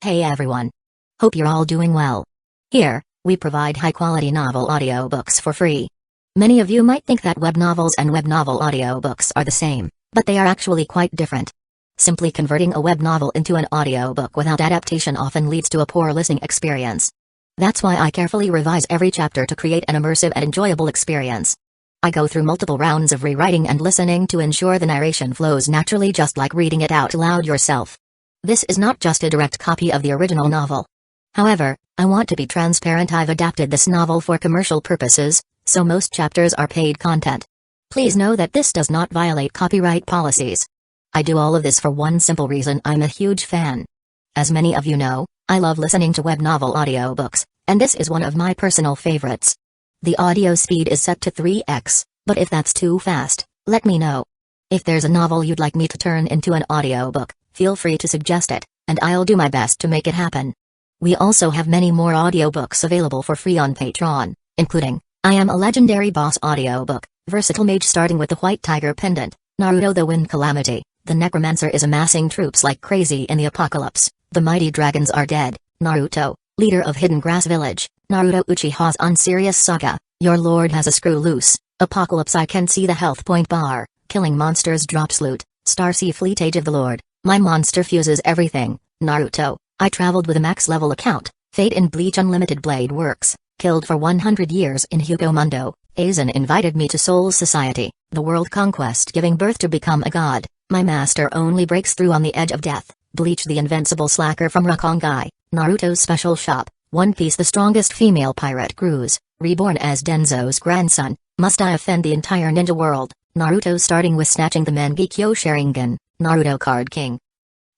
Hey everyone. Hope you're all doing well. Here, we provide high-quality novel audiobooks for free. Many of you might think that web novels and web novel audiobooks are the same, but they are actually quite different. Simply converting a web novel into an audiobook without adaptation often leads to a poor listening experience. That's why I carefully revise every chapter to create an immersive and enjoyable experience. I go through multiple rounds of rewriting and listening to ensure the narration flows naturally, just like reading it out loud yourself. This is not just a direct copy of the original novel. However, I want to be transparent. I've adapted this novel for commercial purposes, so most chapters are paid content. Please know that this does not violate copyright policies. I do all of this for one simple reason: I'm a huge fan. As many of you know, I love listening to web novel audiobooks, and this is one of my personal favorites. The audio speed is set to 3x, but if that's too fast, let me know. If there's a novel you'd like me to turn into an audiobook, feel free to suggest it, and I'll do my best to make it happen. We also have many more audiobooks available for free on Patreon, including I Am a Legendary Boss audiobook, Versatile Mage starting with the White Tiger Pendant, Naruto the Wind Calamity, the Necromancer is amassing troops like crazy in the apocalypse, the mighty dragons are dead, Naruto, leader of Hidden Grass Village, Naruto Uchiha's Unserious Saga, your lord has a screw loose, Apocalypse I can see the health point bar, killing monsters drops loot, Starsea Fleet Age of the Lord, my monster fuses everything, Naruto, I traveled with a max level account, Fate in Bleach Unlimited Blade Works, killed for 100 years in Hueco Mundo, Aizen invited me to Soul Society, the world Conquest giving birth to become a god, my master only breaks through on the edge of death, Bleach the Invincible Slacker from Rukongai, Naruto's Special Shop, One Piece the strongest female pirate cruise, Reborn as Danzō's grandson, must I offend the entire ninja world, Naruto starting with snatching the Mangekyo Sharingan, Naruto Card King.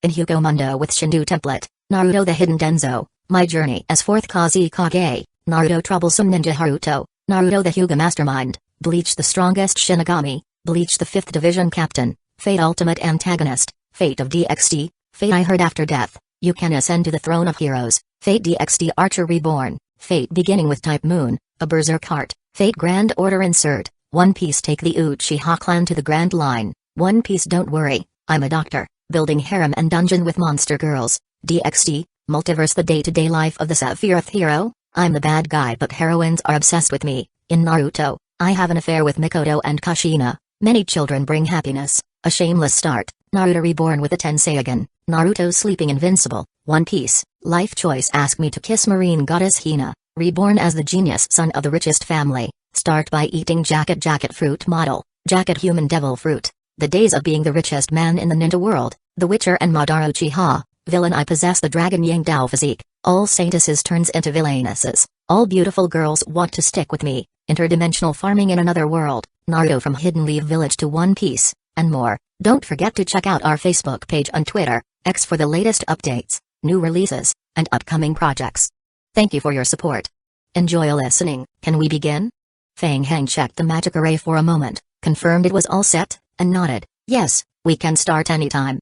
In Hueco Mundo with Shindu Template, Naruto the Hidden Danzō, my journey as 4th Kusagakure, Naruto Troublesome Ninja Haruto, Naruto the Hyuga Mastermind, Bleach the strongest Shinigami, Bleach the 5th Division Captain, Fate Ultimate Antagonist, Fate of DXD, Fate I Heard After Death, you can ascend to the throne of heroes, Fate DXD Archer Reborn, Fate beginning with Type Moon, a Berserk Heart, Fate Grand Order Insert, One Piece take the Uchiha clan to the Grand Line, One Piece don't worry, I'm a doctor, building harem and dungeon with monster girls, DXD, Multiverse the day-to-day life of the Sephiroth hero, I'm the bad guy but heroines are obsessed with me, in Naruto, I have an affair with Mikoto and Kushina, many children bring happiness, a shameless start, Naruto Reborn with a Tenseigan, Naruto sleeping Invincible, One Piece, life choice ask me to kiss marine goddess Hina, reborn as the genius son of the richest family, start by eating jacket fruit model, jacket human devil fruit, the days of being the richest man in the ninja world, the Witcher and Madara Uchiha, villain I possess the dragon Yang Dao physique, all saintesses turns into villainesses, all beautiful girls want to stick with me, interdimensional farming in another world, Naruto from Hidden Leaf Village to One Piece, and more. Don't forget to check out our Facebook page on Twitter, X for the latest updates, new releases, and upcoming projects. Thank you for your support. Enjoy listening. Can we begin? Fang Heng checked the magic array for a moment, confirmed it was all set, and nodded, yes, we can start anytime.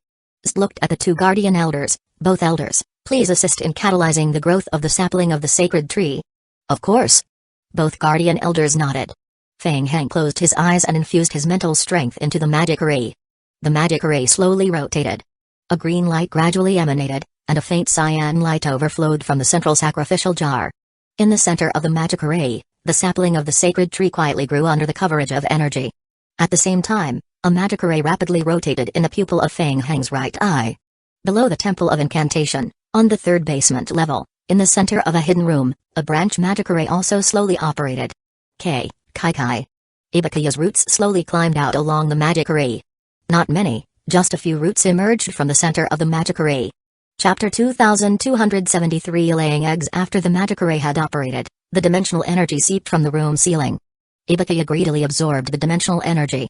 Looked at the two guardian elders, both elders, please assist in catalyzing the growth of the sapling of the sacred tree. Of course. Both guardian elders nodded. Fang Heng closed his eyes and infused his mental strength into the magic array. The magic array slowly rotated. A green light gradually emanated, and a faint cyan light overflowed from the central sacrificial jar. In the center of the magic array, the sapling of the sacred tree quietly grew under the coverage of energy. At the same time, a magic array rapidly rotated in the pupil of Fang Heng's right eye. Below the Temple of Incantation, on the 3rd basement level, in the center of a hidden room, a branch magic array also slowly operated. Kai. Ibakaya's roots slowly climbed out along the magic array. Not many, just a few roots emerged from the center of the magic array. Chapter 2273 Laying eggs. After the magic array had operated, the dimensional energy seeped from the room ceiling. Ibakaya greedily absorbed the dimensional energy.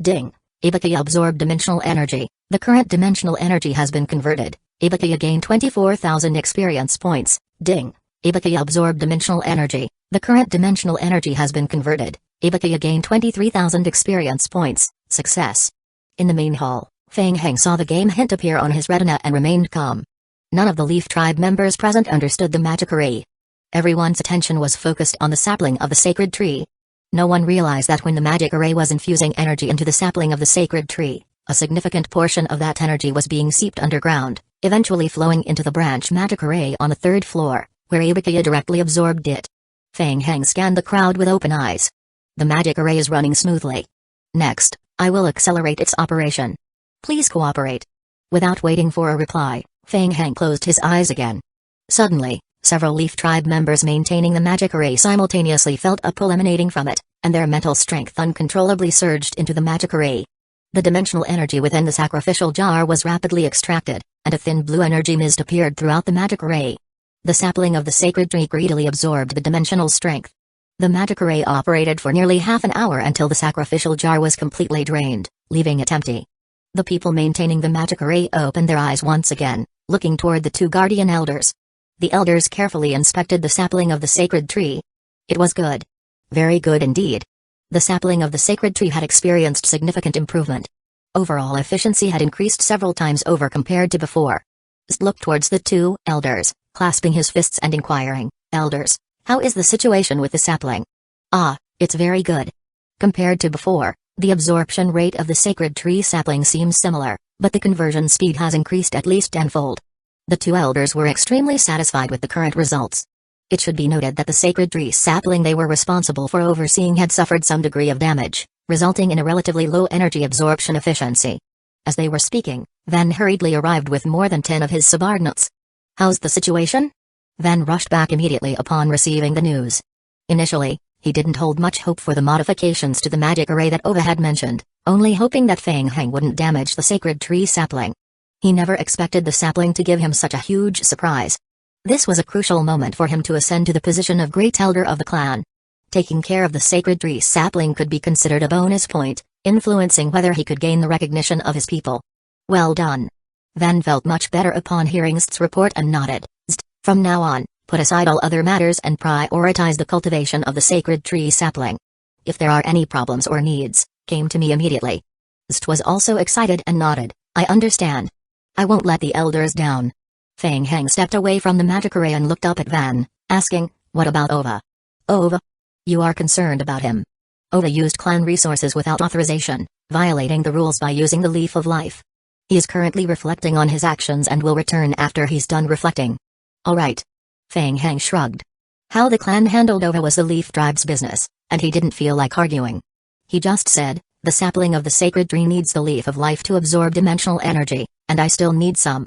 Ding! Ibakaya absorbed dimensional energy. The current dimensional energy has been converted. Ibakaya gained 24,000 experience points. Ding! Ibakaya absorbed dimensional energy. The current dimensional energy has been converted. Ibakaya gained 23,000 experience points. Success. In the main hall, Fang Heng saw the game hint appear on his retina and remained calm. None of the Leaf Tribe members present understood the magic array. Everyone's attention was focused on the sapling of the sacred tree. No one realized that when the magic array was infusing energy into the sapling of the sacred tree, a significant portion of that energy was being seeped underground, eventually flowing into the branch magic array on the third floor, where Uchiha directly absorbed it. Feng Heng scanned the crowd with open eyes. The magic array is running smoothly. Next, I will accelerate its operation. Please cooperate. Without waiting for a reply, Feng Heng closed his eyes again. Suddenly, several Leaf Tribe members maintaining the magic array simultaneously felt a pull emanating from it, and their mental strength uncontrollably surged into the magic array. The dimensional energy within the sacrificial jar was rapidly extracted, and a thin blue energy mist appeared throughout the magic array. The sapling of the sacred tree greedily absorbed the dimensional strength. The magic array operated for nearly half an hour until the sacrificial jar was completely drained, leaving it empty. The people maintaining the magic array opened their eyes once again, looking toward the two guardian elders. The elders carefully inspected the sapling of the sacred tree. It was good. Very good indeed. The sapling of the sacred tree had experienced significant improvement. Overall efficiency had increased several times over compared to before. Zd looked towards the two elders, clasping his fists and inquiring, "Elders, how is the situation with the sapling?" "Ah, it's very good. Compared to before, the absorption rate of the sacred tree sapling seems similar, but the conversion speed has increased at least tenfold." The two elders were extremely satisfied with the current results. It should be noted that the sacred tree sapling they were responsible for overseeing had suffered some degree of damage, resulting in a relatively low energy absorption efficiency. As they were speaking, Van hurriedly arrived with more than 10 of his subordinates. "How's the situation?" Van rushed back immediately upon receiving the news. Initially, he didn't hold much hope for the modifications to the magic array that Ova had mentioned, only hoping that Feng Heng wouldn't damage the sacred tree sapling. He never expected the sapling to give him such a huge surprise. This was a crucial moment for him to ascend to the position of Great Elder of the clan. Taking care of the sacred tree sapling could be considered a bonus point, influencing whether he could gain the recognition of his people. Well done. Van felt much better upon hearing Zt's report and nodded. "Zt, from now on, put aside all other matters and prioritize the cultivation of the sacred tree sapling. If there are any problems or needs, came to me immediately." Zt was also excited and nodded. "I understand. I won't let the elders down." Feng Heng stepped away from the magic array and looked up at Van, asking, "What about Ova?" "Ova? You are concerned about him?" Ova used clan resources without authorization, violating the rules by using the Leaf of Life. He is currently reflecting on his actions and will return after he's done reflecting. "All right." Feng Heng shrugged. How the clan handled Ova was the Leaf Tribe's business, and he didn't feel like arguing. He just said, "The sapling of the sacred tree needs the Leaf of Life to absorb dimensional energy, and I still need some.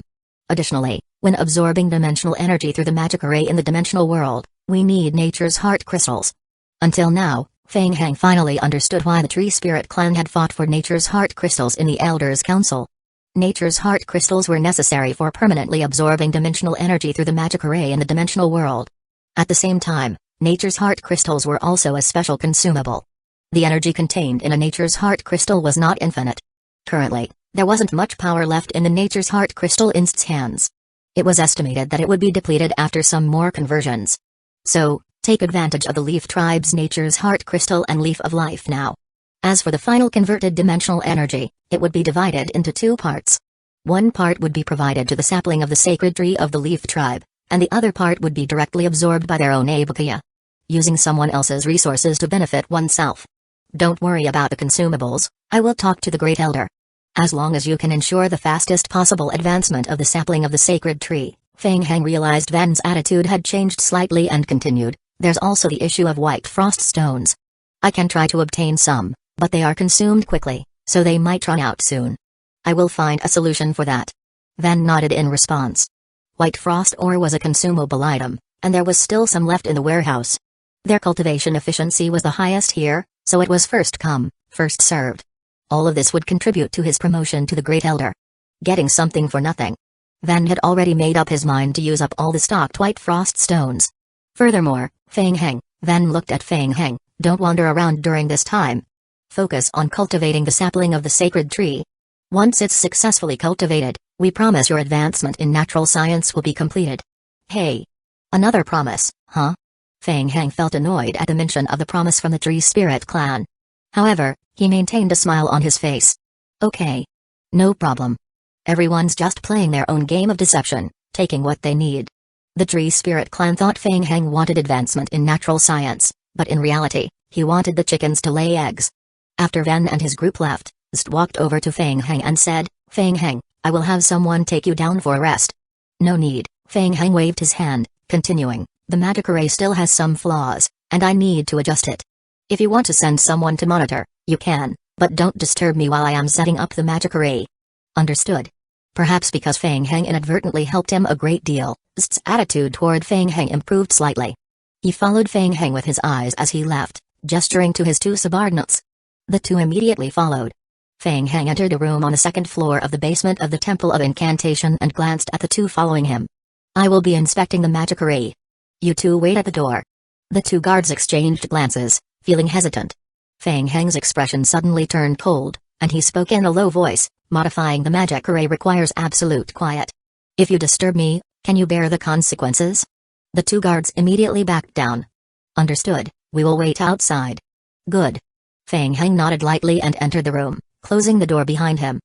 Additionally, when absorbing dimensional energy through the magic array in the dimensional world, we need nature's heart crystals." Until now, Feng Heng finally understood why the Tree Spirit clan had fought for nature's heart crystals in the Elders' Council. Nature's heart crystals were necessary for permanently absorbing dimensional energy through the magic array in the dimensional world. At the same time, nature's heart crystals were also a special consumable. The energy contained in a nature's heart crystal was not infinite. Currently, there wasn't much power left in the nature's heart crystal in Zt's hands. It was estimated that it would be depleted after some more conversions. So, take advantage of the Leaf Tribe's nature's heart crystal and Leaf of Life now. As for the final converted dimensional energy, it would be divided into two parts. One part would be provided to the sapling of the sacred tree of the Leaf Tribe, and the other part would be directly absorbed by their own Uchiha. Using someone else's resources to benefit oneself. Don't worry about the consumables, I will talk to the Great Elder. As long as you can ensure the fastest possible advancement of the sapling of the sacred tree. Feng Heng realized Van's attitude had changed slightly and continued, "There's also the issue of white frost stones. I can try to obtain some, but they are consumed quickly, so they might run out soon. I will find a solution for that." Van nodded in response. White frost ore was a consumable item, and there was still some left in the warehouse. Their cultivation efficiency was the highest here, so it was first come, first served. All of this would contribute to his promotion to the Great Elder. Getting something for nothing. Van had already made up his mind to use up all the stocked white frost stones. Furthermore, Van looked at Feng Heng, "Don't wander around during this time. Focus on cultivating the sapling of the sacred tree. Once it's successfully cultivated, we promise your advancement in natural science will be completed." "Hey. Another promise, huh?" Feng Heng felt annoyed at the mention of the promise from the Tree Spirit clan. However, he maintained a smile on his face. "Okay. No problem. Everyone's just playing their own game of deception, taking what they need." The Tree Spirit clan thought Feng Heng wanted advancement in natural science, but in reality, he wanted the chickens to lay eggs. After Van and his group left, Zt walked over to Feng Heng and said, "Feng Heng, I will have someone take you down for a rest. No need, Feng Heng waved his hand, continuing, the magic array still has some flaws, and I need to adjust it. If you want to send someone to monitor, you can, but don't disturb me while I am setting up the magic array. Understood. Perhaps because Feng Heng inadvertently helped him a great deal, Z's attitude toward Feng Heng improved slightly. He followed Feng Heng with his eyes as he left, gesturing to his two subordinates. The two immediately followed. Feng Heng entered a room on the second floor of the basement of the Temple of Incantation and glanced at the two following him. I will be inspecting the magic array. You two wait at the door. The two guards exchanged glances, feeling hesitant. Feng Heng's expression suddenly turned cold, and he spoke in a low voice, modifying the magic array requires absolute quiet. If you disturb me, can you bear the consequences? The two guards immediately backed down. Understood, we will wait outside. Good. Feng Heng nodded lightly and entered the room, closing the door behind him.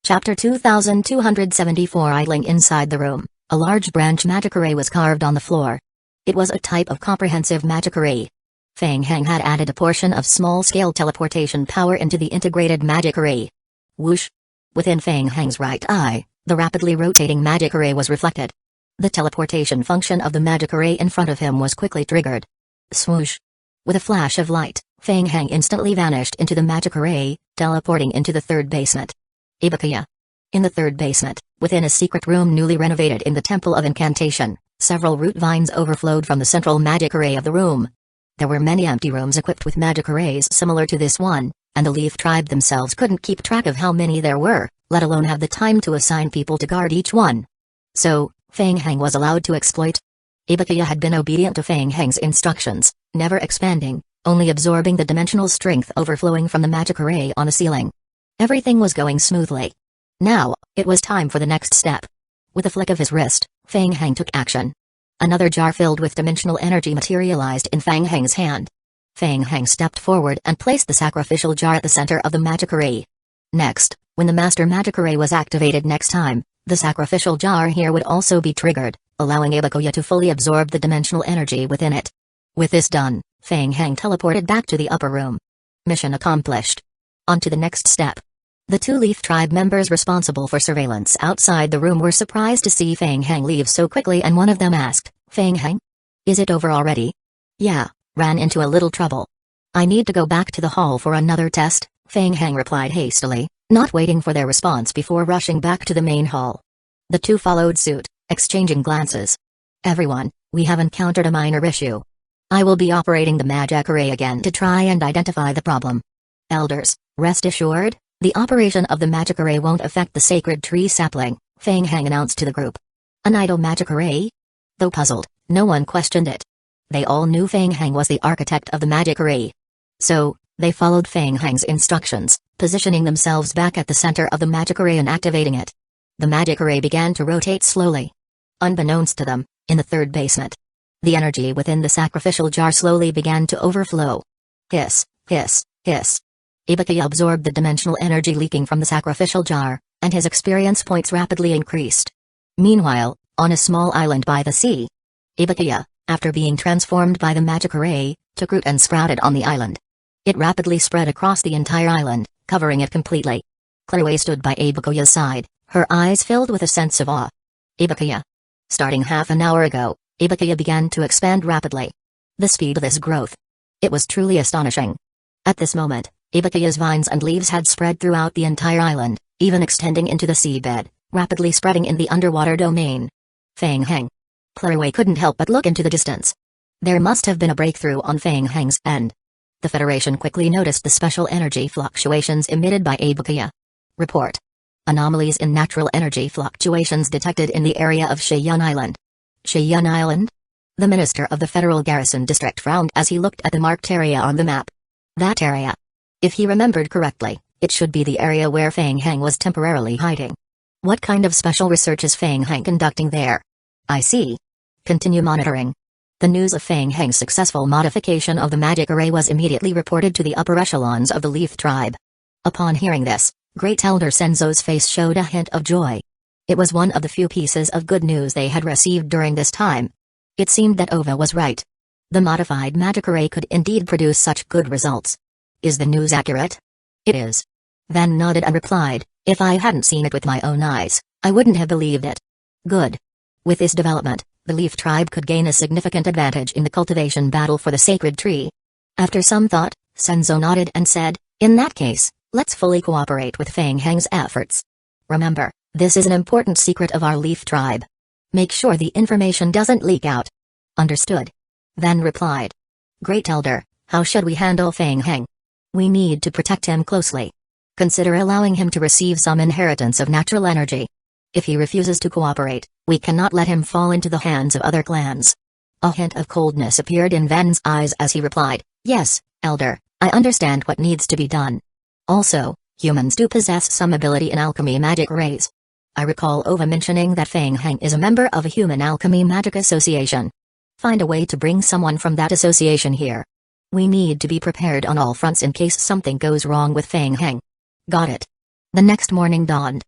Chapter 2274. Idling inside the room, a large branch magic array was carved on the floor. It was a type of comprehensive magic array. Feng Heng had added a portion of small-scale teleportation power into the integrated magic array. Whoosh! Within Feng Heng's right eye, the rapidly rotating magic array was reflected. The teleportation function of the magic array in front of him was quickly triggered. Swoosh! With a flash of light, Feng Heng instantly vanished into the magic array, teleporting into the third basement. Ibukiya. In the third basement, within a secret room newly renovated in the Temple of Incantation, several root vines overflowed from the central magic array of the room. There were many empty rooms equipped with magic arrays similar to this one, and the Leaf Tribe themselves couldn't keep track of how many there were, let alone have the time to assign people to guard each one. So, Feng Heng was allowed to exploit. Ibukiya had been obedient to Feng Heng's instructions, never expanding, only absorbing the dimensional strength overflowing from the magic array on the ceiling. Everything was going smoothly. Now, it was time for the next step. With a flick of his wrist, Feng Heng took action. Another jar filled with dimensional energy materialized in Feng Heng's hand. Feng Heng stepped forward and placed the sacrificial jar at the center of the magic array. Next, when the master magic array was activated next time, the sacrificial jar here would also be triggered, allowing Ibukiya to fully absorb the dimensional energy within it. With this done, Feng Heng teleported back to the upper room. Mission accomplished. On to the next step. The two Leaf Tribe members responsible for surveillance outside the room were surprised to see Feng Heng leave so quickly, and one of them asked, Feng Heng? Is it over already? Yeah, ran into a little trouble. I need to go back to the hall for another test, Feng Heng replied hastily, not waiting for their response before rushing back to the main hall. The two followed suit, exchanging glances. Everyone, we have encountered a minor issue. I will be operating the magic array again to try and identify the problem. Elders, rest assured, the operation of the magic array won't affect the sacred tree sapling, Feng Heng announced to the group. An idle magic array? Though puzzled, no one questioned it. They all knew Feng Heng was the architect of the magic array. So, they followed Feng Heng's instructions, positioning themselves back at the center of the magic array and activating it. The magic array began to rotate slowly. Unbeknownst to them, in the third basement, the energy within the sacrificial jar slowly began to overflow. Hiss, hiss, hiss. Ibukiya absorbed the dimensional energy leaking from the sacrificial jar, and his experience points rapidly increased. Meanwhile, on a small island by the sea, Ibukiya, after being transformed by the magic array, took root and sprouted on the island. It rapidly spread across the entire island, covering it completely. Chloe stood by Ibukiya's side, her eyes filled with a sense of awe. Ibukiya. Starting half an hour ago, Ibukiya began to expand rapidly. The speed of this growth. It was truly astonishing. At this moment, Ibukiya's vines and leaves had spread throughout the entire island, even extending into the seabed, rapidly spreading in the underwater domain. Feng Heng. Chloe couldn't help but look into the distance. There must have been a breakthrough on Feng Heng's end. The Federation quickly noticed the special energy fluctuations emitted by Ibukiya. Report. Anomalies in natural energy fluctuations detected in the area of Shiyun Island. Shiyun Island? The minister of the Federal Garrison District frowned as he looked at the marked area on the map. That area. If he remembered correctly, it should be the area where Feng Heng was temporarily hiding. What kind of special research is Feng Heng conducting there? I see. Continue monitoring. The news of Feng Heng's successful modification of the magic array was immediately reported to the upper echelons of the Leaf Tribe. Upon hearing this, Great Elder Senzo's face showed a hint of joy. It was one of the few pieces of good news they had received during this time. It seemed that Ova was right. The modified magic array could indeed produce such good results. Is the news accurate? It is. Van nodded and replied, if I hadn't seen it with my own eyes, I wouldn't have believed it. Good. With this development, the Leaf Tribe could gain a significant advantage in the cultivation battle for the sacred tree. After some thought, Senzo nodded and said, "In that case, let's fully cooperate with Fang Heng's efforts. Remember, this is an important secret of our Leaf Tribe. Make sure the information doesn't leak out." "Understood." Then replied. "Great Elder, how should we handle Fang Heng? We need to protect him closely. Consider allowing him to receive some inheritance of natural energy. If he refuses to cooperate, we cannot let him fall into the hands of other clans." A hint of coldness appeared in Ven's eyes as he replied, "Yes, Elder, I understand what needs to be done. Also, humans do possess some ability in alchemy magic rays. I recall Ova mentioning that Fang Heng is a member of a human alchemy magic association. Find a way to bring someone from that association here. We need to be prepared on all fronts in case something goes wrong with Fang Heng." "Got it." The next morning dawned.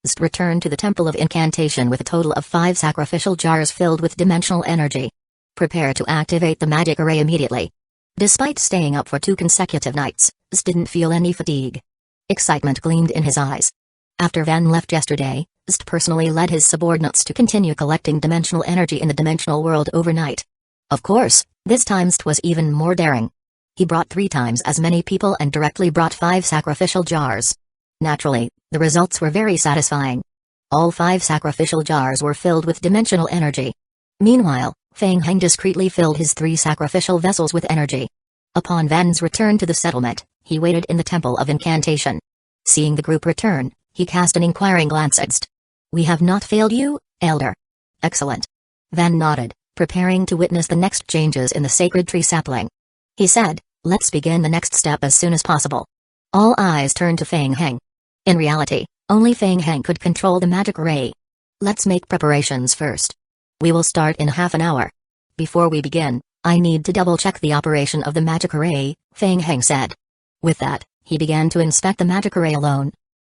Zt returned to the Temple of Incantation with a total of 5 sacrificial jars filled with dimensional energy. Prepare to activate the magic array immediately. Despite staying up for 2 consecutive nights, Zt didn't feel any fatigue. Excitement gleamed in his eyes. After Van left yesterday, Zt personally led his subordinates to continue collecting dimensional energy in the dimensional world overnight. Of course, this time Zt was even more daring. He brought 3 times as many people and directly brought 5 sacrificial jars. Naturally, the results were very satisfying. All 5 sacrificial jars were filled with dimensional energy. Meanwhile, Fang Heng discreetly filled his 3 sacrificial vessels with energy. Upon Van's return to the settlement, he waited in the Temple of Incantation. Seeing the group return, he cast an inquiring glance at Zt. "We have not failed you, Elder." "Excellent." Van nodded, preparing to witness the next changes in the sacred tree sapling. He said, "Let's begin the next step as soon as possible." All eyes turned to Fang Heng. In reality, only Fang Heng could control the magic ray. "Let's make preparations first. We will start in half an hour. Before we begin, I need to double-check the operation of the magic array," Fang Heng said. With that, he began to inspect the magic array alone.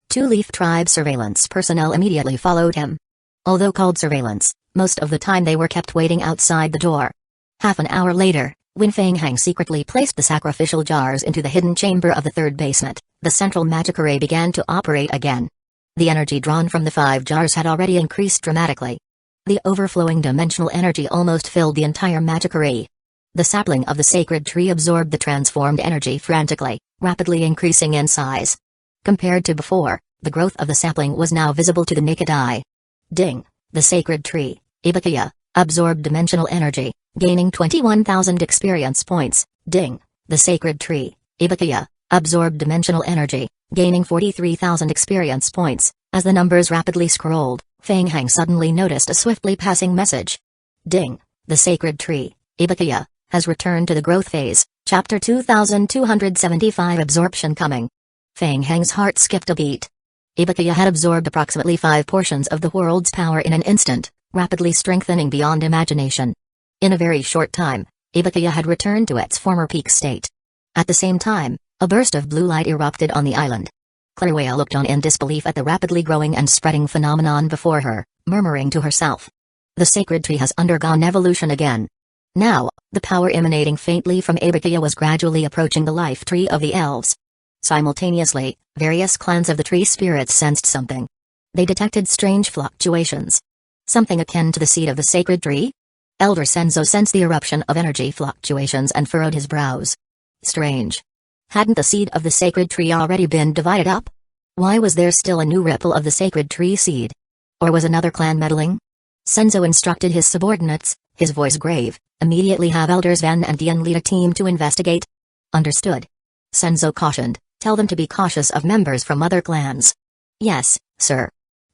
2 Leaf Tribe surveillance personnel immediately followed him. Although called surveillance, most of the time they were kept waiting outside the door. Half an hour later, when Fang Heng secretly placed the sacrificial jars into the hidden chamber of the 3rd basement, the central magic array began to operate again. The energy drawn from the 5 jars had already increased dramatically. The overflowing dimensional energy almost filled the entire magic array. The sapling of the sacred tree absorbed the transformed energy frantically, rapidly increasing in size. Compared to before, the growth of the sapling was now visible to the naked eye. Ding! The sacred tree, Ibakiya, absorbed dimensional energy, gaining 21,000 experience points. Ding! The sacred tree, Ibakiya, absorbed dimensional energy, gaining 43,000 experience points. As the numbers rapidly scrolled, Fang Heng suddenly noticed a swiftly passing message. Ding! The sacred tree, Ibakiya, has returned to the growth phase. Chapter 2275 Absorption coming. Fang Heng's heart skipped a beat. Ibakiya had absorbed approximately 5 portions of the world's power in an instant, rapidly strengthening beyond imagination. In a very short time, Ibakiya had returned to its former peak state. At the same time, a burst of blue light erupted on the island. Clairwea looked on in disbelief at the rapidly growing and spreading phenomenon before her, murmuring to herself. The sacred tree has undergone evolution again. Now, the power emanating faintly from Ibakiya was gradually approaching the life tree of the elves. Simultaneously, various clans of the tree spirits sensed something. They detected strange fluctuations. Something akin to the seed of the sacred tree? Elder Senzo sensed the eruption of energy fluctuations and furrowed his brows. Strange. Hadn't the seed of the sacred tree already been divided up? Why was there still a new ripple of the sacred tree seed? Or was another clan meddling? Senzo instructed his subordinates, his voice grave, immediately have Elders Van and Dian lead a team to investigate. Understood. Senzo cautioned, tell them to be cautious of members from other clans. Yes, sir.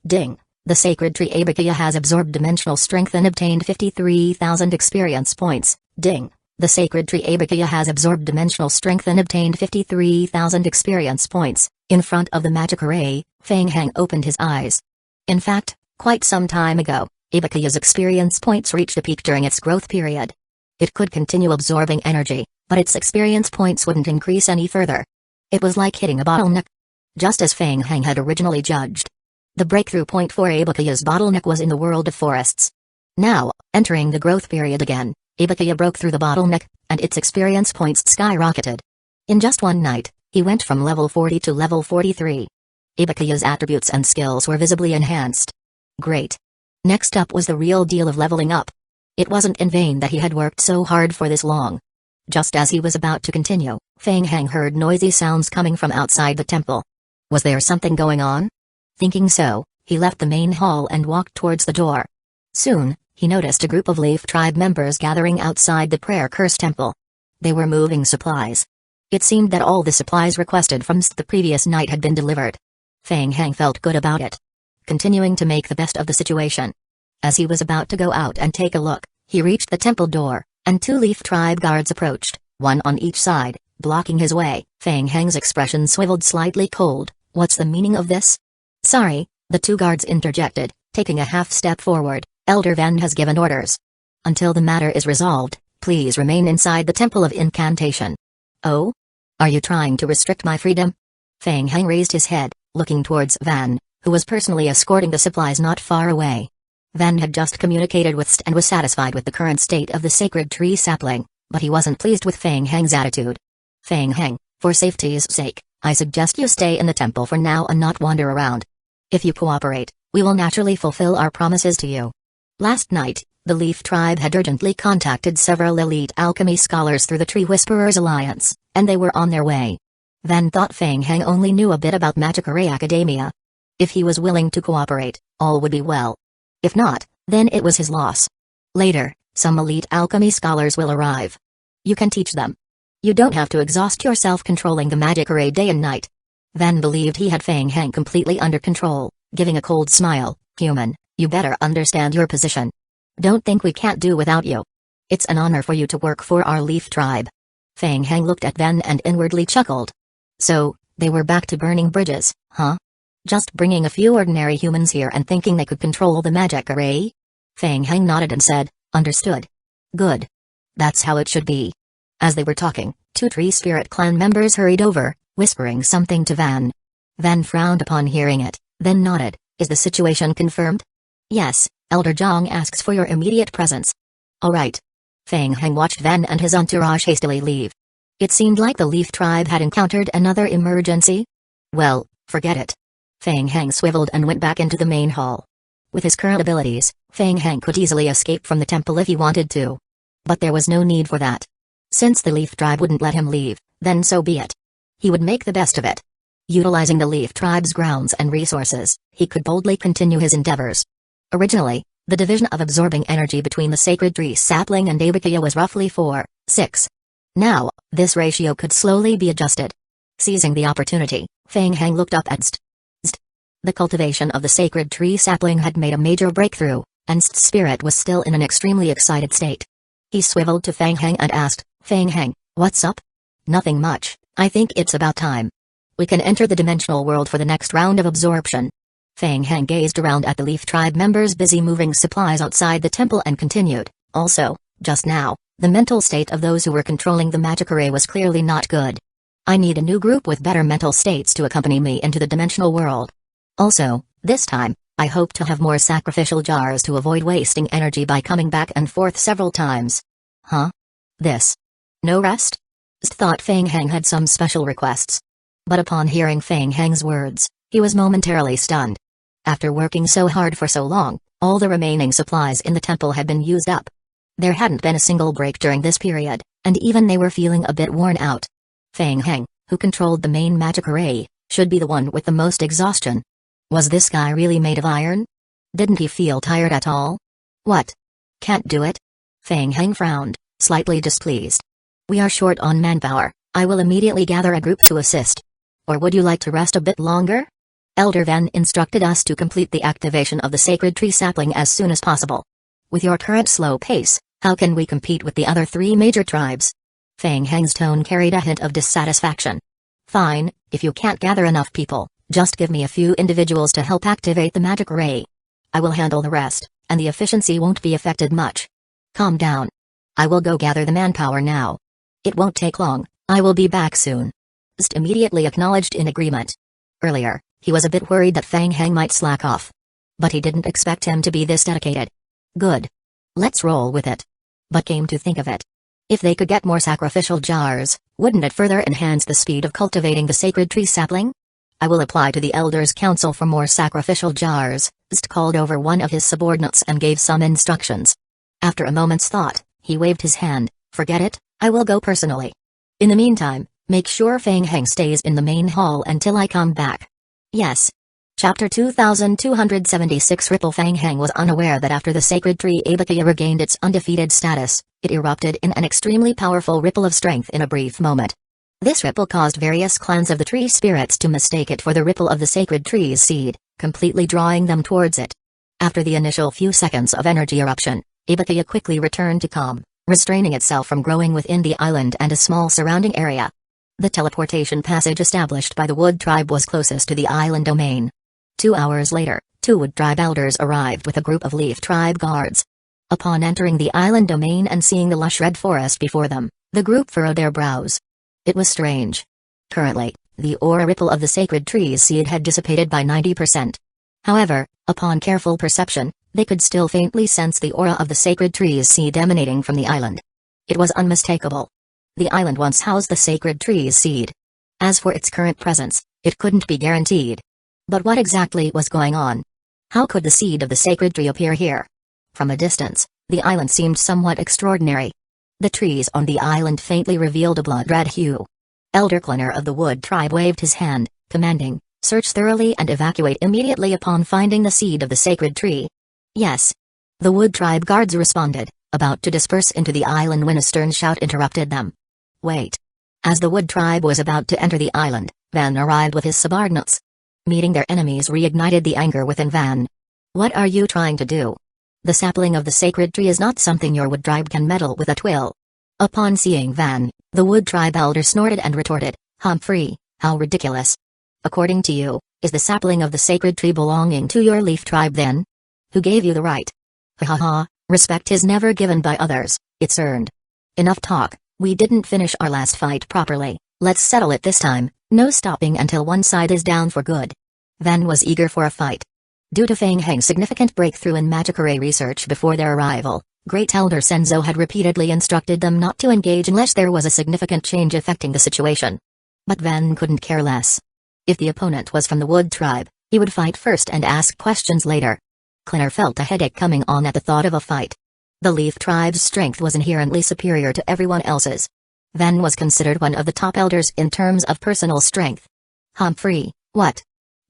Ding. The sacred tree Ibakiya has absorbed dimensional strength and obtained 53,000 experience points. Ding. The sacred tree Ibakiya has absorbed dimensional strength and obtained 53,000 experience points. In front of the magic array, Fang Heng opened his eyes. In fact, quite some time ago, Ibakiya's experience points reached a peak during its growth period. It could continue absorbing energy, but its experience points wouldn't increase any further. It was like hitting a bottleneck. Just as Fang Heng had originally judged. The breakthrough point for Ibakiya's bottleneck was in the world of forests. Now, entering the growth period again, Ibakiya broke through the bottleneck, and its experience points skyrocketed. In just one night, he went from level 40 to level 43. Ibakiya's attributes and skills were visibly enhanced. Great. Next up was the real deal of leveling up. It wasn't in vain that he had worked so hard for this long. Just as he was about to continue, Feng Heng heard noisy sounds coming from outside the temple. Was there something going on? Thinking so, he left the main hall and walked towards the door. Soon, he noticed a group of Leaf Tribe members gathering outside the Prayer Curse Temple. They were moving supplies. It seemed that all the supplies requested from the previous night had been delivered. Feng Heng felt good about it, continuing to make the best of the situation. As he was about to go out and take a look, he reached the temple door, and 2 Leaf Tribe guards approached, one on each side, blocking his way. Feng Heng's expression swiveled slightly cold. What's the meaning of this? Sorry, the 2 guards interjected, taking a half step forward. Elder Van has given orders. Until the matter is resolved, please remain inside the Temple of Incantation. Oh? Are you trying to restrict my freedom? Feng Heng raised his head, looking towards Van, who was personally escorting the supplies not far away. Van had just communicated with St and was satisfied with the current state of the sacred tree sapling, but he wasn't pleased with Feng Heng's attitude. Feng Heng, for safety's sake, I suggest you stay in the temple for now and not wander around. If you cooperate, we will naturally fulfill our promises to you. Last night, the Leaf Tribe had urgently contacted several elite alchemy scholars through the Tree Whisperers Alliance, and they were on their way. Van thought Feng Heng only knew a bit about Magic-Array Academia. If he was willing to cooperate, all would be well. If not, then it was his loss. Later, some elite alchemy scholars will arrive. You can teach them. You don't have to exhaust yourself controlling the magic array day and night. Van believed he had Feng Heng completely under control, giving a cold smile. Human, you better understand your position. Don't think we can't do without you. It's an honor for you to work for our Leaf Tribe. Feng Heng looked at Van and inwardly chuckled. So, they were back to burning bridges, huh? Just bringing a few ordinary humans here and thinking they could control the magic array? Feng Heng nodded and said, understood. Good. That's how it should be. As they were talking, 2 Tree Spirit Clan members hurried over, whispering something to Van. Van frowned upon hearing it, then nodded. Is the situation confirmed? Yes, Elder Zhang asks for your immediate presence. All right. Feng Heng watched Van and his entourage hastily leave. It seemed like the Leaf Tribe had encountered another emergency. Well, forget it. Feng Heng swiveled and went back into the main hall. With his current abilities, Feng Heng could easily escape from the temple if he wanted to. But there was no need for that. Since the Leaf Tribe wouldn't let him leave, then so be it. He would make the best of it. Utilizing the Leaf Tribe's grounds and resources, he could boldly continue his endeavors. Originally, the division of absorbing energy between the sacred tree sapling and Abakia was roughly 4:6. Now, this ratio could slowly be adjusted. Seizing the opportunity, Feng Heng looked up at St. The cultivation of the sacred tree sapling had made a major breakthrough, and St's spirit was still in an extremely excited state. He swiveled to Feng Heng and asked, Feng Heng, what's up? Nothing much, I think it's about time. We can enter the dimensional world for the next round of absorption. Feng Heng gazed around at the Leaf Tribe members busy moving supplies outside the temple and continued, also, just now, the mental state of those who were controlling the magic array was clearly not good. I need a new group with better mental states to accompany me into the dimensional world. Also, this time, I hope to have more sacrificial jars to avoid wasting energy by coming back and forth several times. Huh? This? No rest? St thought Feng Heng had some special requests. But upon hearing Feng Heng's words, he was momentarily stunned. After working so hard for so long, all the remaining supplies in the temple had been used up. There hadn't been a single break during this period, and even they were feeling a bit worn out. Feng Heng, who controlled the main magic array, should be the one with the most exhaustion. Was this guy really made of iron? Didn't he feel tired at all? What? Can't do it? Feng Heng frowned, slightly displeased. We are short on manpower, I will immediately gather a group to assist. Or would you like to rest a bit longer? Elder Van instructed us to complete the activation of the sacred tree sapling as soon as possible. With your current slow pace, how can we compete with the other 3 major tribes? Feng Heng's tone carried a hint of dissatisfaction. Fine, if you can't gather enough people, just give me a few individuals to help activate the magic array. I will handle the rest, and the efficiency won't be affected much. Calm down. I will go gather the manpower now. It won't take long, I will be back soon. St immediately acknowledged in agreement. Earlier, he was a bit worried that Feng Heng might slack off. But he didn't expect him to be this dedicated. Good. Let's roll with it. But came to think of it, if they could get more sacrificial jars, wouldn't it further enhance the speed of cultivating the sacred tree sapling? I will apply to the Elders' Council for more sacrificial jars. St called over one of his subordinates and gave some instructions. After a moment's thought, he waved his hand. Forget it, I will go personally. In the meantime, make sure Fang Heng stays in the main hall until I come back. Yes. Chapter 2276 Ripple. Fang Heng was unaware that after the sacred tree Abakia regained its undefeated status, it erupted in an extremely powerful ripple of strength in a brief moment. This ripple caused various clans of the tree spirits to mistake it for the ripple of the sacred tree's seed, completely drawing them towards it. After the initial few seconds of energy eruption, Abakia quickly returned to calm, restraining itself from growing within the island and a small surrounding area. The teleportation passage established by the Wood Tribe was closest to the island domain. 2 hours later, 2 Wood Tribe elders arrived with a group of Leaf Tribe guards. Upon entering the island domain and seeing the lush red forest before them, the group furrowed their brows. It was strange. Currently, the aura ripple of the sacred tree's seed had dissipated by 90%. However, upon careful perception, they could still faintly sense the aura of the sacred tree's seed emanating from the island. It was unmistakable. The island once housed the sacred tree's seed. As for its current presence, it couldn't be guaranteed. But what exactly was going on? How could the seed of the sacred tree appear here? From a distance, the island seemed somewhat extraordinary. The trees on the island faintly revealed a blood-red hue. Elder Cleaner of the Wood Tribe waved his hand, commanding, "Search thoroughly and evacuate immediately upon finding the seed of the sacred tree." "Yes." The Wood Tribe guards responded, about to disperse into the island when a stern shout interrupted them. "Wait." As the Wood Tribe was about to enter the island, Van arrived with his subordinates. Meeting their enemies reignited the anger within Van. "What are you trying to do? The sapling of the sacred tree is not something your Wood Tribe can meddle with at will." Upon seeing Van, the Wood Tribe elder snorted and retorted, "Humphrey, how ridiculous. According to you, is the sapling of the sacred tree belonging to your Leaf Tribe then? Who gave you the right? Ha ha ha, respect is never given by others, it's earned. Enough talk, we didn't finish our last fight properly, let's settle it this time, no stopping until one side is down for good." Van was eager for a fight. Due to Fang Heng's significant breakthrough in magic array research before their arrival, Great Elder Senzo had repeatedly instructed them not to engage unless there was a significant change affecting the situation. But Van couldn't care less. If the opponent was from the Wood Tribe, he would fight first and ask questions later. Cleaner felt a headache coming on at the thought of a fight. The Leaf Tribe's strength was inherently superior to everyone else's. Van was considered one of the top elders in terms of personal strength. "Humphrey, what?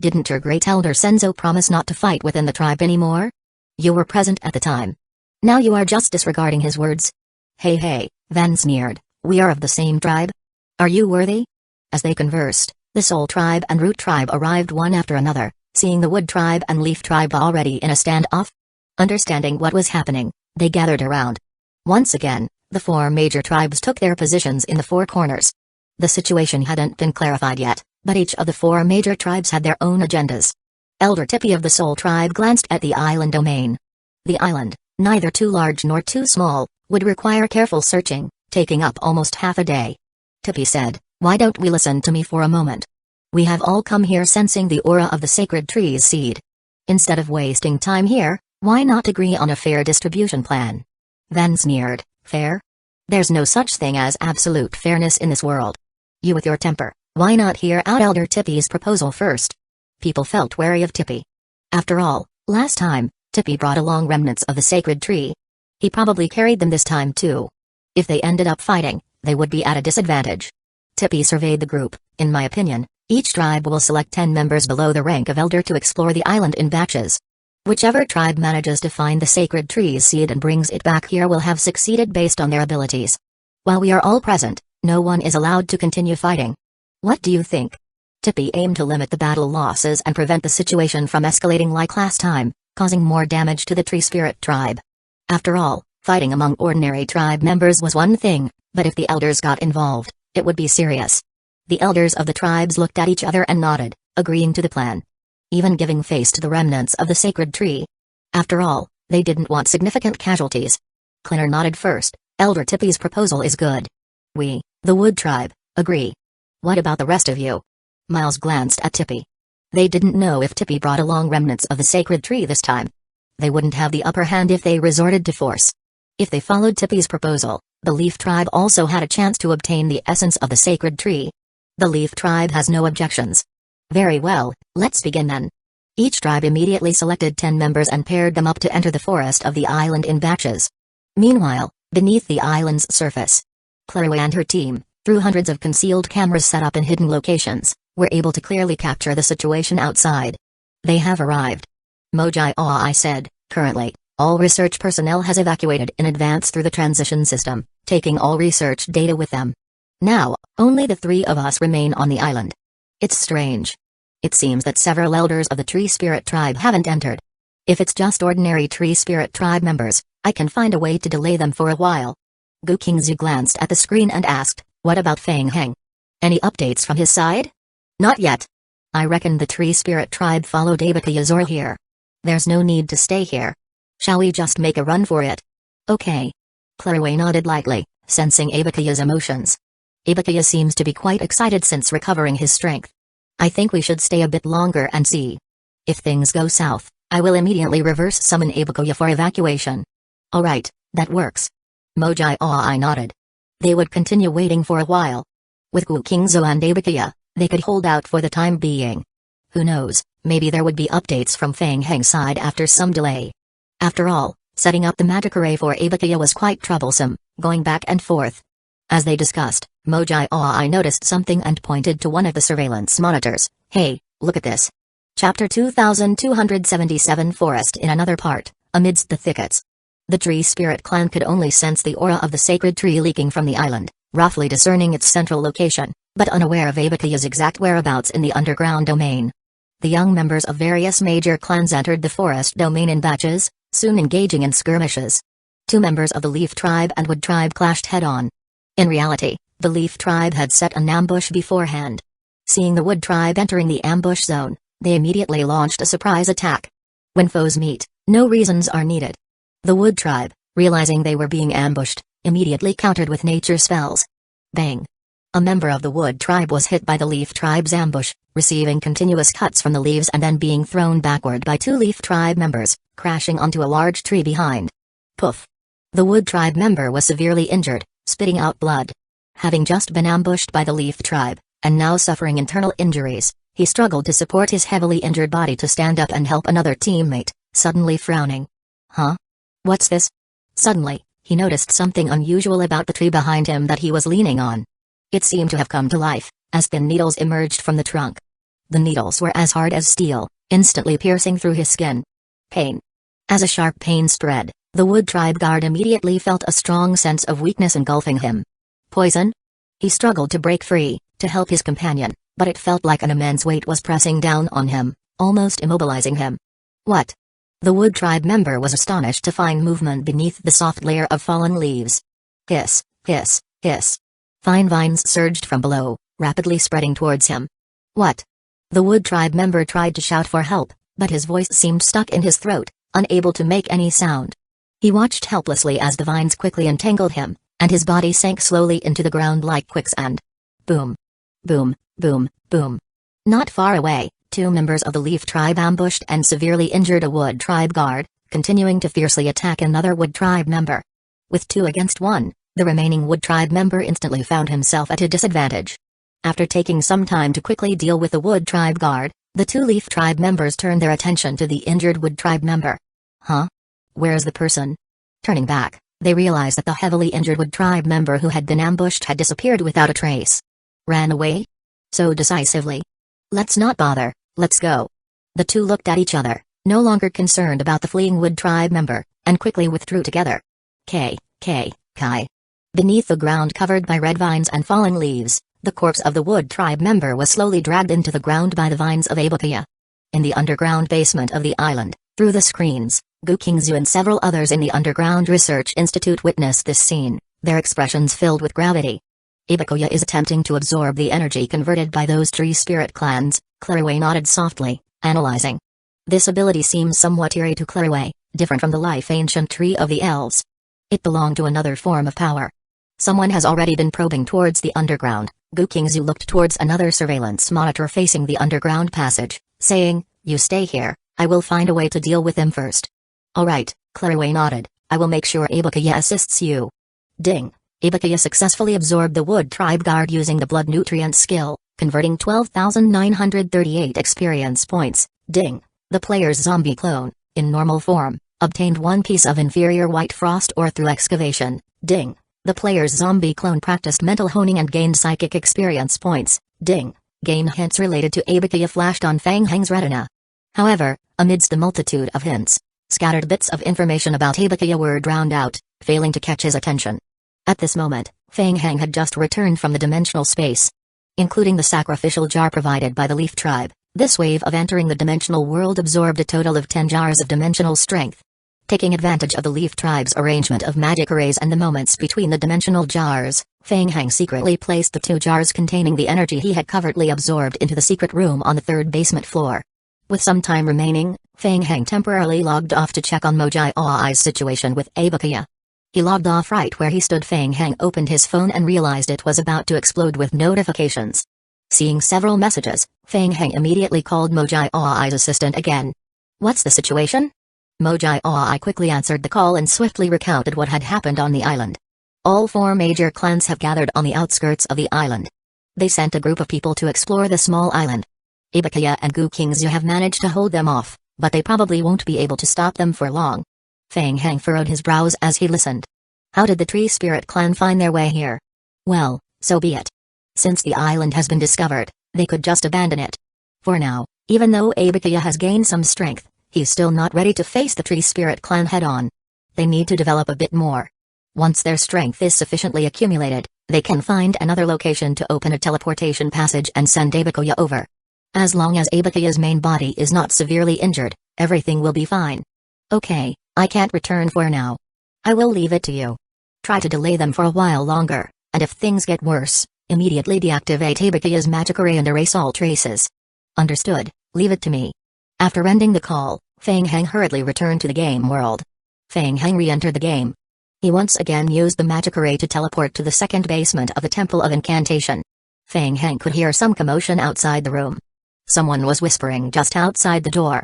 Didn't your Great Elder Senzo promise not to fight within the tribe anymore? You were present at the time. Now you are just disregarding his words." Hey, Van sneered, "we are of the same tribe? Are you worthy?" As they conversed, the Soul Tribe and Root Tribe arrived one after another, seeing the Wood Tribe and Leaf Tribe already in a standoff. Understanding what was happening, they gathered around. Once again, the 4 major tribes took their positions in the 4 corners. The situation hadn't been clarified yet, but each of the 4 major tribes had their own agendas. Elder Tippy of the Soul Tribe glanced at the island domain. The island, neither too large nor too small, would require careful searching, taking up almost half a day. Tippy said, "Why don't we listen to me for a moment? We have all come here sensing the aura of the sacred tree's seed. Instead of wasting time here, why not agree on a fair distribution plan?" Van sneered, "Fair? There's no such thing as absolute fairness in this world. You with your temper, why not hear out Elder Tippy's proposal first?" People felt wary of Tippy. After all, last time, Tippy brought along remnants of the sacred tree. He probably carried them this time too. If they ended up fighting, they would be at a disadvantage. Tippy surveyed the group. "In my opinion, each tribe will select 10 members below the rank of elder to explore the island in batches. Whichever tribe manages to find the sacred tree's seed and brings it back here will have succeeded based on their abilities. While we are all present, no one is allowed to continue fighting. What do you think?" Tippy aimed to limit the battle losses and prevent the situation from escalating like last time, causing more damage to the Tree Spirit tribe. After all, fighting among ordinary tribe members was one thing, but if the elders got involved, it would be serious. The elders of the tribes looked at each other and nodded, agreeing to the plan. Even giving face to the remnants of the sacred tree. After all, they didn't want significant casualties. Cleaner nodded first. "Elder Tippy's proposal is good. We, the Wood Tribe, agree. What about the rest of you?" Miles glanced at Tippy. They didn't know if Tippy brought along remnants of the sacred tree this time. They wouldn't have the upper hand if they resorted to force. If they followed Tippy's proposal, the Leaf Tribe also had a chance to obtain the essence of the sacred tree. The Leaf Tribe has no objections. Very well, let's begin then. Each tribe immediately selected 10 members and paired them up to enter the forest of the island in batches. Meanwhile, beneath the island's surface, Clairway and her team, through hundreds of concealed cameras set up in hidden locations, were able to clearly capture the situation outside. They have arrived. Mojai I said, currently, all research personnel has evacuated in advance through the transition system, taking all research data with them. Now, only the 3 of us remain on the island. It's strange. It seems that several elders of the Tree Spirit tribe haven't entered. If it's just ordinary Tree Spirit tribe members, I can find a way to delay them for a while. Gu Qingzu glanced at the screen and asked, what about Fang Heng? Any updates from his side? Not yet. I reckon the Tree Spirit tribe followed Abakuya's or here. There's no need to stay here. Shall we just make a run for it? Okay. Clairway nodded lightly, sensing Abakuya's emotions. Abakuya seems to be quite excited since recovering his strength. I think we should stay a bit longer and see. If things go south, I will immediately reverse summon Abakuya for evacuation. Alright, that works. Mojai I nodded. They would continue waiting for a while. With Gu Qingzu and Abakuya, they could hold out for the time being. Who knows, maybe there would be updates from Fang Heng's side after some delay. After all, setting up the magic array for Abakuya was quite troublesome, going back and forth. As they discussed, Mojai I noticed something and pointed to one of the surveillance monitors. Hey, look at this. Chapter 2277 Forest in another part, amidst the thickets. The Tree Spirit clan could only sense the aura of the sacred tree leaking from the island, roughly discerning its central location, but unaware of Abakuya's exact whereabouts in the underground domain. The young members of various major clans entered the forest domain in batches, soon engaging in skirmishes. 2 members of the Leaf Tribe and Wood Tribe clashed head-on. In reality, the Leaf Tribe had set an ambush beforehand. Seeing the Wood Tribe entering the ambush zone, they immediately launched a surprise attack. When foes meet, no reasons are needed. The Wood Tribe, realizing they were being ambushed, immediately countered with nature spells. Bang! A member of the Wood Tribe was hit by the Leaf Tribe's ambush, receiving continuous cuts from the leaves and then being thrown backward by 2 Leaf Tribe members, crashing onto a large tree behind. Poof! The Wood Tribe member was severely injured, spitting out blood. Having just been ambushed by the Leaf Tribe, and now suffering internal injuries, he struggled to support his heavily injured body to stand up and help another teammate, suddenly frowning. Huh? What's this? Suddenly, he noticed something unusual about the tree behind him that he was leaning on. It seemed to have come to life, as thin needles emerged from the trunk. The needles were as hard as steel, instantly piercing through his skin. Pain. As a sharp pain spread, the Wood Tribe guard immediately felt a strong sense of weakness engulfing him. Poison? He struggled to break free, to help his companion, but it felt like an immense weight was pressing down on him, almost immobilizing him. What? The Wood Tribe member was astonished to find movement beneath the soft layer of fallen leaves. Hiss, hiss, hiss. Fine vines surged from below, rapidly spreading towards him. What? The Wood Tribe member tried to shout for help, but his voice seemed stuck in his throat, unable to make any sound. He watched helplessly as the vines quickly entangled him, and his body sank slowly into the ground like quicksand. Boom. Boom, boom, boom. Not far away, 2 members of the Leaf Tribe ambushed and severely injured a Wood Tribe guard, continuing to fiercely attack another Wood Tribe member. With 2 against 1, the remaining Wood Tribe member instantly found himself at a disadvantage. After taking some time to quickly deal with the Wood Tribe guard, the 2 Leaf Tribe members turned their attention to the injured Wood Tribe member. Huh? Where's the person? Turning back, they realized that the heavily injured Wood Tribe member who had been ambushed had disappeared without a trace. Ran away? So decisively. Let's not bother, let's go. The 2 looked at each other, no longer concerned about the fleeing Wood Tribe member, and quickly withdrew together. Kai. Beneath the ground covered by red vines and fallen leaves, the corpse of the Wood Tribe member was slowly dragged into the ground by the vines of Abakuya. In the underground basement of the island, through the screens, Gu Qingzu and several others in the Underground Research Institute witnessed this scene, their expressions filled with gravity. Abakuya is attempting to absorb the energy converted by those tree spirit clans, Clairway nodded softly, analyzing. This ability seems somewhat eerie to Clairway, different from the life-ancient tree of the elves. It belonged to another form of power. Someone has already been probing towards the underground. Gu Qingzu looked towards another surveillance monitor facing the underground passage, saying, "You stay here, I will find a way to deal with him first." "Alright," Clairway nodded, "I will make sure Abakuya assists you." Ding! Abakuya successfully absorbed the Wood Tribe guard using the blood nutrient skill, converting 12,938 experience points. Ding. The player's zombie clone, in normal form, obtained 1 piece of inferior white frost ore through excavation. Ding. The player's zombie clone practiced mental honing and gained psychic experience points. Ding. Game hints related to Abakia flashed on Fang Heng's retina. However, amidst the multitude of hints, scattered bits of information about Abakia were drowned out, failing to catch his attention. At this moment, Fang Heng had just returned from the dimensional space. Including the sacrificial jar provided by the Leaf Tribe, this wave of entering the dimensional world absorbed a total of 10 jars of dimensional strength. Taking advantage of the Leaf Tribe's arrangement of magic arrays and the moments between the dimensional jars, Fang Heng secretly placed the 2 jars containing the energy he had covertly absorbed into the secret room on the 3rd basement floor. With some time remaining, Fang Heng temporarily logged off to check on Mojai Aoi's situation with Abakia. He logged off right where he stood. Fang Heng opened his phone and realized it was about to explode with notifications. Seeing several messages, Fang Heng immediately called Mojai Aoi's assistant again. "What's the situation?" Mojai Aoi quickly answered the call and swiftly recounted what had happened on the island. All 4 major clans have gathered on the outskirts of the island. They sent a group of people to explore the small island. Abakia and Gu Kingzhu have managed to hold them off, but they probably won't be able to stop them for long. Fang Heng furrowed his brows as he listened. How did the Tree Spirit clan find their way here? Well, so be it. Since the island has been discovered, they could just abandon it. For now, even though Abakia has gained some strength, he's still not ready to face the Tree Spirit clan head-on. They need to develop a bit more. Once their strength is sufficiently accumulated, they can find another location to open a teleportation passage and send Abakia over. As long as Abakia's main body is not severely injured, everything will be fine. Okay, I can't return for now. I will leave it to you. Try to delay them for a while longer, and if things get worse, immediately deactivate Abakia's magic array and erase all traces. Understood, leave it to me. After ending the call, Fang Heng hurriedly returned to the game world. Fang Heng re-entered the game. He once again used the magic array to teleport to the 2nd basement of the Temple of Incantation. Fang Heng could hear some commotion outside the room. Someone was whispering just outside the door.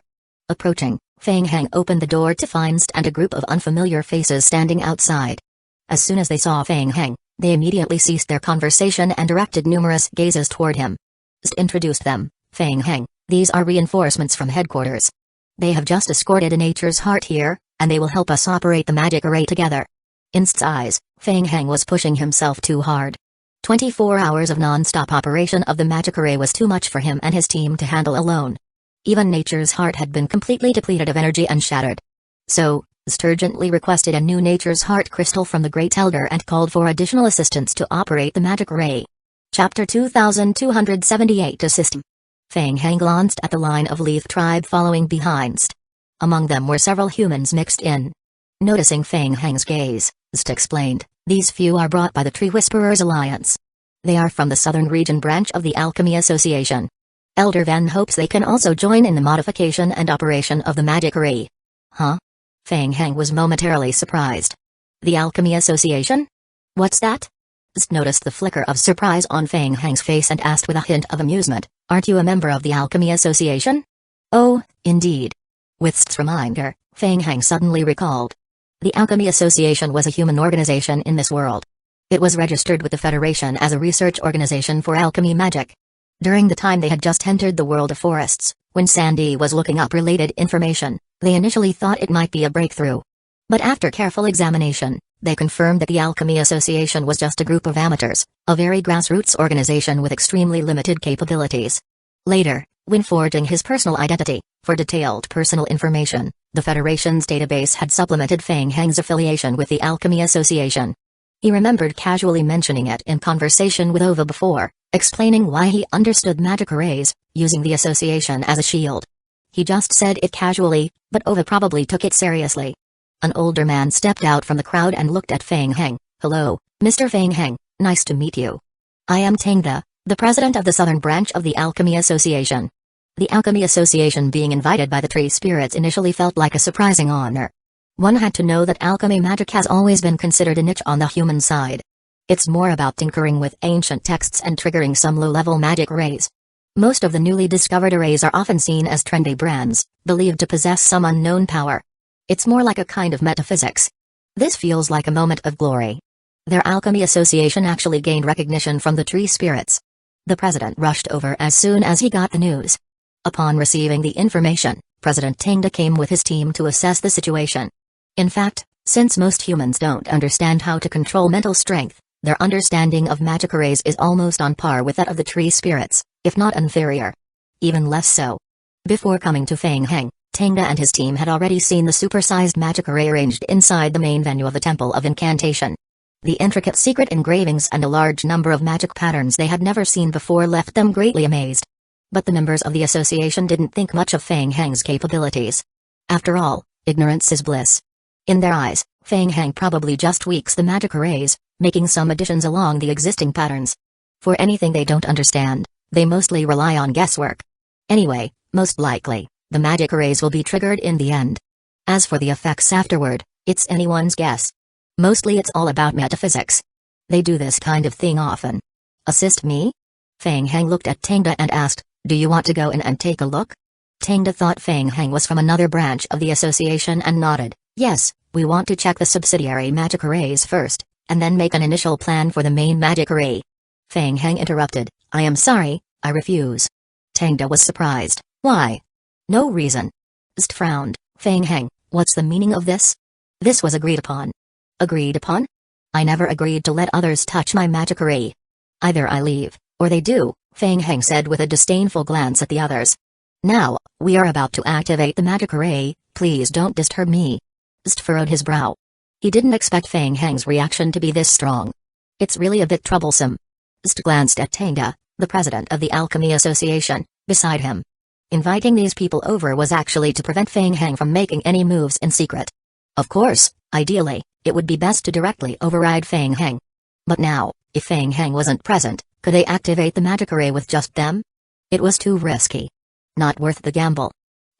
Approaching, Fang Heng opened the door to find St and a group of unfamiliar faces standing outside. As soon as they saw Fang Heng, they immediately ceased their conversation and directed numerous gazes toward him. St introduced them. Fang Heng, these are reinforcements from headquarters. They have just escorted a Nature's Heart here, and they will help us operate the magic array together. In St's eyes, Fang Heng was pushing himself too hard. 24 hours of non-stop operation of the magic array was too much for him and his team to handle alone. Even Nature's Heart had been completely depleted of energy and shattered. So, St urgently requested a new Nature's Heart crystal from the Great Elder and called for additional assistance to operate the magic array. Chapter 2278 Assist. Fang Heng glanced at the line of Leaf Tribe following behind St. Among them were several humans mixed in. Noticing Fang Heng's gaze, St explained, these few are brought by the Tree Whisperers Alliance. They are from the southern region branch of the Alchemy Association. Elder Ven hopes they can also join in the modification and operation of the magic array. Huh? Fang Heng was momentarily surprised. The Alchemy Association? What's that? St noticed the flicker of surprise on Fang Heng's face and asked with a hint of amusement, aren't you a member of the Alchemy Association? Oh, indeed. With St's reminder, Fang Heng suddenly recalled. The Alchemy Association was a human organization in this world. It was registered with the Federation as a research organization for alchemy magic. During the time they had just entered the world of forests, when Sandy was looking up related information, they initially thought it might be a breakthrough. But after careful examination, they confirmed that the Alchemy Association was just a group of amateurs, a very grassroots organization with extremely limited capabilities. Later, when forging his personal identity, for detailed personal information, the Federation's database had supplemented Fang Heng's affiliation with the Alchemy Association. He remembered casually mentioning it in conversation with Ova before, explaining why he understood magic arrays, using the association as a shield. He just said it casually, but Ova probably took it seriously. An older man stepped out from the crowd and looked at Fang Heng. Hello, Mr. Fang Heng, nice to meet you. I am Tangda, the president of the southern branch of the Alchemy Association. The Alchemy Association being invited by the Tree Spirits initially felt like a surprising honor. One had to know that alchemy magic has always been considered a niche on the human side. It's more about tinkering with ancient texts and triggering some low-level magic arrays. Most of the newly discovered arrays are often seen as trendy brands, believed to possess some unknown power. It's more like a kind of metaphysics. This feels like a moment of glory. Their Alchemy Association actually gained recognition from the Tree Spirits. The president rushed over as soon as he got the news. Upon receiving the information, President Tangda came with his team to assess the situation. In fact, since most humans don't understand how to control mental strength, their understanding of magic arrays is almost on par with that of the tree spirits, if not inferior. Even less so. Before coming to Feng Heng, Tangda and his team had already seen the supersized magic array arranged inside the main venue of the Temple of Incantation. The intricate secret engravings and a large number of magic patterns they had never seen before left them greatly amazed. But the members of the association didn't think much of Feng Heng's capabilities. After all, ignorance is bliss. In their eyes, Feng Heng probably just tweaks the magic arrays, making some additions along the existing patterns. For anything they don't understand, they mostly rely on guesswork. Anyway, most likely, the magic arrays will be triggered in the end. As for the effects afterward, it's anyone's guess. Mostly it's all about metaphysics. They do this kind of thing often. Assist me? Feng Heng looked at Tangda and asked, do you want to go in and take a look? Tangda thought Feng Heng was from another branch of the association and nodded, yes, we want to check the subsidiary magic arrays first, and then make an initial plan for the main magic array. Feng Heng interrupted, I am sorry, I refuse. Tangda was surprised, why? No reason. St frowned, Feng Heng, what's the meaning of this? This was agreed upon. Agreed upon? I never agreed to let others touch my magic array. Either I leave, or they do, Feng Heng said with a disdainful glance at the others. Now, we are about to activate the magic array, please don't disturb me. St furrowed his brow. He didn't expect Feng Heng's reaction to be this strong. It's really a bit troublesome. St glanced at Tangda, the president of the Alchemy Association, beside him. Inviting these people over was actually to prevent Feng Heng from making any moves in secret. Of course, ideally, it would be best to directly override Feng Heng. But now, if Feng Heng wasn't present, could they activate the magic array with just them? It was too risky. Not worth the gamble.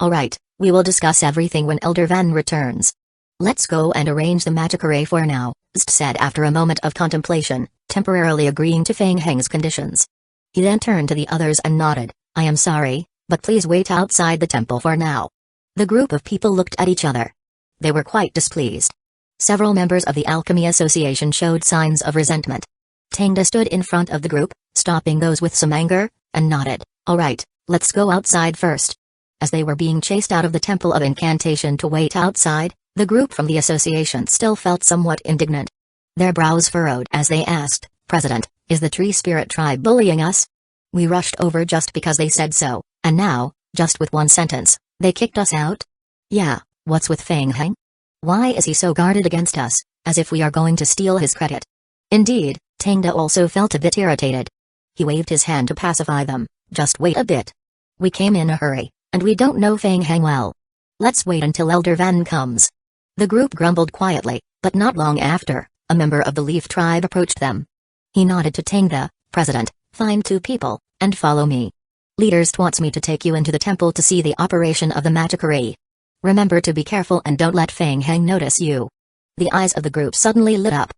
Alright, we will discuss everything when Elder Van returns. Let's go and arrange the magic array for now, St said after a moment of contemplation, temporarily agreeing to Feng Heng's conditions. He then turned to the others and nodded, I am sorry, but please wait outside the temple for now. The group of people looked at each other. They were quite displeased. Several members of the Alchemy Association showed signs of resentment. Tangda stood in front of the group, stopping those with some anger, and nodded, alright, let's go outside first. As they were being chased out of the Temple of Incantation to wait outside, the group from the association still felt somewhat indignant. Their brows furrowed as they asked, President, is the tree spirit tribe bullying us? We rushed over just because they said so, and now, just with one sentence, they kicked us out? Yeah, what's with Feng Heng? Why is he so guarded against us, as if we are going to steal his credit? Indeed, Tangda also felt a bit irritated. He waved his hand to pacify them, just wait a bit. We came in a hurry, and we don't know Feng Heng well. Let's wait until Elder Van comes. The group grumbled quietly, but not long after, a member of the Leaf tribe approached them. He nodded to Tangda, President, find 2 people, and follow me. Leaders wants me to take you into the temple to see the operation of the magic array. Remember to be careful and don't let Feng Heng notice you. The eyes of the group suddenly lit up.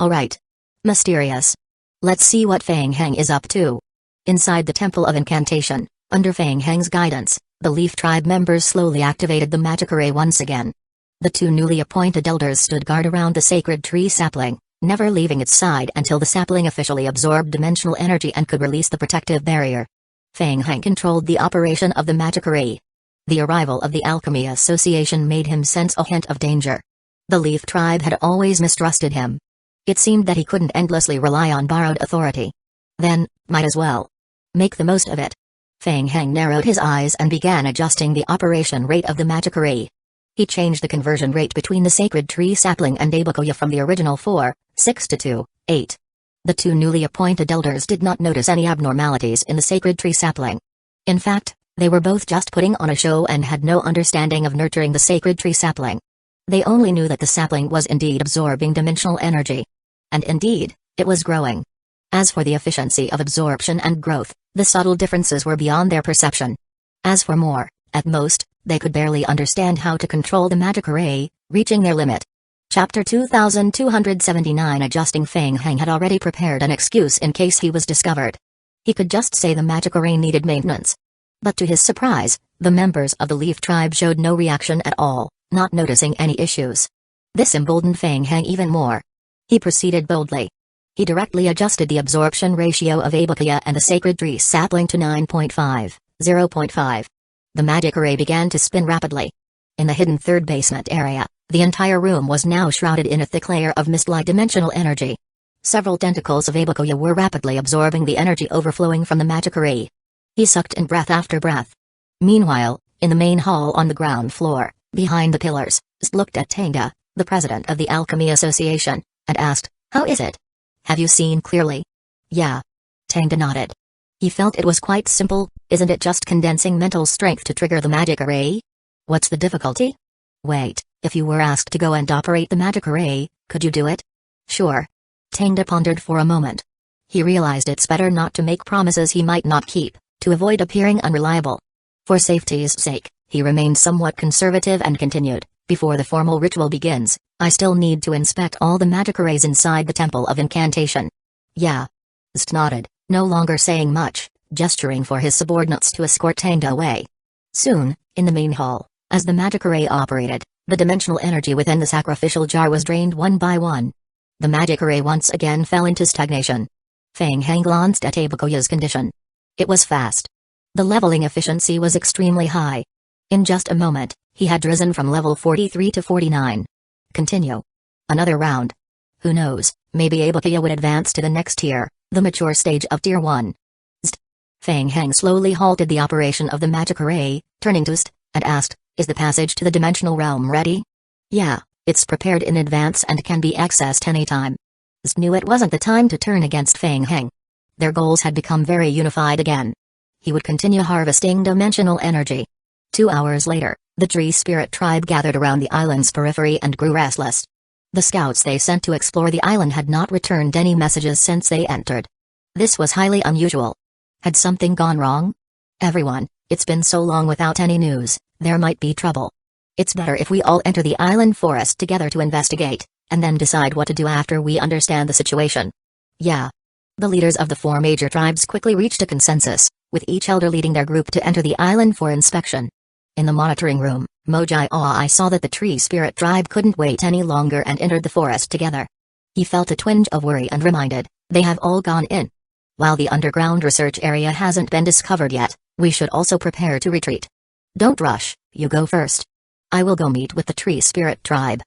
Alright. Mysterious. Let's see what Feng Heng is up to. Inside the Temple of Incantation, under Feng Heng's guidance, the Leaf tribe members slowly activated the magic array once again. The 2 newly appointed elders stood guard around the sacred tree sapling, never leaving its side until the sapling officially absorbed dimensional energy and could release the protective barrier. Feng Heng controlled the operation of the magic array. The arrival of the Alchemy Association made him sense a hint of danger. The Leaf tribe had always mistrusted him. It seemed that he couldn't endlessly rely on borrowed authority. Then, might as well make the most of it. Feng Heng narrowed his eyes and began adjusting the operation rate of the magic array. He changed the conversion rate between the sacred tree sapling and Abakoya from the original 4:6 to 2:8. The 2 newly appointed elders did not notice any abnormalities in the sacred tree sapling. In fact, they were both just putting on a show and had no understanding of nurturing the sacred tree sapling. They only knew that the sapling was indeed absorbing dimensional energy. And indeed, it was growing. As for the efficiency of absorption and growth, the subtle differences were beyond their perception. As for more, at most, they could barely understand how to control the magic array, reaching their limit. Chapter 2279. Adjusting. Feng Heng had already prepared an excuse in case he was discovered. He could just say the magic array needed maintenance. But to his surprise, the members of the Leaf tribe showed no reaction at all, not noticing any issues. This emboldened Feng Heng even more. He proceeded boldly. He directly adjusted the absorption ratio of Abakia and the sacred tree sapling to 9.5, 0.5. The magic array began to spin rapidly. In the hidden third basement area, the entire room was now shrouded in a thick layer of mist-like dimensional energy. Several tentacles of Abakia were rapidly absorbing the energy overflowing from the magic array. He sucked in breath after breath. Meanwhile, in the main hall on the ground floor, behind the pillars, St looked at Tanga, the president of the Alchemy Association, and asked, "How is it? Have you seen clearly?" "Yeah." Tanga nodded. He felt it was quite simple. Isn't it just condensing mental strength to trigger the magic array? What's the difficulty? Wait, if you were asked to go and operate the magic array, could you do it? Sure. Tanga pondered for a moment. He realized it's better not to make promises he might not keep, to avoid appearing unreliable. For safety's sake, he remained somewhat conservative and continued, "Before the formal ritual begins, I still need to inspect all the magic arrays inside the Temple of Incantation." "Yeah." St nodded, no longer saying much, gesturing for his subordinates to escort Tanga away. Soon, in the main hall, as the magic array operated, the dimensional energy within the sacrificial jar was drained one by one. The magic array once again fell into stagnation. Feng Heng glanced at Abakuya's condition. It was fast. The leveling efficiency was extremely high. In just a moment, he had risen from level 43 to 49. Continue. Another round. Who knows, maybe Abakuya would advance to the next tier, the mature stage of Tier 1. St. Feng Heng slowly halted the operation of the magic array, turning to St, and asked, "Is the passage to the dimensional realm ready?" "Yeah, it's prepared in advance and can be accessed anytime." St knew it wasn't the time to turn against Feng Heng. Their goals had become very unified again. He would continue harvesting dimensional energy. 2 hours later, the tree spirit tribe gathered around the island's periphery and grew restless. The scouts they sent to explore the island had not returned any messages since they entered. This was highly unusual. Had something gone wrong? "Everyone, it's been so long without any news, there might be trouble. It's better if we all enter the island forest together to investigate, and then decide what to do after we understand the situation." "Yeah." The leaders of the 4 major tribes quickly reached a consensus, with each elder leading their group to enter the island for inspection. In the monitoring room, Mojai saw that the tree spirit tribe couldn't wait any longer and entered the forest together. He felt a twinge of worry and reminded, "They have all gone in. While the underground research area hasn't been discovered yet, we should also prepare to retreat. Don't rush, you go first. I will go meet with the tree spirit tribe.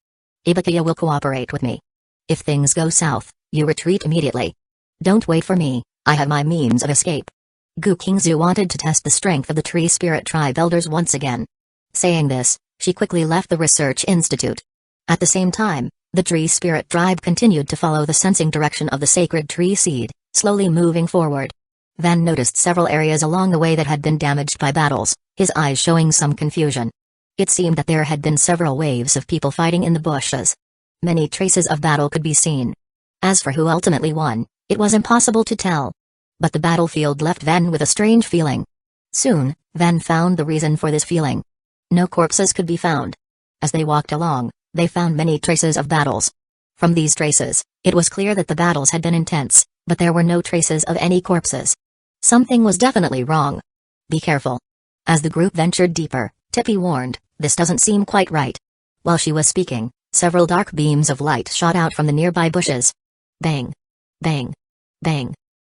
Abakuya will cooperate with me. If things go south, you retreat immediately. Don't wait for me, I have my means of escape." Gu Qingzu wanted to test the strength of the tree spirit tribe elders once again. Saying this, she quickly left the research institute. At the same time, the tree spirit tribe continued to follow the sensing direction of the sacred tree seed, slowly moving forward. Van noticed several areas along the way that had been damaged by battles, his eyes showing some confusion. It seemed that there had been several waves of people fighting in the bushes. Many traces of battle could be seen. As for who ultimately won, it was impossible to tell. But the battlefield left Van with a strange feeling. Soon, Van found the reason for this feeling. No corpses could be found. As they walked along, they found many traces of battles. From these traces, it was clear that the battles had been intense, but there were no traces of any corpses. Something was definitely wrong. "Be careful." As the group ventured deeper, Tippy warned, "This doesn't seem quite right." While she was speaking, several dark beams of light shot out from the nearby bushes. Bang! Bang! Bang!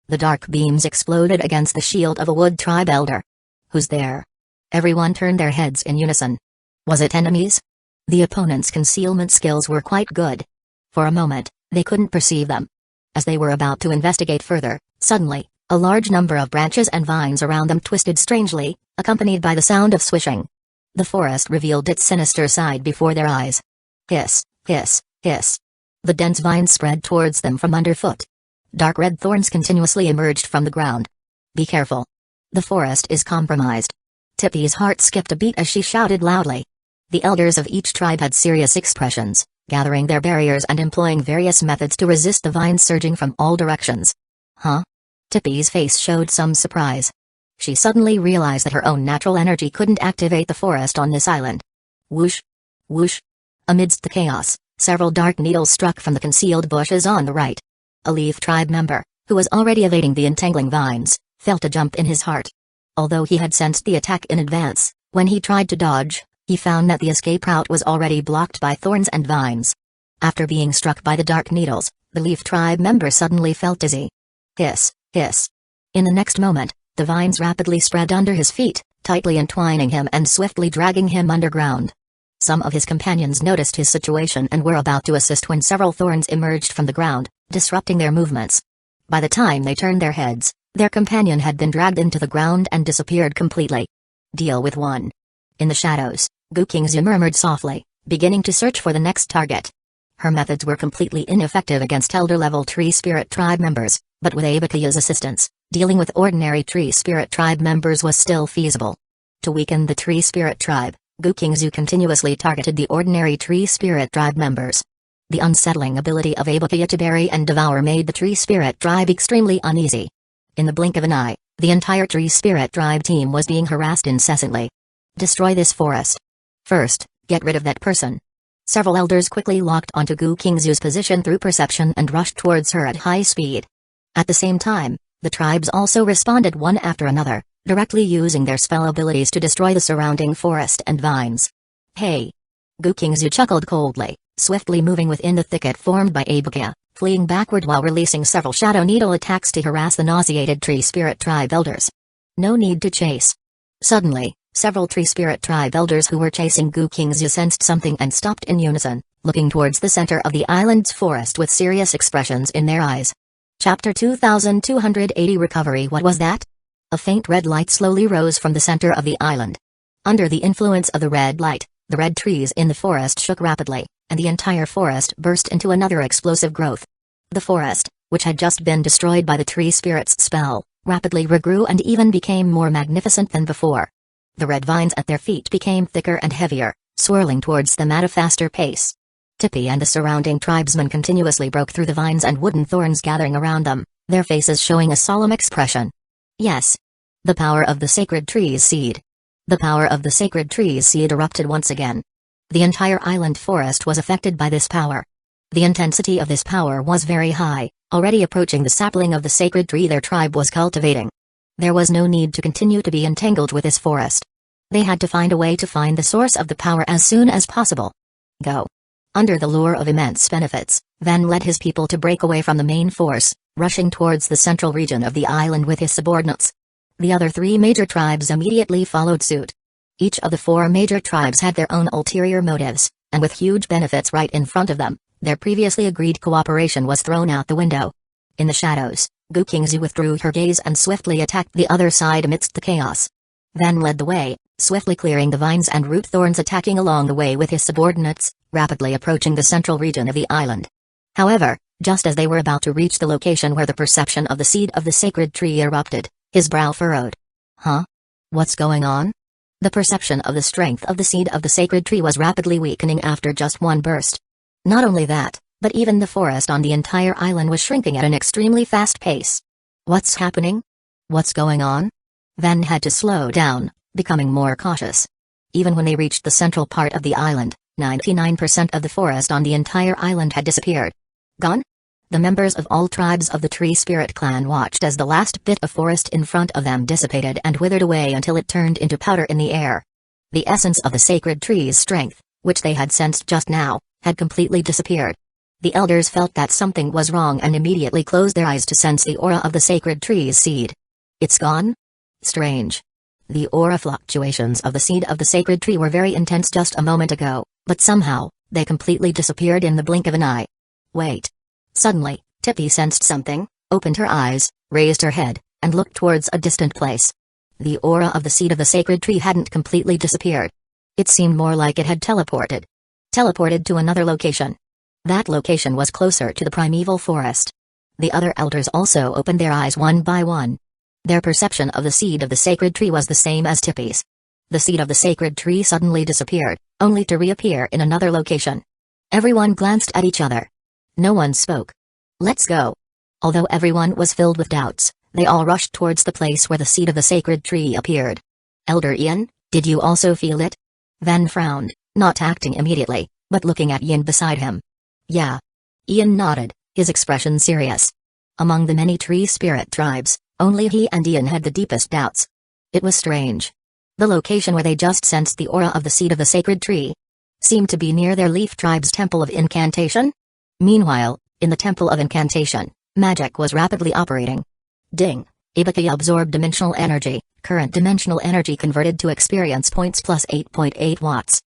The dark beams exploded against the shield of a wood tribe elder. "Who's there?" Everyone turned their heads in unison. Was it enemies? The opponent's concealment skills were quite good. For a moment, they couldn't perceive them. As they were about to investigate further, suddenly, a large number of branches and vines around them twisted strangely, accompanied by the sound of swishing. The forest revealed its sinister side before their eyes. Hiss, hiss, hiss. The dense vines spread towards them from underfoot. Dark red thorns continuously emerged from the ground. "Be careful. The forest is compromised." Tippy's heart skipped a beat as she shouted loudly. The elders of each tribe had serious expressions, gathering their barriers and employing various methods to resist the vines surging from all directions. Huh? Tippy's face showed some surprise. She suddenly realized that her own natural energy couldn't activate the forest on this island. Whoosh! Whoosh! Amidst the chaos, several dark needles struck from the concealed bushes on the right. A Leaf tribe member, who was already evading the entangling vines, felt a jump in his heart. Although he had sensed the attack in advance, when he tried to dodge, he found that the escape route was already blocked by thorns and vines. After being struck by the dark needles, the Leaf Tribe member suddenly felt dizzy. Hiss, hiss. In the next moment, the vines rapidly spread under his feet, tightly entwining him and swiftly dragging him underground. Some of his companions noticed his situation and were about to assist when several thorns emerged from the ground, disrupting their movements. By the time they turned their heads, their companion had been dragged into the ground and disappeared completely. Deal with one. In the shadows, Gukingzu murmured softly, beginning to search for the next target. Her methods were completely ineffective against elder-level Tree Spirit Tribe members, but with Abakuya's assistance, dealing with ordinary Tree Spirit Tribe members was still feasible. To weaken the Tree Spirit Tribe, Gukingzu continuously targeted the ordinary Tree Spirit Tribe members. The unsettling ability of Abakuya to bury and devour made the Tree Spirit Tribe extremely uneasy. In the blink of an eye, the entire Tree Spirit Tribe team was being harassed incessantly. Destroy this forest. First, get rid of that person. Several elders quickly locked onto Gukingzu's position through perception and rushed towards her at high speed. At the same time, the tribes also responded one after another, directly using their spell abilities to destroy the surrounding forest and vines. Hey! Gukingzu chuckled coldly, swiftly moving within the thicket formed by Abakuya, fleeing backward while releasing several shadow needle attacks to harass the nauseated Tree Spirit Tribe elders. No need to chase. Suddenly, several Tree Spirit Tribe elders who were chasing Gukingzu sensed something and stopped in unison, looking towards the center of the island's forest with serious expressions in their eyes. Chapter 2280 Recovery. What was that? A faint red light slowly rose from the center of the island. Under the influence of the red light, the red trees in the forest shook rapidly, and the entire forest burst into another explosive growth. The forest, which had just been destroyed by the Tree Spirit's spell, rapidly regrew and even became more magnificent than before. The red vines at their feet became thicker and heavier, swirling towards them at a faster pace. Tippy and the surrounding tribesmen continuously broke through the vines and wooden thorns gathering around them, their faces showing a solemn expression. Yes. The power of the sacred tree's seed. The power of the sacred tree's seed erupted once again. The entire island forest was affected by this power. The intensity of this power was very high, already approaching the sapling of the sacred tree their tribe was cultivating. There was no need to continue to be entangled with this forest. They had to find a way to find the source of the power as soon as possible. Go. Under the lure of immense benefits, Van led his people to break away from the main force, rushing towards the central region of the island with his subordinates. The other three major tribes immediately followed suit. Each of the four major tribes had their own ulterior motives, and with huge benefits right in front of them, their previously agreed cooperation was thrown out the window. In the shadows, Gukingzu withdrew her gaze and swiftly attacked the other side amidst the chaos. Van led the way, swiftly clearing the vines and root thorns, attacking along the way with his subordinates, rapidly approaching the central region of the island. However, just as they were about to reach the location where the perception of the seed of the sacred tree erupted, his brow furrowed. Huh? What's going on? The perception of the strength of the seed of the sacred tree was rapidly weakening after just one burst. Not only that, but even the forest on the entire island was shrinking at an extremely fast pace. What's happening? What's going on? Van had to slow down, becoming more cautious. Even when they reached the central part of the island, 99% of the forest on the entire island had disappeared. Gone? The members of all tribes of the Tree Spirit clan watched as the last bit of forest in front of them dissipated and withered away until it turned into powder in the air. The essence of the sacred tree's strength, which they had sensed just now, had completely disappeared. The elders felt that something was wrong and immediately closed their eyes to sense the aura of the sacred tree's seed. It's gone? Strange. The aura fluctuations of the seed of the sacred tree were very intense just a moment ago, but somehow, they completely disappeared in the blink of an eye. Wait. Suddenly, Tippy sensed something, opened her eyes, raised her head, and looked towards a distant place. The aura of the seed of the sacred tree hadn't completely disappeared. It seemed more like it had teleported. Teleported to another location. That location was closer to the primeval forest. The other elders also opened their eyes one by one. Their perception of the seed of the sacred tree was the same as Tippy's. The seed of the sacred tree suddenly disappeared, only to reappear in another location. Everyone glanced at each other. No one spoke. Let's go. Although everyone was filled with doubts, they all rushed towards the place where the seed of the sacred tree appeared. Elder Ian, did you also feel it? Van frowned, not acting immediately, but looking at Ian beside him. Yeah. Ian nodded, his expression serious. Among the many tree spirit tribes, only he and Ian had the deepest doubts. It was strange. The location where they just sensed the aura of the seed of the sacred tree. seemed to be near their Leaf Tribe's Temple of Incantation. Meanwhile, in the Temple of Incantation, magic was rapidly operating. Ding. Ibukiya absorbed dimensional energy, current dimensional energy converted to experience points plus 8.8 watts.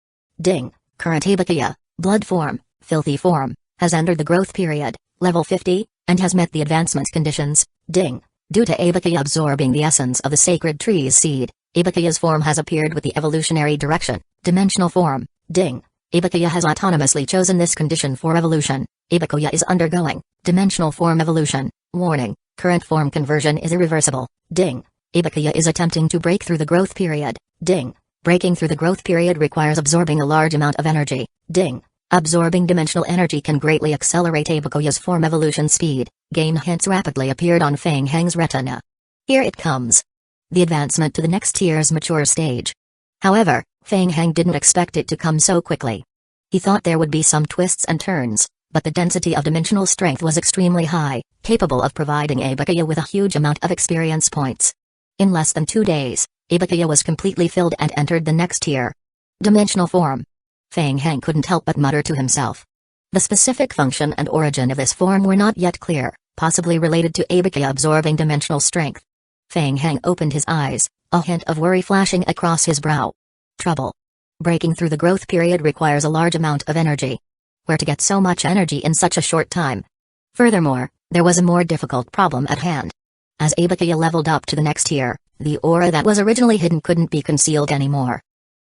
Ding. Current Ibukiya, blood form, filthy form, has entered the growth period, level 50, and has met the advancement conditions. Ding. Due to Ibukiya absorbing the essence of the sacred tree's seed, Ibukiya's form has appeared with the evolutionary direction, dimensional form. Ding. Ibukiya has autonomously chosen this condition for evolution. Ibukiya is undergoing dimensional form evolution. Warning. Current form conversion is irreversible. Ding. Ibukiya is attempting to break through the growth period. Ding. Breaking through the growth period requires absorbing a large amount of energy. Ding. Absorbing dimensional energy can greatly accelerate Ibukiya's form evolution speed. Game hints rapidly appeared on Feng Heng's retina. Here it comes. The advancement to the next tier's mature stage. However, Feng Heng didn't expect it to come so quickly. He thought there would be some twists and turns, but the density of dimensional strength was extremely high, capable of providing Ibukiya with a huge amount of experience points. In less than 2 days, Ibukiya was completely filled and entered the next tier. Dimensional form. Feng Heng couldn't help but mutter to himself. The specific function and origin of this form were not yet clear, possibly related to Ibukiya absorbing dimensional strength. Feng Heng opened his eyes, a hint of worry flashing across his brow. Trouble. Breaking through the growth period requires a large amount of energy. Where to get so much energy in such a short time? Furthermore, there was a more difficult problem at hand. As Ibukiya leveled up to the next tier, the aura that was originally hidden couldn't be concealed anymore.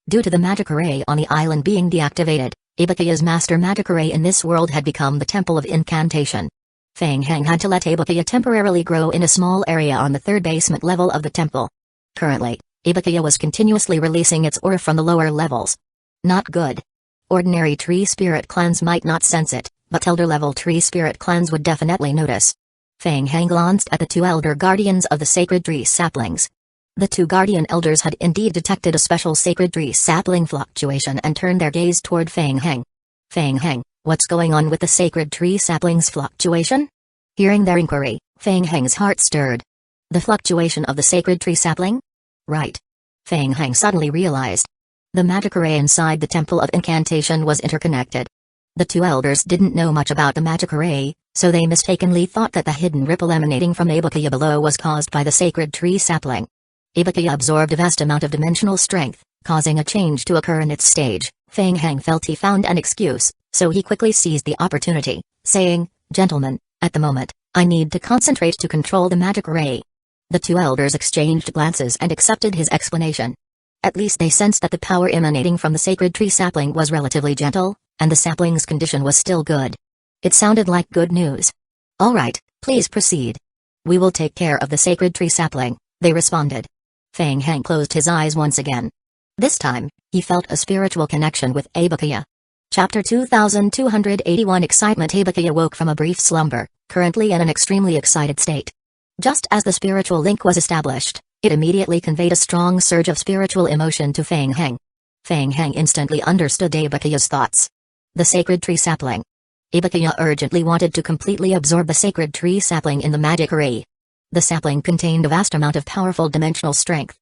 Due to the magic array on the island being deactivated, Ibukiya's master magic array in this world had become the Temple of Incantation. Feng Heng had to let Ibukiya temporarily grow in a small area on the third basement level of the temple. Currently, Ibukiya was continuously releasing its aura from the lower levels. Not good. Ordinary tree spirit clans might not sense it, but elder-level tree spirit clans would definitely notice. Feng Heng glanced at the 2 elder guardians of the sacred tree saplings. The 2 guardian elders had indeed detected a special sacred tree sapling fluctuation and turned their gaze toward Feng Heng. Feng Heng, what's going on with the sacred tree saplings fluctuation? Hearing their inquiry, Feng Heng's heart stirred. The fluctuation of the sacred tree sapling? Right. Feng Heng suddenly realized. The magic array inside the Temple of Incantation was interconnected. The 2 elders didn't know much about the magic array, so they mistakenly thought that the hidden ripple emanating from Ibukiya below was caused by the sacred tree sapling. Ibukiya absorbed a vast amount of dimensional strength, causing a change to occur in its stage. Feng Heng felt he found an excuse, so he quickly seized the opportunity, saying, "Gentlemen, at the moment, I need to concentrate to control the magic array." The 2 elders exchanged glances and accepted his explanation. At least they sensed that the power emanating from the sacred tree sapling was relatively gentle, and the sapling's condition was still good. It sounded like good news. "All right, please proceed. We will take care of the sacred tree sapling," they responded. Feng Heng closed his eyes once again. This time, he felt a spiritual connection with Ibukiya. Chapter 2281 Excitement. Ibukiya woke from a brief slumber, currently in an extremely excited state. Just as the spiritual link was established, it immediately conveyed a strong surge of spiritual emotion to Feng Heng. Feng Heng instantly understood Ibukiya's thoughts. The sacred tree sapling. Ibukiya urgently wanted to completely absorb the sacred tree sapling in the magic array. The sapling contained a vast amount of powerful dimensional strength.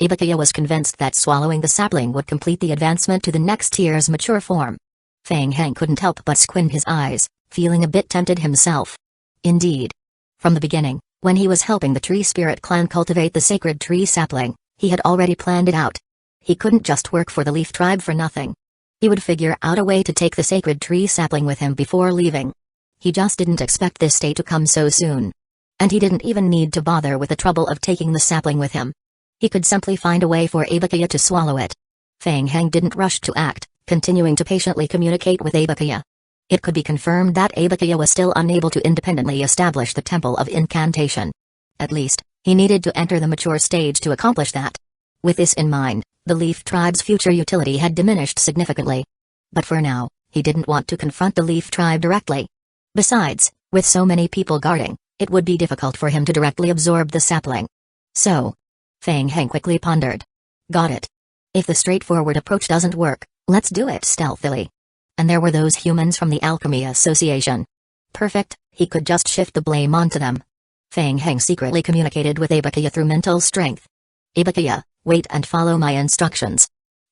Ibukiya was convinced that swallowing the sapling would complete the advancement to the next tier's mature form. Feng Heng couldn't help but squint his eyes, feeling a bit tempted himself. Indeed. From the beginning, when he was helping the tree spirit clan cultivate the sacred tree sapling, he had already planned it out. He couldn't just work for the Leaf Tribe for nothing. He would figure out a way to take the sacred tree sapling with him before leaving. He just didn't expect this day to come so soon. And he didn't even need to bother with the trouble of taking the sapling with him. He could simply find a way for Ibukiya to swallow it. Feng Heng didn't rush to act, continuing to patiently communicate with Ibukiya. It could be confirmed that Ibukiya was still unable to independently establish the Temple of Incantation. At least, he needed to enter the mature stage to accomplish that. With this in mind, the Leaf Tribe's future utility had diminished significantly. But for now, he didn't want to confront the Leaf Tribe directly. Besides, with so many people guarding, it would be difficult for him to directly absorb the sapling. So, Feng Heng quickly pondered. Got it. If the straightforward approach doesn't work, let's do it stealthily. And there were those humans from the Alchemy Association. Perfect, he could just shift the blame onto them. Feng Heng secretly communicated with Ibukiya through mental strength. Ibukiya, wait and follow my instructions.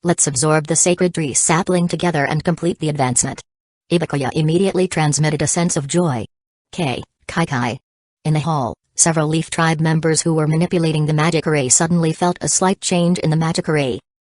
Let's absorb the sacred tree sapling together and complete the advancement. Ibukaya immediately transmitted a sense of joy. Kai. In the hall, several Leaf Tribe members who were manipulating the magic array suddenly felt a slight change in the magic array.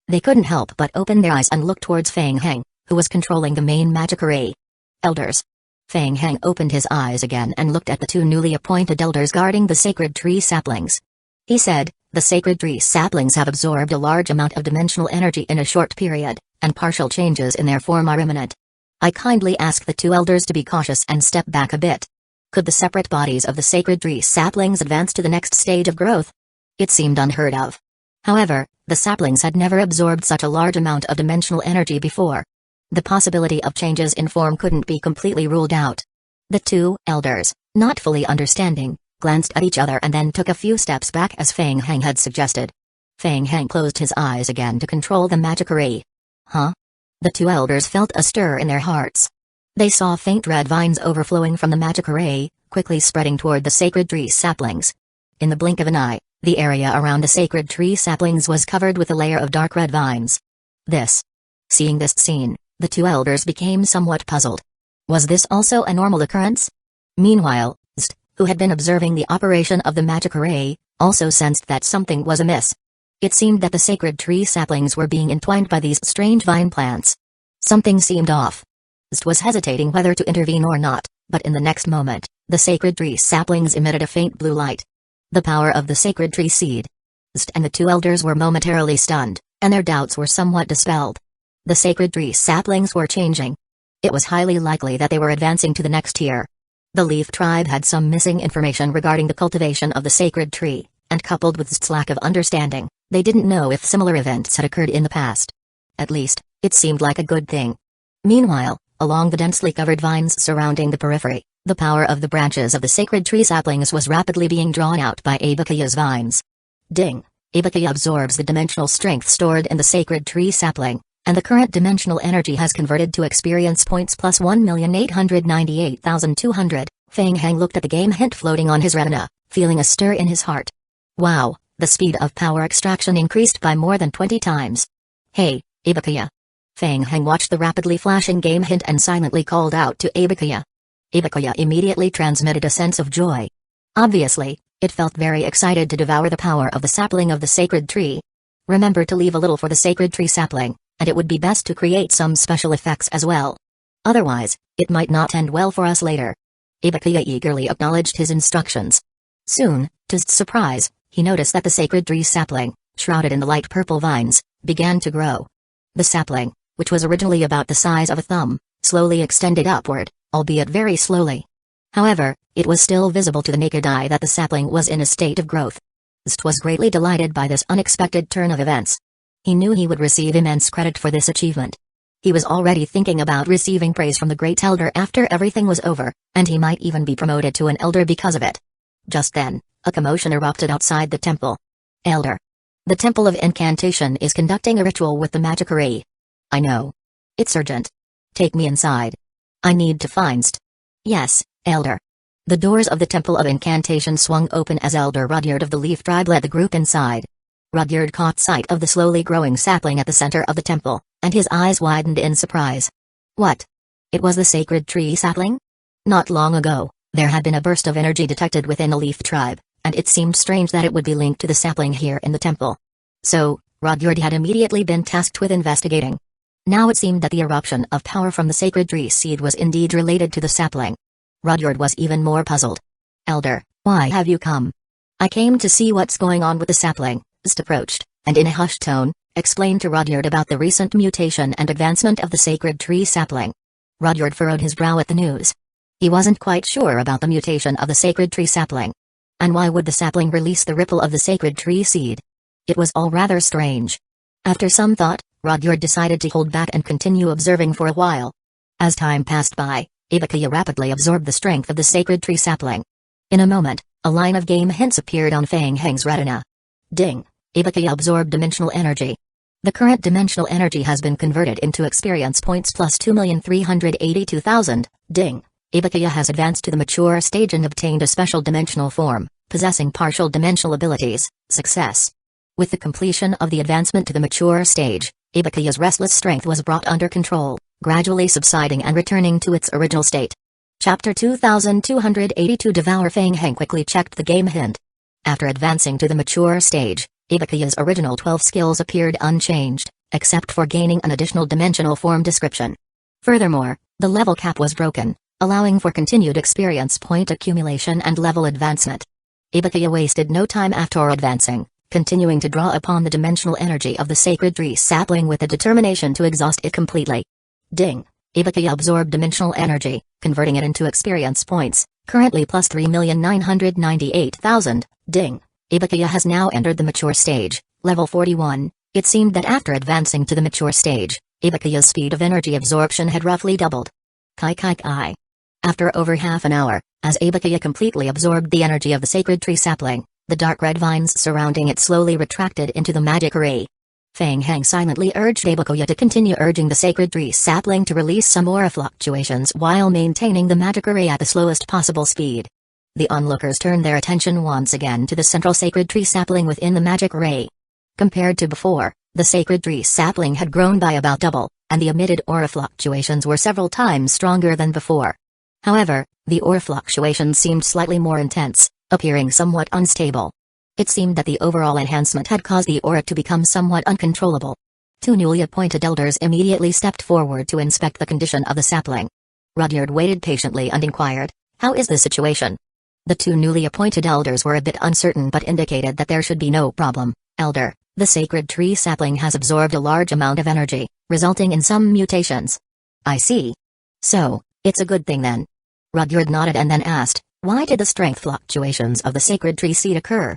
They couldn't help but open their eyes and look towards Fang Heng, who was controlling the main magic array. Elders. Fang Heng opened his eyes again and looked at the two newly appointed elders guarding the sacred tree saplings. He said, "The sacred tree saplings have absorbed a large amount of dimensional energy in a short period, and partial changes in their form are imminent. I kindly ask the two elders to be cautious and step back a bit." Could the separate bodies of the sacred tree saplings advance to the next stage of growth? It seemed unheard of. However, the saplings had never absorbed such a large amount of dimensional energy before. The possibility of changes in form couldn't be completely ruled out. The two elders, not fully understanding, glanced at each other and then took a few steps back as Fang Heng had suggested. Fang Heng closed his eyes again to control the magic array. Huh? The two elders felt a stir in their hearts. They saw faint red vines overflowing from the magic array, quickly spreading toward the sacred tree saplings. In the blink of an eye, the area around the sacred tree saplings was covered with a layer of dark red vines. Seeing this scene, the two elders became somewhat puzzled. Was this also a normal occurrence? Meanwhile, Zt, who had been observing the operation of the magic array, also sensed that something was amiss. It seemed that the sacred tree saplings were being entwined by these strange vine plants. Something seemed off. Zt was hesitating whether to intervene or not, but in the next moment, the sacred tree saplings emitted a faint blue light. The power of the sacred tree seed. Zt and the two elders were momentarily stunned, and their doubts were somewhat dispelled. The sacred tree saplings were changing. It was highly likely that they were advancing to the next tier. The Leaf Tribe had some missing information regarding the cultivation of the sacred tree, and coupled with Zt's lack of understanding, they didn't know if similar events had occurred in the past. At least, it seemed like a good thing. Meanwhile, along the densely covered vines surrounding the periphery, the power of the branches of the sacred tree saplings was rapidly being drawn out by Ibukaya's vines. Ding! Ibukaya absorbs the dimensional strength stored in the sacred tree sapling, and the current dimensional energy has converted to experience points plus 1,898,200. Fang Heng looked at the game hint floating on his retina, feeling a stir in his heart. Wow, the speed of power extraction increased by more than 20 times. Hey, Ibukaya. Fang Heng watched the rapidly flashing game hint and silently called out to Ibukaya. Ibukaya immediately transmitted a sense of joy. Obviously, it felt very excited to devour the power of the sapling of the sacred tree. Remember to leave a little for the sacred tree sapling, and it would be best to create some special effects as well. Otherwise, it might not end well for us later. Ibukaya eagerly acknowledged his instructions. Soon, to his surprise, he noticed that the sacred tree sapling, shrouded in the light purple vines, began to grow. The sapling, which was originally about the size of a thumb, slowly extended upward, albeit very slowly. However, it was still visible to the naked eye that the sapling was in a state of growth. Zt was greatly delighted by this unexpected turn of events. He knew he would receive immense credit for this achievement. He was already thinking about receiving praise from the Great Elder after everything was over, and he might even be promoted to an elder because of it. Just then, a commotion erupted outside the temple. Elder. The Temple of Incantation is conducting a ritual with the magic array. I know. It's urgent. Take me inside. I need to find St. Yes, Elder. The doors of the Temple of Incantation swung open as Elder Rudyard of the Leaf Tribe led the group inside. Rudyard caught sight of the slowly growing sapling at the center of the temple, and his eyes widened in surprise. What? It was the sacred tree sapling? Not long ago, there had been a burst of energy detected within the Leaf Tribe, and it seemed strange that it would be linked to the sapling here in the temple. So, Rudyard had immediately been tasked with investigating. Now it seemed that the eruption of power from the sacred tree seed was indeed related to the sapling. Rudyard was even more puzzled. Elder, why have you come? I came to see what's going on with the sapling. Zt approached, and in a hushed tone, explained to Rudyard about the recent mutation and advancement of the sacred tree sapling. Rudyard furrowed his brow at the news. He wasn't quite sure about the mutation of the sacred tree sapling. And why would the sapling release the ripple of the sacred tree seed? It was all rather strange. After some thought, Rudyard decided to hold back and continue observing for a while. As time passed by, Ibukaya rapidly absorbed the strength of the sacred tree sapling. In a moment, a line of game hints appeared on Fang Heng's retina. Ding! Ibukaya absorbed dimensional energy. The current dimensional energy has been converted into experience points plus 2,382,000. Ding! Ibukaya has advanced to the mature stage and obtained a special dimensional form, possessing partial dimensional abilities. Success. With the completion of the advancement to the mature stage, Ibakaya's restless strength was brought under control, gradually subsiding and returning to its original state. Chapter 2282 Devour. Feng Heng quickly checked the game hint. After advancing to the mature stage, Ibakaya's original 12 skills appeared unchanged, except for gaining an additional dimensional form description. Furthermore, the level cap was broken, allowing for continued experience point accumulation and level advancement. Ibakaya wasted no time after advancing, continuing to draw upon the dimensional energy of the sacred tree sapling with a determination to exhaust it completely. Ding! Ibakaya absorbed dimensional energy, converting it into experience points, currently plus 3,998,000. Ding! Ibakaya has now entered the mature stage, level 41. It seemed that after advancing to the mature stage, Ibakaya's speed of energy absorption had roughly doubled. Kai. After over half an hour, as Ibakaya completely absorbed the energy of the sacred tree sapling, the dark red vines surrounding it slowly retracted into the magic array. Feng Heng silently urged Ibakaya to continue urging the sacred tree sapling to release some aura fluctuations while maintaining the magic array at the slowest possible speed. The onlookers turned their attention once again to the central sacred tree sapling within the magic array. Compared to before, the sacred tree sapling had grown by about double, and the emitted aura fluctuations were several times stronger than before. However, the aura fluctuations seemed slightly more intense, appearing somewhat unstable. It seemed that the overall enhancement had caused the aura to become somewhat uncontrollable. Two newly appointed elders immediately stepped forward to inspect the condition of the sapling. Rudyard waited patiently and inquired, "How is the situation?" The two newly appointed elders were a bit uncertain but indicated that there should be no problem. "Elder, the sacred tree sapling has absorbed a large amount of energy, resulting in some mutations." "I see. So, it's a good thing then." Rudyard nodded and then asked, "Why did the strength fluctuations of the sacred tree seed occur?"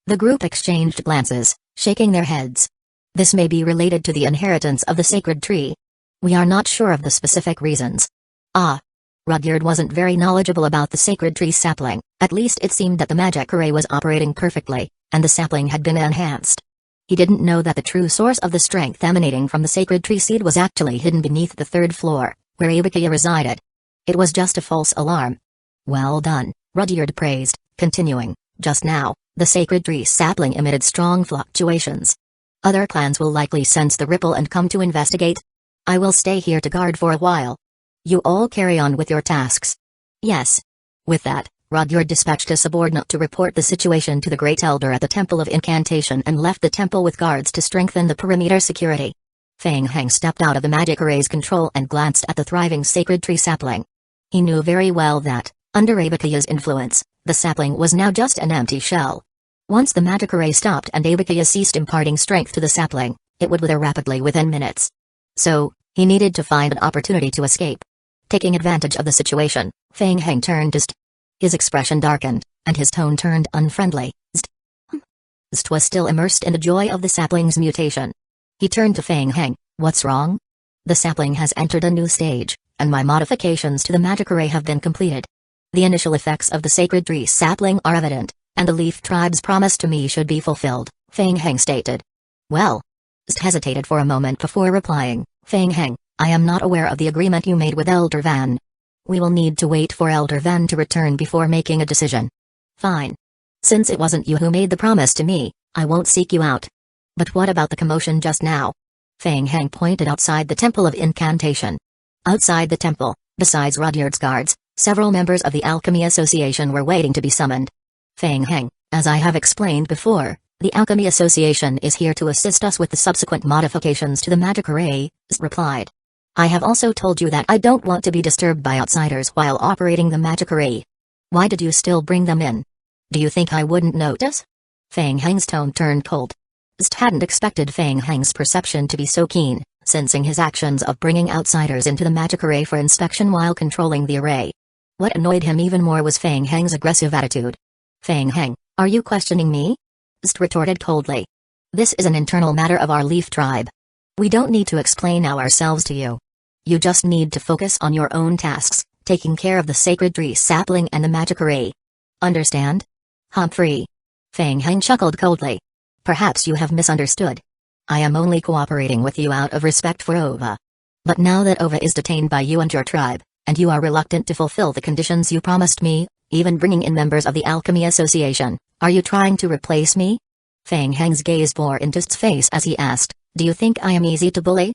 The group exchanged glances, shaking their heads. "This may be related to the inheritance of the sacred tree. We are not sure of the specific reasons." "Ah." Rudyard wasn't very knowledgeable about the sacred tree sapling, at least it seemed that the magic array was operating perfectly, and the sapling had been enhanced. He didn't know that the true source of the strength emanating from the sacred tree seed was actually hidden beneath the third floor, where Ibakaya resided. It was just a false alarm. "Well done," Rudyard praised, continuing, "Just now, the sacred tree sapling emitted strong fluctuations. Other clans will likely sense the ripple and come to investigate. I will stay here to guard for a while. You all carry on with your tasks." "Yes." With that, Rudyard dispatched a subordinate to report the situation to the Great Elder at the Temple of Incantation and left the temple with guards to strengthen the perimeter security. Feng Heng stepped out of the magic array's control and glanced at the thriving sacred tree sapling. He knew very well that, under Ibakaya's influence, the sapling was now just an empty shell. Once the magic array stopped and Ibakaya ceased imparting strength to the sapling, it would wither rapidly within minutes. So, he needed to find an opportunity to escape. Taking advantage of the situation, Feng Heng turned to St. His expression darkened, and his tone turned unfriendly. St was still immersed in the joy of the sapling's mutation. He turned to Feng Heng, "What's wrong?" "The sapling has entered a new stage, and my modifications to the magic array have been completed. The initial effects of the sacred tree sapling are evident, and the leaf tribe's promise to me should be fulfilled," Feng Heng stated. "Well?" St hesitated for a moment before replying, "Feng Heng, I am not aware of the agreement you made with Elder Van. We will need to wait for Elder Van to return before making a decision." "Fine. Since it wasn't you who made the promise to me, I won't seek you out. But what about the commotion just now?" Feng Heng pointed outside the Temple of Incantation. Outside the temple, besides Rudyard's guards, several members of the Alchemy Association were waiting to be summoned. "Feng Heng, as I have explained before, the Alchemy Association is here to assist us with the subsequent modifications to the magic array," St replied. "I have also told you that I don't want to be disturbed by outsiders while operating the magic array. Why did you still bring them in? Do you think I wouldn't notice?" Feng Heng's tone turned cold. St hadn't expected Feng Heng's perception to be so keen, sensing his actions of bringing outsiders into the magic array for inspection while controlling the array. What annoyed him even more was Feng Heng's aggressive attitude. "Feng Heng, are you questioning me?" St retorted coldly. "This is an internal matter of our leaf tribe. We don't need to explain ourselves to you. You just need to focus on your own tasks, taking care of the sacred tree sapling and the magic array. Understand?" "Humphrey." Feng Heng chuckled coldly. "Perhaps you have misunderstood. I am only cooperating with you out of respect for Ova. But now that Ova is detained by you and your tribe, and you are reluctant to fulfill the conditions you promised me, even bringing in members of the Alchemy Association, are you trying to replace me?" Feng Heng's gaze bore into St's face as he asked, Do you think I am easy to bully?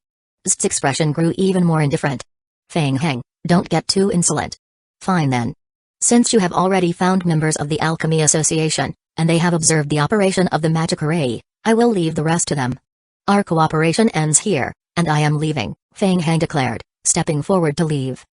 Z's expression grew even more indifferent. Feng Heng, don't get too insolent. Fine then. Since you have already found members of the Alchemy Association, and they have observed the operation of the magic array, I will leave the rest to them. Our cooperation ends here, and I am leaving, Feng Heng declared, stepping forward to leave.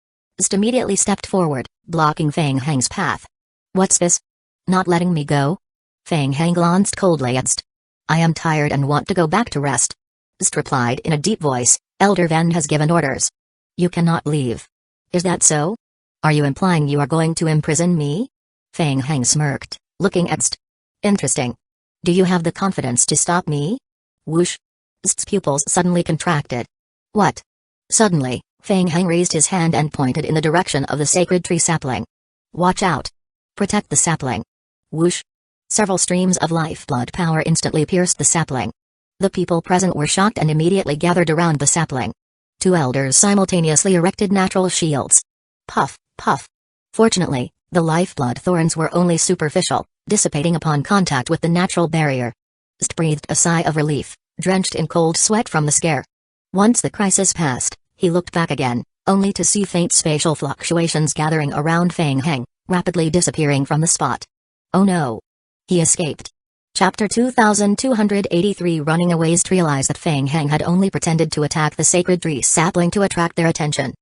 Zst immediately stepped forward, blocking Feng Heng's path. What's this? Not letting me go? Feng Heng glanced coldly at Zst. I am tired and want to go back to rest. Zst replied in a deep voice, Elder Ven has given orders. You cannot leave. Is that so? Are you implying you are going to imprison me? Feng Heng smirked, looking at Zst. Interesting. Do you have the confidence to stop me? Whoosh. Zst's pupils suddenly contracted. What? Suddenly, Feng Heng raised his hand and pointed in the direction of the sacred tree sapling. Watch out. Protect the sapling. Whoosh. Several streams of lifeblood power instantly pierced the sapling. The people present were shocked and immediately gathered around the sapling. Two elders simultaneously erected natural shields. Puff, puff. Fortunately, the lifeblood thorns were only superficial, dissipating upon contact with the natural barrier. Zst breathed a sigh of relief, drenched in cold sweat from the scare. Once the crisis passed, he looked back again, only to see faint spatial fluctuations gathering around Feng Heng, rapidly disappearing from the spot. Oh no! He escaped. Chapter 2283 Running Away. Zst realized that Feng Heng had only pretended to attack the sacred tree sapling to attract their attention.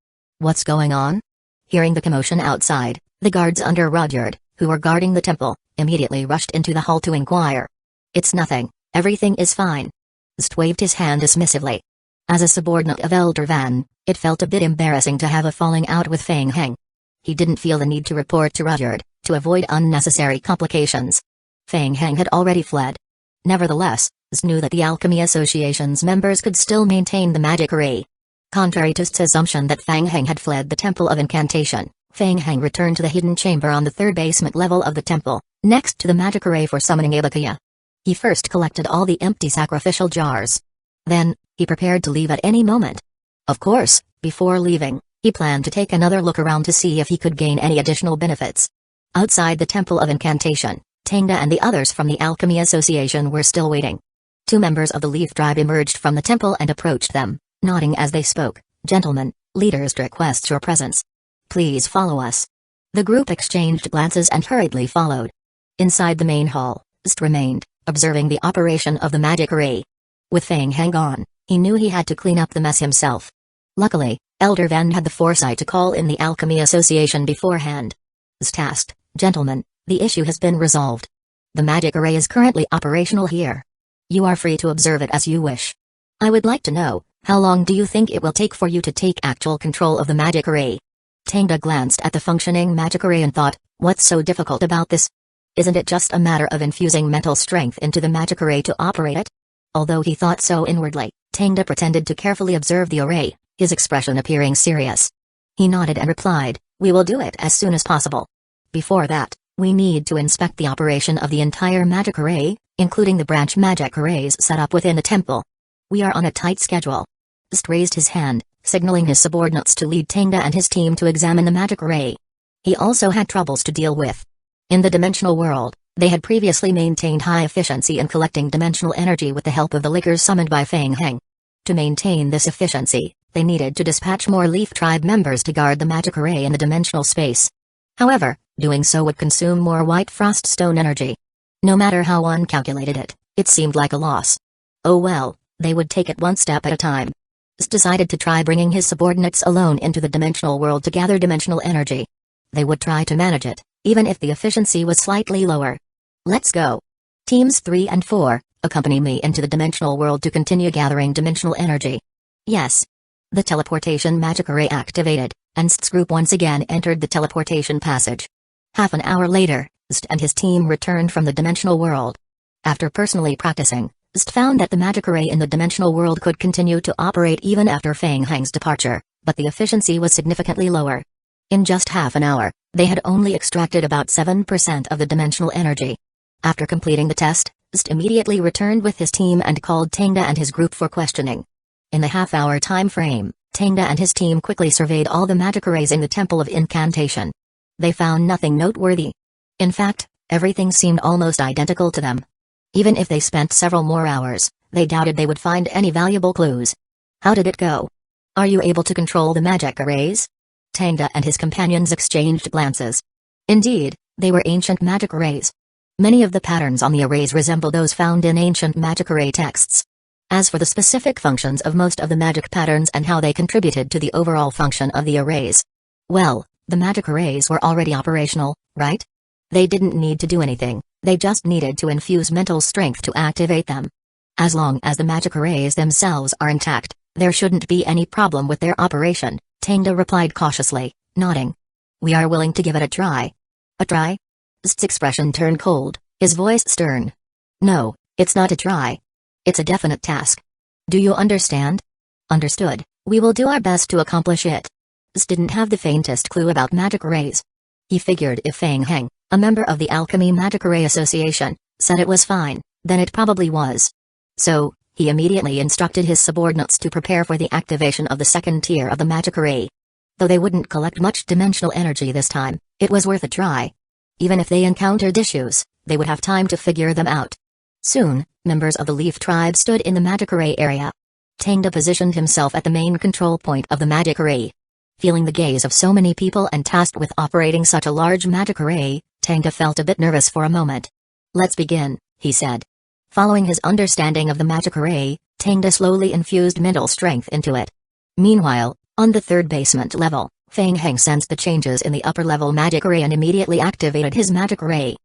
What's going on? Hearing the commotion outside, the guards under Rudyard, who were guarding the temple, immediately rushed into the hall to inquire. It's nothing, everything is fine. Zst waved his hand dismissively. As a subordinate of Elder Van, it felt a bit embarrassing to have a falling out with Feng Heng. He didn't feel the need to report to Rudyard, to avoid unnecessary complications. Feng Heng had already fled. Nevertheless, Zst knew that the Alchemy Association's members could still maintain the magic array. Contrary to Zst's assumption that Feng Heng had fled the Temple of Incantation, Feng Heng returned to the hidden chamber on the third basement level of the temple, next to the magic array for summoning Abakuya. He first collected all the empty sacrificial jars. Then, he prepared to leave at any moment. Of course, before leaving, he planned to take another look around to see if he could gain any additional benefits. Outside the Temple of Incantation, Tangda and the others from the Alchemy Association were still waiting. Two members of the Leaf Tribe emerged from the temple and approached them, nodding as they spoke. Gentlemen, leaders request your presence. Please follow us. The group exchanged glances and hurriedly followed. Inside the main hall, Zst remained, observing the operation of the magic array. With Feng Heng gone, he knew he had to clean up the mess himself. Luckily, Elder Ven had the foresight to call in the Alchemy Association beforehand. Zst asked, Gentlemen, the issue has been resolved. The magic array is currently operational here. You are free to observe it as you wish. I would like to know, how long do you think it will take for you to take actual control of the magic array? Tangda glanced at the functioning magic array and thought, what's so difficult about this? Isn't it just a matter of infusing mental strength into the magic array to operate it? Although he thought so inwardly, Tangda pretended to carefully observe the array, his expression appearing serious. He nodded and replied, we will do it as soon as possible. Before that, we need to inspect the operation of the entire magic array, including the branch magic arrays set up within the temple. We are on a tight schedule. Zst raised his hand, signaling his subordinates to lead Tangda and his team to examine the magic array. He also had troubles to deal with. In the dimensional world, they had previously maintained high efficiency in collecting dimensional energy with the help of the liquors summoned by Feng Heng. To maintain this efficiency, they needed to dispatch more Leaf Tribe members to guard the magic array in the dimensional space. However, doing so would consume more White Frost Stone energy. No matter how one calculated it, it seemed like a loss. Oh well, they would take it one step at a time. Zst decided to try bringing his subordinates alone into the dimensional world to gather dimensional energy. They would try to manage it, even if the efficiency was slightly lower. Let's go. Teams 3 and 4, accompany me into the dimensional world to continue gathering dimensional energy. Yes. The teleportation magic array activated, and Zst's group once again entered the teleportation passage. Half an hour later, Zst and his team returned from the dimensional world. After personally practicing, Zst found that the magic array in the dimensional world could continue to operate even after Feng Heng's departure, but the efficiency was significantly lower. In just half an hour, they had only extracted about 7% of the dimensional energy. After completing the test, Zst immediately returned with his team and called Tangda and his group for questioning. In the half-hour time frame, Tangda and his team quickly surveyed all the magic arrays in the Temple of Incantation. They found nothing noteworthy. In fact, everything seemed almost identical to them. Even if they spent several more hours, They doubted they would find any valuable clues. How did it go? Are you able to control the magic arrays? Tangda and his companions exchanged glances. Indeed, they were ancient magic arrays. Many of the patterns on the arrays resemble those found in ancient magic array texts. As for the specific functions of most of the magic patterns and how they contributed to the overall function of the arrays, well, the magic arrays were already operational, right? They didn't need to do anything, they just needed to infuse mental strength to activate them. As long as the magic arrays themselves are intact, there shouldn't be any problem with their operation, Tangda replied cautiously, nodding. We are willing to give it a try. A try? Z's expression turned cold, his voice stern. No, it's not a try. It's a definite task. Do you understand? Understood, we will do our best to accomplish it. Z didn't have the faintest clue about magic arrays. He figured if Fang Heng, a member of the Alchemy Magic Array Association, said it was fine, then it probably was. So, he immediately instructed his subordinates to prepare for the activation of the second tier of the magic array. Though they wouldn't collect much dimensional energy this time, it was worth a try. Even if they encountered issues, they would have time to figure them out. Soon, members of the Leaf Tribe stood in the magic array area. Tangda positioned himself at the main control point of the magic array. Feeling the gaze of so many people and tasked with operating such a large magic array, Tangda felt a bit nervous for a moment. Let's begin, he said. Following his understanding of the magic array, Tangda slowly infused mental strength into it. Meanwhile, on the third basement level, Fang Heng sensed the changes in the upper-level magic array and immediately activated his magic array.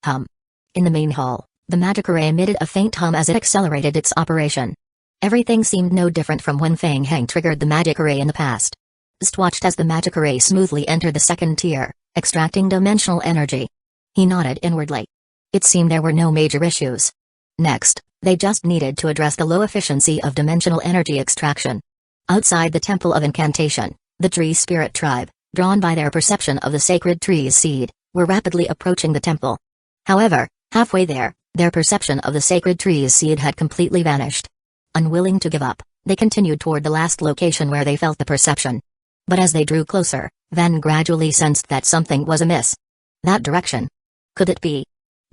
Hum. In the main hall, the magic array emitted a faint hum as it accelerated its operation. Everything seemed no different from when Fang Heng triggered the magic array in the past. Zd watched as the magic array smoothly entered the second tier, extracting dimensional energy. He nodded inwardly. It seemed there were no major issues. Next, they just needed to address the low efficiency of dimensional energy extraction. Outside the Temple of Incantation, the Tree Spirit Tribe, drawn by their perception of the sacred tree's seed, were rapidly approaching the temple. However, halfway there, their perception of the sacred tree's seed had completely vanished. Unwilling to give up, they continued toward the last location where they felt the perception. But as they drew closer, Van gradually sensed that something was amiss. That direction. Could it be?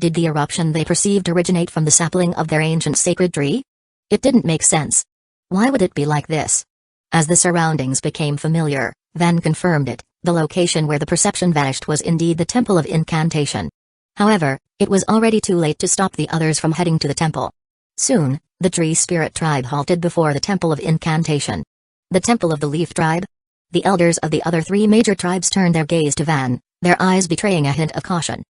Did the eruption they perceived originate from the sapling of their ancient sacred tree? It didn't make sense. Why would it be like this? As the surroundings became familiar, Van confirmed it. The location where the perception vanished was indeed the Temple of Incantation. However, it was already too late to stop the others from heading to the temple. Soon, the Tree Spirit Tribe halted before the Temple of Incantation. The Temple of the Leaf Tribe? The elders of the other three major tribes turned their gaze to Van, their eyes betraying a hint of caution.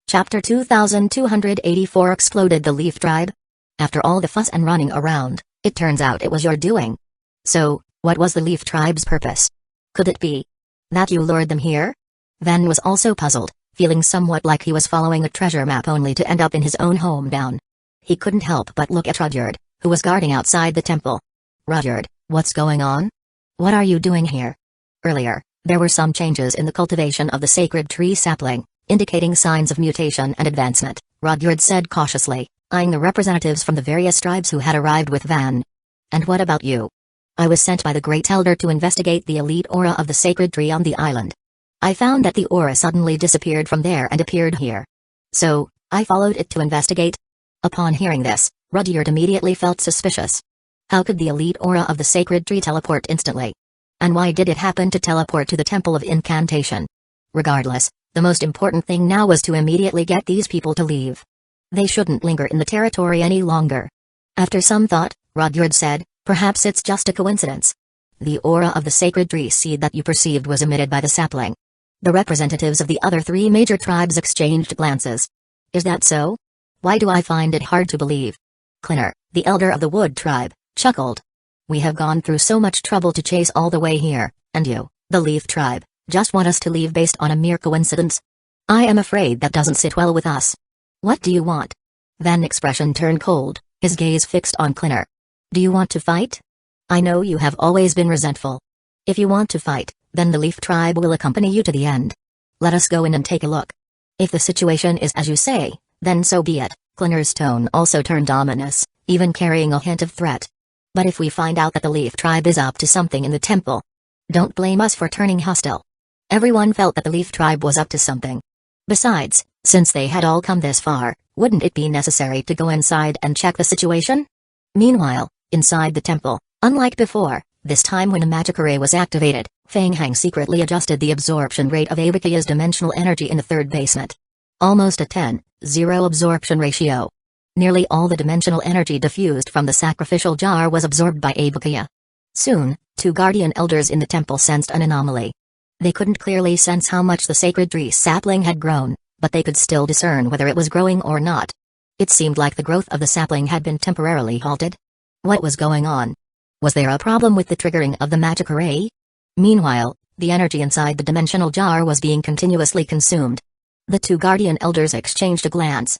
Chapter 2284 Exploded the Leaf Tribe? After all the fuss and running around, it turns out it was your doing. So, what was the Leaf Tribe's purpose? Could it be that you lured them here? Van was also puzzled, feeling somewhat like he was following a treasure map only to end up in his own hometown. He couldn't help but look at Rudyard, who was guarding outside the temple. Rudyard, what's going on? What are you doing here? Earlier, there were some changes in the cultivation of the sacred tree sapling, indicating signs of mutation and advancement, Rudyard said cautiously, eyeing the representatives from the various tribes who had arrived with Van. And what about you? I was sent by the Great Elder to investigate the elite aura of the sacred tree on the island. I found that the aura suddenly disappeared from there and appeared here. So, I followed it to investigate. Upon hearing this, Rudyard immediately felt suspicious. How could the elite aura of the sacred tree teleport instantly? And why did it happen to teleport to the Temple of Incantation? Regardless, the most important thing now was to immediately get these people to leave. They shouldn't linger in the territory any longer. After some thought, Rudyard said, perhaps it's just a coincidence. The aura of the sacred tree seed that you perceived was emitted by the sapling. The representatives of the other three major tribes exchanged glances. Is that so? Why do I find it hard to believe? Clinner, the elder of the Wood tribe, chuckled. We have gone through so much trouble to chase all the way here, and you, the Leaf tribe, just want us to leave based on a mere coincidence? I am afraid that doesn't sit well with us. What do you want? Van's expression turned cold, his gaze fixed on Clinner. Do you want to fight? I know you have always been resentful. If you want to fight, then the Leaf tribe will accompany you to the end. Let us go in and take a look. If the situation is as you say, then so be it. Clinner's tone also turned ominous, even carrying a hint of threat. But if we find out that the Leaf tribe is up to something in the temple, don't blame us for turning hostile. Everyone felt that the Leaf tribe was up to something. Besides, since they had all come this far, wouldn't it be necessary to go inside and check the situation? Meanwhile, inside the temple, unlike before, this time when a magic array was activated, Fang Hang secretly adjusted the absorption rate of Abakia's dimensional energy in the third basement. Almost a 10:0 absorption ratio. Nearly all the dimensional energy diffused from the sacrificial jar was absorbed by Abakia. Soon, two guardian elders in the temple sensed an anomaly. They couldn't clearly sense how much the sacred tree sapling had grown, but they could still discern whether it was growing or not. It seemed like the growth of the sapling had been temporarily halted. What was going on? Was there a problem with the triggering of the magic array? Meanwhile, the energy inside the dimensional jar was being continuously consumed. The two guardian elders exchanged a glance.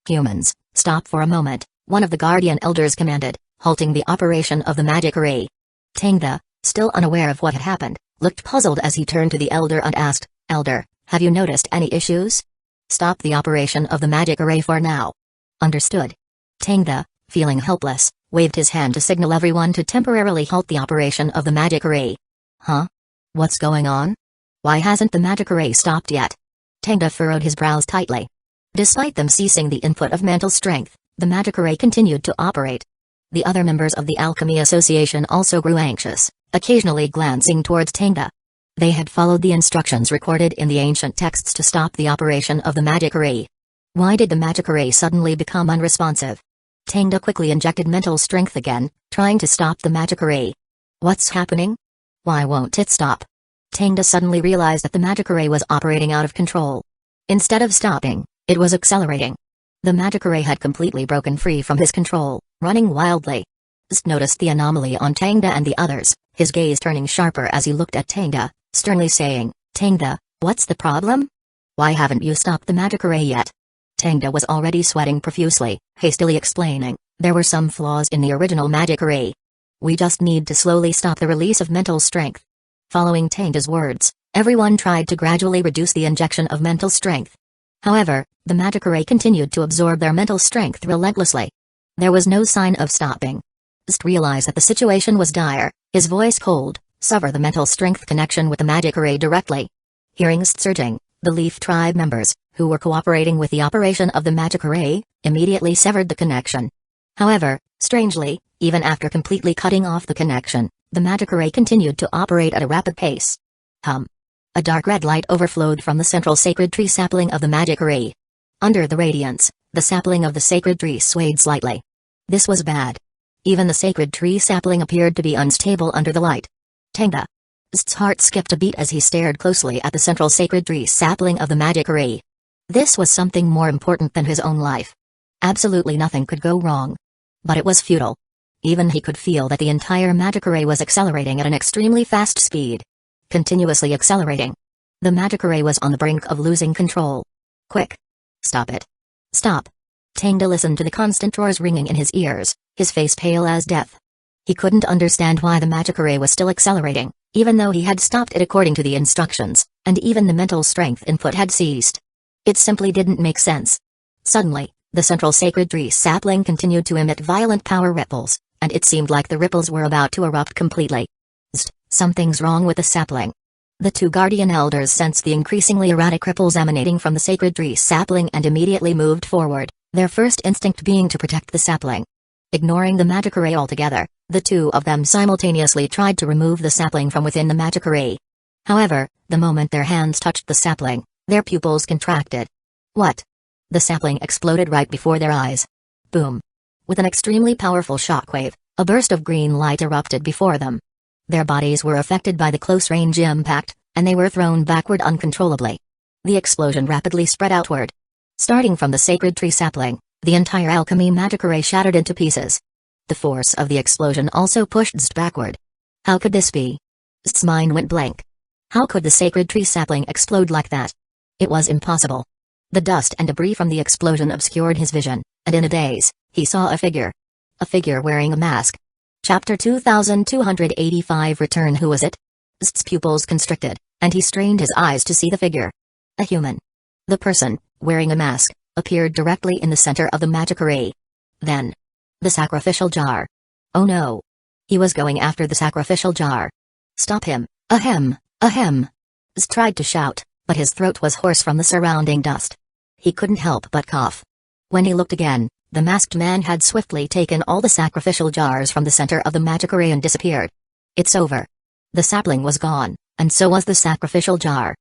"Humans, stop for a moment," one of the guardian elders commanded, halting the operation of the magic array. Tangda, still unaware of what had happened, looked puzzled as he turned to the elder and asked, "Elder, have you noticed any issues?" "Stop the operation of the magic array for now." "Understood." Tangda, feeling helpless, waved his hand to signal everyone to temporarily halt the operation of the magic array. "Huh? What's going on? Why hasn't the magic array stopped yet?" Tangda furrowed his brows tightly. Despite them ceasing the input of mental strength, the magic array continued to operate. The other members of the Alchemy Association also grew anxious, occasionally glancing towards Tangda. They had followed the instructions recorded in the ancient texts to stop the operation of the magic array. Why did the magic array suddenly become unresponsive? Tangda quickly injected mental strength again, trying to stop the magic array. What's happening? Why won't it stop? Tangda suddenly realized that the magic array was operating out of control. Instead of stopping, it was accelerating. The magic array had completely broken free from his control, running wildly. Zt noticed the anomaly on Tangda and the others, his gaze turning sharper as he looked at Tangda, sternly saying, "Tangda, what's the problem? Why haven't you stopped the magic array yet?" Tangda was already sweating profusely, hastily explaining, "There were some flaws in the original magic array. We just need to slowly stop the release of mental strength." Following Tangda's words, everyone tried to gradually reduce the injection of mental strength. However, the magic array continued to absorb their mental strength relentlessly. There was no sign of stopping. Zt realized that the situation was dire, his voice cold, sever the mental strength connection with the magic array directly. Hearing Zt surging, the Leaf Tribe members, who were cooperating with the operation of the magic array, immediately severed the connection. However, strangely, even after completely cutting off the connection, the magic array continued to operate at a rapid pace. A dark red light overflowed from the central sacred tree sapling of the magic array. Under the radiance, the sapling of the sacred tree swayed slightly. This was bad. Even the sacred tree sapling appeared to be unstable under the light. Tangda. Zt's heart skipped a beat as he stared closely at the central sacred tree sapling of the magic array. This was something more important than his own life. Absolutely nothing could go wrong. But it was futile. Even he could feel that the entire magic array was accelerating at an extremely fast speed. Continuously accelerating. The magic array was on the brink of losing control. Quick! Stop it! Stop! Tangda listened to the constant roars ringing in his ears, his face pale as death. He couldn't understand why the magic array was still accelerating, even though he had stopped it according to the instructions, and even the mental strength input had ceased. It simply didn't make sense. Suddenly, the central sacred tree sapling continued to emit violent power ripples, and it seemed like the ripples were about to erupt completely. Something's wrong with the sapling. The two guardian elders sensed the increasingly erratic ripples emanating from the sacred tree sapling and immediately moved forward, their first instinct being to protect the sapling. Ignoring the magic array altogether, the two of them simultaneously tried to remove the sapling from within the magic array. However, the moment their hands touched the sapling, their pupils contracted. What? The sapling exploded right before their eyes. Boom. With an extremely powerful shockwave, a burst of green light erupted before them. Their bodies were affected by the close-range impact, and they were thrown backward uncontrollably. The explosion rapidly spread outward. Starting from the sacred tree sapling, the entire alchemy magic array shattered into pieces. The force of the explosion also pushed Zt backward. How could this be? Zt's mind went blank. How could the sacred tree sapling explode like that? It was impossible. The dust and debris from the explosion obscured his vision, and in a daze, he saw a figure. A figure wearing a mask. Chapter 2285 Return. Who was it? Zt's pupils constricted, and he strained his eyes to see the figure. A human. The person, wearing a mask, appeared directly in the center of the magic array. Then. The sacrificial jar. Oh no. He was going after the sacrificial jar. Stop him, ahem, ahem. Zt tried to shout, but his throat was hoarse from the surrounding dust. He couldn't help but cough. When he looked again, The masked man had swiftly taken all the sacrificial jars from the center of the magic array and disappeared. It's over. The sapling was gone, and so was the sacrificial jar.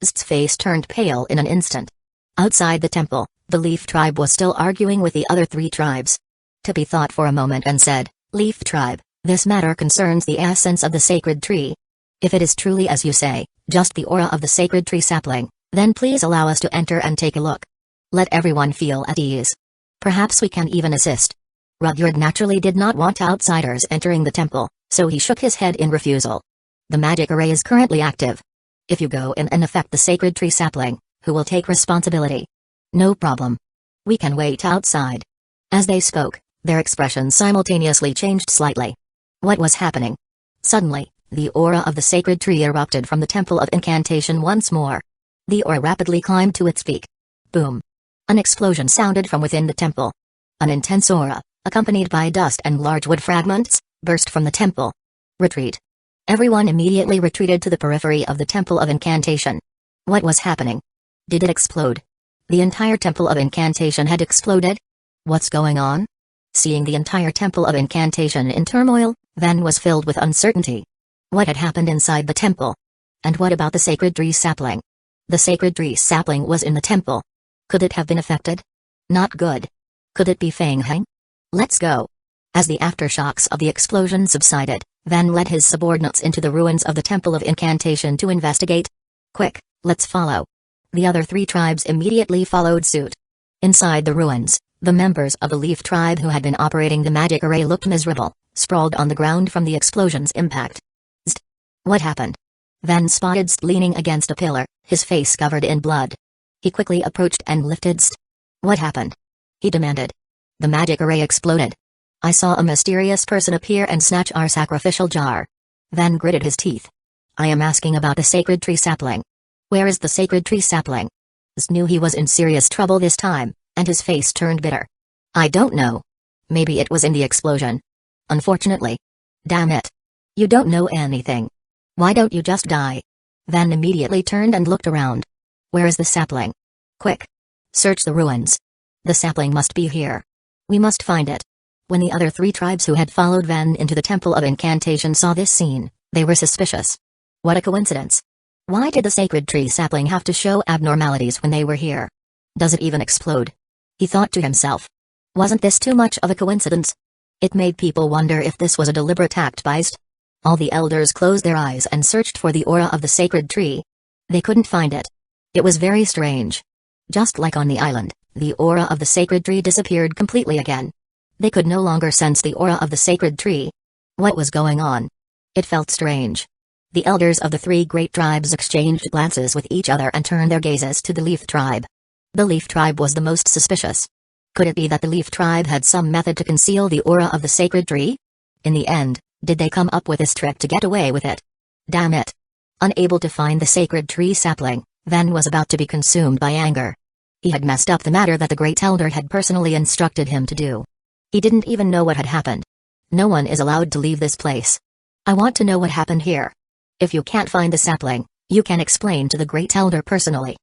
Zt's face turned pale in an instant. Outside the temple, the Leaf tribe was still arguing with the other 3 tribes. Tippy thought for a moment and said, "Leaf tribe, this matter concerns the essence of the sacred tree. If it is truly as you say, just the aura of the sacred tree sapling, then please allow us to enter and take a look. Let everyone feel at ease. Perhaps we can even assist." Rudyard naturally did not want outsiders entering the temple, so he shook his head in refusal. "The magic array is currently active. If you go in and affect the sacred tree sapling, who will take responsibility?" "No problem. We can wait outside." As they spoke, their expressions simultaneously changed slightly. What was happening? Suddenly, the aura of the sacred tree erupted from the temple of incantation once more. The aura rapidly climbed to its peak. Boom! An explosion sounded from within the temple. An intense aura, accompanied by dust and large wood fragments, burst from the temple. Retreat! Everyone immediately retreated to the periphery of the temple of incantation. What was happening? Did it explode? The entire temple of incantation had exploded? What's going on? Seeing the entire temple of incantation in turmoil, Van was filled with uncertainty. What had happened inside the temple? And what about the sacred tree sapling? The sacred tree sapling was in the temple. Could it have been affected? Not good. Could it be Feng Heng? Let's go. As the aftershocks of the explosion subsided, Van led his subordinates into the ruins of the temple of incantation to investigate. Quick, let's follow. The other 3 tribes immediately followed suit. Inside the ruins, the members of the Leaf tribe who had been operating the magic array looked miserable, sprawled on the ground from the explosion's impact. Zt! What happened? Van spotted Zt leaning against a pillar, his face covered in blood. He quickly approached and lifted Zt. "What happened?" he demanded. "The magic array exploded. I saw a mysterious person appear and snatch our sacrificial jar." Van gritted his teeth. "I am asking about the sacred tree sapling. Where is the sacred tree sapling?" Zt knew he was in serious trouble this time, and his face turned bitter. "I don't know. Maybe it was in the explosion. Unfortunately. Damn it. You don't know anything. Why don't you just die?" Van immediately turned and looked around. "Where is the sapling? Quick. Search the ruins. The sapling must be here. We must find it." When the other 3 tribes who had followed Van into the temple of incantation saw this scene, they were suspicious. What a coincidence. Why did the sacred tree sapling have to show abnormalities when they were here? Does it even explode? He thought to himself. Wasn't this too much of a coincidence? It made people wonder if this was a deliberate act by Zt. All the elders closed their eyes and searched for the aura of the sacred tree. They couldn't find it. It was very strange. Just like on the island, the aura of the sacred tree disappeared completely again. They could no longer sense the aura of the sacred tree. What was going on? It felt strange. The elders of the 3 great tribes exchanged glances with each other and turned their gazes to the Leaf tribe. The Leaf tribe was the most suspicious. Could it be that the Leaf tribe had some method to conceal the aura of the sacred tree? In the end, did they come up with this trick to get away with it? Damn it. Unable to find the sacred tree sapling, Van was about to be consumed by anger. He had messed up the matter that the Great Elder had personally instructed him to do. He didn't even know what had happened. No one is allowed to leave this place. I want to know what happened here. If you can't find the sapling, you can explain to the Great Elder personally.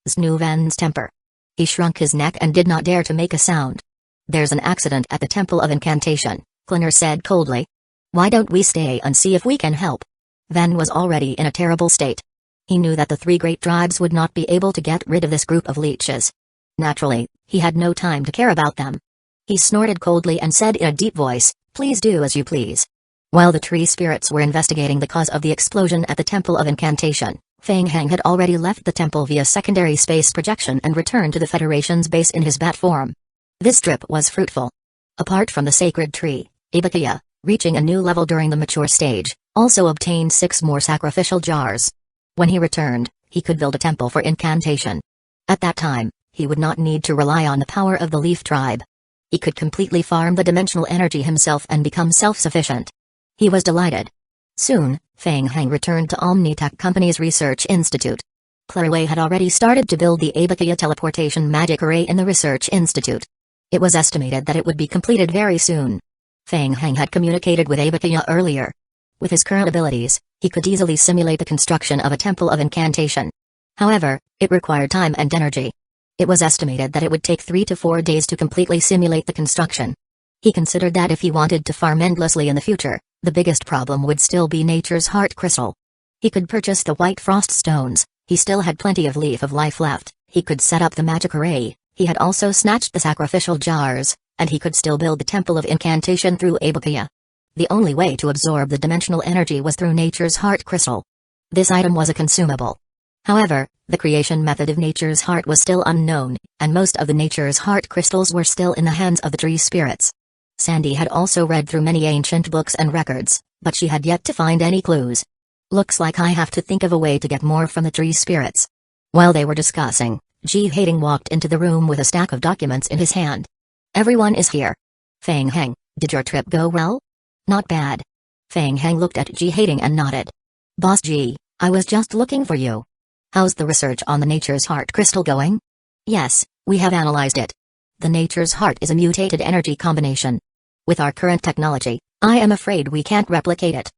Zt knew Van's temper. He shrunk his neck and did not dare to make a sound. "There's an accident at the Temple of Incantation," Klinner said coldly. "Why don't we stay and see if we can help?" Van was already in a terrible state. He knew that the 3 great tribes would not be able to get rid of this group of leeches. Naturally, he had no time to care about them. He snorted coldly and said in a deep voice, "Please do as you please." While the tree spirits were investigating the cause of the explosion at the Temple of Incantation, Feng Heng had already left the temple via secondary space projection and returned to the Federation's base in his bat form. This trip was fruitful. Apart from the sacred tree, Ibukiya, reaching a new level during the mature stage, also obtained 6 more sacrificial jars. When he returned, he could build a temple for incantation. At that time, he would not need to rely on the power of the Leaf tribe. He could completely farm the dimensional energy himself and become self-sufficient. He was delighted. Soon, Feng Heng returned to Omnitech Company's Research Institute. Claraway had already started to build the Ibukiya teleportation magic array in the Research Institute. It was estimated that it would be completed very soon. Feng Heng had communicated with Ibukiya earlier. With his current abilities, he could easily simulate the construction of a temple of incantation. However, it required time and energy. It was estimated that it would take 3 to 4 days to completely simulate the construction. He considered that if he wanted to farm endlessly in the future, the biggest problem would still be nature's heart crystal. He could purchase the white frost stones, he still had plenty of leaf of life left, he could set up the magic array, he had also snatched the sacrificial jars, and he could still build the temple of incantation through Abukia. The only way to absorb the dimensional energy was through nature's heart crystal. This item was a consumable. However, the creation method of nature's heart was still unknown, and most of the nature's heart crystals were still in the hands of the tree spirits. Sandy had also read through many ancient books and records, but she had yet to find any clues. Looks like I have to think of a way to get more from the tree spirits. While they were discussing, Ji Hating walked into the room with a stack of documents in his hand. Everyone is here. Fang Heng, did your trip go well? Not bad. Fang Heng looked at Ji Hating and nodded. Boss Ji, I was just looking for you. How's the research on the nature's heart crystal going? Yes, we have analyzed it. The nature's heart is a mutated energy combination. With our current technology, I am afraid we can't replicate it.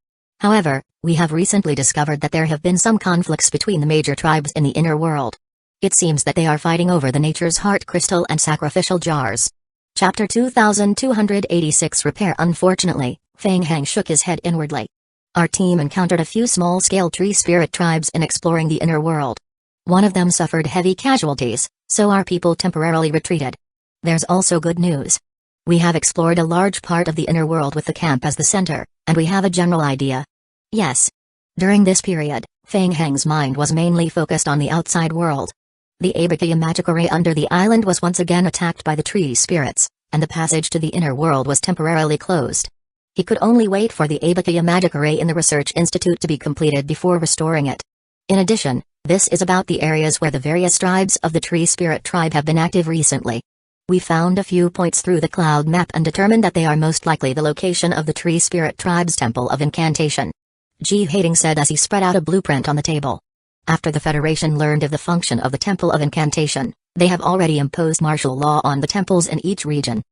However, we have recently discovered that there have been some conflicts between the major tribes in the inner world. It seems that they are fighting over the nature's heart crystal and sacrificial jars. Chapter 2286 Repair. Unfortunately, Fang Heng shook his head inwardly. Our team encountered a few small-scale tree spirit tribes in exploring the inner world. One of them suffered heavy casualties, so our people temporarily retreated. There's also good news. We have explored a large part of the inner world with the camp as the center, and we have a general idea. Yes. During this period, Fang Heng's mind was mainly focused on the outside world. The Abukia magic array under the island was once again attacked by the tree spirits, and the passage to the inner world was temporarily closed. He could only wait for the Abukia magic array in the research institute to be completed before restoring it. In addition, this is about the areas where the various tribes of the tree spirit tribe have been active recently. We found a few points through the cloud map and determined that they are most likely the location of the tree spirit tribe's temple of incantation. Ji Hating said as he spread out a blueprint on the table. After the Federation learned of the function of the temple of incantation, they have already imposed martial law on the temples in each region.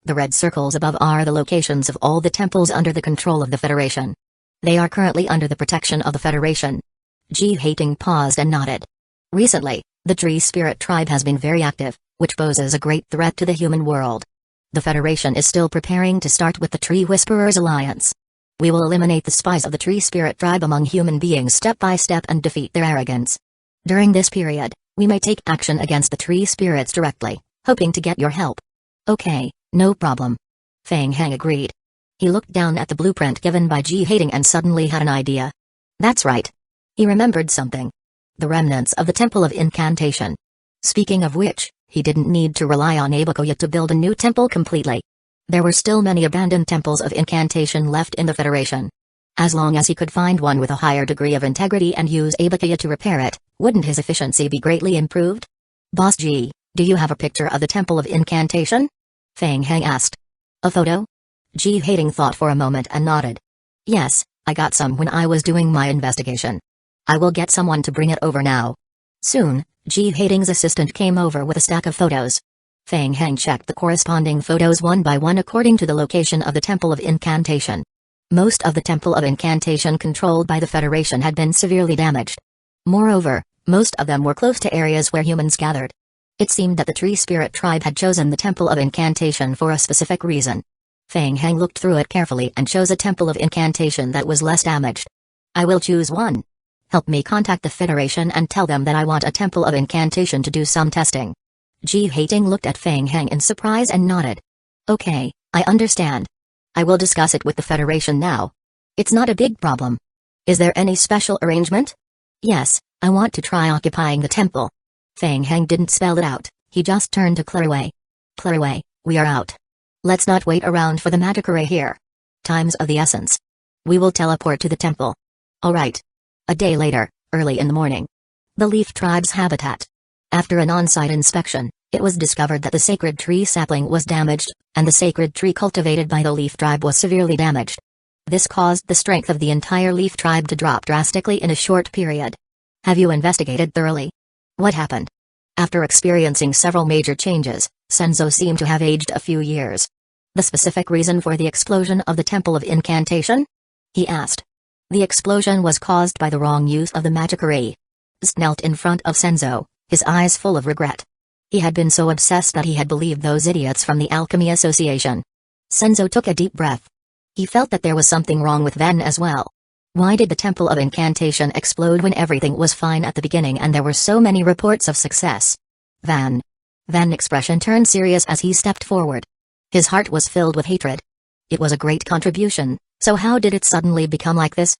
The red circles above are the locations of all the temples under the control of the Federation. They are currently under the protection of the Federation. Ji Hating paused and nodded. Recently, the tree spirit tribe has been very active, which poses a great threat to the human world. The Federation is still preparing to start with the Tree Whisperers Alliance. We will eliminate the spies of the tree spirit tribe among human beings step by step and defeat their arrogance. During this period, we may take action against the tree spirits directly, hoping to get your help. Okay, no problem. Fang Heng agreed. He looked down at the blueprint given by Ji Hating and suddenly had an idea. That's right. He remembered something. The remnants of the Temple of Incantation. Speaking of which, he didn't need to rely on Abukia to build a new temple completely. There were still many abandoned temples of incantation left in the Federation. As long as he could find one with a higher degree of integrity and use Abukia to repair it, wouldn't his efficiency be greatly improved? Boss G, do you have a picture of the Temple of Incantation? Fang Heng asked. A photo? Ji Hating thought for a moment and nodded. Yes, I got some when I was doing my investigation. I will get someone to bring it over now. Soon, Ji Hating's assistant came over with a stack of photos. Fang Heng checked the corresponding photos one by one according to the location of the Temple of Incantation. Most of the Temple of Incantation controlled by the Federation had been severely damaged. Moreover, most of them were close to areas where humans gathered. It seemed that the Tree Spirit tribe had chosen the Temple of Incantation for a specific reason. Fang Heng looked through it carefully and chose a Temple of Incantation that was less damaged. I will choose one. Help me contact the Federation and tell them that I want a Temple of Incantation to do some testing. Ji Hating looked at Fang Heng in surprise and nodded. Okay, I understand. I will discuss it with the Federation now. It's not a big problem. Is there any special arrangement? Yes, I want to try occupying the temple. Fang Heng didn't spell it out, he just turned to Claraway. Claraway, we are out. Let's not wait around for the magic array here. Time's of the essence. We will teleport to the temple. Alright. A day later, early in the morning. The Leaf Tribe's habitat. After an on-site inspection, it was discovered that the sacred tree sapling was damaged, and the sacred tree cultivated by the Leaf Tribe was severely damaged. This caused the strength of the entire Leaf Tribe to drop drastically in a short period. Have you investigated thoroughly? What happened? After experiencing several major changes, Senzo seemed to have aged a few years. The specific reason for the explosion of the Temple of Incantation? He asked. The explosion was caused by the wrong use of the magic array. Z knelt in front of Senzo, his eyes full of regret. He had been so obsessed that he had believed those idiots from the Alchemy Association. Senzo took a deep breath. He felt that there was something wrong with Van as well. Why did the Temple of Incantation explode when everything was fine at the beginning and there were so many reports of success? Van's expression turned serious as he stepped forward. His heart was filled with hatred. It was a great contribution, so how did it suddenly become like this?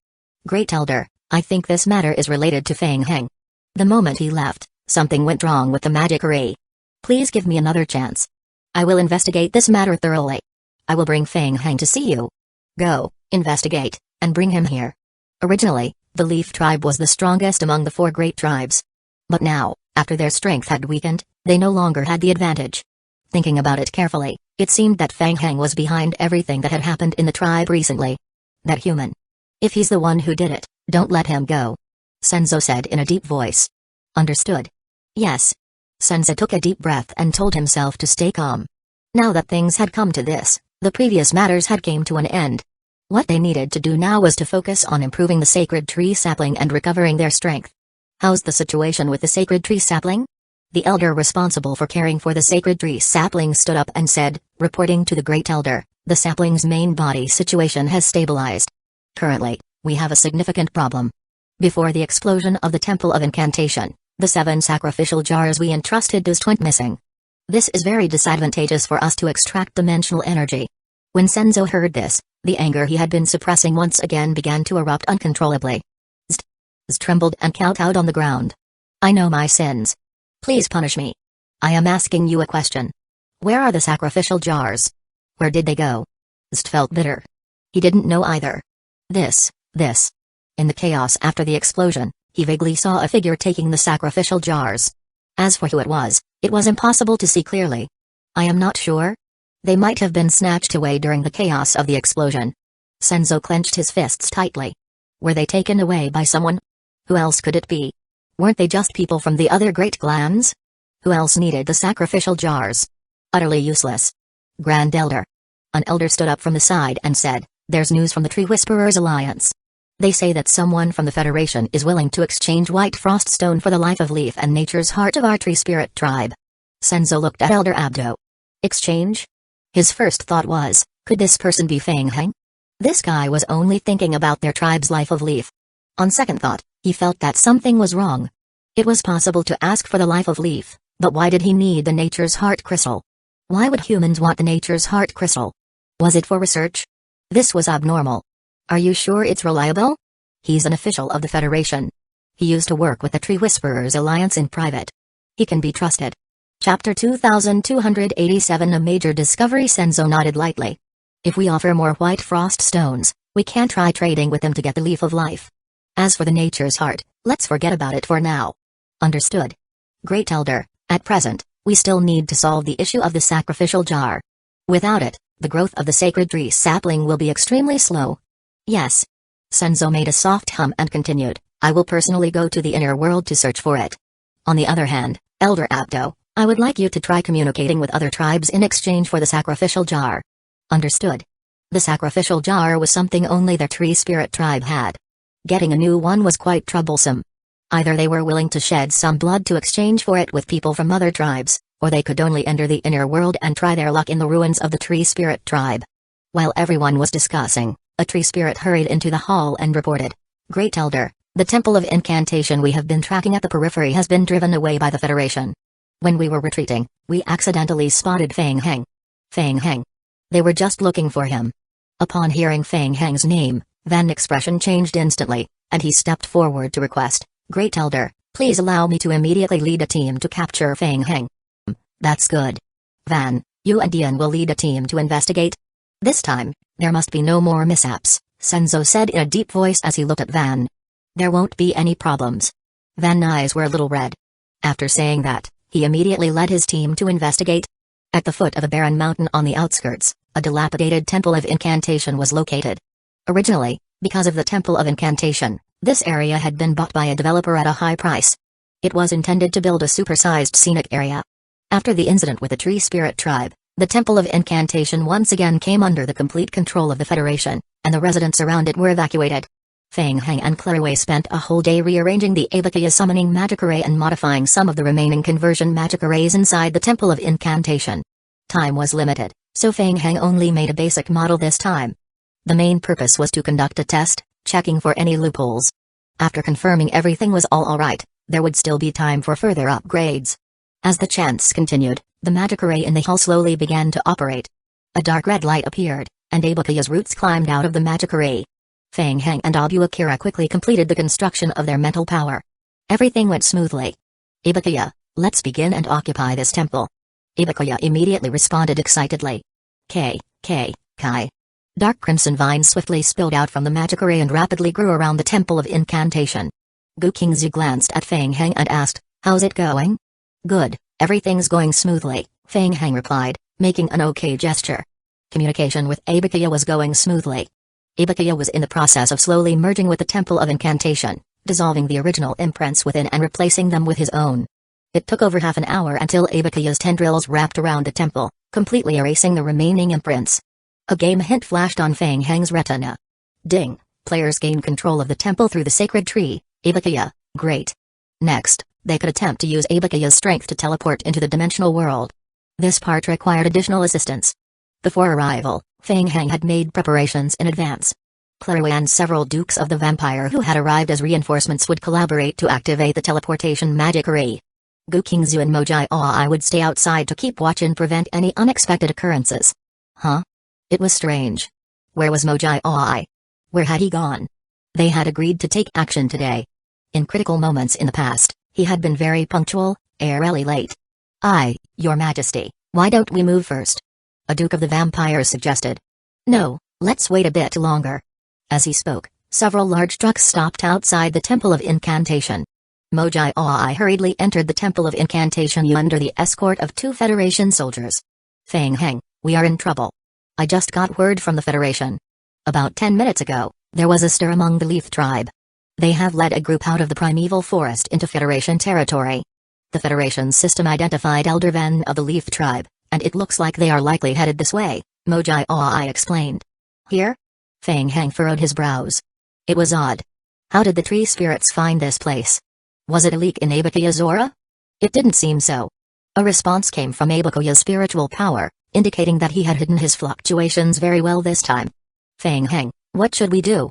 Great Elder, I think this matter is related to Feng Heng. The moment he left, something went wrong with the magic array. Please give me another chance. I will investigate this matter thoroughly. I will bring Feng Heng to see you. Go, investigate, and bring him here. Originally, the Leaf tribe was the strongest among the 4 great tribes. But now, after their strength had weakened, they no longer had the advantage. Thinking about it carefully, it seemed that Feng Heng was behind everything that had happened in the tribe recently. That human. If he's the one who did it, don't let him go. Senzo said in a deep voice. Understood. Yes. Senzo took a deep breath and told himself to stay calm. Now that things had come to this, the previous matters had came to an end. What they needed to do now was to focus on improving the sacred tree sapling and recovering their strength. How's the situation with the sacred tree sapling? The elder responsible for caring for the sacred tree sapling stood up and said, reporting to the great elder, the sapling's main body situation has stabilized. Currently, we have a significant problem. Before the explosion of the Temple of Incantation, the 7 sacrificial jars we entrusted to went missing. This is very disadvantageous for us to extract dimensional energy. When Senzo heard this, the anger he had been suppressing once again began to erupt uncontrollably. Zzz trembled and kowtowed on the ground. I know my sins. Please punish me. I am asking you a question. Where are the sacrificial jars? Where did they go? Zzz felt bitter. He didn't know either. This. In the chaos after the explosion, he vaguely saw a figure taking the sacrificial jars. As for who it was impossible to see clearly. I am not sure. They might have been snatched away during the chaos of the explosion. Senzo clenched his fists tightly. Were they taken away by someone? Who else could it be? Weren't they just people from the other great clans? Who else needed the sacrificial jars? Utterly useless. Grand Elder. An elder stood up from the side and said, there's news from the Tree Whisperers Alliance. They say that someone from the Federation is willing to exchange White Frost Stone for the life of Leaf and Nature's Heart of our Tree Spirit tribe. Senzo looked at Elder Abdo. Exchange? His first thought was, could this person be Feng Heng? This guy was only thinking about their tribe's life of Leaf. On second thought, he felt that something was wrong. It was possible to ask for the life of Leaf, but why did he need the Nature's Heart Crystal? Why would humans want the Nature's Heart Crystal? Was it for research? This was abnormal. Are you sure it's reliable? He's an official of the Federation. He used to work with the Tree Whisperers Alliance in private. He can be trusted. Chapter 2287 A major discovery. Senzo nodded lightly. If we offer more White Frost Stones, we can try trading with them to get the Leaf of Life. As for the Nature's Heart, let's forget about it for now. Understood. Great Elder, at present, we still need to solve the issue of the sacrificial jar. Without it, the growth of the sacred tree sapling will be extremely slow. Yes. Senzo made a soft hum and continued, I will personally go to the inner world to search for it. On the other hand, Elder Abdo, I would like you to try communicating with other tribes in exchange for the sacrificial jar. Understood. The sacrificial jar was something only the Tree Spirit tribe had. Getting a new one was quite troublesome. Either they were willing to shed some blood to exchange for it with people from other tribes, or they could only enter the inner world and try their luck in the ruins of the Tree Spirit tribe. While everyone was discussing, a Tree Spirit hurried into the hall and reported, Great Elder, the Temple of Incantation we have been tracking at the periphery has been driven away by the Federation. When we were retreating, we accidentally spotted Feng Heng. Feng Heng. They were just looking for him. Upon hearing Feng Heng's name, Van's expression changed instantly, and he stepped forward to request, Great Elder, please allow me to immediately lead a team to capture Feng Heng. That's good. Van, you and Ian will lead a team to investigate. This time, there must be no more mishaps, Senzo said in a deep voice as he looked at Van. There won't be any problems. Van's eyes were a little red. After saying that, he immediately led his team to investigate. At the foot of a barren mountain on the outskirts, a dilapidated Temple of Incantation was located. Originally, because of the Temple of Incantation, this area had been bought by a developer at a high price. It was intended to build a supersized scenic area. After the incident with the Tree Spirit tribe, the Temple of Incantation once again came under the complete control of the Federation, and the residents around it were evacuated. Feng Heng and Clairway spent a whole day rearranging the Abakuya summoning magic array and modifying some of the remaining conversion magic arrays inside the Temple of Incantation. Time was limited, so Feng Heng only made a basic model this time. The main purpose was to conduct a test, checking for any loopholes. After confirming everything was all alright, there would still be time for further upgrades. As the chants continued, the magic array in the hall slowly began to operate. A dark red light appeared, and Abakuya's roots climbed out of the magic array. Feng Heng and Abuakira quickly completed the construction of their mental power. Everything went smoothly. Abakuya, let's begin and occupy this temple. Abakuya immediately responded excitedly. Kai. Dark crimson vines swiftly spilled out from the magic array and rapidly grew around the Temple of Incantation. Gu Qingzi glanced at Feng Heng and asked, how's it going? Good, everything's going smoothly, Feng Heng replied, making an okay gesture. Communication with Abakuya was going smoothly. Abakuya was in the process of slowly merging with the Temple of Incantation, dissolving the original imprints within and replacing them with his own. It took over half an hour until Abakuya's tendrils wrapped around the temple, completely erasing the remaining imprints. A game hint flashed on Feng Heng's retina. Ding! Players gain control of the temple through the sacred tree. Abakuya, great. Next, they could attempt to use Abakuya's strength to teleport into the dimensional world. This part required additional assistance. Before arrival, Feng Heng had made preparations in advance. Clairway and several dukes of the vampire who had arrived as reinforcements would collaborate to activate the teleportation magic array. Gu Qingzu and Mojai Aoi would stay outside to keep watch and prevent any unexpected occurrences. Huh? It was strange. Where was Mojai Aoi? Where had he gone? They had agreed to take action today. In critical moments in the past, he had been very punctual, eerily late. Your Majesty, why don't we move first? A Duke of the Vampires suggested. No, let's wait a bit longer. As he spoke, several large trucks stopped outside the Temple of Incantation. Mojai Aoi hurriedly entered the Temple of Incantation under the escort of 2 Federation soldiers. Feng Heng, we are in trouble. I just got word from the Federation. About 10 minutes ago, there was a stir among the Leaf tribe. They have led a group out of the primeval forest into Federation territory. The Federation system identified Elderven of the Leaf tribe, and it looks like they are likely headed this way, Mojai Aoi explained. Here? Feng Heng furrowed his brows. It was odd. How did the tree spirits find this place? Was it a leak in Abakuya's aura? It didn't seem so. A response came from Abakuya's spiritual power, indicating that he had hidden his fluctuations very well this time. Feng Heng, what should we do?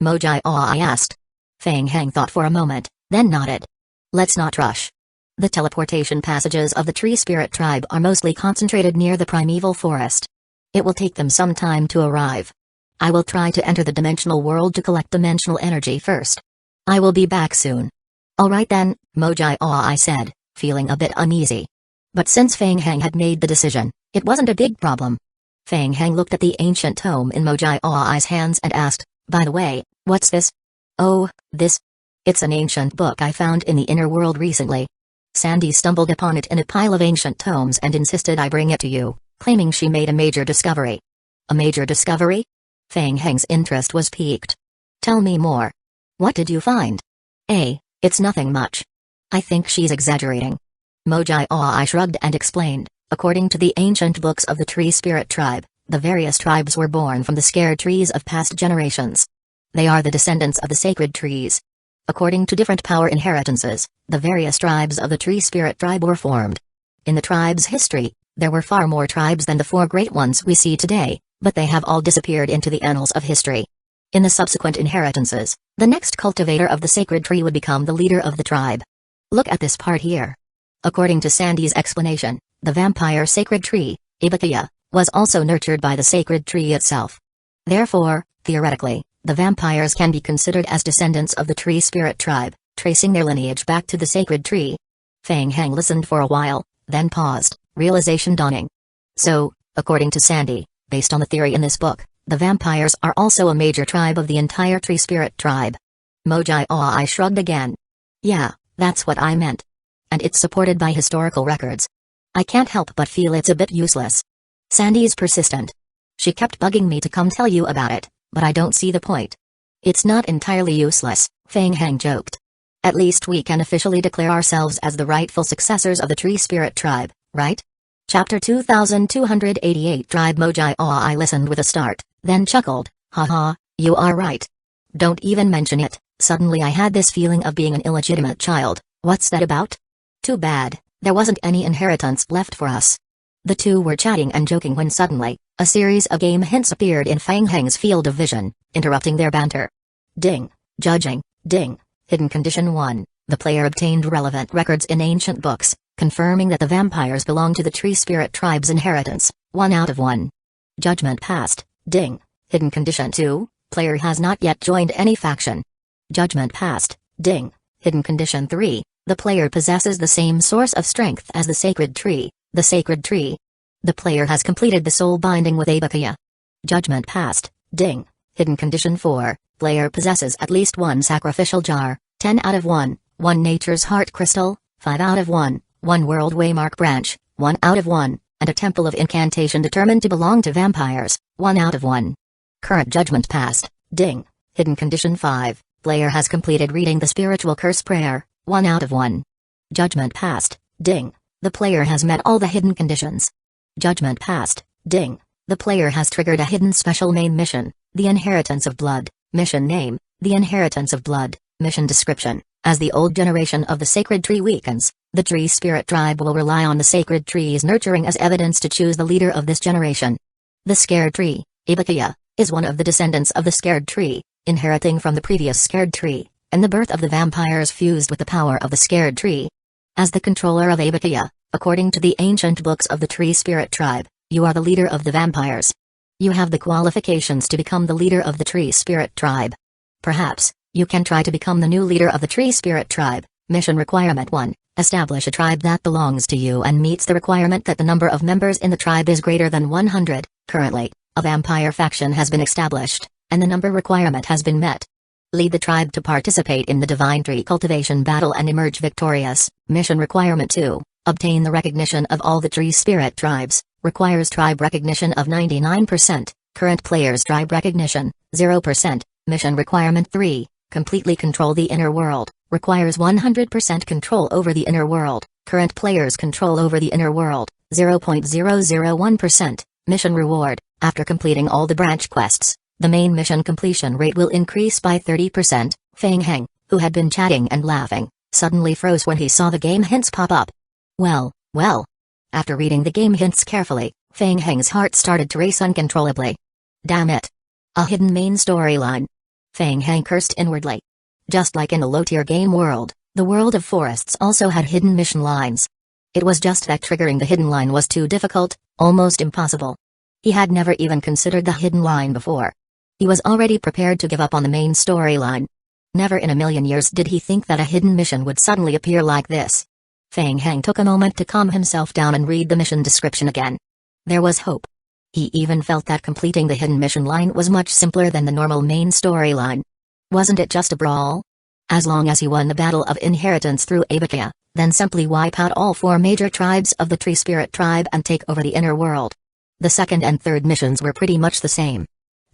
Mojai Aoi asked. Feng Heng thought for a moment, then nodded. Let's not rush. The teleportation passages of the tree spirit tribe are mostly concentrated near the primeval forest. It will take them some time to arrive. I will try to enter the dimensional world to collect dimensional energy first. I will be back soon. Alright then, Mojai Aoi said, feeling a bit uneasy. But since Feng Heng had made the decision, it wasn't a big problem. Feng Heng looked at the ancient tome in Mojai Aoi's hands and asked, by the way, what's this? Oh, this? It's an ancient book I found in the inner world recently. Sandy stumbled upon it in a pile of ancient tomes and insisted I bring it to you, claiming she made a major discovery. A major discovery? Feng Heng's interest was piqued. Tell me more. What did you find? It's nothing much. I think she's exaggerating. Mojai Aoi shrugged and explained, according to the ancient books of the tree spirit tribe, the various tribes were born from the scared trees of past generations. They are the descendants of the sacred trees. According to different power inheritances, the various tribes of the tree spirit tribe were formed. In the tribe's history, there were far more tribes than the 4 great ones we see today, but they have all disappeared into the annals of history. In the subsequent inheritances, the next cultivator of the sacred tree would become the leader of the tribe. Look at this part here. According to Sandy's explanation, the vampire sacred tree, Abakuya, was also nurtured by the sacred tree itself. Therefore, theoretically, the vampires can be considered as descendants of the tree spirit tribe, tracing their lineage back to the sacred tree. Feng Heng listened for a while, then paused, realization dawning. So, according to Sandy, based on the theory in this book, the vampires are also a major tribe of the entire tree spirit tribe. Mojai Aoi shrugged again. Yeah, that's what I meant. And it's supported by historical records. I can't help but feel it's a bit useless. Sandy's persistent. She kept bugging me to come tell you about it, but I don't see the point. It's not entirely useless, Feng Heng joked. At least we can officially declare ourselves as the rightful successors of the tree spirit tribe, right? Chapter 2288 Tribe Mojai Aoi listened with a start, then chuckled, haha, you are right. Don't even mention it. Suddenly I had this feeling of being an illegitimate child. What's that about? Too bad, there wasn't any inheritance left for us. The two were chatting and joking when suddenly, a series of game hints appeared in Fang Heng's field of vision, interrupting their banter. Ding. Judging. Ding. Hidden Condition 1. The player obtained relevant records in ancient books, confirming that the vampires belong to the Tree Spirit Tribe's inheritance. 1 out of 1. Judgment passed. Ding. Hidden Condition 2. Player has not yet joined any faction. Judgment passed. Ding. Hidden Condition 3. The player possesses the same source of strength as the Sacred Tree. The Sacred Tree. The player has completed the soul binding with Abakia. Judgment passed. Ding. Hidden Condition 4. Player possesses at least 1 sacrificial jar. 10 out of 1. 1 Nature's Heart Crystal. 5 out of 1. 1 World Waymark Branch. 1 out of 1. And a Temple of Incantation determined to belong to vampires. 1 out of 1. Current judgment passed. Ding. Hidden Condition 5. Player has completed reading the Spiritual Curse Prayer. 1 out of 1. Judgment passed. Ding. The player has met all the hidden conditions. Judgment passed. Ding. The player has triggered a hidden special main mission, The Inheritance of Blood. Mission name, The Inheritance of Blood. Mission description. As the old generation of the Sacred Tree weakens, the Tree Spirit Tribe will rely on the Sacred Tree's nurturing as evidence to choose the leader of this generation. The Scared Tree, Ibakia, is one of the descendants of the Scared Tree, inheriting from the previous Scared Tree, and the birth of the vampires fused with the power of the Scared Tree. As the controller of Abakia, according to the ancient books of the Tree Spirit Tribe, you are the leader of the vampires. You have the qualifications to become the leader of the Tree Spirit Tribe. Perhaps, you can try to become the new leader of the Tree Spirit Tribe. Mission Requirement 1. Establish a tribe that belongs to you and meets the requirement that the number of members in the tribe is greater than 100. Currently, a vampire faction has been established, and the number requirement has been met. Lead the tribe to participate in the Divine Tree Cultivation Battle and emerge victorious. Mission Requirement 2. Obtain the recognition of all the Tree Spirit Tribes. Requires tribe recognition of 99%. Current players' tribe recognition, 0%. Mission Requirement 3. Completely control the inner world. Requires 100% control over the inner world. Current players' control over the inner world, 0.001%. Mission Reward. After completing all the branch quests, the main mission completion rate will increase by 30%. Fang Heng, who had been chatting and laughing, suddenly froze when he saw the game hints pop up. Well. After reading the game hints carefully, Fang Heng's heart started to race uncontrollably. Damn it. A hidden main storyline. Fang Heng cursed inwardly. Just like in the low-tier game world, the world of forests also had hidden mission lines. It was just that triggering the hidden line was too difficult, almost impossible. He had never even considered the hidden line before. He was already prepared to give up on the main storyline. Never in a million years did he think that a hidden mission would suddenly appear like this. Fang Heng took a moment to calm himself down and read the mission description again. There was hope. He even felt that completing the hidden mission line was much simpler than the normal main storyline. Wasn't it just a brawl? As long as he won the Battle of Inheritance through Abakia, then simply wipe out all 4 major tribes of the Tree Spirit Tribe and take over the inner world. The second and third missions were pretty much the same.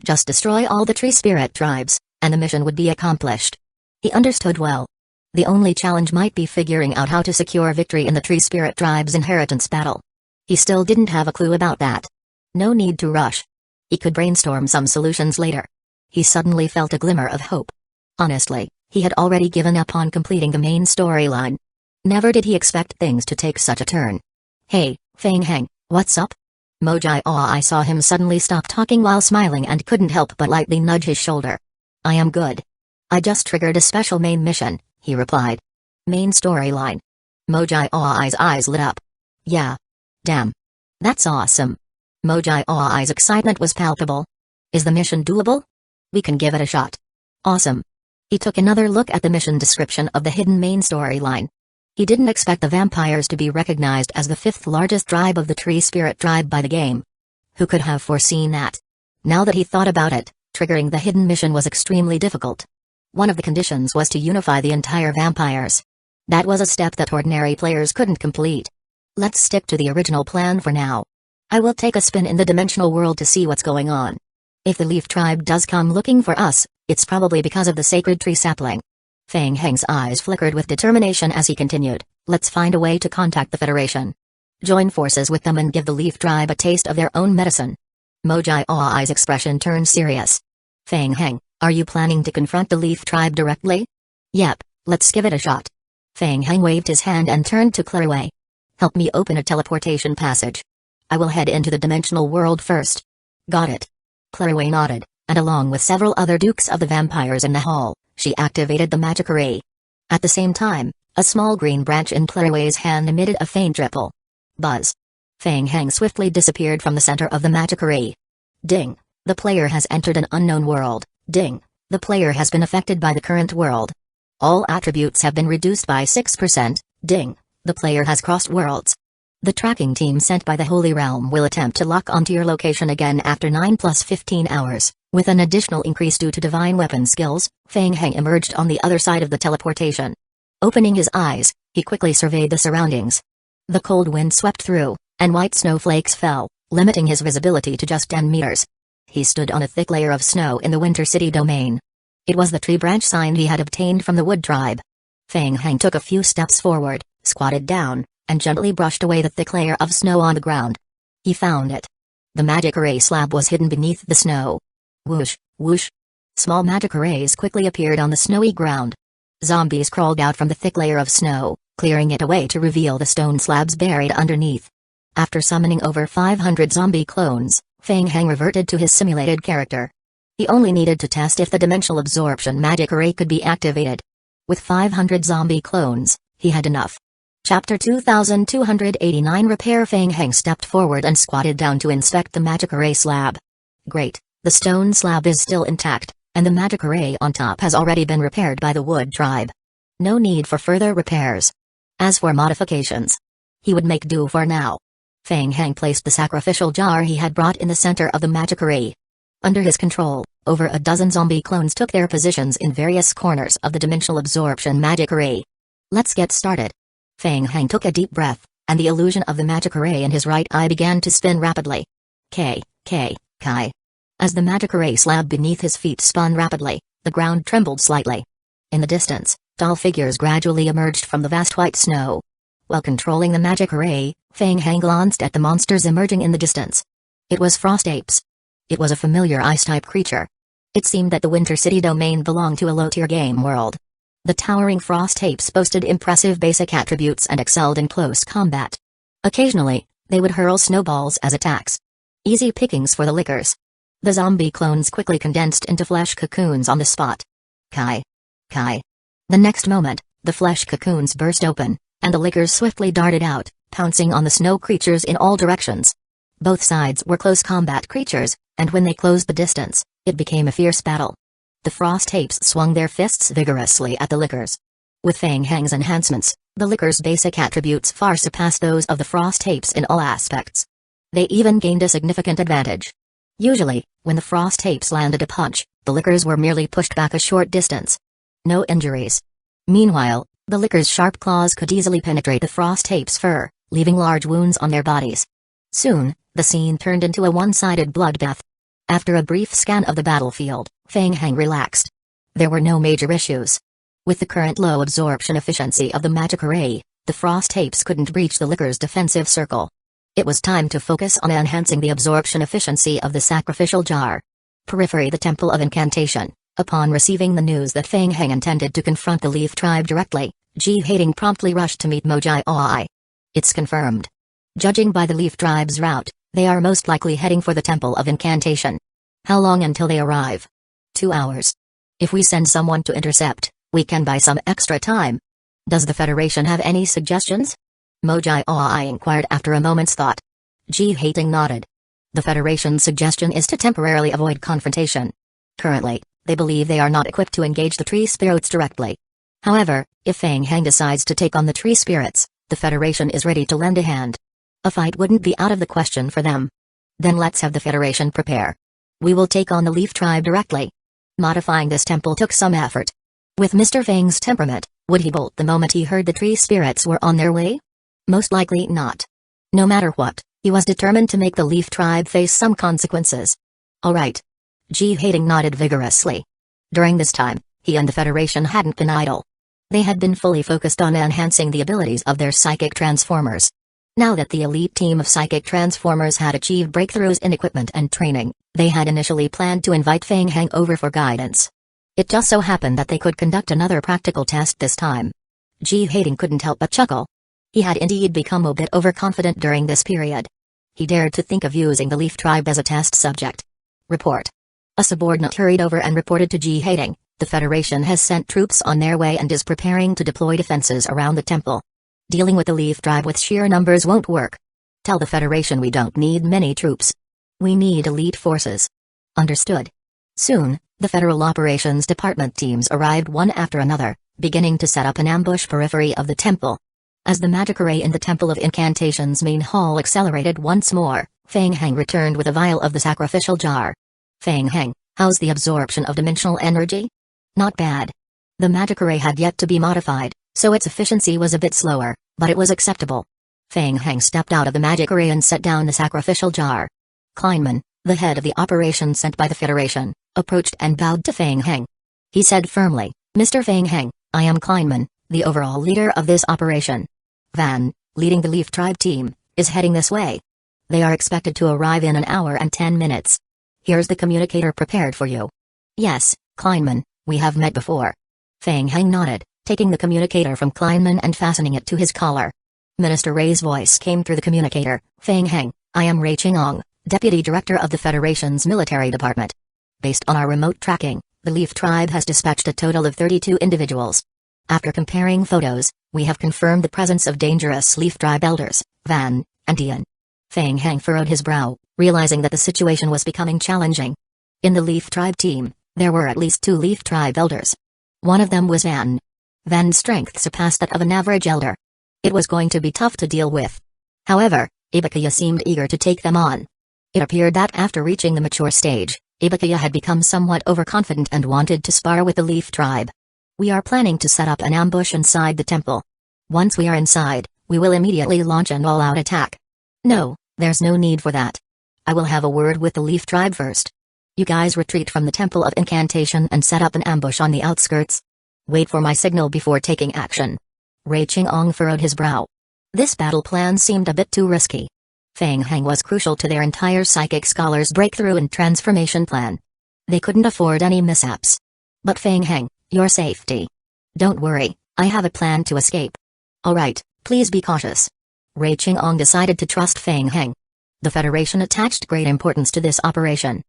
Just destroy all the Tree Spirit Tribes, and the mission would be accomplished. He understood well. The only challenge might be figuring out how to secure victory in the Tree Spirit Tribe's inheritance battle. He still didn't have a clue about that. No need to rush. He could brainstorm some solutions later. He suddenly felt a glimmer of hope. Honestly, he had already given up on completing the main storyline. Never did he expect things to take such a turn. Hey, Fang Heng, what's up? Mojai I saw him suddenly stop talking while smiling and couldn't help but lightly nudge his shoulder. I am good. I just triggered a special main mission, he replied. Main storyline. Mojai I's eyes lit up. Yeah. Damn. That's awesome. Mojai I's excitement was palpable. Is the mission doable? We can give it a shot. Awesome. He took another look at the mission description of the hidden main storyline. He didn't expect the vampires to be recognized as the 5th largest tribe of the Tree Spirit Tribe by the game. Who could have foreseen that? Now that he thought about it, triggering the hidden mission was extremely difficult. One of the conditions was to unify the entire vampires. That was a step that ordinary players couldn't complete. Let's stick to the original plan for now. I will take a spin in the dimensional world to see what's going on. If the Leaf Tribe does come looking for us, it's probably because of the Sacred Tree sapling. Fang Heng's eyes flickered with determination as he continued, let's find a way to contact the Federation. Join forces with them and give the Leaf Tribe a taste of their own medicine. Mojai I's expression turned serious. Fang Heng, Are you planning to confront the Leaf Tribe directly? Yep, let's give it a shot. Feng Heng waved his hand and turned to Claraway. Help me open a teleportation passage. I will head into the dimensional world first. Got it. Claraway nodded, and along with several other dukes of the vampires in the hall, she activated the magic array. At the same time, a small green branch in Claraway's hand emitted a faint ripple. Buzz. Feng Heng swiftly disappeared from the center of the magic array. Ding. The player has entered an unknown world. Ding. The player has been affected by the current world. All attributes have been reduced by 6%. Ding. The player has crossed worlds. The tracking team sent by the Holy Realm will attempt to lock onto your location again after 9 + 15 hours. With an additional increase due to divine weapon skills, Feng Heng emerged on the other side of the teleportation. Opening his eyes, he quickly surveyed the surroundings. The cold wind swept through, and white snowflakes fell, limiting his visibility to just 10 meters. He stood on a thick layer of snow in the Winter City domain. It was the tree branch sign he had obtained from the Wood Tribe. Feng Heng took a few steps forward, squatted down, and gently brushed away the thick layer of snow on the ground. He found it. The magic array slab was hidden beneath the snow. Whoosh, whoosh. Small magic arrays quickly appeared on the snowy ground. Zombies crawled out from the thick layer of snow, clearing it away to reveal the stone slabs buried underneath. After summoning over 500 zombie clones, Feng Heng reverted to his simulated character. He only needed to test if the dimensional absorption magic array could be activated. With 500 zombie clones, he had enough. Chapter 2289 Repair. Feng Heng stepped forward and squatted down to inspect the magic array slab. Great, the stone slab is still intact, and the magic array on top has already been repaired by the Wood Tribe. No need for further repairs. As for modifications, he would make do for now. Feng Heng placed the sacrificial jar he had brought in the center of the magic array. Under his control, over a dozen zombie clones took their positions in various corners of the dimensional absorption magic array. Let's get started. Feng Heng took a deep breath, and the illusion of the magic array in his right eye began to spin rapidly. Kai. As the magic array slab beneath his feet spun rapidly, the ground trembled slightly. In the distance, tall figures gradually emerged from the vast white snow. While controlling the magic array, Feng Heng glanced at the monsters emerging in the distance. It was frost apes. It was a familiar ice-type creature. It seemed that the Winter City domain belonged to a low-tier game world. The towering frost apes boasted impressive basic attributes and excelled in close combat. Occasionally, they would hurl snowballs as attacks. Easy pickings for the lickers. The zombie clones quickly condensed into flesh cocoons on the spot. Kai. The next moment, the flesh cocoons burst open, and the lickers swiftly darted out, pouncing on the snow creatures in all directions. Both sides were close combat creatures, and when they closed the distance, it became a fierce battle. The frost apes swung their fists vigorously at the lickers. With Feng Heng's enhancements, the lickers' basic attributes far surpassed those of the frost apes in all aspects. They even gained a significant advantage. Usually, when the frost apes landed a punch, the lickers were merely pushed back a short distance. No injuries. Meanwhile, the lickers' sharp claws could easily penetrate the frost apes' fur, leaving large wounds on their bodies. Soon, the scene turned into a one-sided bloodbath. After a brief scan of the battlefield, Feng Heng relaxed. There were no major issues. With the current low absorption efficiency of the magic array, the frost apes couldn't breach the lickers' defensive circle. It was time to focus on enhancing the absorption efficiency of the sacrificial jar. Periphery. The Temple of Incantation. Upon receiving the news that Feng Heng intended to confront the Leaf Tribe directly, Ji Hating promptly rushed to meet Mojai. It's confirmed. Judging by the Leaf Tribe's route, they are most likely heading for the Temple of Incantation. How long until they arrive? 2 hours. If we send someone to intercept, we can buy some extra time. Does the Federation have any suggestions? Mojai inquired after a moment's thought. Ji Hating nodded. The Federation's suggestion is to temporarily avoid confrontation. Currently, they believe they are not equipped to engage the tree spirits directly. However, if Feng Heng decides to take on the tree spirits, the Federation is ready to lend a hand. A fight wouldn't be out of the question for them. Then let's have the Federation prepare. We will take on the Leaf Tribe directly. Modifying this temple took some effort. With Mr. Feng's temperament, would he bolt the moment he heard the tree spirits were on their way? Most likely not. No matter what, he was determined to make the Leaf Tribe face some consequences. All right. Ji Hating nodded vigorously. During this time, he and the Federation hadn't been idle. They had been fully focused on enhancing the abilities of their psychic transformers. Now that the elite team of psychic transformers had achieved breakthroughs in equipment and training, they had initially planned to invite Feng Heng over for guidance. It just so happened that they could conduct another practical test this time. Ji Hating couldn't help but chuckle. He had indeed become a bit overconfident during this period. He dared to think of using the Leaf Tribe as a test subject. Report. A subordinate hurried over and reported to Ji Hating, "The Federation has sent troops on their way and is preparing to deploy defenses around the temple. Dealing with the Leaf Tribe with sheer numbers won't work. Tell the Federation we don't need many troops. We need elite forces." Understood. Soon, the Federal Operations Department teams arrived one after another, beginning to set up an ambush periphery of the temple. As the magic array in the Temple of Incantation's main hall accelerated once more, Feng Heng returned with a vial of the sacrificial jar. "Feng Heng, how's the absorption of dimensional energy?" "Not bad." The magic array had yet to be modified, so its efficiency was a bit slower, but it was acceptable. Feng Heng stepped out of the magic array and set down the sacrificial jar. Kleinman, the head of the operation sent by the Federation, approached and bowed to Feng Heng. He said firmly, "Mr. Feng Heng, I am Kleinman, the overall leader of this operation. Van, leading the Leaf Tribe team, is heading this way. They are expected to arrive in an hour and 10 minutes. Here's the communicator prepared for you." "Yes, Kleinman, we have met before." Feng Heng nodded, taking the communicator from Kleinman and fastening it to his collar. Minister Ray's voice came through the communicator. "Feng Heng, I am Ray Chingong, Deputy Director of the Federation's Military Department. Based on our remote tracking, the Leaf Tribe has dispatched a total of 32 individuals. After comparing photos, we have confirmed the presence of dangerous Leaf Tribe elders, Van, and Ian." Feng Heng furrowed his brow, realizing that the situation was becoming challenging. In the Leaf Tribe team, there were at least 2 Leaf Tribe elders. One of them was Van. Van's strength surpassed that of an average elder. It was going to be tough to deal with. However, Ibukiya seemed eager to take them on. It appeared that after reaching the mature stage, Ibukiya had become somewhat overconfident and wanted to spar with the Leaf Tribe. "We are planning to set up an ambush inside the temple. Once we are inside, we will immediately launch an all-out attack." "No, there's no need for that. I will have a word with the Leaf Tribe first. You guys retreat from the Temple of Incantation and set up an ambush on the outskirts. Wait for my signal before taking action." Ray Chingong furrowed his brow. This battle plan seemed a bit too risky. Feng Heng was crucial to their entire Psychic Scholars breakthrough and transformation plan. They couldn't afford any mishaps. "But Feng Heng, your safety. Don't worry, I have a plan to escape." "Alright, please be cautious." Ray Chingong decided to trust Feng Heng. The Federation attached great importance to this operation.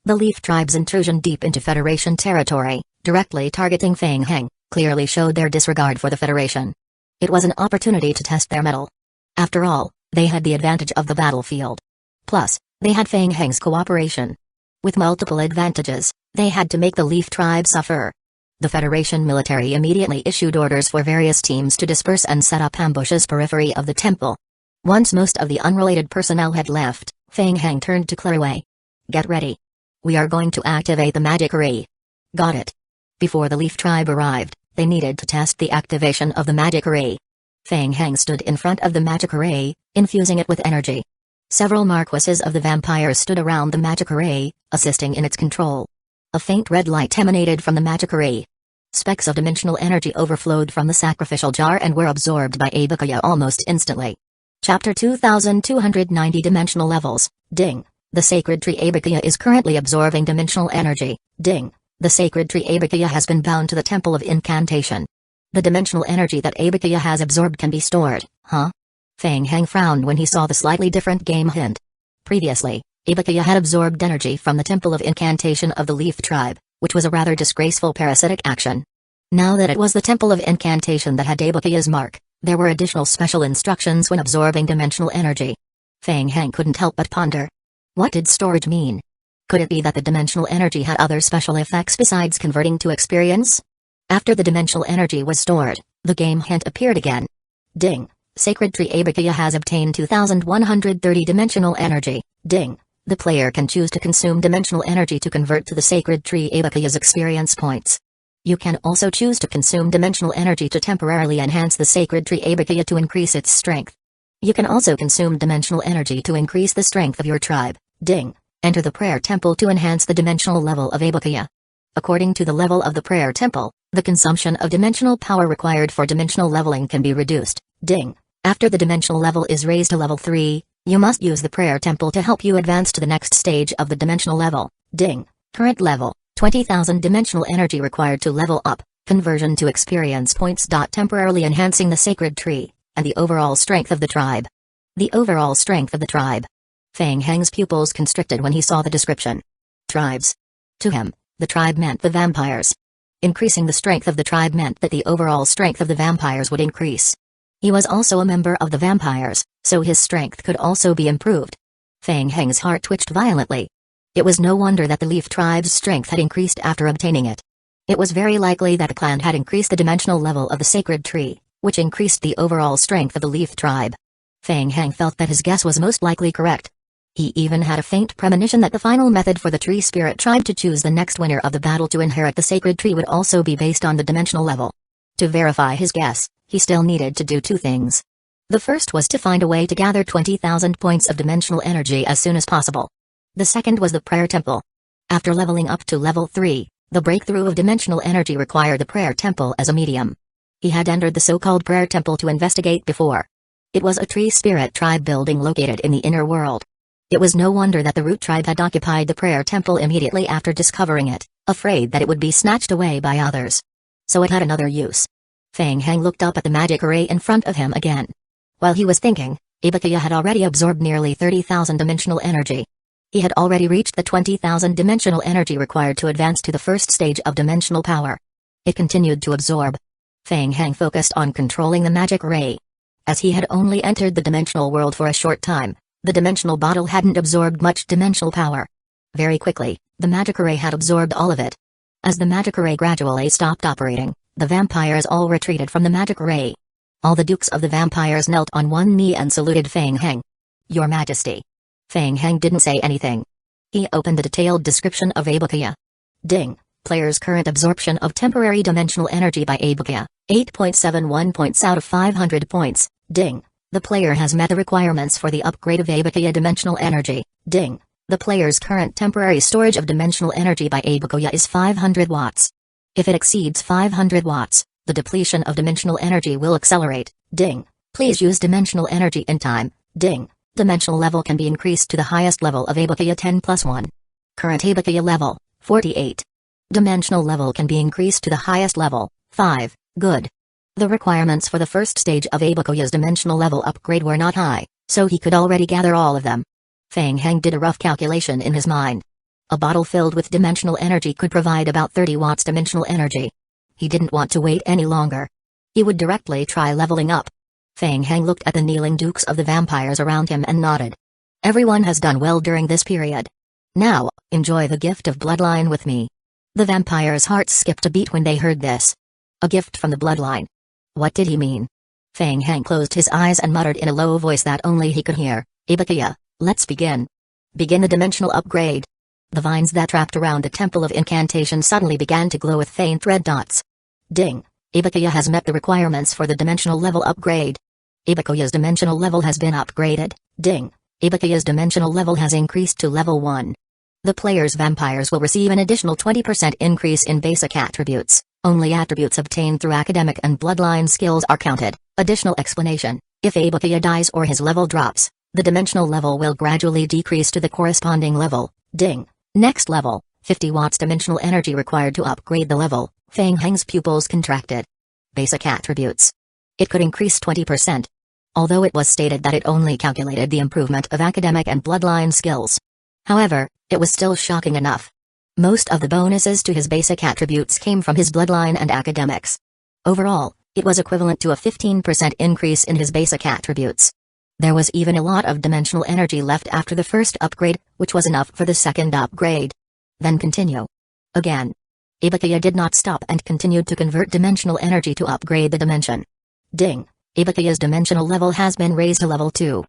The Leaf Tribe's intrusion deep into Federation territory, directly targeting Feng Heng, clearly showed their disregard for the Federation. It was an opportunity to test their mettle. After all, they had the advantage of the battlefield. Plus, they had Feng Heng's cooperation. With multiple advantages, they had to make the Leaf Tribe suffer. The Federation military immediately issued orders for various teams to disperse and set up ambushes periphery of the temple. Once most of the unrelated personnel had left, Feng Heng turned to Claraway. "Get ready. We are going to activate the magic array." "Got it." Before the Leaf Tribe arrived, they needed to test the activation of the magic array. Feng Heng stood in front of the magic array, infusing it with energy. Several marquises of the vampires stood around the magic array, assisting in its control. A faint red light emanated from the magic array. Specks of dimensional energy overflowed from the sacrificial jar and were absorbed by Ibukiya almost instantly. Chapter 2290 Dimensional Levels, Ding. The sacred tree Ibukiya is currently absorbing dimensional energy, Ding. The sacred tree Ibukiya has been bound to the Temple of Incantation. The dimensional energy that Ibukiya has absorbed can be stored, huh? Feng Heng frowned when he saw the slightly different game hint. Previously, Ibukiya had absorbed energy from the Temple of Incantation of the Leaf Tribe, which was a rather disgraceful parasitic action. Now that it was the Temple of Incantation that had Ibukiya's mark, there were additional special instructions when absorbing dimensional energy. Feng Heng couldn't help but ponder. What did storage mean? Could it be that the dimensional energy had other special effects besides converting to experience? After the dimensional energy was stored, the game hint appeared again. Ding. Sacred Tree Ibukiya has obtained 2130 dimensional energy, Ding. The player can choose to consume dimensional energy to convert to the Sacred Tree Ibukiya's experience points. You can also choose to consume dimensional energy to temporarily enhance the Sacred Tree Ibukiya to increase its strength. You can also consume dimensional energy to increase the strength of your tribe, Ding. Enter the prayer temple to enhance the dimensional level of Ibukiya. According to the level of the prayer temple, the consumption of dimensional power required for dimensional leveling can be reduced, Ding. After the dimensional level is raised to level 3, you must use the prayer temple to help you advance to the next stage of the dimensional level. Ding. Current level, 20,000 dimensional energy required to level up, conversion to experience points. Temporarily enhancing the sacred tree, and the overall strength of the tribe. The overall strength of the tribe. Fang Heng's pupils constricted when he saw the description. Tribes. To him, the tribe meant the vampires. Increasing the strength of the tribe meant that the overall strength of the vampires would increase. He was also a member of the vampires, so his strength could also be improved. Fang Heng's heart twitched violently. It was no wonder that the Leaf tribe's strength had increased after obtaining it. It was very likely that the clan had increased the dimensional level of the sacred tree, which increased the overall strength of the Leaf tribe. Fang Heng felt that his guess was most likely correct. He even had a faint premonition that the final method for the tree spirit tribe to choose the next winner of the battle to inherit the sacred tree would also be based on the dimensional level. To verify his guess, he still needed to do two things. The first was to find a way to gather 20,000 points of dimensional energy as soon as possible. The second was the prayer temple. After leveling up to level 3, the breakthrough of dimensional energy required the prayer temple as a medium. He had entered the so-called prayer temple to investigate before. It was a tree spirit tribe building located in the inner world. It was no wonder that the root tribe had occupied the prayer temple immediately after discovering it, afraid that it would be snatched away by others. So it had another use. Fang Heng looked up at the magic array in front of him again. While he was thinking, Ibukaya had already absorbed nearly 30,000 dimensional energy. He had already reached the 20,000 dimensional energy required to advance to the first stage of dimensional power. It continued to absorb. Fang Heng focused on controlling the magic ray. As he had only entered the dimensional world for a short time, the dimensional bottle hadn't absorbed much dimensional power. Very quickly, the magic array had absorbed all of it. As the magic array gradually stopped operating, the vampires all retreated from the magic array. All the dukes of the vampires knelt on one knee and saluted Fang Heng. "Your Majesty." Fang Heng didn't say anything. He opened the detailed description of Ibukaya. Ding. Player's current absorption of temporary dimensional energy by Ibukaya, 8.71 points out of 500 points. Ding. The player has met the requirements for the upgrade of Ibukaya dimensional energy. Ding. The player's current temporary storage of dimensional energy by Ibukaya is 500 watts. If it exceeds 500 watts, the depletion of dimensional energy will accelerate. Ding. Please use dimensional energy in time. Ding. Dimensional level can be increased to the highest level of Ibukaya 10+1. Current Ibukaya level, 48. Dimensional level can be increased to the highest level, 5. Good. The requirements for the first stage of Ibukaya's dimensional level upgrade were not high, so he could already gather all of them. Fang Heng did a rough calculation in his mind. A bottle filled with dimensional energy could provide about 30 watts dimensional energy. He didn't want to wait any longer. He would directly try leveling up. Fang Heng looked at the kneeling dukes of the vampires around him and nodded. Everyone has done well during this period. Now, enjoy the gift of bloodline with me. The vampires' hearts skipped a beat when they heard this. A gift from the bloodline. What did he mean? Fang Heng closed his eyes and muttered in a low voice that only he could hear. Ibukaya, let's begin. Begin the dimensional upgrade. The vines that wrapped around the temple of incantation suddenly began to glow with faint red dots. Ding. Ibukaya has met the requirements for the dimensional level upgrade. Ibukaya's dimensional level has been upgraded. Ding. Ibukaya's dimensional level has increased to level 1. The player's vampires will receive an additional 20% increase in basic attributes. Only attributes obtained through academic and bloodline skills are counted. Additional explanation: if Ibukaya dies or his level drops, the dimensional level will gradually decrease to the corresponding level. Ding. Next level, 50 watts dimensional energy required to upgrade the level. Fang Heng's pupils contracted. Basic attributes. It could increase 20%. Although it was stated that it only calculated the improvement of academic and bloodline skills. However, it was still shocking enough. Most of the bonuses to his basic attributes came from his bloodline and academics. Overall, it was equivalent to a 15% increase in his basic attributes. There was even a lot of dimensional energy left after the first upgrade, which was enough for the second upgrade. Then continue. Again. Ibukaya did not stop and continued to convert dimensional energy to upgrade the dimension. Ding. Ibukaya's dimensional level has been raised to level 2.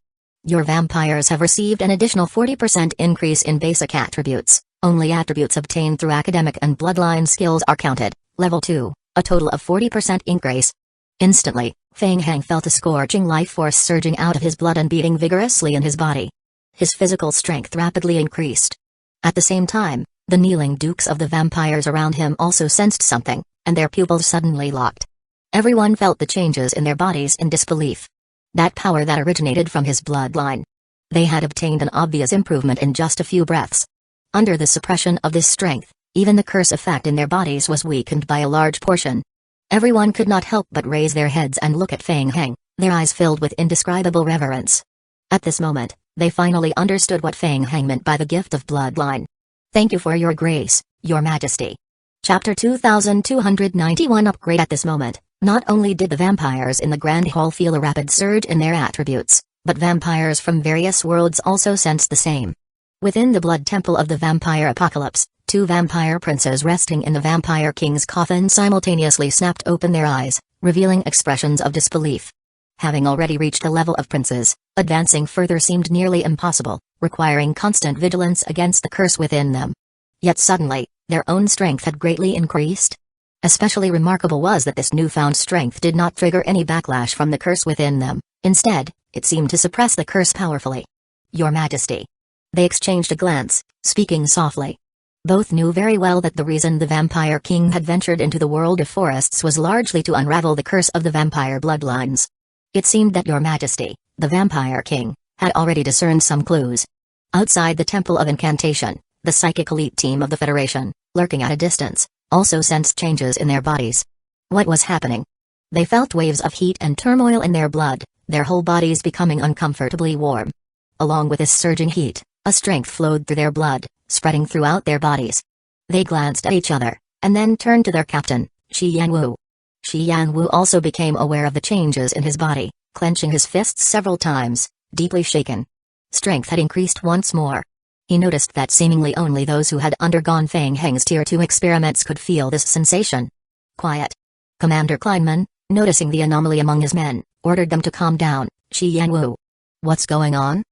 Your vampires have received an additional 40% increase in basic attributes. Only attributes obtained through academic and bloodline skills are counted. Level 2, a total of 40% increase. Instantly, Fang Heng felt a scorching life force surging out of his blood and beating vigorously in his body. His physical strength rapidly increased. At the same time, the kneeling dukes of the vampires around him also sensed something, and their pupils suddenly locked. Everyone felt the changes in their bodies in disbelief. that power that originated from his bloodline. They had obtained an obvious improvement in just a few breaths. Under the suppression of this strength, even the curse effect in their bodies was weakened by a large portion. Everyone could not help but raise their heads and look at Feng Heng, their eyes filled with indescribable reverence. At this moment, they finally understood what Feng Heng meant by the gift of bloodline. "Thank you for your grace, your majesty." Chapter 2291 Upgrade. At this moment, not only did the vampires in the Grand Hall feel a rapid surge in their attributes, but vampires from various worlds also sensed the same. Within the blood temple of the vampire apocalypse, two vampire princes resting in the vampire king's coffin simultaneously snapped open their eyes, revealing expressions of disbelief. Having already reached the level of princes, advancing further seemed nearly impossible, requiring constant vigilance against the curse within them. Yet suddenly, their own strength had greatly increased. Especially remarkable was that this newfound strength did not trigger any backlash from the curse within them. Instead, it seemed to suppress the curse powerfully. "Your Majesty." They exchanged a glance, speaking softly. Both knew very well that the reason the Vampire King had ventured into the world of forests was largely to unravel the curse of the vampire bloodlines. It seemed that Your Majesty, the Vampire King, had already discerned some clues. Outside the Temple of Incantation, the psychic elite team of the Federation, lurking at a distance, also sensed changes in their bodies. What was happening? They felt waves of heat and turmoil in their blood, their whole bodies becoming uncomfortably warm. Along with this surging heat, a strength flowed through their blood, spreading throughout their bodies. They glanced at each other, and then turned to their captain, Shi Yanwu. Shi Yanwu also became aware of the changes in his body, clenching his fists several times, deeply shaken. Strength had increased once more. He noticed that seemingly only those who had undergone Feng Heng's Tier 2 experiments could feel this sensation. "Quiet." Commander Kleinman, noticing the anomaly among his men, ordered them to calm down. Shi Yanwu. "What's going on?"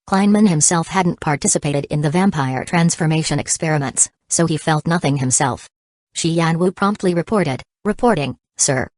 Kleinman himself hadn't participated in the vampire transformation experiments, so he felt nothing himself. Shi Yanwu promptly reported, "Reporting, sir.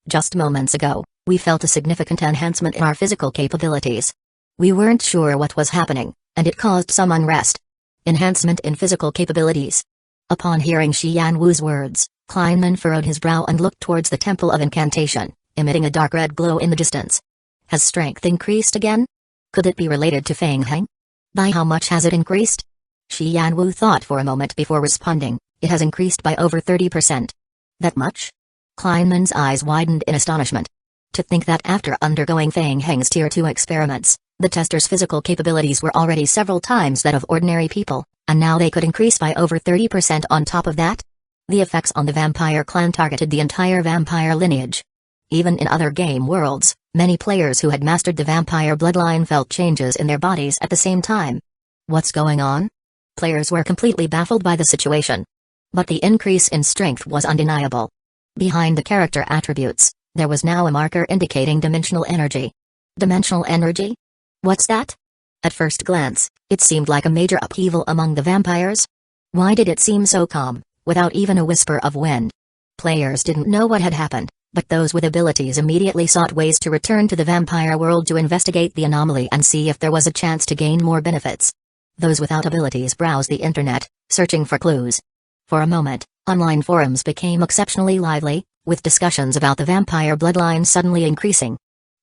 Just moments ago, we felt a significant enhancement in our physical capabilities. We weren't sure what was happening, and it caused some unrest." Enhancement in physical capabilities. Upon hearing Shi Yanwu's words, Kleinman furrowed his brow and looked towards the Temple of Incantation, emitting a dark red glow in the distance. Has strength increased again? Could it be related to Feng Heng? By how much has it increased? Shi Yanwu thought for a moment before responding. It has increased by over 30%. That much? Kleinman's eyes widened in astonishment. To think that after undergoing Feng Heng's Tier 2 experiments, the tester's physical capabilities were already several times that of ordinary people, and now they could increase by over 30% on top of that? The effects on the vampire clan targeted the entire vampire lineage. Even in other game worlds, many players who had mastered the vampire bloodline felt changes in their bodies at the same time. What's going on? Players were completely baffled by the situation. But the increase in strength was undeniable. Behind the character attributes, there was now a marker indicating dimensional energy. Dimensional energy? What's that? At first glance, it seemed like a major upheaval among the vampires. Why did it seem so calm, without even a whisper of wind? Players didn't know what had happened, but those with abilities immediately sought ways to return to the vampire world to investigate the anomaly and see if there was a chance to gain more benefits. Those without abilities browsed the internet, searching for clues. For a moment, online forums became exceptionally lively, with discussions about the vampire bloodline suddenly increasing.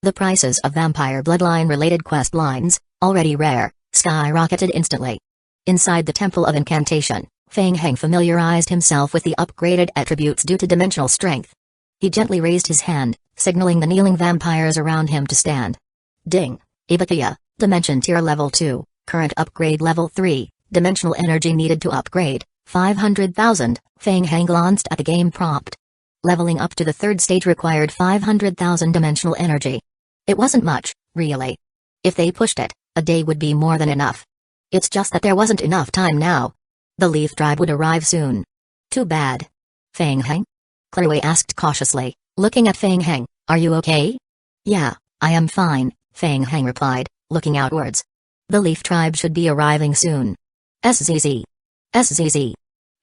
The prices of vampire bloodline-related quest lines, already rare, skyrocketed instantly. Inside the Temple of Incantation, Feng Heng familiarized himself with the upgraded attributes due to dimensional strength. He gently raised his hand, signaling the kneeling vampires around him to stand. Ding! Ibakia, Dimension Tier Level 2, current upgrade Level 3, dimensional energy needed to upgrade, 500,000, Feng Heng glanced at the game prompt. Leveling up to the third stage required 500,000 dimensional energy. It wasn't much, really. If they pushed it, a day would be more than enough. It's just that there wasn't enough time now. The Leaf Tribe would arrive soon. Too bad. Feng Heng? Chloe asked cautiously, looking at Feng Heng, "Are you okay?" "Yeah, I am fine," Feng Heng replied, looking outwards. "The Leaf Tribe should be arriving soon." SZZ. SZZ.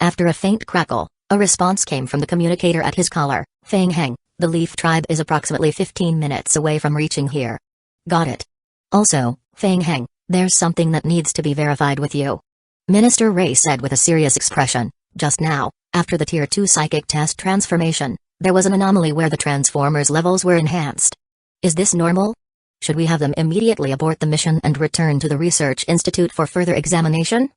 After a faint crackle, a response came from the communicator at his collar. "Feng Heng, the Leaf Tribe is approximately 15 minutes away from reaching here." "Got it. Also, Feng Heng, there's something that needs to be verified with you," Minister Ray said with a serious expression. "Just now, after the Tier 2 psychic test transformation, there was an anomaly where the Transformers levels were enhanced. Is this normal?" Should we have them immediately abort the mission and return to the Research Institute for further examination?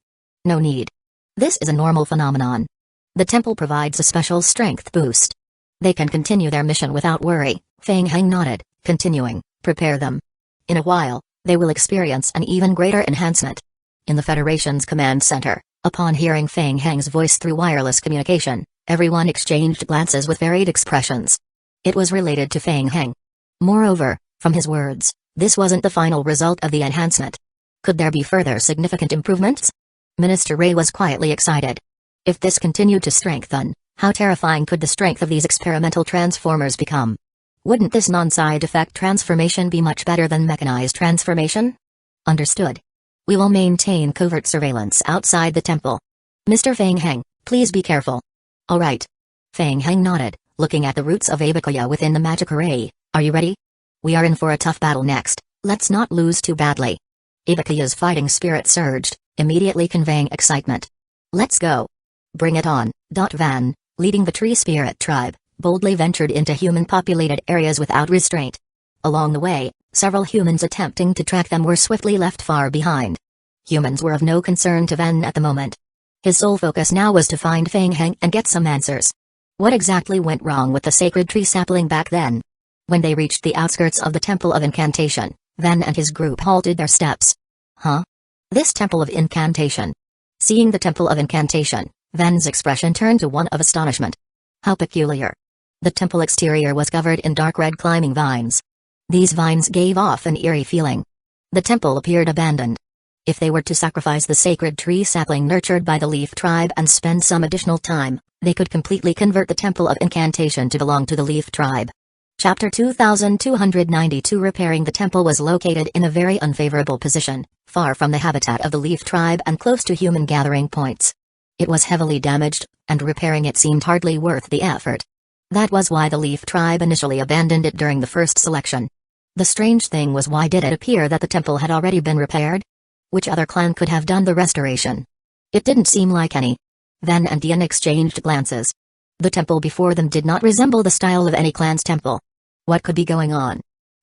No need. This is a normal phenomenon. The temple provides a special strength boost. They can continue their mission without worry. Feng Heng nodded, continuing, prepare them. In a while, they will experience an even greater enhancement. In the Federation's command center, upon hearing Feng Heng's voice through wireless communication, everyone exchanged glances with varied expressions. It was related to Feng Heng. Moreover, from his words, this wasn't the final result of the enhancement. Could there be further significant improvements? Minister Ray was quietly excited. If this continued to strengthen, how terrifying could the strength of these experimental transformers become? Wouldn't this non-side effect transformation be much better than mechanized transformation? Understood. We will maintain covert surveillance outside the temple. Mr. Feng Heng, please be careful. All right. Feng Heng nodded, looking at the roots of Abakuya within the magic array. Are you ready? We are in for a tough battle next. Let's not lose too badly. Ibakuya's fighting spirit surged, immediately conveying excitement. Let's go. Bring it on. Van, leading the tree spirit tribe, boldly ventured into human-populated areas without restraint. Along the way, several humans attempting to track them were swiftly left far behind. Humans were of no concern to Van at the moment. His sole focus now was to find Feng Heng and get some answers. What exactly went wrong with the sacred tree sapling back then? When they reached the outskirts of the Temple of Incantation, Van and his group halted their steps. Huh? This Temple of Incantation. Seeing the Temple of Incantation, Van's expression turned to one of astonishment. How peculiar. The temple exterior was covered in dark red climbing vines. These vines gave off an eerie feeling. The temple appeared abandoned. If they were to sacrifice the sacred tree sapling nurtured by the Leaf Tribe and spend some additional time, they could completely convert the Temple of Incantation to belong to the Leaf Tribe. Chapter 2292. Repairing the temple was located in a very unfavorable position, far from the habitat of the Leaf Tribe and close to human gathering points. It was heavily damaged, and repairing it seemed hardly worth the effort. That was why the Leaf Tribe initially abandoned it during the first selection. The strange thing was, why did it appear that the temple had already been repaired? Which other clan could have done the restoration? It didn't seem like any. Van and Ian exchanged glances. The temple before them did not resemble the style of any clan's temple. What could be going on?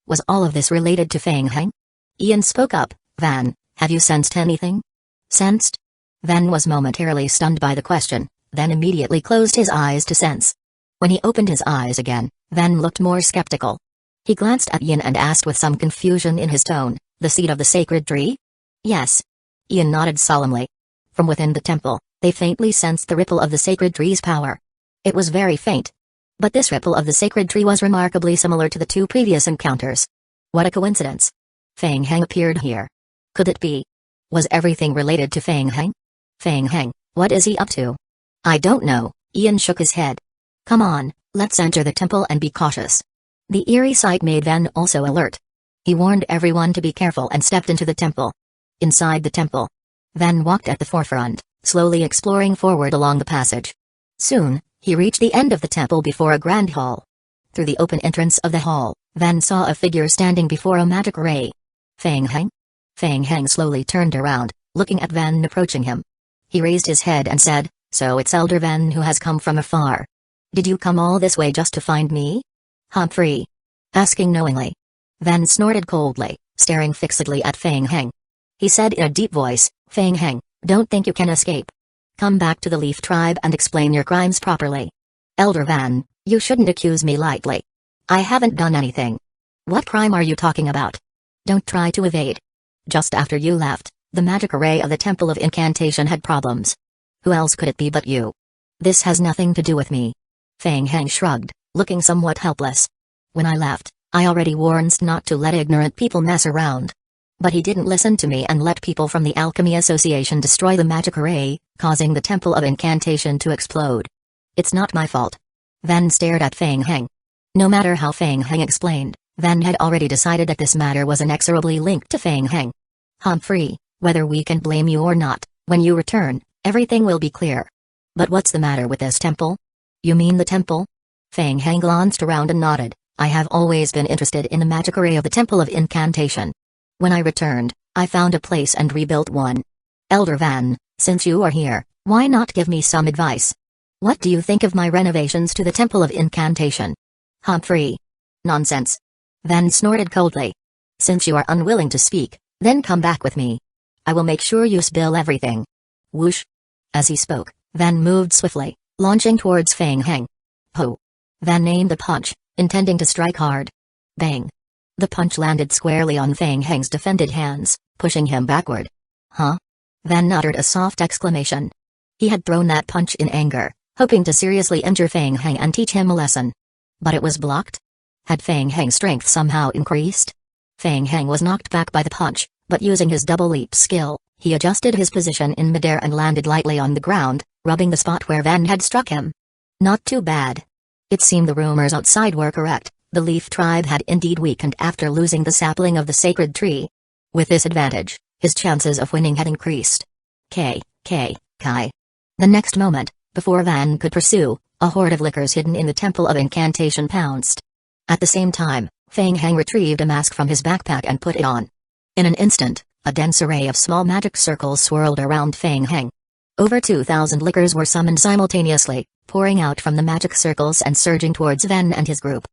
Was all of this related to Feng Heng? Ian spoke up. Van, have you sensed anything? Sensed? Van was momentarily stunned by the question, then immediately closed his eyes to sense. When he opened his eyes again, Van looked more skeptical. He glanced at Ian and asked with some confusion in his tone, the seed of the sacred tree? Yes. Ian nodded solemnly. From within the temple, they faintly sensed the ripple of the sacred tree's power. It was very faint. But this ripple of the sacred tree was remarkably similar to the two previous encounters. What a coincidence. Feng Heng appeared here. Could it be? Was everything related to Feng Heng? Feng Heng, what is he up to? I don't know. Ian shook his head. Come on, let's enter the temple and be cautious. The eerie sight made Van also alert. He warned everyone to be careful and stepped into the temple. Inside the temple, Van walked at the forefront, slowly exploring forward along the passage. Soon, he reached the end of the temple before a grand hall. Through the open entrance of the hall, Van saw a figure standing before a magic ray. Feng Heng? Feng Heng slowly turned around, looking at Van approaching him. He raised his head and said, "So it's Elder Van who has come from afar. Did you come all this way just to find me?" Humphrey. Asking knowingly. Van snorted coldly, staring fixedly at Feng Heng. He said in a deep voice, "Feng Heng, don't think you can escape. Come back to the Leaf Tribe and explain your crimes properly. Elder Van, you shouldn't accuse me lightly. I haven't done anything." "What crime are you talking about? Don't try to evade. Just after you left, the magic array of the Temple of Incantation had problems. Who else could it be but you? This has nothing to do with me." Feng Heng shrugged, looking somewhat helpless. "When I left, I already warned not to let ignorant people mess around. But he didn't listen to me and let people from the Alchemy Association destroy the magic array, causing the Temple of Incantation to explode. It's not my fault." Van stared at Feng Heng. No matter how Feng Heng explained, Van had already decided that this matter was inexorably linked to Feng Heng. "Humphrey, whether we can blame you or not, when you return, everything will be clear. But what's the matter with this temple?" "You mean the temple?" Feng Heng glanced around and nodded. "I have always been interested in the magic array of the Temple of Incantation. When I returned, I found a place and rebuilt one. Elder Van, since you are here, why not give me some advice? What do you think of my renovations to the Temple of Incantation?" "Humphrey. Nonsense." Van snorted coldly. Since you are unwilling to speak, then come back with me. I will make sure you spill everything. Whoosh. As he spoke, Van moved swiftly, launching towards Feng Heng. Ho! Van aimed a punch, intending to strike hard. Bang! The punch landed squarely on Feng Heng's defended hands, pushing him backward. Huh? Van uttered a soft exclamation. He had thrown that punch in anger, hoping to seriously injure Feng Heng and teach him a lesson. But it was blocked? Had Feng Heng's strength somehow increased? Feng Heng was knocked back by the punch, but using his double leap skill, he adjusted his position in midair and landed lightly on the ground, rubbing the spot where Van had struck him. Not too bad. It seemed the rumors outside were correct, the Leaf tribe had indeed weakened after losing the sapling of the sacred tree. With this advantage, his chances of winning had increased. Kai. The next moment, before Van could pursue, a horde of lickers hidden in the Temple of Incantation pounced. At the same time, Feng Heng retrieved a mask from his backpack and put it on. In an instant, a dense array of small magic circles swirled around Feng Heng. Over 2,000 lickers were summoned simultaneously, pouring out from the magic circles and surging towards Van and his group.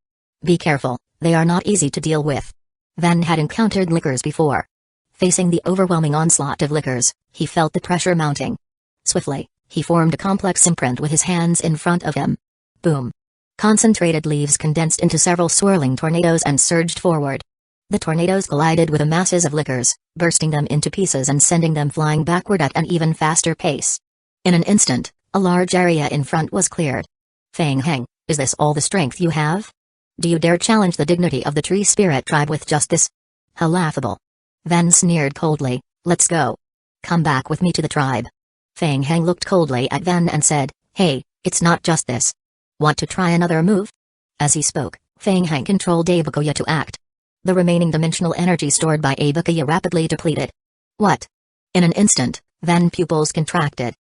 Be careful, they are not easy to deal with. Van had encountered lickers before. Facing the overwhelming onslaught of lickers, he felt the pressure mounting. Swiftly, he formed a complex imprint with his hands in front of him. Boom! Concentrated leaves condensed into several swirling tornadoes and surged forward. The tornadoes collided with the masses of lickers, bursting them into pieces and sending them flying backward at an even faster pace. In an instant, a large area in front was cleared. Feng Heng, is this all the strength you have? Do you dare challenge the dignity of the Tree Spirit tribe with just this? How laughable. Van sneered coldly, let's go. Come back with me to the tribe. Feng Heng looked coldly at Van and said, hey, it's not just this. Want to try another move? As he spoke, Feng Heng controlled Abakuya to act. The remaining dimensional energy stored by Abakuya rapidly depleted. What? In an instant, Van's pupils contracted.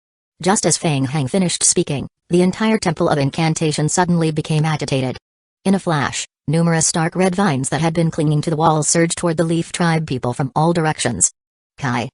Just as Feng Heng finished speaking, the entire Temple of Incantation suddenly became agitated. In a flash, numerous dark red vines that had been clinging to the walls surged toward the Leaf Tribe people from all directions. Kai.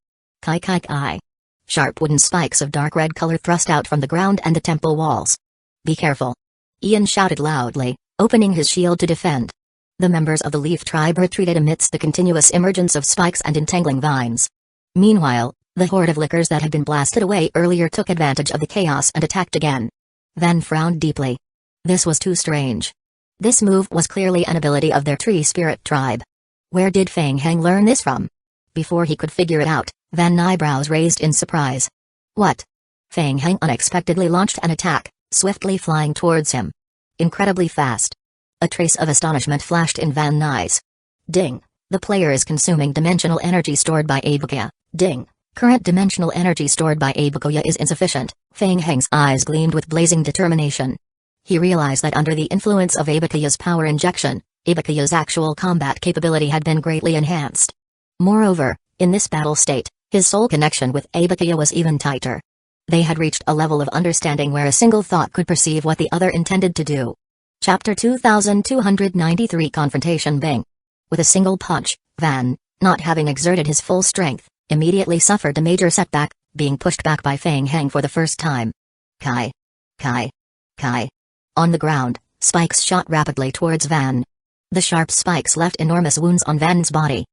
Sharp wooden spikes of dark red color thrust out from the ground and the temple walls. Be careful. Ian shouted loudly, opening his shield to defend. The members of the Leaf Tribe retreated amidst the continuous emergence of spikes and entangling vines. Meanwhile, the horde of lickers that had been blasted away earlier took advantage of the chaos and attacked again. Van frowned deeply. This was too strange. This move was clearly an ability of their Tree Spirit tribe. Where did Feng Heng learn this from? Before he could figure it out, Van's eyebrows raised in surprise. What? Feng Heng unexpectedly launched an attack, swiftly flying towards him. Incredibly fast. A trace of astonishment flashed in Van's eyes. Ding! The player is consuming dimensional energy stored by Abakuya. Ding! Current dimensional energy stored by Abakuya is insufficient. Feng Heng's eyes gleamed with blazing determination. He realized that under the influence of Abakuya's power injection, Abakuya's actual combat capability had been greatly enhanced. Moreover, in this battle state, his soul connection with Abakuya was even tighter. They had reached a level of understanding where a single thought could perceive what the other intended to do. Chapter 2293 Confrontation. Bang! With a single punch, Van, not having exerted his full strength, immediately suffered a major setback, being pushed back by Feng Heng for the first time. Kai. On the ground, spikes shot rapidly towards Van. The sharp spikes left enormous wounds on Van's body.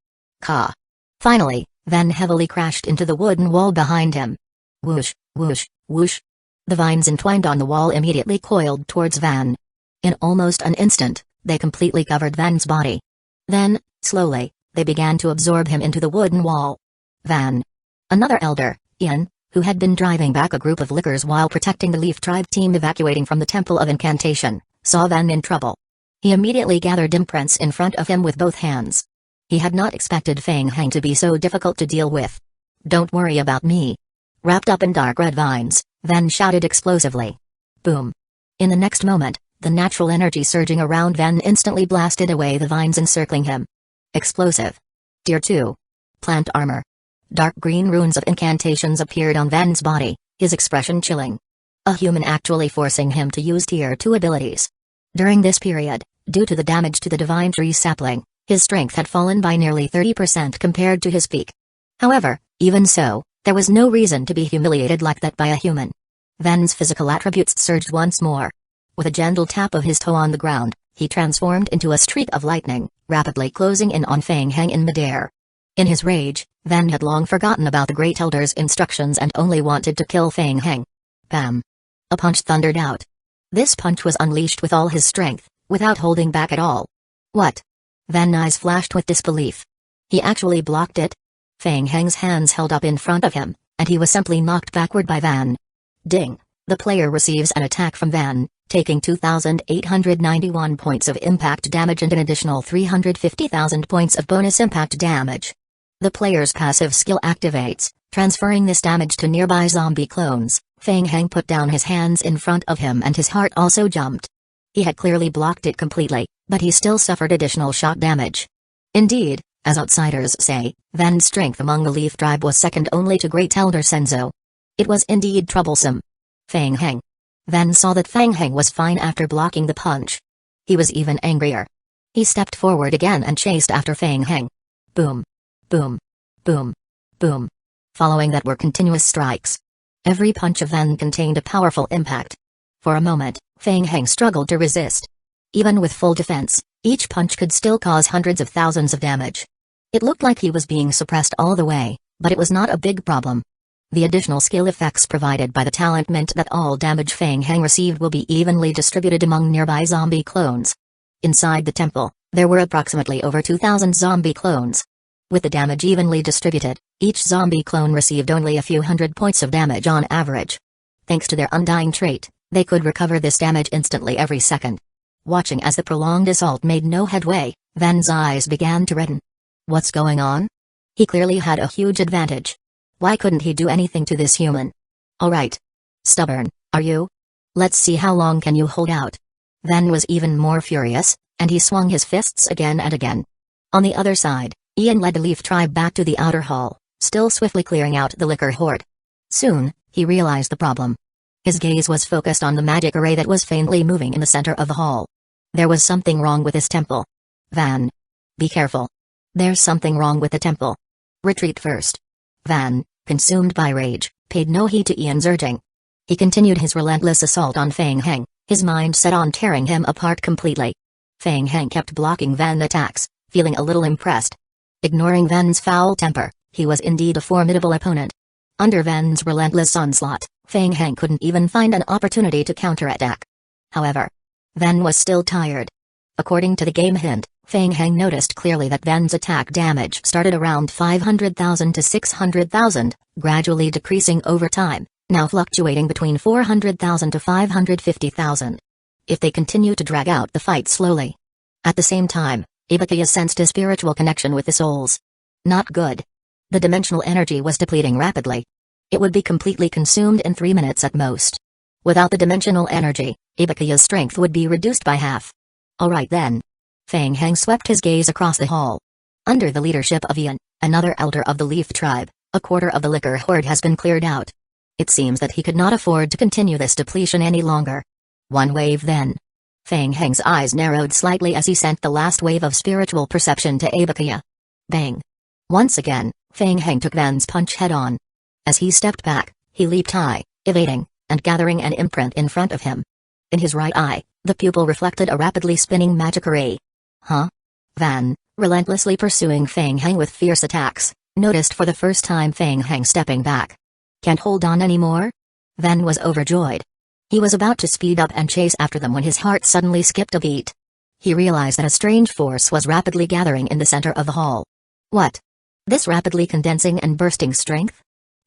Ka. Finally, Van heavily crashed into the wooden wall behind him. Whoosh, whoosh, whoosh. The vines entwined on the wall immediately coiled towards Van. In almost an instant, they completely covered Van's body. Then, slowly, they began to absorb him into the wooden wall. Van. Another elder, Ian, who had been driving back a group of lickers while protecting the Leaf Tribe team evacuating from the Temple of Incantation, saw Van in trouble. He immediately gathered imprints in front of him with both hands. He had not expected Feng Heng to be so difficult to deal with. Don't worry about me. Wrapped up in dark red vines, Van shouted explosively. Boom. In the next moment, the natural energy surging around Van instantly blasted away the vines encircling him. Explosive. Tier 2. Plant armor. Dark green runes of incantations appeared on Van's body, his expression chilling. A human actually forcing him to use Tier 2 abilities. During this period, due to the damage to the divine tree sapling, his strength had fallen by nearly 30% compared to his peak. However, even so, there was no reason to be humiliated like that by a human. Van's physical attributes surged once more. With a gentle tap of his toe on the ground, he transformed into a streak of lightning, rapidly closing in on Feng Heng in midair. In his rage, Van had long forgotten about the Great Elder's instructions and only wanted to kill Feng Heng. Bam! A punch thundered out. This punch was unleashed with all his strength, without holding back at all. What? Van's eyes flashed with disbelief. He actually blocked it? Feng Heng's hands held up in front of him, and he was simply knocked backward by Van. Ding! The player receives an attack from Van, taking 2,891 points of impact damage and an additional 350,000 points of bonus impact damage. The player's passive skill activates, transferring this damage to nearby zombie clones. Feng Heng put down his hands in front of him and his heart also jumped. He had clearly blocked it completely, but he still suffered additional shock damage. Indeed, as outsiders say, Van's strength among the Leaf tribe was second only to Great Elder Senzo. It was indeed troublesome. Feng Heng. Van saw that Feng Heng was fine after blocking the punch. He was even angrier. He stepped forward again and chased after Feng Heng. Boom. Boom. Boom. Boom. Following that were continuous strikes. Every punch of Van contained a powerful impact. For a moment, Feng Heng struggled to resist. Even with full defense, each punch could still cause hundreds of thousands of damage. It looked like he was being suppressed all the way, but it was not a big problem. The additional skill effects provided by the talent meant that all damage Feng Heng received will be evenly distributed among nearby zombie clones. Inside the temple, there were approximately over 2,000 zombie clones. With the damage evenly distributed, each zombie clone received only a few hundred points of damage on average. Thanks to their undying trait, they could recover this damage instantly every second. Watching as the prolonged assault made no headway, Van's eyes began to redden. What's going on? He clearly had a huge advantage. Why couldn't he do anything to this human? Alright. Stubborn, are you? Let's see how long can you hold out. Van was even more furious, and he swung his fists again and again. On the other side, Ian led the Leaf tribe back to the outer hall, still swiftly clearing out the liquor hoard. Soon, he realized the problem. His gaze was focused on the magic array that was faintly moving in the center of the hall. There was something wrong with this temple. Van. Be careful. There's something wrong with the temple. Retreat first. Van, consumed by rage, paid no heed to Ian's urging. He continued his relentless assault on Feng Heng, his mind set on tearing him apart completely. Feng Heng kept blocking Van's attacks, feeling a little impressed. Ignoring Van's foul temper, he was indeed a formidable opponent. Under Van's relentless onslaught, Feng Heng couldn't even find an opportunity to counterattack. However, Van was still tired. According to the game hint, Feng Heng noticed clearly that Van's attack damage started around 500,000 to 600,000, gradually decreasing over time, now fluctuating between 400,000 to 550,000. If they continue to drag out the fight slowly. At the same time, Ibukaya sensed a spiritual connection with the souls. Not good. The dimensional energy was depleting rapidly. It would be completely consumed in 3 minutes at most. Without the dimensional energy, Ibukaya's strength would be reduced by half. Alright then. Feng Heng swept his gaze across the hall. Under the leadership of Ian, another elder of the Leaf tribe, a quarter of the liquor hoard has been cleared out. It seems that he could not afford to continue this depletion any longer. One wave then. Feng Heng's eyes narrowed slightly as he sent the last wave of spiritual perception to Ibukaya. Bang. Once again, Feng Heng took Van's punch head-on. As he stepped back, he leaped high, evading, and gathering an imprint in front of him. In his right eye, the pupil reflected a rapidly spinning magic array. Huh? Van, relentlessly pursuing Feng Heng with fierce attacks, noticed for the first time Feng Heng stepping back. Can't hold on anymore? Van was overjoyed. He was about to speed up and chase after them when his heart suddenly skipped a beat. He realized that a strange force was rapidly gathering in the center of the hall. What? This rapidly condensing and bursting strength?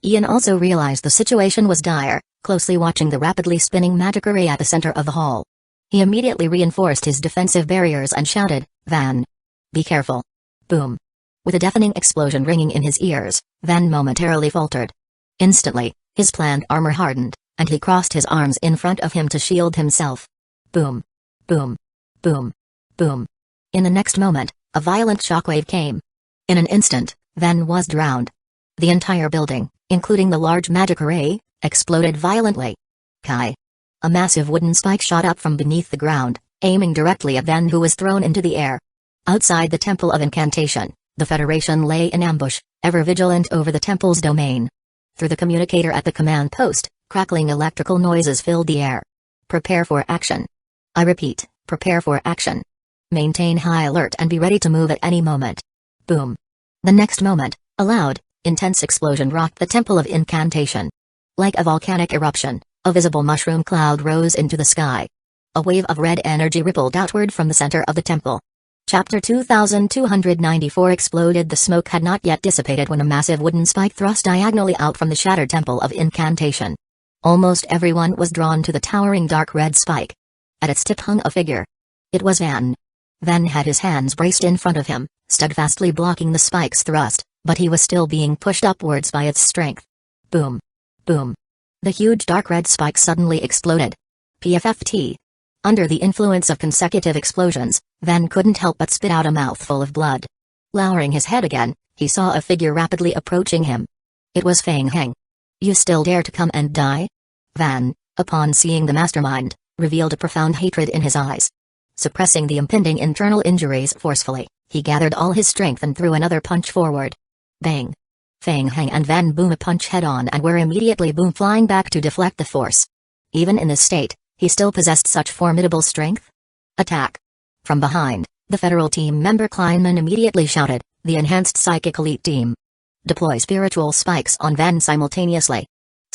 Ian also realized the situation was dire, closely watching the rapidly spinning magic array at the center of the hall. He immediately reinforced his defensive barriers and shouted, Van. Be careful. Boom. With a deafening explosion ringing in his ears, Van momentarily faltered. Instantly, his planned armor hardened, and he crossed his arms in front of him to shield himself. Boom. Boom. Boom. Boom. In the next moment, a violent shockwave came. In an instant, Van was drowned. The entire building, including the large magic array, exploded violently. Kai. A massive wooden spike shot up from beneath the ground, aiming directly at Van, who was thrown into the air. Outside the Temple of Incantation, the Federation lay in ambush, ever vigilant over the temple's domain. Through the communicator at the command post, crackling electrical noises filled the air. Prepare for action. I repeat, prepare for action. Maintain high alert and be ready to move at any moment. Boom. The next moment, a loud, intense explosion rocked the Temple of Incantation. Like a volcanic eruption, a visible mushroom cloud rose into the sky. A wave of red energy rippled outward from the center of the temple. Chapter 2294 exploded. The smoke had not yet dissipated when a massive wooden spike thrust diagonally out from the shattered Temple of Incantation. Almost everyone was drawn to the towering dark red spike. At its tip hung a figure. It was Van. Van had his hands braced in front of him, steadfastly blocking the spike's thrust, but he was still being pushed upwards by its strength. Boom. Boom. The huge dark red spike suddenly exploded. PFFT. Under the influence of consecutive explosions, Van couldn't help but spit out a mouthful of blood. Lowering his head again, he saw a figure rapidly approaching him. It was Feng Heng. You still dare to come and die? Van, upon seeing the mastermind, revealed a profound hatred in his eyes. Suppressing the impending internal injuries forcefully, he gathered all his strength and threw another punch forward. Bang! Feng Heng and Van boom a punch head-on and were immediately boom flying back to deflect the force. Even in this state, he still possessed such formidable strength? Attack! From behind, the Federal Team member Kleinman immediately shouted, the Enhanced Psychic Elite Team. Deploy spiritual spikes on Van simultaneously.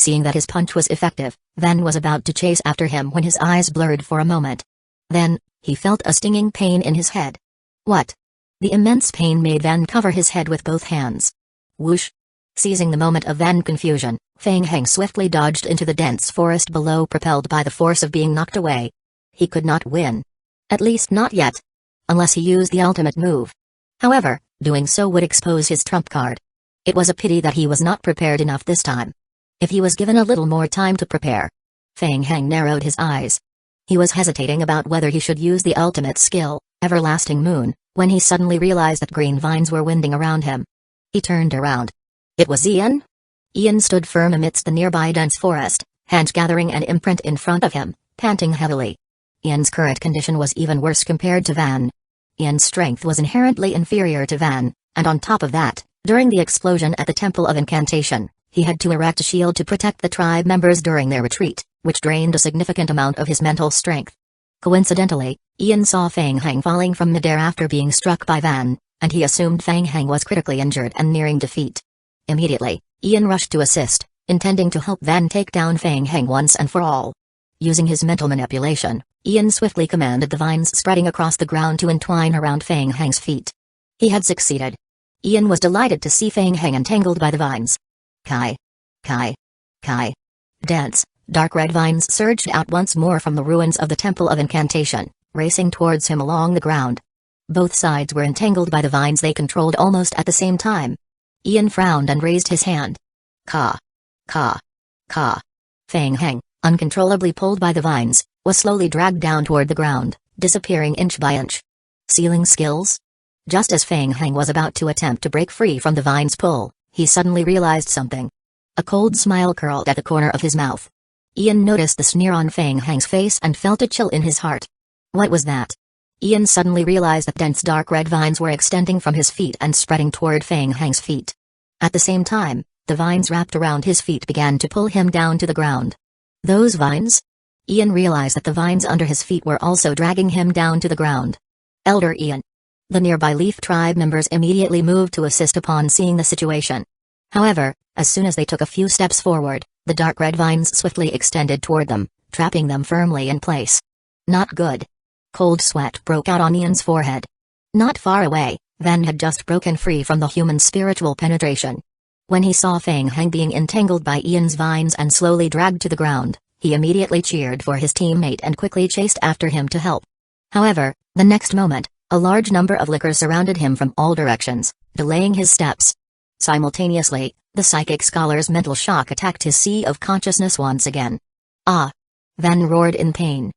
Seeing that his punch was effective, Van was about to chase after him when his eyes blurred for a moment. Then, he felt a stinging pain in his head. What? The immense pain made Van cover his head with both hands. Whoosh! Seizing the moment of Van confusion, Feng Heng swiftly dodged into the dense forest below, propelled by the force of being knocked away. He could not win. At least not yet. Unless he used the ultimate move. However, doing so would expose his trump card. It was a pity that he was not prepared enough this time. If he was given a little more time to prepare. Feng Heng narrowed his eyes. He was hesitating about whether he should use the ultimate skill, Everlasting Moon, when he suddenly realized that green vines were winding around him. He turned around. It was Ian? Ian stood firm amidst the nearby dense forest, hands gathering an imprint in front of him, panting heavily. Ian's current condition was even worse compared to Van. Ian's strength was inherently inferior to Van, and on top of that, during the explosion at the Temple of Incantation, he had to erect a shield to protect the tribe members during their retreat, which drained a significant amount of his mental strength. Coincidentally, Ian saw Feng Heng falling from midair after being struck by Van, and he assumed Feng Heng was critically injured and nearing defeat. Immediately, Ian rushed to assist, intending to help Van take down Feng Heng once and for all. Using his mental manipulation, Ian swiftly commanded the vines spreading across the ground to entwine around Feng Heng's feet. He had succeeded. Ian was delighted to see Feng Heng entangled by the vines. Kai. Kai. Kai. Dense, dark red vines surged out once more from the ruins of the Temple of Incantation, racing towards him along the ground. Both sides were entangled by the vines they controlled almost at the same time. Ian frowned and raised his hand. Ka. Ka. Ka. Feng Heng, uncontrollably pulled by the vines, was slowly dragged down toward the ground, disappearing inch by inch. Sealing skills? Just as Feng Heng was about to attempt to break free from the vine's pull, he suddenly realized something. A cold smile curled at the corner of his mouth. Ian noticed the sneer on Feng Heng's face and felt a chill in his heart. What was that? Ian suddenly realized that dense dark red vines were extending from his feet and spreading toward Feng Heng's feet. At the same time, the vines wrapped around his feet began to pull him down to the ground. Those vines? Ian realized that the vines under his feet were also dragging him down to the ground. Elder Ian. The nearby Leaf Tribe members immediately moved to assist upon seeing the situation. However, as soon as they took a few steps forward, the dark red vines swiftly extended toward them, trapping them firmly in place. Not good. Cold sweat broke out on Ian's forehead. Not far away, Van had just broken free from the human spiritual penetration. When he saw Feng Heng being entangled by Ian's vines and slowly dragged to the ground, he immediately cheered for his teammate and quickly chased after him to help. However, the next moment, a large number of lickers surrounded him from all directions, delaying his steps. Simultaneously, the psychic scholar's mental shock attacked his sea of consciousness once again. Ah! Van roared in pain.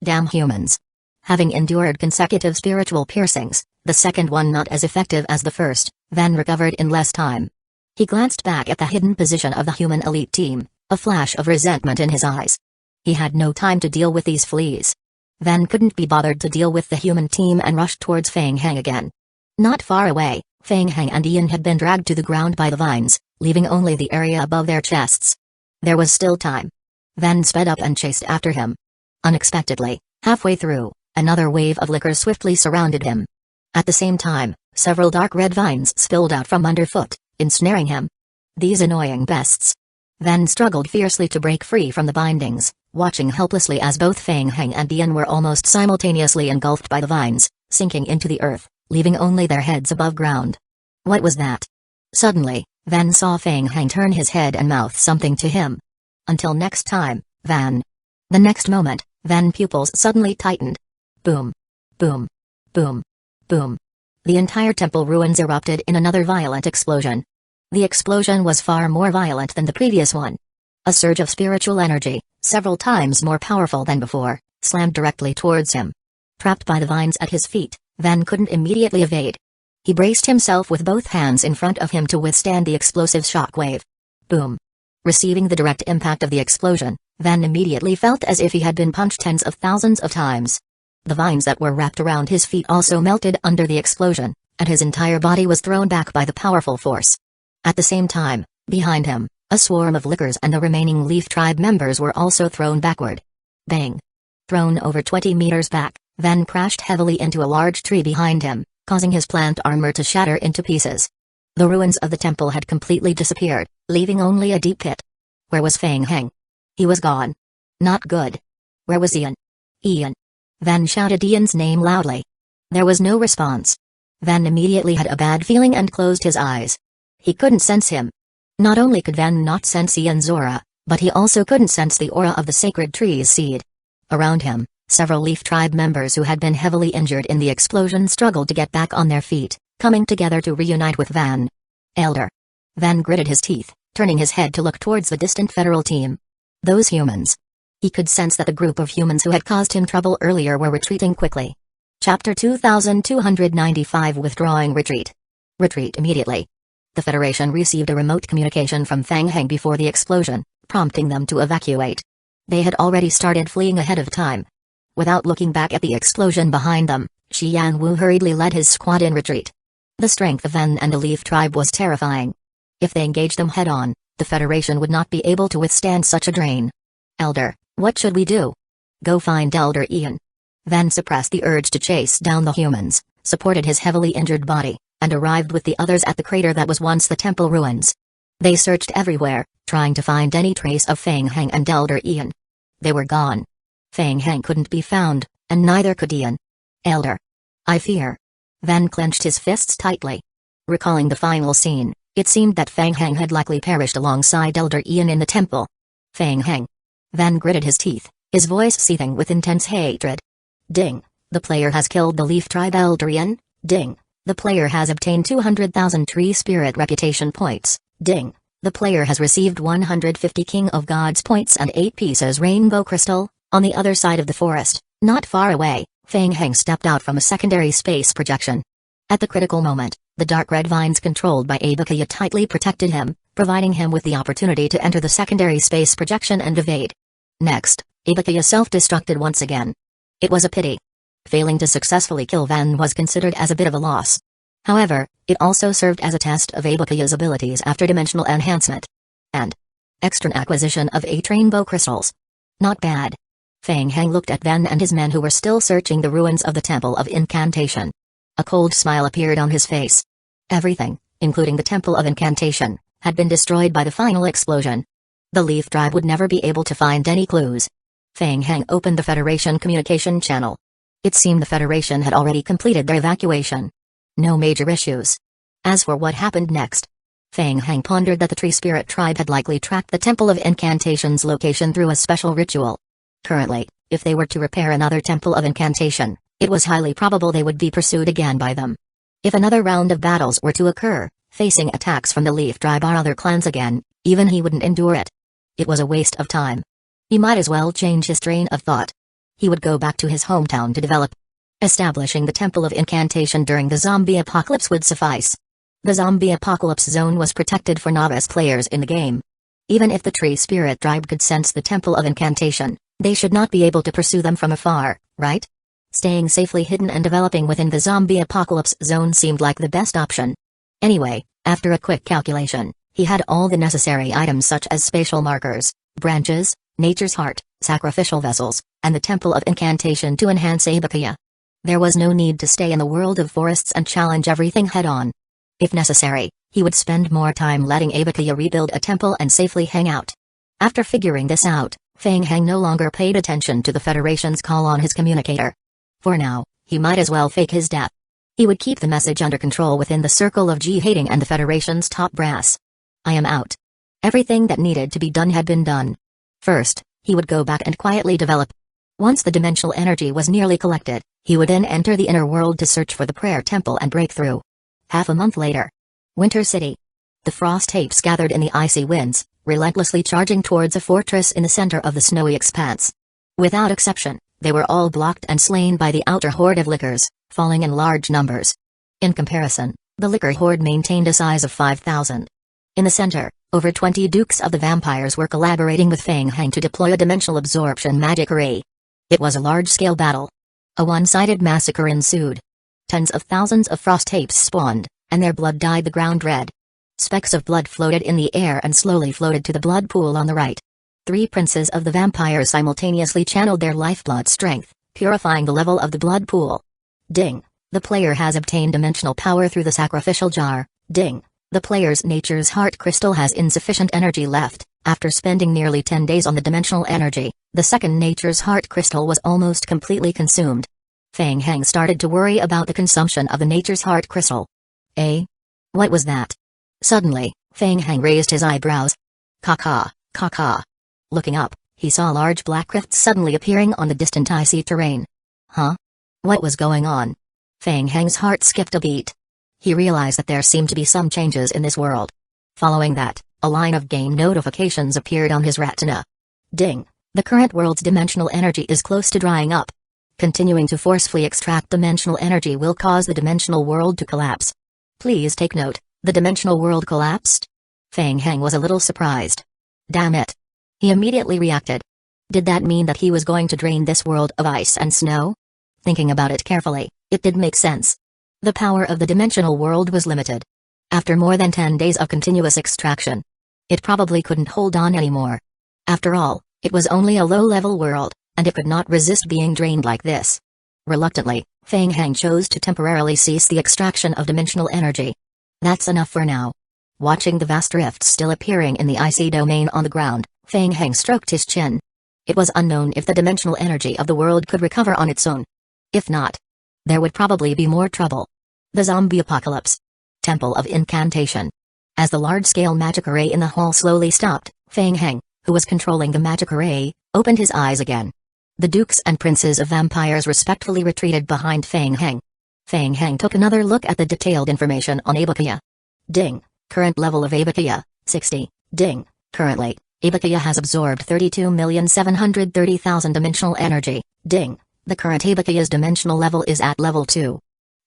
Damn humans. Having endured consecutive spiritual piercings, the second one not as effective as the first, Van recovered in less time. He glanced back at the hidden position of the human elite team, a flash of resentment in his eyes. He had no time to deal with these fleas. Van couldn't be bothered to deal with the human team and rushed towards Feng Heng again. Not far away, Feng Heng and Ian had been dragged to the ground by the vines, leaving only the area above their chests. There was still time. Van sped up and chased after him. Unexpectedly, halfway through, Another wave of liquor swiftly surrounded him. At the same time, several dark red vines spilled out from underfoot, ensnaring him. These annoying pests. Van struggled fiercely to break free from the bindings, watching helplessly as both Feng Heng and Dian were almost simultaneously engulfed by the vines, sinking into the earth, leaving only their heads above ground. What was that? Suddenly, Van saw Feng Heng turn his head and mouth something to him. Until next time, Van. The next moment, Van's pupils suddenly tightened. Boom. Boom. Boom. Boom. The entire temple ruins erupted in another violent explosion. The explosion was far more violent than the previous one. A surge of spiritual energy, several times more powerful than before, slammed directly towards him. Trapped by the vines at his feet, Van couldn't immediately evade. He braced himself with both hands in front of him to withstand the explosive shock wave. Boom. Receiving the direct impact of the explosion, Van immediately felt as if he had been punched tens of thousands of times. The vines that were wrapped around his feet also melted under the explosion, and his entire body was thrown back by the powerful force. At the same time, behind him, a swarm of lickers and the remaining Leaf Tribe members were also thrown backward. Bang! Thrown over 20 meters back, Van crashed heavily into a large tree behind him, causing his plant armor to shatter into pieces. The ruins of the temple had completely disappeared, leaving only a deep pit. Where was Feng Heng? He was gone. Not good. Where was Ian? Ian. Van shouted Ian's name loudly. There was no response. Van immediately had a bad feeling and closed his eyes. He couldn't sense him. Not only could Van not sense Ian's aura, but he also couldn't sense the aura of the sacred tree's seed. Around him, several Leaf Tribe members who had been heavily injured in the explosion struggled to get back on their feet, coming together to reunite with Van. Elder. Van gritted his teeth, turning his head to look towards the distant federal team. Those humans. He could sense that the group of humans who had caused him trouble earlier were retreating quickly. Chapter 2295 Withdrawing Retreat. Retreat immediately. The Federation received a remote communication from Feng Heng before the explosion, prompting them to evacuate. They had already started fleeing ahead of time. Without looking back at the explosion behind them, Shi Yanwu hurriedly led his squad in retreat. The strength of Ven and the Leaf Tribe was terrifying. If they engaged them head-on, the Federation would not be able to withstand such a drain. Elder, what should we do? Go find Elder Ian. Van suppressed the urge to chase down the humans, supported his heavily injured body, and arrived with the others at the crater that was once the temple ruins. They searched everywhere, trying to find any trace of Feng Heng and Elder Ian. They were gone. Feng Heng couldn't be found, and neither could Ian. Elder. I fear. Van clenched his fists tightly. Recalling the final scene, it seemed that Feng Heng had likely perished alongside Elder Ian in the temple. Feng Heng. Van gritted his teeth, his voice seething with intense hatred. Ding. The player has killed the Leaf Tribe Elder Ian. Ding. The player has obtained 200,000 Tree Spirit Reputation Points. Ding. The player has received 150 King of Gods points and 8 pieces Rainbow Crystal. On the other side of the forest, not far away, Feng Heng stepped out from a secondary space projection. At the critical moment, the dark red vines controlled by Abakaya tightly protected him, providing him with the opportunity to enter the secondary space projection and evade. Next, Abakaya self-destructed once again. It was a pity. Failing to successfully kill Van was considered as a bit of a loss. However, it also served as a test of Abakaya's abilities after dimensional enhancement. And extra acquisition of 8 rainbow crystals. Not bad. Feng Heng looked at Van and his men who were still searching the ruins of the Temple of Incantation. A cold smile appeared on his face. Everything, including the Temple of Incantation, had been destroyed by the final explosion. The Leaf Tribe would never be able to find any clues. Feng Heng opened the Federation communication channel. It seemed the Federation had already completed their evacuation. No major issues. As for what happened next, Feng Heng pondered that the Tree Spirit Tribe had likely tracked the Temple of Incantation's location through a special ritual. Currently, if they were to repair another Temple of Incantation, it was highly probable they would be pursued again by them. If another round of battles were to occur, facing attacks from the Leaf Tribe or other clans again, even he wouldn't endure it. It was a waste of time. He might as well change his train of thought. He would go back to his hometown to develop. Establishing the Temple of Incantation during the zombie apocalypse would suffice. The zombie apocalypse zone was protected for novice players in the game. Even if the Tree Spirit Tribe could sense the Temple of Incantation, they should not be able to pursue them from afar, right? Staying safely hidden and developing within the zombie apocalypse zone seemed like the best option. Anyway, after a quick calculation, he had all the necessary items such as spatial markers, branches, nature's heart, sacrificial vessels, and the Temple of Incantation to enhance Abakuya. There was no need to stay in the world of forests and challenge everything head-on. If necessary, he would spend more time letting Abakuya rebuild a temple and safely hang out. After figuring this out, Feng Heng no longer paid attention to the Federation's call on his communicator. For now, he might as well fake his death. He would keep the message under control within the circle of G-hating and the Federation's top brass. I am out. Everything that needed to be done had been done. First, he would go back and quietly develop. Once the dimensional energy was nearly collected, he would then enter the inner world to search for the prayer temple and break through. Half a month later. Winter City. The frost apes gathered in the icy winds, relentlessly charging towards a fortress in the center of the snowy expanse. Without exception, they were all blocked and slain by the outer horde of lickers, falling in large numbers. In comparison, the licker horde maintained a size of 5,000. In the center, over 20 dukes of the vampires were collaborating with Feng Heng to deploy a dimensional absorption magic array. It was a large-scale battle. A one-sided massacre ensued. Tens of thousands of frost apes spawned, and their blood dyed the ground red. Specks of blood floated in the air and slowly floated to the blood pool on the right. 3 princes of the vampires simultaneously channeled their lifeblood strength, purifying the level of the blood pool. Ding! The player has obtained dimensional power through the sacrificial jar. Ding! The player's nature's heart crystal has insufficient energy left. After spending nearly 10 days on the dimensional energy, the second nature's heart crystal was almost completely consumed. Feng Heng started to worry about the consumption of the nature's heart crystal. What was that? Suddenly, Feng Heng raised his eyebrows. Caca, caca. Looking up, he saw large black rifts suddenly appearing on the distant icy terrain. Huh? What was going on? Feng Heng's heart skipped a beat. He realized that there seemed to be some changes in this world. Following that, a line of game notifications appeared on his retina. Ding! The current world's dimensional energy is close to drying up. Continuing to forcefully extract dimensional energy will cause the dimensional world to collapse. Please take note, the dimensional world collapsed? Feng Heng was a little surprised. Damn it. He immediately reacted. Did that mean that he was going to drain this world of ice and snow? Thinking about it carefully, it did make sense. The power of the dimensional world was limited. After more than 10 days of continuous extraction, it probably couldn't hold on anymore. After all, it was only a low-level world, and it could not resist being drained like this. Reluctantly, Feng Heng chose to temporarily cease the extraction of dimensional energy. That's enough for now. Watching the vast rifts still appearing in the icy domain on the ground, Feng Heng stroked his chin. It was unknown if the dimensional energy of the world could recover on its own. If not, there would probably be more trouble. The zombie apocalypse. Temple of Incantation. As the large-scale magic array in the hall slowly stopped, Feng Heng, who was controlling the magic array, opened his eyes again. The dukes and princes of vampires respectfully retreated behind Feng Heng. Feng Heng took another look at the detailed information on Abakuya. Ding! Current level of Abakuya, 60. Ding! Currently, Abakuya has absorbed 32,730,000 dimensional energy. Ding! The current Abakuya's dimensional level is at level 2.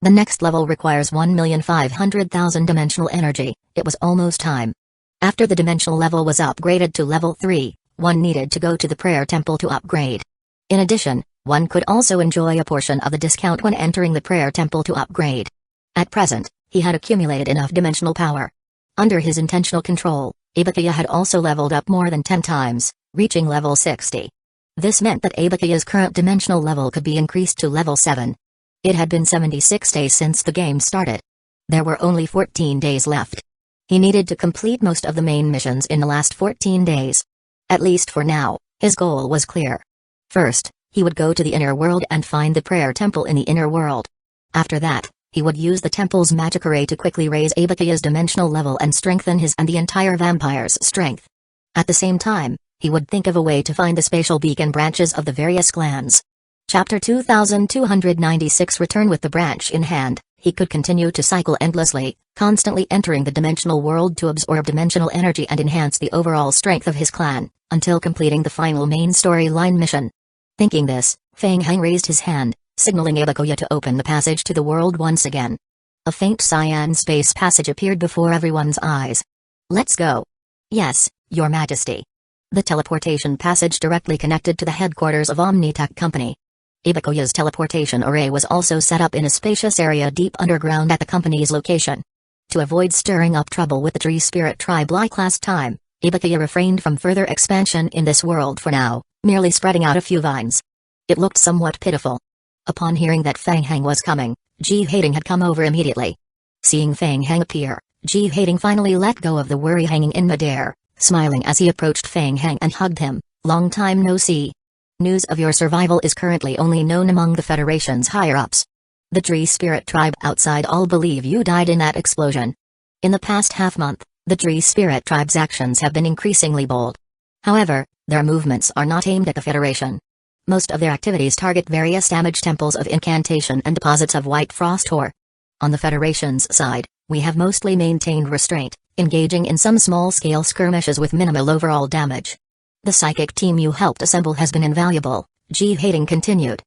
The next level requires 1,500,000 dimensional energy. It was almost time. After the dimensional level was upgraded to level 3, one needed to go to the prayer temple to upgrade. In addition, one could also enjoy a portion of the discount when entering the prayer temple to upgrade. At present, he had accumulated enough dimensional power. Under his intentional control, Abakuya had also leveled up more than 10 times, reaching level 60. This meant that Abakuya's current dimensional level could be increased to level 7. It had been 76 days since the game started. There were only 14 days left. He needed to complete most of the main missions in the last 14 days. At least for now, his goal was clear. First, he would go to the inner world and find the prayer temple in the inner world. After that, he would use the temple's magic array to quickly raise Abakuya's dimensional level and strengthen his and the entire vampire's strength. At the same time, he would think of a way to find the spatial beacon branches of the various clans. Chapter 2296 Return with the branch in hand, he could continue to cycle endlessly, constantly entering the dimensional world to absorb dimensional energy and enhance the overall strength of his clan, until completing the final main storyline mission. Thinking this, Feng Heng raised his hand, signaling Abakuya to open the passage to the world once again. A faint cyan space passage appeared before everyone's eyes. Let's go. Yes, Your Majesty. The teleportation passage directly connected to the headquarters of Omnitech Company. Abakuya's teleportation array was also set up in a spacious area deep underground at the company's location. To avoid stirring up trouble with the Tree Spirit tribe like last time, Abakuya refrained from further expansion in this world for now, merely spreading out a few vines. It looked somewhat pitiful. Upon hearing that Fang Hang was coming, Ji Hating had come over immediately. Seeing Fang Hang appear, Ji Hating finally let go of the worry hanging in midair, smiling as he approached Fang Hang and hugged him. Long time no see. News of your survival is currently only known among the Federation's higher-ups. The Tree Spirit tribe outside all believe you died in that explosion. In the past half-month, the Tree Spirit tribe's actions have been increasingly bold. However, their movements are not aimed at the Federation. Most of their activities target various damaged temples of incantation and deposits of white frost ore. On the Federation's side, we have mostly maintained restraint, engaging in some small-scale skirmishes with minimal overall damage. The psychic team you helped assemble has been invaluable, Ji Hating continued.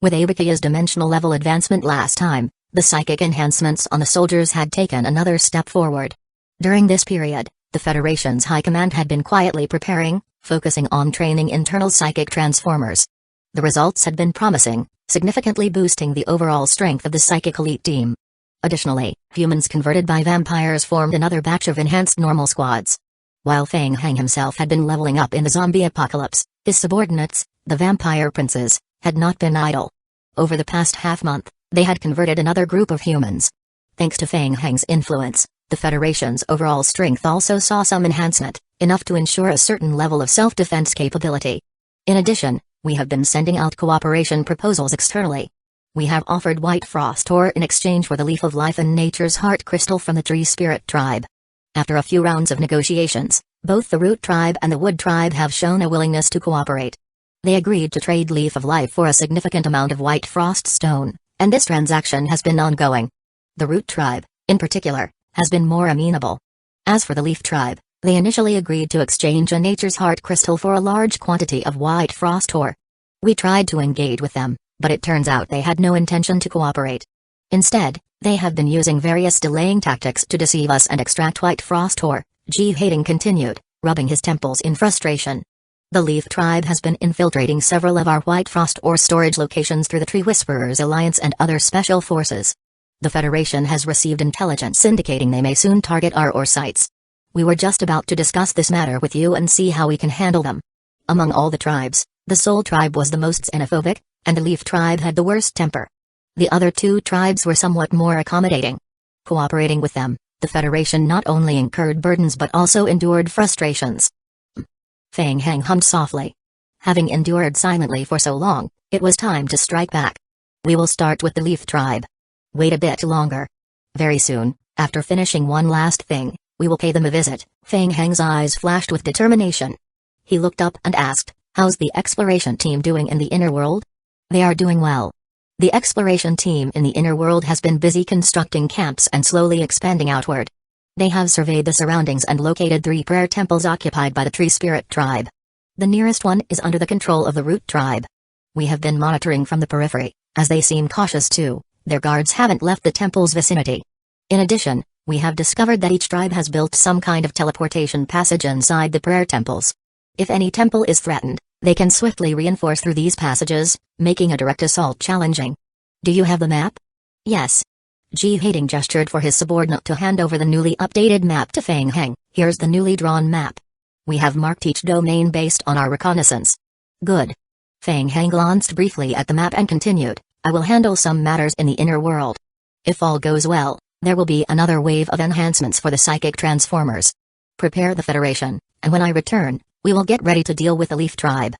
With Abakia's dimensional level advancement last time, the psychic enhancements on the soldiers had taken another step forward. During this period, the Federation's High Command had been quietly preparing, focusing on training internal psychic transformers. The results had been promising, significantly boosting the overall strength of the psychic elite team. Additionally, humans converted by vampires formed another batch of enhanced normal squads. While Fang Hang himself had been leveling up in the zombie apocalypse, his subordinates, the vampire princes, had not been idle. Over the past half-month, they had converted another group of humans. Thanks to Fang Hang's influence, the Federation's overall strength also saw some enhancement, enough to ensure a certain level of self-defense capability. In addition, we have been sending out cooperation proposals externally. We have offered white frost ore in exchange for the leaf of life and nature's heart crystal from the Tree Spirit tribe. After a few rounds of negotiations, both the Root tribe and the Wood tribe have shown a willingness to cooperate. They agreed to trade Leaf of Life for a significant amount of white frost stone, and this transaction has been ongoing. The Root tribe, in particular, has been more amenable. As for the Leaf tribe, they initially agreed to exchange a nature's heart crystal for a large quantity of white frost ore. We tried to engage with them, but it turns out they had no intention to cooperate. Instead, they have been using various delaying tactics to deceive us and extract white frost ore, Ji Hating continued, rubbing his temples in frustration. The Leaf tribe has been infiltrating several of our white frost ore storage locations through the Tree Whisperers Alliance and other special forces. The Federation has received intelligence indicating they may soon target our ore sites. We were just about to discuss this matter with you and see how we can handle them. Among all the tribes, the Soul tribe was the most xenophobic, and the Leaf tribe had the worst temper. The other two tribes were somewhat more accommodating. Cooperating with them, the Federation not only incurred burdens but also endured frustrations. Fang Hang hummed softly. Having endured silently for so long, it was time to strike back. We will start with the Leaf tribe. Wait a bit longer. Very soon, after finishing one last thing, we will pay them a visit. Fang Hang's eyes flashed with determination. He looked up and asked, how's the exploration team doing in the inner world? They are doing well. The exploration team in the inner world has been busy constructing camps and slowly expanding outward. They have surveyed the surroundings and located 3 prayer temples occupied by the Tree Spirit tribe. The nearest one is under the control of the Root tribe. We have been monitoring from the periphery, as they seem cautious too. Their guards haven't left the temple's vicinity. In addition, we have discovered that each tribe has built some kind of teleportation passage inside the prayer temples. If any temple is threatened, they can swiftly reinforce through these passages, making a direct assault challenging. Do you have the map? Yes. Ji Hating gestured for his subordinate to hand over the newly updated map to Fang Hang. Here's the newly drawn map. We have marked each domain based on our reconnaissance. Good. Fang Hang glanced briefly at the map and continued, I will handle some matters in the inner world. If all goes well, there will be another wave of enhancements for the psychic transformers. Prepare the Federation, and when I return, we will get ready to deal with the Leaf tribe.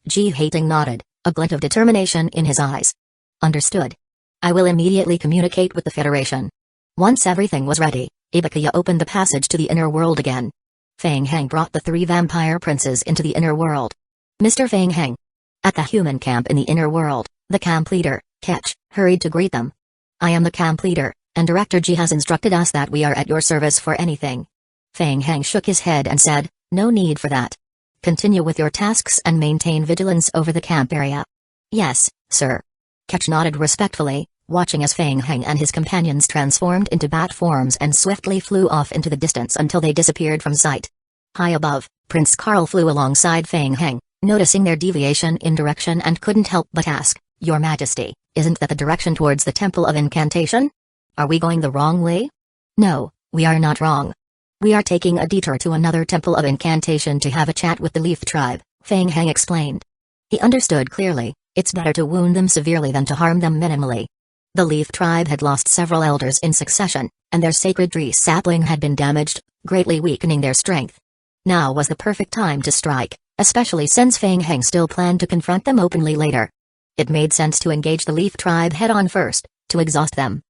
Ji Hating nodded, a glint of determination in his eyes. Understood. I will immediately communicate with the Federation. Once everything was ready, Ibakuya opened the passage to the inner world again. Fang Hang brought the 3 vampire princes into the inner world. Mr. Fang Hang. At the human camp in the inner world, the camp leader, Ketch, hurried to greet them. I am the camp leader, and Director Ji has instructed us that we are at your service for anything. Fang Hang shook his head and said, no need for that. Continue with your tasks and maintain vigilance over the camp area. Yes, sir. Ketch nodded respectfully, watching as Fang Hang and his companions transformed into bat forms and swiftly flew off into the distance until they disappeared from sight. High above, Prince Carl flew alongside Fang Hang, noticing their deviation in direction and couldn't help but ask, Your Majesty, isn't that the direction towards the Temple of Incantation? Are we going the wrong way? No, we are not wrong. We are taking a detour to another Temple of Incantation to have a chat with the Leaf tribe, Fang Hang explained. He understood clearly, It's better to wound them severely than to harm them minimally. The Leaf tribe had lost several elders in succession, and their sacred tree sapling had been damaged, greatly weakening their strength. Now was the perfect time to strike, especially since Feng Heng still planned to confront them openly later. It made sense to engage the Leaf tribe head-on first, to exhaust them.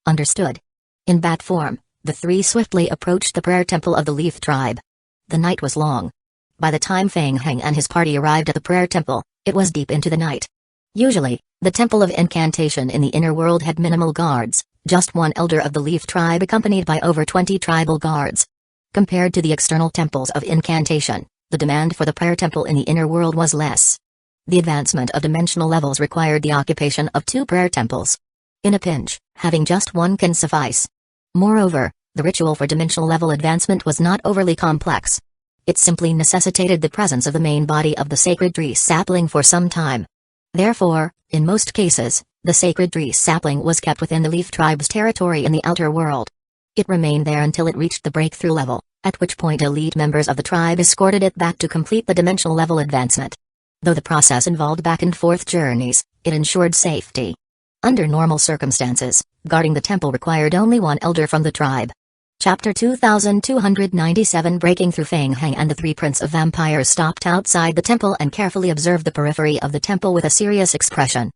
Understood. In bat form, the three swiftly approached the prayer temple of the Leaf tribe. The night was long. By the time Feng Heng and his party arrived at the prayer temple, it was deep into the night. Usually, the Temple of Incantation in the inner world had minimal guards, just one elder of the Leaf tribe accompanied by over 20 tribal guards. Compared to the external temples of incantation, the demand for the prayer temple in the inner world was less. The advancement of dimensional levels required the occupation of 2 prayer temples. In a pinch, having just one can suffice. Moreover, the ritual for dimensional level advancement was not overly complex. It simply necessitated the presence of the main body of the sacred tree sapling for some time. Therefore, in most cases, the sacred tree sapling was kept within the Leaf tribe's territory in the outer world. It remained there until it reached the breakthrough level, at which point elite members of the tribe escorted it back to complete the dimensional level advancement. Though the process involved back-and-forth journeys, it ensured safety. Under normal circumstances, guarding the temple required only one elder from the tribe. Chapter 2297 Breaking through Feng Heng and the 3 Prince of Vampires stopped outside the temple and carefully observed the periphery of the temple with a serious expression.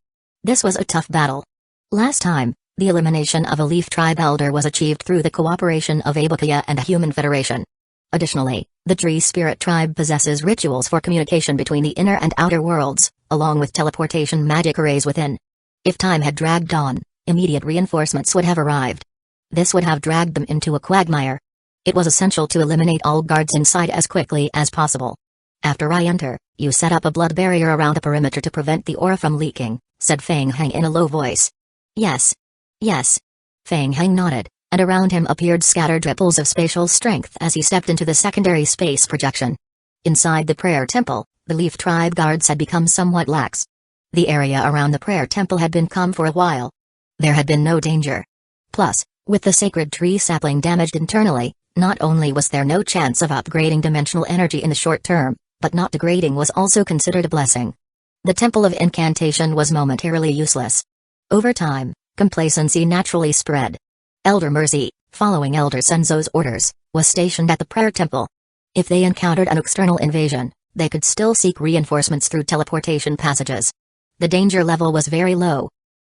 This was a tough battle. Last time, the elimination of a Leaf tribe elder was achieved through the cooperation of Abukia and a human federation. Additionally, the Tree Spirit tribe possesses rituals for communication between the inner and outer worlds, along with teleportation magic arrays within. If time had dragged on, immediate reinforcements would have arrived. This would have dragged them into a quagmire. It was essential to eliminate all guards inside as quickly as possible. After I enter, you set up a blood barrier around the perimeter to prevent the aura from leaking, said Feng Heng in a low voice. Yes. Yes. Feng Heng nodded, and around him appeared scattered ripples of spatial strength as he stepped into the secondary space projection. Inside the prayer temple, the Leaf tribe guards had become somewhat lax. The area around the prayer temple had been calm for a while. There had been no danger. Plus, with the sacred tree sapling damaged internally, not only was there no chance of upgrading dimensional energy in the short term, but not degrading was also considered a blessing. The Temple of Incantation was momentarily useless. Over time, complacency naturally spread. Elder Mercy, following Elder Senzo's orders, was stationed at the prayer temple. If they encountered an external invasion, they could still seek reinforcements through teleportation passages. The danger level was very low.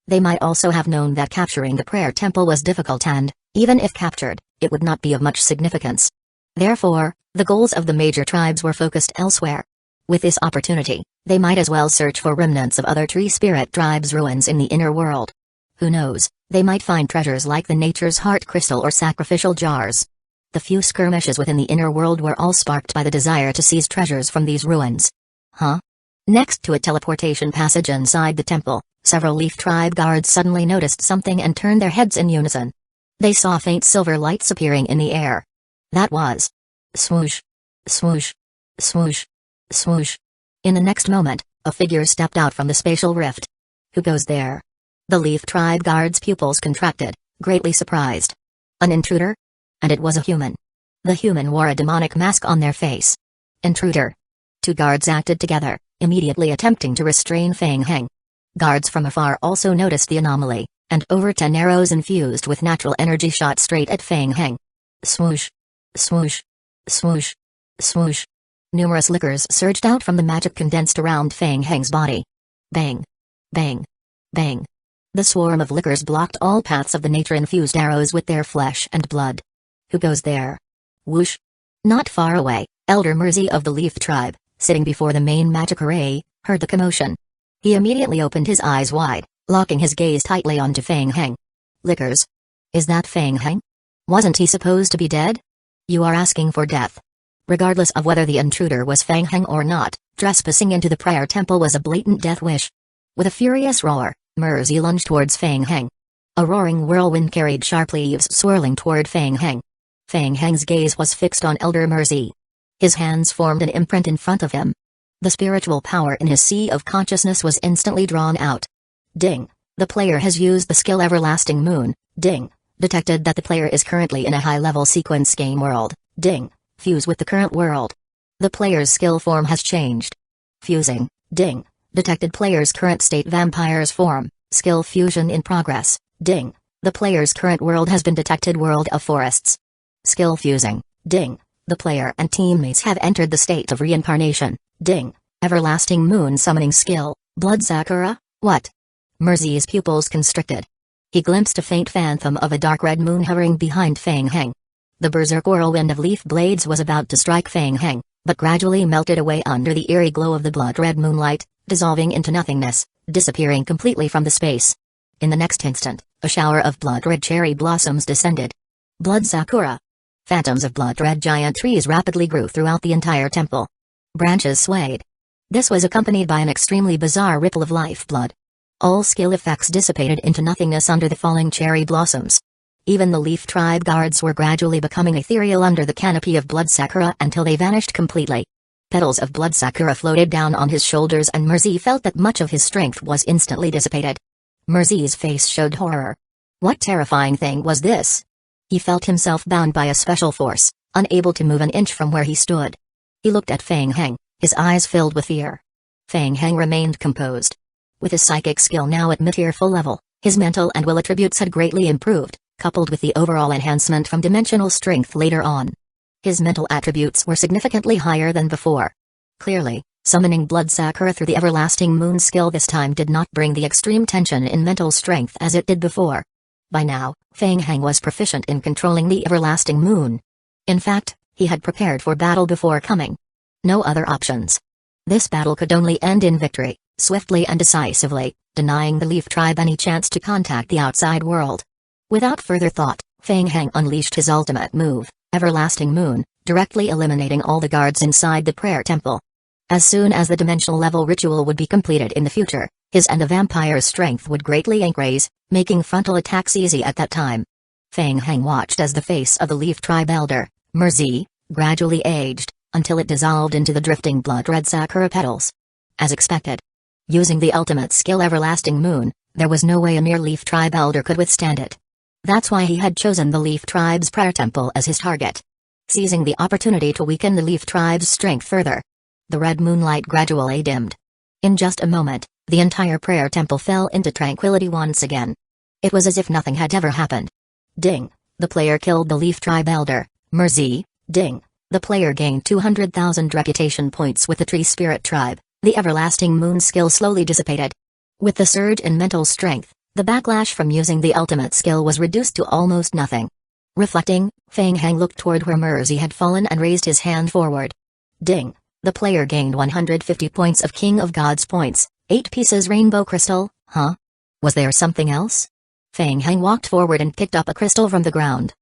They might also have known that capturing the prayer temple was difficult and, even if captured, it would not be of much significance. Therefore, the goals of the major tribes were focused elsewhere. With this opportunity, they might as well search for remnants of other tree spirit tribes' ruins in the inner world. Who knows, they might find treasures like the Nature's Heart Crystal or sacrificial jars. The few skirmishes within the inner world were all sparked by the desire to seize treasures from these ruins. Huh? Next to a teleportation passage inside the temple, several Leaf tribe guards suddenly noticed something and turned their heads in unison. They saw faint silver lights appearing in the air. That was swoosh, swoosh, swoosh, swoosh. In the next moment, a figure stepped out from the spatial rift. Who goes there? The Leaf tribe guard's pupils contracted, greatly surprised. An intruder? And it was a human. The human wore a demonic mask on their face. Intruder. 2 guards acted together, immediately attempting to restrain Feng Heng. Guards from afar also noticed the anomaly, and over 10 arrows infused with natural energy shot straight at Feng Heng. Swoosh. Swoosh. Swoosh. Swoosh. Numerous liquors surged out from the magic condensed around Feng Heng's body. Bang. Bang. Bang. The swarm of liquors blocked all paths of the nature-infused arrows with their flesh and blood. Who goes there? Whoosh. Not far away, Elder Mercy of the Leaf tribe, sitting before the main magic array, heard the commotion. He immediately opened his eyes wide, locking his gaze tightly onto Feng Heng. Liquors? Is that Feng Heng? Wasn't he supposed to be dead? You are asking for death. Regardless of whether the intruder was Feng Heng or not, trespassing into the prayer temple was a blatant death wish. With a furious roar, Mercy lunged towards Feng Heng. A roaring whirlwind carried sharp leaves swirling toward Feng Heng. Feng Heng's gaze was fixed on Elder Mercy. His hands formed an imprint in front of him. The spiritual power in his sea of consciousness was instantly drawn out. Ding. The player has used the skill Everlasting Moon. Ding. Detected that the player is currently in a high-level sequence game world. Ding. Fuse with the current world. The player's skill form has changed. Fusing. Ding. Detected player's current state vampire's form, skill fusion in progress, ding. The player's current world has been detected world of forests. Skill fusing, ding. The player and teammates have entered the state of reincarnation, ding. Everlasting moon summoning skill, blood sakura, what? Merzi's pupils constricted. He glimpsed a faint phantom of a dark red moon hovering behind Fang Heng. The berserk whirlwind of leaf blades was about to strike Fang Heng, but gradually melted away under the eerie glow of the blood-red moonlight, dissolving into nothingness, disappearing completely from the space. In the next instant, a shower of blood-red cherry blossoms descended. Blood sakura. Phantoms of blood-red giant trees rapidly grew throughout the entire temple. Branches swayed. This was accompanied by an extremely bizarre ripple of lifeblood. All skill effects dissipated into nothingness under the falling cherry blossoms. Even the leaf tribe guards were gradually becoming ethereal under the canopy of blood sakura until they vanished completely. Petals of blood sakura floated down on his shoulders and Merzi felt that much of his strength was instantly dissipated. Merzi's face showed horror. What terrifying thing was this? He felt himself bound by a special force, unable to move an inch from where he stood. He looked at Fang Heng, his eyes filled with fear. Fang Heng remained composed. With his psychic skill now at mid-tier full level, his mental and will attributes had greatly improved, coupled with the overall enhancement from dimensional strength later on. His mental attributes were significantly higher than before. Clearly, summoning blood sakura through the everlasting moon skill this time did not bring the extreme tension in mental strength as it did before. By now, Fang Heng was proficient in controlling the everlasting moon. In fact, he had prepared for battle before coming. No other options. This battle could only end in victory, swiftly and decisively, denying the Leaf Tribe any chance to contact the outside world. Without further thought, Fang Heng unleashed his ultimate move, Everlasting Moon, directly eliminating all the guards inside the prayer temple. As soon as the dimensional level ritual would be completed in the future, his and the vampire's strength would greatly increase, making frontal attacks easy at that time. Fang Heng watched as the face of the Leaf Tribe elder, Merzi, gradually aged, until it dissolved into the drifting blood-red sakura petals. As expected. Using the ultimate skill Everlasting Moon, there was no way a mere Leaf Tribe elder could withstand it. That's why he had chosen the Leaf Tribe's prayer temple as his target. Seizing the opportunity to weaken the Leaf Tribe's strength further. The red moonlight gradually dimmed. In just a moment, the entire prayer temple fell into tranquility once again. It was as if nothing had ever happened. Ding. The player killed the Leaf Tribe elder, Merzi. Ding. The player gained 200,000 reputation points with the Tree Spirit Tribe. The Everlasting Moon skill slowly dissipated. With the surge in mental strength, the backlash from using the ultimate skill was reduced to almost nothing. Reflecting, Fang Heng looked toward where Merzi had fallen and raised his hand forward. Ding. The player gained 150 points of King of Gods points, 8 pieces rainbow crystal, huh? Was there something else? Fang Heng walked forward and picked up a crystal from the ground.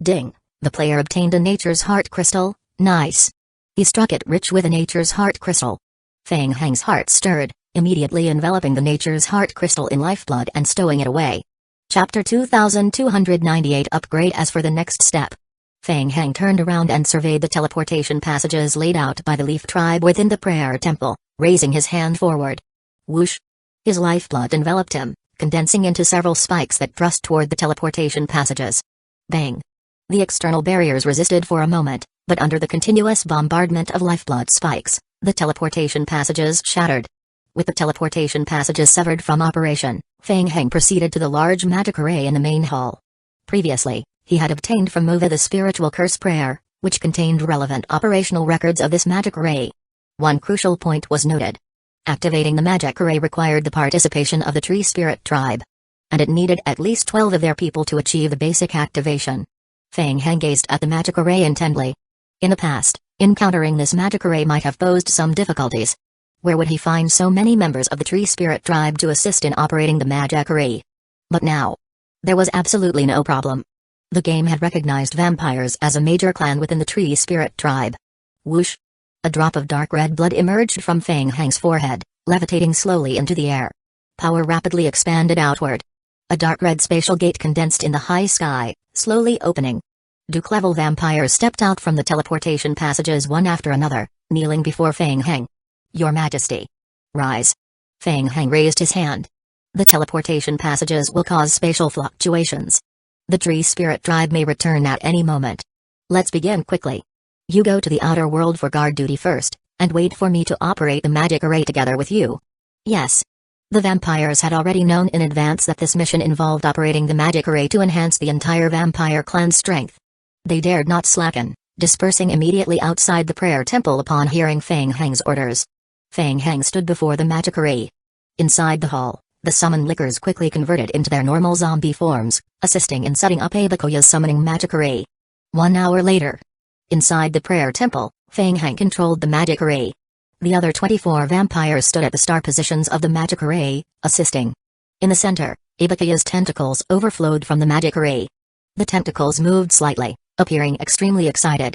Ding. The player obtained a Nature's Heart crystal, nice. He struck it rich with a Nature's Heart crystal. Fang Heng's heart stirred, immediately enveloping the Nature's Heart crystal in lifeblood and stowing it away. Chapter 2298 Upgrade. As for the next step, Fang Heng turned around and surveyed the teleportation passages laid out by the Leaf Tribe within the prayer temple, raising his hand forward. Whoosh! His lifeblood enveloped him, condensing into several spikes that thrust toward the teleportation passages. Bang! The external barriers resisted for a moment, but under the continuous bombardment of lifeblood spikes, the teleportation passages shattered. With the teleportation passages severed from operation, Fang Heng proceeded to the large magic array in the main hall. Previously, he had obtained from Mova the spiritual curse prayer, which contained relevant operational records of this magic array. One crucial point was noted. Activating the magic array required the participation of the Tree Spirit Tribe. And it needed at least 12 of their people to achieve the basic activation. Fang Heng gazed at the magic array intently. In the past, encountering this magic array might have posed some difficulties. Where would he find so many members of the Tree Spirit Tribe to assist in operating the magic array? But now, there was absolutely no problem. The game had recognized vampires as a major clan within the Tree Spirit Tribe. Whoosh! A drop of dark red blood emerged from Fang Heng's forehead, levitating slowly into the air. Power rapidly expanded outward. A dark red spatial gate condensed in the high sky, slowly opening. Duke-level vampires stepped out from the teleportation passages one after another, kneeling before Fang Heng. Your Majesty. Rise. Fang Heng raised his hand. The teleportation passages will cause spatial fluctuations. The Tree Spirit Tribe may return at any moment. Let's begin quickly. You go to the outer world for guard duty first, and wait for me to operate the magic array together with you. Yes. The vampires had already known in advance that this mission involved operating the magic array to enhance the entire vampire clan's strength. They dared not slacken, dispersing immediately outside the prayer temple upon hearing Feng Heng's orders. Feng Heng stood before the magic array. Inside the hall, the summoned lickers quickly converted into their normal zombie forms, assisting in setting up Abakuya's summoning magic array. 1 hour later, inside the prayer temple, Feng Heng controlled the magic array. The other 24 vampires stood at the star positions of the magic array, assisting. In the center, Abakuya's tentacles overflowed from the magic array. The tentacles moved slightly, appearing extremely excited.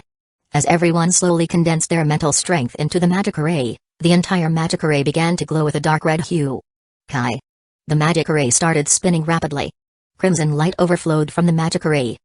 As everyone slowly condensed their mental strength into the magic array, the entire magic array began to glow with a dark red hue. Kai. The magic array started spinning rapidly. Crimson light overflowed from the magic array.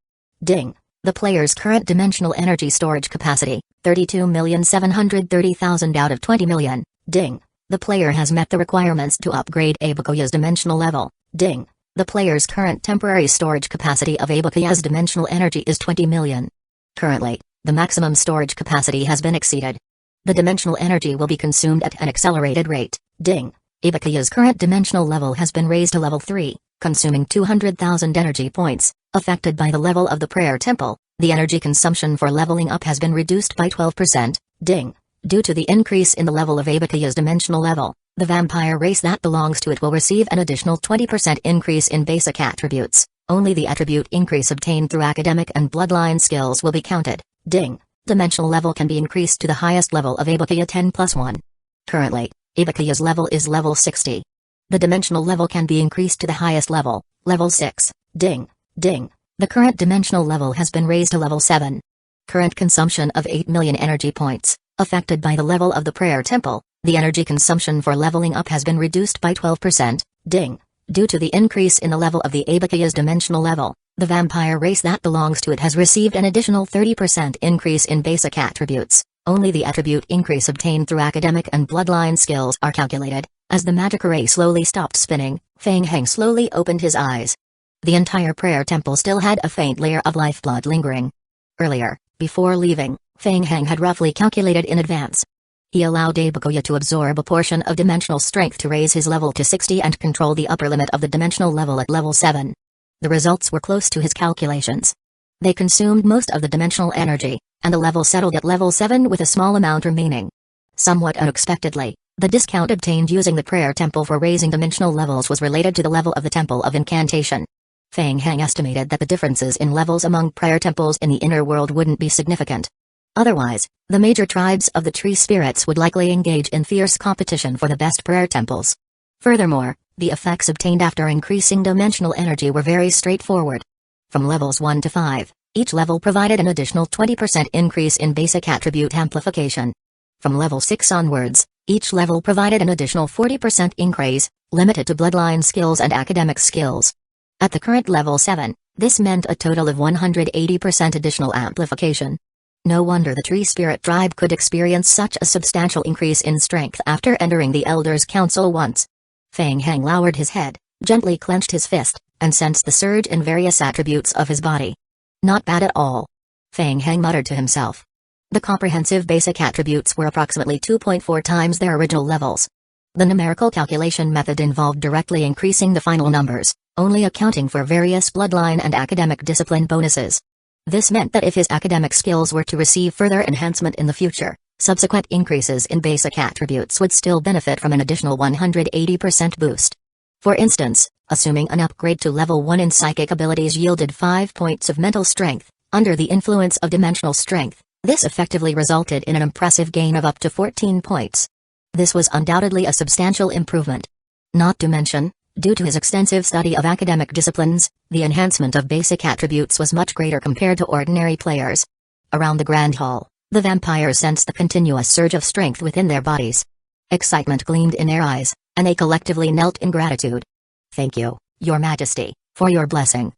Ding. The player's current dimensional energy storage capacity, 32,730,000 out of 20 million. Ding. The player has met the requirements to upgrade Abakuya's dimensional level. Ding. The player's current temporary storage capacity of Abakuya's dimensional energy is 20 million. Currently, the maximum storage capacity has been exceeded. The dimensional energy will be consumed at an accelerated rate. Ding. Abakuya's current dimensional level has been raised to level 3, consuming 200,000 energy points. Affected by the level of the prayer temple, the energy consumption for leveling up has been reduced by 12%. Ding. Due to the increase in the level of Abakuya's dimensional level, the vampire race that belongs to it will receive an additional 20% increase in basic attributes. Only the attribute increase obtained through academic and bloodline skills will be counted. Ding. Dimensional level can be increased to the highest level of Abakuya 10+1. Currently, Abakuya's level is level 60. The dimensional level can be increased to the highest level, level 6. Ding. Ding. The current dimensional level has been raised to level 7. Current consumption of 8 million energy points. Affected by the level of the prayer temple, the energy consumption for leveling up has been reduced by 12%. Ding. Due to the increase in the level of the Abakuya's dimensional level, the vampire race that belongs to it has received an additional 30% increase in basic attributes. Only the attribute increase obtained through academic and bloodline skills are calculated. As the magic array slowly stopped spinning, Feng Heng slowly opened his eyes. The entire prayer temple still had a faint layer of lifeblood lingering. Earlier, before leaving, Feng Heng had roughly calculated in advance. He allowed Abakuya to absorb a portion of dimensional strength to raise his level to 60 and control the upper limit of the dimensional level at level 7. The results were close to his calculations. They consumed most of the dimensional energy, and the level settled at level 7 with a small amount remaining. Somewhat unexpectedly, the discount obtained using the prayer temple for raising dimensional levels was related to the level of the Temple of Incantation. Feng Heng estimated that the differences in levels among prayer temples in the inner world wouldn't be significant. Otherwise, the major tribes of the tree spirits would likely engage in fierce competition for the best prayer temples. Furthermore, the effects obtained after increasing dimensional energy were very straightforward. From levels 1 to 5, each level provided an additional 20% increase in basic attribute amplification. From level 6 onwards, each level provided an additional 40% increase, limited to bloodline skills and academic skills. At the current level 7, this meant a total of 180% additional amplification. No wonder the Tree Spirit tribe could experience such a substantial increase in strength after entering the Elders' Council once. Feng Heng lowered his head, gently clenched his fist, and sensed the surge in various attributes of his body. Not bad at all. Feng Heng muttered to himself. The comprehensive basic attributes were approximately 2.4 times their original levels. The numerical calculation method involved directly increasing the final numbers, only accounting for various bloodline and academic discipline bonuses. This meant that if his academic skills were to receive further enhancement in the future, subsequent increases in basic attributes would still benefit from an additional 180% boost. For instance, assuming an upgrade to level 1 in psychic abilities yielded 5 points of mental strength, under the influence of dimensional strength, this effectively resulted in an impressive gain of up to 14 points. This was undoubtedly a substantial improvement. Not to mention, due to his extensive study of academic disciplines, the enhancement of basic attributes was much greater compared to ordinary players. Around the Grand Hall, the vampires sensed the continuous surge of strength within their bodies. Excitement gleamed in their eyes, and they collectively knelt in gratitude. "Thank you, Your Majesty, for your blessing."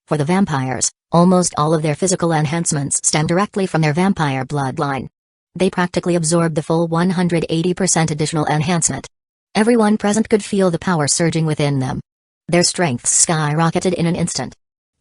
For the vampires, almost all of their physical enhancements stem directly from their vampire bloodline. They practically absorbed the full 180% additional enhancement. Everyone present could feel the power surging within them. Their strengths skyrocketed in an instant.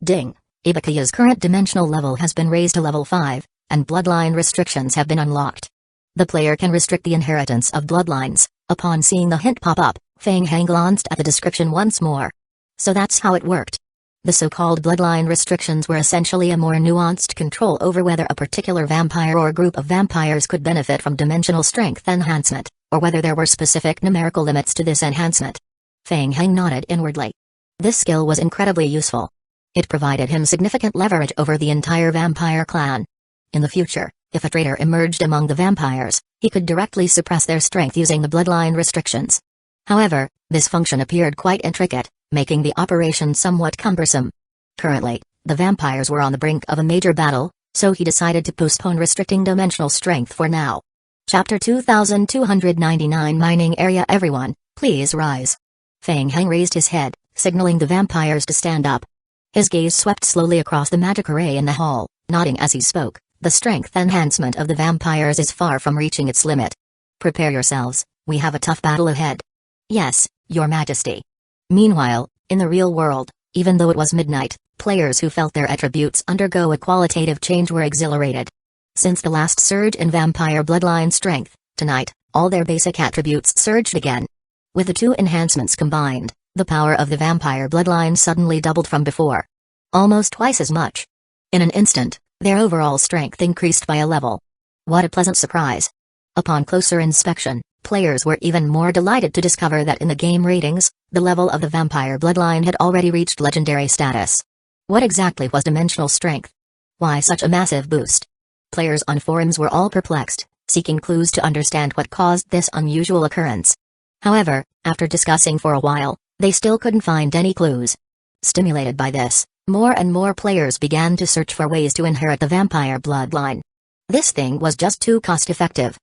Ding! Abakuya's current dimensional level has been raised to level 5, and bloodline restrictions have been unlocked. The player can restrict the inheritance of bloodlines. Upon seeing the hint pop up, Fang Hang glanced at the description once more. So that's how it worked. The so-called bloodline restrictions were essentially a more nuanced control over whether a particular vampire or group of vampires could benefit from dimensional strength enhancement, or whether there were specific numerical limits to this enhancement. Fang Hang nodded inwardly. This skill was incredibly useful. It provided him significant leverage over the entire vampire clan. In the future, if a traitor emerged among the vampires, he could directly suppress their strength using the bloodline restrictions. However, this function appeared quite intricate, making the operation somewhat cumbersome. Currently, the vampires were on the brink of a major battle, so he decided to postpone restricting dimensional strength for now. Chapter 2299 Mining Area. Everyone, please rise. Fang Hang raised his head, signaling the vampires to stand up. His gaze swept slowly across the magic array in the hall, nodding as he spoke. The strength enhancement of the vampires is far from reaching its limit. Prepare yourselves, we have a tough battle ahead. Yes, Your Majesty. Meanwhile, in the real world, even though it was midnight, players who felt their attributes undergo a qualitative change were exhilarated. Since the last surge in vampire bloodline strength, tonight, all their basic attributes surged again. With the two enhancements combined, the power of the vampire bloodline suddenly doubled from before. Almost twice as much. In an instant, their overall strength increased by a level. What a pleasant surprise. Upon closer inspection, players were even more delighted to discover that in the game ratings, the level of the vampire bloodline had already reached legendary status. What exactly was dimensional strength? Why such a massive boost? Players on forums were all perplexed, seeking clues to understand what caused this unusual occurrence. However, after discussing for a while, they still couldn't find any clues. Stimulated by this, more and more players began to search for ways to inherit the vampire bloodline. This thing was just too cost-effective.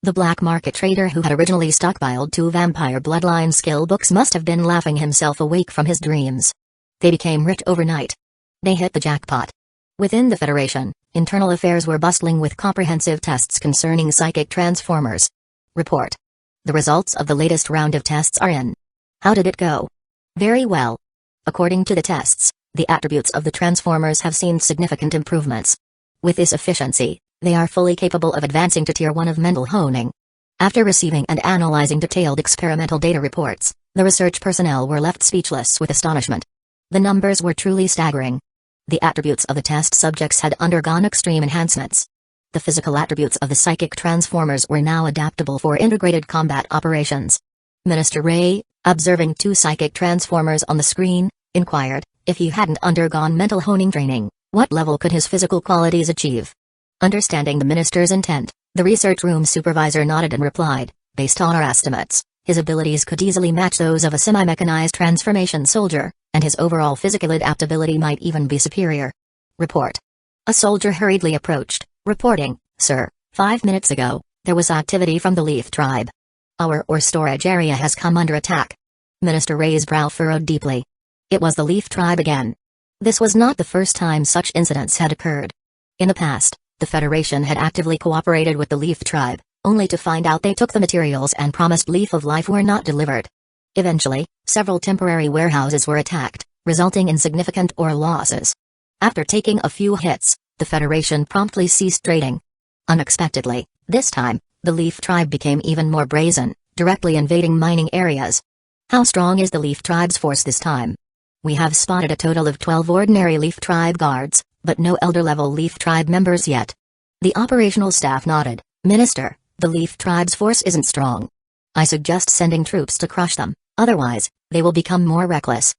The black market trader who had originally stockpiled 2 vampire bloodline skill books must have been laughing himself awake from his dreams. They became rich overnight. They hit the jackpot. Within the Federation, internal affairs were bustling with comprehensive tests concerning psychic transformers. Report. The results of the latest round of tests are in. How did it go? Very well. According to the tests, the attributes of the transformers have seen significant improvements. With this efficiency, they are fully capable of advancing to Tier 1 of mental honing. After receiving and analyzing detailed experimental data reports, the research personnel were left speechless with astonishment. The numbers were truly staggering. The attributes of the test subjects had undergone extreme enhancements. The physical attributes of the psychic transformers were now adaptable for integrated combat operations. Minister Ray, observing 2 psychic transformers on the screen, inquired, if he hadn't undergone mental honing training, what level could his physical qualities achieve? Understanding the minister's intent, the research room supervisor nodded and replied, based on our estimates, his abilities could easily match those of a semi-mechanized transformation soldier, and his overall physical adaptability might even be superior. Report. A soldier hurriedly approached, reporting, Sir, 5 minutes ago, there was activity from the Leaf tribe. Our ore storage area has come under attack. Minister Ray's brow furrowed deeply. It was the Leaf tribe again. This was not the first time such incidents had occurred. In the past, the Federation had actively cooperated with the Leaf tribe, only to find out they took the materials and promised Leaf of Life were not delivered. Eventually, several temporary warehouses were attacked, resulting in significant ore losses. After taking a few hits, the Federation promptly ceased trading. Unexpectedly, this time, the Leaf tribe became even more brazen, directly invading mining areas. How strong is the Leaf tribe's force this time? We have spotted a total of 12 ordinary Leaf tribe guards, but no elder-level Leaf tribe members yet. The operational staff nodded. Minister, the Leaf tribe's force isn't strong. I suggest sending troops to crush them, otherwise, they will become more reckless.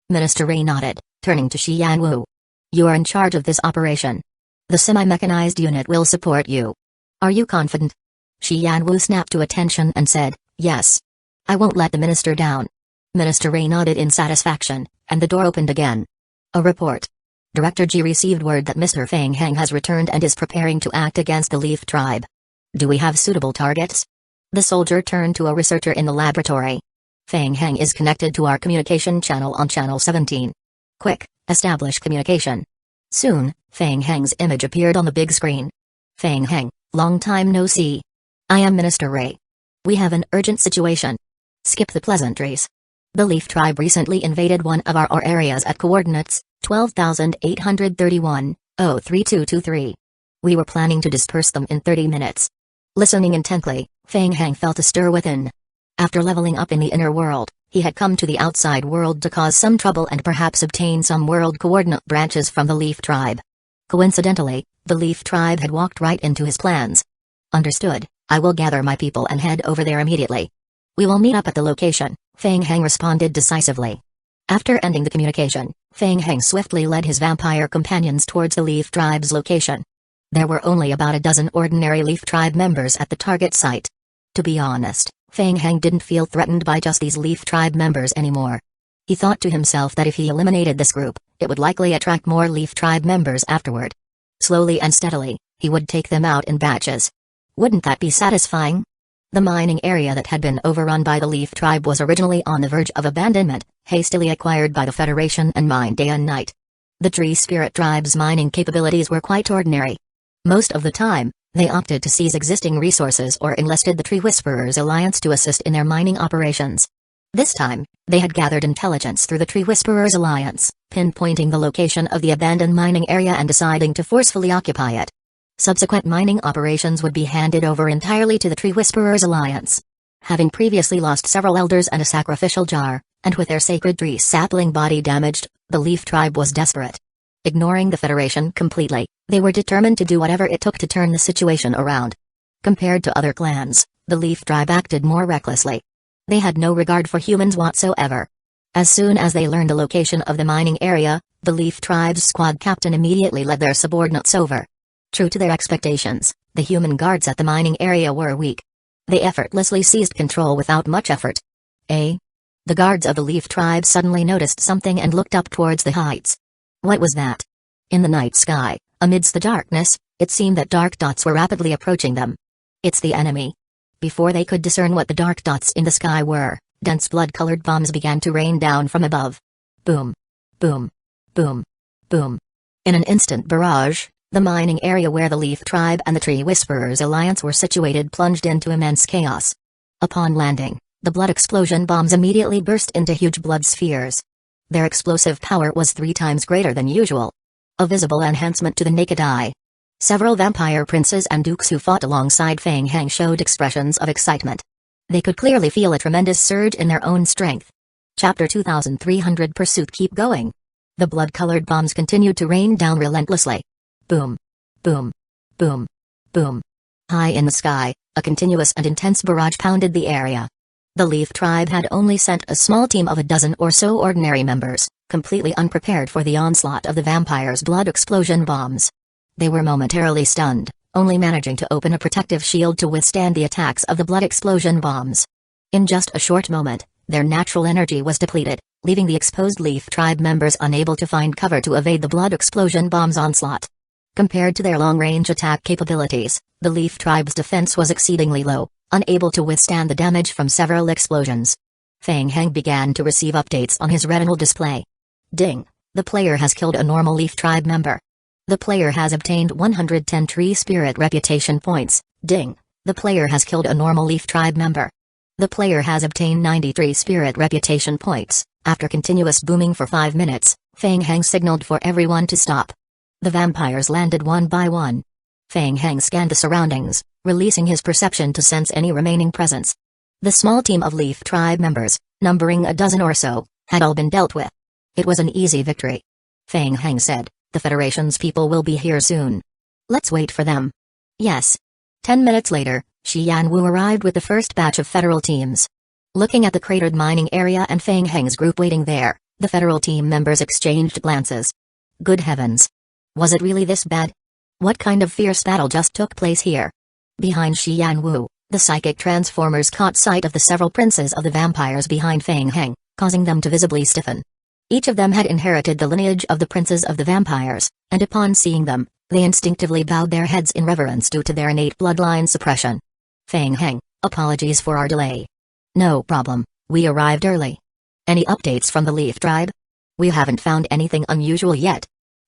Minister Ray nodded, turning to Shi Yanwu. You are in charge of this operation. The semi-mechanized unit will support you. Are you confident? Shi Yanwu snapped to attention and said, yes. I won't let the minister down. Minister Ray nodded in satisfaction, and the door opened again. A report. Director G received word that Mr. Fang Hang has returned and is preparing to act against the Leaf tribe. Do we have suitable targets? The soldier turned to a researcher in the laboratory. Fang Hang is connected to our communication channel on channel 17. Quick, establish communication. Soon, Fang Hang's image appeared on the big screen. Fang Hang, long time no see. I am Minister Ray. We have an urgent situation. Skip the pleasantries. The Leaf tribe recently invaded one of our ore areas at coordinates 12,831, 03223. We were planning to disperse them in 30 minutes. Listening intently, Fang Hang felt a stir within. After leveling up in the inner world, he had come to the outside world to cause some trouble and perhaps obtain some world coordinate branches from the Leaf Tribe. Coincidentally, the Leaf Tribe had walked right into his plans. Understood, I will gather my people and head over there immediately. We will meet up at the location, Feng Heng responded decisively. After ending the communication, Feng Heng swiftly led his vampire companions towards the Leaf Tribe's location. There were only about a dozen ordinary Leaf Tribe members at the target site. To be honest, Feng Heng didn't feel threatened by just these Leaf Tribe members anymore. He thought to himself that if he eliminated this group, it would likely attract more Leaf Tribe members afterward. Slowly and steadily, he would take them out in batches. Wouldn't that be satisfying? The mining area that had been overrun by the Leaf Tribe was originally on the verge of abandonment, hastily acquired by the Federation and mined day and night. The Tree Spirit Tribe's mining capabilities were quite ordinary. Most of the time, they opted to seize existing resources or enlisted the Tree Whisperers Alliance to assist in their mining operations. This time, they had gathered intelligence through the Tree Whisperers Alliance, pinpointing the location of the abandoned mining area and deciding to forcefully occupy it. Subsequent mining operations would be handed over entirely to the Tree Whisperers Alliance. Having previously lost several elders and a sacrificial jar, and with their sacred tree sapling body damaged, the Leaf Tribe was desperate. Ignoring the Federation completely, they were determined to do whatever it took to turn the situation around. Compared to other clans, the Leaf Tribe acted more recklessly. They had no regard for humans whatsoever. As soon as they learned the location of the mining area, the Leaf Tribe's squad captain immediately led their subordinates over. True to their expectations, the human guards at the mining area were weak. They effortlessly seized control without much effort. The guards of the Leaf Tribe suddenly noticed something and looked up towards the heights. What was that? In the night sky, amidst the darkness, it seemed that dark dots were rapidly approaching them. It's the enemy. Before they could discern what the dark dots in the sky were, dense blood-colored bombs began to rain down from above. Boom. Boom. Boom. Boom. In an instant barrage, the mining area where the Leaf Tribe and the Tree Whisperers Alliance were situated plunged into immense chaos. Upon landing, the blood explosion bombs immediately burst into huge blood spheres. Their explosive power was 3 times greater than usual. A visible enhancement to the naked eye. Several vampire princes and dukes who fought alongside Feng Heng showed expressions of excitement. They could clearly feel a tremendous surge in their own strength. Chapter 2300 Pursuit Keep going. The blood-colored bombs continued to rain down relentlessly. Boom. Boom. Boom. Boom. High in the sky, a continuous and intense barrage pounded the area. The Leaf Tribe had only sent a small team of a dozen or so ordinary members, completely unprepared for the onslaught of the vampires' blood explosion bombs. They were momentarily stunned, only managing to open a protective shield to withstand the attacks of the blood explosion bombs. In just a short moment, their natural energy was depleted, leaving the exposed Leaf Tribe members unable to find cover to evade the blood explosion bombs' onslaught. Compared to their long-range attack capabilities, the Leaf Tribe's defense was exceedingly low, unable to withstand the damage from several explosions. Feng Heng began to receive updates on his retinal display. Ding! The player has killed a normal Leaf Tribe member. The player has obtained 110 Tree Spirit Reputation points. Ding! The player has killed a normal Leaf Tribe member. The player has obtained 93 Spirit Reputation points. After continuous booming for 5 minutes, Feng Heng signaled for everyone to stop. The vampires landed one by one. Feng Heng scanned the surroundings, releasing his perception to sense any remaining presence. The small team of Leaf Tribe members, numbering a dozen or so, had all been dealt with. It was an easy victory. Feng Heng said, "The Federation's people will be here soon. Let's wait for them." Yes. 10 minutes later, Shi Yanwu arrived with the first batch of Federal teams. Looking at the cratered mining area and Feng Heng's group waiting there, the Federal team members exchanged glances. Good heavens! Was it really this bad? What kind of fierce battle just took place here? Behind Shi Yanwu, the psychic transformers caught sight of the several princes of the vampires behind Feng Heng, causing them to visibly stiffen. Each of them had inherited the lineage of the princes of the vampires, and upon seeing them, they instinctively bowed their heads in reverence due to their innate bloodline suppression. Feng Heng, apologies for our delay. No problem, we arrived early. Any updates from the Leaf Tribe? We haven't found anything unusual yet.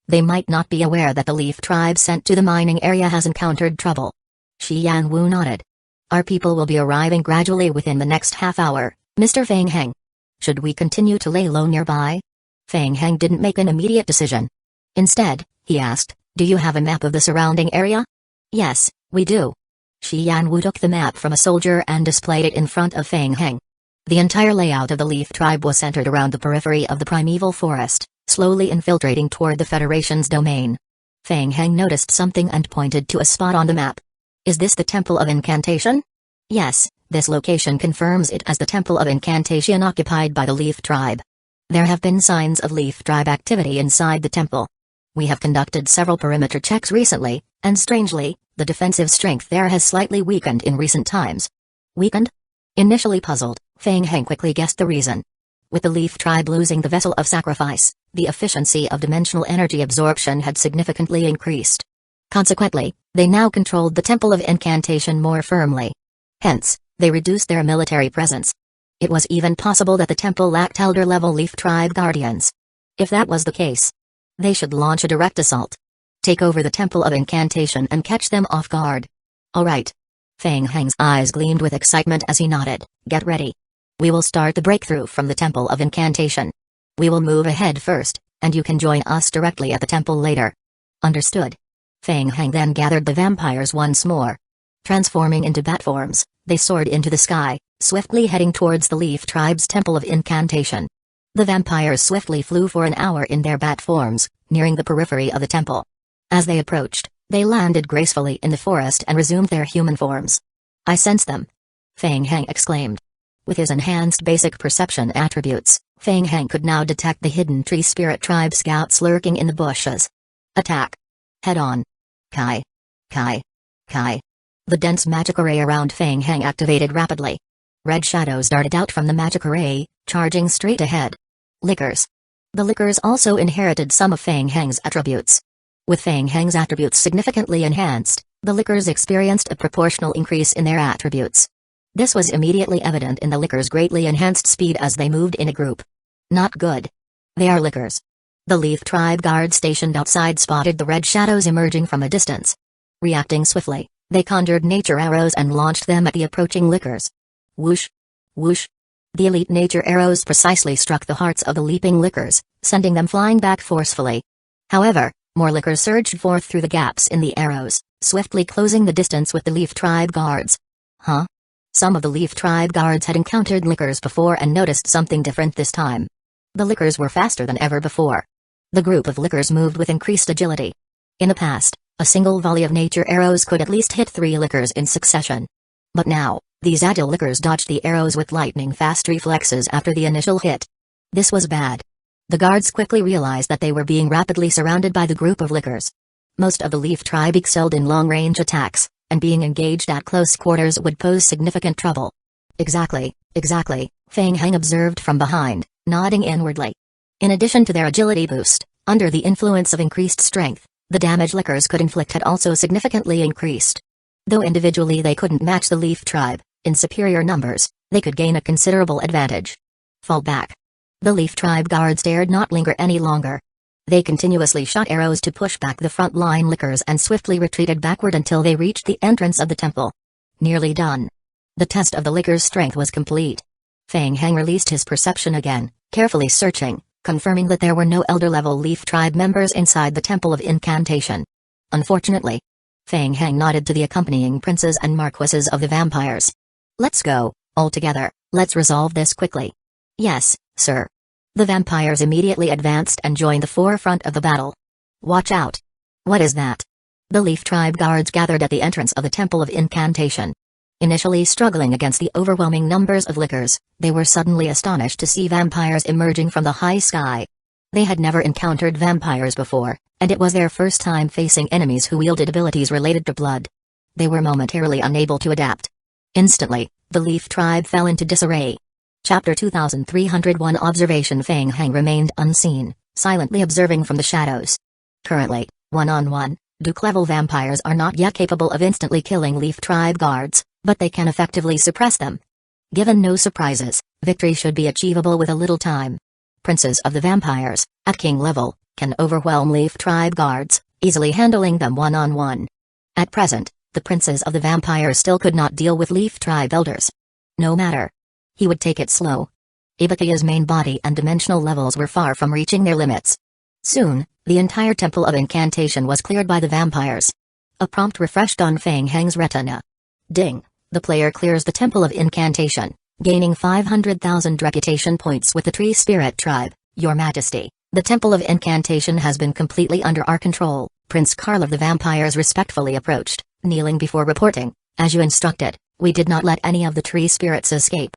They might not be aware that the Leaf Tribe sent to the mining area has encountered trouble. Shi Yanwu nodded. Our people will be arriving gradually within the next half hour, Mr. Feng Heng. Should we continue to lay low nearby? Feng Heng didn't make an immediate decision. Instead, he asked, "Do you have a map of the surrounding area?" "Yes, we do." Shi Yanwu took the map from a soldier and displayed it in front of Feng Heng. The entire layout of the Leaf Tribe was centered around the periphery of the primeval forest, slowly infiltrating toward the Federation's domain. Feng Heng noticed something and pointed to a spot on the map. Is this the Temple of Incantation? Yes, this location confirms it as the Temple of Incantation occupied by the Leaf Tribe. There have been signs of Leaf Tribe activity inside the temple. We have conducted several perimeter checks recently, and strangely, the defensive strength there has slightly weakened in recent times. Weakened? Initially puzzled, Feng Heng quickly guessed the reason. With the Leaf Tribe losing the Vessel of Sacrifice, the efficiency of dimensional energy absorption had significantly increased. Consequently, they now controlled the Temple of Incantation more firmly. Hence, they reduced their military presence. It was even possible that the temple lacked elder-level Leaf Tribe guardians. If that was the case, they should launch a direct assault. Take over the Temple of Incantation and catch them off guard. All right. Feng Heng's eyes gleamed with excitement as he nodded. Get ready. We will start the breakthrough from the Temple of Incantation. We will move ahead first, and you can join us directly at the temple later. Understood. Feng Heng then gathered the vampires once more. Transforming into bat forms, they soared into the sky, swiftly heading towards the Leaf Tribe's Temple of Incantation. The vampires swiftly flew for an hour in their bat forms, nearing the periphery of the temple. As they approached, they landed gracefully in the forest and resumed their human forms. I sense them. Feng Heng exclaimed. With his enhanced basic perception attributes, Feng Heng could now detect the hidden tree spirit tribe scouts lurking in the bushes. Attack. Head on. Kai. Kai. Kai. The dense magic array around Feng Heng activated rapidly. Red shadows darted out from the magic array, charging straight ahead. Lickers. The Lickers also inherited some of Feng Heng's attributes. With Feng Heng's attributes significantly enhanced, the Lickers experienced a proportional increase in their attributes. This was immediately evident in the Lickers' greatly enhanced speed as they moved in a group. Not good. They are Lickers. The Leaf Tribe guard stationed outside spotted the red shadows emerging from a distance. Reacting swiftly, they conjured nature arrows and launched them at the approaching Lickers. Whoosh! Whoosh! The elite nature arrows precisely struck the hearts of the leaping Lickers, sending them flying back forcefully. However, more Lickers surged forth through the gaps in the arrows, swiftly closing the distance with the Leaf Tribe guards. Huh? Some of the Leaf Tribe guards had encountered Lickers before and noticed something different this time. The Lickers were faster than ever before. The group of Lickers moved with increased agility. In the past, a single volley of nature arrows could at least hit 3 Lickers in succession. But now, these agile Lickers dodged the arrows with lightning-fast reflexes after the initial hit. This was bad. The guards quickly realized that they were being rapidly surrounded by the group of Lickers. Most of the Leaf Tribe excelled in long-range attacks, and being engaged at close quarters would pose significant trouble. Exactly, Feng Heng observed from behind, nodding inwardly. In addition to their agility boost, under the influence of increased strength, the damage Lickers could inflict had also significantly increased. Though individually they couldn't match the Leaf Tribe, in superior numbers, they could gain a considerable advantage. Fall back. The Leaf Tribe guards dared not linger any longer. They continuously shot arrows to push back the front-line Lickers and swiftly retreated backward until they reached the entrance of the temple. Nearly done. The test of the Lickers' strength was complete. Feng Heng released his perception again, carefully searching, confirming that there were no elder-level Leaf Tribe members inside the Temple of Incantation. Unfortunately. Feng Heng nodded to the accompanying princes and marquises of the vampires. Let's go, all together, let's resolve this quickly. Yes, sir. The vampires immediately advanced and joined the forefront of the battle. Watch out. What is that? The Leaf Tribe guards gathered at the entrance of the Temple of Incantation. Initially struggling against the overwhelming numbers of Lickers, they were suddenly astonished to see vampires emerging from the high sky. They had never encountered vampires before, and it was their first time facing enemies who wielded abilities related to blood. They were momentarily unable to adapt. Instantly, the Leaf Tribe fell into disarray. Chapter 2301 Observation. Feng Heng remained unseen, silently observing from the shadows. Currently, one-on-one, Duke-level vampires are not yet capable of instantly killing Leaf Tribe guards, but they can effectively suppress them. Given no surprises, victory should be achievable with a little time. Princes of the vampires, at king level, can overwhelm Leaf Tribe guards, easily handling them one-on-one. At present, the princes of the vampires still could not deal with Leaf Tribe elders. No matter. He would take it slow. Ibukiya's main body and dimensional levels were far from reaching their limits. Soon, the entire Temple of Incantation was cleared by the vampires. A prompt refreshed on Feng Heng's retina. Ding. The player clears the Temple of Incantation, gaining 500,000 reputation points with the Tree Spirit Tribe. Your Majesty, the Temple of Incantation has been completely under our control. Prince Karl of the Vampires respectfully approached, kneeling before reporting. As you instructed, we did not let any of the tree spirits escape.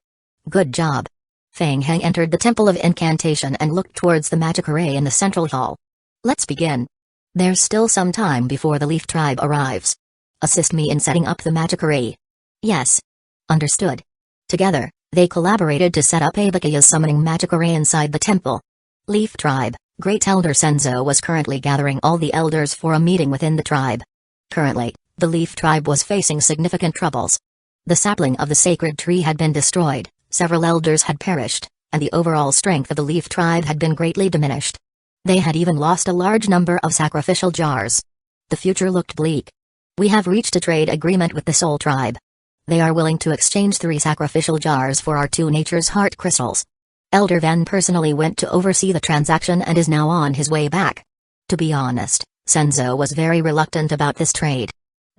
Good job. Feng Heng entered the Temple of Incantation and looked towards the magic array in the central hall. Let's begin. There's still some time before the Leaf Tribe arrives. Assist me in setting up the magic array. Yes. Understood. Together, they collaborated to set up Abakuya's summoning magic array inside the temple. Leaf Tribe, Great Elder Senzo was currently gathering all the elders for a meeting within the tribe. Currently, the Leaf Tribe was facing significant troubles. The sapling of the sacred tree had been destroyed, several elders had perished, and the overall strength of the Leaf Tribe had been greatly diminished. They had even lost a large number of sacrificial jars. The future looked bleak. We have reached a trade agreement with the Soul Tribe. They are willing to exchange 3 sacrificial jars for our 2 Nature's Heart crystals. Elder Van personally went to oversee the transaction and is now on his way back. To be honest, Senzo was very reluctant about this trade.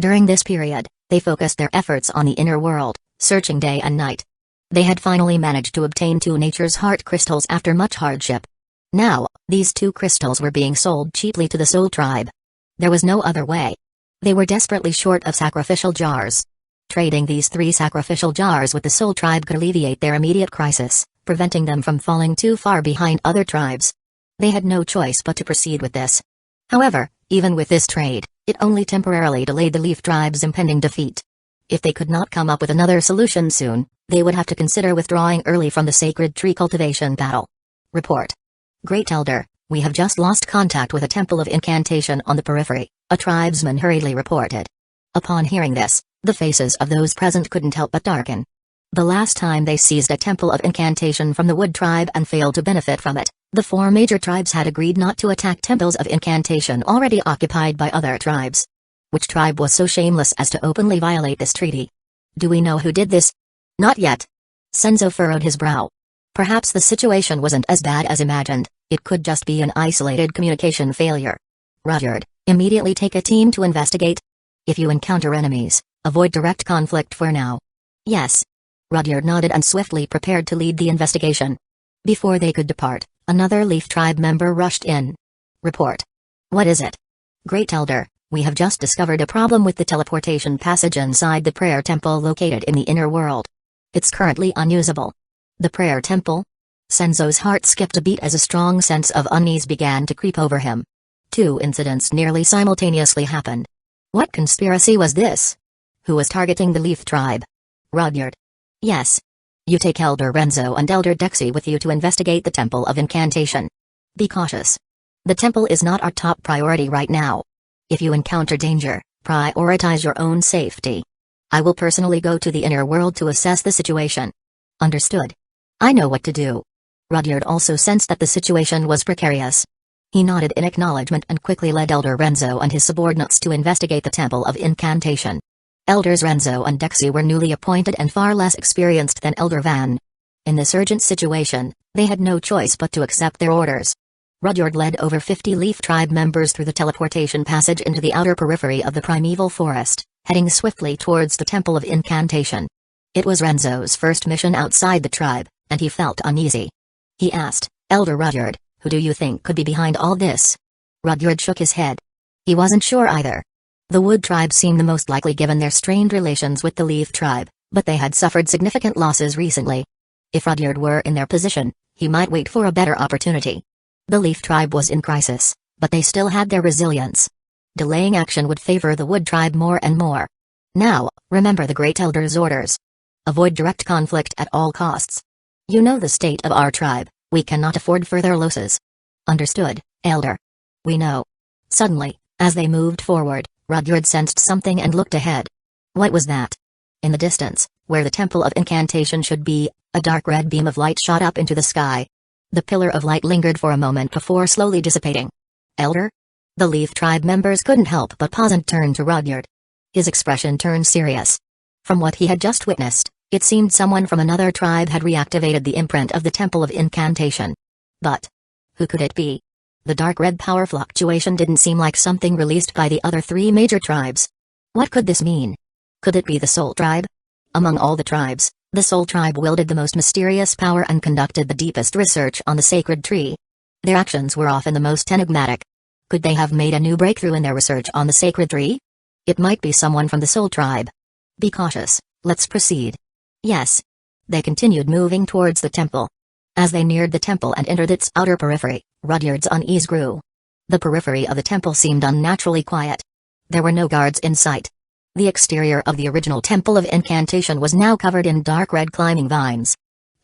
During this period, they focused their efforts on the inner world, searching day and night. They had finally managed to obtain 2 Nature's Heart crystals after much hardship. Now, these 2 crystals were being sold cheaply to the Soul Tribe. There was no other way. They were desperately short of sacrificial jars. Trading these 3 sacrificial jars with the Soul Tribe could alleviate their immediate crisis, preventing them from falling too far behind other tribes. They had no choice but to proceed with this. However, even with this trade, it only temporarily delayed the Leaf Tribe's impending defeat. If they could not come up with another solution soon, they would have to consider withdrawing early from the sacred tree cultivation battle. Report. Great Elder, we have just lost contact with a Temple of Incantation on the periphery, a tribesman hurriedly reported. Upon hearing this, the faces of those present couldn't help but darken. The last time they seized a Temple of Incantation from the Wood Tribe and failed to benefit from it, the 4 major tribes had agreed not to attack temples of incantation already occupied by other tribes. Which tribe was so shameless as to openly violate this treaty? Do we know who did this? Not yet. Senzo furrowed his brow. Perhaps the situation wasn't as bad as imagined, it could just be an isolated communication failure. Rudyard, immediately take a team to investigate. If you encounter enemies, avoid direct conflict for now. Yes. Rudyard nodded and swiftly prepared to lead the investigation. Before they could depart, another Leaf Tribe member rushed in. Report. What is it? Great Elder, we have just discovered a problem with the teleportation passage inside the prayer temple located in the inner world. It's currently unusable. The prayer temple? Senzo's heart skipped a beat as a strong sense of unease began to creep over him. 2 incidents nearly simultaneously happened. What conspiracy was this? Who was targeting the Leaf Tribe? Rudyard. Yes. You take Elder Renzo and Elder Dexy with you to investigate the Temple of Incantation. Be cautious. The temple is not our top priority right now. If you encounter danger, prioritize your own safety. I will personally go to the inner world to assess the situation. Understood. I know what to do. Rudyard also sensed that the situation was precarious. He nodded in acknowledgement and quickly led Elder Renzo and his subordinates to investigate the Temple of Incantation. Elders Renzo and Dexy were newly appointed and far less experienced than Elder Van. In this urgent situation, they had no choice but to accept their orders. Rudyard led over 50 Leaf Tribe members through the teleportation passage into the outer periphery of the primeval forest, heading swiftly towards the Temple of Incantation. It was Renzo's first mission outside the tribe, and he felt uneasy. He asked, Elder Rudyard, who do you think could be behind all this? Rudyard shook his head. He wasn't sure either. The Wood Tribe seemed the most likely given their strained relations with the Leaf Tribe, but they had suffered significant losses recently. If Rudyard were in their position, he might wait for a better opportunity. The Leaf Tribe was in crisis, but they still had their resilience. Delaying action would favor the Wood Tribe more and more. Now, remember the Great Elder's orders. Avoid direct conflict at all costs. You know the state of our tribe, we cannot afford further losses. Understood, Elder. We know. Suddenly, as they moved forward, Rudyard sensed something and looked ahead. What was that? In the distance, where the Temple of Incantation should be, a dark red beam of light shot up into the sky. The pillar of light lingered for a moment before slowly dissipating. Elder? The Leaf Tribe members couldn't help but pause and turn to Rudyard. His expression turned serious. From what he had just witnessed, it seemed someone from another tribe had reactivated the imprint of the Temple of Incantation. But who could it be? The dark red power fluctuation didn't seem like something released by the other 3 major tribes. What could this mean? Could it be the Soul Tribe? Among all the tribes, the Soul Tribe wielded the most mysterious power and conducted the deepest research on the sacred tree. Their actions were often the most enigmatic. Could they have made a new breakthrough in their research on the sacred tree? It might be someone from the Soul Tribe. Be cautious, let's proceed. Yes. They continued moving towards the temple. As they neared the temple and entered its outer periphery, Rudyard's unease grew. The periphery of the temple seemed unnaturally quiet. There were no guards in sight. The exterior of the original temple of incantation was now covered in dark red climbing vines.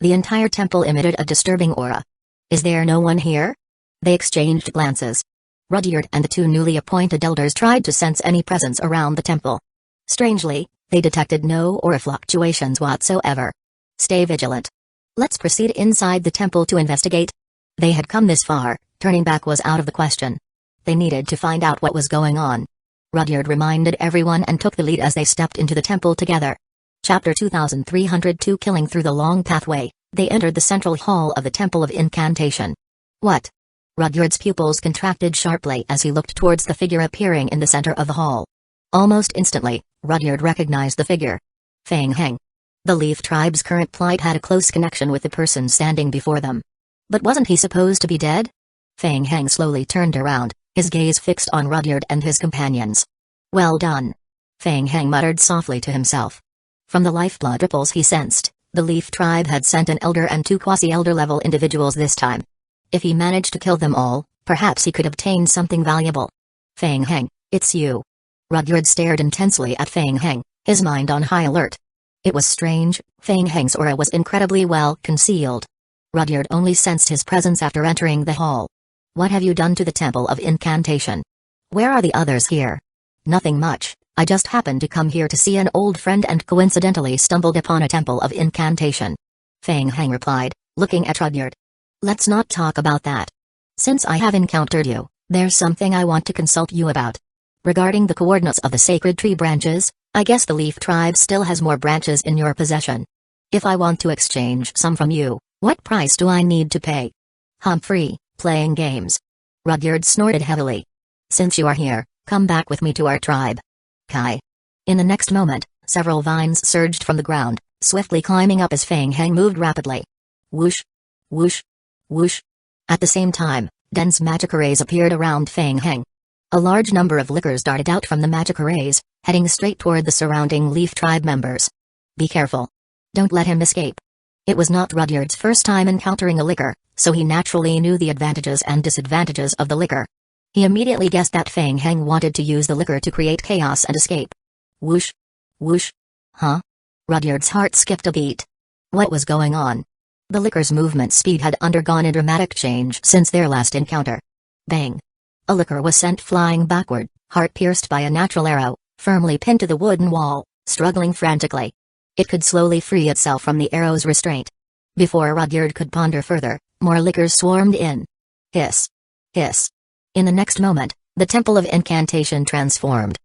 The entire temple emitted a disturbing aura. Is there no one here? They exchanged glances. Rudyard and the two newly appointed elders tried to sense any presence around the temple. Strangely, they detected no aura fluctuations whatsoever. Stay vigilant. Let's proceed inside the temple to investigate. They had come this far, turning back was out of the question. They needed to find out what was going on. Rudyard reminded everyone and took the lead as they stepped into the temple together. Chapter 2302 Killing through the long pathway, they entered the central hall of the Temple of Incantation. What? Rudyard's pupils contracted sharply as he looked towards the figure appearing in the center of the hall. Almost instantly, Rudyard recognized the figure. Feng Heng. The Leaf Tribe's current plight had a close connection with the person standing before them. But wasn't he supposed to be dead? Feng Heng slowly turned around, his gaze fixed on Rudyard and his companions. Well done. Feng Heng muttered softly to himself. From the lifeblood ripples he sensed, the Leaf Tribe had sent an elder and two quasi-elder level individuals this time. If he managed to kill them all, perhaps he could obtain something valuable. Feng Heng, it's you. Rudyard stared intensely at Feng Heng, his mind on high alert. It was strange, Feng Heng's aura was incredibly well concealed. Rudyard only sensed his presence after entering the hall. What have you done to the Temple of Incantation? Where are the others here? Nothing much, I just happened to come here to see an old friend and coincidentally stumbled upon a Temple of Incantation. Feng Heng replied, looking at Rudyard. Let's not talk about that. Since I have encountered you, there's something I want to consult you about. Regarding the coordinates of the sacred tree branches, I guess the Leaf Tribe still has more branches in your possession. If I want to exchange some from you, what price do I need to pay? Humphrey, playing games. Rudyard snorted heavily. Since you are here, come back with me to our tribe. Kai. In the next moment, several vines surged from the ground, swiftly climbing up as Feng Heng moved rapidly. Whoosh. Whoosh. Whoosh. At the same time, dense magic arrays appeared around Feng Heng. A large number of lickers darted out from the magic arrays, heading straight toward the surrounding Leaf Tribe members. Be careful. Don't let him escape. It was not Rudyard's first time encountering a licker, so he naturally knew the advantages and disadvantages of the licker. He immediately guessed that Feng Heng wanted to use the licker to create chaos and escape. Whoosh. Whoosh. Huh? Rudyard's heart skipped a beat. What was going on? The licker's movement speed had undergone a dramatic change since their last encounter. Bang. A licker was sent flying backward, heart pierced by a natural arrow, firmly pinned to the wooden wall, struggling frantically. It could slowly free itself from the arrow's restraint. Before Rudyard could ponder further, more lickers swarmed in. Hiss. Hiss. In the next moment, the Temple of Incantation transformed.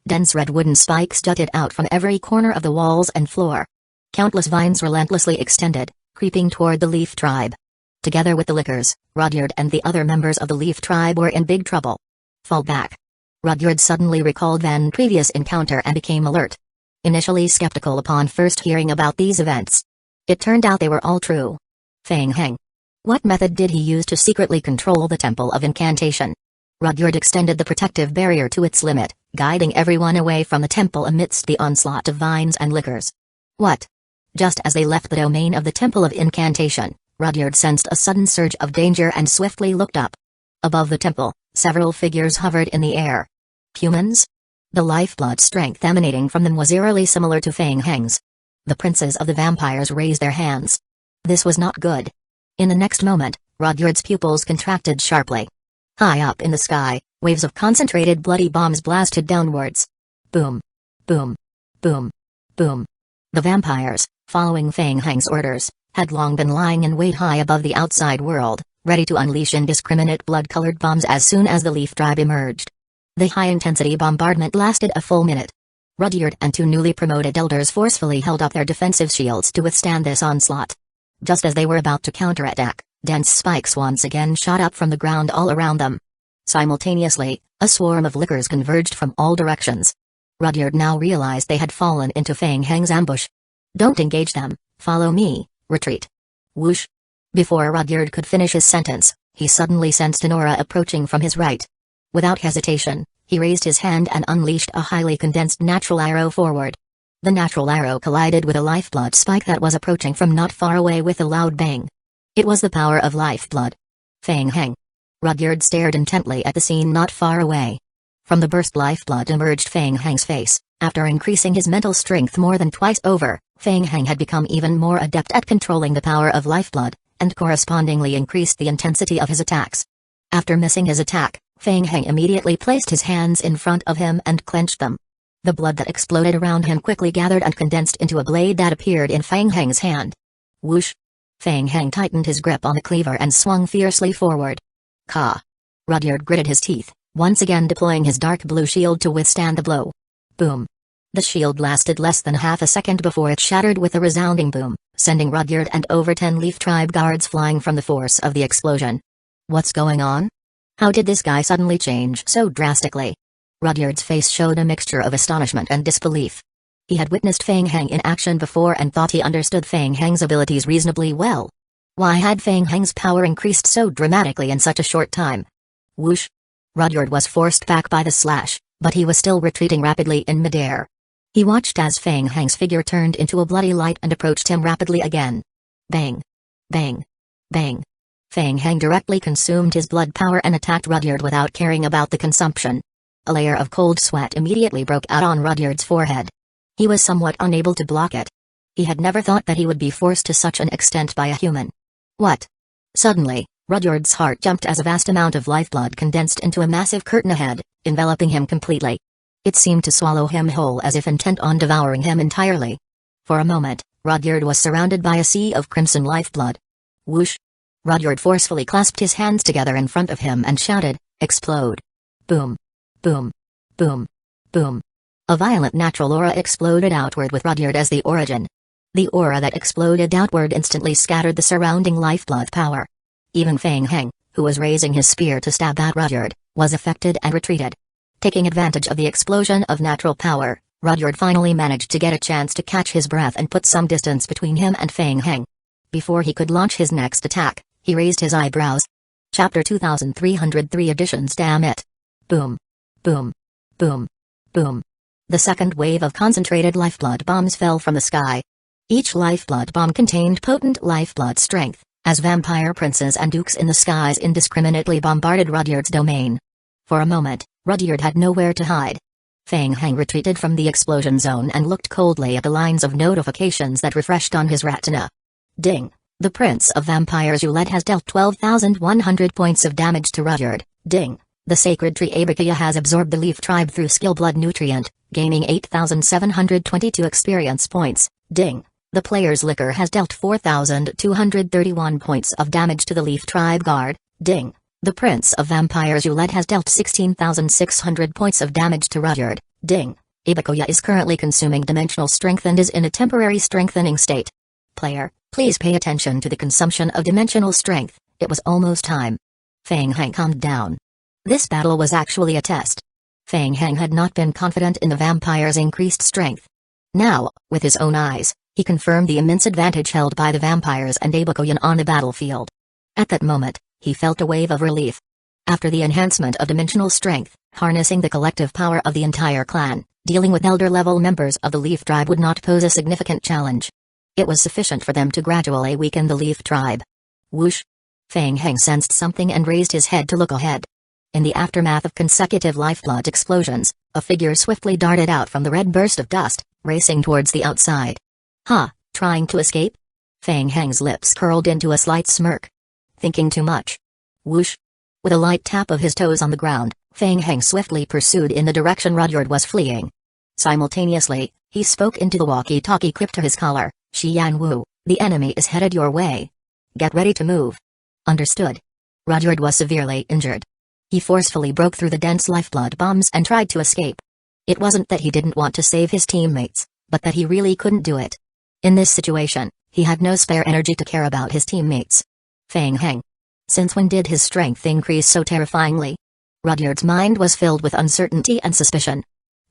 Dense red wooden spikes jutted out from every corner of the walls and floor. Countless vines relentlessly extended, creeping toward the Leaf Tribe. Together with the lickers, Rudyard and the other members of the Leaf Tribe were in big trouble. Fall back. Rudyard suddenly recalled Van's previous encounter and became alert. Initially skeptical upon first hearing about these events. It turned out they were all true. Feng Heng. What method did he use to secretly control the Temple of Incantation? Rudyard extended the protective barrier to its limit, guiding everyone away from the temple amidst the onslaught of vines and lickers. What? Just as they left the domain of the Temple of Incantation, Rudyard sensed a sudden surge of danger and swiftly looked up. Above the temple, several figures hovered in the air. Humans? The lifeblood strength emanating from them was eerily similar to Feng Heng's. The princes of the vampires raised their hands. This was not good. In the next moment, Rudyard's pupils contracted sharply. High up in the sky, waves of concentrated bloody bombs blasted downwards. Boom. Boom. Boom. Boom. The vampires, following Feng Heng's orders, had long been lying in wait high above the outside world, ready to unleash indiscriminate blood-colored bombs as soon as the Leaf Tribe emerged. The high-intensity bombardment lasted a full minute. Rudyard and two newly promoted elders forcefully held up their defensive shields to withstand this onslaught. Just as they were about to counterattack, dense spikes once again shot up from the ground all around them. Simultaneously, a swarm of lickers converged from all directions. Rudyard now realized they had fallen into Fang Heng's ambush. "Don't engage them, follow me, retreat." Whoosh! Before Rudyard could finish his sentence, he suddenly sensed an aura approaching from his right. Without hesitation, he raised his hand and unleashed a highly condensed natural arrow forward. The natural arrow collided with a lifeblood spike that was approaching from not far away with a loud bang. It was the power of lifeblood. Fang Heng. Rudyard stared intently at the scene not far away. From the burst lifeblood emerged Fang Heng's face. After increasing his mental strength more than twice over, Fang Heng had become even more adept at controlling the power of lifeblood, and correspondingly increased the intensity of his attacks. After missing his attack, Fang Heng immediately placed his hands in front of him and clenched them. The blood that exploded around him quickly gathered and condensed into a blade that appeared in Fang Heng's hand. Whoosh! Fang Heng tightened his grip on the cleaver and swung fiercely forward. Ka! Rudyard gritted his teeth, once again deploying his dark blue shield to withstand the blow. Boom! The shield lasted less than half a second before it shattered with a resounding boom, sending Rudyard and over 10 Leaf Tribe guards flying from the force of the explosion. What's going on? How did this guy suddenly change so drastically? Rudyard's face showed a mixture of astonishment and disbelief. He had witnessed Fang Heng in action before and thought he understood Fang Heng's abilities reasonably well. Why had Fang Heng's power increased so dramatically in such a short time? Whoosh! Rudyard was forced back by the slash, but he was still retreating rapidly in midair. He watched as Fang Heng's figure turned into a bloody light and approached him rapidly again. Bang! Bang! Bang! Fang Heng directly consumed his blood power and attacked Rudyard without caring about the consumption. A layer of cold sweat immediately broke out on Rudyard's forehead. He was somewhat unable to block it. He had never thought that he would be forced to such an extent by a human. What? Suddenly, Rudyard's heart jumped as a vast amount of lifeblood condensed into a massive curtain ahead, enveloping him completely. It seemed to swallow him whole as if intent on devouring him entirely. For a moment, Rudyard was surrounded by a sea of crimson lifeblood. Whoosh! Rudyard forcefully clasped his hands together in front of him and shouted, "Explode!" Boom! Boom! Boom! Boom! A violent natural aura exploded outward with Rudyard as the origin. The aura that exploded outward instantly scattered the surrounding lifeblood power. Even Fang Heng, who was raising his spear to stab at Rudyard, was affected and retreated. Taking advantage of the explosion of natural power, Rudyard finally managed to get a chance to catch his breath and put some distance between him and Fang Heng. Before he could launch his next attack, he raised his eyebrows. Chapter 2303 Editions. Damn it! Boom! Boom! Boom! Boom! The second wave of concentrated lifeblood bombs fell from the sky. Each lifeblood bomb contained potent lifeblood strength, as vampire princes and dukes in the skies indiscriminately bombarded Rudyard's domain. For a moment, Rudyard had nowhere to hide. Fang Heng retreated from the explosion zone and looked coldly at the lines of notifications that refreshed on his retina. Ding! The Prince of Vampires Yuled has dealt 12,100 points of damage to Rudyard. Ding! The Sacred Tree Abakuya has absorbed the Leaf Tribe through Skill Blood Nutrient, gaining 8,722 experience points. Ding! The Player's Liquor has dealt 4,231 points of damage to the Leaf Tribe Guard. Ding! The Prince of Vampires Yuled has dealt 16,600 points of damage to Rudyard. Ding! Abakuya is currently consuming dimensional strength and is in a temporary strengthening state. Player, please pay attention to the consumption of dimensional strength. It was almost time. Fang Heng calmed down. This battle was actually a test. Fang Heng had not been confident in the vampire's increased strength. Now, with his own eyes, he confirmed the immense advantage held by the vampires and Abakuyan on the battlefield. At that moment, he felt a wave of relief. After the enhancement of dimensional strength, harnessing the collective power of the entire clan, dealing with elder-level members of the Leaf Tribe would not pose a significant challenge. It was sufficient for them to gradually weaken the Leaf Tribe. Whoosh! Fang Heng sensed something and raised his head to look ahead. In the aftermath of consecutive lifeblood explosions, a figure swiftly darted out from the red burst of dust, racing towards the outside. Trying to escape? Fang Heng's lips curled into a slight smirk. Thinking too much. Whoosh! With a light tap of his toes on the ground, Fang Heng swiftly pursued in the direction Rudyard was fleeing. Simultaneously, he spoke into the walkie-talkie clipped to his collar. "Xian Wu, the enemy is headed your way. Get ready to move." Understood. Rudyard was severely injured. He forcefully broke through the dense lifeblood bombs and tried to escape. It wasn't that he didn't want to save his teammates, but that he really couldn't do it. In this situation, he had no spare energy to care about his teammates. Fang Heng. Since when did his strength increase so terrifyingly? Rudyard's mind was filled with uncertainty and suspicion.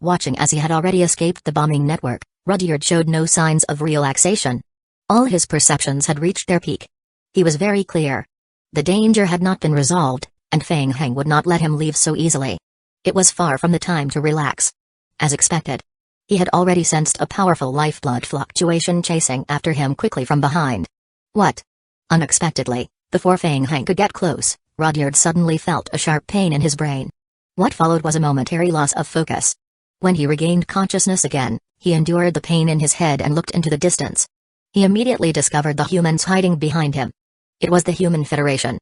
Watching as he had already escaped the bombing network, Rudyard showed no signs of relaxation. All his perceptions had reached their peak. He was very clear. The danger had not been resolved, and Feng Heng would not let him leave so easily. It was far from the time to relax. As expected, he had already sensed a powerful lifeblood fluctuation chasing after him quickly from behind. What? Unexpectedly, before Feng Heng could get close, Rudyard suddenly felt a sharp pain in his brain. What followed was a momentary loss of focus. When he regained consciousness again, he endured the pain in his head and looked into the distance. He immediately discovered the humans hiding behind him. It was the Human Federation.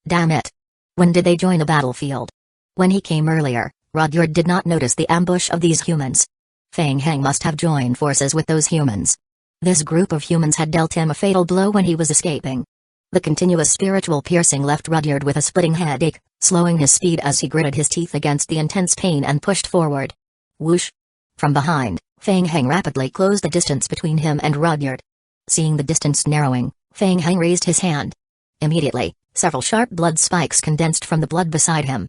Damn it. When did they join the battlefield? When he came earlier, Rudyard did not notice the ambush of these humans. Feng Heng must have joined forces with those humans. This group of humans had dealt him a fatal blow when he was escaping. The continuous spiritual piercing left Rudyard with a splitting headache, slowing his speed as he gritted his teeth against the intense pain and pushed forward. Whoosh! From behind, Feng Heng rapidly closed the distance between him and Rudyard. Seeing the distance narrowing, Feng Heng raised his hand. Immediately, several sharp blood spikes condensed from the blood beside him.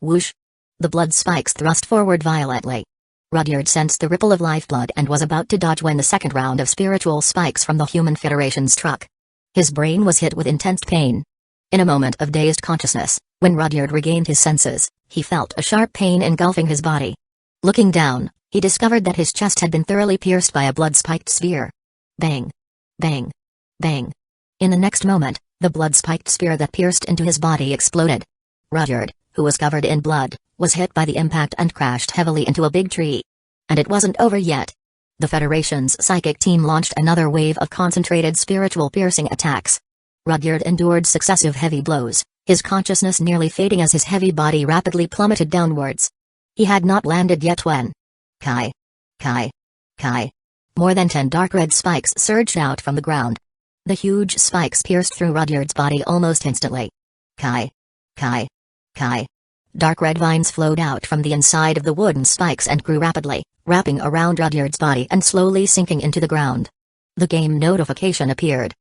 Whoosh! The blood spikes thrust forward violently. Rudyard sensed the ripple of lifeblood and was about to dodge when the second round of spiritual spikes from the Human Federation struck. His brain was hit with intense pain. In a moment of dazed consciousness, when Rudyard regained his senses, he felt a sharp pain engulfing his body. Looking down, he discovered that his chest had been thoroughly pierced by a blood-spiked spear. Bang! Bang! Bang! In the next moment, the blood-spiked spear that pierced into his body exploded. Rudyard, who was covered in blood, was hit by the impact and crashed heavily into a big tree. And it wasn't over yet. The Federation's psychic team launched another wave of concentrated spiritual piercing attacks. Rudyard endured successive heavy blows, his consciousness nearly fading as his heavy body rapidly plummeted downwards. He had not landed yet when... Kai! Kai! Kai! More than 10 dark red spikes surged out from the ground. The huge spikes pierced through Rudyard's body almost instantly. Kai! Kai! Kai! Dark red vines flowed out from the inside of the wooden spikes and grew rapidly, wrapping around Rudyard's body and slowly sinking into the ground. The game notification appeared.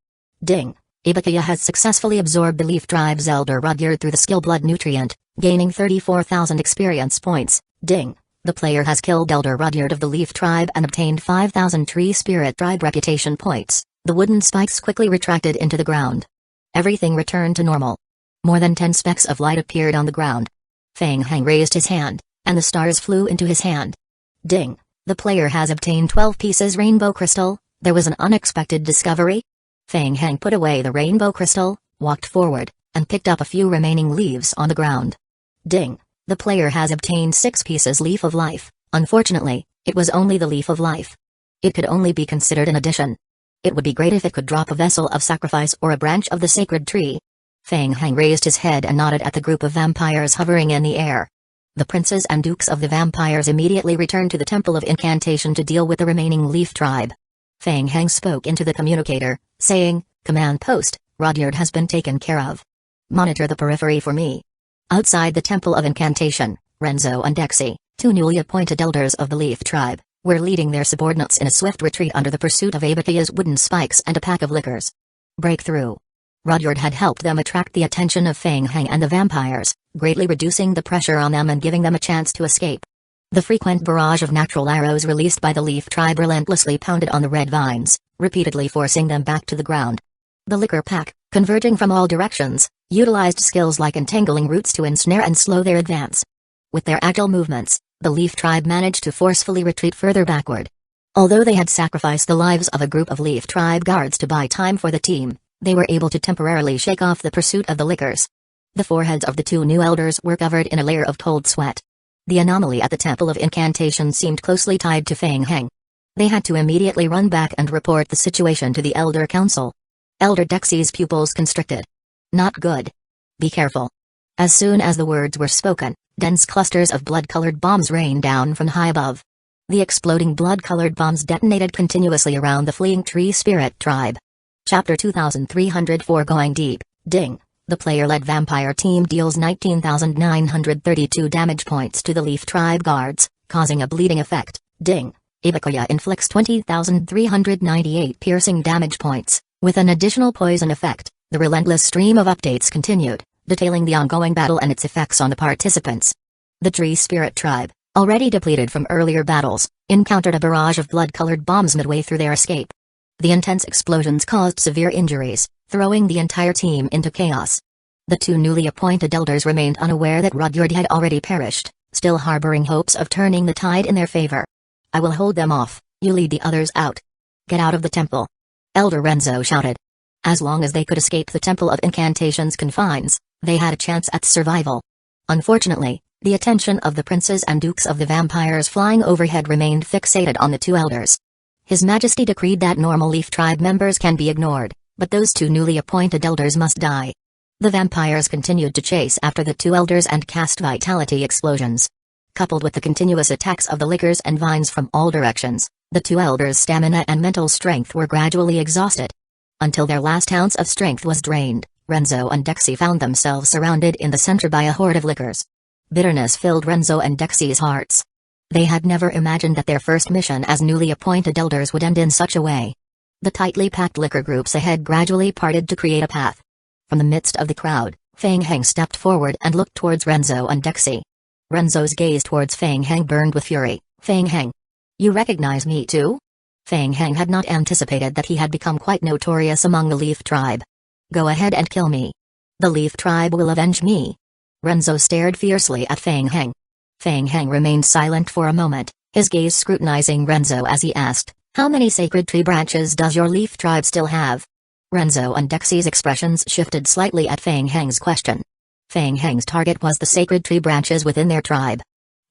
Ding! Ibukaya has successfully absorbed the Leaf Tribe's Elder Rudyard through the skill blood nutrient, gaining 34,000 experience points. Ding! The player has killed Elder Rudyard of the Leaf Tribe and obtained 5,000 Tree Spirit Tribe reputation points. The wooden spikes quickly retracted into the ground. Everything returned to normal. More than 10 specks of light appeared on the ground. Feng Heng raised his hand, and the stars flew into his hand. Ding! The player has obtained 12 pieces rainbow crystal. There was an unexpected discovery. Feng Heng put away the rainbow crystal, walked forward, and picked up a few remaining leaves on the ground. Ding! The player has obtained 6 pieces leaf of life. Unfortunately, it was only the leaf of life. It could only be considered an addition. It would be great if it could drop a vessel of sacrifice or a branch of the sacred tree. Feng Heng raised his head and nodded at the group of vampires hovering in the air. The princes and dukes of the vampires immediately returned to the Temple of Incantation to deal with the remaining Leaf Tribe. Feng Heng spoke into the communicator, saying, "Command post, Rudyard has been taken care of. Monitor the periphery for me." Outside the Temple of Incantation, Renzo and Dexy, 2 newly appointed elders of the Leaf Tribe, were leading their subordinates in a swift retreat under the pursuit of Ibukaya's wooden spikes and a pack of liquors. Breakthrough. Rudyard had helped them attract the attention of Feng Heng and the vampires, greatly reducing the pressure on them and giving them a chance to escape. The frequent barrage of natural arrows released by the Leaf Tribe relentlessly pounded on the red vines, repeatedly forcing them back to the ground. The liquor pack, converging from all directions, utilized skills like entangling roots to ensnare and slow their advance. With their agile movements, the Leaf Tribe managed to forcefully retreat further backward. Although they had sacrificed the lives of a group of Leaf Tribe guards to buy time for the team, they were able to temporarily shake off the pursuit of the liquors. The foreheads of the 2 new elders were covered in a layer of cold sweat. The anomaly at the Temple of Incantation seemed closely tied to Feng Heng. They had to immediately run back and report the situation to the Elder Council. Elder Dexy's pupils constricted. Not good. Be careful. As soon as the words were spoken, dense clusters of blood-colored bombs rained down from high above. The exploding blood-colored bombs detonated continuously around the fleeing Tree Spirit Tribe. Chapter 2304 Going Deep. Ding! The player-led vampire team deals 19,932 damage points to the Leaf Tribe guards, causing a bleeding effect. Ding! Ibukaya inflicts 20,398 piercing damage points, with an additional poison effect. The relentless stream of updates continued, detailing the ongoing battle and its effects on the participants. The Tree Spirit Tribe, already depleted from earlier battles, encountered a barrage of blood-colored bombs midway through their escape. The intense explosions caused severe injuries, throwing the entire team into chaos. The two newly appointed elders remained unaware that Rudyard had already perished, still harboring hopes of turning the tide in their favor. "I will hold them off, you lead the others out. Get out of the temple," Elder Renzo shouted. As long as they could escape the Temple of Incantation's confines, they had a chance at survival. Unfortunately, the attention of the princes and dukes of the vampires flying overhead remained fixated on the two elders. His Majesty decreed that normal Leaf Tribe members can be ignored, but those two newly appointed elders must die. The vampires continued to chase after the two elders and cast vitality explosions. Coupled with the continuous attacks of the lickers and vines from all directions, the two elders' stamina and mental strength were gradually exhausted. Until their last ounce of strength was drained, Renzo and Dexy found themselves surrounded in the center by a horde of lickers. Bitterness filled Renzo and Dexy's hearts. They had never imagined that their first mission as newly appointed elders would end in such a way. The tightly packed licker groups ahead gradually parted to create a path. From the midst of the crowd, Feng Heng stepped forward and looked towards Renzo and Dexy. Renzo's gaze towards Feng Heng burned with fury. "Feng Heng, you recognize me too?" Feng Heng had not anticipated that he had become quite notorious among the Leaf Tribe. "Go ahead and kill me. The Leaf Tribe will avenge me." Renzo stared fiercely at Feng Heng. Feng Heng remained silent for a moment, his gaze scrutinizing Renzo as he asked, "How many sacred tree branches does your Leaf Tribe still have?" Renzo and Dexy's expressions shifted slightly at Feng Heng's question. Feng Heng's target was the sacred tree branches within their tribe.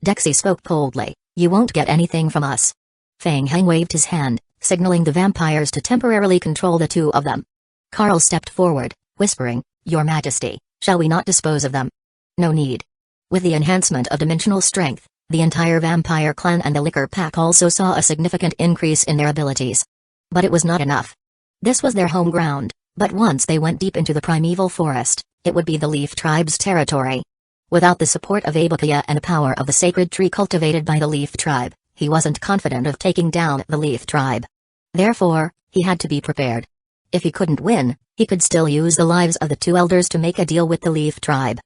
Dexy spoke coldly, "You won't get anything from us." Feng Heng waved his hand, signaling the vampires to temporarily control the two of them. Carl stepped forward, whispering, "Your Majesty, shall we not dispose of them?" "No need." With the enhancement of dimensional strength, the entire vampire clan and the licker pack also saw a significant increase in their abilities. But it was not enough. This was their home ground, but once they went deep into the primeval forest, it would be the Leaf Tribe's territory. Without the support of Abakia and the power of the sacred tree cultivated by the Leaf Tribe, he wasn't confident of taking down the Leaf Tribe. Therefore, he had to be prepared. If he couldn't win, he could still use the lives of the two elders to make a deal with the Leaf Tribe.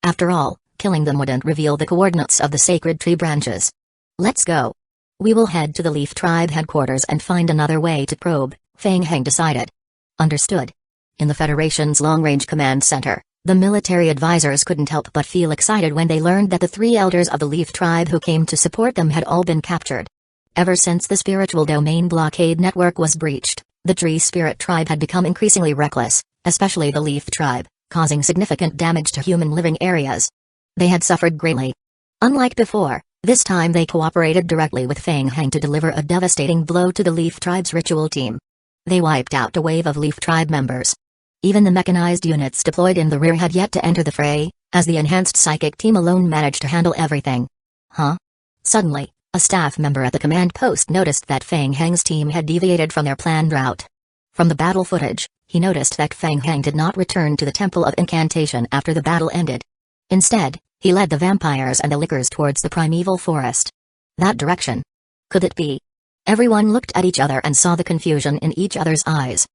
After all, killing them wouldn't reveal the coordinates of the sacred tree branches. "Let's go. We will head to the Leaf Tribe headquarters and find another way to probe," Feng Heng decided. Understood. In the Federation's long-range command center, the military advisors couldn't help but feel excited when they learned that the three elders of the Leaf Tribe who came to support them had all been captured. Ever since the spiritual domain blockade network was breached, the Tree Spirit Tribe had become increasingly reckless, especially the Leaf Tribe, causing significant damage to human living areas. They had suffered greatly. Unlike before, this time they cooperated directly with Feng Heng to deliver a devastating blow to the Leaf Tribe's ritual team. They wiped out a wave of Leaf Tribe members. Even the mechanized units deployed in the rear had yet to enter the fray, as the enhanced psychic team alone managed to handle everything. Huh? Suddenly, a staff member at the command post noticed that Feng Heng's team had deviated from their planned route. From the battle footage, he noticed that Feng Heng did not return to the Temple of Incantation after the battle ended. Instead, he led the vampires and the lickers towards the primeval forest. That direction. Could it be? Everyone looked at each other and saw the confusion in each other's eyes.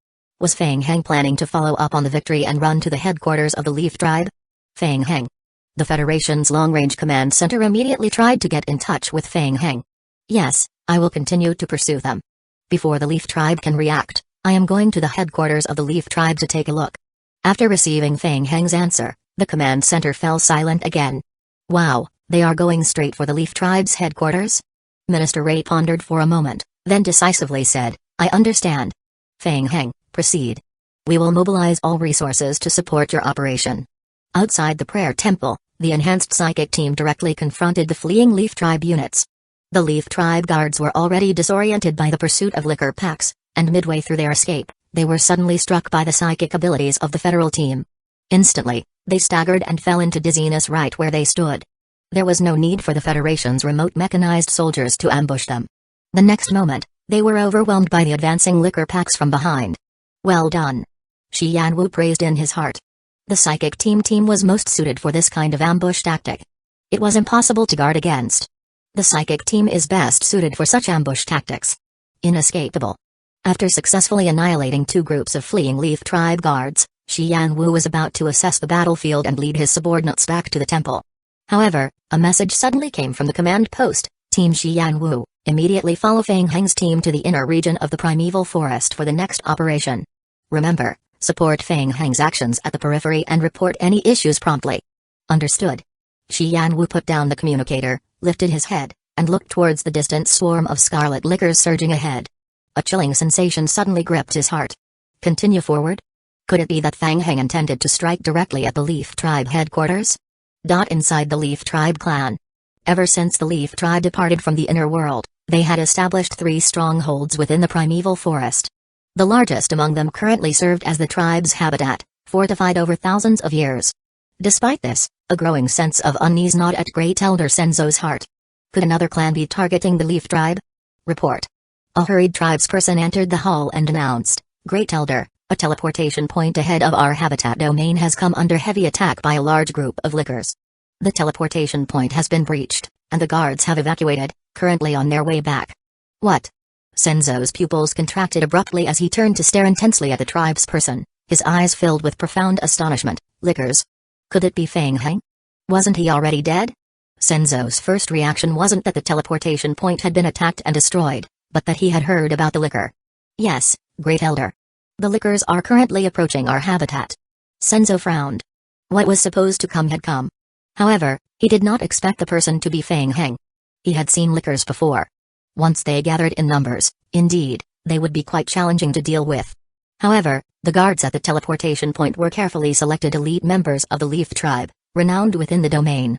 Was Feng Heng planning to follow up on the victory and run to the headquarters of the Leaf Tribe? Feng Heng. The Federation's long-range command center immediately tried to get in touch with Feng Heng. "Yes, I will continue to pursue them. Before the Leaf Tribe can react, I am going to the headquarters of the Leaf Tribe to take a look." After receiving Feng Heng's answer, the command center fell silent again. Wow, they are going straight for the Leaf Tribe's headquarters? Minister Ray pondered for a moment, then decisively said, "I understand. Feng Heng, proceed. We will mobilize all resources to support your operation." Outside the prayer temple, the enhanced psychic team directly confronted the fleeing Leaf Tribe units. The Leaf Tribe guards were already disoriented by the pursuit of licker packs, and midway through their escape, they were suddenly struck by the psychic abilities of the federal team. Instantly, they staggered and fell into dizziness right where they stood. There was no need for the Federation's remote mechanized soldiers to ambush them. The next moment, they were overwhelmed by the advancing licker packs from behind. Well done. Shi Yanwu praised in his heart. The psychic team was most suited for this kind of ambush tactic. It was impossible to guard against. The psychic team is best suited for such ambush tactics. Inescapable. After successfully annihilating two groups of fleeing Leaf Tribe guards, Shi Yanwu was about to assess the battlefield and lead his subordinates back to the temple. However, a message suddenly came from the command post, Team Xianwu, immediately follow Fang Heng's team to the inner region of the primeval forest for the next operation. Remember, support Fang Heng's actions at the periphery and report any issues promptly. Understood. Xianwu put down the communicator, lifted his head, and looked towards the distant swarm of scarlet lickers surging ahead. A chilling sensation suddenly gripped his heart. Continue forward? Could it be that Fang Heng intended to strike directly at the Leaf Tribe headquarters? Inside the Leaf Tribe clan. Ever since the Leaf Tribe departed from the inner world, they had established 3 strongholds within the primeval forest. The largest among them currently served as the tribe's habitat, fortified over thousands of years. Despite this, a growing sense of unease gnawed at Great Elder Senzo's heart. Could another clan be targeting the Leaf Tribe? Report. A hurried tribesperson entered the hall and announced, Great Elder, a teleportation point ahead of our habitat domain has come under heavy attack by a large group of lickers. The teleportation point has been breached, and the guards have evacuated, currently on their way back. What? Senzo's pupils contracted abruptly as he turned to stare intensely at the tribesperson, his eyes filled with profound astonishment. Lickers? Could it be Fang Heng? Wasn't he already dead? Senzo's first reaction wasn't that the teleportation point had been attacked and destroyed, but that he had heard about the licker. Yes, Great Elder. The lickers are currently approaching our habitat. Senzo frowned. What was supposed to come had come. However, he did not expect the person to be Fang Heng. He had seen lickers before. Once they gathered in numbers, indeed, they would be quite challenging to deal with. However, the guards at the teleportation point were carefully selected elite members of the Leaf Tribe, renowned within the domain.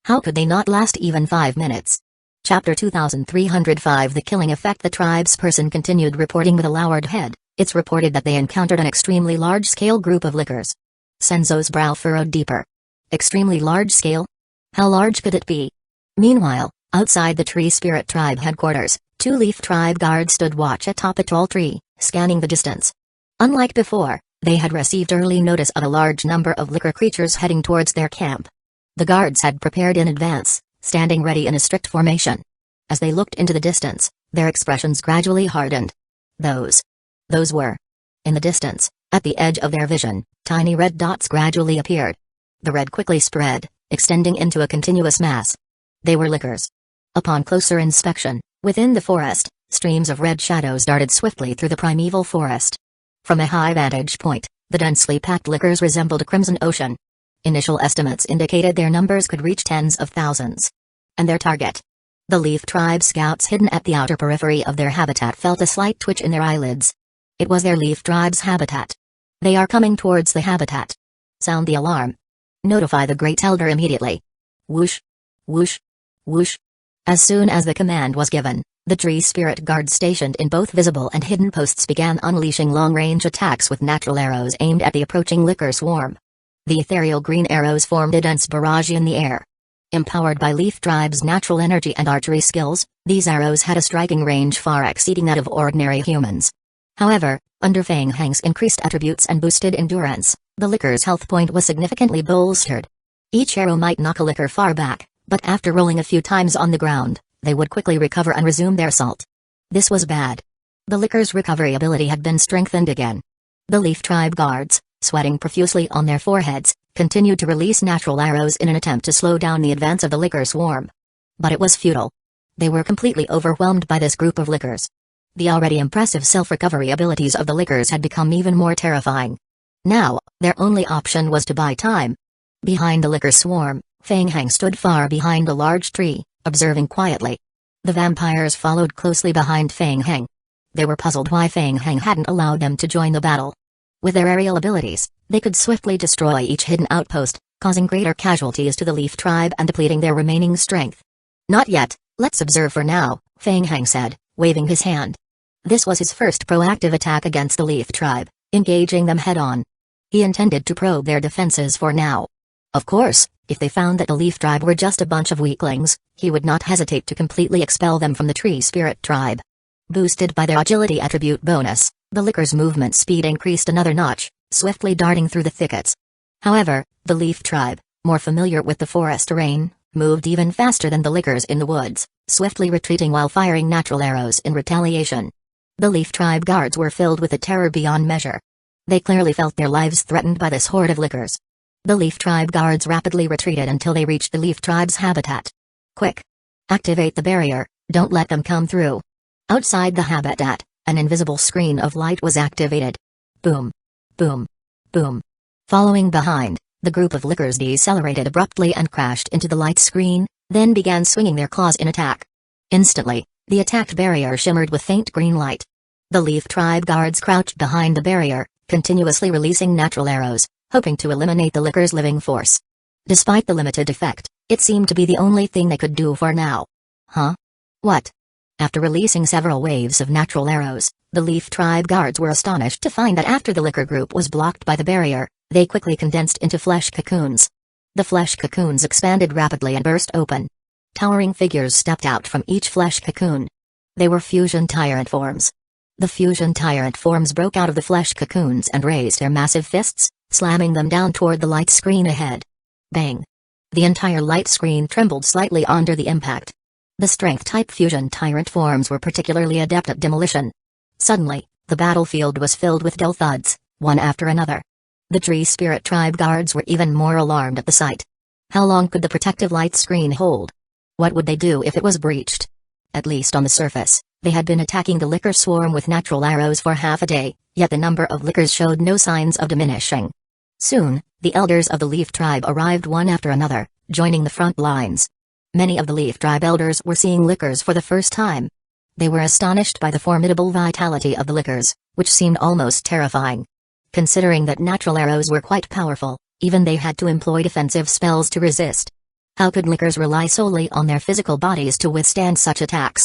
How could they not last even 5 minutes? Chapter 2305 The Killing Effect. The tribesperson continued reporting with a lowered head. It's reported that they encountered an extremely large-scale group of lickers. Senzo's brow furrowed deeper. Extremely large-scale? How large could it be? Meanwhile, outside the Tree Spirit Tribe headquarters, 2 Leaf Tribe guards stood watch atop a tall tree, scanning the distance. Unlike before, they had received early notice of a large number of licker creatures heading towards their camp. The guards had prepared in advance, standing ready in a strict formation. As they looked into the distance, their expressions gradually hardened. Those were. In the distance, at the edge of their vision, tiny red dots gradually appeared. The red quickly spread, extending into a continuous mass. They were lickers. Upon closer inspection, within the forest, streams of red shadows darted swiftly through the primeval forest. From a high vantage point, the densely packed lickers resembled a crimson ocean. Initial estimates indicated their numbers could reach tens of thousands. And their target? The Leaf Tribe scouts hidden at the outer periphery of their habitat felt a slight twitch in their eyelids. It was their Leaf Tribe's habitat. They are coming towards the habitat. Sound the alarm. Notify the Great Elder immediately. Whoosh. Whoosh. Whoosh. As soon as the command was given, the Tree Spirit Guards stationed in both visible and hidden posts began unleashing long-range attacks with natural arrows aimed at the approaching licker swarm. The ethereal green arrows formed a dense barrage in the air. Empowered by Leaf Tribe's natural energy and archery skills, these arrows had a striking range far exceeding that of ordinary humans. However, under Fang Heng's increased attributes and boosted endurance, the licker's health point was significantly bolstered. Each arrow might knock a licker far back, but after rolling a few times on the ground, they would quickly recover and resume their assault. This was bad. The licker's recovery ability had been strengthened again. The Leaf Tribe guards, sweating profusely on their foreheads, continued to release natural arrows in an attempt to slow down the advance of the licker swarm. But it was futile. They were completely overwhelmed by this group of lickers. The already impressive self-recovery abilities of the lickers had become even more terrifying. Now, their only option was to buy time. Behind the licker swarm, Fang Heng stood far behind a large tree, observing quietly. The vampires followed closely behind Fang Heng. They were puzzled why Fang Heng hadn't allowed them to join the battle. With their aerial abilities, they could swiftly destroy each hidden outpost, causing greater casualties to the Leaf Tribe and depleting their remaining strength. Not yet, let's observe for now, Fang Heng said, waving his hand. This was his first proactive attack against the Leaf Tribe, engaging them head-on. He intended to probe their defenses for now. Of course, if they found that the Leaf Tribe were just a bunch of weaklings, he would not hesitate to completely expel them from the Tree Spirit Tribe. Boosted by their agility attribute bonus, the licker's movement speed increased another notch, swiftly darting through the thickets. However, the Leaf Tribe, more familiar with the forest terrain, moved even faster than the lickers in the woods, swiftly retreating while firing natural arrows in retaliation. The Leaf Tribe guards were filled with a terror beyond measure. They clearly felt their lives threatened by this horde of lickers. The Leaf Tribe guards rapidly retreated until they reached the Leaf Tribe's habitat. Quick! Activate the barrier, don't let them come through. Outside the habitat, an invisible screen of light was activated. Boom! Boom! Boom! Following behind, the group of lickers decelerated abruptly and crashed into the light screen, then began swinging their claws in attack. Instantly, the attacked barrier shimmered with faint green light. The Leaf Tribe guards crouched behind the barrier, continuously releasing natural arrows, hoping to eliminate the licker's living force. Despite the limited effect, it seemed to be the only thing they could do for now. Huh? What? After releasing several waves of natural arrows, the Leaf Tribe guards were astonished to find that after the licker group was blocked by the barrier, they quickly condensed into flesh cocoons. The flesh cocoons expanded rapidly and burst open. Towering figures stepped out from each flesh cocoon. They were fusion tyrant forms. The fusion tyrant forms broke out of the flesh cocoons and raised their massive fists, slamming them down toward the light screen ahead. Bang! The entire light screen trembled slightly under the impact. The strength-type fusion tyrant forms were particularly adept at demolition. Suddenly, the battlefield was filled with dull thuds, one after another. The Tree Spirit Tribe guards were even more alarmed at the sight. How long could the protective light screen hold? What would they do if it was breached? At least on the surface, they had been attacking the licker swarm with natural arrows for half a day, yet the number of lickers showed no signs of diminishing. Soon, the elders of the Leaf Tribe arrived one after another, joining the front lines. Many of the Leaf Tribe elders were seeing lickers for the first time. They were astonished by the formidable vitality of the lickers, which seemed almost terrifying. Considering that natural arrows were quite powerful, even they had to employ defensive spells to resist. How could lickers rely solely on their physical bodies to withstand such attacks?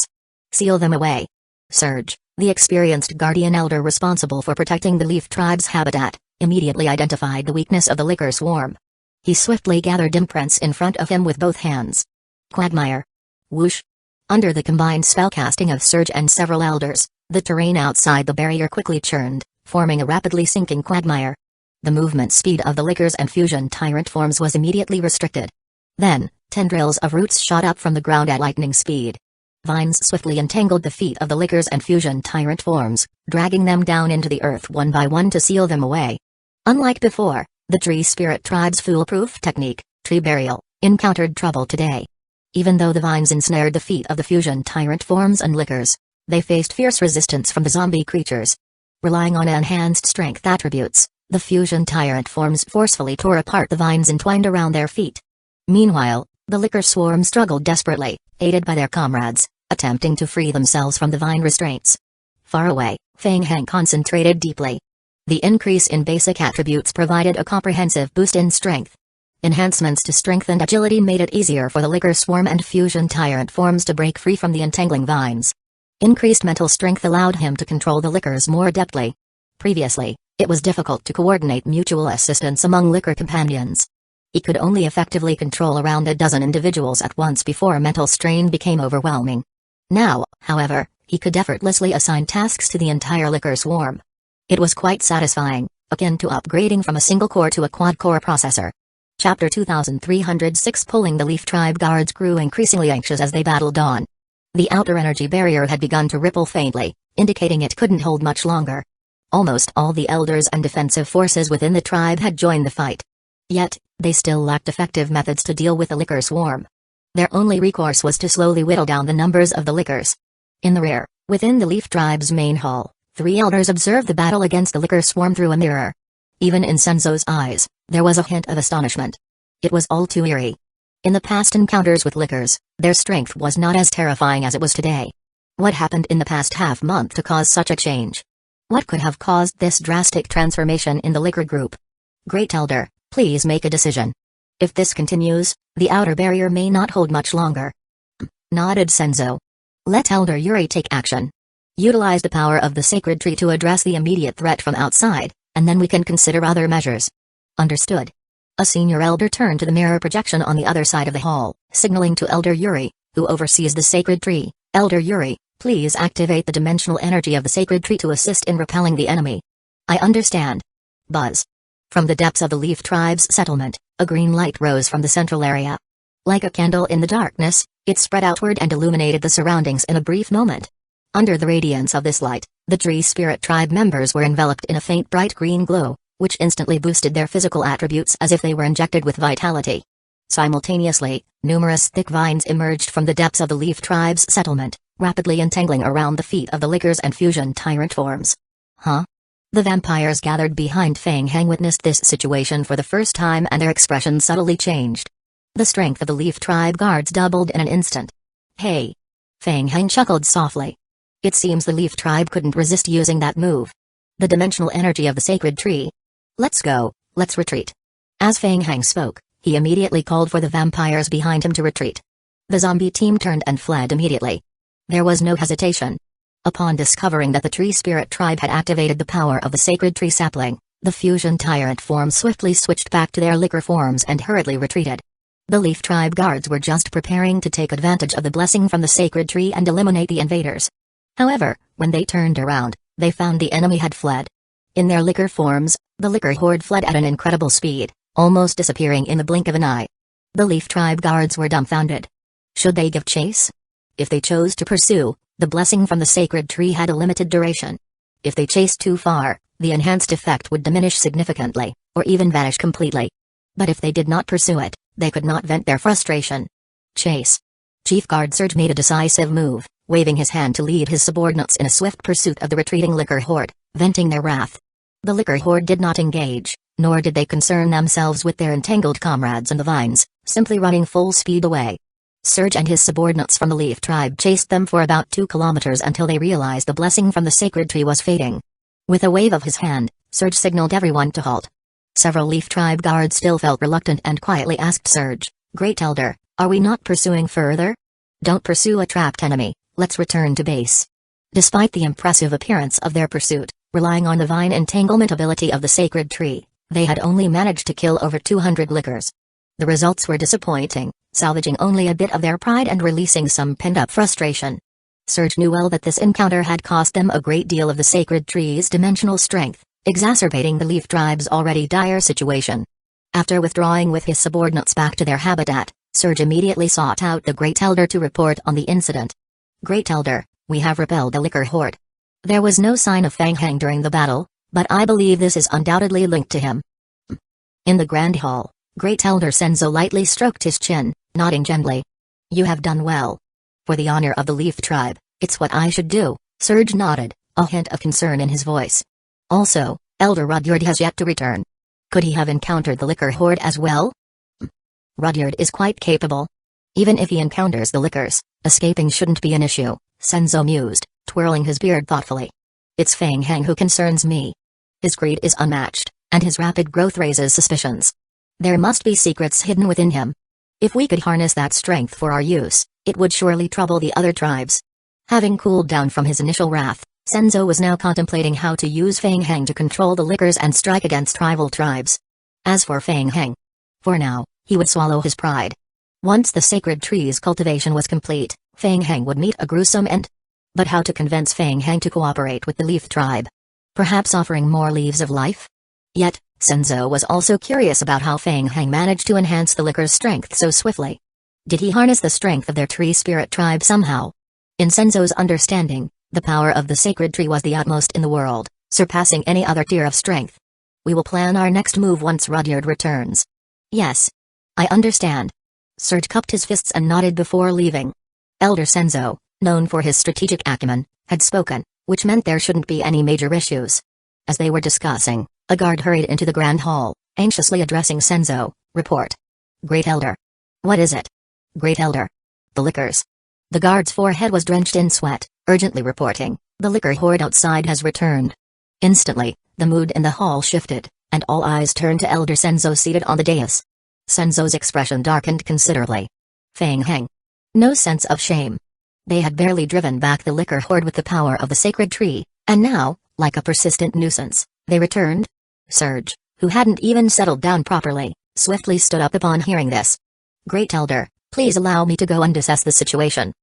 Seal them away. Surge, the experienced guardian elder responsible for protecting the Leaf Tribe's habitat, immediately identified the weakness of the licker swarm. He swiftly gathered imprints in front of him with both hands. Quagmire. Whoosh. Under the combined spellcasting of Surge and several elders, the terrain outside the barrier quickly churned, forming a rapidly sinking quagmire. The movement speed of the lickers and fusion tyrant forms was immediately restricted. Then, tendrils of roots shot up from the ground at lightning speed. Vines swiftly entangled the feet of the lickers and fusion tyrant forms, dragging them down into the earth one by one to seal them away. Unlike before, the Tree Spirit Tribe's foolproof technique, tree burial, encountered trouble today. Even though the vines ensnared the feet of the fusion tyrant forms and lickers, they faced fierce resistance from the zombie creatures. Relying on enhanced strength attributes, the fusion tyrant forms forcefully tore apart the vines entwined around their feet. Meanwhile, the licker swarm struggled desperately, aided by their comrades, attempting to free themselves from the vine restraints. Far away, Fang Heng concentrated deeply. The increase in basic attributes provided a comprehensive boost in strength. Enhancements to strength and agility made it easier for the licker swarm and fusion tyrant forms to break free from the entangling vines. Increased mental strength allowed him to control the lickers more adeptly. Previously, it was difficult to coordinate mutual assistance among licker companions. He could only effectively control around a dozen individuals at once before mental strain became overwhelming. Now, however, he could effortlessly assign tasks to the entire licker swarm. It was quite satisfying, akin to upgrading from a single-core to a quad-core processor. Chapter 2306. Pulling the Leaf Tribe guards grew increasingly anxious as they battled on. The outer energy barrier had begun to ripple faintly, indicating it couldn't hold much longer. Almost all the elders and defensive forces within the tribe had joined the fight. Yet, they still lacked effective methods to deal with the licker swarm. Their only recourse was to slowly whittle down the numbers of the lickers. In the rear, within the Leaf Tribe's main hall, 3 elders observed the battle against the licker swarm through a mirror. Even in Senzo's eyes, there was a hint of astonishment. It was all too eerie. In the past encounters with lickers, their strength was not as terrifying as it was today. What happened in the past half-month to cause such a change? What could have caused this drastic transformation in the licker group? Great Elder, please make a decision. If this continues, the outer barrier may not hold much longer. Nodded Senzo. Let Elder Yuri take action. Utilize the power of the sacred tree to address the immediate threat from outside, and then we can consider other measures. Understood. A senior elder turned to the mirror projection on the other side of the hall, signaling to Elder Yuri, who oversees the sacred tree. Elder Yuri, please activate the dimensional energy of the sacred tree to assist in repelling the enemy. I understand. Buzz. From the depths of the Leaf Tribe's settlement, a green light rose from the central area. Like a candle in the darkness, it spread outward and illuminated the surroundings in a brief moment. Under the radiance of this light, the Tree Spirit Tribe members were enveloped in a faint bright green glow, which instantly boosted their physical attributes as if they were injected with vitality. Simultaneously, numerous thick vines emerged from the depths of the Leaf Tribe's settlement, rapidly entangling around the feet of the lickers and fusion tyrant forms. Huh? The vampires gathered behind Fang Heng witnessed this situation for the first time and their expression subtly changed. The strength of the Leaf Tribe guards doubled in an instant. Hey! Fang Heng chuckled softly. It seems the Leaf Tribe couldn't resist using that move. The dimensional energy of the sacred tree. Let's go, let's retreat. As Fang Heng spoke, he immediately called for the vampires behind him to retreat. The zombie team turned and fled immediately. There was no hesitation. Upon discovering that the Tree Spirit Tribe had activated the power of the sacred tree sapling, the fusion tyrant forms swiftly switched back to their liquor forms and hurriedly retreated. The Leaf Tribe guards were just preparing to take advantage of the blessing from the sacred tree and eliminate the invaders. However, when they turned around, they found the enemy had fled. In their liquor forms, the liquor horde fled at an incredible speed, almost disappearing in the blink of an eye. The Leaf Tribe guards were dumbfounded. Should they give chase? If they chose to pursue, the blessing from the sacred tree had a limited duration. If they chased too far, the enhanced effect would diminish significantly, or even vanish completely. But if they did not pursue it, they could not vent their frustration. Chase. Chief Guard Surge made a decisive move, waving his hand to lead his subordinates in a swift pursuit of the retreating liquor horde, venting their wrath. The liquor horde did not engage, nor did they concern themselves with their entangled comrades in the vines, simply running full speed away. Surge and his subordinates from the Leaf Tribe chased them for about 2 kilometers until they realized the blessing from the sacred tree was fading. With a wave of his hand, Surge signaled everyone to halt. Several Leaf Tribe guards still felt reluctant and quietly asked Surge, "Great Elder, are we not pursuing further?" "Don't pursue a trapped enemy, let's return to base." Despite the impressive appearance of their pursuit, relying on the vine entanglement ability of the sacred tree, they had only managed to kill over 200 lickers. The results were disappointing, salvaging only a bit of their pride and releasing some pent-up frustration. Surge knew well that this encounter had cost them a great deal of the sacred tree's dimensional strength, exacerbating the Leaf Tribe's already dire situation. After withdrawing with his subordinates back to their habitat, Surge immediately sought out the Great Elder to report on the incident. "Great Elder, we have repelled a liquor horde. There was no sign of Fang Heng during the battle, but I believe this is undoubtedly linked to him." In the Grand Hall, Great Elder Senzo lightly stroked his chin, nodding gently. "You have done well. For the honor of the Leaf Tribe, it's what I should do." Surge nodded, a hint of concern in his voice. "Also, Elder Rudyard has yet to return. Could he have encountered the liquor horde as well?" "Rudyard is quite capable. Even if he encounters the lickers, escaping shouldn't be an issue," Senzo mused, twirling his beard thoughtfully. "It's Fang Heng who concerns me. His greed is unmatched, and his rapid growth raises suspicions. There must be secrets hidden within him. If we could harness that strength for our use, it would surely trouble the other tribes." Having cooled down from his initial wrath, Senzo was now contemplating how to use Fang Heng to control the lickers and strike against rival tribes. As for Fang Heng, for now, he would swallow his pride. Once the sacred tree's cultivation was complete, Fang Heng would meet a gruesome end. But how to convince Fang Heng to cooperate with the Leaf Tribe? Perhaps offering more leaves of life? Yet, Senzo was also curious about how Fang Heng managed to enhance the licker's strength so swiftly. Did he harness the strength of their Tree Spirit Tribe somehow? In Senzo's understanding, the power of the sacred tree was the utmost in the world, surpassing any other tier of strength. "We will plan our next move once Rudyard returns." "Yes. I understand." Surge cupped his fists and nodded before leaving. Elder Senzo, known for his strategic acumen, had spoken, which meant there shouldn't be any major issues. As they were discussing, a guard hurried into the Grand Hall, anxiously addressing Senzo. "Report." "Great Elder." "What is it?" "Great Elder. The lickers." The guard's forehead was drenched in sweat, urgently reporting, "The liquor horde outside has returned." Instantly, the mood in the hall shifted, and all eyes turned to Elder Senzo seated on the dais. Senzo's expression darkened considerably. Fang Heng. No sense of shame. They had barely driven back the liquor horde with the power of the sacred tree, and now, like a persistent nuisance, they returned? Surge, who hadn't even settled down properly, swiftly stood up upon hearing this. "Great Elder, please allow me to go and assess the situation."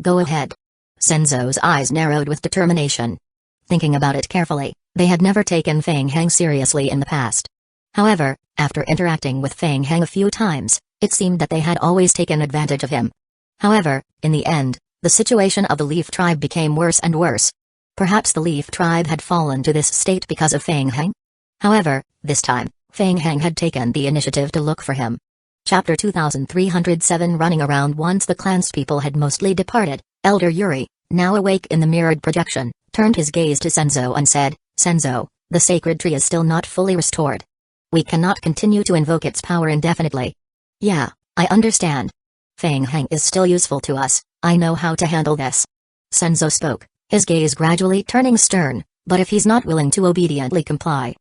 "Go ahead." Senzo's eyes narrowed with determination. Thinking about it carefully, they had never taken Fang Heng seriously in the past. However, after interacting with Fang Heng a few times, it seemed that they had always taken advantage of him. However, in the end, the situation of the Leaf Tribe became worse and worse. Perhaps the Leaf Tribe had fallen to this state because of Fang Heng? However, this time, Fang Hang had taken the initiative to look for him. Chapter 2307. Running around. Once the clan's people had mostly departed, Elder Yuri, now awake in the mirrored projection, turned his gaze to Senzo and said, "Senzo, the sacred tree is still not fully restored. We cannot continue to invoke its power indefinitely." "Yeah, I understand. Fang Hang is still useful to us, I know how to handle this." Senzo spoke, his gaze gradually turning stern, but if he's not willing to obediently comply.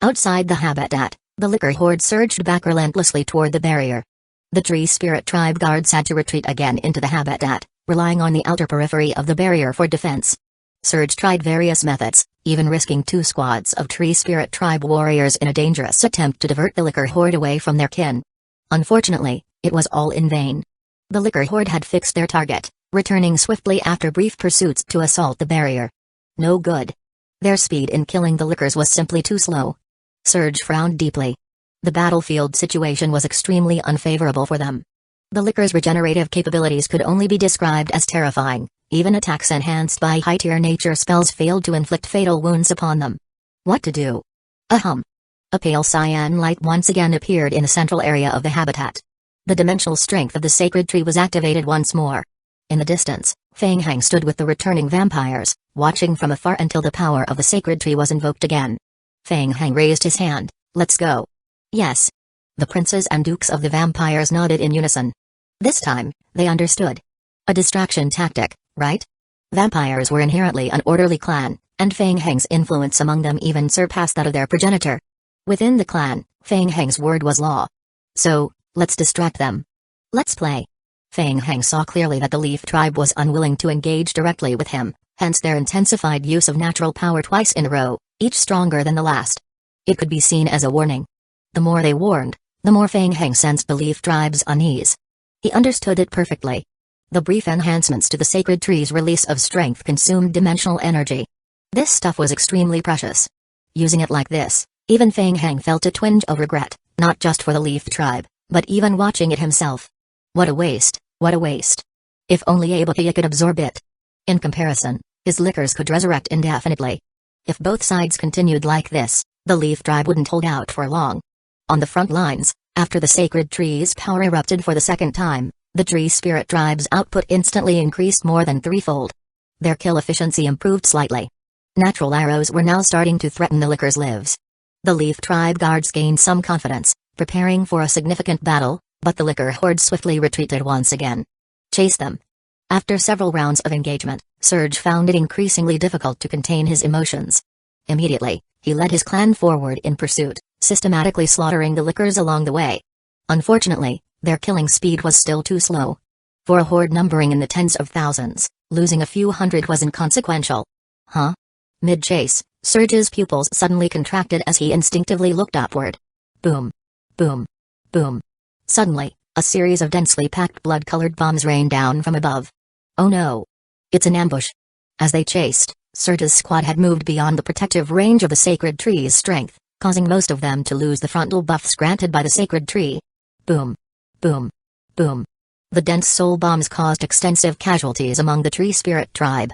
Outside the habitat, the liquor horde surged back relentlessly toward the barrier. The tree spirit tribe guards had to retreat again into the habitat, relying on the outer periphery of the barrier for defense. Surge tried various methods, even risking 2 squads of tree spirit tribe warriors in a dangerous attempt to divert the liquor horde away from their kin. Unfortunately, it was all in vain. The liquor horde had fixed their target, returning swiftly after brief pursuits to assault the barrier. No good. Their speed in killing the liquors was simply too slow. Surge frowned deeply. The battlefield situation was extremely unfavorable for them. The liquor's regenerative capabilities could only be described as terrifying, even attacks enhanced by high-tier nature spells failed to inflict fatal wounds upon them. What to do? Ahem. A pale cyan light once again appeared in the central area of the habitat. The dimensional strength of the sacred tree was activated once more. In the distance, Fang Hang stood with the returning vampires, watching from afar until the power of the sacred tree was invoked again. Fang Hang raised his hand. "Let's go." "Yes." The princes and dukes of the vampires nodded in unison. This time, they understood. A distraction tactic, right? Vampires were inherently an orderly clan, and Fang Hang's influence among them even surpassed that of their progenitor. Within the clan, Fang Hang's word was law. So, let's distract them. Let's play. Fang Hang saw clearly that the Leaf tribe was unwilling to engage directly with him, hence their intensified use of natural power twice in a row, each stronger than the last. It could be seen as a warning. The more they warned, the more Fang Hang sensed the Leaf tribe's unease. He understood it perfectly. The brief enhancements to the sacred tree's release of strength consumed dimensional energy. This stuff was extremely precious. Using it like this, even Fang Hang felt a twinge of regret, not just for the Leaf tribe, but even watching it himself. What a waste, what a waste. If only Abakia could absorb it. In comparison, his liquors could resurrect indefinitely. If both sides continued like this, the Leaf tribe wouldn't hold out for long. On the front lines, after the sacred tree's power erupted for the second time, the tree spirit tribe's output instantly increased more than threefold. Their kill efficiency improved slightly. Natural arrows were now starting to threaten the liquor's lives. The Leaf tribe guards gained some confidence, preparing for a significant battle, but the liquor horde swiftly retreated once again. Chase them. After several rounds of engagement, Surge found it increasingly difficult to contain his emotions. Immediately, he led his clan forward in pursuit, systematically slaughtering the liquors along the way. Unfortunately, their killing speed was still too slow. For a horde numbering in the tens of thousands, losing a few hundred was inconsequential. Huh? Mid-chase, Surge's pupils suddenly contracted as he instinctively looked upward. Boom. Boom. Boom. Suddenly, a series of densely packed blood-colored bombs rained down from above. Oh no! It's an ambush. As they chased, Surge's squad had moved beyond the protective range of the sacred tree's strength, causing most of them to lose the frontal buffs granted by the sacred tree. Boom. Boom. Boom. The dense soul bombs caused extensive casualties among the tree spirit tribe.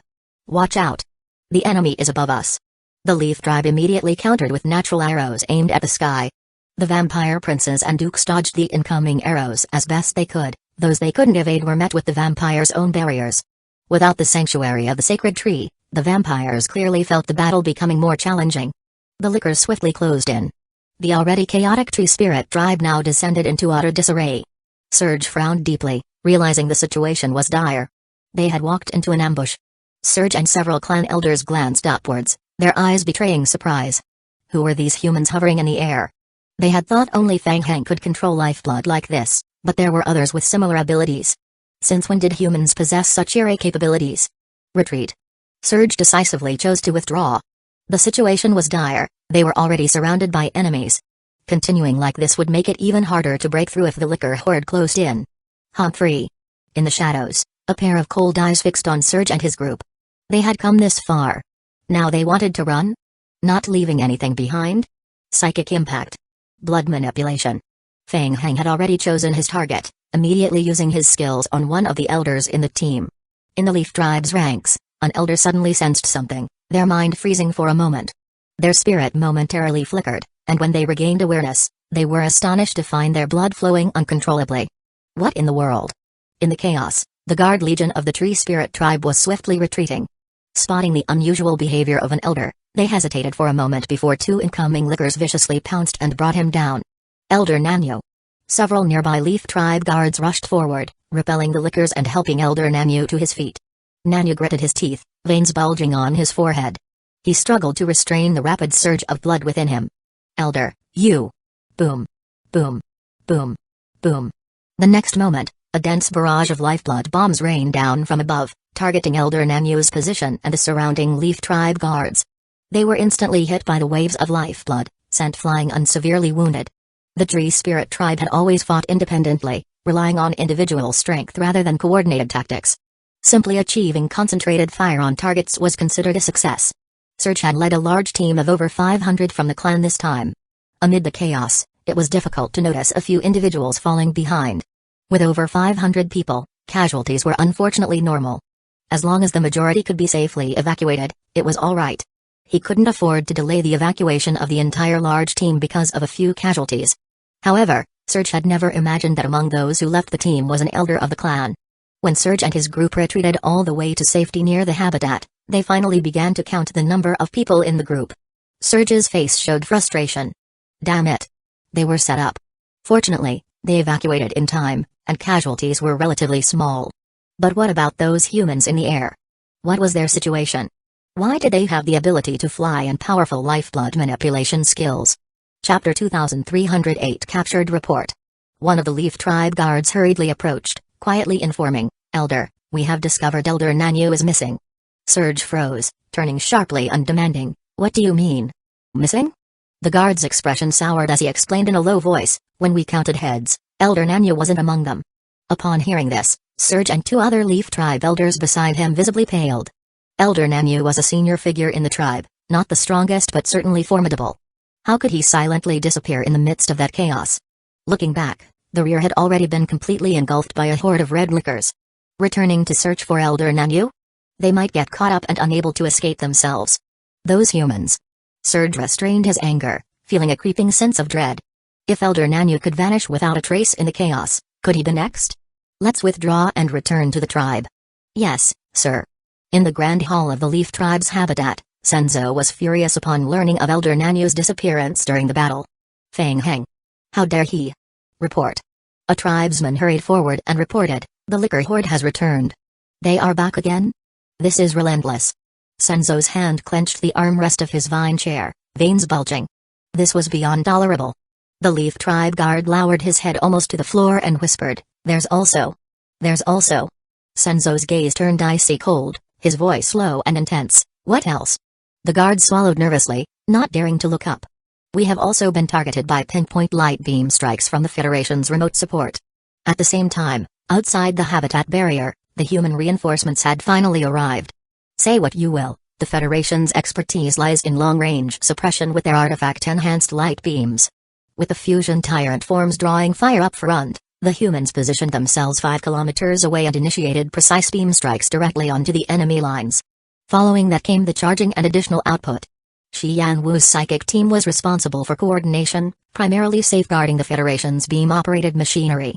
Watch out! The enemy is above us. The Leaf tribe immediately countered with natural arrows aimed at the sky. The vampire princes and dukes dodged the incoming arrows as best they could. Those they couldn't evade were met with the vampire's own barriers. Without the sanctuary of the sacred tree, the vampires clearly felt the battle becoming more challenging. The liquors swiftly closed in. The already chaotic tree spirit tribe now descended into utter disarray. Surge frowned deeply, realizing the situation was dire. They had walked into an ambush. Surge and several clan elders glanced upwards, their eyes betraying surprise. Who were these humans hovering in the air? They had thought only Fang Hang could control lifeblood like this, but there were others with similar abilities. Since when did humans possess such eerie capabilities? Retreat. Surge decisively chose to withdraw. The situation was dire, they were already surrounded by enemies. Continuing like this would make it even harder to break through if the liquor horde closed in. Humphrey. In the shadows, a pair of cold eyes fixed on Surge and his group. They had come this far. Now they wanted to run? Not leaving anything behind? Psychic impact. Blood manipulation. Fang Hang had already chosen his target, immediately using his skills on one of the elders in the team. In the Leaf tribe's ranks, an elder suddenly sensed something, their mind freezing for a moment. Their spirit momentarily flickered, and when they regained awareness, they were astonished to find their blood flowing uncontrollably. What in the world? In the chaos, the guard legion of the tree spirit tribe was swiftly retreating. Spotting the unusual behavior of an elder, they hesitated for a moment before two incoming lickers viciously pounced and brought him down. Elder Nanyu. Several nearby Leaf Tribe guards rushed forward, repelling the lickers and helping Elder Nanyu to his feet. Nanyu gritted his teeth, veins bulging on his forehead. He struggled to restrain the rapid surge of blood within him. Elder, you! Boom. Boom. Boom. Boom. The next moment, a dense barrage of lifeblood bombs rained down from above, targeting Elder Nanyu's position and the surrounding Leaf Tribe guards. They were instantly hit by the waves of lifeblood, sent flying unseverely wounded. The Tree Spirit Tribe had always fought independently, relying on individual strength rather than coordinated tactics. Simply achieving concentrated fire on targets was considered a success. Surge had led a large team of over 500 from the clan this time. Amid the chaos, it was difficult to notice a few individuals falling behind. With over 500 people, casualties were unfortunately normal. As long as the majority could be safely evacuated, it was all right. He couldn't afford to delay the evacuation of the entire large team because of a few casualties. However, Surge had never imagined that among those who left the team was an elder of the clan. When Surge and his group retreated all the way to safety near the habitat, they finally began to count the number of people in the group. Surge's face showed frustration. Damn it. They were set up. Fortunately, they evacuated in time, and casualties were relatively small. But what about those humans in the air? What was their situation? Why did they have the ability to fly and powerful lifeblood manipulation skills? Chapter 2308 Captured Report. One of the Leaf Tribe guards hurriedly approached, quietly informing, Elder, we have discovered Elder Nanyu is missing. Surge froze, turning sharply and demanding, what do you mean? Missing? The guard's expression soured as he explained in a low voice, when we counted heads, Elder Nanyu wasn't among them. Upon hearing this, Surge and two other Leaf Tribe elders beside him visibly paled. Elder Nanyu was a senior figure in the tribe, not the strongest but certainly formidable. How could he silently disappear in the midst of that chaos? Looking back, the rear had already been completely engulfed by a horde of red lickers. Returning to search for Elder Nanyu? They might get caught up and unable to escape themselves. Those humans. Surge restrained his anger, feeling a creeping sense of dread. If Elder Nanyu could vanish without a trace in the chaos, could he be next? Let's withdraw and return to the tribe. Yes, sir. In the Grand Hall of the Leaf Tribe's habitat, Senzo was furious upon learning of Elder Nanyu's disappearance during the battle. Fang Heng. How dare he? Report. A tribesman hurried forward and reported, the liquor horde has returned. They are back again? This is relentless. Senzo's hand clenched the armrest of his vine chair, veins bulging. This was beyond tolerable. The Leaf Tribe guard lowered his head almost to the floor and whispered, There's also. Senzo's gaze turned icy cold, his voice low and intense, what else? The guard swallowed nervously, not daring to look up. We have also been targeted by pinpoint light beam strikes from the Federation's remote support. At the same time, outside the habitat barrier, the human reinforcements had finally arrived. Say what you will, the Federation's expertise lies in long-range suppression with their artifact-enhanced light beams. With the fusion tyrant forms drawing fire up front, the humans positioned themselves 5 kilometers away and initiated precise beam strikes directly onto the enemy lines. Following that came the charging and additional output. Shi Yanwu's psychic team was responsible for coordination, primarily safeguarding the Federation's beam-operated machinery.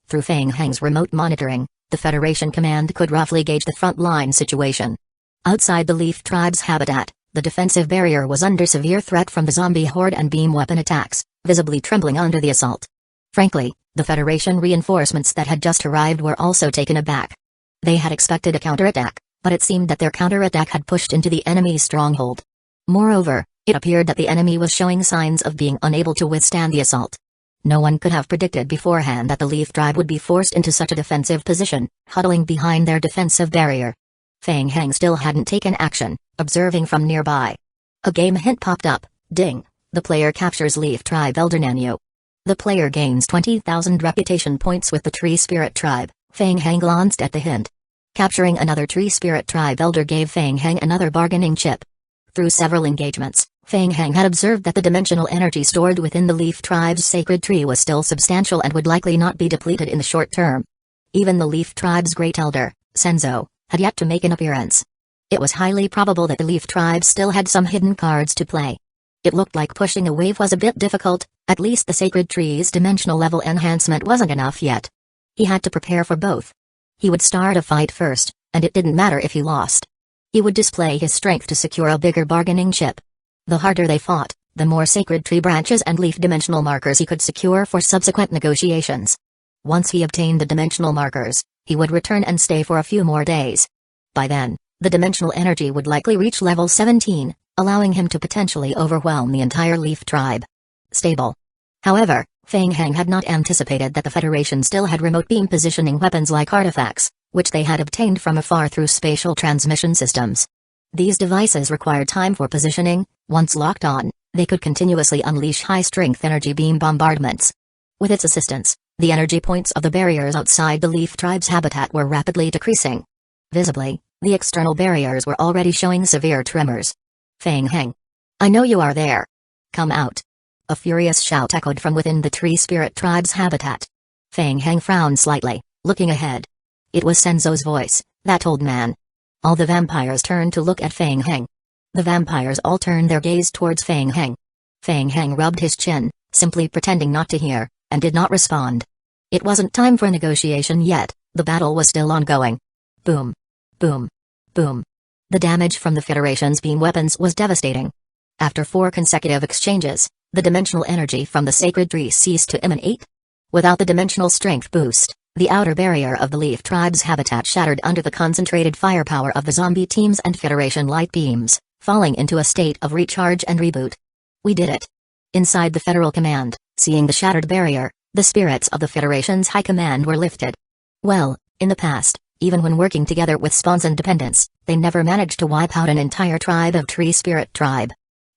Through Fang Heng's remote monitoring, the Federation command could roughly gauge the front-line situation. Outside the Leaf Tribe's habitat, the defensive barrier was under severe threat from the zombie horde and beam weapon attacks, visibly trembling under the assault. Frankly, the Federation reinforcements that had just arrived were also taken aback. They had expected a counterattack, but it seemed that their counterattack had pushed into the enemy's stronghold. Moreover, it appeared that the enemy was showing signs of being unable to withstand the assault. No one could have predicted beforehand that the Leaf Tribe would be forced into such a defensive position, huddling behind their defensive barrier. Fang Heng still hadn't taken action, observing from nearby. A game hint popped up, ding, the player captures Leaf Tribe Elder Nanyu. The player gains 20,000 reputation points with the Tree Spirit Tribe. Fang Heng glanced at the hint. Capturing another Tree Spirit Tribe elder gave Fang Heng another bargaining chip. Through several engagements, Fang Heng had observed that the dimensional energy stored within the Leaf Tribe's sacred tree was still substantial and would likely not be depleted in the short term. Even the Leaf Tribe's great elder, Senzo, had yet to make an appearance. It was highly probable that the Leaf Tribe still had some hidden cards to play. It looked like pushing a wave was a bit difficult, at least the sacred tree's dimensional level enhancement wasn't enough yet. He had to prepare for both. He would start a fight first, and it didn't matter if he lost. He would display his strength to secure a bigger bargaining chip. The harder they fought, the more sacred tree branches and leaf dimensional markers he could secure for subsequent negotiations. Once he obtained the dimensional markers, he would return and stay for a few more days. By then, the dimensional energy would likely reach level 17, allowing him to potentially overwhelm the entire leaf tribe. Stable. However, Feng Heng had not anticipated that the Federation still had remote beam positioning weapons like artifacts, which they had obtained from afar through spatial transmission systems. These devices required time for positioning. Once locked on, they could continuously unleash high-strength energy beam bombardments. With its assistance, the energy points of the barriers outside the leaf tribe's habitat were rapidly decreasing. Visibly, the external barriers were already showing severe tremors. Feng Heng. I know you are there. Come out. A furious shout echoed from within the tree spirit tribe's habitat. Feng Heng frowned slightly, looking ahead. It was Senzo's voice, that old man. All the vampires turned to look at Feng Heng. The vampires all turned their gaze towards Feng Heng. Feng Heng rubbed his chin, simply pretending not to hear, and did not respond. It wasn't time for negotiation yet, the battle was still ongoing. Boom. Boom. Boom. The damage from the Federation's beam weapons was devastating. After 4 consecutive exchanges, the dimensional energy from the sacred tree ceased to emanate. Without the dimensional strength boost, the outer barrier of the leaf tribe's habitat shattered under the concentrated firepower of the zombie teams and Federation light beams, falling into a state of recharge and reboot. We did it. Inside the Federal Command, seeing the shattered barrier, the spirits of the Federation's high command were lifted. Well, in the past, even when working together with spawns and dependents, they never managed to wipe out an entire tribe of Tree Spirit tribe.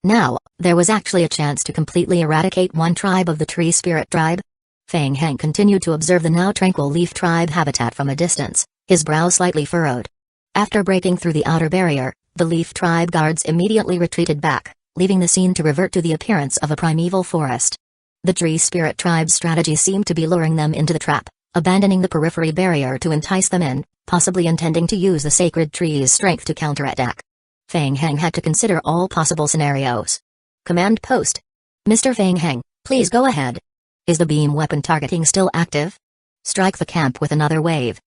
Now, there was actually a chance to completely eradicate one tribe of the Tree Spirit tribe. Feng Heng continued to observe the now tranquil leaf tribe habitat from a distance, his brow slightly furrowed. After breaking through the outer barrier, the leaf tribe guards immediately retreated back, leaving the scene to revert to the appearance of a primeval forest. The Tree Spirit tribe's strategy seemed to be luring them into the trap, abandoning the periphery barrier to entice them in, possibly intending to use the sacred tree's strength to counterattack. Feng Heng had to consider all possible scenarios. Command post. Mr. Feng Heng, please go ahead. Is the beam weapon targeting still active? Strike the camp with another wave.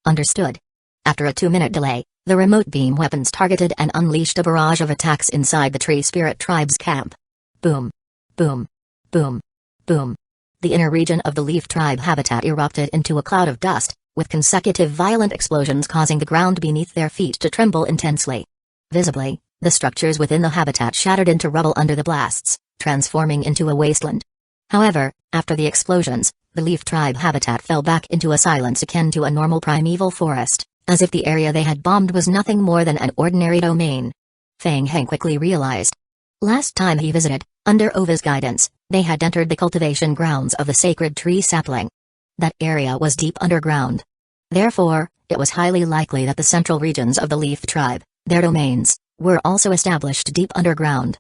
Understood. After a 2-minute delay, the remote beam weapons targeted and unleashed a barrage of attacks inside the Tree Spirit tribe's camp. Boom. Boom. Boom. Boom. The inner region of the leaf tribe habitat erupted into a cloud of dust, with consecutive violent explosions causing the ground beneath their feet to tremble intensely. Visibly, the structures within the habitat shattered into rubble under the blasts, transforming into a wasteland. However, after the explosions, the leaf tribe habitat fell back into a silence akin to a normal primeval forest, as if the area they had bombed was nothing more than an ordinary domain. Feng Heng quickly realized. Last time he visited, under Ova's guidance, they had entered the cultivation grounds of the sacred tree sapling. That area was deep underground. Therefore, it was highly likely that the central regions of the leaf tribe, their domains, were also established deep underground.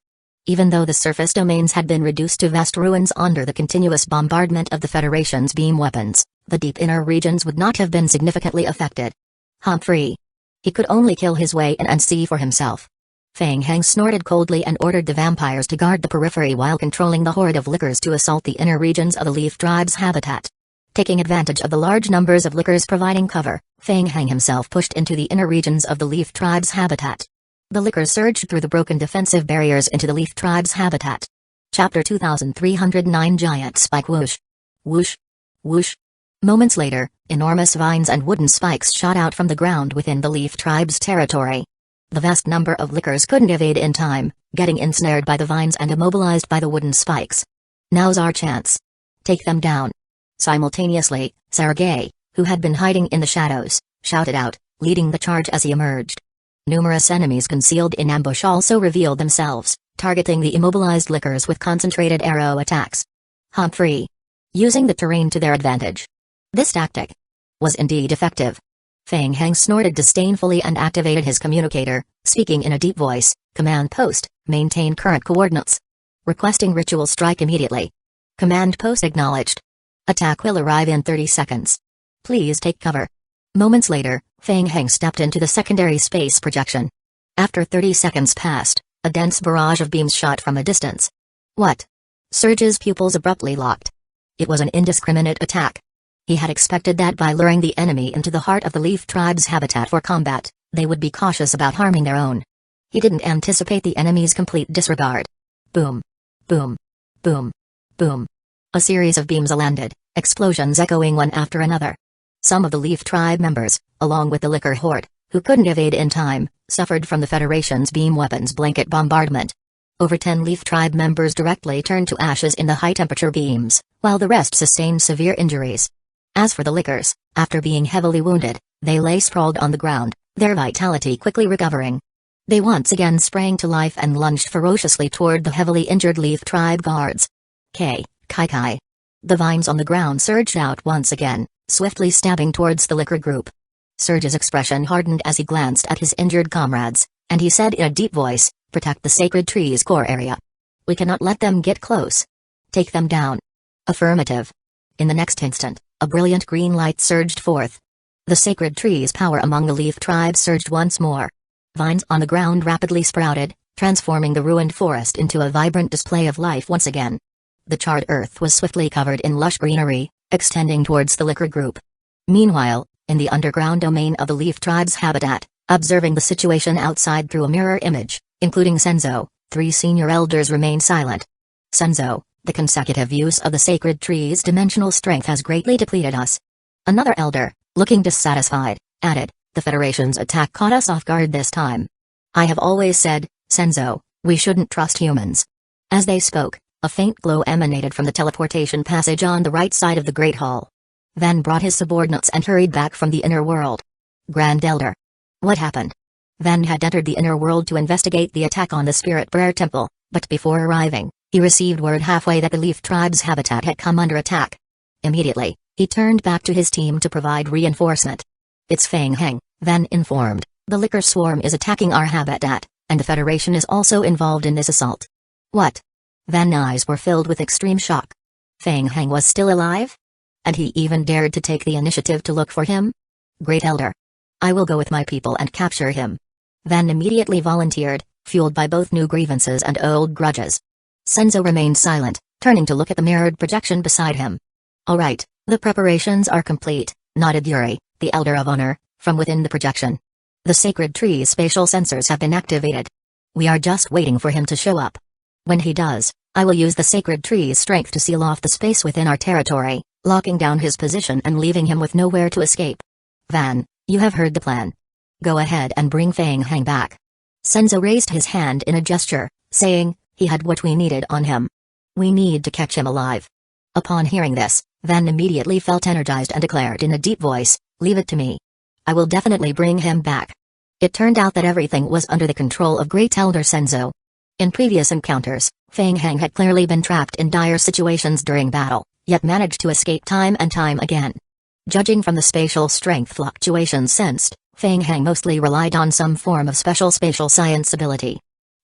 Even though the surface domains had been reduced to vast ruins under the continuous bombardment of the Federation's beam weapons, the deep inner regions would not have been significantly affected. Humphrey. He could only kill his way in and see for himself. Feng Heng snorted coldly and ordered the vampires to guard the periphery while controlling the horde of lickers to assault the inner regions of the leaf tribe's habitat. Taking advantage of the large numbers of lickers providing cover, Feng Heng himself pushed into the inner regions of the leaf tribe's habitat. The lickers surged through the broken defensive barriers into the leaf tribe's habitat. Chapter 2309 Giant Spike Whoosh. Whoosh. Whoosh. Moments later, enormous vines and wooden spikes shot out from the ground within the leaf tribe's territory. The vast number of lickers couldn't evade in time, getting ensnared by the vines and immobilized by the wooden spikes. Now's our chance. Take them down. Simultaneously, Sergei, who had been hiding in the shadows, shouted out, leading the charge as he emerged. Numerous enemies concealed in ambush also revealed themselves, targeting the immobilized lickers with concentrated arrow attacks. Humphrey. Using the terrain to their advantage. This tactic was indeed effective. Feng Heng snorted disdainfully and activated his communicator, speaking in a deep voice. Command post, maintain current coordinates. Requesting ritual strike immediately. Command post acknowledged. Attack will arrive in 30 seconds. Please take cover. Moments later, Feng Heng stepped into the secondary space projection. After 30 seconds passed, A dense barrage of beams shot from a distance. What? Surge's pupils abruptly locked. It was an indiscriminate attack. He had expected that by luring the enemy into the heart of the Leaf Tribe's habitat for combat, they would be cautious about harming their own. He didn't anticipate the enemy's complete disregard. Boom. Boom. Boom. Boom. A series of beams landed, explosions echoing one after another. Some of the Leaf Tribe members, along with the Liquor Horde, who couldn't evade in time, suffered from the Federation's beam weapons blanket bombardment. Over 10 Leaf Tribe members directly turned to ashes in the high-temperature beams, while the rest sustained severe injuries. As for the Lickers, after being heavily wounded, they lay sprawled on the ground, their vitality quickly recovering. They once again sprang to life and lunged ferociously toward the heavily injured Leaf Tribe guards. Kai. The vines on the ground surged out once again, swiftly stabbing towards the Liquor group. Surge's expression hardened as he glanced at his injured comrades, and he said in a deep voice, "Protect the sacred tree's core area. We cannot let them get close. Take them down." Affirmative. In the next instant, a brilliant green light surged forth. The sacred tree's power among the Leaf Tribe surged once more. Vines on the ground rapidly sprouted, transforming the ruined forest into a vibrant display of life once again. The charred earth was swiftly covered in lush greenery, extending towards the Liquor group. Meanwhile, in the underground domain of the Leaf Tribe's habitat, observing the situation outside through a mirror image, including Senzo, 3 senior elders remained silent. Senzo, the consecutive use of the sacred tree's dimensional strength has greatly depleted us. Another elder, looking dissatisfied, added, "The Federation's attack caught us off guard this time. I have always said, Senzo, we shouldn't trust humans." As they spoke, a faint glow emanated from the teleportation passage on the right side of the Great Hall. Van brought his subordinates and hurried back from the inner world. Grand Elder. What happened? Van had entered the inner world to investigate the attack on the Spirit Prayer Temple, but before arriving, he received word halfway that the Leaf Tribe's habitat had come under attack. Immediately, he turned back to his team to provide reinforcement. "It's Feng Heng," Van informed. "The Liquor Swarm is attacking our habitat, and the Federation is also involved in this assault." "What?" Van's eyes were filled with extreme shock. Feng Heng was still alive? And he even dared to take the initiative to look for him? "Great Elder. I will go with my people and capture him." Van immediately volunteered, fueled by both new grievances and old grudges. Senzo remained silent, turning to look at the mirrored projection beside him. "All right, the preparations are complete," nodded Yuri, the Elder of Honor, from within the projection. "The sacred tree's spatial sensors have been activated. We are just waiting for him to show up. When he does, I will use the sacred tree's strength to seal off the space within our territory, locking down his position and leaving him with nowhere to escape. Van, you have heard the plan. Go ahead and bring Feng Heng back." Senzo raised his hand in a gesture, saying, "He had what we needed on him. We need to catch him alive." Upon hearing this, Van immediately felt energized and declared in a deep voice, "Leave it to me. I will definitely bring him back." It turned out that everything was under the control of Great Elder Senzo. In previous encounters, Feng Heng had clearly been trapped in dire situations during battle, yet managed to escape time and time again. Judging from the spatial strength fluctuations sensed, Feng Heng mostly relied on some form of special spatial science ability.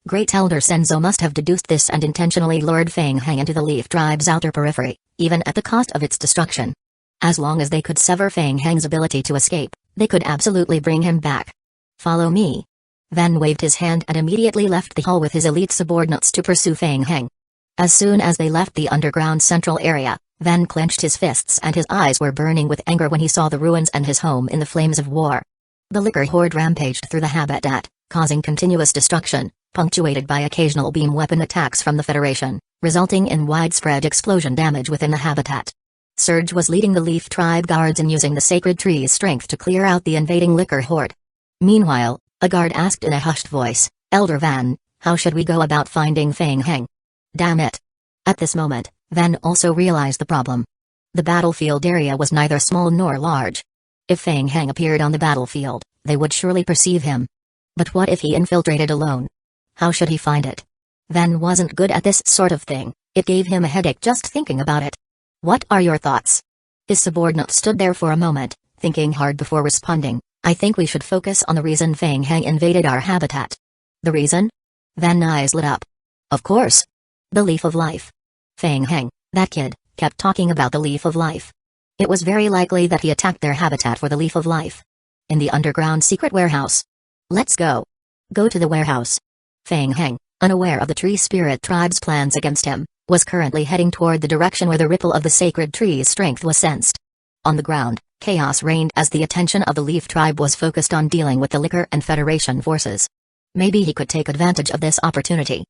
Great Elder Senzo must have deduced this and intentionally lured Feng Heng into the Leaf Tribe's outer periphery, even at the cost of its destruction. As long as they could sever Feng Heng's ability to escape, they could absolutely bring him back. "Follow me." Van waved his hand and immediately left the hall with his elite subordinates to pursue Feng Heng. As soon as they left the underground central area, Van clenched his fists and his eyes were burning with anger when he saw the ruins and his home in the flames of war. The Liquor Horde rampaged through the habitat, causing continuous destruction, punctuated by occasional beam weapon attacks from the Federation, resulting in widespread explosion damage within the habitat. Surge was leading the Leaf Tribe guards in using the sacred tree's strength to clear out the invading Liquor Horde. Meanwhile, a guard asked in a hushed voice, "Elder Van, how should we go about finding Feng Heng?" Damn it. At this moment, Van also realized the problem. The battlefield area was neither small nor large. If Feng Heng appeared on the battlefield, they would surely perceive him. But what if he infiltrated alone? How should he find it? Van wasn't good at this sort of thing, it gave him a headache just thinking about it. "What are your thoughts?" His subordinate stood there for a moment, thinking hard before responding. "I think we should focus on the reason Feng Heng invaded our habitat." "The reason?" Van's eyes lit up. "Of course. The Leaf of Life. Feng Heng, that kid, kept talking about the Leaf of Life. It was very likely that he attacked their habitat for the Leaf of Life. In the underground secret warehouse. Let's go. Go to the warehouse. Feng Heng, unaware of the tree spirit tribe's plans against him, was currently heading toward the direction where the ripple of the sacred tree's strength was sensed. On the ground, chaos reigned as the attention of the Leaf tribe was focused on dealing with the Liquor and Federation forces. Maybe he could take advantage of this opportunity.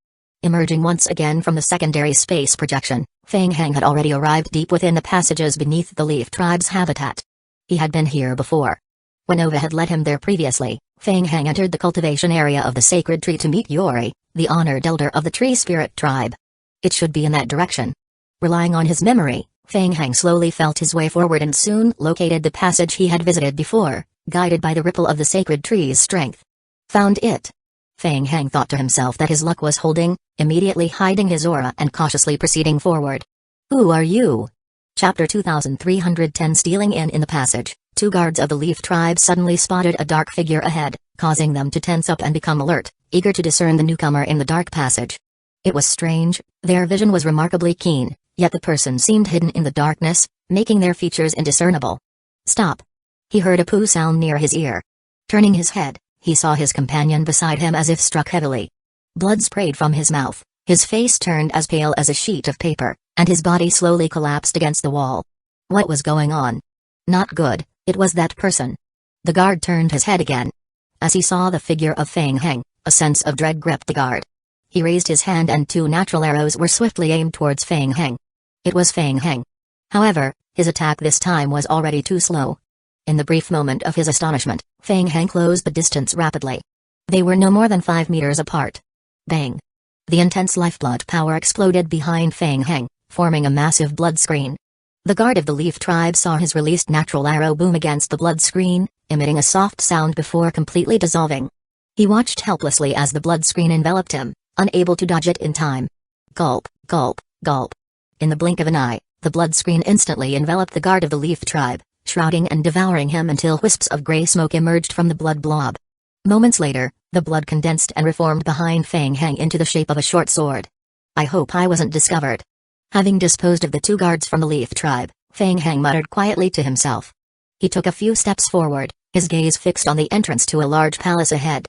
Emerging once again from the secondary space projection, Fang Heng had already arrived deep within the passages beneath the Leaf tribe's habitat. He had been here before. When Nova had led him there previously, Fang Heng entered the cultivation area of the sacred tree to meet Yuri, the honored elder of the tree spirit tribe. It should be in that direction. Relying on his memory, Fang Heng slowly felt his way forward and soon located the passage he had visited before, guided by the ripple of the sacred tree's strength. Found it. Fang Heng thought to himself that his luck was holding, immediately hiding his aura and cautiously proceeding forward. Who are you? Chapter 2310. Stealing in the passage, two guards of the Leaf tribe suddenly spotted a dark figure ahead, causing them to tense up and become alert, eager to discern the newcomer in the dark passage. It was strange, their vision was remarkably keen, yet the person seemed hidden in the darkness, making their features indiscernible. Stop! He heard a poo sound near his ear. Turning his head, he saw his companion beside him as if struck heavily. Blood sprayed from his mouth, his face turned as pale as a sheet of paper, and his body slowly collapsed against the wall. What was going on? Not good, it was that person. The guard turned his head again. As he saw the figure of Fang Heng, a sense of dread gripped the guard. He raised his hand and two natural arrows were swiftly aimed towards Fang Heng. It was Fang Heng. However, his attack this time was already too slow. In the brief moment of his astonishment, Fang Heng closed the distance rapidly. They were no more than 5 meters apart. Bang! The intense lifeblood power exploded behind Fang Heng, forming a massive blood screen. The guard of the Leaf tribe saw his released natural arrow boom against the blood screen, emitting a soft sound before completely dissolving. He watched helplessly as the blood screen enveloped him, unable to dodge it in time. Gulp, gulp, gulp. In the blink of an eye, the blood screen instantly enveloped the guard of the Leaf tribe, shrouding and devouring him until wisps of gray smoke emerged from the blood blob. Moments later, the blood condensed and reformed behind Fang Heng into the shape of a short sword. I hope I wasn't discovered. Having disposed of the two guards from the Leaf tribe, Fang Heng muttered quietly to himself. He took a few steps forward, his gaze fixed on the entrance to a large palace ahead.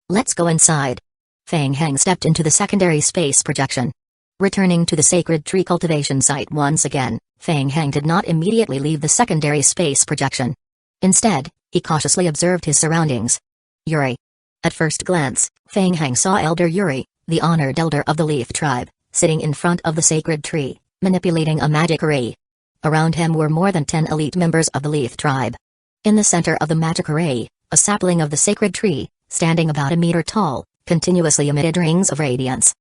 Let's go inside. Fang Heng stepped into the secondary space projection. Returning to the sacred tree cultivation site once again, Fang Heng did not immediately leave the secondary space projection. Instead, he cautiously observed his surroundings. Yuri. At first glance, Fang Heng saw Elder Yuri, the honored elder of the Leaf tribe, sitting in front of the sacred tree, manipulating a magic array. Around him were more than 10 elite members of the Leaf tribe. In the center of the magic array, a sapling of the sacred tree, standing about a meter tall, continuously emitted rings of radiance.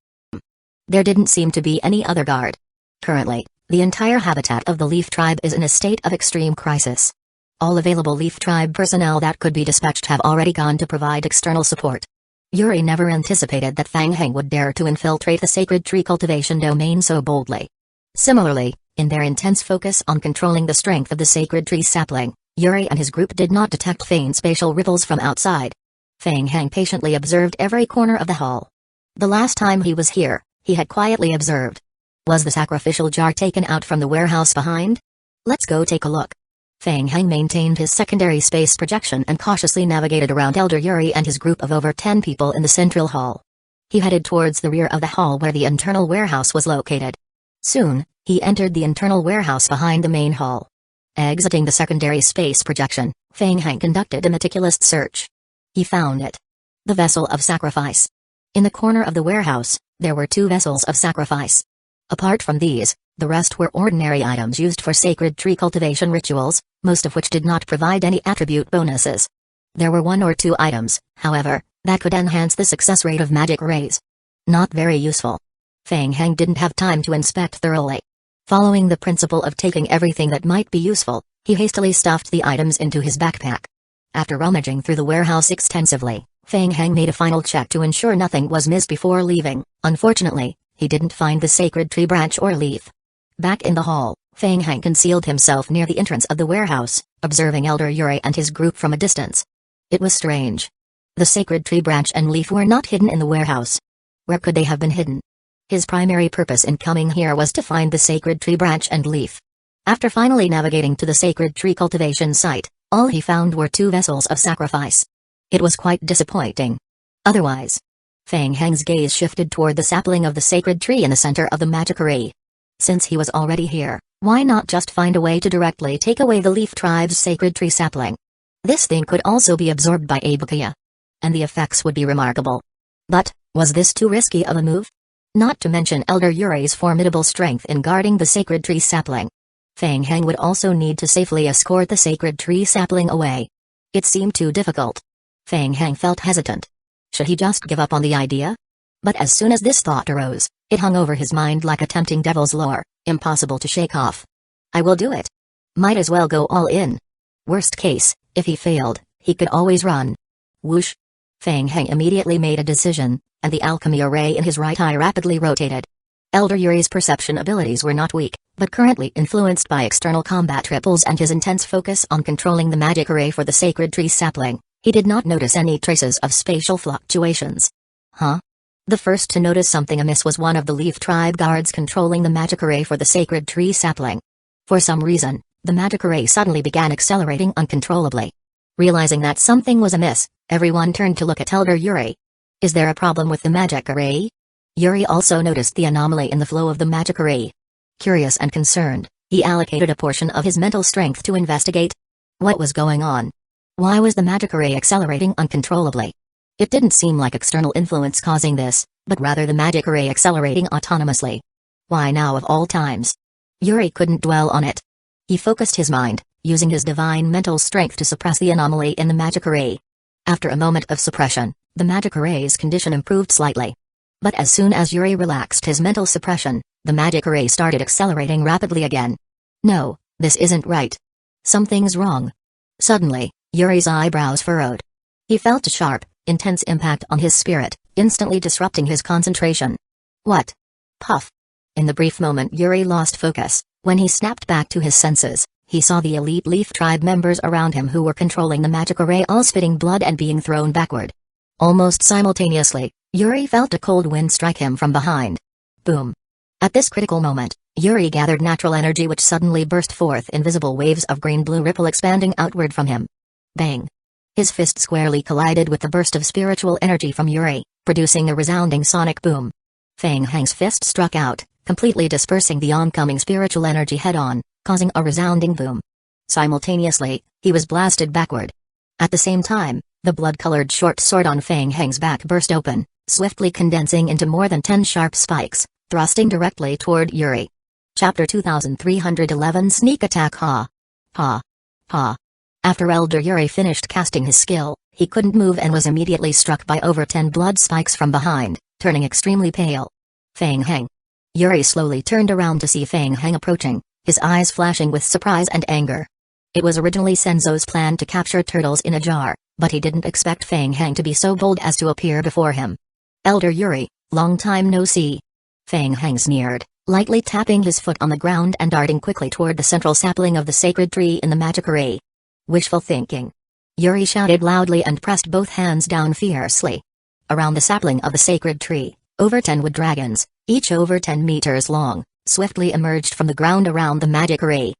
There didn't seem to be any other guard. Currently, the entire habitat of the Leaf tribe is in a state of extreme crisis. All available Leaf tribe personnel that could be dispatched have already gone to provide external support. Yuri never anticipated that Fang Heng would dare to infiltrate the sacred tree cultivation domain so boldly. Similarly, in their intense focus on controlling the strength of the sacred tree sapling, Yuri and his group did not detect faint spatial ripples from outside. Fang Heng patiently observed every corner of the hall. The last time he was here, he had quietly observed. Was the sacrificial jar taken out from the warehouse behind? Let's go take a look. Fang Heng maintained his secondary space projection and cautiously navigated around Elder Yuri and his group of over 10 people in the central hall. He headed towards the rear of the hall where the internal warehouse was located. Soon, he entered the internal warehouse behind the main hall. Exiting the secondary space projection, Fang Heng conducted a meticulous search. He found it. The vessel of sacrifice. In the corner of the warehouse, there were 2 vessels of sacrifice. Apart from these, the rest were ordinary items used for sacred tree cultivation rituals, most of which did not provide any attribute bonuses. There were 1 or 2 items, however, that could enhance the success rate of magic rays. Not very useful. Fang Heng didn't have time to inspect thoroughly. Following the principle of taking everything that might be useful, he hastily stuffed the items into his backpack. After rummaging through the warehouse extensively, Fang Heng made a final check to ensure nothing was missed before leaving. Unfortunately, he didn't find the sacred tree branch or leaf. Back in the hall, Fang Heng concealed himself near the entrance of the warehouse, observing Elder Yuri and his group from a distance. It was strange. The sacred tree branch and leaf were not hidden in the warehouse. Where could they have been hidden? His primary purpose in coming here was to find the sacred tree branch and leaf. After finally navigating to the sacred tree cultivation site, all he found were 2 vessels of sacrifice. It was quite disappointing. Otherwise, Feng Heng's gaze shifted toward the sapling of the sacred tree in the center of the magic array. Since he was already here, why not just find a way to directly take away the leaf tribe's sacred tree sapling? This thing could also be absorbed by Abukia, and the effects would be remarkable. But, was this too risky of a move? Not to mention Elder Yuri's formidable strength in guarding the sacred tree sapling. Feng Heng would also need to safely escort the sacred tree sapling away. It seemed too difficult. Feng Heng felt hesitant. Should he just give up on the idea? But as soon as this thought arose, it hung over his mind like a tempting devil's lure, impossible to shake off. I will do it. Might as well go all in. Worst case, if he failed, he could always run. Whoosh! Feng Heng immediately made a decision, and the alchemy array in his right eye rapidly rotated. Elder Yuri's perception abilities were not weak, but currently influenced by external combat ripples and his intense focus on controlling the magic array for the sacred tree sapling, he did not notice any traces of spatial fluctuations. Huh? The first to notice something amiss was one of the leaf tribe guards controlling the magic array for the sacred tree sapling. For some reason, the magic array suddenly began accelerating uncontrollably. Realizing that something was amiss, everyone turned to look at Elder Yuri. Is there a problem with the magic array? Yuri also noticed the anomaly in the flow of the magic array. Curious and concerned, he allocated a portion of his mental strength to investigate. What was going on? Why was the magic array accelerating uncontrollably? It didn't seem like external influence causing this, but rather the magic array accelerating autonomously. Why now of all times? Yuri couldn't dwell on it. He focused his mind, using his divine mental strength to suppress the anomaly in the magic array. After a moment of suppression, the magic array's condition improved slightly. But as soon as Yuri relaxed his mental suppression, the magic array started accelerating rapidly again. No, this isn't right. Something's wrong. Suddenly, Yuri's eyebrows furrowed. He felt a sharp, intense impact on his spirit, instantly disrupting his concentration. What? Puff. In the brief moment Yuri lost focus, when he snapped back to his senses, he saw the elite leaf tribe members around him who were controlling the magic array all spitting blood and being thrown backward. Almost simultaneously, Yuri felt a cold wind strike him from behind. Boom. At this critical moment, Yuri gathered natural energy which suddenly burst forth in visible waves of green-blue ripple expanding outward from him. Bang. His fist squarely collided with the burst of spiritual energy from Yuri, producing a resounding sonic boom. Feng Heng's fist struck out, completely dispersing the oncoming spiritual energy head-on, causing a resounding boom. Simultaneously, he was blasted backward. At the same time, the blood-colored short sword on Feng Heng's back burst open, swiftly condensing into more than 10 sharp spikes, thrusting directly toward Yuri. Chapter 2311 Sneak Attack. Ha! Ha! Ha! After Elder Yuri finished casting his skill, he couldn't move and was immediately struck by over 10 blood spikes from behind, turning extremely pale. Feng Heng. Yuri slowly turned around to see Feng Heng approaching, his eyes flashing with surprise and anger. It was originally Senzo's plan to capture turtles in a jar, but he didn't expect Feng Heng to be so bold as to appear before him. Elder Yuri, long time no see. Feng Heng sneered, lightly tapping his foot on the ground and darting quickly toward the central sapling of the sacred tree in the magic array. Wishful thinking. Yuri shouted loudly and pressed both hands down fiercely. Around the sapling of the sacred tree, over 10 wood dragons, each over 10 meters long, swiftly emerged from the ground around the magic array.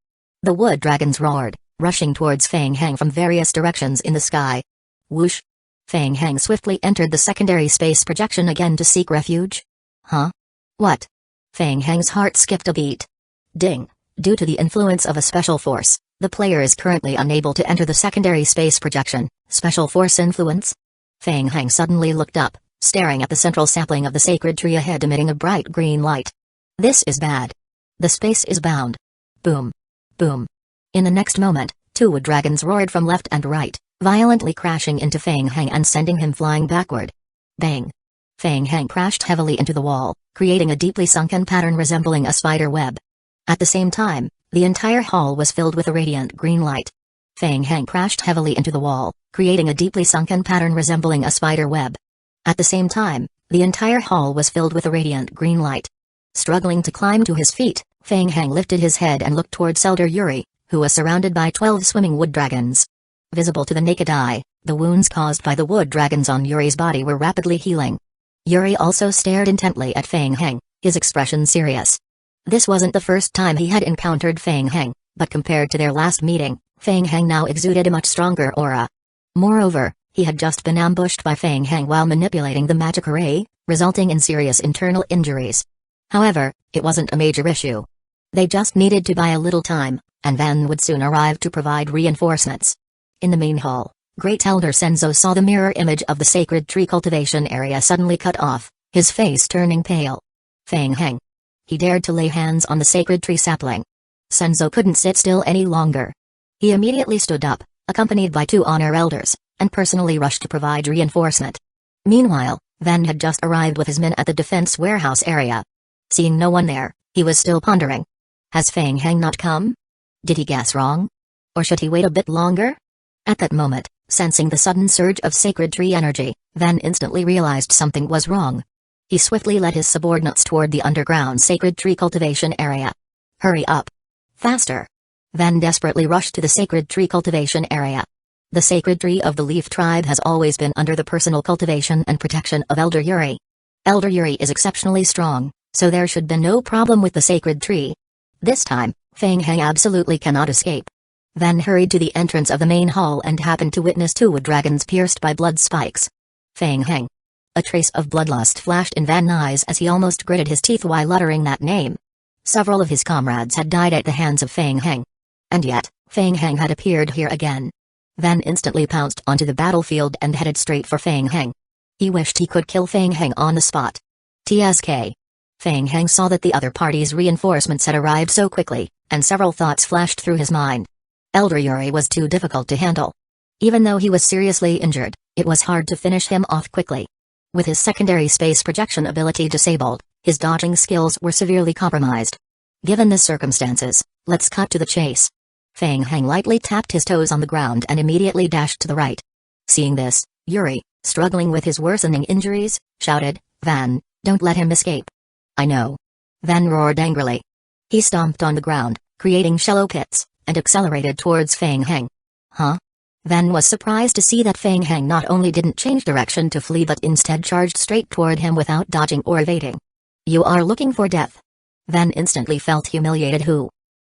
The wood dragons roared, rushing towards Feng Heng from various directions in the sky. Whoosh! Feng Heng swiftly entered the secondary space projection again to seek refuge. Huh? What? Feng Heng's heart skipped a beat. Ding! Due to the influence of a special force, the player is currently unable to enter the secondary space projection. Special force influence? Feng Heng suddenly looked up, staring at the central sapling of the sacred tree ahead emitting a bright green light. This is bad. The space is bound. Boom. Boom. In the next moment, 2 wood dragons roared from left and right, violently crashing into Feng Heng and sending him flying backward. Bang. Feng Heng crashed heavily into the wall, creating a deeply sunken pattern resembling a spider web. At the same time, the entire hall was filled with a radiant green light. Feng Heng crashed heavily into the wall, creating a deeply sunken pattern resembling a spider web. At the same time, the entire hall was filled with a radiant green light. Struggling to climb to his feet, Feng Heng lifted his head and looked towards Elder Yuri, who was surrounded by 12 swimming wood dragons. Visible to the naked eye, the wounds caused by the wood dragons on Yuri's body were rapidly healing. Yuri also stared intently at Feng Heng, his expression serious. This wasn't the first time he had encountered Feng Heng, but compared to their last meeting, Feng Heng now exuded a much stronger aura. Moreover, He had just been ambushed by Feng Heng while manipulating the magic array, resulting in serious internal injuries. However, it wasn't a major issue. They just needed to buy a little time, and Van would soon arrive to provide reinforcements. In the main hall, Great Elder Senzo saw the mirror image of the sacred tree cultivation area suddenly cut off, his face turning pale. Feng Heng. He dared to lay hands on the sacred tree sapling. Senzo couldn't sit still any longer. He immediately stood up, accompanied by 2 honor elders, and personally rushed to provide reinforcement. Meanwhile, Van had just arrived with his men at the defense warehouse area. Seeing no one there, he was still pondering. Has Feng Heng not come? Did he guess wrong? Or should he wait a bit longer? At that moment, sensing the sudden surge of sacred tree energy, Van instantly realized something was wrong. He swiftly led his subordinates toward the underground sacred tree cultivation area. Hurry up! Faster! Van desperately rushed to the sacred tree cultivation area. The sacred tree of the Leaf Tribe has always been under the personal cultivation and protection of Elder Yuri. Elder Yuri is exceptionally strong, so there should be no problem with the sacred tree. This time, Feng Heng absolutely cannot escape. Van hurried to the entrance of the main hall and happened to witness 2 wood dragons pierced by blood spikes. Feng Heng. A trace of bloodlust flashed in Van's eyes as he almost gritted his teeth while uttering that name. Several of his comrades had died at the hands of Feng Heng. And yet, Feng Heng had appeared here again. Van instantly pounced onto the battlefield and headed straight for Feng Heng. He wished he could kill Feng Heng on the spot. TSK. Feng Heng saw that the other party's reinforcements had arrived so quickly, and several thoughts flashed through his mind. Elder Yuri was too difficult to handle. Even though he was seriously injured, it was hard to finish him off quickly. With his secondary space projection ability disabled, his dodging skills were severely compromised. Given the circumstances, let's cut to the chase. Feng Heng lightly tapped his toes on the ground and immediately dashed to the right. Seeing this, Yuri, struggling with his worsening injuries, shouted, Van, don't let him escape. I know. Van roared angrily. He stomped on the ground, creating shallow pits, and accelerated towards Feng Heng. Huh? Van was surprised to see that Feng Heng not only didn't change direction to flee but instead charged straight toward him without dodging or evading. You are looking for death. Van instantly felt humiliated.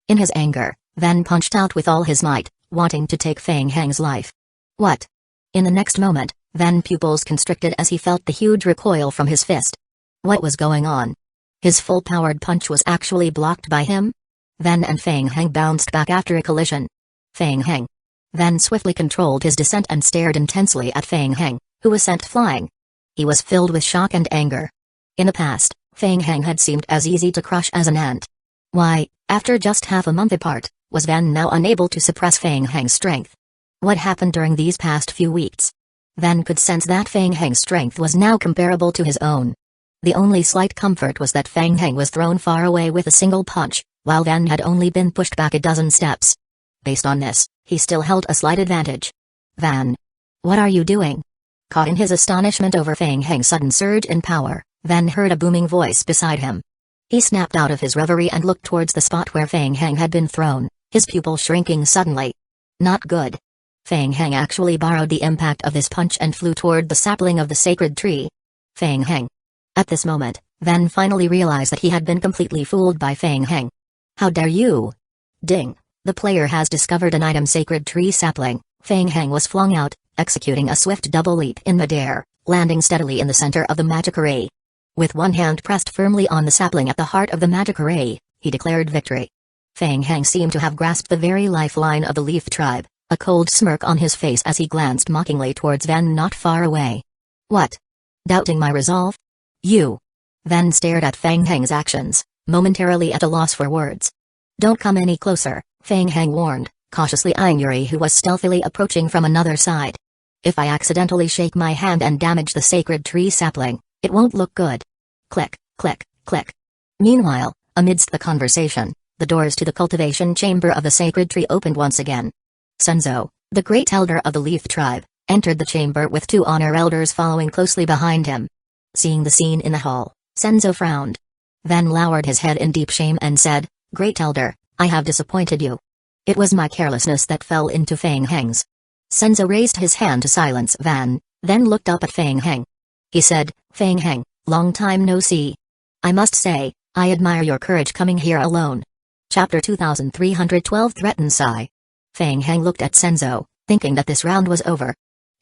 In his anger, Van punched out with all his might, wanting to take Feng Heng's life. What? In the next moment, Van's pupils constricted as he felt the huge recoil from his fist. What was going on? His full-powered punch was actually blocked by him? Van and Feng Heng bounced back after a collision. Feng Heng. Van swiftly controlled his descent and stared intensely at Feng Heng, who was sent flying. He was filled with shock and anger. In the past, Feng Heng had seemed as easy to crush as an ant. Why, after just half a month apart, was Van now unable to suppress Feng Heng's strength? What happened during these past few weeks? Van could sense that Feng Heng's strength was now comparable to his own. The only slight comfort was that Feng Heng was thrown far away with a single punch, while Van had only been pushed back a dozen steps. Based on this, he still held a slight advantage. Van. What are you doing? Caught in his astonishment over Feng Heng's sudden surge in power, Van heard a booming voice beside him. He snapped out of his reverie and looked towards the spot where Feng Heng had been thrown, his pupil shrinking suddenly. Not good. Feng Heng actually borrowed the impact of this punch and flew toward the sapling of the sacred tree. Feng Heng. At this moment, Van finally realized that he had been completely fooled by Feng Heng. How dare you? Ding. The player has discovered an item sacred tree sapling. Feng Heng was flung out, executing a swift double leap in midair, landing steadily in the center of the magic array. With one hand pressed firmly on the sapling at the heart of the magic array, he declared victory. Feng Heng seemed to have grasped the very lifeline of the Leaf Tribe, a cold smirk on his face as he glanced mockingly towards Van not far away. What? Doubting my resolve? You. Van stared at Feng Heng's actions, momentarily at a loss for words. Don't come any closer, Feng Heng warned, cautiously eyeing Yuri, who was stealthily approaching from another side. If I accidentally shake my hand and damage the sacred tree sapling, it won't look good. Click, click, click. Meanwhile, amidst the conversation, the doors to the cultivation chamber of the sacred tree opened once again. Senzo, the great elder of the Leaf Tribe, entered the chamber with 2 honor elders following closely behind him. Seeing the scene in the hall, Senzo frowned. Van lowered his head in deep shame and said, Great Elder, I have disappointed you. It was my carelessness that fell into Feng Heng's. Senzo raised his hand to silence Van, then looked up at Feng Heng. He said, Feng Heng, long time no see. I must say, I admire your courage coming here alone. Chapter 2312 Threatens Sai. Feng Heng looked at Senzo, thinking that this round was over.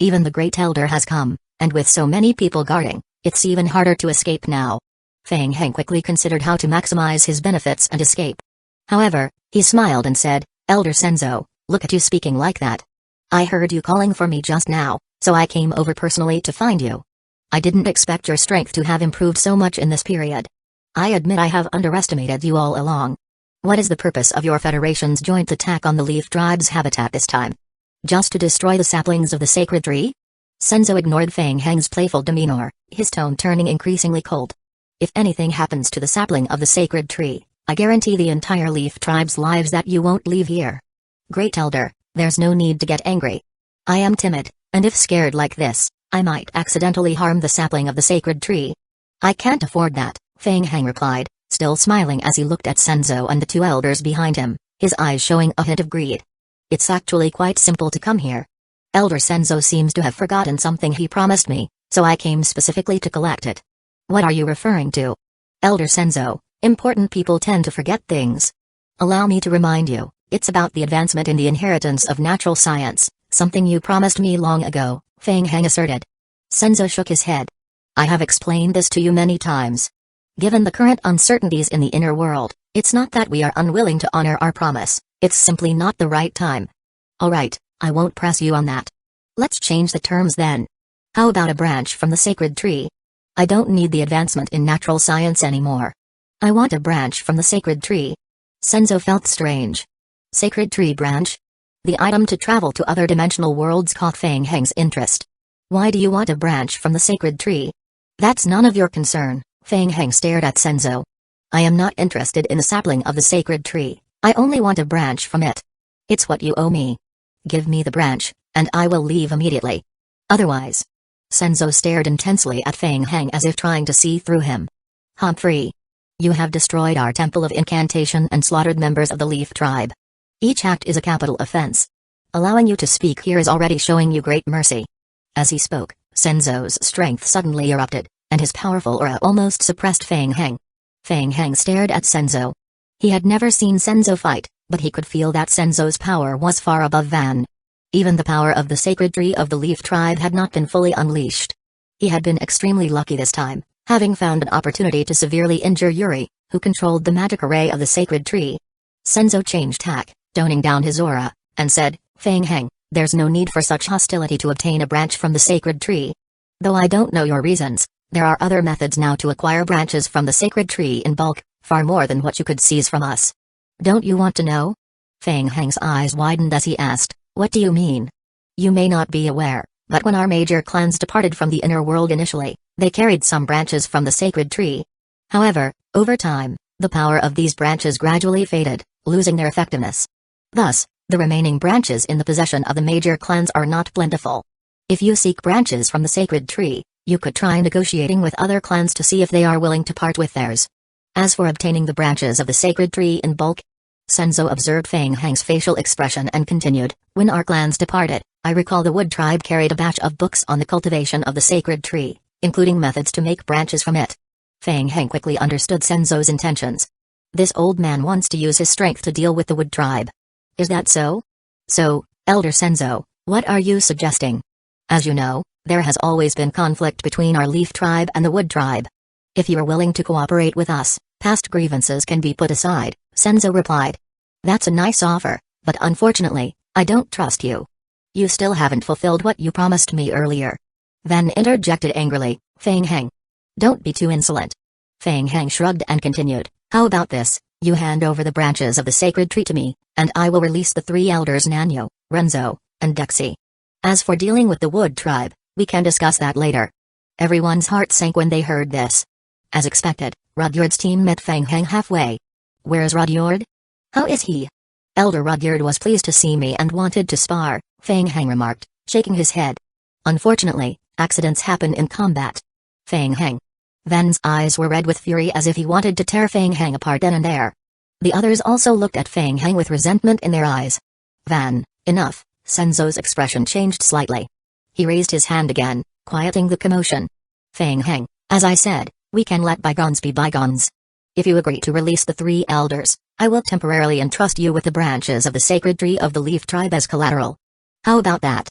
Even the Great Elder has come, and with so many people guarding, it's even harder to escape now. Feng Heng quickly considered how to maximize his benefits and escape. However, he smiled and said, Elder Senzo, look at you speaking like that. I heard you calling for me just now, so I came over personally to find you. I didn't expect your strength to have improved so much in this period. I admit I have underestimated you all along. What is the purpose of your Federation's joint attack on the Leaf Tribe's habitat this time? Just to destroy the saplings of the sacred tree? Senzo ignored Feng Heng's playful demeanor, his tone turning increasingly cold. If anything happens to the sapling of the sacred tree, I guarantee the entire Leaf Tribe's lives that you won't leave here. Great Elder, there's no need to get angry. I am timid, and if scared like this, I might accidentally harm the sapling of the sacred tree. I can't afford that, Feng Heng replied, still smiling as he looked at Senzo and the two elders behind him, his eyes showing a hint of greed. It's actually quite simple to come here. Elder Senzo seems to have forgotten something he promised me, so I came specifically to collect it. What are you referring to? Elder Senzo, important people tend to forget things. Allow me to remind you, it's about the advancement in the inheritance of natural science, something you promised me long ago, Feng Heng asserted. Senzo shook his head. I have explained this to you many times. Given the current uncertainties in the inner world, it's not that we are unwilling to honor our promise, it's simply not the right time. Alright, I won't press you on that. Let's change the terms then. How about a branch from the sacred tree? I don't need the advancement in natural science anymore. I want a branch from the sacred tree. Senzo felt strange. Sacred tree branch? The item to travel to other dimensional worlds caught Feng Heng's interest. Why do you want a branch from the sacred tree? That's none of your concern, Feng Heng stared at Senzo. I am not interested in the sapling of the sacred tree, I only want a branch from it. It's what you owe me. Give me the branch, and I will leave immediately. Otherwise. Senzo stared intensely at Feng Heng as if trying to see through him. Humphrey. You have destroyed our temple of incantation and slaughtered members of the Leaf Tribe. Each act is a capital offense. Allowing you to speak here is already showing you great mercy. As he spoke, Senzo's strength suddenly erupted, and his powerful aura almost suppressed Feng Heng. Feng Heng stared at Senzo. He had never seen Senzo fight, but he could feel that Senzo's power was far above Van. Even the power of the sacred tree of the Leaf Tribe had not been fully unleashed. He had been extremely lucky this time, having found an opportunity to severely injure Yuri, who controlled the magic array of the sacred tree. Senzo changed tack, toning down his aura, and said, Feng Heng, there's no need for such hostility to obtain a branch from the sacred tree. Though I don't know your reasons, there are other methods now to acquire branches from the sacred tree in bulk, far more than what you could seize from us. Don't you want to know? Feng Heng's eyes widened as he asked, what do you mean? You may not be aware, but when our major clans departed from the inner world initially, they carried some branches from the sacred tree. However, over time, the power of these branches gradually faded, losing their effectiveness. Thus, the remaining branches in the possession of the major clans are not plentiful. If you seek branches from the sacred tree, you could try negotiating with other clans to see if they are willing to part with theirs. As for obtaining the branches of the sacred tree in bulk, Senzo observed Feng Heng's facial expression and continued, when our clans departed, I recall the Wood Tribe carried a batch of books on the cultivation of the sacred tree, including methods to make branches from it. Feng Heng quickly understood Senzo's intentions. This old man wants to use his strength to deal with the Wood Tribe. Is that so? So, Elder Senzo, what are you suggesting? As you know, there has always been conflict between our Leaf Tribe and the Wood Tribe. If you are willing to cooperate with us, past grievances can be put aside, Senzo replied. That's a nice offer, but unfortunately, I don't trust you. You still haven't fulfilled what you promised me earlier. Van interjected angrily, Feng Heng. Don't be too insolent. Feng Heng shrugged and continued, how about this, you hand over the branches of the sacred tree to me, and I will release the three elders Nanyo, Renzo, and Dexy. As for dealing with the Wood Tribe, we can discuss that later. Everyone's heart sank when they heard this. As expected, Rudyard's team met Feng Heng halfway. Where's Rudyard? How is he? Elder Rudyard was pleased to see me and wanted to spar, Feng Heng remarked, shaking his head. Unfortunately, accidents happen in combat. Feng Heng. Van's eyes were red with fury as if he wanted to tear Feng Heng apart then and there. The others also looked at Feng Heng with resentment in their eyes. Van, enough, Senzo's expression changed slightly. He raised his hand again, quieting the commotion. Feng Heng, as I said, we can let bygones be bygones. If you agree to release the three elders, I will temporarily entrust you with the branches of the sacred tree of the Leaf Tribe as collateral. How about that?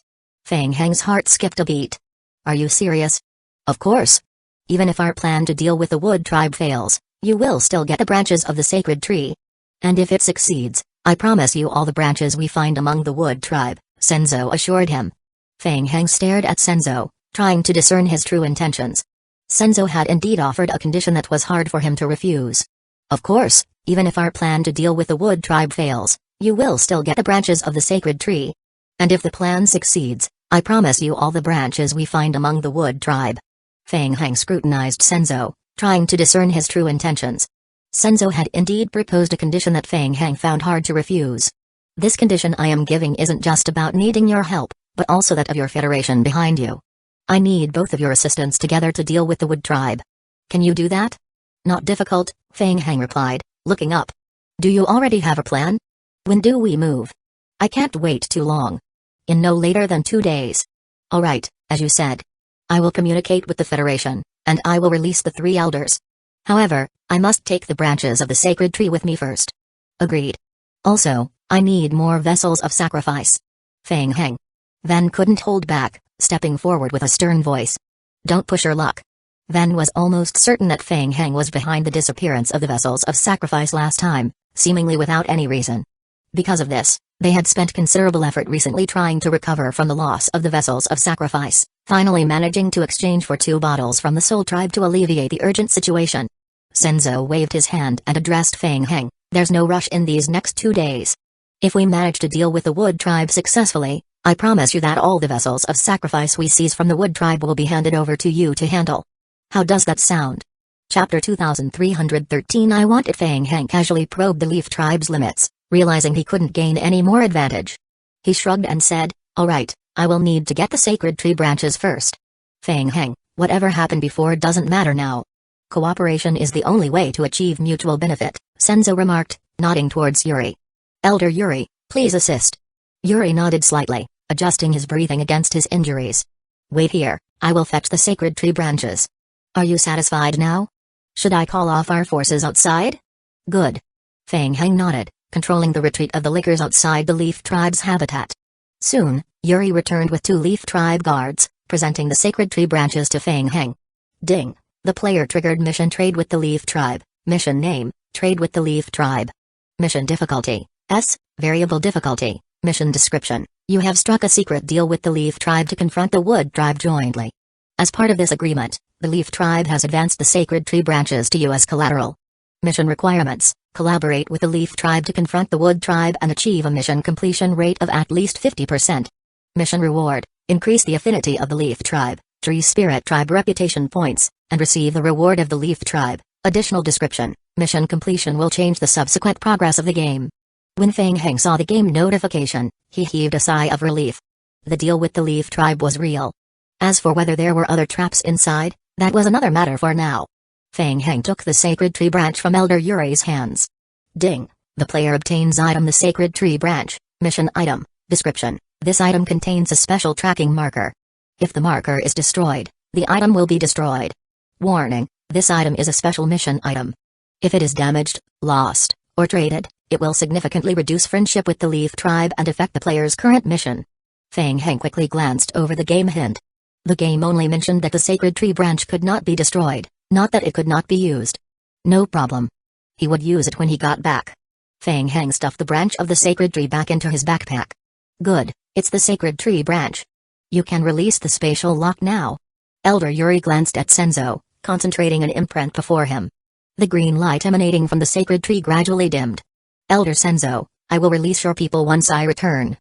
Fang Heng's heart skipped a beat. Are you serious? Of course. Even if our plan to deal with the Wood Tribe fails, you will still get the branches of the sacred tree. And if it succeeds, I promise you all the branches we find among the Wood Tribe, Senzo assured him. Fang Heng stared at Senzo, trying to discern his true intentions. Senzo had indeed offered a condition that was hard for him to refuse. Of course, even if our plan to deal with the Wood Tribe fails, you will still get the branches of the sacred tree. And if the plan succeeds, I promise you all the branches we find among the Wood Tribe. Fang Heng scrutinized Senzo, trying to discern his true intentions. Senzo had indeed proposed a condition that Fang Heng found hard to refuse. This condition I am giving isn't just about needing your help, but also that of your federation behind you. I need both of your assistance together to deal with the Wood Tribe. Can you do that? Not difficult, Fang Heng replied, looking up. Do you already have a plan? When do we move? I can't wait too long. In no later than 2 days. All right, as you said. I will communicate with the Federation, and I will release the 3 elders. However, I must take the branches of the sacred tree with me first. Agreed. Also, I need more vessels of sacrifice. Fang Heng then couldn't hold back, stepping forward with a stern voice. Don't push your luck. Then was almost certain that Fang Heng was behind the disappearance of the vessels of sacrifice last time, seemingly without any reason. Because of this, they had spent considerable effort recently trying to recover from the loss of the vessels of sacrifice, finally managing to exchange for 2 bottles from the Soul Tribe to alleviate the urgent situation. Senzo waved his hand and addressed Fang Heng, there's no rush in these next 2 days. If we manage to deal with the Wood Tribe successfully, I promise you that all the vessels of sacrifice we seize from the Wood Tribe will be handed over to you to handle. How does that sound? Chapter 2313 I want it. Fang Heng casually probed the Leaf Tribe's limits, realizing he couldn't gain any more advantage. He shrugged and said, alright, I will need to get the sacred tree branches first. Fang Heng, whatever happened before doesn't matter now. Cooperation is the only way to achieve mutual benefit, Senzo remarked, nodding towards Yuri. Elder Yuri, please assist. Yuri nodded slightly, adjusting his breathing against his injuries. Wait here, I will fetch the sacred tree branches. Are you satisfied now? Should I call off our forces outside? Good. Fang Heng nodded, controlling the retreat of the lickers outside the Leaf Tribe's habitat. Soon, Yuri returned with 2 Leaf Tribe guards, presenting the sacred tree branches to Fang Heng. Ding. The player triggered mission trade with the Leaf Tribe. Mission name, trade with the Leaf Tribe. Mission difficulty, S, variable difficulty. Mission description, you have struck a secret deal with the Leaf Tribe to confront the Wood Tribe jointly. As part of this agreement, the Leaf Tribe has advanced the sacred tree branches to you as collateral. Mission requirements, collaborate with the Leaf Tribe to confront the Wood Tribe and achieve a mission completion rate of at least 50%. Mission reward, increase the affinity of the Leaf Tribe, Tree Spirit Tribe reputation points, and receive the reward of the Leaf Tribe. Additional description, mission completion will change the subsequent progress of the game. When Fang Heng saw the game notification, he heaved a sigh of relief. The deal with the Leaf Tribe was real. As for whether there were other traps inside, that was another matter for now. Fang Heng took the sacred tree branch from Elder Yuri's hands. Ding. The player obtains item the sacred tree branch, mission item, description. This item contains a special tracking marker. If the marker is destroyed, the item will be destroyed. Warning, this item is a special mission item. If it is damaged, lost, or traded, it will significantly reduce friendship with the Leaf Tribe and affect the player's current mission. Fang Heng quickly glanced over the game hint. The game only mentioned that the sacred tree branch could not be destroyed, not that it could not be used. No problem. He would use it when he got back. Fang Heng stuffed the branch of the sacred tree back into his backpack. Good, it's the sacred tree branch. You can release the spatial lock now. Elder Yuri glanced at Senzo, concentrating an imprint before him. The green light emanating from the sacred tree gradually dimmed. Elder Senzo, I will release your people once I return.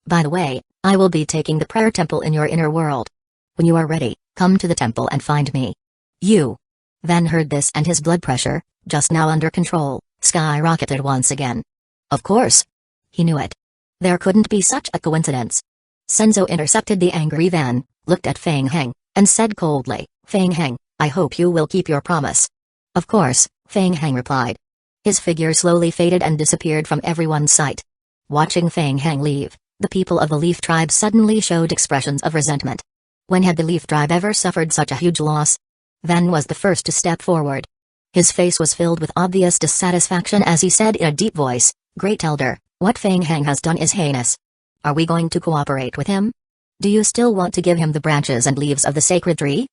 By the way, I will be taking the prayer temple in your inner world. When you are ready, come to the temple and find me. You. Then heard this and his blood pressure, just now under control, skyrocketed once again. Of course. He knew it. There couldn't be such a coincidence. Senzo intercepted the angry Van, looked at Fang Heng, and said coldly, Fang Heng, I hope you will keep your promise. Of course, Fang Heng replied. His figure slowly faded and disappeared from everyone's sight. Watching Fang Heng leave, the people of the Leaf Tribe suddenly showed expressions of resentment. When had the Leaf Tribe ever suffered such a huge loss? Van was the first to step forward. His face was filled with obvious dissatisfaction as he said in a deep voice, Great Elder, what Fang Heng has done is heinous. Are we going to cooperate with him? Do you still want to give him the branches and leaves of the sacred tree?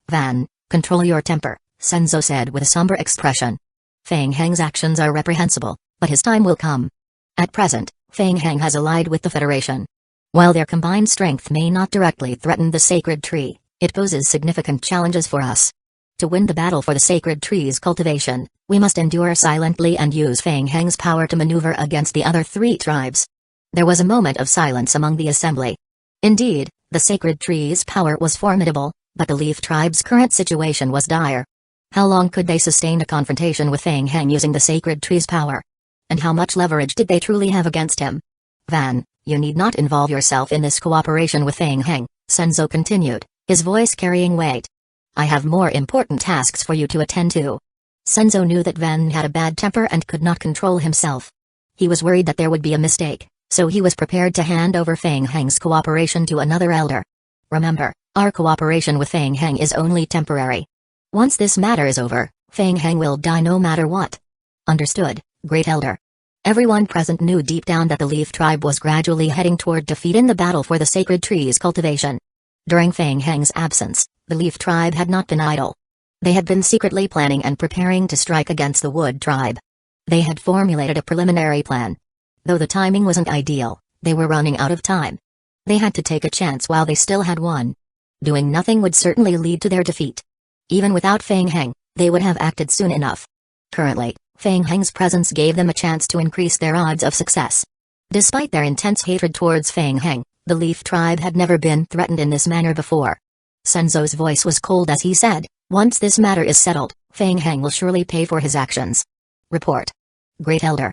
Van, control your temper, Senzo said with a somber expression. Feng Heng's actions are reprehensible, but his time will come. At present, Feng Heng has allied with the Federation. While their combined strength may not directly threaten the sacred tree, it poses significant challenges for us. To win the battle for the sacred tree's cultivation, we must endure silently and use Feng Heng's power to maneuver against the other three tribes. There was a moment of silence among the assembly. Indeed, the sacred tree's power was formidable, but the Leaf tribe's current situation was dire. How long could they sustain a confrontation with Feng Heng using the sacred tree's power? And how much leverage did they truly have against him? Van, you need not involve yourself in this cooperation with Feng Heng, Senzo continued, his voice carrying weight. I have more important tasks for you to attend to. Senzo knew that Van had a bad temper and could not control himself. He was worried that there would be a mistake, so he was prepared to hand over Feng Heng's cooperation to another elder. Remember, our cooperation with Feng Heng is only temporary. Once this matter is over, Feng Heng will die no matter what. Understood, Great Elder. Everyone present knew deep down that the Leaf tribe was gradually heading toward defeat in the battle for the sacred tree's cultivation. During Feng Heng's absence, the Leaf tribe had not been idle. They had been secretly planning and preparing to strike against the Wood tribe. They had formulated a preliminary plan. Though the timing wasn't ideal, they were running out of time. They had to take a chance while they still had one. Doing nothing would certainly lead to their defeat. Even without Feng Heng, they would have acted soon enough. Currently, Feng Heng's presence gave them a chance to increase their odds of success. Despite their intense hatred towards Feng Heng, the Leaf tribe had never been threatened in this manner before. Senzo's voice was cold as he said, once this matter is settled, Feng Heng will surely pay for his actions. Report. Great Elder.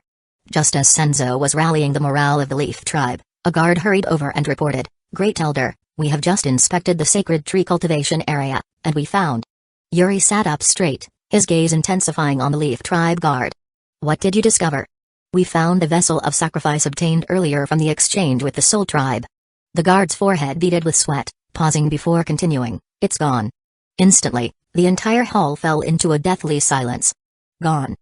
Just as Senzo was rallying the morale of the Leaf tribe, a guard hurried over and reported, Great Elder, we have just inspected the sacred tree cultivation area, and we found. Yuri sat up straight, his gaze intensifying on the Leaf tribe guard. What did you discover? We found the vessel of sacrifice obtained earlier from the exchange with the Soul tribe. The guard's forehead beaded with sweat, pausing before continuing, it's gone. Instantly, the entire hall fell into a deathly silence. Gone.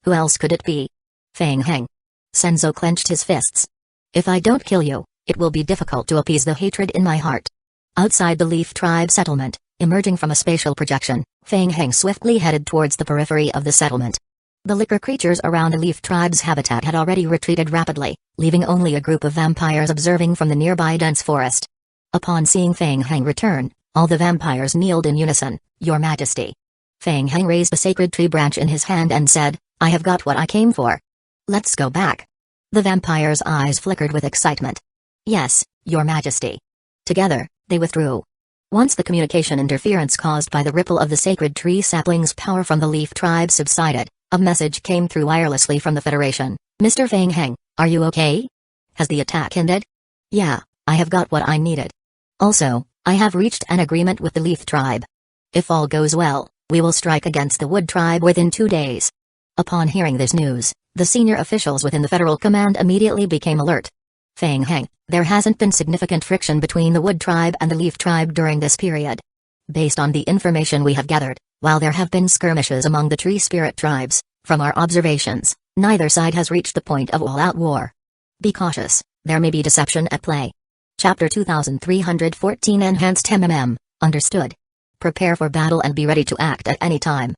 Who else could it be? Feng Heng. Senzo clenched his fists. If I don't kill you, it will be difficult to appease the hatred in my heart. Outside the Leaf tribe settlement, emerging from a spatial projection, Feng Heng swiftly headed towards the periphery of the settlement. The liquor creatures around the Leaf tribe's habitat had already retreated rapidly, leaving only a group of vampires observing from the nearby dense forest. Upon seeing Feng Heng return, all the vampires kneeled in unison, Your Majesty. Feng Heng raised a sacred tree branch in his hand and said, I have got what I came for. Let's go back. The vampires' eyes flickered with excitement. Yes, Your Majesty. Together, they withdrew. Once the communication interference caused by the ripple of the sacred tree sapling's power from the Leaf tribe subsided, a message came through wirelessly from the Federation. Mr. Feng Heng, are you okay? Has the attack ended? Yeah, I have got what I needed. Also, I have reached an agreement with the Leaf tribe. If all goes well, we will strike against the Wood tribe within 2 days. Upon hearing this news, the senior officials within the Federal Command immediately became alert. Feng Heng, there hasn't been significant friction between the Wood tribe and the Leaf tribe during this period. Based on the information we have gathered, while there have been skirmishes among the Tree Spirit tribes, from our observations, neither side has reached the point of all-out war. Be cautious, there may be deception at play. Chapter 2314 Enhanced Understood. Prepare for battle and be ready to act at any time.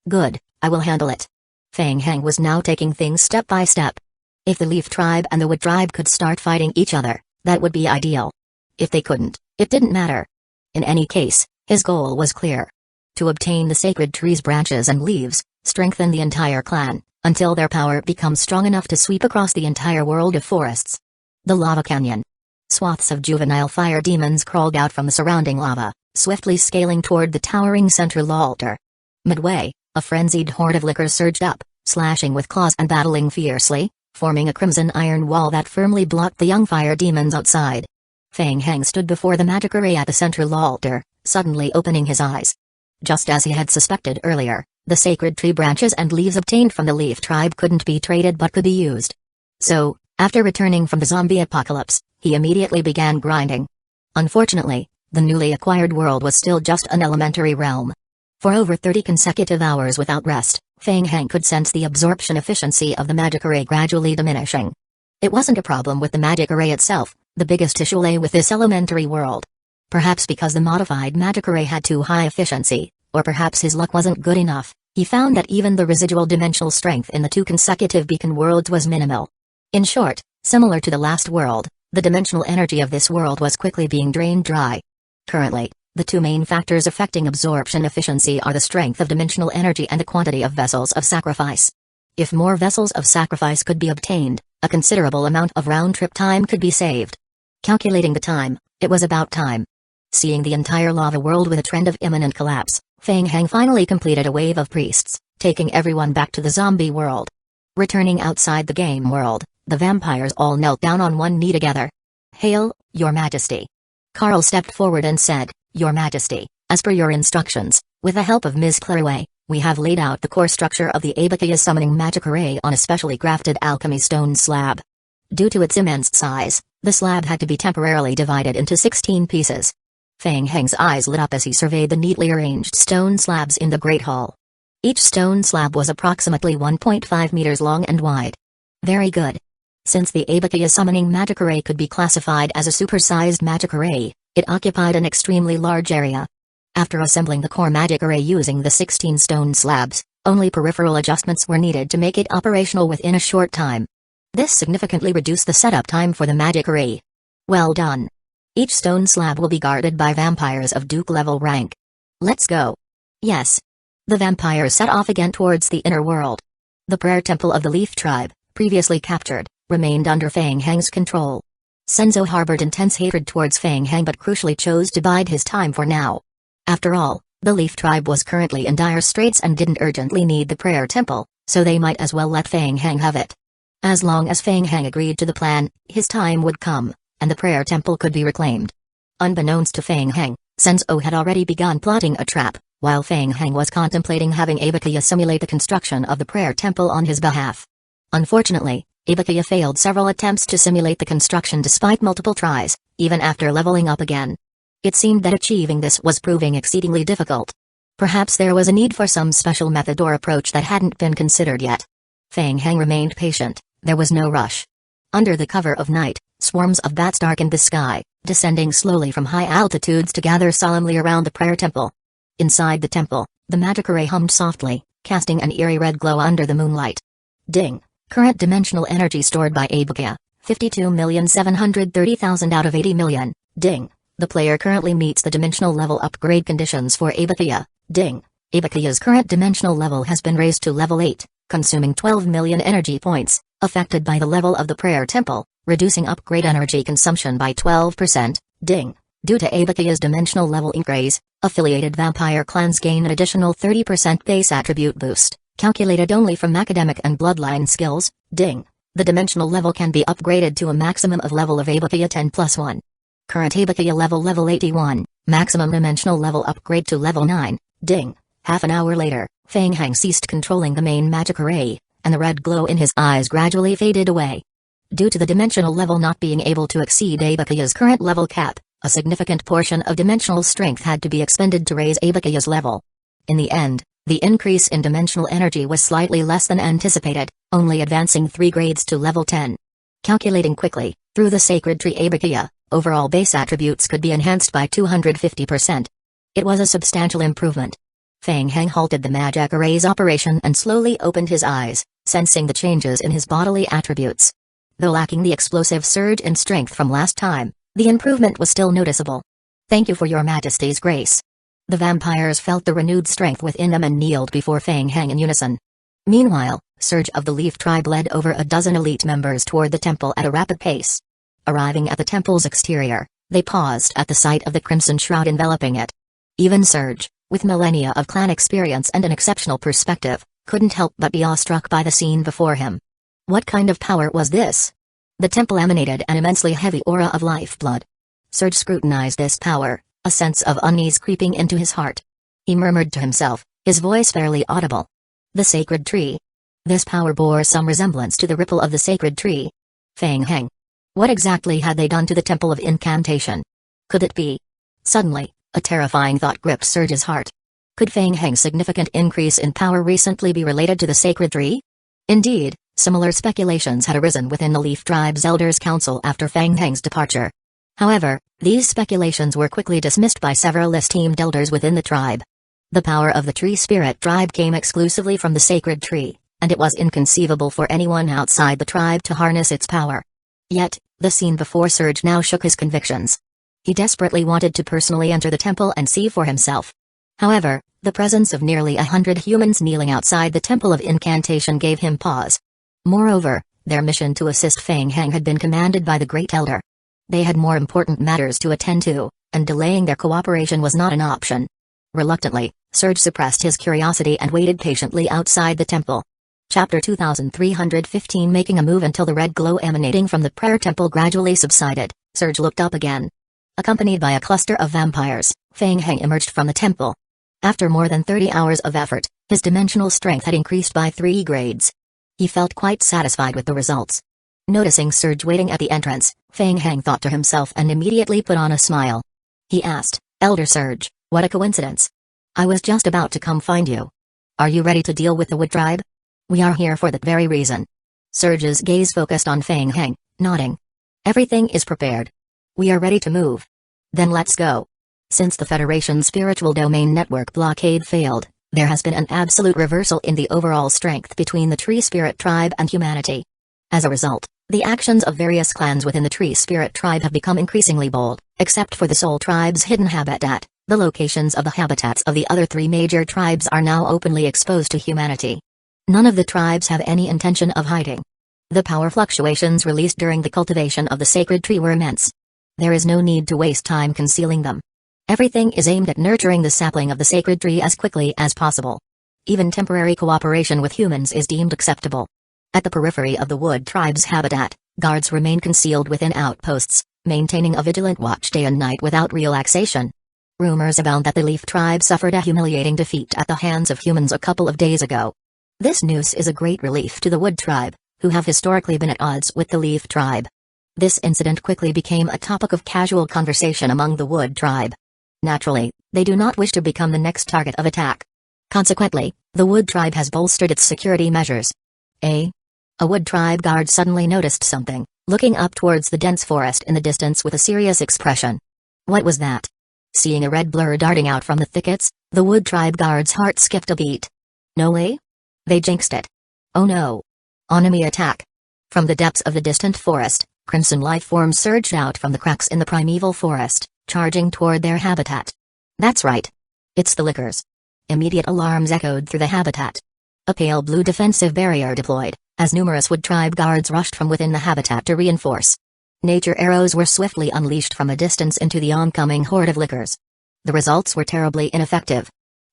Good, I will handle it. Feng Heng was now taking things step by step. If the Leaf tribe and the Wood tribe could start fighting each other, that would be ideal. If they couldn't, it didn't matter. In any case, his goal was clear. To obtain the sacred tree's branches and leaves, strengthen the entire clan, until their power becomes strong enough to sweep across the entire world of forests. The lava canyon. Swaths of juvenile fire demons crawled out from the surrounding lava, swiftly scaling toward the towering central altar. Midway, a frenzied horde of liquor surged up, slashing with claws and battling fiercely, forming a crimson iron wall that firmly blocked the young fire demons outside. Feng Heng stood before the magic array at the central altar, suddenly opening his eyes. Just as he had suspected earlier, the sacred tree branches and leaves obtained from the Leaf tribe couldn't be traded but could be used. So, after returning from the zombie apocalypse, he immediately began grinding. Unfortunately, the newly acquired world was still just an elementary realm. For over 30 consecutive hours without rest, Feng Heng could sense the absorption efficiency of the magic array gradually diminishing. It wasn't a problem with the magic array itself, The biggest issue lay with this elementary world. Perhaps because the modified magic array had too high efficiency, or perhaps his luck wasn't good enough, he found that even the residual dimensional strength in the 2 consecutive beacon worlds was minimal. In short, similar to the last world, the dimensional energy of this world was quickly being drained dry. Currently, the 2 main factors affecting absorption efficiency are the strength of dimensional energy and the quantity of vessels of sacrifice. If more vessels of sacrifice could be obtained, a considerable amount of round-trip time could be saved. Calculating the time, it was about time. Seeing the entire lava world with a trend of imminent collapse, Fang Heng finally completed a wave of priests, taking everyone back to the zombie world. Returning outside the game world, the vampires all knelt down on one knee together. "Hail, Your Majesty." Carl stepped forward and said, "Your Majesty, as per your instructions, with the help of Ms. Clairway, we have laid out the core structure of the Abakia summoning magic array on a specially crafted alchemy stone slab. Due to its immense size, the slab had to be temporarily divided into 16 pieces." Fang Heng's eyes lit up as he surveyed the neatly arranged stone slabs in the Great Hall. Each stone slab was approximately 1.5 meters long and wide. Very good. Since the Abakia summoning magic array could be classified as a supersized magic array, it occupied an extremely large area. After assembling the core magic array using the 16 stone slabs, only peripheral adjustments were needed to make it operational within a short time. This significantly reduced the setup time for the magic array. Well done. Each stone slab will be guarded by vampires of Duke level rank. Let's go. Yes. The vampires set off again towards the inner world. The prayer temple of the Leaf Tribe, previously captured, remained under Fang Heng's control. Senzo harbored intense hatred towards Fang Heng but crucially chose to bide his time for now. After all, the Leaf Tribe was currently in dire straits and didn't urgently need the prayer temple, so they might as well let Fang Heng have it. As long as Fang Heng agreed to the plan, his time would come, and the prayer temple could be reclaimed. Unbeknownst to Fang Heng, Senzo had already begun plotting a trap, while Fang Heng was contemplating having Abakia simulate the construction of the prayer temple on his behalf. Unfortunately, Abakia failed several attempts to simulate the construction despite multiple tries, even after leveling up again. It seemed that achieving this was proving exceedingly difficult. Perhaps there was a need for some special method or approach that hadn't been considered yet. Fang Heng remained patient, there was no rush. Under the cover of night, swarms of bats darkened the sky, descending slowly from high altitudes to gather solemnly around the prayer temple. Inside the temple, the magic array hummed softly, casting an eerie red glow under the moonlight. Ding. Current dimensional energy stored by Abakia, 52,730,000 out of 80 million. Ding. The player currently meets the dimensional level upgrade conditions for Abakia. Ding. Abakia's current dimensional level has been raised to level 8, consuming 12 million energy points, affected by the level of the prayer temple, reducing upgrade energy consumption by 12%. Ding. Due to Abakia's dimensional level increase, affiliated vampire clans gain an additional 30% base attribute boost, calculated only from academic and bloodline skills. Ding. The dimensional level can be upgraded to a maximum of level of Abakia 10+1. Current Abakia level 81, maximum dimensional level upgrade to level 9. Ding. Half an hour later, Fang Heng ceased controlling the main magic array, and the red glow in his eyes gradually faded away. Due to the dimensional level not being able to exceed Abakia's current level cap, a significant portion of dimensional strength had to be expended to raise Abakia's level. In the end, the increase in dimensional energy was slightly less than anticipated, only advancing 3 grades to level 10. Calculating quickly, through the sacred tree Abakia, overall base attributes could be enhanced by 250%. It was a substantial improvement. Fang Heng halted the magic array's operation and slowly opened his eyes, sensing the changes in his bodily attributes. Though lacking the explosive surge in strength from last time, the improvement was still noticeable. "Thank you for your Majesty's grace." The vampires felt the renewed strength within them and kneeled before Fang Heng in unison. Meanwhile, Surge of the Leaf Tribe led over a dozen elite members toward the temple at a rapid pace. Arriving at the temple's exterior, they paused at the sight of the crimson shroud enveloping it. Even Surge, with millennia of clan experience and an exceptional perspective, couldn't help but be awestruck by the scene before him. What kind of power was this? The temple emanated an immensely heavy aura of lifeblood. Surge scrutinized this power, a sense of unease creeping into his heart. He murmured to himself, his voice barely audible. The sacred tree. This power bore some resemblance to the ripple of the sacred tree. Fang Heng. What exactly had they done to the temple of incantation? Could it be? Suddenly, a terrifying thought gripped Surge's heart. Could Fang Heng's significant increase in power recently be related to the sacred tree? Indeed, Similar speculations had arisen within the Leaf Tribe's Elders' Council after Fang Heng's departure. However, these speculations were quickly dismissed by several esteemed elders within the tribe. The power of the Tree Spirit tribe came exclusively from the sacred tree, and it was inconceivable for anyone outside the tribe to harness its power. Yet, the scene before Surge now shook his convictions. He desperately wanted to personally enter the temple and see for himself. However, the presence of nearly 100 humans kneeling outside the Temple of Incantation gave him pause. Moreover, their mission to assist Fang Heng had been commanded by the Great Elder. They had more important matters to attend to, and delaying their cooperation was not an option. Reluctantly, Surge suppressed his curiosity and waited patiently outside the temple. Chapter 2315. Making a move until the red glow emanating from the prayer temple gradually subsided, Surge looked up again. Accompanied by a cluster of vampires, Fang Heng emerged from the temple. After more than 30 hours of effort, his dimensional strength had increased by 3 grades. He felt quite satisfied with the results. Noticing Surge waiting at the entrance, Fang Heng thought to himself and immediately put on a smile. He asked, "Elder Surge, what a coincidence. I was just about to come find you. Are you ready to deal with the Wood Tribe? We are here for that very reason." Surge's gaze focused on Fang Heng, nodding. "Everything is prepared. We are ready to move. Then let's go." Since the Federation's spiritual domain network blockade failed, there has been an absolute reversal in the overall strength between the Tree Spirit tribe and humanity. As a result, the actions of various clans within the Tree Spirit tribe have become increasingly bold, except for the Soul tribe's hidden habitat. The locations of the habitats of the other 3 major tribes are now openly exposed to humanity. None of the tribes have any intention of hiding. The power fluctuations released during the cultivation of the sacred tree were immense. There is no need to waste time concealing them. Everything is aimed at nurturing the sapling of the sacred tree as quickly as possible. Even temporary cooperation with humans is deemed acceptable. At the periphery of the Wood Tribe's habitat, guards remain concealed within outposts, maintaining a vigilant watch day and night without relaxation. Rumors abound that the Leaf Tribe suffered a humiliating defeat at the hands of humans a couple of days ago. This news is a great relief to the Wood Tribe, who have historically been at odds with the Leaf Tribe. This incident quickly became a topic of casual conversation among the Wood Tribe. Naturally, they do not wish to become the next target of attack. Consequently, the Wood Tribe has bolstered its security measures. A Wood Tribe guard suddenly noticed something, looking up towards the dense forest in the distance with a serious expression. What was that? Seeing a red blur darting out from the thickets, the Wood Tribe guard's heart skipped a beat. No way? They jinxed it. Oh no. Enemy attack. From the depths of the distant forest, crimson life forms surged out from the cracks in the primeval forest, charging toward their habitat. That's right. It's the Lickers. Immediate alarms echoed through the habitat. A pale blue defensive barrier deployed, as numerous Wood Tribe guards rushed from within the habitat to reinforce. Nature arrows were swiftly unleashed from a distance into the oncoming horde of Lickers. The results were terribly ineffective.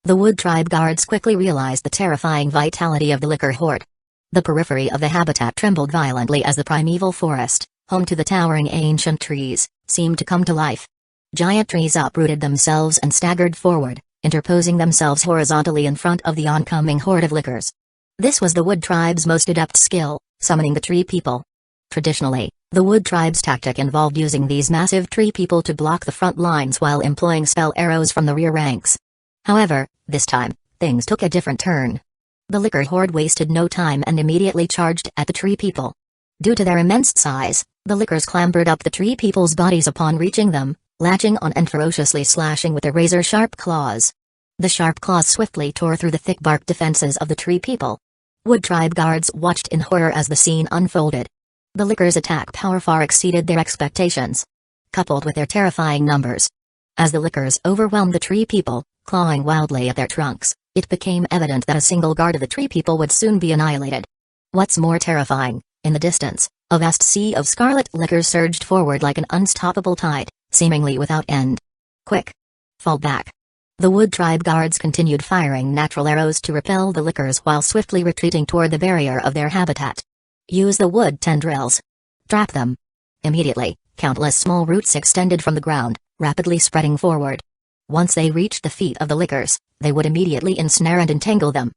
The Wood Tribe guards quickly realized the terrifying vitality of the Licker horde. The periphery of the habitat trembled violently as the primeval forest, home to the towering ancient trees, seemed to come to life. Giant trees uprooted themselves and staggered forward, interposing themselves horizontally in front of the oncoming horde of Lickers. This was the Wood Tribe's most adept skill, summoning the Tree People. Traditionally, the Wood Tribe's tactic involved using these massive Tree People to block the front lines while employing spell arrows from the rear ranks. However, this time, things took a different turn. The Licker horde wasted no time and immediately charged at the Tree People. Due to their immense size, the Lickers clambered up the Tree People's bodies upon reaching them, latching on and ferociously slashing with their razor-sharp claws. The sharp claws swiftly tore through the thick bark defenses of the Tree People. Wood Tribe guards watched in horror as the scene unfolded. The Lickers' attack power far exceeded their expectations. Coupled with their terrifying numbers. As the Lickers overwhelmed the Tree People, clawing wildly at their trunks, it became evident that a single guard of the Tree People would soon be annihilated. What's more terrifying, in the distance, a vast sea of scarlet Lickers surged forward like an unstoppable tide, seemingly without end. Quick! Fall back! The Wood Tribe guards continued firing natural arrows to repel the Lickers while swiftly retreating toward the barrier of their habitat. Use the wood tendrils. Trap them. Immediately, countless small roots extended from the ground, rapidly spreading forward. Once they reached the feet of the Lickers, they would immediately ensnare and entangle them.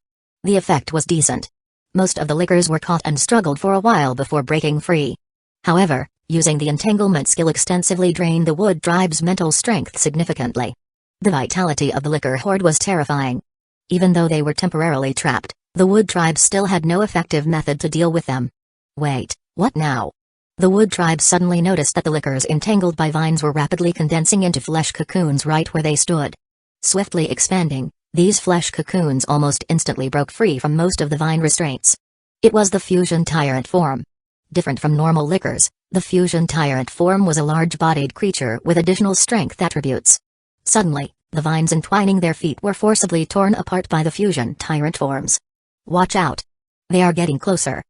The effect was decent. Most of the Lickers were caught and struggled for a while before breaking free. However, using the entanglement skill extensively drained the Wood Tribe's mental strength significantly. The vitality of the Licker horde was terrifying. Even though they were temporarily trapped, The Wood Tribe still had no effective method to deal with them. Wait, what now? The Wood Tribe suddenly noticed that the lickers entangled by vines were rapidly condensing into flesh cocoons right where they stood. Swiftly expanding, these flesh cocoons almost instantly broke free from most of the vine restraints. It was the fusion tyrant form. Different from normal lickers, the fusion tyrant form was a large-bodied creature with additional strength attributes. Suddenly, the vines entwining their feet were forcibly torn apart by the fusion tyrant forms. Watch out! They are getting closer.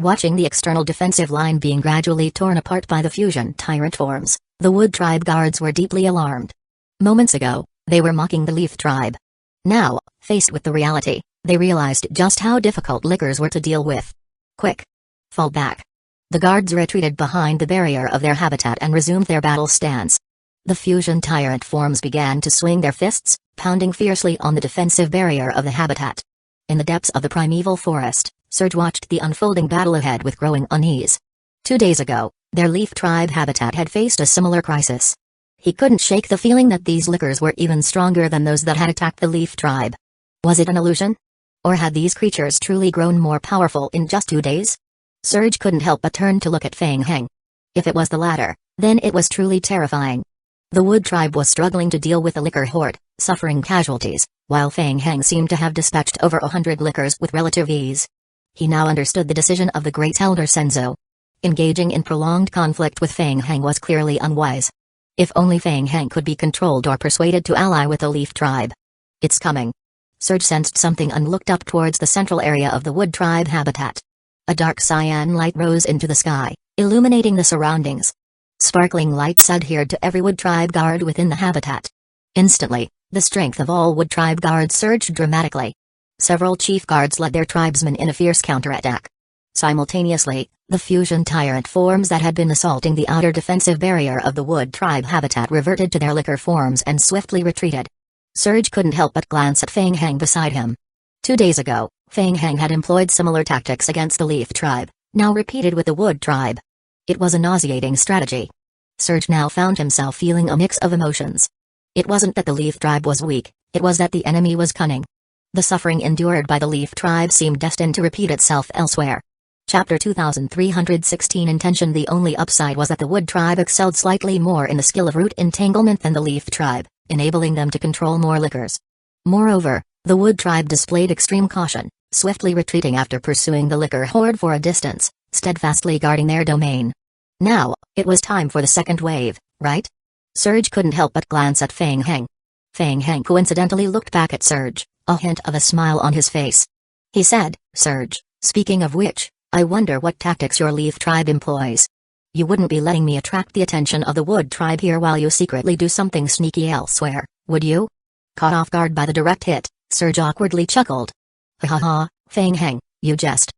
Watching the external defensive line being gradually torn apart by the fusion tyrant forms, the Wood Tribe guards were deeply alarmed. Moments ago, they were mocking the Leaf Tribe. Now, faced with the reality, they realized just how difficult lickers were to deal with. Quick! Fall back! The guards retreated behind the barrier of their habitat and resumed their battle stance. The fusion tyrant forms began to swing their fists, pounding fiercely on the defensive barrier of the habitat. In the depths of the primeval forest, Serge watched the unfolding battle ahead with growing unease. 2 days ago, their Leaf Tribe habitat had faced a similar crisis. He couldn't shake the feeling that these lickers were even stronger than those that had attacked the Leaf Tribe. Was it an illusion? Or had these creatures truly grown more powerful in just 2 days? Serge couldn't help but turn to look at Feng Heng. If it was the latter, then it was truly terrifying. The Wood Tribe was struggling to deal with a licker horde, suffering casualties, while Feng Heng seemed to have dispatched over 100 lickers with relative ease. He now understood the decision of the Great Elder Senzo. Engaging in prolonged conflict with Feng Heng was clearly unwise. If only Feng Heng could be controlled or persuaded to ally with the Leaf Tribe. It's coming. Serge sensed something and looked up towards the central area of the Wood Tribe habitat. A dark cyan light rose into the sky, illuminating the surroundings. Sparkling lights adhered to every Wood Tribe guard within the habitat. Instantly, the strength of all Wood Tribe guards surged dramatically. Several chief guards led their tribesmen in a fierce counterattack. Simultaneously, the fusion tyrant forms that had been assaulting the outer defensive barrier of the Wood Tribe habitat reverted to their licker forms and swiftly retreated. Serge couldn't help but glance at Feng Heng beside him. 2 days ago, Feng Heng had employed similar tactics against the Leaf Tribe, now repeated with the Wood Tribe. It was a nauseating strategy. Serge now found himself feeling a mix of emotions. It wasn't that the Leaf Tribe was weak, it was that the enemy was cunning. The suffering endured by the Leaf Tribe seemed destined to repeat itself elsewhere. Chapter 2316 Intention. The only upside was that the Wood Tribe excelled slightly more in the skill of root entanglement than the Leaf Tribe, enabling them to control more lickers. Moreover, the Wood Tribe displayed extreme caution, swiftly retreating after pursuing the licker horde for a distance, steadfastly guarding their domain. Now, it was time for the second wave, right? Serge couldn't help but glance at Feng Heng. Feng Heng coincidentally looked back at Serge, a hint of a smile on his face. He said, "Serge, speaking of which, I wonder what tactics your Leaf Tribe employs. You wouldn't be letting me attract the attention of the Wood Tribe here while you secretly do something sneaky elsewhere, would you?" Caught off guard by the direct hit, Serge awkwardly chuckled. "Ha ha ha, Feng Heng, you jest.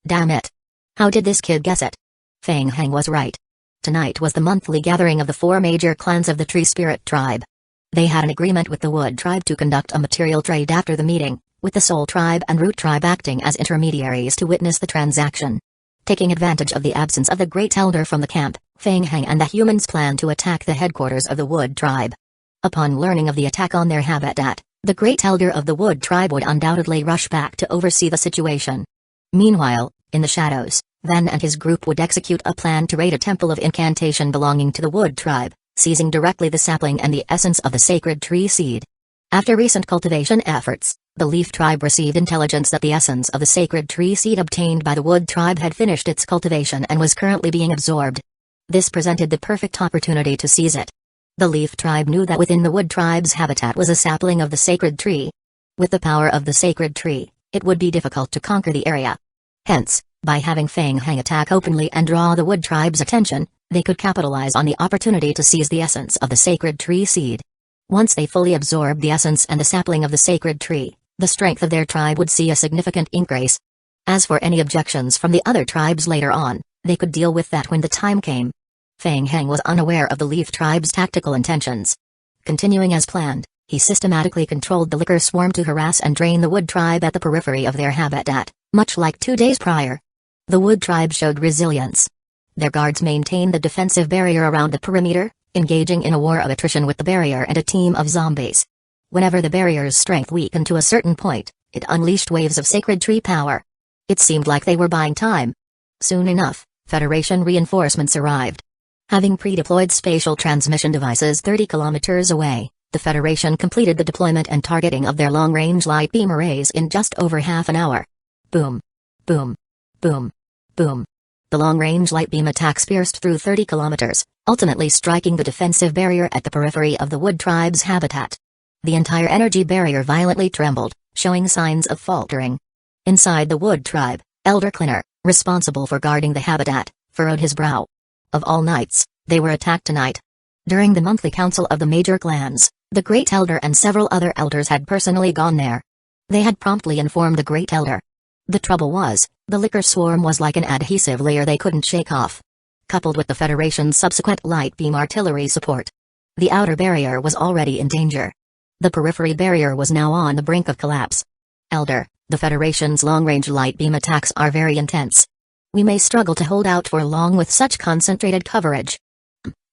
Damn it. How did this kid guess it?" Feng Heng was right. Tonight was the monthly gathering of the 4 major clans of the Tree Spirit Tribe. They had an agreement with the Wood Tribe to conduct a material trade after the meeting, with the Soul Tribe and Root Tribe acting as intermediaries to witness the transaction. Taking advantage of the absence of the Great Elder from the camp, Feng Heng and the humans planned to attack the headquarters of the Wood Tribe. Upon learning of the attack on their habitat, the Great Elder of the Wood Tribe would undoubtedly rush back to oversee the situation. Meanwhile, in the shadows, Van and his group would execute a plan to raid a temple of incantation belonging to the Wood Tribe, seizing directly the sapling and the essence of the sacred tree seed. After recent cultivation efforts, the Leaf Tribe received intelligence that the essence of the sacred tree seed obtained by the Wood Tribe had finished its cultivation and was currently being absorbed. This presented the perfect opportunity to seize it. The Leaf Tribe knew that within the Wood Tribe's habitat was a sapling of the sacred tree. With the power of the sacred tree, it would be difficult to conquer the area. Hence, by having Feng Heng attack openly and draw the Wood Tribe's attention, they could capitalize on the opportunity to seize the essence of the sacred tree seed. Once they fully absorbed the essence and the sapling of the sacred tree, the strength of their tribe would see a significant increase. As for any objections from the other tribes later on, they could deal with that when the time came. Feng Heng was unaware of the Leaf Tribe's tactical intentions. Continuing as planned, he systematically controlled the licker swarm to harass and drain the Wood Tribe at the periphery of their habitat, much like 2 days prior. The Wood Tribe showed resilience. Their guards maintained the defensive barrier around the perimeter, engaging in a war of attrition with the barrier and a team of zombies. Whenever the barrier's strength weakened to a certain point, It unleashed waves of sacred tree power. It seemed like they were buying time. Soon enough, Federation reinforcements arrived. Having pre-deployed spatial transmission devices 30 kilometers away, the Federation completed the deployment and targeting of their long-range light beam arrays in just over half an hour. Boom. Boom. Boom. Boom. The long-range light beam attacks pierced through 30 kilometers, ultimately striking the defensive barrier at the periphery of the Wood Tribe's habitat. The entire energy barrier violently trembled, showing signs of faltering. Inside the Wood Tribe, Elder Clinner, responsible for guarding the habitat, furrowed his brow. Of all nights, they were attacked tonight. During the monthly council of the major clans, the Great Elder and several other elders had personally gone there. They had promptly informed the Great Elder. The trouble was, the liquor swarm was like an adhesive layer they couldn't shake off. Coupled with the Federation's subsequent light beam artillery support, the outer barrier was already in danger. The periphery barrier was now on the brink of collapse. Elder, the Federation's long-range light beam attacks are very intense. We may struggle to hold out for long with such concentrated coverage.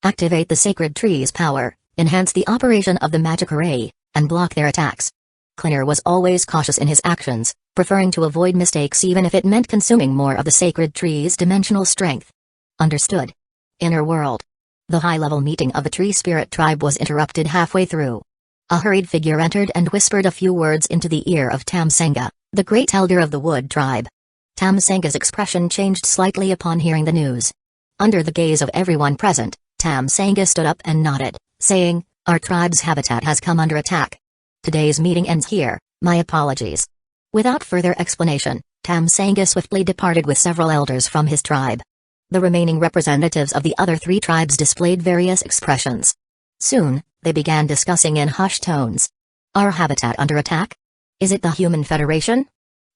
Activate the sacred tree's power, enhance the operation of the magic array, and block their attacks. Clinner was always cautious in his actions, preferring to avoid mistakes even if it meant consuming more of the sacred tree's dimensional strength. Understood. Inner world. The high-level meeting of the Tree Spirit Tribe was interrupted halfway through. A hurried figure entered and whispered a few words into the ear of Tamsenga, the Great Elder of the Wood Tribe. Tamsenga's expression changed slightly upon hearing the news. Under the gaze of everyone present, Tamsenga stood up and nodded, saying, "Our tribe's habitat has come under attack. Today's meeting ends here, my apologies." Without further explanation, Tamsenga swiftly departed with several elders from his tribe. The remaining representatives of the other three tribes displayed various expressions. Soon, they began discussing in hushed tones. Our habitat under attack? Is it the Human Federation?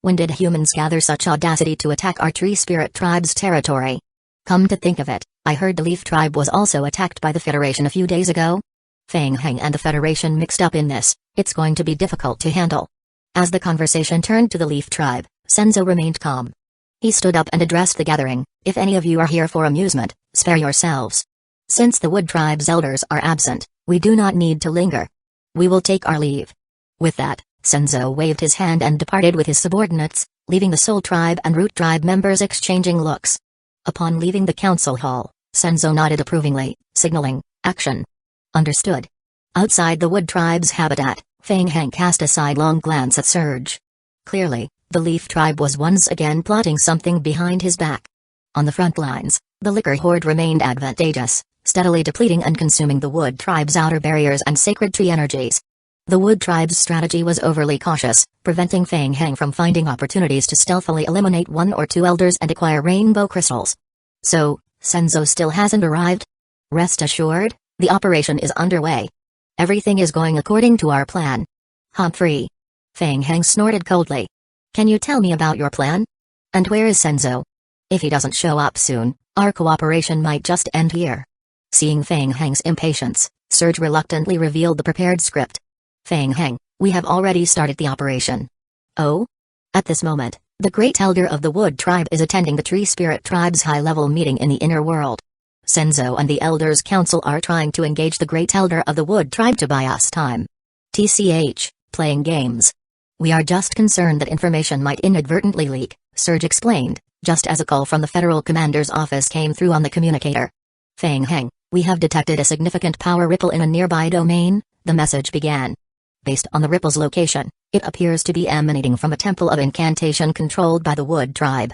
When did humans gather such audacity to attack our Tree Spirit Tribe's territory? Come to think of it, I heard the Leaf Tribe was also attacked by the Federation a few days ago. Fang Heng and the Federation mixed up in this, it's going to be difficult to handle. As the conversation turned to the Leaf Tribe, Senzo remained calm. He stood up and addressed the gathering. If any of you are here for amusement, spare yourselves. Since the Wood Tribe's elders are absent, we do not need to linger. We will take our leave. With that, Senzo waved his hand and departed with his subordinates, leaving the Soul Tribe and Root Tribe members exchanging looks. Upon leaving the council hall, Senzo nodded approvingly, signaling, action. Understood. Outside the Wood Tribe's habitat, Fang Heng cast a sidelong glance at Surge. Clearly, the Leaf Tribe was once again plotting something behind his back. On the front lines, the liquor horde remained advantageous, steadily depleting and consuming the Wood Tribe's outer barriers and sacred tree energies. The Wood Tribe's strategy was overly cautious, preventing Fang Heng from finding opportunities to stealthily eliminate one or two elders and acquire rainbow crystals. So, Senzo still hasn't arrived? Rest assured, the operation is underway. Everything is going according to our plan. Humphrey. Fang Heng snorted coldly. Can you tell me about your plan? And where is Senzo? If he doesn't show up soon, our cooperation might just end here. Seeing Fang Heng's impatience, Surge reluctantly revealed the prepared script. Fang Heng, we have already started the operation. Oh? At this moment, the Great Elder of the Wood Tribe is attending the Tree Spirit Tribe's high-level meeting in the inner world. Senzo and the Elders' Council are trying to engage the Great Elder of the Wood Tribe to buy us time. TCH, playing games. We are just concerned that information might inadvertently leak, Surge explained, just as a call from the Federal Commander's office came through on the communicator. Fang Heng, we have detected a significant power ripple in a nearby domain, the message began. Based on the ripple's location, it appears to be emanating from a temple of incantation controlled by the Wood Tribe.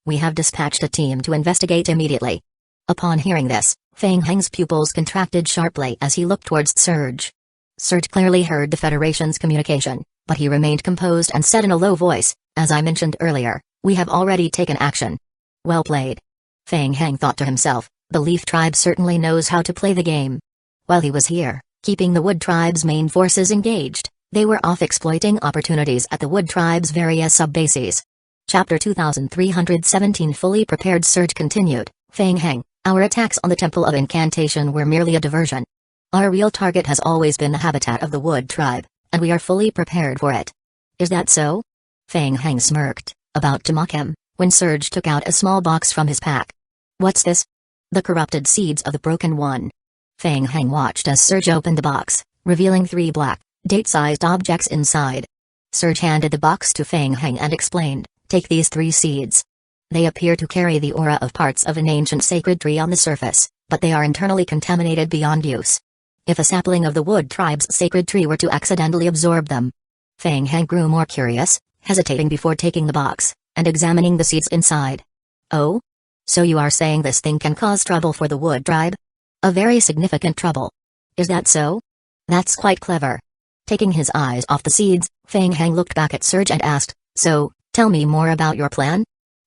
We have dispatched a team to investigate immediately. Upon hearing this, Fang Heng's pupils contracted sharply as he looked towards Surge. Surge clearly heard the Federation's communication, but he remained composed and said in a low voice, as I mentioned earlier, we have already taken action. Well played. Fang Heng thought to himself, the Leaf Tribe certainly knows how to play the game. While he was here, keeping the Wood Tribe's main forces engaged, they were off exploiting opportunities at the Wood Tribe's various sub-bases. Chapter 2317 Fully Prepared. Surge continued, Fang Heng, our attacks on the Temple of Incantation were merely a diversion. Our real target has always been the habitat of the Wood Tribe, and we are fully prepared for it. Is that so? Fang Heng smirked, about to mock him, when Surge took out a small box from his pack. What's this? The corrupted seeds of the Broken One. Fang Heng watched as Surge opened the box, revealing 3 black, date-sized objects inside. Surge handed the box to Feng Heng and explained, "Take these 3 seeds. They appear to carry the aura of parts of an ancient sacred tree on the surface, but they are internally contaminated beyond use. If a sapling of the wood tribe's sacred tree were to accidentally absorb them." Feng Heng grew more curious, hesitating before taking the box, and examining the seeds inside. "Oh? So you are saying this thing can cause trouble for the wood tribe? A very significant trouble. Is that so? That's quite clever." Taking his eyes off the seeds, Feng Heng looked back at Surge and asked, "So, tell me more about your plan?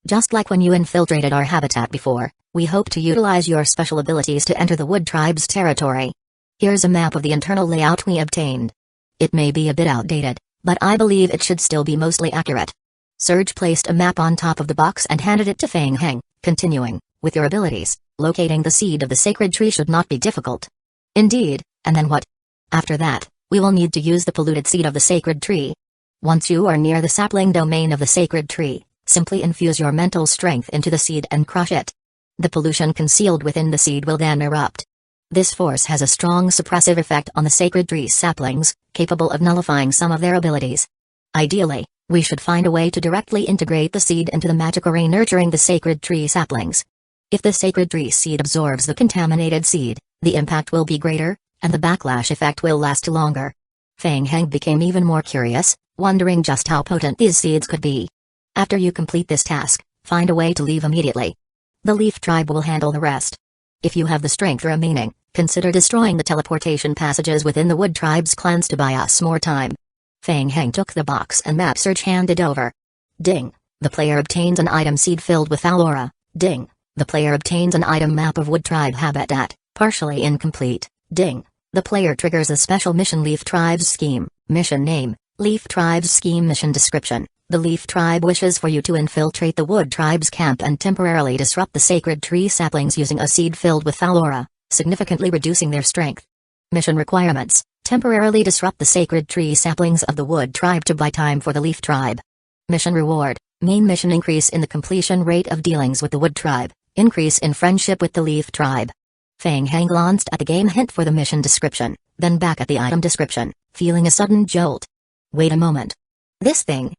Just like when you infiltrated our habitat before, we hope to utilize your special abilities to enter the wood tribe's territory. Here's a map of the internal layout we obtained. It may be a bit outdated, but I believe it should still be mostly accurate." Surge placed a map on top of the box and handed it to Feng Heng, continuing, "With your abilities, locating the seed of the sacred tree should not be difficult." "Indeed, and then what?" "After that, we will need to use the polluted seed of the sacred tree. Once you are near the sapling domain of the sacred tree, simply infuse your mental strength into the seed and crush it. The pollution concealed within the seed will then erupt. This force has a strong suppressive effect on the sacred tree's saplings, capable of nullifying some of their abilities. Ideally, we should find a way to directly integrate the seed into the magic array nurturing the sacred tree saplings. If the sacred tree seed absorbs the contaminated seed, the impact will be greater, and the backlash effect will last longer." Feng Heng became even more curious, wondering just how potent these seeds could be. "After you complete this task, find a way to leave immediately. The Leaf Tribe will handle the rest. If you have the strength remaining, consider destroying the teleportation passages within the Wood Tribe's clans to buy us more time." Feng Heng took the box and map Surge handed over. Ding. The player obtains an item seed filled with aura. Ding. The player obtains an item map of Wood Tribe habitat, partially incomplete. Ding. The player triggers a special mission Leaf Tribe's scheme. Mission name, Leaf Tribe's scheme. Mission description: the Leaf Tribe wishes for you to infiltrate the Wood Tribe's camp and temporarily disrupt the sacred tree saplings using a seed filled with aura, significantly reducing their strength. Mission requirements: temporarily disrupt the sacred tree saplings of the Wood Tribe to buy time for the Leaf Tribe. Mission reward: main mission, increase in the completion rate of dealings with the Wood Tribe, increase in friendship with the Leaf Tribe. Feng Heng glanced at the game hint for the mission description, then back at the item description, feeling a sudden jolt. Wait a moment. This thing.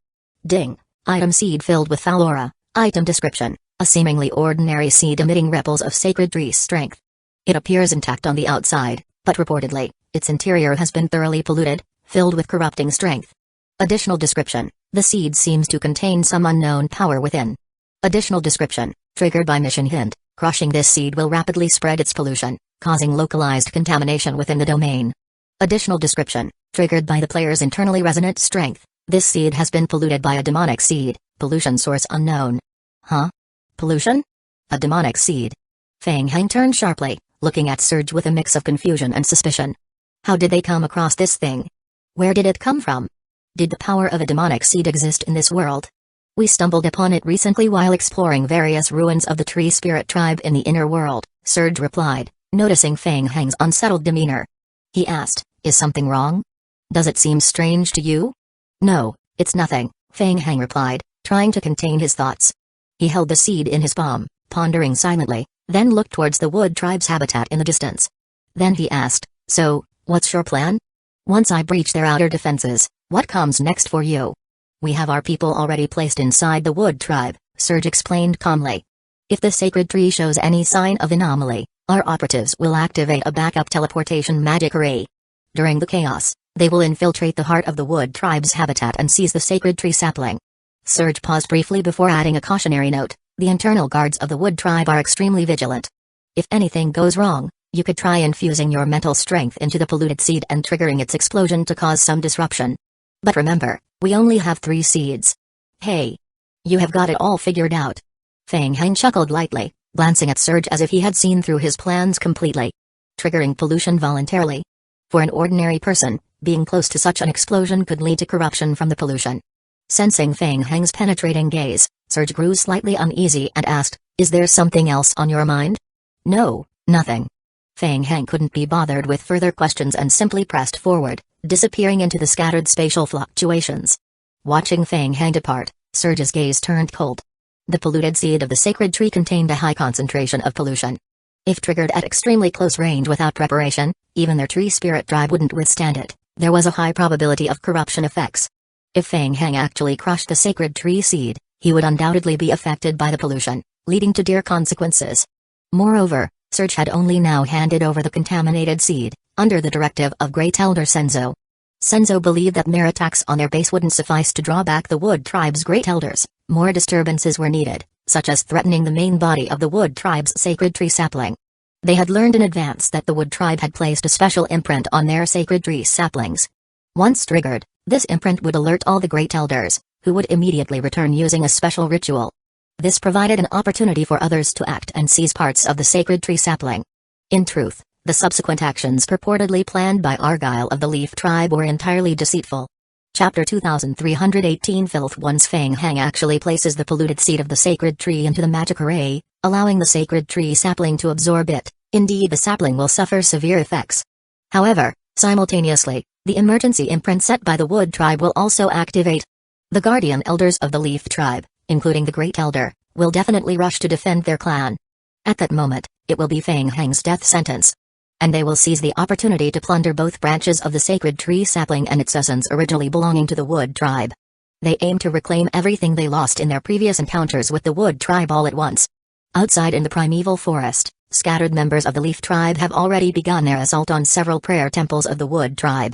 Ding. Item seed filled with aura. Item description: a seemingly ordinary seed emitting ripples of sacred tree strength. It appears intact on the outside, but reportedly, its interior has been thoroughly polluted, filled with corrupting strength. Additional description: the seed seems to contain some unknown power within. Additional description: triggered by mission hint, crushing this seed will rapidly spread its pollution, causing localized contamination within the domain. Additional description: triggered by the player's internally resonant strength, this seed has been polluted by a demonic seed, pollution source unknown. Huh? Pollution? A demonic seed? Feng Heng turned sharply, looking at Surge with a mix of confusion and suspicion. How did they come across this thing? Where did it come from? Did the power of a demonic seed exist in this world? We stumbled upon it recently while exploring various ruins of the Tree Spirit Tribe in the inner world, Surge replied, noticing Feng Heng's unsettled demeanor. He asked, "Is something wrong? Does it seem strange to you?" "No, it's nothing," Feng Heng replied, trying to contain his thoughts. He held the seed in his palm, pondering silently, then looked towards the Wood Tribe's habitat in the distance. Then he asked, "So, what's your plan? Once I breach their outer defenses, what comes next for you?" "We have our people already placed inside the Wood Tribe," Surge explained calmly. "If the sacred tree shows any sign of anomaly, our operatives will activate a backup teleportation magic array. During the chaos, they will infiltrate the heart of the Wood Tribe's habitat and seize the sacred tree sapling." Surge paused briefly before adding a cautionary note: "The internal guards of the Wood Tribe are extremely vigilant. If anything goes wrong, you could try infusing your mental strength into the polluted seed and triggering its explosion to cause some disruption. But remember, we only have 3 seeds. Hey! You have got it all figured out." Feng Heng chuckled lightly, glancing at Surge as if he had seen through his plans completely. Triggering pollution voluntarily? For an ordinary person, being close to such an explosion could lead to corruption from the pollution. Sensing Feng Heng's penetrating gaze, Surge grew slightly uneasy and asked, "Is there something else on your mind?" "No, nothing." Feng Heng couldn't be bothered with further questions and simply pressed forward, disappearing into the scattered spatial fluctuations. Watching Feng Heng depart, Surge's gaze turned cold. The polluted seed of the sacred tree contained a high concentration of pollution. If triggered at extremely close range without preparation, even their tree spirit tribe wouldn't withstand it. There was a high probability of corruption effects. If Fang Heng actually crushed the sacred tree seed, he would undoubtedly be affected by the pollution, leading to dire consequences. Moreover, Surge had only now handed over the contaminated seed, under the directive of Great Elder Senzo. Senzo believed that mere attacks on their base wouldn't suffice to draw back the Wood Tribe's Great Elders. More disturbances were needed, such as threatening the main body of the Wood Tribe's sacred tree sapling. They had learned in advance that the Wood Tribe had placed a special imprint on their sacred tree saplings. Once triggered, this imprint would alert all the Great Elders, who would immediately return using a special ritual. This provided an opportunity for others to act and seize parts of the sacred tree sapling. In truth, the subsequent actions purportedly planned by Argyle of the Leaf Tribe were entirely deceitful. Chapter 2318 Filth. Once Fang Heng actually places the polluted seed of the sacred tree into the magic array, allowing the sacred tree sapling to absorb it, indeed the sapling will suffer severe effects. However, simultaneously, the emergency imprint set by the Wood Tribe will also activate. The guardian elders of the Leaf Tribe, including the Great Elder, will definitely rush to defend their clan. At that moment, it will be Fang Heng's death sentence. And they will seize the opportunity to plunder both branches of the sacred tree sapling and its essence originally belonging to the Wood Tribe. They aim to reclaim everything they lost in their previous encounters with the Wood Tribe all at once. Outside in the primeval forest, scattered members of the Leaf Tribe have already begun their assault on several prayer temples of the Wood Tribe.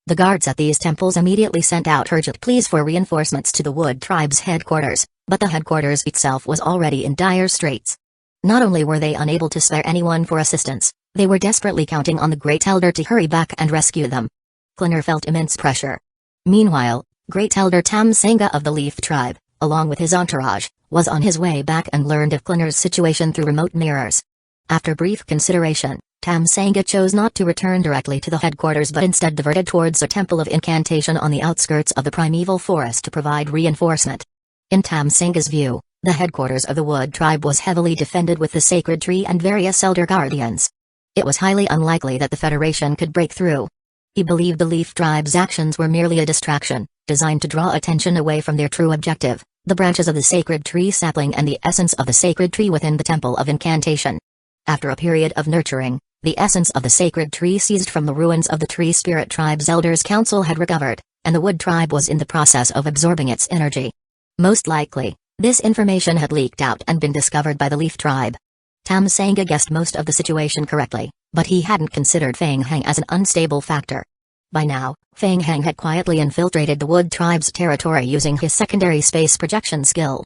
The guards at these temples immediately sent out urgent pleas for reinforcements to the Wood Tribe's headquarters, but the headquarters itself was already in dire straits. Not only were they unable to spare anyone for assistance, they were desperately counting on the Great Elder to hurry back and rescue them. Clinner felt immense pressure. Meanwhile, Great Elder Tam Sanga of the Leaf Tribe, along with his entourage, was on his way back and learned of Clinner's situation through remote mirrors. After brief consideration, Tam Sanga chose not to return directly to the headquarters but instead diverted towards a temple of incantation on the outskirts of the primeval forest to provide reinforcement. In Tam Sanga's view, the headquarters of the Wood Tribe was heavily defended with the sacred tree and various elder guardians. It was highly unlikely that the Federation could break through. He believed the Leaf Tribe's actions were merely a distraction, designed to draw attention away from their true objective, the branches of the sacred tree sapling and the essence of the sacred tree within the Temple of Incantation. After a period of nurturing, the essence of the sacred tree seized from the ruins of the Tree Spirit Tribe's Elders Council had recovered, and the Wood Tribe was in the process of absorbing its energy. Most likely, this information had leaked out and been discovered by the Leaf Tribe. Tam Sanga guessed most of the situation correctly, but he hadn't considered Fang Heng as an unstable factor. By now, Fang Heng had quietly infiltrated the Wood Tribe's territory using his secondary space projection skill.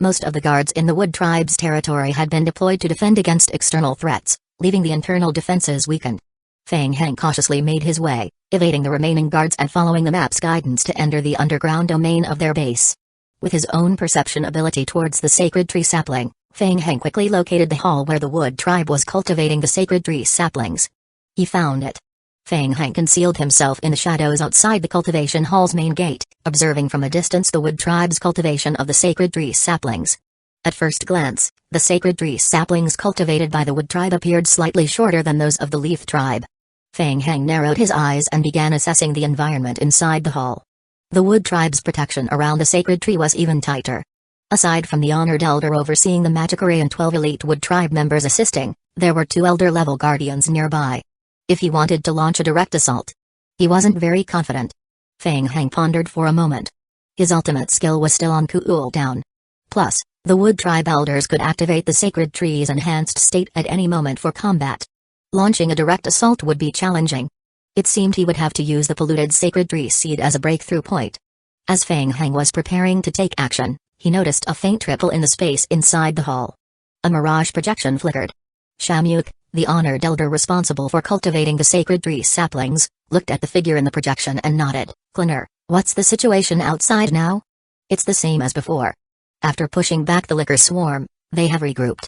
Most of the guards in the Wood Tribe's territory had been deployed to defend against external threats, leaving the internal defenses weakened. Fang Heng cautiously made his way, evading the remaining guards and following the map's guidance to enter the underground domain of their base. With his own perception ability towards the sacred tree sapling, Fang Heng quickly located the hall where the Wood Tribe was cultivating the sacred tree saplings. He found it. Fang Heng concealed himself in the shadows outside the cultivation hall's main gate, observing from a distance the Wood Tribe's cultivation of the sacred tree saplings. At first glance, the sacred tree saplings cultivated by the Wood Tribe appeared slightly shorter than those of the Leaf Tribe. Fang Heng narrowed his eyes and began assessing the environment inside the hall. The Wood Tribe's protection around the sacred tree was even tighter. Aside from the honored elder overseeing the magic array and 12 elite Wood Tribe members assisting, there were 2 elder-level guardians nearby. If he wanted to launch a direct assault, he wasn't very confident. Fang Heng pondered for a moment. His ultimate skill was still on cooldown. Plus, the Wood Tribe elders could activate the sacred tree's enhanced state at any moment for combat. Launching a direct assault would be challenging. It seemed he would have to use the polluted sacred tree seed as a breakthrough point. As Fang Heng was preparing to take action, he noticed a faint ripple in the space inside the hall. A mirage projection flickered. Shamyuk, the honored elder responsible for cultivating the sacred tree saplings, looked at the figure in the projection and nodded. "Clinner, what's the situation outside now?" "It's the same as before. After pushing back the liquor swarm, they have regrouped.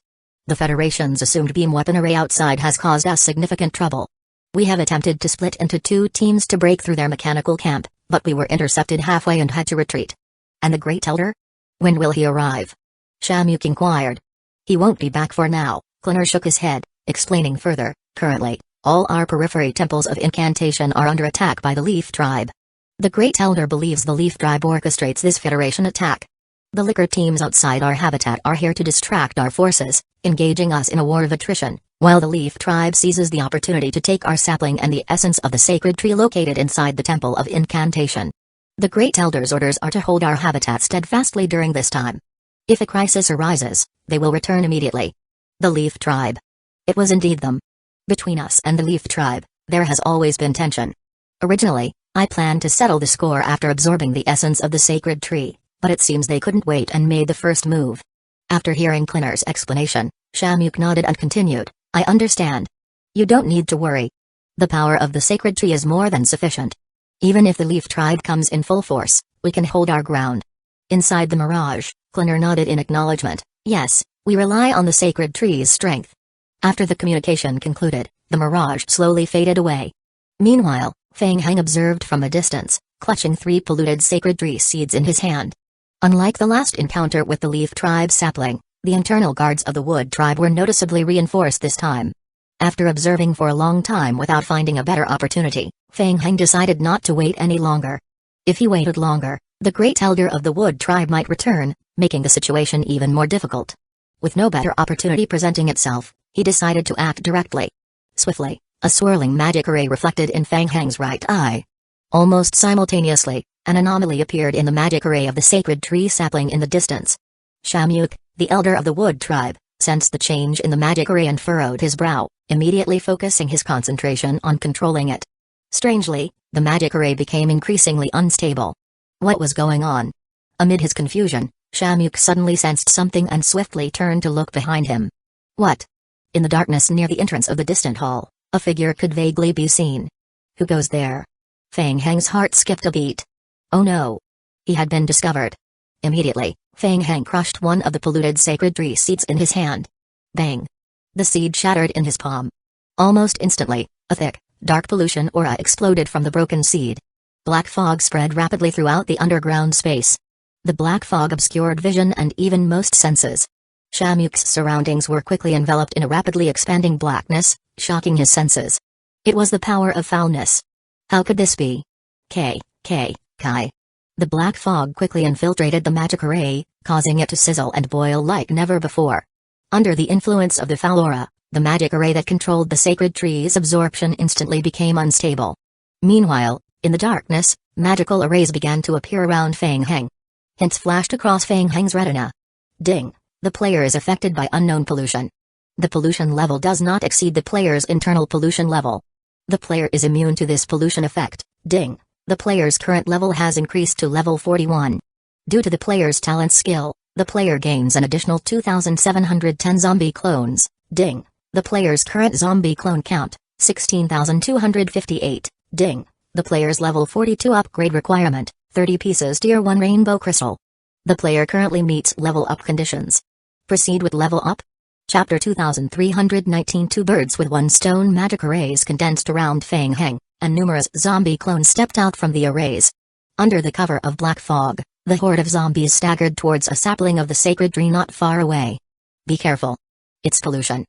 The Federation's assumed beam weapon array outside has caused us significant trouble. We have attempted to split into 2 teams to break through their mechanical camp, but we were intercepted halfway and had to retreat." "And the Great Elder? When will he arrive?" Shamyuk inquired. "He won't be back for now," Clinner shook his head, explaining further. "Currently, all our periphery temples of incantation are under attack by the Leaf Tribe. The Great Elder believes the Leaf Tribe orchestrates this Federation attack. The liquor teams outside our habitat are here to distract our forces, engaging us in a war of attrition, while the Leaf Tribe seizes the opportunity to take our sapling and the essence of the sacred tree located inside the Temple of Incantation." The Great Elder's orders are to hold our habitat steadfastly during this time. If a crisis arises, they will return immediately. The Leaf Tribe. It was indeed them. Between us and the Leaf Tribe, there has always been tension. Originally, I planned to settle the score after absorbing the essence of the sacred tree, but it seems they couldn't wait and made the first move. After hearing Klinner's explanation, Shamuk nodded and continued, I understand. You don't need to worry. The power of the sacred tree is more than sufficient. Even if the Leaf Tribe comes in full force, we can hold our ground. Inside the mirage, Klinner nodded in acknowledgement. Yes, we rely on the sacred tree's strength. After the communication concluded, the mirage slowly faded away. Meanwhile, Feng Heng observed from a distance, clutching 3 polluted sacred tree seeds in his hand. Unlike the last encounter with the Leaf Tribe sapling, the internal guards of the Wood Tribe were noticeably reinforced this time. After observing for a long time without finding a better opportunity, Feng Heng decided not to wait any longer. If he waited longer, the Great Elder of the Wood Tribe might return, making the situation even more difficult. With no better opportunity presenting itself, he decided to act directly. Swiftly, a swirling magic array reflected in Feng Heng's right eye. Almost simultaneously, an anomaly appeared in the magic array of the sacred tree sapling in the distance. Shamuk, the elder of the Wood Tribe, sensed the change in the magic array and furrowed his brow, immediately focusing his concentration on controlling it. Strangely, the magic array became increasingly unstable. What was going on? Amid his confusion, Shamuk suddenly sensed something and swiftly turned to look behind him. What? In the darkness near the entrance of the distant hall, a figure could vaguely be seen. Who goes there? Feng Heng's heart skipped a beat. Oh no! He had been discovered. Immediately, Feng Heng crushed one of the polluted sacred tree seeds in his hand. Bang! The seed shattered in his palm. Almost instantly, a thick, dark pollution aura exploded from the broken seed. Black fog spread rapidly throughout the underground space. The black fog obscured vision and even most senses. Shamuk's surroundings were quickly enveloped in a rapidly expanding blackness, shocking his senses. It was the power of foulness. How could this be? Kai. The black fog quickly infiltrated the magic array, causing it to sizzle and boil like never before. Under the influence of the foul aura, the magic array that controlled the sacred tree's absorption instantly became unstable. Meanwhile, in the darkness, magical arrays began to appear around Feng Heng. Hints flashed across Feng Heng's retina. Ding! The player is affected by unknown pollution. The pollution level does not exceed the player's internal pollution level. The player is immune to this pollution effect. Ding! The player's current level has increased to level 41. Due to the player's talent skill, the player gains an additional 2,710 zombie clones. Ding! The player's current zombie clone count, 16,258. Ding! The player's level 42 upgrade requirement, 30 pieces Tier 1 Rainbow Crystal. The player currently meets level up conditions. Proceed with level up. Chapter 2319. 2 birds with 1 stone. Magic arrays condensed around Feng Heng, and numerous zombie clones stepped out from the arrays. Under the cover of black fog, the horde of zombies staggered towards a sapling of the sacred tree not far away. Be careful. It's pollution.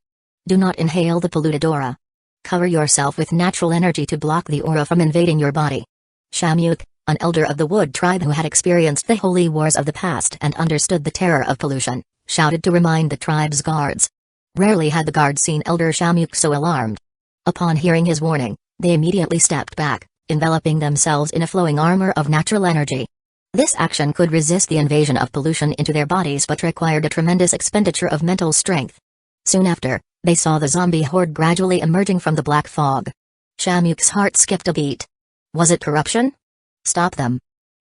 Do not inhale the polluted aura. Cover yourself with natural energy to block the aura from invading your body. Shamuk, an elder of the Wood Tribe who had experienced the holy wars of the past and understood the terror of pollution, shouted to remind the tribe's guards. Rarely had the guards seen Elder Shamuk so alarmed. Upon hearing his warning, they immediately stepped back, enveloping themselves in a flowing armor of natural energy. This action could resist the invasion of pollution into their bodies but required a tremendous expenditure of mental strength. Soon after, they saw the zombie horde gradually emerging from the black fog. Shamuk's heart skipped a beat. Was it corruption? Stop them.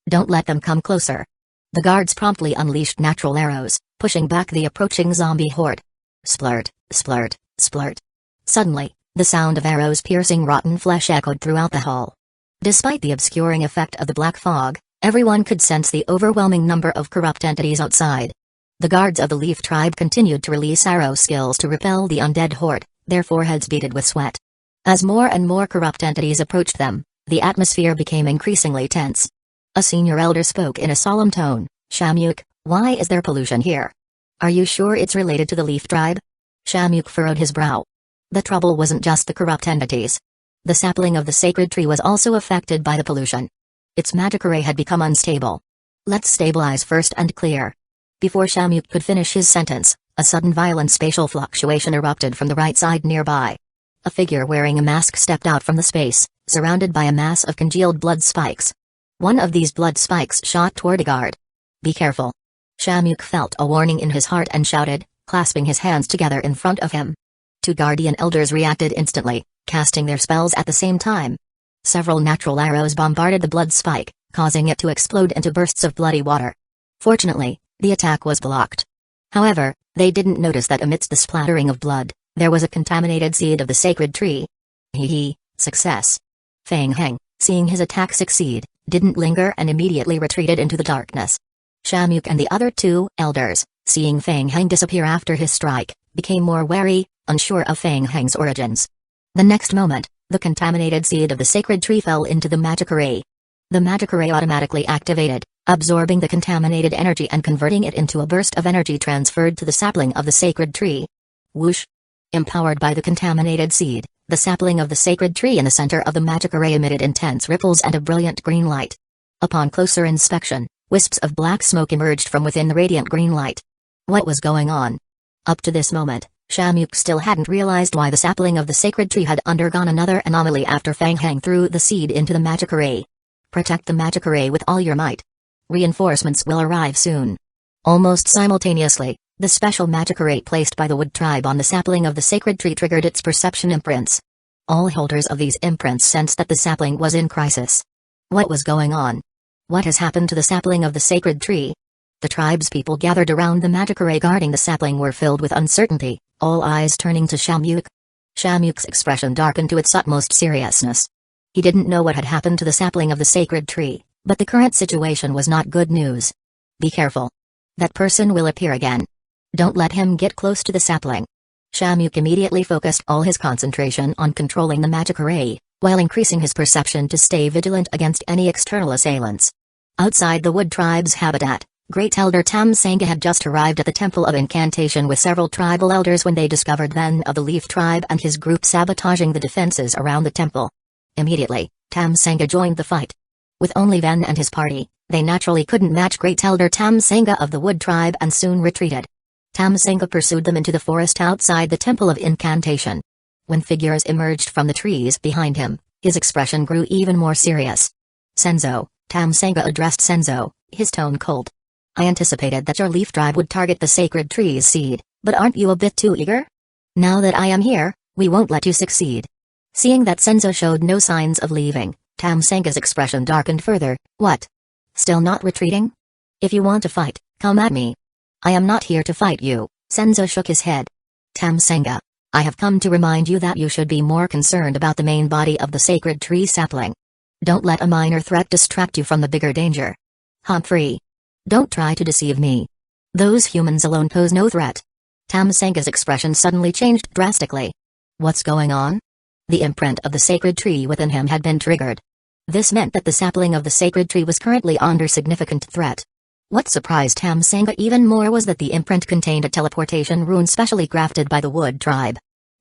Don't let them come closer. The guards promptly unleashed natural arrows, pushing back the approaching zombie horde. Splurt, splurt, splurt. Suddenly, the sound of arrows piercing rotten flesh echoed throughout the hall. Despite the obscuring effect of the black fog, everyone could sense the overwhelming number of corrupt entities outside. The guards of the Leaf Tribe continued to release arrow skills to repel the undead horde, their foreheads beaded with sweat. As more and more corrupt entities approached them, the atmosphere became increasingly tense. A senior elder spoke in a solemn tone. Shamuk, why is there pollution here? Are you sure it's related to the Leaf Tribe? Shamuk furrowed his brow. The trouble wasn't just the corrupt entities. The sapling of the sacred tree was also affected by the pollution. Its magic array had become unstable. Let's stabilize first and clear. Before Shamuk could finish his sentence, a sudden violent spatial fluctuation erupted from the right side nearby. A figure wearing a mask stepped out from the space, surrounded by a mass of congealed blood spikes. One of these blood spikes shot toward a guard. "Be careful." Shamuk felt a warning in his heart and shouted, clasping his hands together in front of him. Two guardian elders reacted instantly, casting their spells at the same time. Several natural arrows bombarded the blood spike, causing it to explode into bursts of bloody water. Fortunately, the attack was blocked. However, they didn't notice that amidst the splattering of blood, there was a contaminated seed of the sacred tree. Success. Feng Heng, seeing his attack succeed, didn't linger and immediately retreated into the darkness. Shamuk and the other two elders, seeing Feng Heng disappear after his strike, became more wary, unsure of Feng Heng's origins. The next moment, the contaminated seed of the sacred tree fell into the magic array. The magic array automatically activated, absorbing the contaminated energy and converting it into a burst of energy transferred to the sapling of the sacred tree. Whoosh! Empowered by the contaminated seed, the sapling of the sacred tree in the center of the magic array emitted intense ripples and a brilliant green light. Upon closer inspection, wisps of black smoke emerged from within the radiant green light. What was going on? Up to this moment, Shamuk still hadn't realized why the sapling of the sacred tree had undergone another anomaly after Feng Heng threw the seed into the magic array. Protect the magic array with all your might. Reinforcements will arrive soon. Almost simultaneously, the special magic array placed by the wood tribe on the sapling of the sacred tree triggered its perception imprints. All holders of these imprints sensed that the sapling was in crisis. What was going on? What has happened to the sapling of the sacred tree? The tribe's people gathered around the magic array guarding the sapling were filled with uncertainty, all eyes turning to Shamuk. Shamuk's expression darkened to its utmost seriousness. He didn't know what had happened to the sapling of the sacred tree, but the current situation was not good news. Be careful. That person will appear again. Don't let him get close to the sapling. Shamuk immediately focused all his concentration on controlling the magic array, while increasing his perception to stay vigilant against any external assailants. Outside the wood tribe's habitat, Great Elder Tam Sanga had just arrived at the Temple of Incantation with several tribal elders when they discovered Ven of the Leaf Tribe and his group sabotaging the defenses around the temple. Immediately, Tam Sanga joined the fight. With only Ven and his party, they naturally couldn't match Great Elder Tam Sanga of the Wood Tribe and soon retreated. Tam Sanga pursued them into the forest outside the Temple of Incantation. When figures emerged from the trees behind him, his expression grew even more serious. "Senzo," Tam Sanga addressed Senzo, his tone cold. "I anticipated that your leaf tribe would target the sacred tree's seed, but aren't you a bit too eager? Now that I am here, we won't let you succeed." Seeing that Senzo showed no signs of leaving, Tam Sanga's expression darkened further. "What? Still not retreating? If you want to fight, come at me." "I am not here to fight you," Senzo shook his head. "Tam Sanga, I have come to remind you that you should be more concerned about the main body of the sacred tree sapling. Don't let a minor threat distract you from the bigger danger. Humphrey. Don't try to deceive me. Those humans alone pose no threat." Tam Sanga's expression suddenly changed drastically. What's going on? The imprint of the sacred tree within him had been triggered. This meant that the sapling of the sacred tree was currently under significant threat. What surprised Tam Sanga even more was that the imprint contained a teleportation rune specially crafted by the Wood Tribe.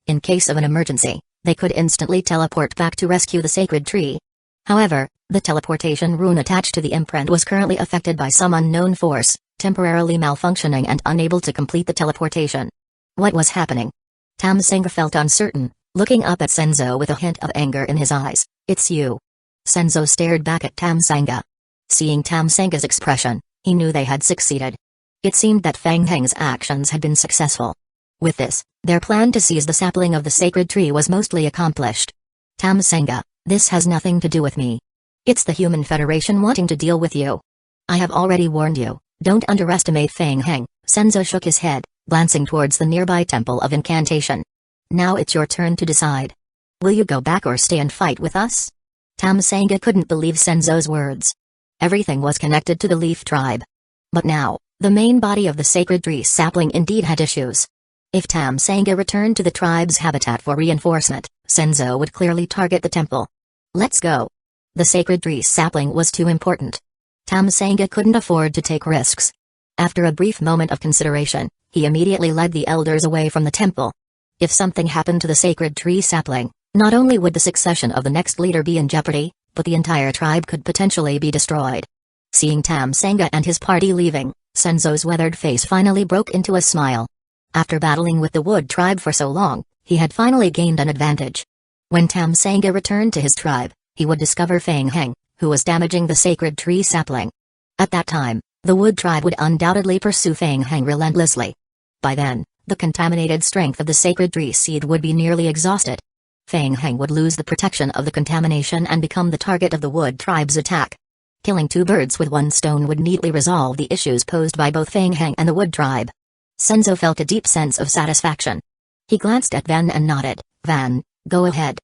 In case of an emergency, they could instantly teleport back to rescue the sacred tree. However, the teleportation rune attached to the imprint was currently affected by some unknown force, temporarily malfunctioning and unable to complete the teleportation. What was happening? Tam Sanga felt uncertain, looking up at Senzo with a hint of anger in his eyes. "It's you." Senzo stared back at Tam Sanga. Seeing Tam Sanga's expression, he knew they had succeeded. It seemed that Feng Heng's actions had been successful. With this, their plan to seize the sapling of the sacred tree was mostly accomplished. "Tam Sanga, this has nothing to do with me. It's the Human Federation wanting to deal with you. I have already warned you, don't underestimate Feng Heng." Senzo shook his head, glancing towards the nearby Temple of Incantation. "Now it's your turn to decide. Will you go back or stay and fight with us?" Tam Sanga couldn't believe Senzo's words. Everything was connected to the Leaf Tribe. But now, the main body of the sacred tree sapling indeed had issues. If Tam Sanga returned to the tribe's habitat for reinforcement, Senzo would clearly target the temple. "Let's go." The sacred tree sapling was too important. Tam Sanga couldn't afford to take risks. After a brief moment of consideration, he immediately led the elders away from the temple. If something happened to the sacred tree sapling, not only would the succession of the next leader be in jeopardy, but the entire tribe could potentially be destroyed. Seeing Tam Sanga and his party leaving, Senzo's weathered face finally broke into a smile. After battling with the Wood Tribe for so long, he had finally gained an advantage. When Tam Sanga returned to his tribe, he would discover Feng Heng, who was damaging the sacred tree sapling. At that time, the wood tribe would undoubtedly pursue Fang Heng relentlessly. By then, the contaminated strength of the sacred tree seed would be nearly exhausted. Fang Heng would lose the protection of the contamination and become the target of the wood tribe's attack. Killing two birds with one stone would neatly resolve the issues posed by both Fang Heng and the wood tribe. Senzo felt a deep sense of satisfaction. He glanced at Van and nodded. Van, go ahead.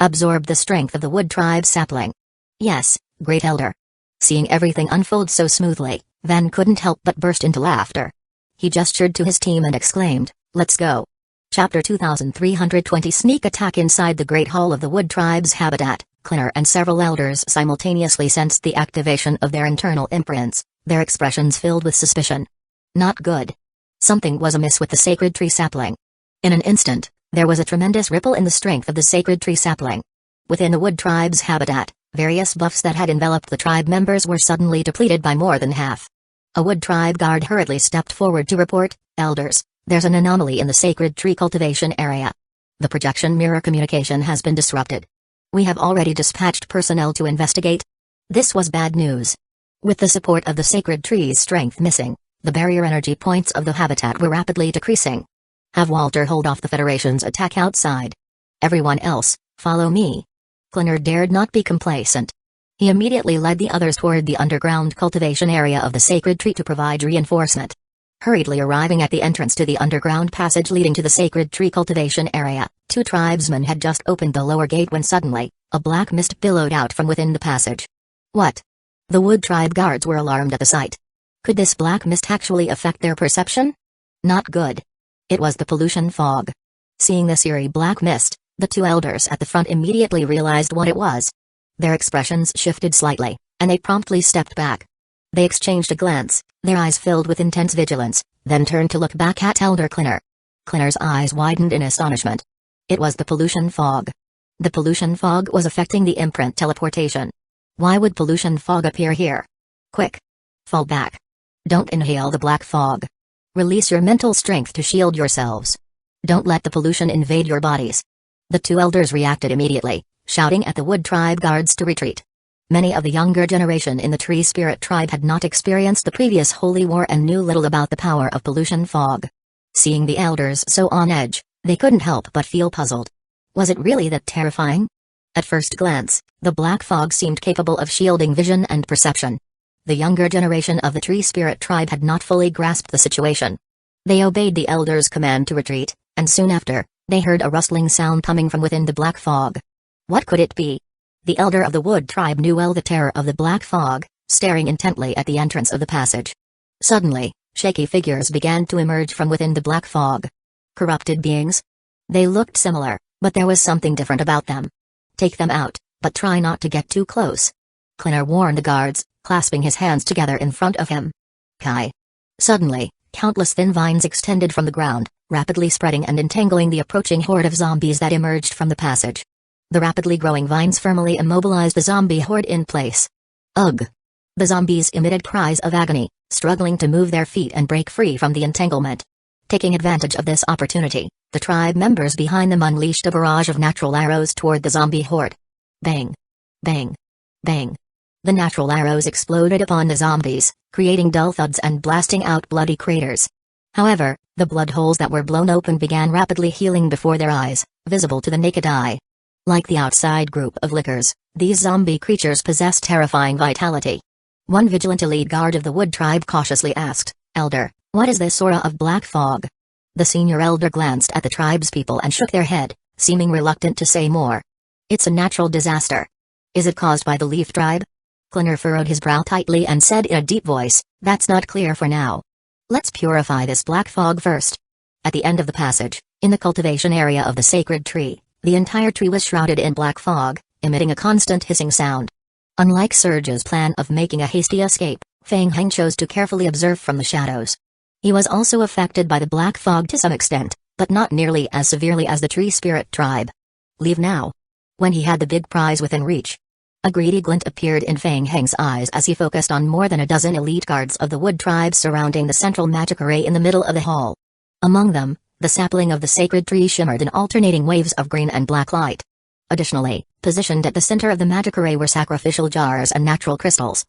Absorb the strength of the wood tribe sapling. Yes, Great Elder. Seeing everything unfold so smoothly, Van couldn't help but burst into laughter. He gestured to his team and exclaimed, let's go. Chapter 2320 Sneak Attack. Inside the Great Hall of the Wood Tribe's habitat, Clinner and several elders simultaneously sensed the activation of their internal imprints, their expressions filled with suspicion. Not good. Something was amiss with the sacred tree sapling. In an instant, there was a tremendous ripple in the strength of the sacred tree sapling. Within the Wood Tribe's habitat, various buffs that had enveloped the tribe members were suddenly depleted by more than half. A Wood Tribe guard hurriedly stepped forward to report, Elders, there's an anomaly in the sacred tree cultivation area. The projection mirror communication has been disrupted. We have already dispatched personnel to investigate. This was bad news. With the support of the sacred tree's strength missing, the barrier energy points of the habitat were rapidly decreasing. Have Walter hold off the Federation's attack outside. Everyone else, follow me. Clinner dared not be complacent. He immediately led the others toward the underground cultivation area of the sacred tree to provide reinforcement. Hurriedly arriving at the entrance to the underground passage leading to the sacred tree cultivation area, two tribesmen had just opened the lower gate when suddenly, a black mist billowed out from within the passage. What? The Wood Tribe guards were alarmed at the sight. Could this black mist actually affect their perception? Not good. It was the pollution fog. Seeing this eerie black mist, the two elders at the front immediately realized what it was. Their expressions shifted slightly, and they promptly stepped back. They exchanged a glance, their eyes filled with intense vigilance, then turned to look back at Elder Clinner. Clinner's eyes widened in astonishment. It was the pollution fog. The pollution fog was affecting the imprint teleportation. Why would pollution fog appear here? Quick! Fall back. Don't inhale the black fog. Release your mental strength to shield yourselves. Don't let the pollution invade your bodies. The two elders reacted immediately, shouting at the Wood Tribe guards to retreat. Many of the younger generation in the Tree Spirit tribe had not experienced the previous holy war and knew little about the power of pollution fog. Seeing the elders so on edge, they couldn't help but feel puzzled. Was it really that terrifying? At first glance, the black fog seemed capable of shielding vision and perception. The younger generation of the Tree Spirit tribe had not fully grasped the situation. They obeyed the elders' command to retreat, and soon after, they heard a rustling sound coming from within the black fog. What could it be? The elder of the Wood tribe knew well the terror of the black fog, staring intently at the entrance of the passage. Suddenly, shaky figures began to emerge from within the black fog. Corrupted beings? They looked similar, but there was something different about them. Take them out, but try not to get too close. Clinner warned the guards, clasping his hands together in front of him. Kai. Suddenly, countless thin vines extended from the ground, rapidly spreading and entangling the approaching horde of zombies that emerged from the passage. The rapidly growing vines firmly immobilized the zombie horde in place. Ugh! The zombies emitted cries of agony, struggling to move their feet and break free from the entanglement. Taking advantage of this opportunity, the tribe members behind them unleashed a barrage of natural arrows toward the zombie horde. Bang! Bang! Bang! The natural arrows exploded upon the zombies, creating dull thuds and blasting out bloody craters. However, the blood holes that were blown open began rapidly healing before their eyes, visible to the naked eye. Like the outside group of lickers, these zombie creatures possess terrifying vitality. One vigilant elite guard of the Wood tribe cautiously asked, Elder, what is this aura of black fog? The senior elder glanced at the tribe's people and shook their head, seeming reluctant to say more. It's a natural disaster. Is it caused by the Leaf tribe? Clinner furrowed his brow tightly and said in a deep voice, that's not clear for now. Let's purify this black fog first. At the end of the passage, in the cultivation area of the sacred tree, the entire tree was shrouded in black fog, emitting a constant hissing sound. Unlike Surge's plan of making a hasty escape, Fang Heng chose to carefully observe from the shadows. He was also affected by the black fog to some extent, but not nearly as severely as the Tree Spirit tribe. Leave now. When he had the big prize within reach. A greedy glint appeared in Fang Heng's eyes as he focused on more than a dozen elite guards of the Wood tribe surrounding the central magic array in the middle of the hall. Among them, the sapling of the sacred tree shimmered in alternating waves of green and black light. Additionally, positioned at the center of the magic array were sacrificial jars and natural crystals.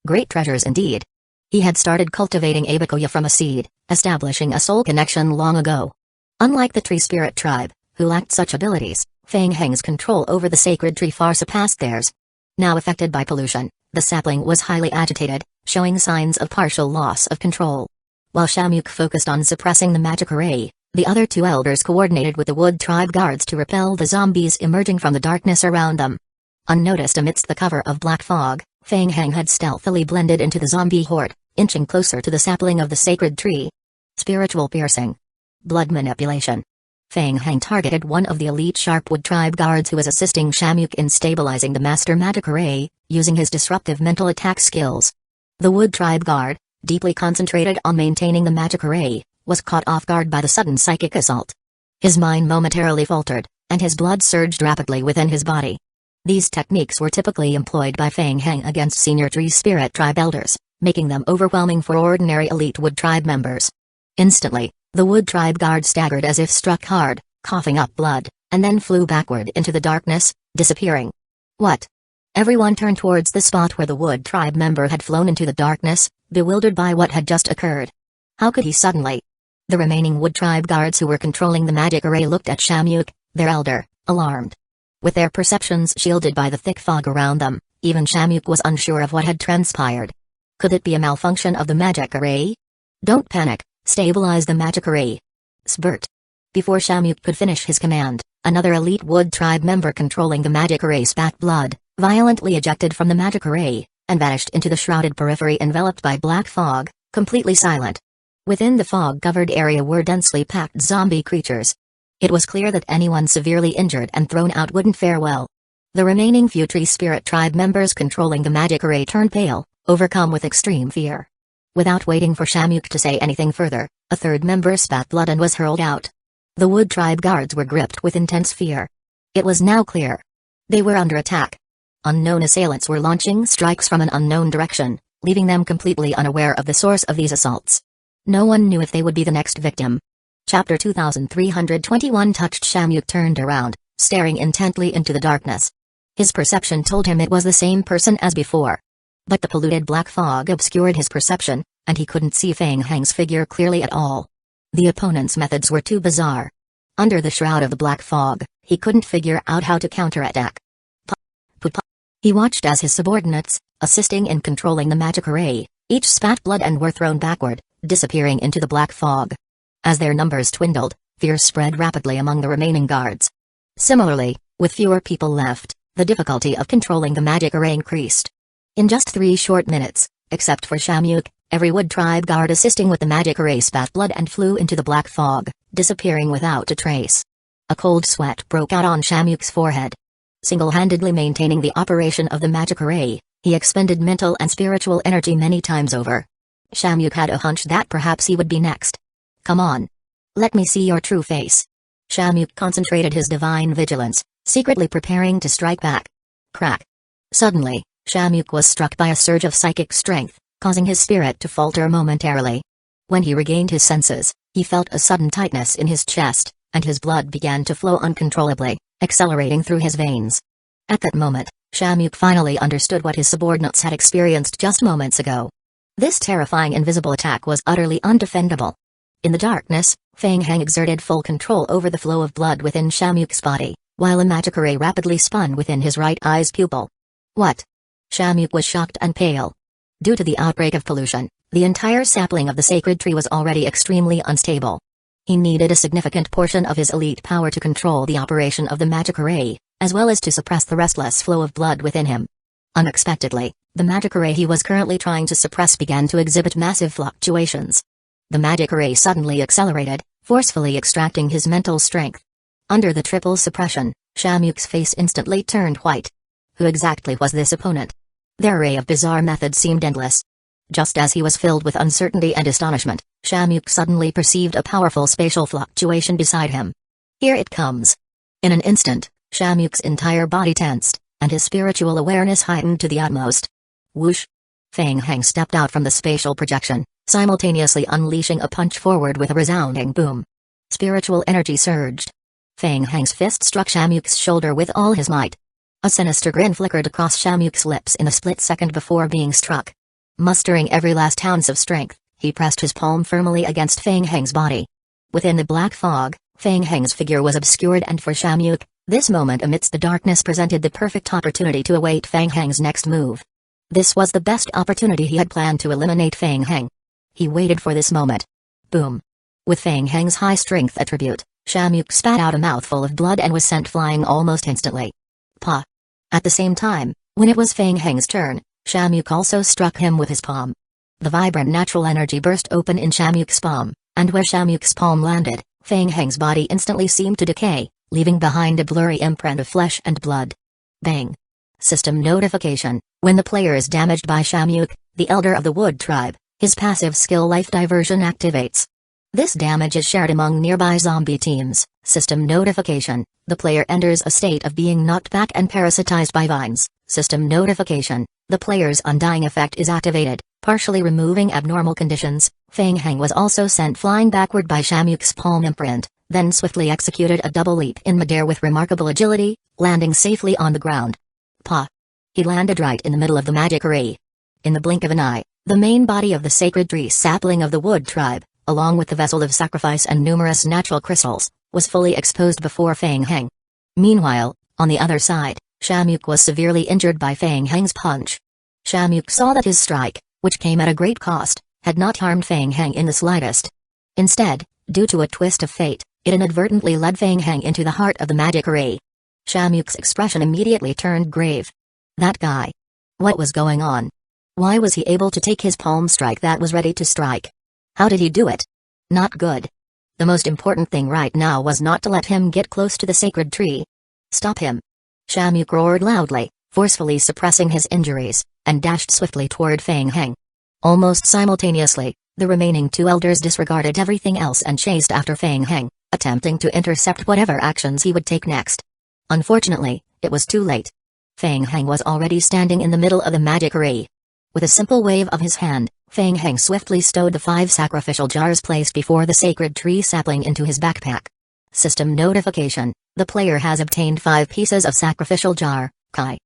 Great treasures indeed. He had started cultivating Abakoya from a seed, establishing a soul connection long ago. Unlike the tree spirit tribe, who lacked such abilities, Fang Heng's control over the sacred tree far surpassed theirs. Now affected by pollution, the sapling was highly agitated, showing signs of partial loss of control. While Shamuk focused on suppressing the magic array, the other two elders coordinated with the wood tribe guards to repel the zombies emerging from the darkness around them. Unnoticed amidst the cover of black fog, Fang Heng had stealthily blended into the zombie horde, inching closer to the sapling of the sacred tree. Spiritual piercing. Blood manipulation. Fang Heng targeted one of the elite Sharpwood tribe guards who was assisting Shamuk in stabilizing the master magic array, using his disruptive mental attack skills. The wood tribe guard, deeply concentrated on maintaining the magic array, was caught off guard by the sudden psychic assault. His mind momentarily faltered, and his blood surged rapidly within his body. These techniques were typically employed by Fang Heng against senior tree spirit tribe elders, making them overwhelming for ordinary elite wood tribe members. Instantly, the wood tribe guard staggered as if struck hard, coughing up blood, and then flew backward into the darkness, disappearing. What? Everyone turned towards the spot where the wood tribe member had flown into the darkness, bewildered by what had just occurred. How could he suddenly? The remaining wood tribe guards who were controlling the magic array looked at Shamuk, their elder, alarmed. With their perceptions shielded by the thick fog around them, even Shamuk was unsure of what had transpired. Could it be a malfunction of the magic array? Don't panic, stabilize the magic array. Spurt. Before Shamuk could finish his command, another elite wood tribe member controlling the magic array spat blood, violently ejected from the magic array, and vanished into the shrouded periphery enveloped by black fog, completely silent. Within the fog-covered area were densely packed zombie creatures. It was clear that anyone severely injured and thrown out wouldn't fare well. The remaining few tree spirit tribe members controlling the magic array turned pale, overcome with extreme fear. Without waiting for Shamuk to say anything further, a third member spat blood and was hurled out. The wood tribe guards were gripped with intense fear. It was now clear. They were under attack. Unknown assailants were launching strikes from an unknown direction, leaving them completely unaware of the source of these assaults. No one knew if they would be the next victim. Chapter 2321 touched Shamuk turned around, staring intently into the darkness. His perception told him it was the same person as before. But the polluted black fog obscured his perception, and he couldn't see Fang Heng's figure clearly at all. The opponent's methods were too bizarre. Under the shroud of the black fog, he couldn't figure out how to counterattack. He watched as his subordinates, assisting in controlling the magic array, each spat blood and were thrown backward, disappearing into the black fog. As their numbers dwindled, fear spread rapidly among the remaining guards. Similarly, with fewer people left, the difficulty of controlling the magic array increased. In just 3 short minutes, except for Shamuk, every wood tribe guard assisting with the magic array spat blood and flew into the black fog, disappearing without a trace. A cold sweat broke out on Shamuk's forehead. Single-handedly maintaining the operation of the magic array, he expended mental and spiritual energy many times over. Shamuk had a hunch that perhaps he would be next. Come on. Let me see your true face. Shamuk concentrated his divine vigilance, secretly preparing to strike back. Crack. Suddenly, Shamuk was struck by a surge of psychic strength, causing his spirit to falter momentarily. When he regained his senses, he felt a sudden tightness in his chest, and his blood began to flow uncontrollably, accelerating through his veins. At that moment, Shamuk finally understood what his subordinates had experienced just moments ago. This terrifying invisible attack was utterly undefendable. In the darkness, Fang Heng exerted full control over the flow of blood within Shamuk's body, while a magic array rapidly spun within his right eye's pupil. What? Shamuk was shocked and pale. Due to the outbreak of pollution, the entire sapling of the sacred tree was already extremely unstable. He needed a significant portion of his elite power to control the operation of the magic array, as well as to suppress the restless flow of blood within him. Unexpectedly, the magic array he was currently trying to suppress began to exhibit massive fluctuations. The magic array suddenly accelerated, forcefully extracting his mental strength. Under the triple suppression, Shamuk's face instantly turned white. Who exactly was this opponent? Their array of bizarre methods seemed endless. Just as he was filled with uncertainty and astonishment, Shamuk suddenly perceived a powerful spatial fluctuation beside him. Here it comes. In an instant, Shamuk's entire body tensed, and his spiritual awareness heightened to the utmost. Whoosh! Fang Heng stepped out from the spatial projection, simultaneously unleashing a punch forward with a resounding boom. Spiritual energy surged. Fang Heng's fist struck Shamuk's shoulder with all his might. A sinister grin flickered across Shamuk's lips in a split second before being struck. Mustering every last ounce of strength, he pressed his palm firmly against Fang Heng's body. Within the black fog, Fang Heng's figure was obscured, and for Shamuk, this moment amidst the darkness presented the perfect opportunity to await Fang Heng's next move. This was the best opportunity he had planned to eliminate Fang Heng. He waited for this moment. Boom. With Fang Heng's high strength attribute, Shamuk spat out a mouthful of blood and was sent flying almost instantly. Pa. At the same time, when it was Fang Heng's turn, Shamuk also struck him with his palm. The vibrant natural energy burst open in Shamuk's palm, and where Shamuk's palm landed, Fang Heng's body instantly seemed to decay, leaving behind a blurry imprint of flesh and blood. Bang. System notification: when the player is damaged by Shamuk, the Elder of the Wood Tribe, his passive skill Life Diversion activates. This damage is shared among nearby zombie teams. System notification: the player enters a state of being knocked back and parasitized by vines. System notification: the player's Undying effect is activated, partially removing abnormal conditions. Fang Heng was also sent flying backward by Shamuk's palm imprint, then swiftly executed a double leap in midair with remarkable agility, landing safely on the ground. Pa. He landed right in the middle of the magic array. In the blink of an eye, the main body of the sacred tree sapling of the Wood Tribe, along with the vessel of sacrifice and numerous natural crystals, was fully exposed before Fang Heng. Meanwhile, on the other side, Shamuk was severely injured by Fang Heng's punch. Shamuk saw that his strike, which came at a great cost, had not harmed Fang Heng in the slightest. Instead, due to a twist of fate, it inadvertently led Fang Heng into the heart of the magic array. Shamuk's expression immediately turned grave. That guy. What was going on? Why was he able to take his palm strike that was ready to strike? How did he do it? Not good. The most important thing right now was not to let him get close to the sacred tree. Stop him. Shamuk roared loudly, forcefully suppressing his injuries, and dashed swiftly toward Fang Heng. Almost simultaneously, the remaining two elders disregarded everything else and chased after Fang Heng, attempting to intercept whatever actions he would take next. Unfortunately, it was too late. Fang Heng was already standing in the middle of the magic array. With a simple wave of his hand, Fang Heng swiftly stowed the 5 sacrificial jars placed before the sacred tree sapling into his backpack. System notification: the player has obtained 5 pieces of sacrificial jar, Kai.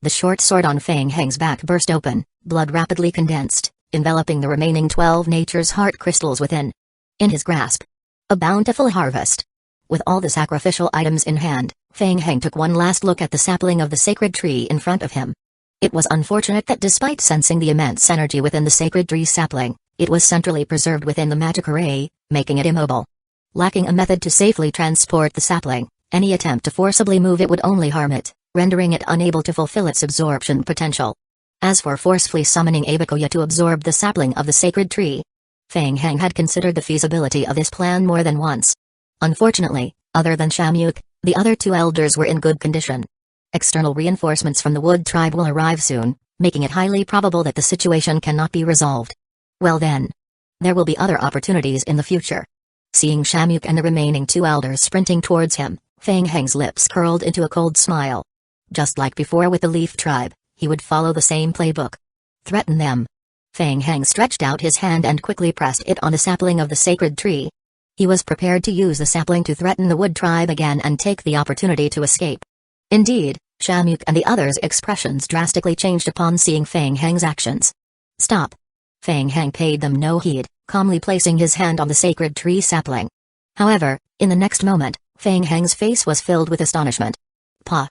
The short sword on Fang Heng's back burst open, blood rapidly condensed, enveloping the remaining 12 nature's heart crystals within. In his grasp, a bountiful harvest. With all the sacrificial items in hand, Fang Heng took one last look at the sapling of the sacred tree in front of him. It was unfortunate that despite sensing the immense energy within the sacred tree sapling, it was centrally preserved within the magic array, making it immobile. Lacking a method to safely transport the sapling, any attempt to forcibly move it would only harm it, rendering it unable to fulfill its absorption potential. As for forcefully summoning Abakoya to absorb the sapling of the sacred tree, Fang Heng had considered the feasibility of this plan more than once. Unfortunately, other than Shamuk, the other 2 elders were in good condition. External reinforcements from the Wood Tribe will arrive soon, making it highly probable that the situation cannot be resolved. Well then. There will be other opportunities in the future. Seeing Shamuk and the remaining 2 elders sprinting towards him, Fang Heng's lips curled into a cold smile. Just like before with the Leaf Tribe, he would follow the same playbook. Threaten them. Fang Heng stretched out his hand and quickly pressed it on the sapling of the sacred tree. He was prepared to use the sapling to threaten the Wood Tribe again and take the opportunity to escape. Indeed, Shamuk and the others' expressions drastically changed upon seeing Fang Heng's actions. Stop. Fang Heng paid them no heed, calmly placing his hand on the sacred tree sapling. However, in the next moment, Fang Heng's face was filled with astonishment. Pa.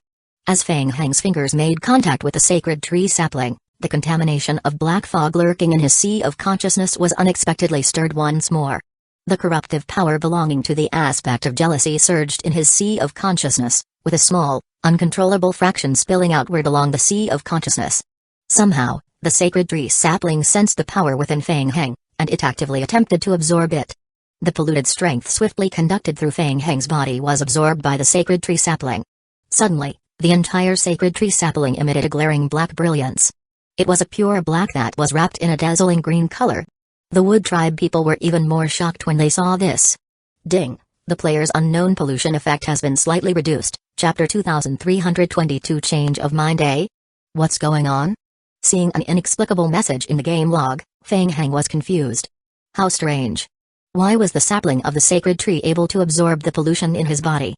As Fang Heng's fingers made contact with the sacred tree sapling, the contamination of black fog lurking in his sea of consciousness was unexpectedly stirred once more. The corruptive power belonging to the aspect of jealousy surged in his sea of consciousness, with a small, uncontrollable fraction spilling outward along the sea of consciousness. Somehow, the sacred tree sapling sensed the power within Fang Heng, and it actively attempted to absorb it. The polluted strength swiftly conducted through Fang Heng's body was absorbed by the sacred tree sapling. Suddenly, the entire sacred tree sapling emitted a glaring black brilliance. It was a pure black that was wrapped in a dazzling green color. The Wood Tribe people were even more shocked when they saw this. Ding! The player's unknown pollution effect has been slightly reduced. Chapter 2322 Change of Mind A? What's going on? Seeing an inexplicable message in the game log, Fang Heng was confused. How strange. Why was the sapling of the sacred tree able to absorb the pollution in his body?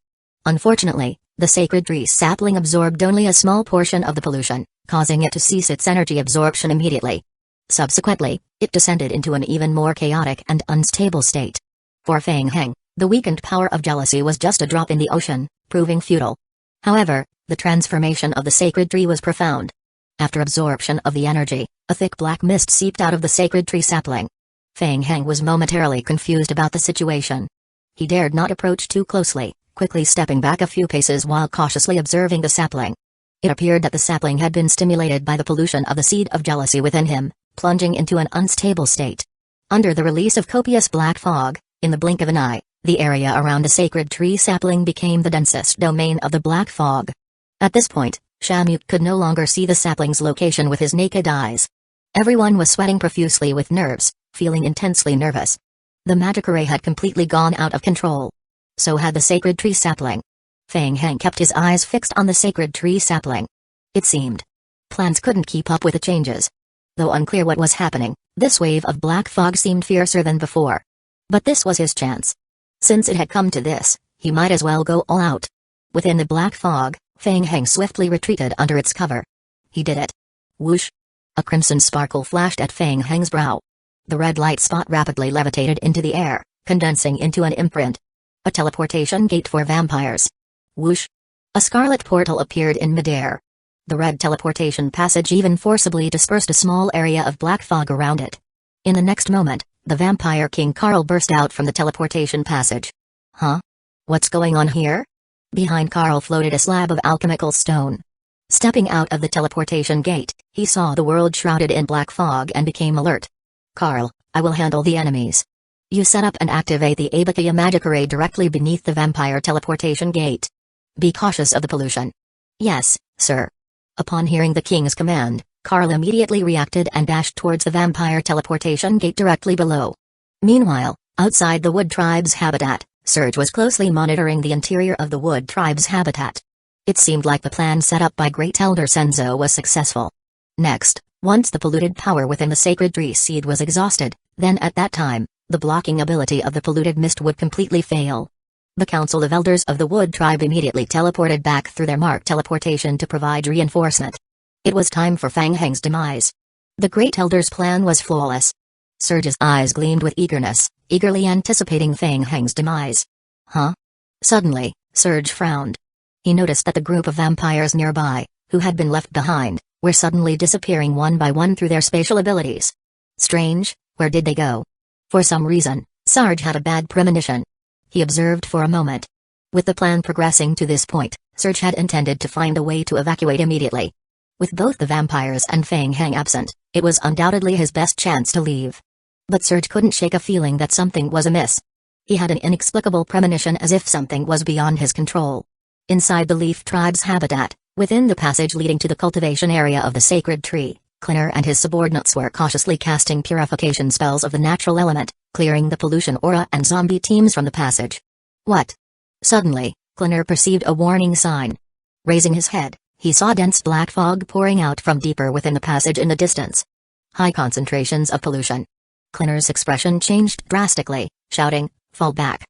Unfortunately, the sacred tree sapling absorbed only a small portion of the pollution, causing it to cease its energy absorption immediately. Subsequently, it descended into an even more chaotic and unstable state. For Feng Heng, the weakened power of jealousy was just a drop in the ocean, proving futile. However, the transformation of the sacred tree was profound. After absorption of the energy, a thick black mist seeped out of the sacred tree sapling. Feng Heng was momentarily confused about the situation. He dared not approach too closely, quickly stepping back a few paces while cautiously observing the sapling. It appeared that the sapling had been stimulated by the pollution of the seed of jealousy within him, plunging into an unstable state. Under the release of copious black fog, in the blink of an eye, the area around the sacred tree sapling became the densest domain of the black fog. At this point, Shamuk could no longer see the sapling's location with his naked eyes. Everyone was sweating profusely with nerves, feeling intensely nervous. The magic array had completely gone out of control. So had the sacred tree sapling. Feng Heng kept his eyes fixed on the sacred tree sapling. It seemed plans couldn't keep up with the changes. Though unclear what was happening, this wave of black fog seemed fiercer than before. But this was his chance. Since it had come to this, he might as well go all out. Within the black fog, Feng Heng swiftly retreated under its cover. He did it. Whoosh! A crimson sparkle flashed at Feng Heng's brow. The red light spot rapidly levitated into the air, condensing into an imprint. A teleportation gate for vampires. Whoosh! A scarlet portal appeared in midair. The red teleportation passage even forcibly dispersed a small area of black fog around it. In the next moment, the vampire king Karl burst out from the teleportation passage. Huh? What's going on here? Behind Karl floated a slab of alchemical stone. Stepping out of the teleportation gate, he saw the world shrouded in black fog and became alert. Karl, I will handle the enemies. You set up and activate the Abakaya magic array directly beneath the vampire teleportation gate. Be cautious of the pollution. Yes, sir. Upon hearing the king's command, Karl immediately reacted and dashed towards the vampire teleportation gate directly below. Meanwhile, outside the Wood Tribe's habitat, Serge was closely monitoring the interior of the Wood Tribe's habitat. It seemed like the plan set up by Great Elder Senzo was successful. Next, once the polluted power within the sacred tree seed was exhausted, then at that time, the blocking ability of the polluted mist would completely fail. The Council of Elders of the Wood Tribe immediately teleported back through their marked teleportation to provide reinforcement. It was time for Feng Heng's demise. The Great Elder's plan was flawless. Serge's eyes gleamed with eagerness, eagerly anticipating Feng Heng's demise. Huh? Suddenly, Serge frowned. He noticed that the group of vampires nearby, who had been left behind, were suddenly disappearing one by one through their spatial abilities. Strange, where did they go? For some reason, Sarge had a bad premonition. He observed for a moment. With the plan progressing to this point, Serge had intended to find a way to evacuate immediately. With both the vampires and Feng Heng absent, it was undoubtedly his best chance to leave. But Serge couldn't shake a feeling that something was amiss. He had an inexplicable premonition as if something was beyond his control. Inside the Leaf Tribe's habitat, within the passage leading to the cultivation area of the sacred tree, Clinner and his subordinates were cautiously casting purification spells of the natural element, clearing the pollution aura and zombie teams from the passage. What? Suddenly, Clinner perceived a warning sign. Raising his head, he saw dense black fog pouring out from deeper within the passage in the distance. High concentrations of pollution. Clinner's expression changed drastically, shouting, "Fall back."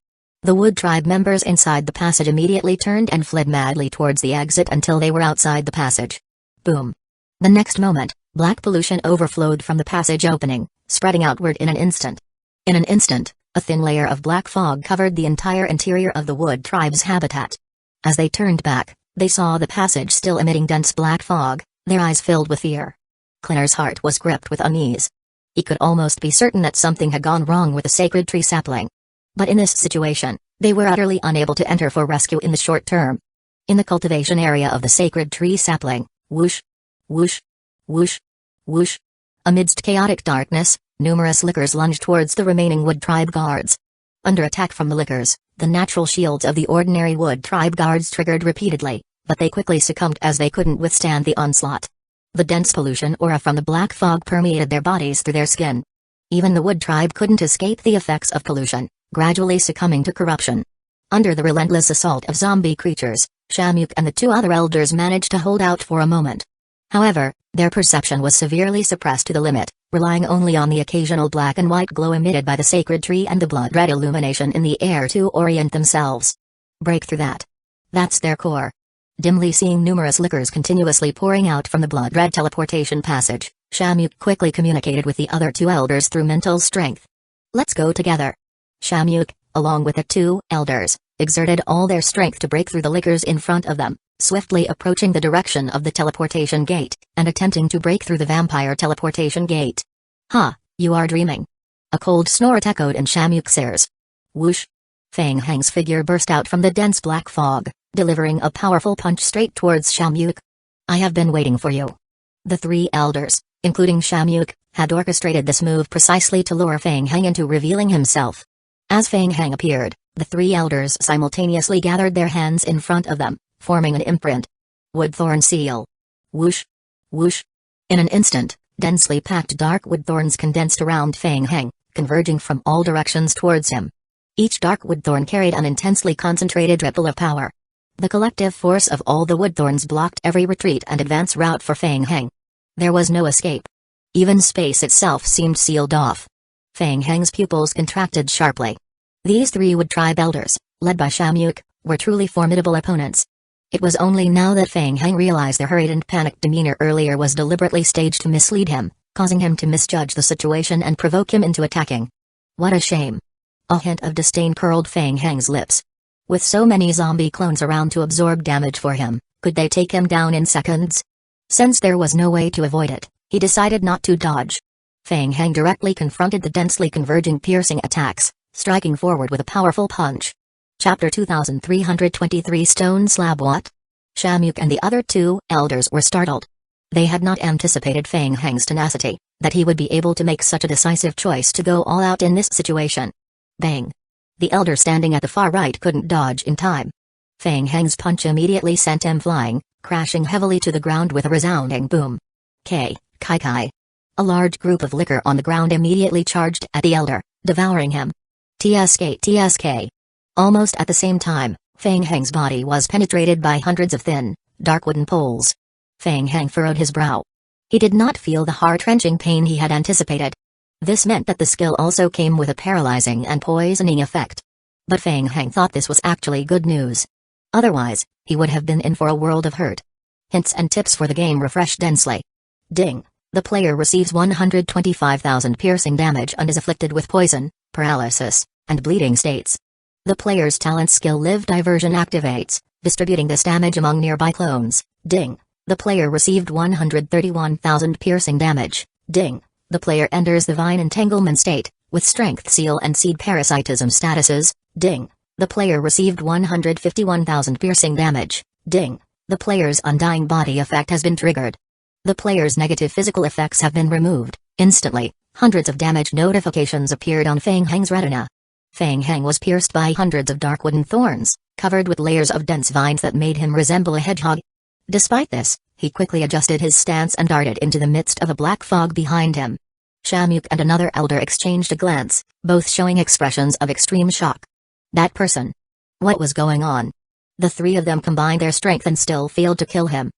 The Wood Tribe members inside the passage immediately turned and fled madly towards the exit until they were outside the passage. Boom. The next moment, black pollution overflowed from the passage opening, spreading outward in an instant. In an instant, a thin layer of black fog covered the entire interior of the Wood Tribe's habitat. As they turned back, they saw the passage still emitting dense black fog, their eyes filled with fear. Clinner's heart was gripped with unease. He could almost be certain that something had gone wrong with the sacred tree sapling. But in this situation, they were utterly unable to enter for rescue in the short term. In the cultivation area of the sacred tree sapling, whoosh, whoosh, whoosh, whoosh. Amidst chaotic darkness, numerous lickers lunged towards the remaining Wood Tribe guards. Under attack from the lickers, the natural shields of the ordinary Wood Tribe guards triggered repeatedly, but they quickly succumbed as they couldn't withstand the onslaught. The dense pollution aura from the black fog permeated their bodies through their skin. Even the Wood Tribe couldn't escape the effects of pollution, gradually succumbing to corruption. Under the relentless assault of zombie creatures, Shamuk and the two other elders managed to hold out for a moment. However, their perception was severely suppressed to the limit, relying only on the occasional black and white glow emitted by the sacred tree and the blood-red illumination in the air to orient themselves. Break through that. That's their core. Dimly seeing numerous liquors continuously pouring out from the blood-red teleportation passage, Shamyuk quickly communicated with the other two elders through mental strength. Let's go together. Shamyuk, along with the two elders, exerted all their strength to break through the liquors in front of them, swiftly approaching the direction of the teleportation gate, and attempting to break through the vampire teleportation gate. Ha, you are dreaming. A cold snort echoed in Shamyuk's ears. Whoosh! Fang Hang's figure burst out from the dense black fog, delivering a powerful punch straight towards Shamyuk. I have been waiting for you. The three elders, including Shamyuk, had orchestrated this move precisely to lure Fang Hang into revealing himself. As Fang Hang appeared, the three elders simultaneously gathered their hands in front of them, forming an imprint. Woodthorn seal. Whoosh! Whoosh! In an instant, densely packed dark woodthorns condensed around Fang Hang, converging from all directions towards him. Each dark woodthorn carried an intensely concentrated ripple of power. The collective force of all the woodthorns blocked every retreat and advance route for Fang Hang. There was no escape. Even space itself seemed sealed off. Fang Hang's pupils contracted sharply. These three Wood Tribe elders, led by Shamyuk, were truly formidable opponents. It was only now that Fang Hang realized their hurried and panicked demeanor earlier was deliberately staged to mislead him, causing him to misjudge the situation and provoke him into attacking. What a shame. A hint of disdain curled Fang Hang's lips. With so many zombie clones around to absorb damage for him, could they take him down in seconds? Since there was no way to avoid it, he decided not to dodge. Fang Hang directly confronted the densely converging piercing attacks, striking forward with a powerful punch. Chapter 2323 Stone Slab. What? Shamyuk and the other two elders were startled. They had not anticipated Fang Hang's tenacity, that he would be able to make such a decisive choice to go all out in this situation. Bang! The elder standing at the far right couldn't dodge in time. Fang Hang's punch immediately sent him flying, crashing heavily to the ground with a resounding boom. Kai. A large group of liquor on the ground immediately charged at the elder, devouring him. TSK. Almost at the same time, Fang Hang's body was penetrated by hundreds of thin, dark wooden poles. Fang Hang furrowed his brow. He did not feel the heart-wrenching pain he had anticipated. This meant that the skill also came with a paralyzing and poisoning effect. But Fang Hang thought this was actually good news. Otherwise, he would have been in for a world of hurt. Hints and tips for the game refreshed densely. Ding. The player receives 125,000 piercing damage and is afflicted with poison, paralysis, and bleeding states. The player's talent skill Live Diversion activates, distributing this damage among nearby clones. Ding. The player received 131,000 piercing damage. Ding. The player enters the Vine Entanglement state, with Strength Seal and Seed Parasitism statuses. Ding. The player received 151,000 piercing damage. Ding. The player's Undying Body effect has been triggered. The player's negative physical effects have been removed. Instantly, hundreds of damage notifications appeared on Fang Hang's retina. Fang Hang was pierced by hundreds of dark wooden thorns, covered with layers of dense vines that made him resemble a hedgehog. Despite this, he quickly adjusted his stance and darted into the midst of a black fog behind him. Shamyuk and another elder exchanged a glance, both showing expressions of extreme shock. That person. What was going on? The three of them combined their strength and still failed to kill him.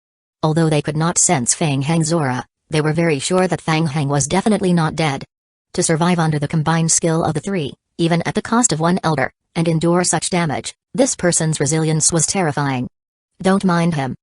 Although they could not sense Fang Hang's aura, they were very sure that Fang Hang was definitely not dead. To survive under the combined skill of the three, even at the cost of one elder, and endure such damage, this person's resilience was terrifying. Don't mind him.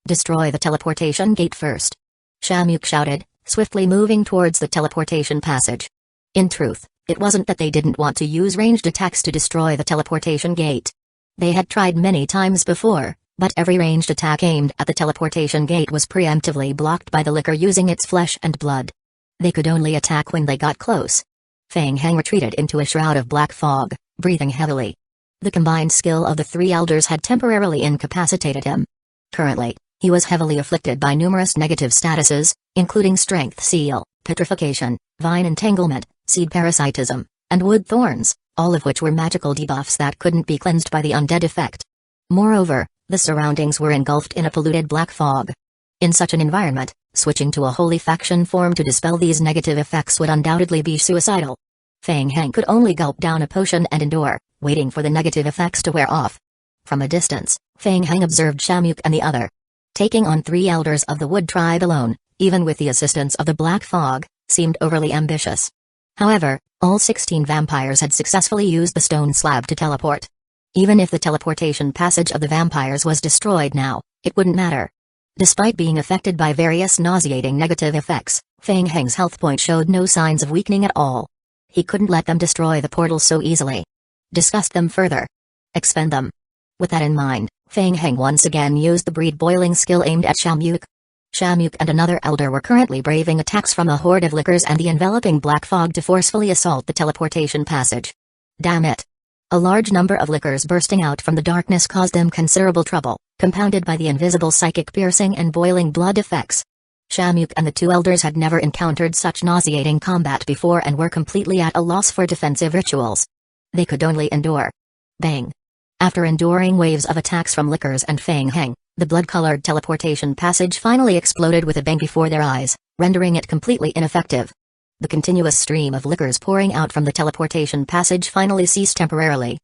Destroy the teleportation gate first. Shamyuk shouted, swiftly moving towards the teleportation passage. In truth, it wasn't that they didn't want to use ranged attacks to destroy the teleportation gate. They had tried many times before, but every ranged attack aimed at the teleportation gate was preemptively blocked by the liquor using its flesh and blood. They could only attack when they got close. Fang Hang retreated into a shroud of black fog, breathing heavily. The combined skill of the three elders had temporarily incapacitated him. Currently, he was heavily afflicted by numerous negative statuses, including Strength Seal, Petrification, Vine Entanglement, Seed Parasitism, and Wood Thorns, all of which were magical debuffs that couldn't be cleansed by the undead effect. Moreover, the surroundings were engulfed in a polluted black fog. In such an environment, switching to a holy faction form to dispel these negative effects would undoubtedly be suicidal. Fang Hang could only gulp down a potion and endure, waiting for the negative effects to wear off. From a distance, Fang Hang observed Shamyuk and the other. Taking on three elders of the Wood Tribe alone, even with the assistance of the black fog, seemed overly ambitious. However, all 16 vampires had successfully used the stone slab to teleport. Even if the teleportation passage of the vampires was destroyed now, it wouldn't matter. Despite being affected by various nauseating negative effects, Feng Heng's health point showed no signs of weakening at all. He couldn't let them destroy the portal so easily. Discuss them further. Expend them. With that in mind, Feng Heng once again used the breed boiling skill aimed at Shamyuk. Shamyuk and another elder were currently braving attacks from a horde of lickers and the enveloping black fog to forcefully assault the teleportation passage. Damn it. A large number of lickers bursting out from the darkness caused them considerable trouble, compounded by the invisible psychic piercing and boiling blood effects. Shamyuk and the two elders had never encountered such nauseating combat before and were completely at a loss for defensive rituals. They could only endure. Bang. After enduring waves of attacks from lickers and Feng Heng, the blood-colored teleportation passage finally exploded with a bang before their eyes, rendering it completely ineffective. The continuous stream of lickers pouring out from the teleportation passage finally ceased temporarily.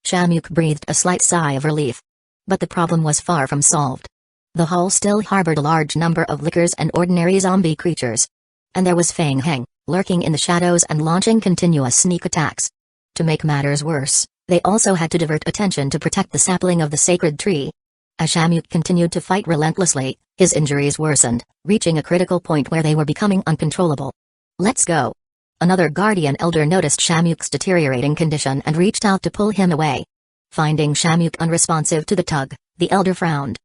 Shamyuk breathed a slight sigh of relief. But the problem was far from solved. The hall still harbored a large number of lickers and ordinary zombie creatures. And there was Feng Heng, lurking in the shadows and launching continuous sneak attacks. To make matters worse, they also had to divert attention to protect the sapling of the sacred tree. As Shamyuk continued to fight relentlessly, his injuries worsened, reaching a critical point where they were becoming uncontrollable. Let's go. Another guardian elder noticed Shamyuk's deteriorating condition and reached out to pull him away. Finding Shamyuk unresponsive to the tug, the elder frowned.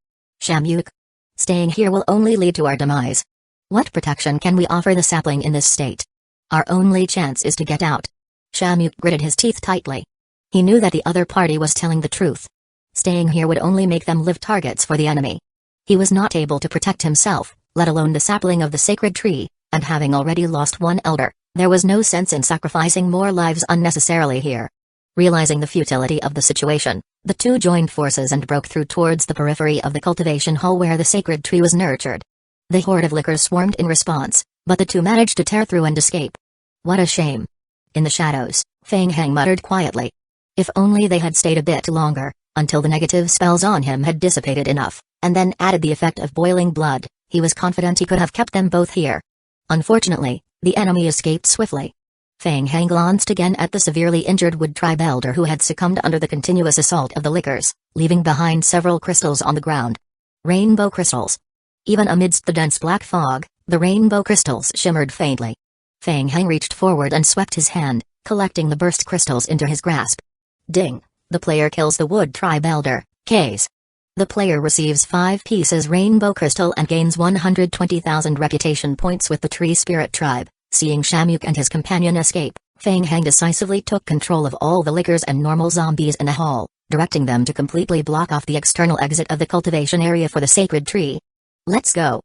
Shamyuk? Staying here will only lead to our demise. What protection can we offer the sapling in this state? Our only chance is to get out. Shamyuk gritted his teeth tightly. He knew that the other party was telling the truth. Staying here would only make them live targets for the enemy. He was not able to protect himself, let alone the sapling of the sacred tree, and having already lost one elder, there was no sense in sacrificing more lives unnecessarily here. Realizing the futility of the situation, the two joined forces and broke through towards the periphery of the cultivation hall where the sacred tree was nurtured. The horde of lickers swarmed in response, but the two managed to tear through and escape. What a shame. In the shadows, Feng Heng muttered quietly. If only they had stayed a bit longer, until the negative spells on him had dissipated enough, and then added the effect of boiling blood, he was confident he could have kept them both here. Unfortunately, the enemy escaped swiftly. Feng Heng glanced again at the severely injured Wood Tribe elder who had succumbed under the continuous assault of the lickers, leaving behind several crystals on the ground. Rainbow crystals. Even amidst the dense black fog, the rainbow crystals shimmered faintly. Feng Heng reached forward and swept his hand, collecting the burst crystals into his grasp. Ding. The player kills the Wood Tribe elder, Case. The player receives 5 pieces rainbow crystal and gains 120,000 reputation points with the Tree Spirit tribe. Seeing Shamyuk and his companion escape, Feng Heng decisively took control of all the lickers and normal zombies in the hall, directing them to completely block off the external exit of the cultivation area for the sacred tree. Let's go.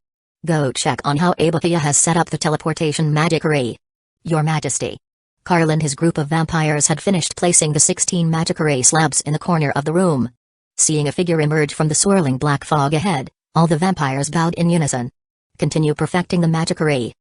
Go check on how Abakuya has set up the teleportation magic array. Your Majesty. Karl and his group of vampires had finished placing the 16 magic array slabs in the corner of the room. Seeing a figure emerge from the swirling black fog ahead, all the vampires bowed in unison. Continue perfecting the magic array.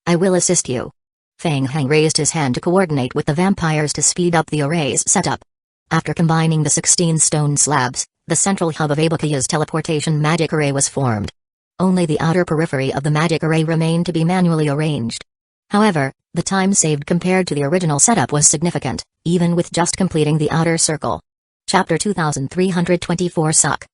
I will assist you. Feng Heng raised his hand to coordinate with the vampires to speed up the array's setup. After combining the 16 stone slabs, the central hub of Abakuya's teleportation magic array was formed. Only the outer periphery of the magic array remained to be manually arranged. However, the time saved compared to the original setup was significant, even with just completing the outer circle. Chapter 2324 Suck.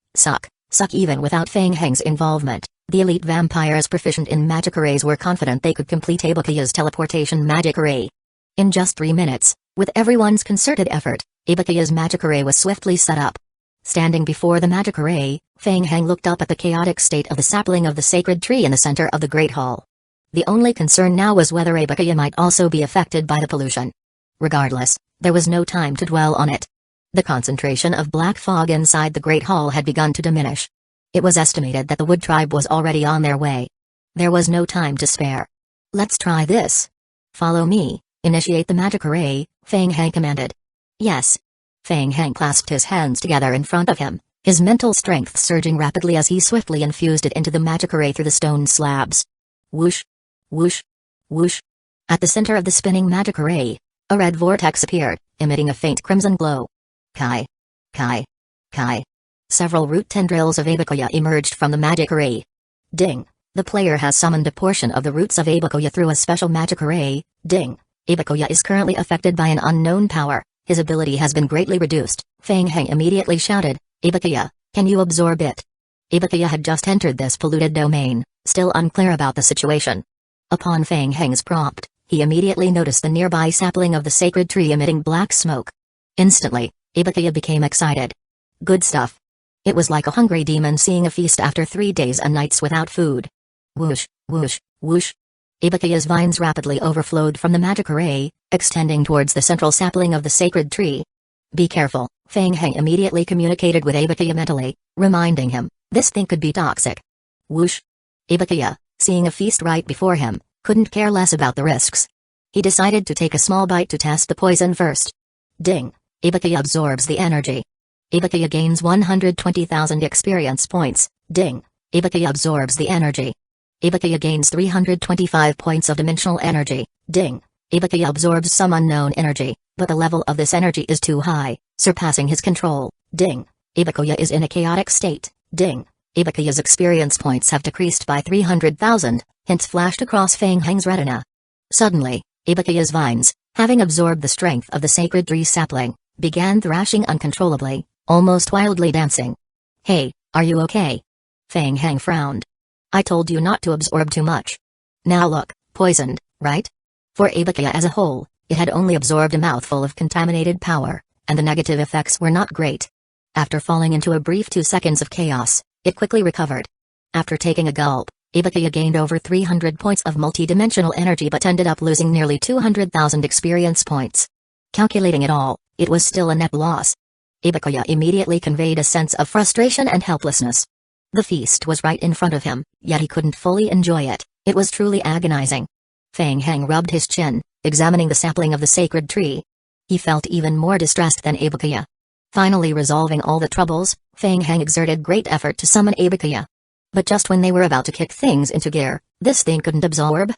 Even without Feng Heng's involvement, the elite vampires proficient in magic arrays were confident they could complete Abakuya's teleportation magic array. In just 3 minutes, with everyone's concerted effort, Abakuya's magic array was swiftly set up. Standing before the magic array, Feng Heng looked up at the chaotic state of the sapling of the sacred tree in the center of the Great Hall. The only concern now was whether Abakuya might also be affected by the pollution. Regardless, there was no time to dwell on it. The concentration of black fog inside the Great Hall had begun to diminish. It was estimated that the Wood Tribe was already on their way. There was no time to spare. Let's try this. Follow me, initiate the magic array, Feng Heng commanded. Yes. Feng Heng clasped his hands together in front of him, his mental strength surging rapidly as he swiftly infused it into the magic array through the stone slabs. Whoosh. Whoosh. Whoosh. At the center of the spinning magic array, a red vortex appeared, emitting a faint crimson glow. Kai. Kai. Kai. Several root tendrils of Abakuya emerged from the magic array. Ding. The player has summoned a portion of the roots of Abakuya through a special magic array. Ding. Abakuya is currently affected by an unknown power. His ability has been greatly reduced. Feng Heng immediately shouted, Ibakuya, can you absorb it? Ibakuya had just entered this polluted domain, still unclear about the situation. Upon Feng Heng's prompt, he immediately noticed the nearby sapling of the sacred tree emitting black smoke. Instantly, Ibakuya became excited. Good stuff. It was like a hungry demon seeing a feast after 3 days and nights without food. Whoosh, whoosh, whoosh. Ibakuya's vines rapidly overflowed from the magic array, extending towards the central sapling of the sacred tree. Be careful, Feng Heng immediately communicated with Ibakuya mentally, reminding him, this thing could be toxic. Whoosh. Ibakuya, seeing a feast right before him, couldn't care less about the risks. He decided to take a small bite to test the poison first. Ding. Ibakuya absorbs the energy. Ibakuya gains 120,000 experience points. Ding. Ibakuya absorbs the energy. Ibakuya gains 325 points of dimensional energy. Ding. Ibakuya absorbs some unknown energy, but the level of this energy is too high, surpassing his control. Ding. Ibakuya is in a chaotic state. Ding. Ibakuya's experience points have decreased by 300,000. Hints flashed across Feng Heng's retina. Suddenly, Ibakuya's vines, having absorbed the strength of the sacred tree sapling, began thrashing uncontrollably, almost wildly dancing. Hey, are you okay? Feng Heng frowned. I told you not to absorb too much. Now look, poisoned, right? For Ibakuya as a whole, it had only absorbed a mouthful of contaminated power, and the negative effects were not great. After falling into a brief 2 seconds of chaos, it quickly recovered. After taking a gulp, Ibakuya gained over 300 points of multi-dimensional energy but ended up losing nearly 200,000 experience points. Calculating it all, it was still a net loss. Ibakuya immediately conveyed a sense of frustration and helplessness. The feast was right in front of him, yet he couldn't fully enjoy it. It was truly agonizing. Feng Heng rubbed his chin, examining the sapling of the sacred tree. He felt even more distressed than Ibakuya. Finally resolving all the troubles, Feng Heng exerted great effort to summon Ibakuya. But just when they were about to kick things into gear, this thing couldn't absorb?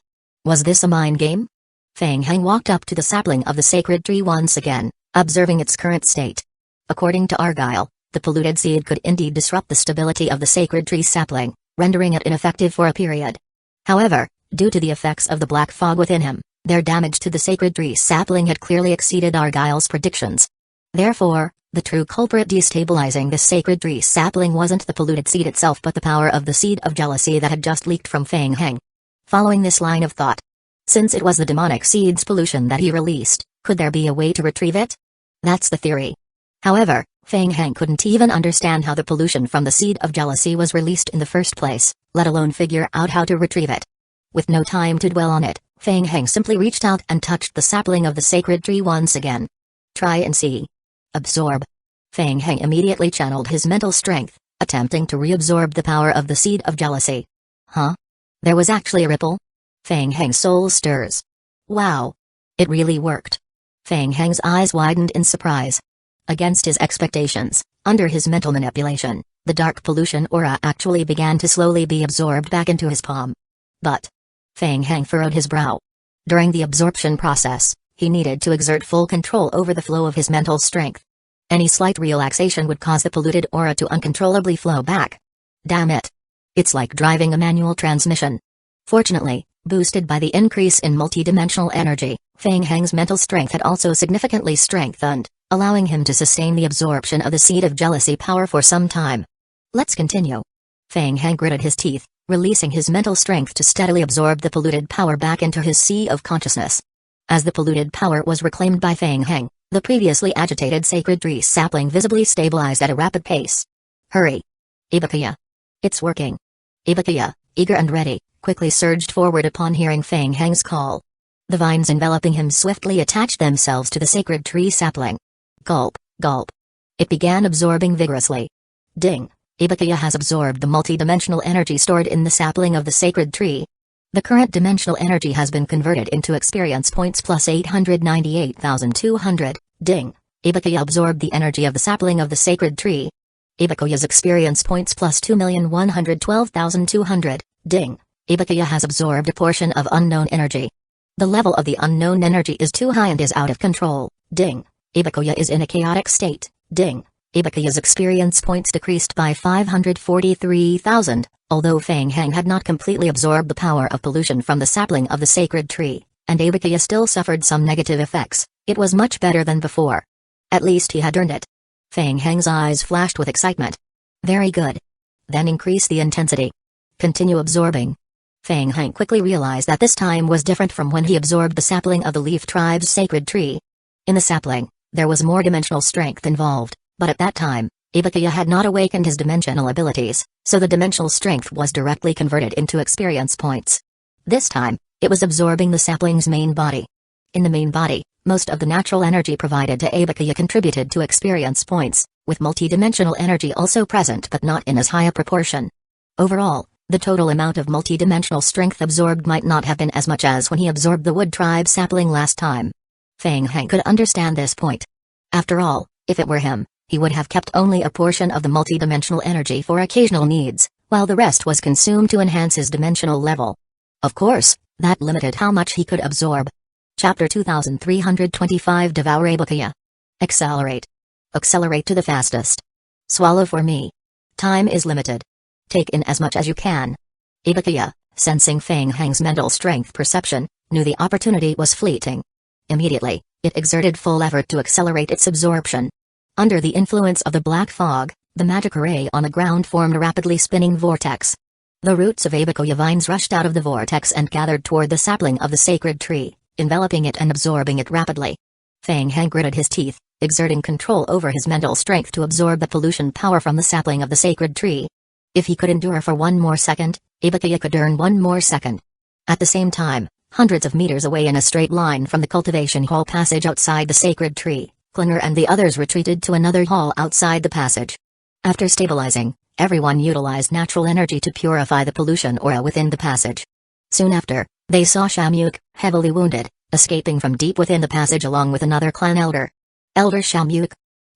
Was this a mind game? Feng Heng walked up to the sapling of the sacred tree once again, observing its current state. According to Argyle, the polluted seed could indeed disrupt the stability of the sacred tree sapling, rendering it ineffective for a period. However, due to the effects of the black fog within him, their damage to the sacred tree sapling had clearly exceeded Argyle's predictions. Therefore, the true culprit destabilizing this sacred tree sapling wasn't the polluted seed itself but the power of the seed of jealousy that had just leaked from Feng Heng. Following this line of thought, since it was the demonic seed's pollution that he released, could there be a way to retrieve it? That's the theory. However, Feng Heng couldn't even understand how the pollution from the seed of jealousy was released in the first place, let alone figure out how to retrieve it. With no time to dwell on it, Feng Heng simply reached out and touched the sapling of the sacred tree once again. Try and see. Absorb. Feng Heng immediately channeled his mental strength, attempting to reabsorb the power of the seed of jealousy. Huh? There was actually a ripple? Feng Heng's soul stirs. Wow! It really worked. Feng Heng's eyes widened in surprise. Against his expectations, under his mental manipulation, the dark pollution aura actually began to slowly be absorbed back into his palm. But Feng Heng furrowed his brow. During the absorption process, he needed to exert full control over the flow of his mental strength. Any slight relaxation would cause the polluted aura to uncontrollably flow back. Damn it. It's like driving a manual transmission. Fortunately, boosted by the increase in multidimensional energy, Feng Heng's mental strength had also significantly strengthened, allowing him to sustain the absorption of the seed of jealousy power for some time. Let's continue. Feng Heng gritted his teeth, releasing his mental strength to steadily absorb the polluted power back into his sea of consciousness. As the polluted power was reclaimed by Feng Heng, the previously agitated sacred tree sapling visibly stabilized at a rapid pace. Hurry! Ibakuya! It's working! Ibakuya, eager and ready, quickly surged forward upon hearing Feng Heng's call. The vines enveloping him swiftly attached themselves to the sacred tree sapling. Gulp, gulp. It began absorbing vigorously. Ding! Ibakuya has absorbed the multi-dimensional energy stored in the sapling of the sacred tree. The current dimensional energy has been converted into experience points plus 898,200. Ding! Ibakuya absorbed the energy of the sapling of the sacred tree. Ibakuya's experience points plus 2,112,200. Ding! Ibakuya has absorbed a portion of unknown energy. The level of the unknown energy is too high and is out of control. Ding! Ibakuya is in a chaotic state. Ding! Ibakuya's experience points decreased by 543,000, although Feng Heng had not completely absorbed the power of pollution from the sapling of the sacred tree, and Ibakuya still suffered some negative effects. It was much better than before. At least he had earned it. Fang Heng's eyes flashed with excitement. Very good. Then increase the intensity. Continue absorbing. Fang Heng quickly realized that this time was different from when he absorbed the sapling of the Leaf Tribe's sacred tree. In the sapling, there was more dimensional strength involved, but at that time, Ibukaya had not awakened his dimensional abilities, so the dimensional strength was directly converted into experience points. This time, it was absorbing the sapling's main body. In the main body, most of the natural energy provided to Ibukaya contributed to experience points, with multi-dimensional energy also present but not in as high a proportion. Overall, the total amount of multi-dimensional strength absorbed might not have been as much as when he absorbed the Wood Tribe sapling last time. Fang Heng could understand this point. After all, if it were him, he would have kept only a portion of the multi-dimensional energy for occasional needs, while the rest was consumed to enhance his dimensional level. Of course, that limited how much he could absorb. Chapter 2325 Devour Ibukaya. Accelerate. Accelerate to the fastest. Swallow for me. Time is limited. Take in as much as you can. Ibukaya, sensing Fang Heng's mental strength perception, knew the opportunity was fleeting. Immediately, it exerted full effort to accelerate its absorption. Under the influence of the black fog, the magic array on the ground formed a rapidly spinning vortex. The roots of Ibukaya vines rushed out of the vortex and gathered toward the sapling of the sacred tree, enveloping it and absorbing it rapidly. Fang Heng gritted his teeth, exerting control over his mental strength to absorb the pollution power from the sapling of the sacred tree. If he could endure for one more second, Ibukaya could earn one more second. At the same time, hundreds of meters away in a straight line from the cultivation hall passage outside the sacred tree, Clinner and the others retreated to another hall outside the passage. After stabilizing, everyone utilized natural energy to purify the pollution aura within the passage. Soon after, they saw Shamyuk, heavily wounded, escaping from deep within the passage along with another clan elder. Elder Shamyuk.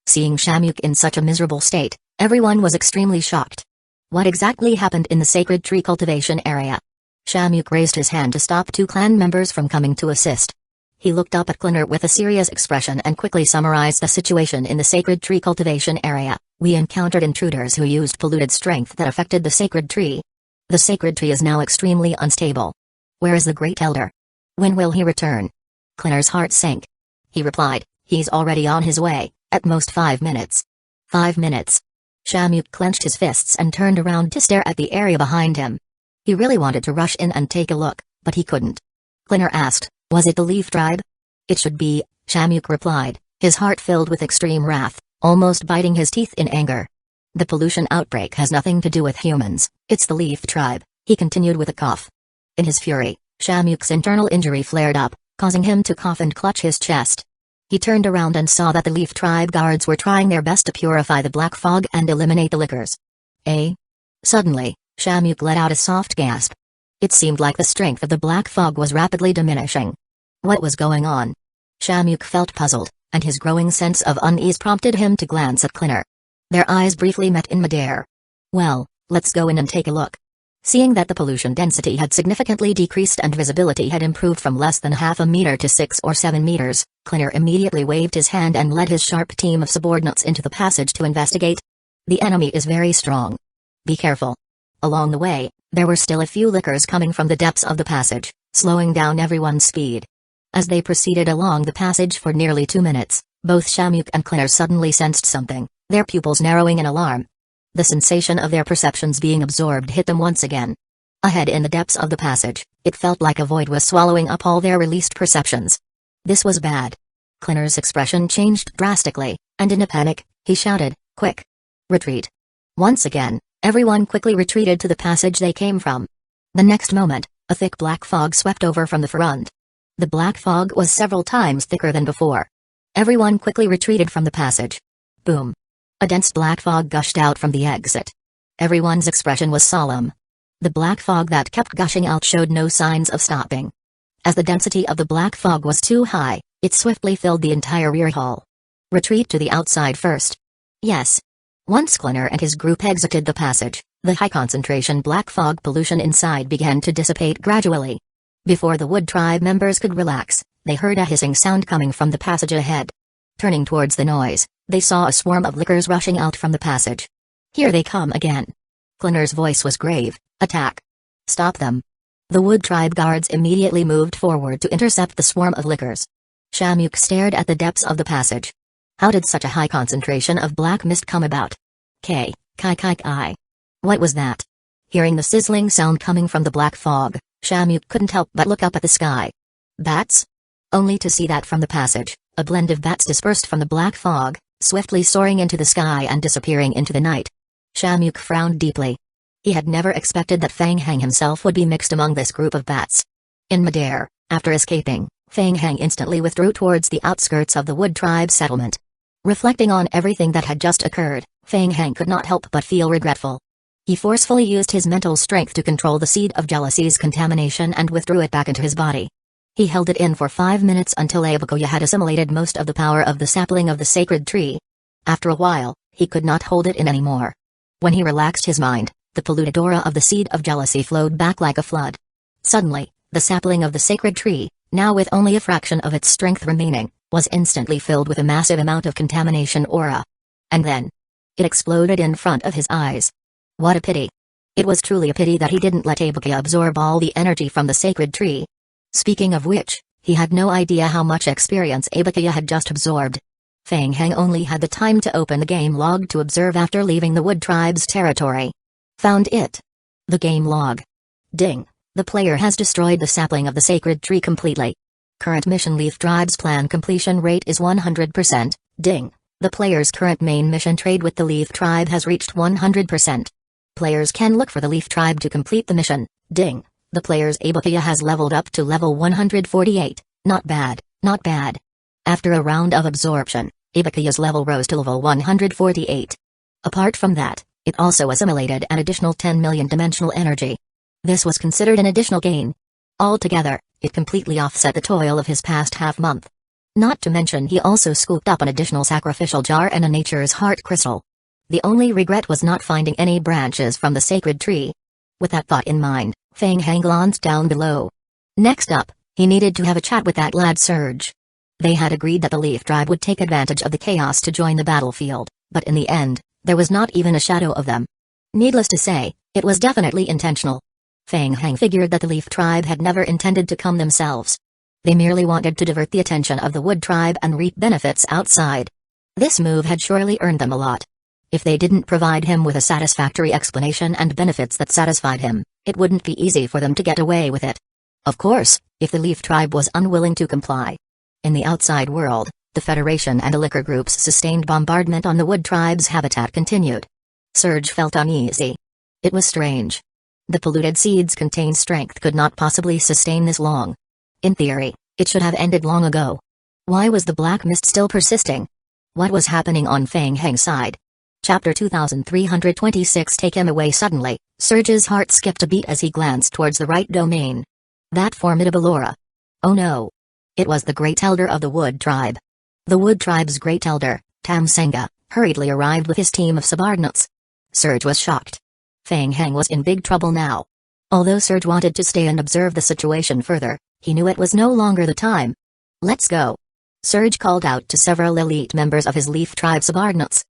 Seeing Shamyuk in such a miserable state, everyone was extremely shocked. What exactly happened in the sacred tree cultivation area? Shamyuk raised his hand to stop two clan members from coming to assist. He looked up at Clinner with a serious expression and quickly summarized the situation in the sacred tree cultivation area. We encountered intruders who used polluted strength that affected the sacred tree. The sacred tree is now extremely unstable. Where is the Great Elder? When will he return? Clinner's heart sank. He replied, he's already on his way, at most 5 minutes. 5 minutes. Shamyuk clenched his fists and turned around to stare at the area behind him. He really wanted to rush in and take a look, but he couldn't. Clinner asked, was it the Leaf Tribe? It should be, Shamyuk replied, his heart filled with extreme wrath, almost biting his teeth in anger. The pollution outbreak has nothing to do with humans, it's the Leaf Tribe, he continued with a cough. In his fury, Shamyuk's internal injury flared up, causing him to cough and clutch his chest. He turned around and saw that the Leaf Tribe guards were trying their best to purify the black fog and eliminate the liquors. Eh? Suddenly, Shamyuk let out a soft gasp. It seemed like the strength of the black fog was rapidly diminishing. What was going on? Shamyuk felt puzzled, and his growing sense of unease prompted him to glance at Clinner. Their eyes briefly met in midair. Well, let's go in and take a look. Seeing that the pollution density had significantly decreased and visibility had improved from less than half a meter to 6 or 7 meters, Clinner immediately waved his hand and led his sharp team of subordinates into the passage to investigate. The enemy is very strong. Be careful. Along the way, there were still a few lickers coming from the depths of the passage, slowing down everyone's speed. As they proceeded along the passage for nearly 2 minutes, both Shamyuk and Clinner suddenly sensed something, their pupils narrowing in alarm. The sensation of their perceptions being absorbed hit them once again. Ahead in the depths of the passage, it felt like a void was swallowing up all their released perceptions. This was bad. Clinner's expression changed drastically, and in a panic, he shouted, "Quick! Retreat!" Once again, everyone quickly retreated to the passage they came from. The next moment, a thick black fog swept over from the front. The black fog was several times thicker than before. Everyone quickly retreated from the passage. Boom! A dense black fog gushed out from the exit. Everyone's expression was solemn. The black fog that kept gushing out showed no signs of stopping. As the density of the black fog was too high, it swiftly filled the entire rear hall. Retreat to the outside first. Yes. Once Clinner and his group exited the passage, the high-concentration black fog pollution inside began to dissipate gradually. Before the Wood Tribe members could relax, they heard a hissing sound coming from the passage ahead. Turning towards the noise, they saw a swarm of lickers rushing out from the passage. Here they come again. Clinner's voice was grave. Attack. Stop them. The Wood Tribe guards immediately moved forward to intercept the swarm of lickers. Shamyuk stared at the depths of the passage. How did such a high concentration of black mist come about? Kai. What was that? Hearing the sizzling sound coming from the black fog, Shamuk couldn't help but look up at the sky. Bats? Only to see that from the passage, a blend of bats dispersed from the black fog, swiftly soaring into the sky and disappearing into the night. Shamuk frowned deeply. He had never expected that Fang Hang himself would be mixed among this group of bats. In midair, after escaping, Fang Hang instantly withdrew towards the outskirts of the Wood Tribe settlement. Reflecting on everything that had just occurred, Fang Hang could not help but feel regretful. He forcefully used his mental strength to control the seed of jealousy's contamination and withdrew it back into his body. He held it in for 5 minutes until Abakuya had assimilated most of the power of the sapling of the sacred tree. After a while, he could not hold it in anymore. When he relaxed his mind, the polluted aura of the seed of jealousy flowed back like a flood. Suddenly, the sapling of the sacred tree, now with only a fraction of its strength remaining, was instantly filled with a massive amount of contamination aura. And then, it exploded in front of his eyes. What a pity. It was truly a pity that he didn't let Abakuya absorb all the energy from the sacred tree. Speaking of which, he had no idea how much experience Abakuya had just absorbed. Fang Hang only had the time to open the game log to observe after leaving the Wood Tribe's territory. Found it. The game log. Ding. The player has destroyed the sapling of the sacred tree completely. Current mission Leaf Tribe's plan completion rate is 100%. Ding. The player's current main mission trade with the Leaf Tribe has reached 100%. Players can look for the Leaf Tribe to complete the mission. Ding. The player's Abakuya has leveled up to level 148. Not bad, not bad. After a round of absorption, Abakuya's level rose to level 148. Apart from that, it also assimilated an additional 10 million dimensional energy. This was considered an additional gain. Altogether, it completely offset the toil of his past half-month. Not to mention he also scooped up an additional sacrificial jar and a nature's heart crystal. The only regret was not finding any branches from the sacred tree. With that thought in mind, Fang Hang glanced down below. Next up, he needed to have a chat with that lad Surge. They had agreed that the Leaf Tribe would take advantage of the chaos to join the battlefield, but in the end, there was not even a shadow of them. Needless to say, it was definitely intentional. Fang Hang figured that the Leaf Tribe had never intended to come themselves. They merely wanted to divert the attention of the Wood Tribe and reap benefits outside. This move had surely earned them a lot. If they didn't provide him with a satisfactory explanation and benefits that satisfied him, it wouldn't be easy for them to get away with it. Of course, if the Leaf Tribe was unwilling to comply. In the outside world, the Federation and the Liquor Group's sustained bombardment on the Wood Tribe's habitat continued. Surge felt uneasy. It was strange. The polluted seed's contained strength could not possibly sustain this long. In theory, it should have ended long ago. Why was the black mist still persisting? What was happening on Fang Hang's side? Chapter 2326. Take him away suddenly. Surge's heart skipped a beat as he glanced towards the right domain. That formidable aura. Oh no. It was the Great Elder of the Wood Tribe. The Wood Tribe's Great Elder, Saga, hurriedly arrived with his team of subordinates. Surge was shocked. Fang Hang was in big trouble now. Although Surge wanted to stay and observe the situation further, he knew it was no longer the time. Let's go. Surge called out to several elite members of his Leaf Tribe subordinates.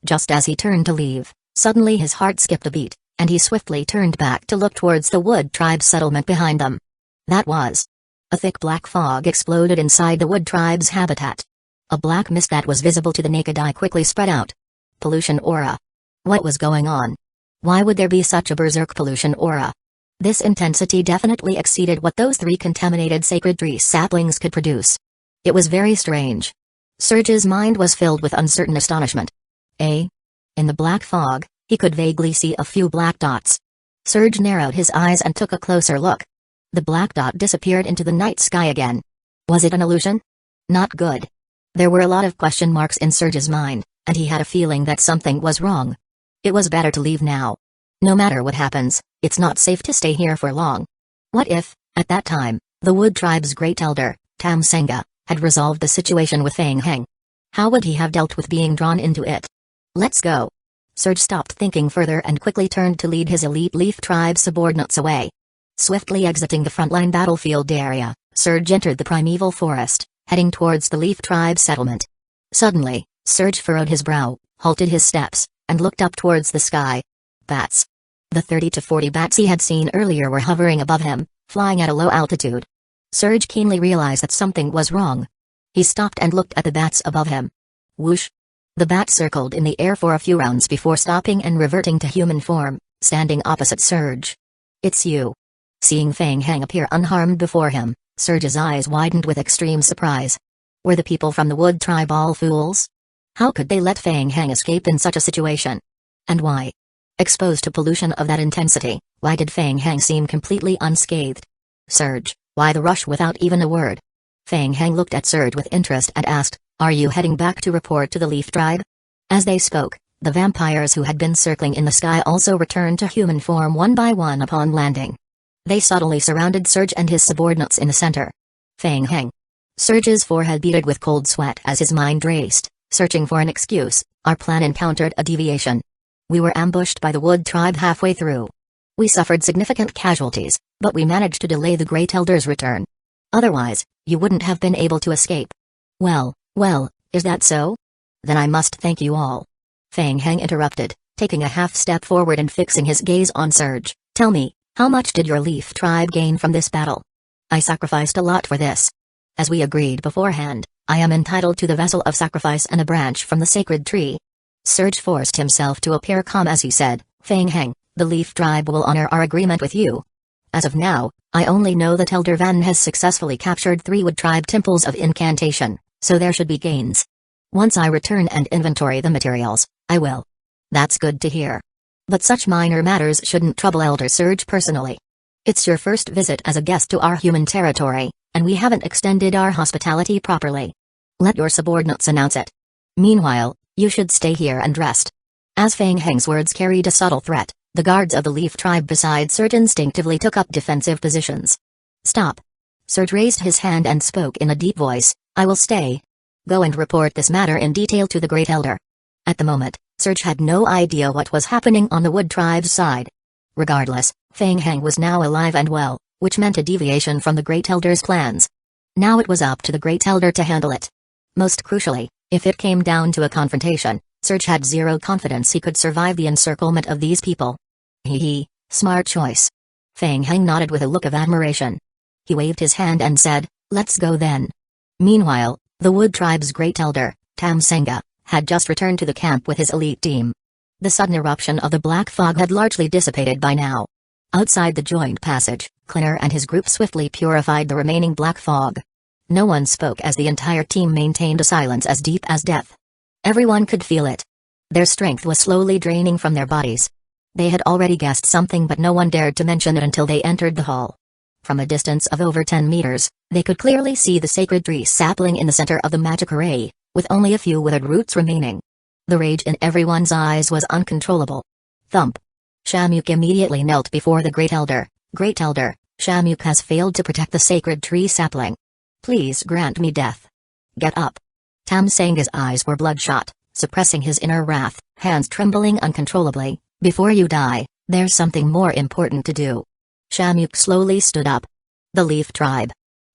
Just as he turned to leave, suddenly his heart skipped a beat, and he swiftly turned back to look towards the Wood Tribe settlement behind them. That was. A thick black fog exploded inside the Wood Tribe's habitat. A black mist that was visible to the naked eye quickly spread out. Pollution aura. What was going on? Why would there be such a berserk pollution aura? This intensity definitely exceeded what those 3 contaminated sacred tree saplings could produce. It was very strange. Surge's mind was filled with uncertain astonishment. In the black fog, he could vaguely see a few black dots. Surge narrowed his eyes and took a closer look. The black dot disappeared into the night sky again. Was it an illusion? Not good. There were a lot of question marks in Surge's mind, and he had a feeling that something was wrong. It was better to leave now. No matter what happens, it's not safe to stay here for long. What if, at that time, the Wood Tribe's Great Elder, Saga, had resolved the situation with Fang Hang? How would he have dealt with being drawn into it? Let's go. Surge stopped thinking further and quickly turned to lead his elite Leaf Tribe subordinates away. Swiftly exiting the frontline battlefield area, Surge entered the primeval forest, heading towards the Leaf Tribe settlement. Suddenly, Surge furrowed his brow, halted his steps, and looked up towards the sky. Bats. The 30 to 40 bats he had seen earlier were hovering above him, flying at a low altitude. Surge keenly realized that something was wrong. He stopped and looked at the bats above him. Whoosh! The bat circled in the air for a few rounds before stopping and reverting to human form, standing opposite Surge. It's you. Seeing Fang Heng appear unharmed before him, Surge's eyes widened with extreme surprise. Were the people from the Wood Tribe all fools? How could they let Fang Heng escape in such a situation? And why? Exposed to pollution of that intensity, why did Fang Heng seem completely unscathed? Surge, why the rush without even a word? Fang Heng looked at Surge with interest and asked, "Are you heading back to report to the Leaf Tribe?" As they spoke, the vampires who had been circling in the sky also returned to human form one by one upon landing. They subtly surrounded Surge and his subordinates in the center. Fang Heng. Surge's forehead beaded with cold sweat as his mind raced, searching for an excuse. Our plan encountered a deviation. We were ambushed by the Wood Tribe halfway through. We suffered significant casualties, but we managed to delay the Great Elder's return. Otherwise, you wouldn't have been able to escape. Well, is that so? Then I must thank you all. Fang Heng interrupted, taking a half step forward and fixing his gaze on Surge. Tell me, how much did your Leaf Tribe gain from this battle? I sacrificed a lot for this. As we agreed beforehand, I am entitled to the vessel of sacrifice and a branch from the sacred tree. Surge forced himself to appear calm as he said, Fang Heng, the Leaf Tribe will honor our agreement with you. As of now, I only know that Elder Van has successfully captured 3 Wood Tribe temples of incantation, so there should be gains. Once I return and inventory the materials, I will. That's good to hear. But such minor matters shouldn't trouble Elder Surge personally. It's your first visit as a guest to our human territory, and we haven't extended our hospitality properly. Let your subordinates announce it. Meanwhile, you should stay here and rest. As Fang Heng's words carried a subtle threat, the guards of the Leaf Tribe beside Surge instinctively took up defensive positions. Stop. Surge raised his hand and spoke in a deep voice, I will stay. Go and report this matter in detail to the Great Elder. At the moment, Surge had no idea what was happening on the Wood Tribe's side. Regardless, Fang Heng was now alive and well, which meant a deviation from the Great Elder's plans. Now it was up to the Great Elder to handle it. Most crucially, if it came down to a confrontation, Surge had zero confidence he could survive the encirclement of these people. Smart choice. Fang Heng nodded with a look of admiration. He waved his hand and said, let's go then. Meanwhile, the Wood Tribe's Great Elder, Tam Senga, had just returned to the camp with his elite team. The sudden eruption of the black fog had largely dissipated by now. Outside the joined passage, Clinner and his group swiftly purified the remaining black fog. No one spoke as the entire team maintained a silence as deep as death. Everyone could feel it. Their strength was slowly draining from their bodies. They had already guessed something but no one dared to mention it until they entered the hall. From a distance of over 10 meters, they could clearly see the sacred tree sapling in the center of the magic array, with only a few withered roots remaining. The rage in everyone's eyes was uncontrollable. Thump. Shamuk immediately knelt before the Great Elder. Great Elder, Shamuk has failed to protect the sacred tree sapling. Please grant me death. Get up. Tam Senga's eyes were bloodshot, suppressing his inner wrath, hands trembling uncontrollably. Before you die, there's something more important to do. Shamuk slowly stood up. The Leaf Tribe.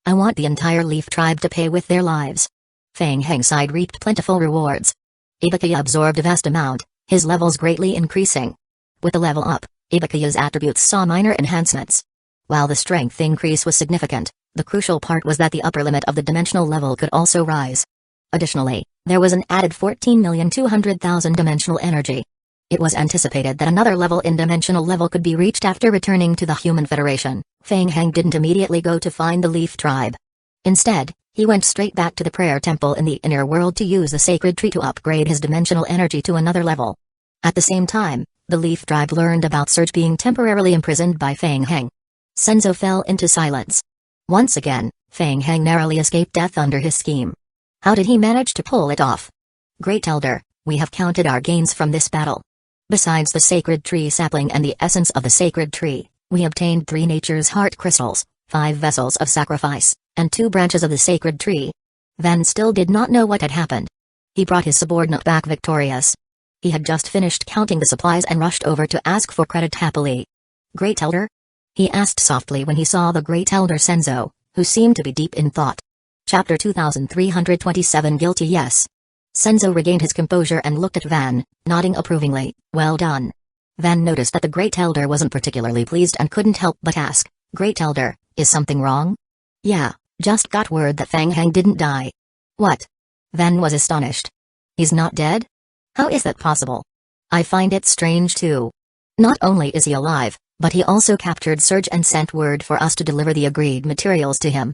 I want the entire Leaf Tribe to pay with their lives. Fang Heng's side reaped plentiful rewards. Ibuki absorbed a vast amount, his levels greatly increasing. With the level up, Ibuki's attributes saw minor enhancements. While the strength increase was significant, the crucial part was that the upper limit of the dimensional level could also rise. Additionally, there was an added 14,200,000 dimensional energy. It was anticipated that another level in dimensional level could be reached after returning to the Human Federation. Fang Heng didn't immediately go to find the Leaf Tribe. Instead, he went straight back to the prayer temple in the inner world to use the sacred tree to upgrade his dimensional energy to another level. At the same time, the Leaf Tribe learned about Surge being temporarily imprisoned by Fang Heng. Senzo fell into silence. Once again, Fang Heng narrowly escaped death under his scheme. How did he manage to pull it off? Great Elder, we have counted our gains from this battle. Besides the sacred tree sapling and the essence of the sacred tree, we obtained 3 nature's heart crystals, 5 vessels of sacrifice, and 2 branches of the sacred tree. Van still did not know what had happened. He brought his subordinate back victorious. He had just finished counting the supplies and rushed over to ask for credit happily. Great Elder? He asked softly when he saw the Great Elder Senzo, who seemed to be deep in thought. Chapter 2327 Guilty Yes. Senzo regained his composure and looked at Van, nodding approvingly, well done. Van noticed that the Great Elder wasn't particularly pleased and couldn't help but ask, Great Elder, is something wrong? Yeah, just got word that Fang Heng didn't die. What? Van was astonished. He's not dead? How is that possible? I find it strange too. Not only is he alive, but he also captured Surge and sent word for us to deliver the agreed materials to him.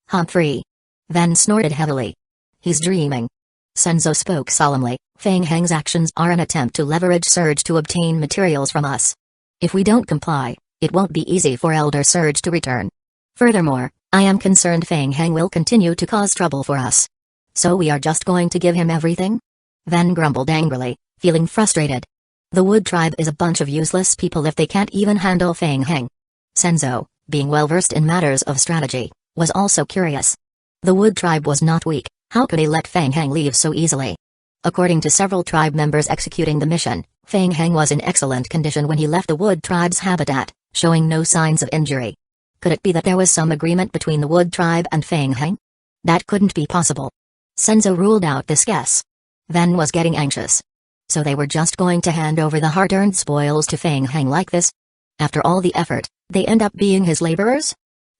Humphrey. Van snorted heavily. He's dreaming. Senzo spoke solemnly. Feng Heng's actions are an attempt to leverage Surge to obtain materials from us. If we don't comply, it won't be easy for Elder Surge to return. Furthermore, I am concerned Feng Heng will continue to cause trouble for us. So we are just going to give him everything? Van grumbled angrily, feeling frustrated. The Wood Tribe is a bunch of useless people if they can't even handle Feng Heng. Senzo, being well versed in matters of strategy, was also curious. The Wood Tribe was not weak, how could they let Feng Heng leave so easily? According to several tribe members executing the mission, Feng Heng was in excellent condition when he left the Wood Tribe's habitat, showing no signs of injury. Could it be that there was some agreement between the Wood Tribe and Feng Heng? That couldn't be possible. Senzo ruled out this guess. Van was getting anxious. So they were just going to hand over the hard-earned spoils to Feng Heng like this? After all the effort, they end up being his laborers?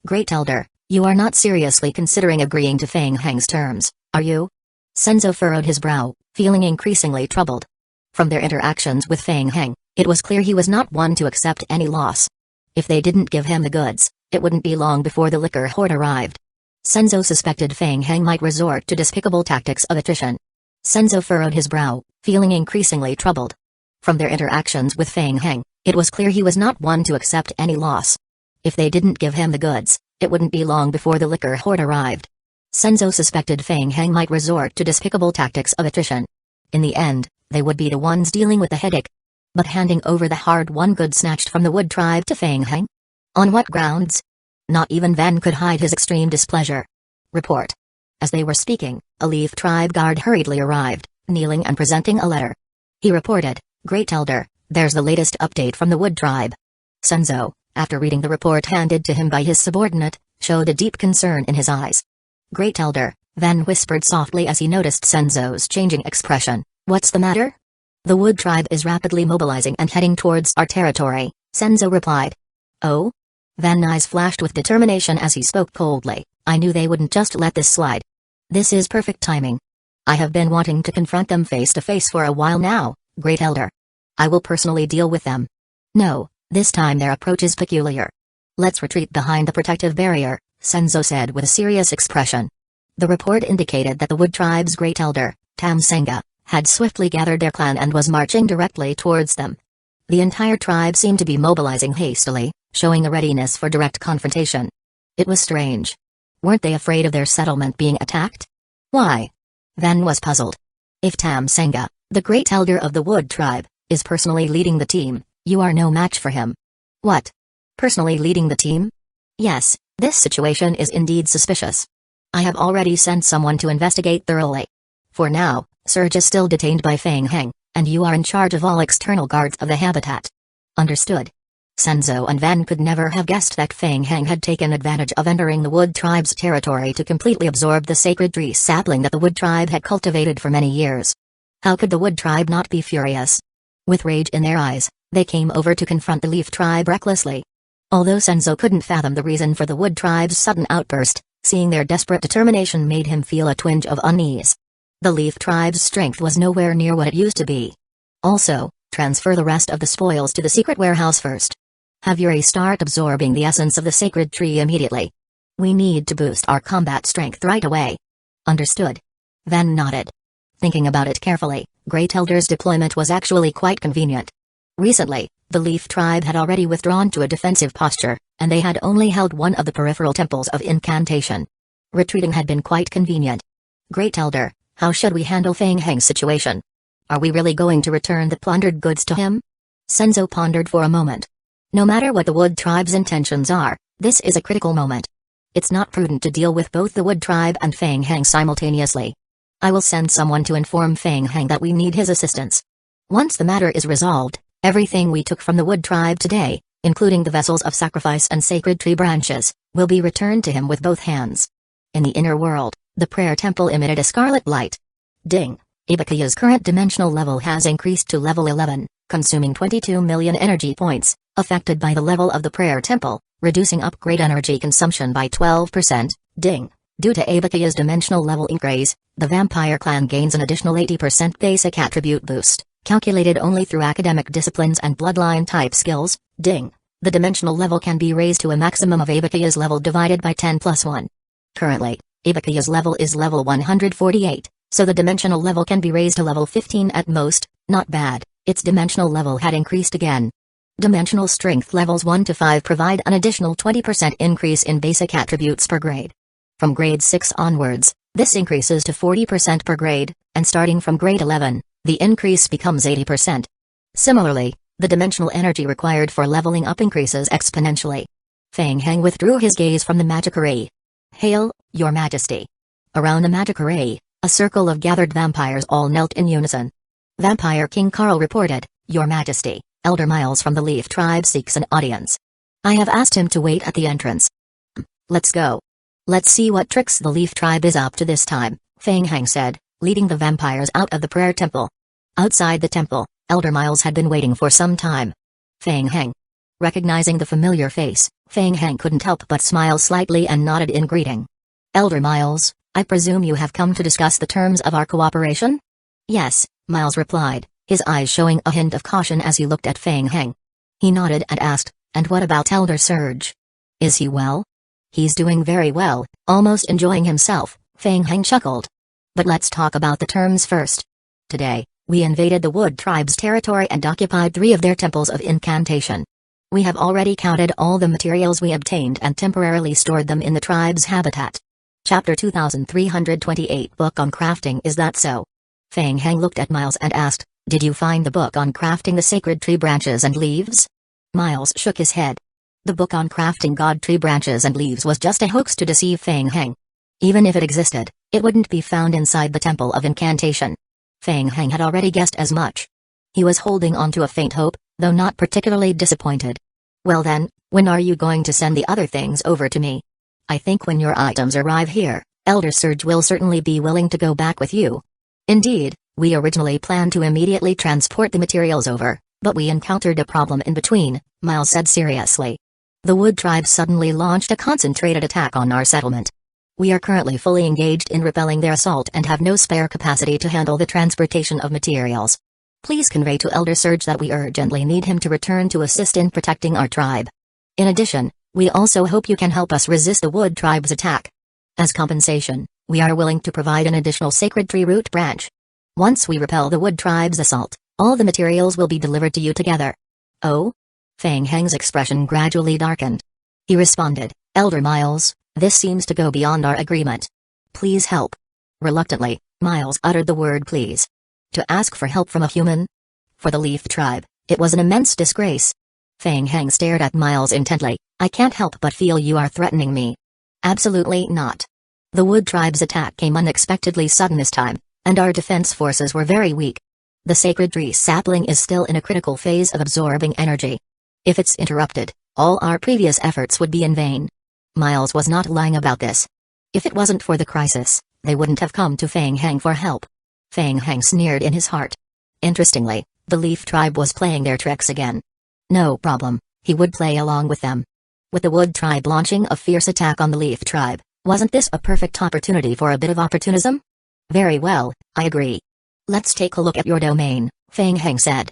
Great Elder, you are not seriously considering agreeing to Feng Heng's terms, are you? Senzo furrowed his brow, feeling increasingly troubled. From their interactions with Feng Heng, it was clear he was not one to accept any loss. If they didn't give him the goods, it wouldn't be long before the liquor horde arrived. Senzo suspected Feng Heng might resort to despicable tactics of attrition. Senzo furrowed his brow, feeling increasingly troubled. From their interactions with Feng Heng, it was clear he was not one to accept any loss. If they didn't give him the goods, it wouldn't be long before the liquor horde arrived. Senzo suspected Feng Heng might resort to despicable tactics of attrition. In the end, they would be the ones dealing with the headache. But handing over the hard-won goods snatched from the Wood Tribe to Feng Heng? On what grounds? Not even Van could hide his extreme displeasure. Report. As they were speaking, a Leaf Tribe guard hurriedly arrived, kneeling and presenting a letter. He reported, Great Elder, there's the latest update from the Wood Tribe. Senzo, after reading the report handed to him by his subordinate, showed a deep concern in his eyes. Great Elder, Van whispered softly as he noticed Senzo's changing expression, what's the matter? The Wood Tribe is rapidly mobilizing and heading towards our territory, Senzo replied. Oh? Van's eyes flashed with determination as he spoke coldly, I knew they wouldn't just let this slide. This is perfect timing. I have been wanting to confront them face to face for a while now, Great Elder. I will personally deal with them. No, this time their approach is peculiar. Let's retreat behind the protective barrier, Senzo said with a serious expression. The report indicated that the Wood Tribe's Great Elder, Saga, had swiftly gathered their clan and was marching directly towards them. The entire tribe seemed to be mobilizing hastily, showing a readiness for direct confrontation. It was strange. Weren't they afraid of their settlement being attacked? Why? Van was puzzled. If Saga, the Great Elder of the Wood Tribe, is personally leading the team, you are no match for him. What? Personally leading the team? Yes, this situation is indeed suspicious. I have already sent someone to investigate thoroughly. For now, Surge is still detained by Feng Heng, and you are in charge of all external guards of the habitat. Understood. Senzo and Van could never have guessed that Feng Heng had taken advantage of entering the Wood Tribe's territory to completely absorb the sacred tree sapling that the Wood Tribe had cultivated for many years. How could the Wood Tribe not be furious? With rage in their eyes, they came over to confront the Leaf Tribe recklessly. Although Senzo couldn't fathom the reason for the Wood Tribe's sudden outburst, seeing their desperate determination made him feel a twinge of unease. The Leaf Tribe's strength was nowhere near what it used to be. Also, transfer the rest of the spoils to the secret warehouse first. Have Yuri start absorbing the essence of the sacred tree immediately. We need to boost our combat strength right away. Understood. Van nodded. Thinking about it carefully, Great Elder's deployment was actually quite convenient. Recently, the Leaf Tribe had already withdrawn to a defensive posture, and they had only held one of the peripheral temples of incantation. Retreating had been quite convenient. Great Elder, how should we handle Feng Heng's situation? Are we really going to return the plundered goods to him? Senzo pondered for a moment. No matter what the Wood Tribe's intentions are, this is a critical moment. It's not prudent to deal with both the Wood Tribe and Feng Heng simultaneously. I will send someone to inform Feng Heng that we need his assistance. Once the matter is resolved, everything we took from the Wood Tribe today, including the vessels of sacrifice and sacred tree branches, will be returned to him with both hands. In the inner world, the prayer temple emitted a scarlet light. Ding! Ibukiya's current dimensional level has increased to level 11, consuming 22 million energy points, affected by the level of the prayer temple, reducing upgrade energy consumption by 12%. Ding! Due to Abakia's dimensional level increase, the vampire clan gains an additional 80% basic attribute boost, calculated only through academic disciplines and bloodline type skills. Ding. The dimensional level can be raised to a maximum of Abakia's level divided by 10 plus 1. Currently, Abakia's level is level 148, so the dimensional level can be raised to level 15 at most. Not bad. Its dimensional level had increased again. Dimensional strength levels 1 to 5 provide an additional 20% increase in basic attributes per grade. From grade 6 onwards, this increases to 40% per grade, and starting from grade 11, the increase becomes 80%. Similarly, the dimensional energy required for leveling up increases exponentially. Feng Heng withdrew his gaze from the magic array. "Hail, Your Majesty." Around the magic array, a circle of gathered vampires all knelt in unison. Vampire King Carl reported, "Your Majesty, Elder Miles from the Leaf Tribe seeks an audience. I have asked him to wait at the entrance." "Let's go. Let's see what tricks the Leaf Tribe is up to this time," Feng Heng said, leading the vampires out of the prayer temple. Outside the temple, Elder Miles had been waiting for some time. Feng Heng. Recognizing the familiar face, Feng Heng couldn't help but smile slightly and nodded in greeting. "Elder Miles, I presume you have come to discuss the terms of our cooperation?" "Yes," Miles replied, his eyes showing a hint of caution as he looked at Feng Heng. He nodded and asked, "And what about Elder Surge? Is he well?" "He's doing very well, almost enjoying himself," Feng Heng chuckled. "But let's talk about the terms first. Today, we invaded the Wood Tribe's territory and occupied 3 of their temples of incantation. We have already counted all the materials we obtained and temporarily stored them in the tribe's habitat." Chapter 2328 Book on Crafting. Is that so? Feng Heng looked at Miles and asked, "Did you find the book on crafting the sacred tree branches and leaves?" Miles shook his head. The book on crafting god tree branches and leaves was just a hoax to deceive Feng Heng. Even if it existed, it wouldn't be found inside the Temple of Incantation. Feng Heng had already guessed as much. He was holding on to a faint hope, though not particularly disappointed. "Well then, when are you going to send the other things over to me?" "I think when your items arrive here, Elder Surge will certainly be willing to go back with you." "Indeed, we originally planned to immediately transport the materials over, but we encountered a problem in between," Miles said seriously. "The Wood Tribe suddenly launched a concentrated attack on our settlement. We are currently fully engaged in repelling their assault and have no spare capacity to handle the transportation of materials. Please convey to Elder Surge that we urgently need him to return to assist in protecting our tribe. In addition, we also hope you can help us resist the Wood Tribe's attack. As compensation, we are willing to provide an additional sacred tree root branch. Once we repel the Wood Tribe's assault, all the materials will be delivered to you together." "Oh?" Feng Heng's expression gradually darkened. He responded, "Elder Miles, this seems to go beyond our agreement. Please help." Reluctantly, Miles uttered the word please. To ask for help from a human? For the Leaf Tribe, it was an immense disgrace. Feng Heng stared at Miles intently. "I can't help but feel you are threatening me." "Absolutely not. The Wood Tribe's attack came unexpectedly sudden this time, and our defense forces were very weak. The sacred tree sapling is still in a critical phase of absorbing energy. If it's interrupted, all our previous efforts would be in vain." Miles was not lying about this. If it wasn't for the crisis, they wouldn't have come to Feng Heng for help. Feng Heng sneered in his heart. Interestingly, the Leaf Tribe was playing their tricks again. No problem, he would play along with them. With the Wood Tribe launching a fierce attack on the Leaf Tribe, wasn't this a perfect opportunity for a bit of opportunism? "Very well, I agree. Let's take a look at your domain," Feng Heng said.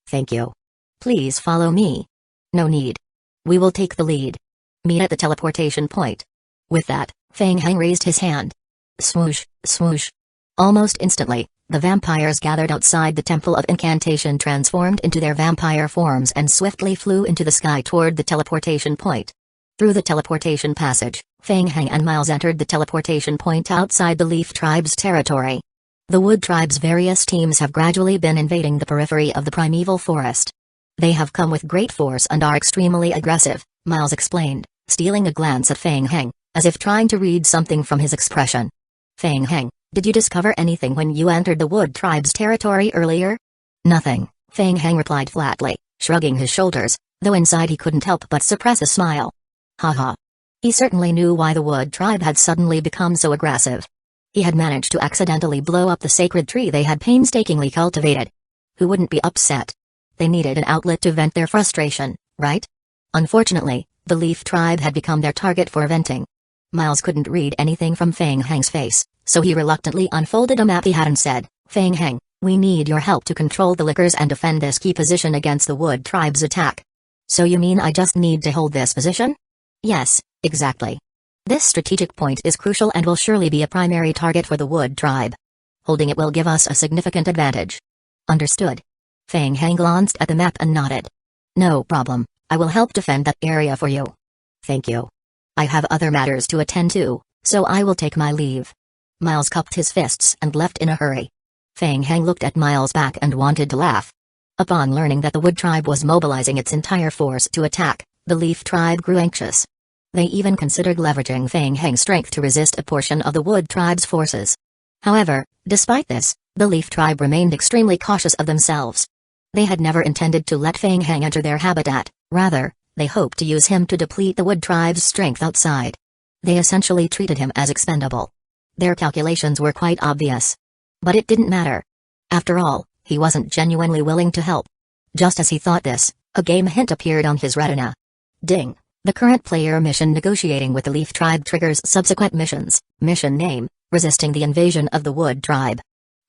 "Thank you. Please follow me." "No need. We will take the lead. Meet at the teleportation point." With that, Feng Heng raised his hand. Swoosh, swoosh. Almost instantly, the vampires gathered outside the Temple of Incantation transformed into their vampire forms and swiftly flew into the sky toward the teleportation point. Through the teleportation passage, Feng Heng and Miles entered the teleportation point outside the Leaf Tribe's territory. The Wood Tribe's various teams have gradually been invading the periphery of the primeval forest. They have come with great force and are extremely aggressive, Miles explained, stealing a glance at Feng Heng, as if trying to read something from his expression. "Feng Heng, did you discover anything when you entered the Wood Tribe's territory earlier?" "Nothing," Feng Heng replied flatly, shrugging his shoulders, though inside he couldn't help but suppress a smile. Haha. He certainly knew why the Wood Tribe had suddenly become so aggressive. He had managed to accidentally blow up the sacred tree they had painstakingly cultivated. Who wouldn't be upset? They needed an outlet to vent their frustration, right? Unfortunately, the Leaf Tribe had become their target for venting. Miles couldn't read anything from Fang Heng's face, so he reluctantly unfolded a map he had and said, Fang Heng, we need your help to control the lickers and defend this key position against the Wood Tribe's attack. So you mean I just need to hold this position? Yes, exactly. This strategic point is crucial and will surely be a primary target for the Wood Tribe. Holding it will give us a significant advantage. Understood. Fang Heng glanced at the map and nodded. No problem, I will help defend that area for you. Thank you. I have other matters to attend to, so I will take my leave. Miles cupped his fists and left in a hurry. Fang Heng looked at Miles' back and wanted to laugh. Upon learning that the Wood Tribe was mobilizing its entire force to attack, the Leaf Tribe grew anxious. They even considered leveraging Fang Heng's strength to resist a portion of the Wood Tribe's forces. However, despite this, the Leaf Tribe remained extremely cautious of themselves. They had never intended to let Fang Heng enter their habitat, rather, they hoped to use him to deplete the Wood Tribe's strength outside. They essentially treated him as expendable. Their calculations were quite obvious. But it didn't matter. After all, he wasn't genuinely willing to help. Just as he thought this, a game hint appeared on his retina. Ding! The current player mission negotiating with the Leaf Tribe triggers subsequent missions. Mission name, resisting the invasion of the Wood Tribe.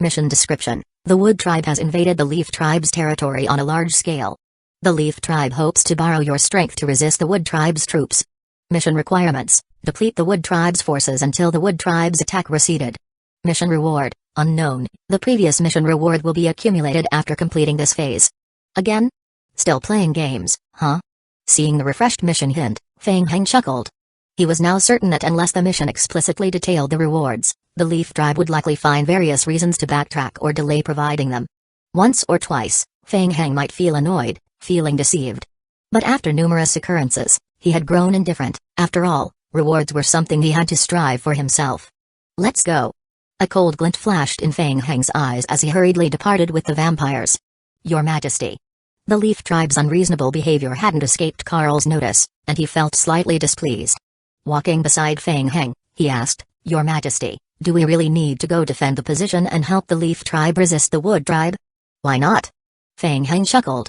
Mission description, the Wood Tribe has invaded the Leaf Tribe's territory on a large scale. The Leaf Tribe hopes to borrow your strength to resist the Wood Tribe's troops. Mission requirements, deplete the Wood Tribe's forces until the Wood Tribe's attack receded. Mission reward, unknown, the previous mission reward will be accumulated after completing this phase. Again? Still playing games, huh? Seeing the refreshed mission hint, Fang Heng chuckled. He was now certain that unless the mission explicitly detailed the rewards, the Leaf Tribe would likely find various reasons to backtrack or delay providing them. Once or twice, Fang Heng might feel annoyed, feeling deceived. But after numerous occurrences, he had grown indifferent. After all, rewards were something he had to strive for himself. Let's go. A cold glint flashed in Fang Heng's eyes as he hurriedly departed with the vampires. Your Majesty. The Leaf Tribe's unreasonable behavior hadn't escaped Carl's notice, and he felt slightly displeased. Walking beside Fang Heng, he asked, Your Majesty, do we really need to go defend the position and help the Leaf Tribe resist the Wood Tribe? Why not? Fang Heng chuckled.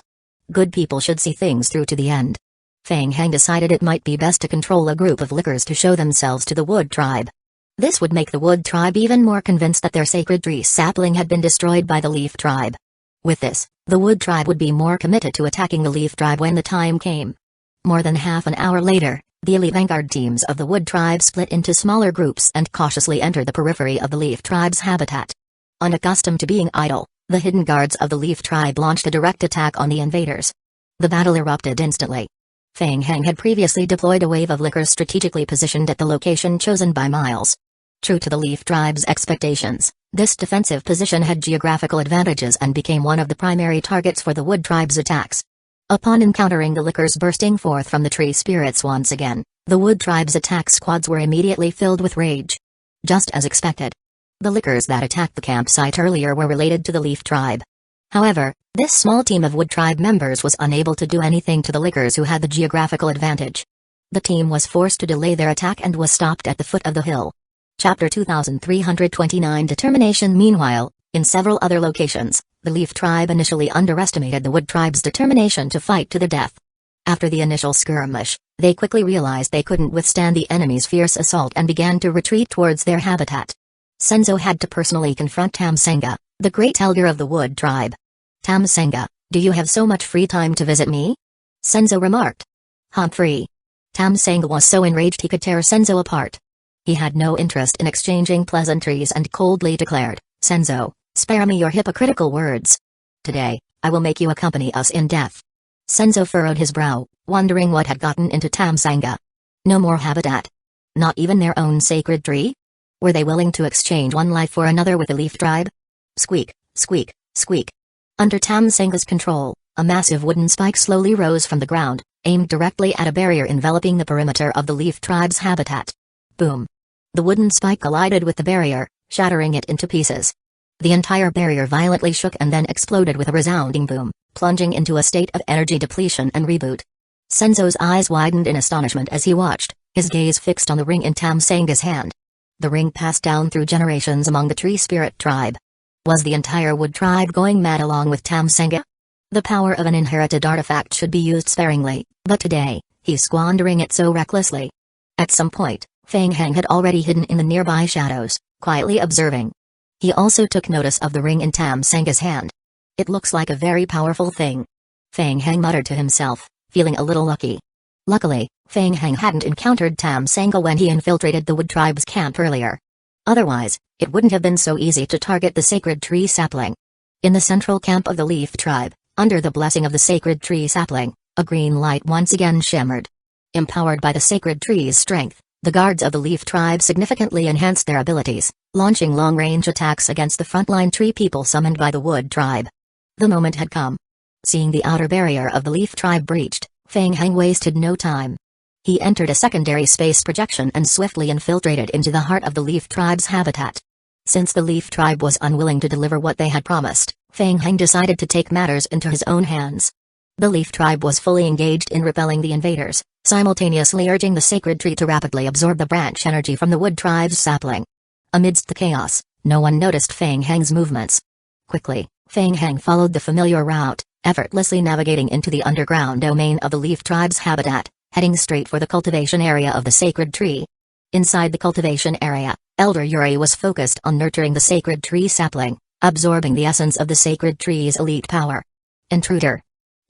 Good people should see things through to the end. Fang Heng decided it might be best to control a group of lickers to show themselves to the Wood Tribe. This would make the Wood Tribe even more convinced that their sacred tree sapling had been destroyed by the Leaf Tribe. With this, the Wood Tribe would be more committed to attacking the Leaf Tribe when the time came. More than half an hour later, the elite vanguard teams of the Wood Tribe split into smaller groups and cautiously entered the periphery of the Leaf Tribe's habitat. Unaccustomed to being idle, the hidden guards of the Leaf Tribe launched a direct attack on the invaders. The battle erupted instantly. Fang Heng had previously deployed a wave of lickers strategically positioned at the location chosen by Miles. True to the Leaf Tribe's expectations, this defensive position had geographical advantages and became one of the primary targets for the Wood Tribe's attacks. Upon encountering the lickers bursting forth from the tree spirits once again, the Wood Tribe's attack squads were immediately filled with rage. Just as expected. The lickers that attacked the campsite earlier were related to the Leaf Tribe. However, this small team of Wood Tribe members was unable to do anything to the lickers who had the geographical advantage. The team was forced to delay their attack and was stopped at the foot of the hill. Chapter 2329 Determination. Meanwhile, in several other locations, the Leaf Tribe initially underestimated the Wood Tribe's determination to fight to the death. After the initial skirmish, they quickly realized they couldn't withstand the enemy's fierce assault and began to retreat towards their habitat. Senzo had to personally confront Tamsenga, the great elder of the Wood Tribe. Tamsenga, do you have so much free time to visit me? Senzo remarked. Free. Tamsenga was so enraged he could tear Senzo apart. He had no interest in exchanging pleasantries and coldly declared, Senzo, spare me your hypocritical words. Today, I will make you accompany us in death. Senzo furrowed his brow, wondering what had gotten into Tamsenga. No more habitat. Not even their own sacred tree? Were they willing to exchange one life for another with the Leaf Tribe? Squeak, squeak, squeak. Under Tamsenga's control, a massive wooden spike slowly rose from the ground, aimed directly at a barrier enveloping the perimeter of the Leaf Tribe's habitat. Boom. The wooden spike collided with the barrier, shattering it into pieces. The entire barrier violently shook and then exploded with a resounding boom, plunging into a state of energy depletion and reboot. Senzo's eyes widened in astonishment as he watched, his gaze fixed on the ring in Tamsenga's hand. The ring passed down through generations among the Tree Spirit tribe. Was the entire Wood Tribe going mad along with Tamsenga? The power of an inherited artifact should be used sparingly, but today, he's squandering it so recklessly. At some point, Feng Heng had already hidden in the nearby shadows, quietly observing. He also took notice of the ring in Tam Sanga's hand. It looks like a very powerful thing. Feng Heng muttered to himself, feeling a little lucky. Luckily, Feng Heng hadn't encountered Tam Sanga when he infiltrated the Wood Tribe's camp earlier. Otherwise, it wouldn't have been so easy to target the sacred tree sapling. In the central camp of the Leaf Tribe, under the blessing of the sacred tree sapling, a green light once again shimmered. Empowered by the sacred tree's strength, the guards of the Leaf Tribe significantly enhanced their abilities, launching long-range attacks against the frontline tree people summoned by the Wood Tribe. The moment had come. Seeing the outer barrier of the Leaf Tribe breached, Feng Heng wasted no time. He entered a secondary space projection and swiftly infiltrated into the heart of the Leaf Tribe's habitat. Since the Leaf Tribe was unwilling to deliver what they had promised, Feng Heng decided to take matters into his own hands. The Leaf Tribe was fully engaged in repelling the invaders, simultaneously urging the sacred tree to rapidly absorb the branch energy from the Wood Tribe's sapling. Amidst the chaos, no one noticed Feng Heng's movements. Quickly, Feng Heng followed the familiar route, effortlessly navigating into the underground domain of the Leaf Tribe's habitat, heading straight for the cultivation area of the sacred tree. Inside the cultivation area, Elder Yuri was focused on nurturing the sacred tree sapling, absorbing the essence of the sacred tree's elite power. Intruder.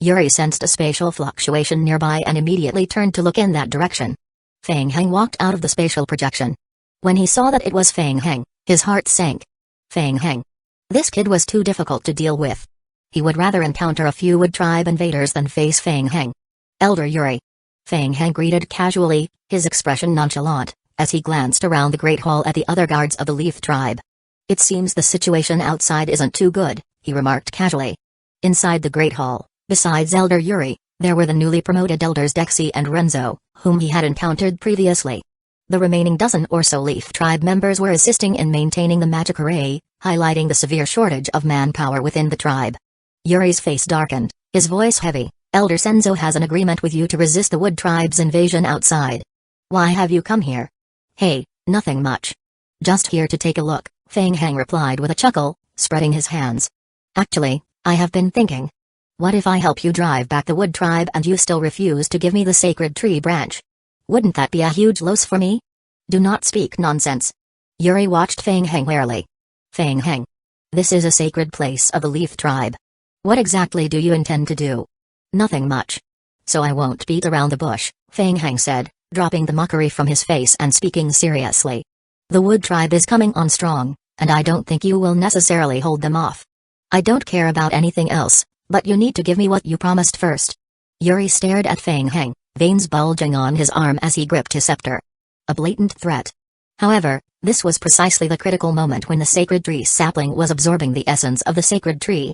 Yuri sensed a spatial fluctuation nearby and immediately turned to look in that direction. Feng Heng walked out of the spatial projection. When he saw that it was Feng Heng, his heart sank. Feng Heng. This kid was too difficult to deal with. He would rather encounter a few Wood Tribe invaders than face Feng Heng. Elder Yuri. Feng Heng greeted casually, his expression nonchalant, as he glanced around the Great Hall at the other guards of the Leaf Tribe. It seems the situation outside isn't too good, he remarked casually. Inside the Great Hall, besides Elder Yuri, there were the newly promoted elders Dexy and Renzo, whom he had encountered previously. The remaining dozen or so Leaf Tribe members were assisting in maintaining the magic array, highlighting the severe shortage of manpower within the tribe. Yuri's face darkened, his voice heavy. Elder Senzo has an agreement with you to resist the Wood Tribe's invasion outside. Why have you come here? Hey, nothing much. Just here to take a look, Feng Heng replied with a chuckle, spreading his hands. Actually, I have been thinking. What if I help you drive back the Wood Tribe and you still refuse to give me the sacred tree branch? Wouldn't that be a huge loss for me? Do not speak nonsense. Yuri watched Feng Heng warily. Feng Heng. This is a sacred place of the Leaf Tribe. What exactly do you intend to do? Nothing much. So I won't beat around the bush, Feng Heng said, dropping the mockery from his face and speaking seriously. The Wood Tribe is coming on strong, and I don't think you will necessarily hold them off. I don't care about anything else, but you need to give me what you promised first. Yuri stared at Feng Heng, veins bulging on his arm as he gripped his scepter. A blatant threat. However, this was precisely the critical moment when the sacred tree sapling was absorbing the essence of the sacred tree.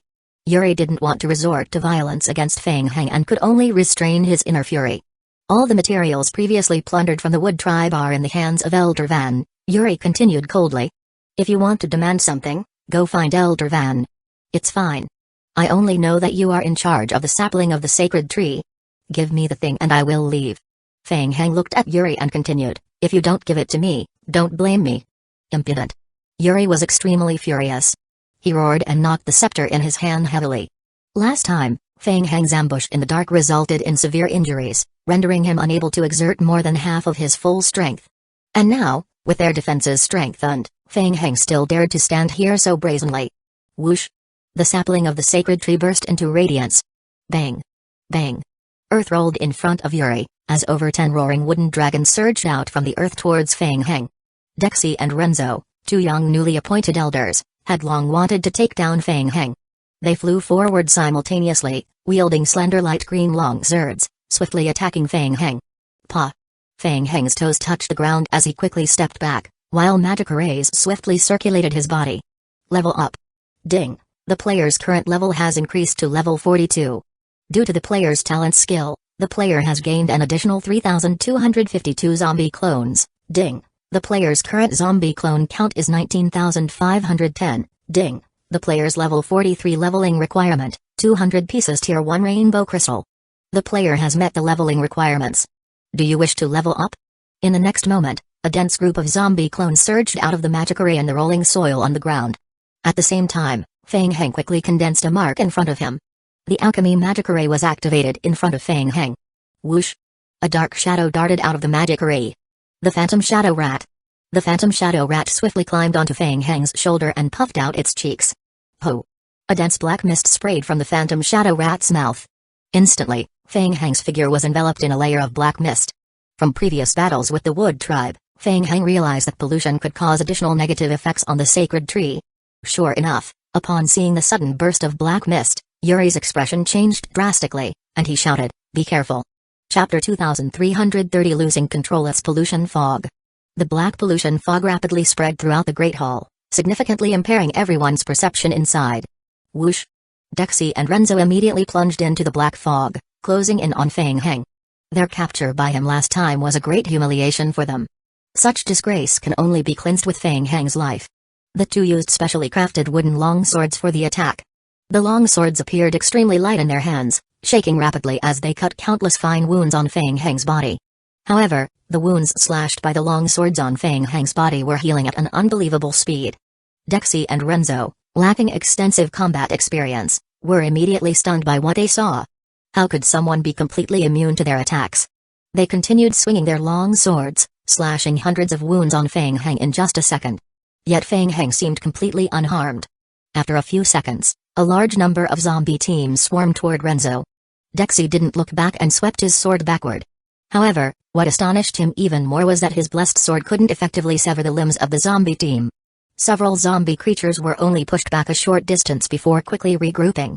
Yuri didn't want to resort to violence against Feng Heng and could only restrain his inner fury. All the materials previously plundered from the Wood Tribe are in the hands of Elder Van, Yuri continued coldly. If you want to demand something, go find Elder Van. It's fine. I only know that you are in charge of the sapling of the sacred tree. Give me the thing and I will leave. Feng Heng looked at Yuri and continued, if you don't give it to me, don't blame me. Impudent. Yuri was extremely furious. He roared and knocked the scepter in his hand heavily. Last time, Feng Heng's ambush in the dark resulted in severe injuries, rendering him unable to exert more than half of his full strength. And now, with their defenses strengthened, Feng Heng still dared to stand here so brazenly. Whoosh! The sapling of the sacred tree burst into radiance. Bang! Bang! Earth rolled in front of Yuri, as over 10 roaring wooden dragons surged out from the earth towards Feng Heng. Dexy and Renzo, 2 young newly appointed elders, had long wanted to take down Feng Heng. They flew forward simultaneously, wielding slender light green long swords, swiftly attacking Feng Heng. Pa! Feng Heng's toes touched the ground as he quickly stepped back, while magic rays swiftly circulated his body. Level up. Ding! The player's current level has increased to level 42. Due to the player's talent skill, the player has gained an additional 3,252 zombie clones. Ding! The player's current zombie clone count is 19,510. Ding! The player's level 43 leveling requirement, 200 pieces tier 1 rainbow crystal. The player has met the leveling requirements. Do you wish to level up? In the next moment, a dense group of zombie clones surged out of the magic array in the rolling soil on the ground. At the same time, Feng Heng quickly condensed a mark in front of him. The alchemy magic array was activated in front of Feng Heng. Whoosh! A dark shadow darted out of the magic array. The Phantom Shadow Rat. The Phantom Shadow Rat swiftly climbed onto Fang Heng's shoulder and puffed out its cheeks. Ho! A dense black mist sprayed from the Phantom Shadow Rat's mouth. Instantly, Fang Heng's figure was enveloped in a layer of black mist. From previous battles with the Wood Tribe, Fang Heng realized that pollution could cause additional negative effects on the sacred tree. Sure enough, upon seeing the sudden burst of black mist, Yuri's expression changed drastically, and he shouted, "Be careful." Chapter 2330 Losing Control. Its pollution fog. The black pollution fog rapidly spread throughout the Great Hall, significantly impairing everyone's perception inside. Whoosh! Dexy and Renzo immediately plunged into the black fog, closing in on Fang Heng. Their capture by him last time was a great humiliation for them. Such disgrace can only be cleansed with Fang Heng's life. The two used specially crafted wooden longswords for the attack. The longswords appeared extremely light in their hands, shaking rapidly as they cut countless fine wounds on Fang Heng's body. However, the wounds slashed by the longswords on Fang Heng's body were healing at an unbelievable speed. Dexy and Renzo, lacking extensive combat experience, were immediately stunned by what they saw. How could someone be completely immune to their attacks? They continued swinging their long swords, slashing hundreds of wounds on Fang Heng in just a second. Yet Fang Heng seemed completely unharmed. After a few seconds, a large number of zombie teams swarmed toward Renzo. Dexy didn't look back and swept his sword backward. However, what astonished him even more was that his blessed sword couldn't effectively sever the limbs of the zombie team. Several zombie creatures were only pushed back a short distance before quickly regrouping.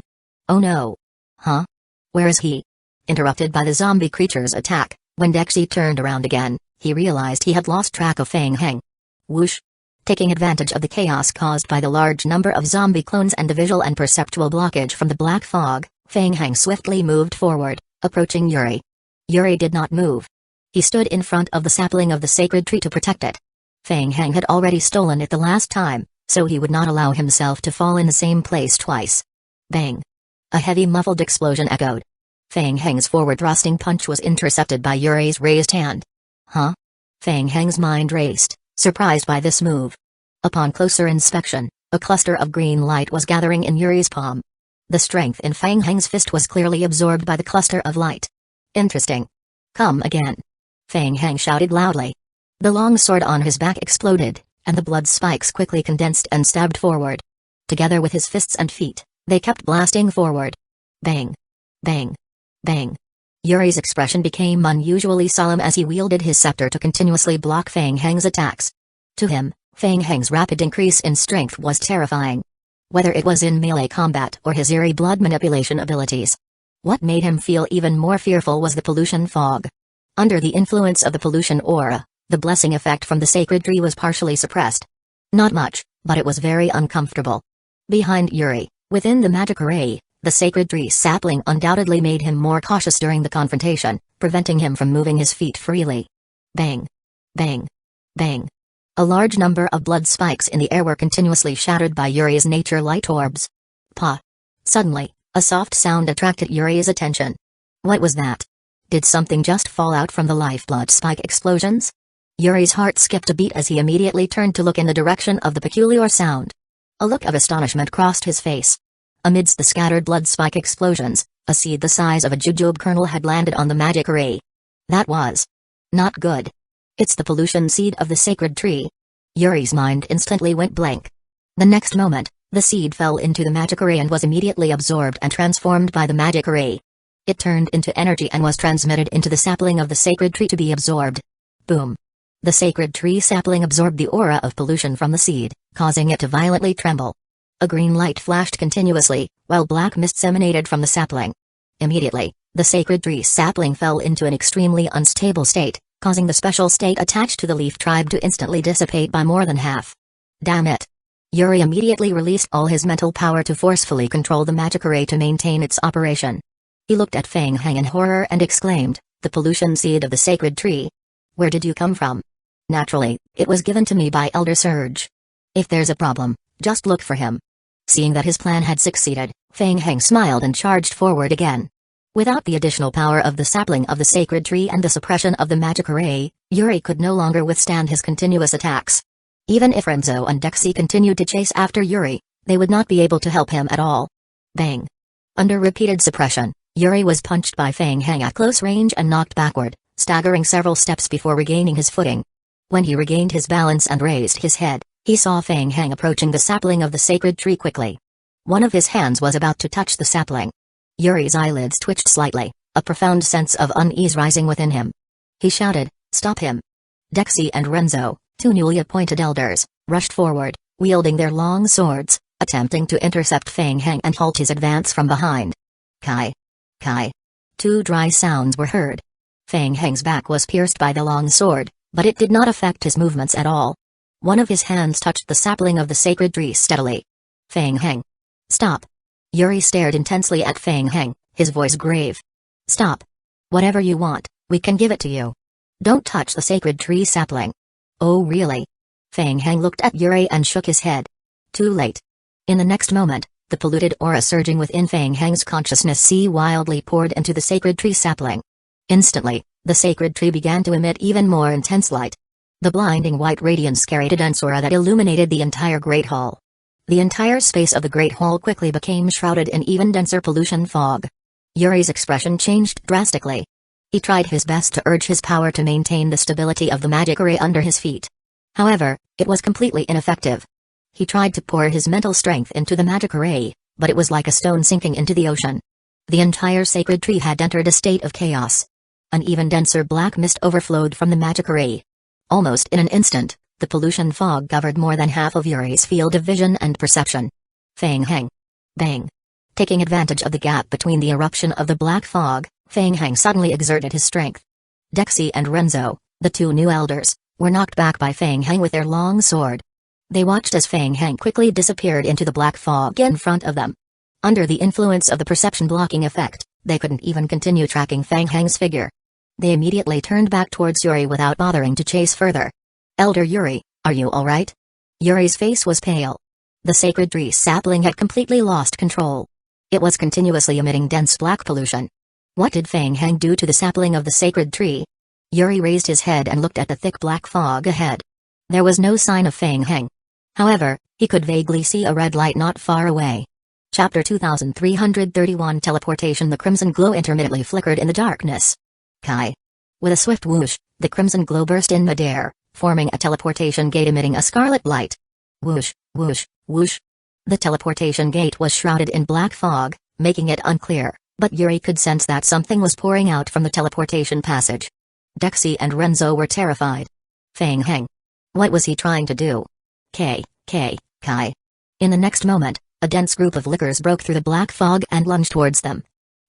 Oh no. Huh? Where is he? Interrupted by the zombie creature's attack, when Dexy turned around again, he realized he had lost track of Fang Heng. Whoosh! Taking advantage of the chaos caused by the large number of zombie clones and the visual and perceptual blockage from the black fog, Fang Heng swiftly moved forward, approaching Yuri. Yuri did not move. He stood in front of the sapling of the sacred tree to protect it. Fang Heng had already stolen it the last time, so he would not allow himself to fall in the same place twice. Bang! A heavy muffled explosion echoed. Fang Heng's forward thrusting punch was intercepted by Yuri's raised hand. Huh? Fang Heng's mind raced, surprised by this move. Upon closer inspection, a cluster of green light was gathering in Yuri's palm. The strength in Fang Heng's fist was clearly absorbed by the cluster of light. Interesting. Come again. Fang Heng shouted loudly. The long sword on his back exploded, and the blood spikes quickly condensed and stabbed forward. Together with his fists and feet, they kept blasting forward. Bang! Bang! Bang! Yuri's expression became unusually solemn as he wielded his scepter to continuously block Fang Heng's attacks. To him, Fang Heng's rapid increase in strength was terrifying. Whether it was in melee combat or his eerie blood manipulation abilities. What made him feel even more fearful was the pollution fog. Under the influence of the pollution aura, the blessing effect from the sacred tree was partially suppressed. Not much, but it was very uncomfortable. Behind Yuri, within the magic array, the sacred tree sapling undoubtedly made him more cautious during the confrontation, preventing him from moving his feet freely. Bang! Bang! Bang! A large number of blood spikes in the air were continuously shattered by Yuri's nature light orbs. Pa! Suddenly, a soft sound attracted Yuri's attention. What was that? Did something just fall out from the lifeblood spike explosions? Yuri's heart skipped a beat as he immediately turned to look in the direction of the peculiar sound. A look of astonishment crossed his face. Amidst the scattered blood spike explosions, a seed the size of a jujube kernel had landed on the magic array. That was not good. It's the pollution seed of the sacred tree. Yuri's mind instantly went blank. The next moment, the seed fell into the magic array and was immediately absorbed and transformed by the magic array. It turned into energy and was transmitted into the sapling of the sacred tree to be absorbed. Boom! The sacred tree sapling absorbed the aura of pollution from the seed, causing it to violently tremble. A green light flashed continuously, while black mists emanated from the sapling. Immediately, the sacred tree sapling fell into an extremely unstable state, causing the special state attached to the leaf tribe to instantly dissipate by more than half. Damn it! Yuri immediately released all his mental power to forcefully control the magic array to maintain its operation. He looked at Fang Heng in horror and exclaimed, "The pollution seed of the sacred tree? Where did you come from?" "Naturally, it was given to me by Elder Surge. If there's a problem, just look for him." Seeing that his plan had succeeded, Fang Heng smiled and charged forward again. Without the additional power of the sapling of the sacred tree and the suppression of the magic array, Yuri could no longer withstand his continuous attacks. Even if Renzo and Dexy continued to chase after Yuri, they would not be able to help him at all. Bang! Under repeated suppression, Yuri was punched by Fang Heng at close range and knocked backward, staggering several steps before regaining his footing. When he regained his balance and raised his head, he saw Feng Heng approaching the sapling of the sacred tree quickly. One of his hands was about to touch the sapling. Yuri's eyelids twitched slightly, a profound sense of unease rising within him. He shouted, "Stop him!" Dexy and Renzo, two newly appointed elders, rushed forward, wielding their long swords, attempting to intercept Feng Heng and halt his advance from behind. Kai! Kai! Two dry sounds were heard. Feng Heng's back was pierced by the long sword, but it did not affect his movements at all. One of his hands touched the sapling of the sacred tree steadily. Feng Heng! Stop! Yuri stared intensely at Feng Heng, his voice grave. Stop! Whatever you want, we can give it to you. Don't touch the sacred tree sapling. Oh really? Feng Heng looked at Yuri and shook his head. Too late. In the next moment, the polluted aura surging within Feng Heng's consciousness wildly poured into the sacred tree sapling. Instantly, the sacred tree began to emit even more intense light. The blinding white radiance carried a dense aura that illuminated the entire Great Hall. The entire space of the Great Hall quickly became shrouded in even denser pollution fog. Yuri's expression changed drastically. He tried his best to urge his power to maintain the stability of the magic array under his feet. However, it was completely ineffective. He tried to pour his mental strength into the magic array, but it was like a stone sinking into the ocean. The entire sacred tree had entered a state of chaos. An even denser black mist overflowed from the magic array. Almost in an instant, the pollution fog covered more than half of Yuri's field of vision and perception. Feng Heng! Bang! Taking advantage of the gap between the eruption of the black fog, Feng Heng suddenly exerted his strength. Dexy and Renzo, the two new elders, were knocked back by Feng Heng with their long sword. They watched as Feng Heng quickly disappeared into the black fog in front of them. Under the influence of the perception blocking effect, they couldn't even continue tracking Feng Heng's figure. They immediately turned back towards Yuri without bothering to chase further. Elder Yuri, are you alright? Yuri's face was pale. The sacred tree sapling had completely lost control. It was continuously emitting dense black pollution. What did Feng Heng do to the sapling of the sacred tree? Yuri raised his head and looked at the thick black fog ahead. There was no sign of Feng Heng. However, he could vaguely see a red light not far away. Chapter 2331 Teleportation. The crimson glow intermittently flickered in the darkness. Kai! With a swift whoosh, the crimson glow burst in midair, forming a teleportation gate emitting a scarlet light. Whoosh, whoosh, whoosh. The teleportation gate was shrouded in black fog, making it unclear, but Yuri could sense that something was pouring out from the teleportation passage. Dexy and Renzo were terrified. Feng Heng! What was he trying to do? Kai! In the next moment, a dense group of lickers broke through the black fog and lunged towards them.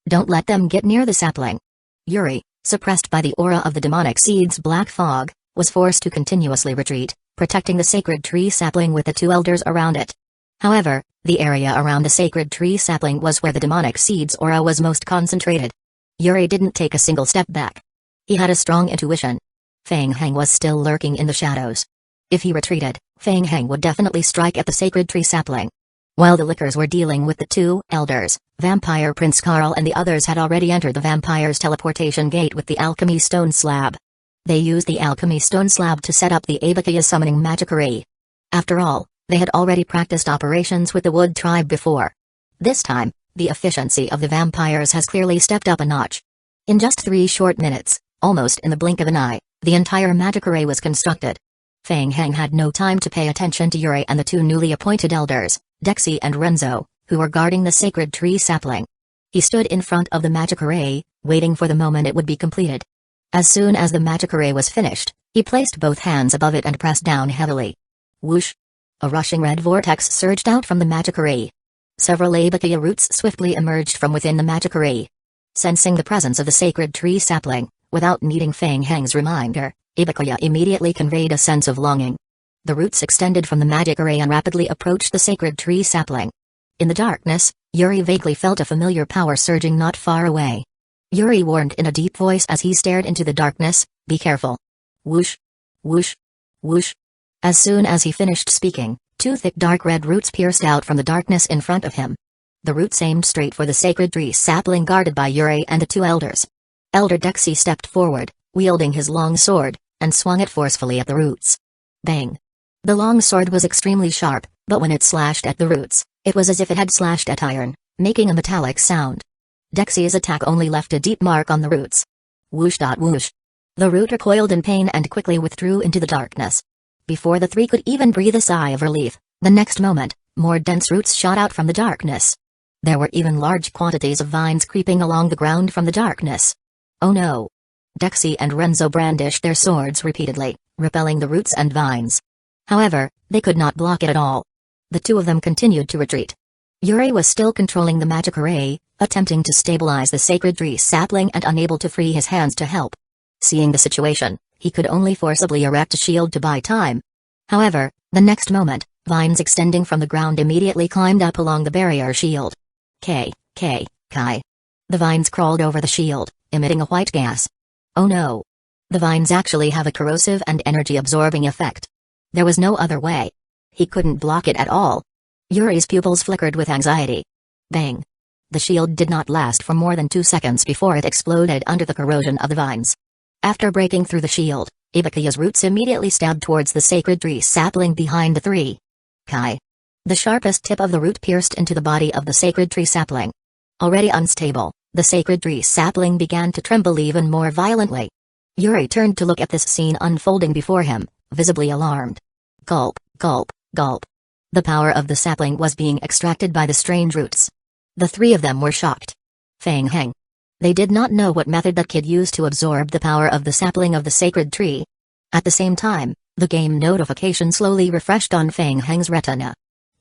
Don't let them get near the sapling. Yuri, suppressed by the aura of the demonic seed's black fog, was forced to continuously retreat, protecting the sacred tree sapling with the two elders around it. However, the area around the sacred tree sapling was where the demonic seed's aura was most concentrated. Yuri didn't take a single step back. He had a strong intuition. Feng Heng was still lurking in the shadows. If he retreated, Feng Heng would definitely strike at the sacred tree sapling. While the lickers were dealing with the two elders, Vampire Prince Carl and the others had already entered the vampire's teleportation gate with the alchemy stone slab. They used the alchemy stone slab to set up the Abakaya summoning magic array. After all, they had already practiced operations with the Wood tribe before. This time, the efficiency of the vampires has clearly stepped up a notch. In just 3 short minutes, almost in the blink of an eye, the entire magic array was constructed. Feng Heng had no time to pay attention to Yuri and the two newly appointed elders, Dexy and Renzo, who were guarding the sacred tree sapling. He stood in front of the magic array, waiting for the moment it would be completed. As soon as the magic array was finished, he placed both hands above it and pressed down heavily. Whoosh! A rushing red vortex surged out from the magic array. Several Abakaya roots swiftly emerged from within the magic array. Sensing the presence of the sacred tree sapling, without needing Feng Heng's reminder, Abakaya immediately conveyed a sense of longing. The roots extended from the magic array and rapidly approached the sacred tree sapling. In the darkness, Yuri vaguely felt a familiar power surging not far away. Yuri warned in a deep voice as he stared into the darkness, "Be careful." Whoosh! Whoosh! Whoosh! As soon as he finished speaking, 2 thick dark red roots pierced out from the darkness in front of him. The roots aimed straight for the sacred tree sapling guarded by Yuri and the 2 elders. Elder Dexy stepped forward, wielding his long sword, and swung it forcefully at the roots. Bang! The long sword was extremely sharp, but when it slashed at the roots, it was as if it had slashed at iron, making a metallic sound. Dexy's attack only left a deep mark on the roots. Whoosh! Whoosh! The root recoiled in pain and quickly withdrew into the darkness. Before the three could even breathe a sigh of relief, the next moment, more dense roots shot out from the darkness. There were even large quantities of vines creeping along the ground from the darkness. Oh no! Dexy and Renzo brandished their swords repeatedly, repelling the roots and vines. However, they could not block it at all. The two of them continued to retreat. Yuri was still controlling the magic array, attempting to stabilize the sacred tree sapling and unable to free his hands to help. Seeing the situation, he could only forcibly erect a shield to buy time. However, the next moment, vines extending from the ground immediately climbed up along the barrier shield. Kai. The vines crawled over the shield, emitting a white gas. Oh no! The vines actually have a corrosive and energy-absorbing effect. There was no other way. He couldn't block it at all. Yuri's pupils flickered with anxiety. Bang! The shield did not last for more than 2 seconds before it exploded under the corrosion of the vines. After breaking through the shield, Ibukiya's roots immediately stabbed towards the sacred tree sapling behind the three. Kai. The sharpest tip of the root pierced into the body of the sacred tree sapling. Already unstable, the sacred tree sapling began to tremble even more violently. Yuri turned to look at this scene unfolding before him, visibly alarmed. Gulp, gulp, gulp. The power of the sapling was being extracted by the strange roots. The three of them were shocked. Fang Heng. They did not know what method that kid used to absorb the power of the sapling of the sacred tree. At the same time, the game notification slowly refreshed on Fang Heng's retina.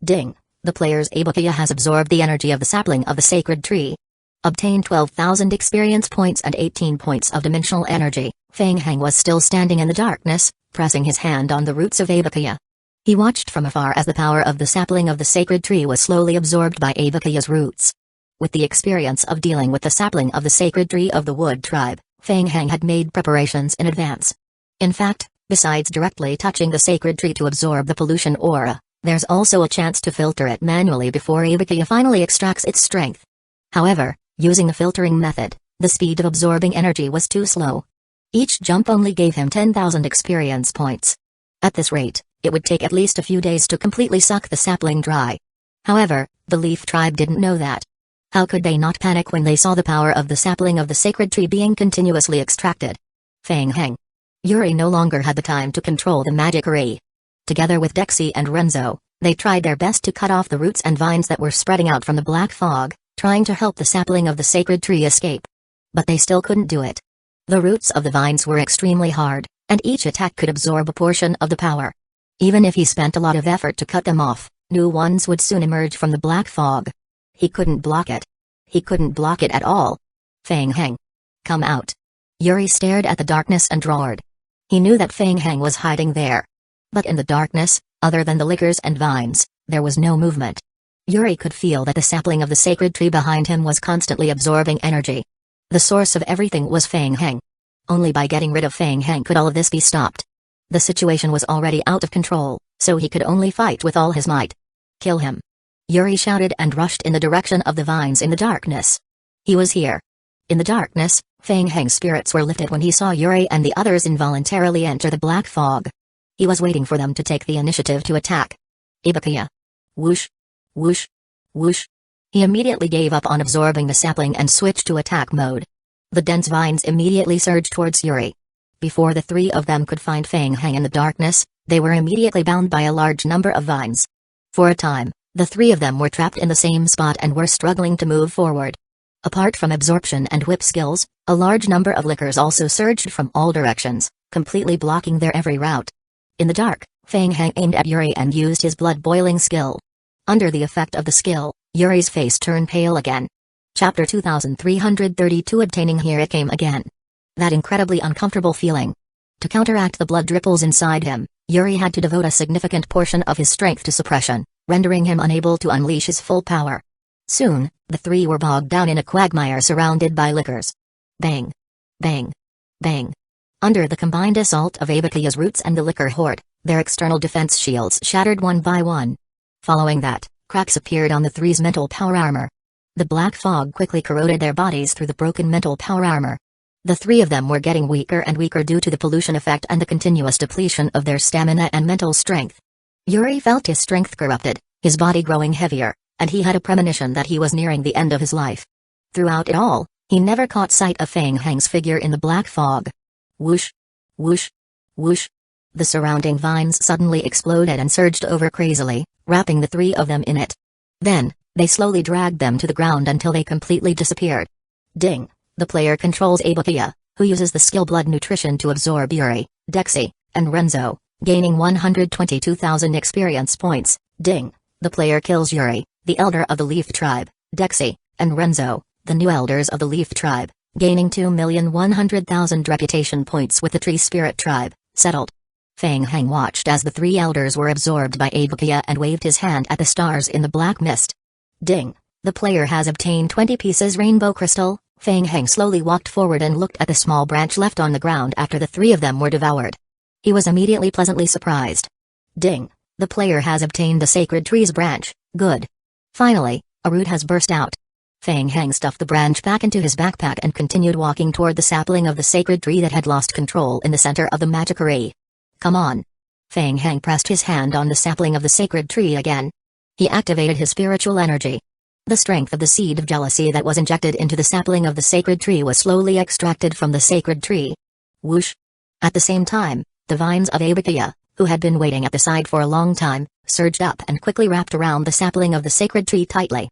Ding! The player's Ibukiya has absorbed the energy of the sapling of the sacred tree. Obtain 12,000 experience points and 18 points of dimensional energy. Fang Heng was still standing in the darkness, pressing his hand on the roots of Ibukiya. He watched from afar as the power of the sapling of the sacred tree was slowly absorbed by Ibukiya's roots. With the experience of dealing with the sapling of the sacred tree of the wood tribe, Fang Heng had made preparations in advance. In fact, besides directly touching the sacred tree to absorb the pollution aura, there's also a chance to filter it manually before Ibukiya finally extracts its strength. However, using the filtering method, the speed of absorbing energy was too slow. Each jump only gave him 10,000 experience points. At this rate, it would take at least a few days to completely suck the sapling dry. However, the Leaf Tribe didn't know that. How could they not panic when they saw the power of the sapling of the sacred tree being continuously extracted? Fang Heng. Yuri no longer had the time to control the magic array. Together with Dexy and Renzo, they tried their best to cut off the roots and vines that were spreading out from the black fog, trying to help the sapling of the sacred tree escape. But they still couldn't do it. The roots of the vines were extremely hard, and each attack could absorb a portion of the power. Even if he spent a lot of effort to cut them off, new ones would soon emerge from the black fog. He couldn't block it. He couldn't block it at all. Fang Heng. Come out. Yuri stared at the darkness and roared. He knew that Fang Heng was hiding there. But in the darkness, other than the lichens and vines, there was no movement. Yuri could feel that the sapling of the sacred tree behind him was constantly absorbing energy. The source of everything was Fang Heng. Only by getting rid of Fang Heng could all of this be stopped. The situation was already out of control, so he could only fight with all his might. Kill him. Yuri shouted and rushed in the direction of the vines in the darkness. He was here. In the darkness, Fang Heng's spirits were lifted when he saw Yuri and the others involuntarily enter the black fog. He was waiting for them to take the initiative to attack. Ibukiya. Whoosh. Whoosh. Whoosh. He immediately gave up on absorbing the sapling and switched to attack mode. The dense vines immediately surged towards Yuri. Before the three of them could find Fang Heng in the darkness, they were immediately bound by a large number of vines. For a time, the three of them were trapped in the same spot and were struggling to move forward. Apart from absorption and whip skills, a large number of lichens also surged from all directions, completely blocking their every route. In the dark, Fang Heng aimed at Yuri and used his blood-boiling skill. Under the effect of the skill, Yuri's face turned pale again. Chapter 2332 Obtaining Here it came again. That incredibly uncomfortable feeling. To counteract the blood ripples inside him, Yuri had to devote a significant portion of his strength to suppression, rendering him unable to unleash his full power. Soon, the three were bogged down in a quagmire surrounded by lichens. Bang! Bang! Bang! Under the combined assault of Ibukiya's roots and the lichens horde, their external defense shields shattered one by one. Following that, cracks appeared on the three's mental power armor. The black fog quickly corroded their bodies through the broken mental power armor. The three of them were getting weaker and weaker due to the pollution effect and the continuous depletion of their stamina and mental strength. Yuri felt his strength corrupted, his body growing heavier, and he had a premonition that he was nearing the end of his life. Throughout it all, he never caught sight of Fang Heng's figure in the black fog. Whoosh! Whoosh! Whoosh! The surrounding vines suddenly exploded and surged over crazily, wrapping the three of them in it. Then, they slowly dragged them to the ground until they completely disappeared. Ding! The player controls Abakuya, who uses the skill Blood Nutrition to absorb Yuri, Dexy, and Renzo, gaining 122,000 experience points. Ding! The player kills Yuri, the elder of the Leaf Tribe, Dexy, and Renzo, the new elders of the Leaf Tribe, gaining 2,100,000 reputation points with the Tree Spirit Tribe. Settled. Feng Heng watched as the three elders were absorbed by Abakuya and waved his hand at the stars in the black mist. Ding! The player has obtained 20 pieces rainbow crystal. Feng Heng slowly walked forward and looked at the small branch left on the ground after the three of them were devoured. He was immediately pleasantly surprised. Ding! The player has obtained the sacred tree's branch. Good. Finally, a root has burst out. Feng Heng stuffed the branch back into his backpack and continued walking toward the sapling of the sacred tree that had lost control in the center of the magic array. Come on. Feng Heng pressed his hand on the sapling of the sacred tree again. He activated his spiritual energy. The strength of the seed of jealousy that was injected into the sapling of the sacred tree was slowly extracted from the sacred tree. Whoosh! At the same time, the vines of Abakuya, who had been waiting at the side for a long time, surged up and quickly wrapped around the sapling of the sacred tree tightly.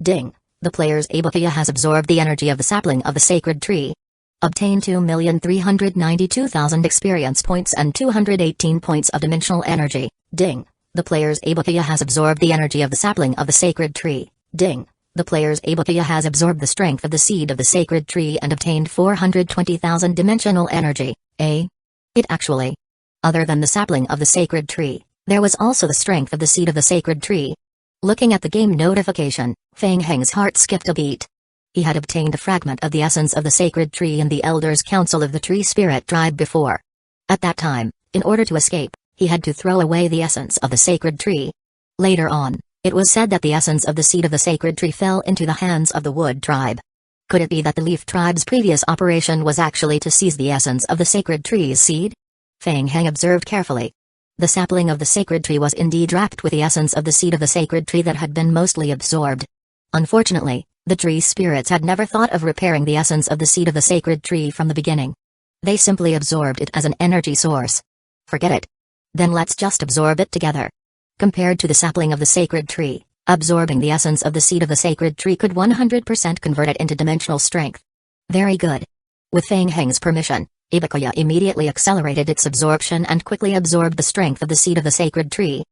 Ding! The player's Abakuya has absorbed the energy of the sapling of the sacred tree. Obtain 2,392,000 experience points and 218 points of dimensional energy. Ding! The player's Abakuya has absorbed the energy of the sapling of the sacred tree. Ding! The player's Abakuya has absorbed the strength of the seed of the sacred tree and obtained 420,000 dimensional energy. It actually. Other than the sapling of the sacred tree, there was also the strength of the seed of the sacred tree. Looking at the game notification, Feng Heng's heart skipped a beat. He had obtained a fragment of the essence of the sacred tree in the Elders' Council of the Tree Spirit Tribe before. At that time, in order to escape, he had to throw away the essence of the sacred tree. Later on, it was said that the essence of the seed of the sacred tree fell into the hands of the Wood Tribe. Could it be that the Leaf Tribe's previous operation was actually to seize the essence of the sacred tree's seed? Feng Heng observed carefully. The sapling of the sacred tree was indeed wrapped with the essence of the seed of the sacred tree that had been mostly absorbed. Unfortunately, the tree spirits had never thought of repairing the essence of the seed of the sacred tree from the beginning. They simply absorbed it as an energy source. Forget it. Then let's just absorb it together. Compared to the sapling of the sacred tree, absorbing the essence of the seed of the sacred tree could 100% convert it into dimensional strength. Very good. With Feng Heng's permission, Abakuya immediately accelerated its absorption and quickly absorbed the strength of the seed of the sacred tree.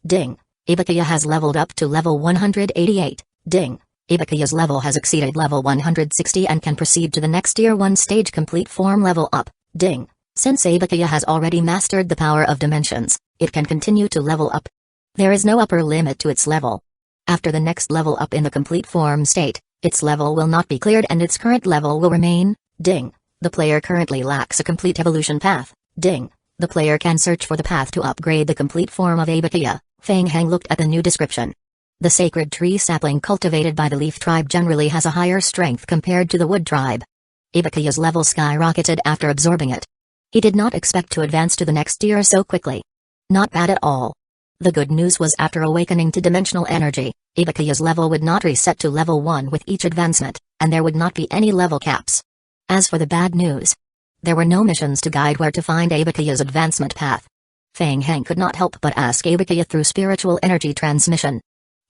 Ding! Abakuya has leveled up to level 188. Ding! Abakuya's level has exceeded level 160 and can proceed to the next Tier 1 stage complete form level up. Ding! Since Abakuya has already mastered the power of dimensions, it can continue to level up. There is no upper limit to its level. After the next level up in the complete form state, its level will not be cleared and its current level will remain. Ding! The player currently lacks a complete evolution path. Ding! The player can search for the path to upgrade the complete form of Abakuya. Feng Heng looked at the new description. The sacred tree sapling cultivated by the Leaf Tribe generally has a higher strength compared to the Wood Tribe. Abakuya's level skyrocketed after absorbing it. He did not expect to advance to the next tier so quickly. Not bad at all. The good news was after awakening to dimensional energy, Abakuya's level would not reset to level 1 with each advancement, and there would not be any level caps. As for the bad news, there were no missions to guide where to find Abakuya's advancement path. Feng Heng could not help but ask Abakuya through spiritual energy transmission.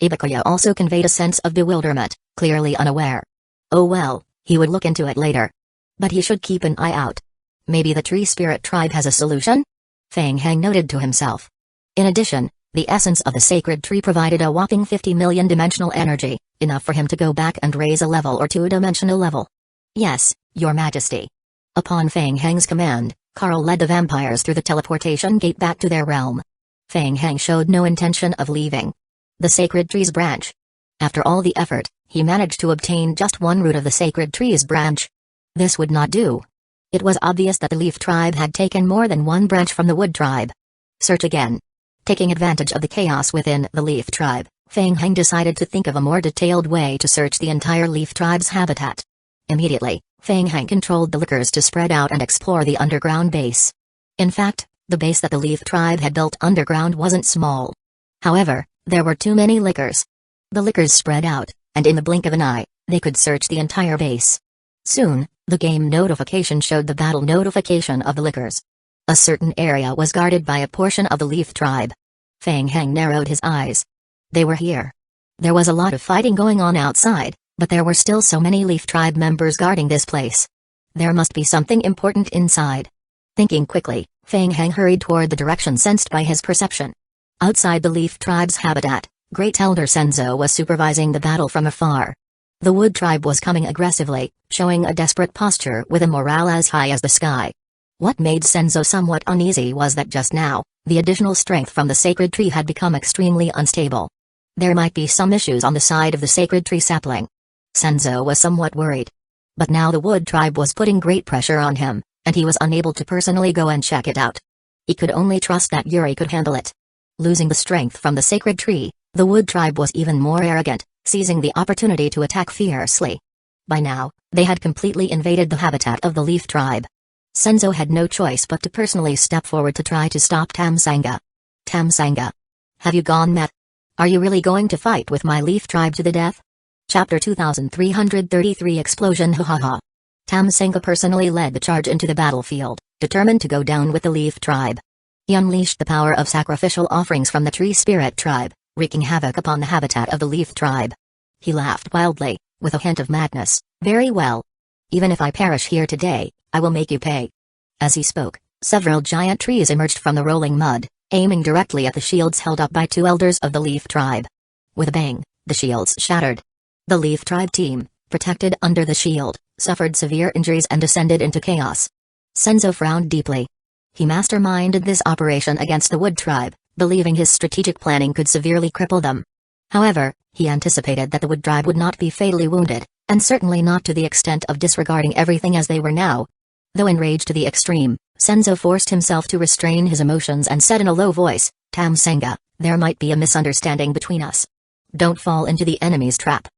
Abakuya also conveyed a sense of bewilderment, clearly unaware. Oh well, he would look into it later. But he should keep an eye out. Maybe the Tree Spirit Tribe has a solution? Feng Heng noted to himself. In addition, the essence of the sacred tree provided a whopping 50 million dimensional energy, enough for him to go back and raise a level or two-dimensional level. Yes, Your Majesty. Upon Feng Heng's command, Carl led the vampires through the teleportation gate back to their realm. Feng Heng showed no intention of leaving the sacred tree's branch. After all the effort, he managed to obtain just one root of the sacred tree's branch. This would not do. It was obvious that the Leaf Tribe had taken more than one branch from the Wood Tribe. Search again. Taking advantage of the chaos within the Leaf Tribe, Feng Heng decided to think of a more detailed way to search the entire Leaf Tribe's habitat. Immediately, Feng Heng controlled the lickers to spread out and explore the underground base. In fact, the base that the Leaf Tribe had built underground wasn't small. However, there were too many lickers. The lickers spread out, and in the blink of an eye, they could search the entire base. Soon, the game notification showed the battle notification of the lickers. A certain area was guarded by a portion of the Leaf Tribe. Fang Heng narrowed his eyes. They were here. There was a lot of fighting going on outside, but there were still so many Leaf Tribe members guarding this place. There must be something important inside. Thinking quickly, Fang Heng hurried toward the direction sensed by his perception. Outside the Leaf Tribe's habitat, Great Elder Senzo was supervising the battle from afar. The Wood Tribe was coming aggressively, showing a desperate posture with a morale as high as the sky. What made Senzo somewhat uneasy was that just now, the additional strength from the sacred tree had become extremely unstable. There might be some issues on the side of the sacred tree sapling. Senzo was somewhat worried. But now the Wood Tribe was putting great pressure on him, and he was unable to personally go and check it out. He could only trust that Yuri could handle it. Losing the strength from the sacred tree, the Wood Tribe was even more arrogant, seizing the opportunity to attack fiercely. By now, they had completely invaded the habitat of the Leaf Tribe. Senzo had no choice but to personally step forward to try to stop Tamsanga. Tamsanga. Have you gone mad? Are you really going to fight with my Leaf Tribe to the death? Chapter 2333 Explosion Hahaha. Tamsanga personally led the charge into the battlefield, determined to go down with the Leaf Tribe. He unleashed the power of sacrificial offerings from the Tree Spirit Tribe, wreaking havoc upon the habitat of the Leaf Tribe. He laughed wildly, with a hint of madness. Very well. Even if I perish here today, I will make you pay. As he spoke, several giant trees emerged from the rolling mud, aiming directly at the shields held up by two elders of the Leaf Tribe. With a bang, the shields shattered. The Leaf Tribe team, protected under the shield, suffered severe injuries and descended into chaos. Senzo frowned deeply. He masterminded this operation against the Wood Tribe, believing his strategic planning could severely cripple them. However, he anticipated that the Wood Tribe would not be fatally wounded, and certainly not to the extent of disregarding everything as they were now. Though enraged to the extreme, Senzo forced himself to restrain his emotions and said in a low voice, Tamsanga, there might be a misunderstanding between us. Don't fall into the enemy's trap.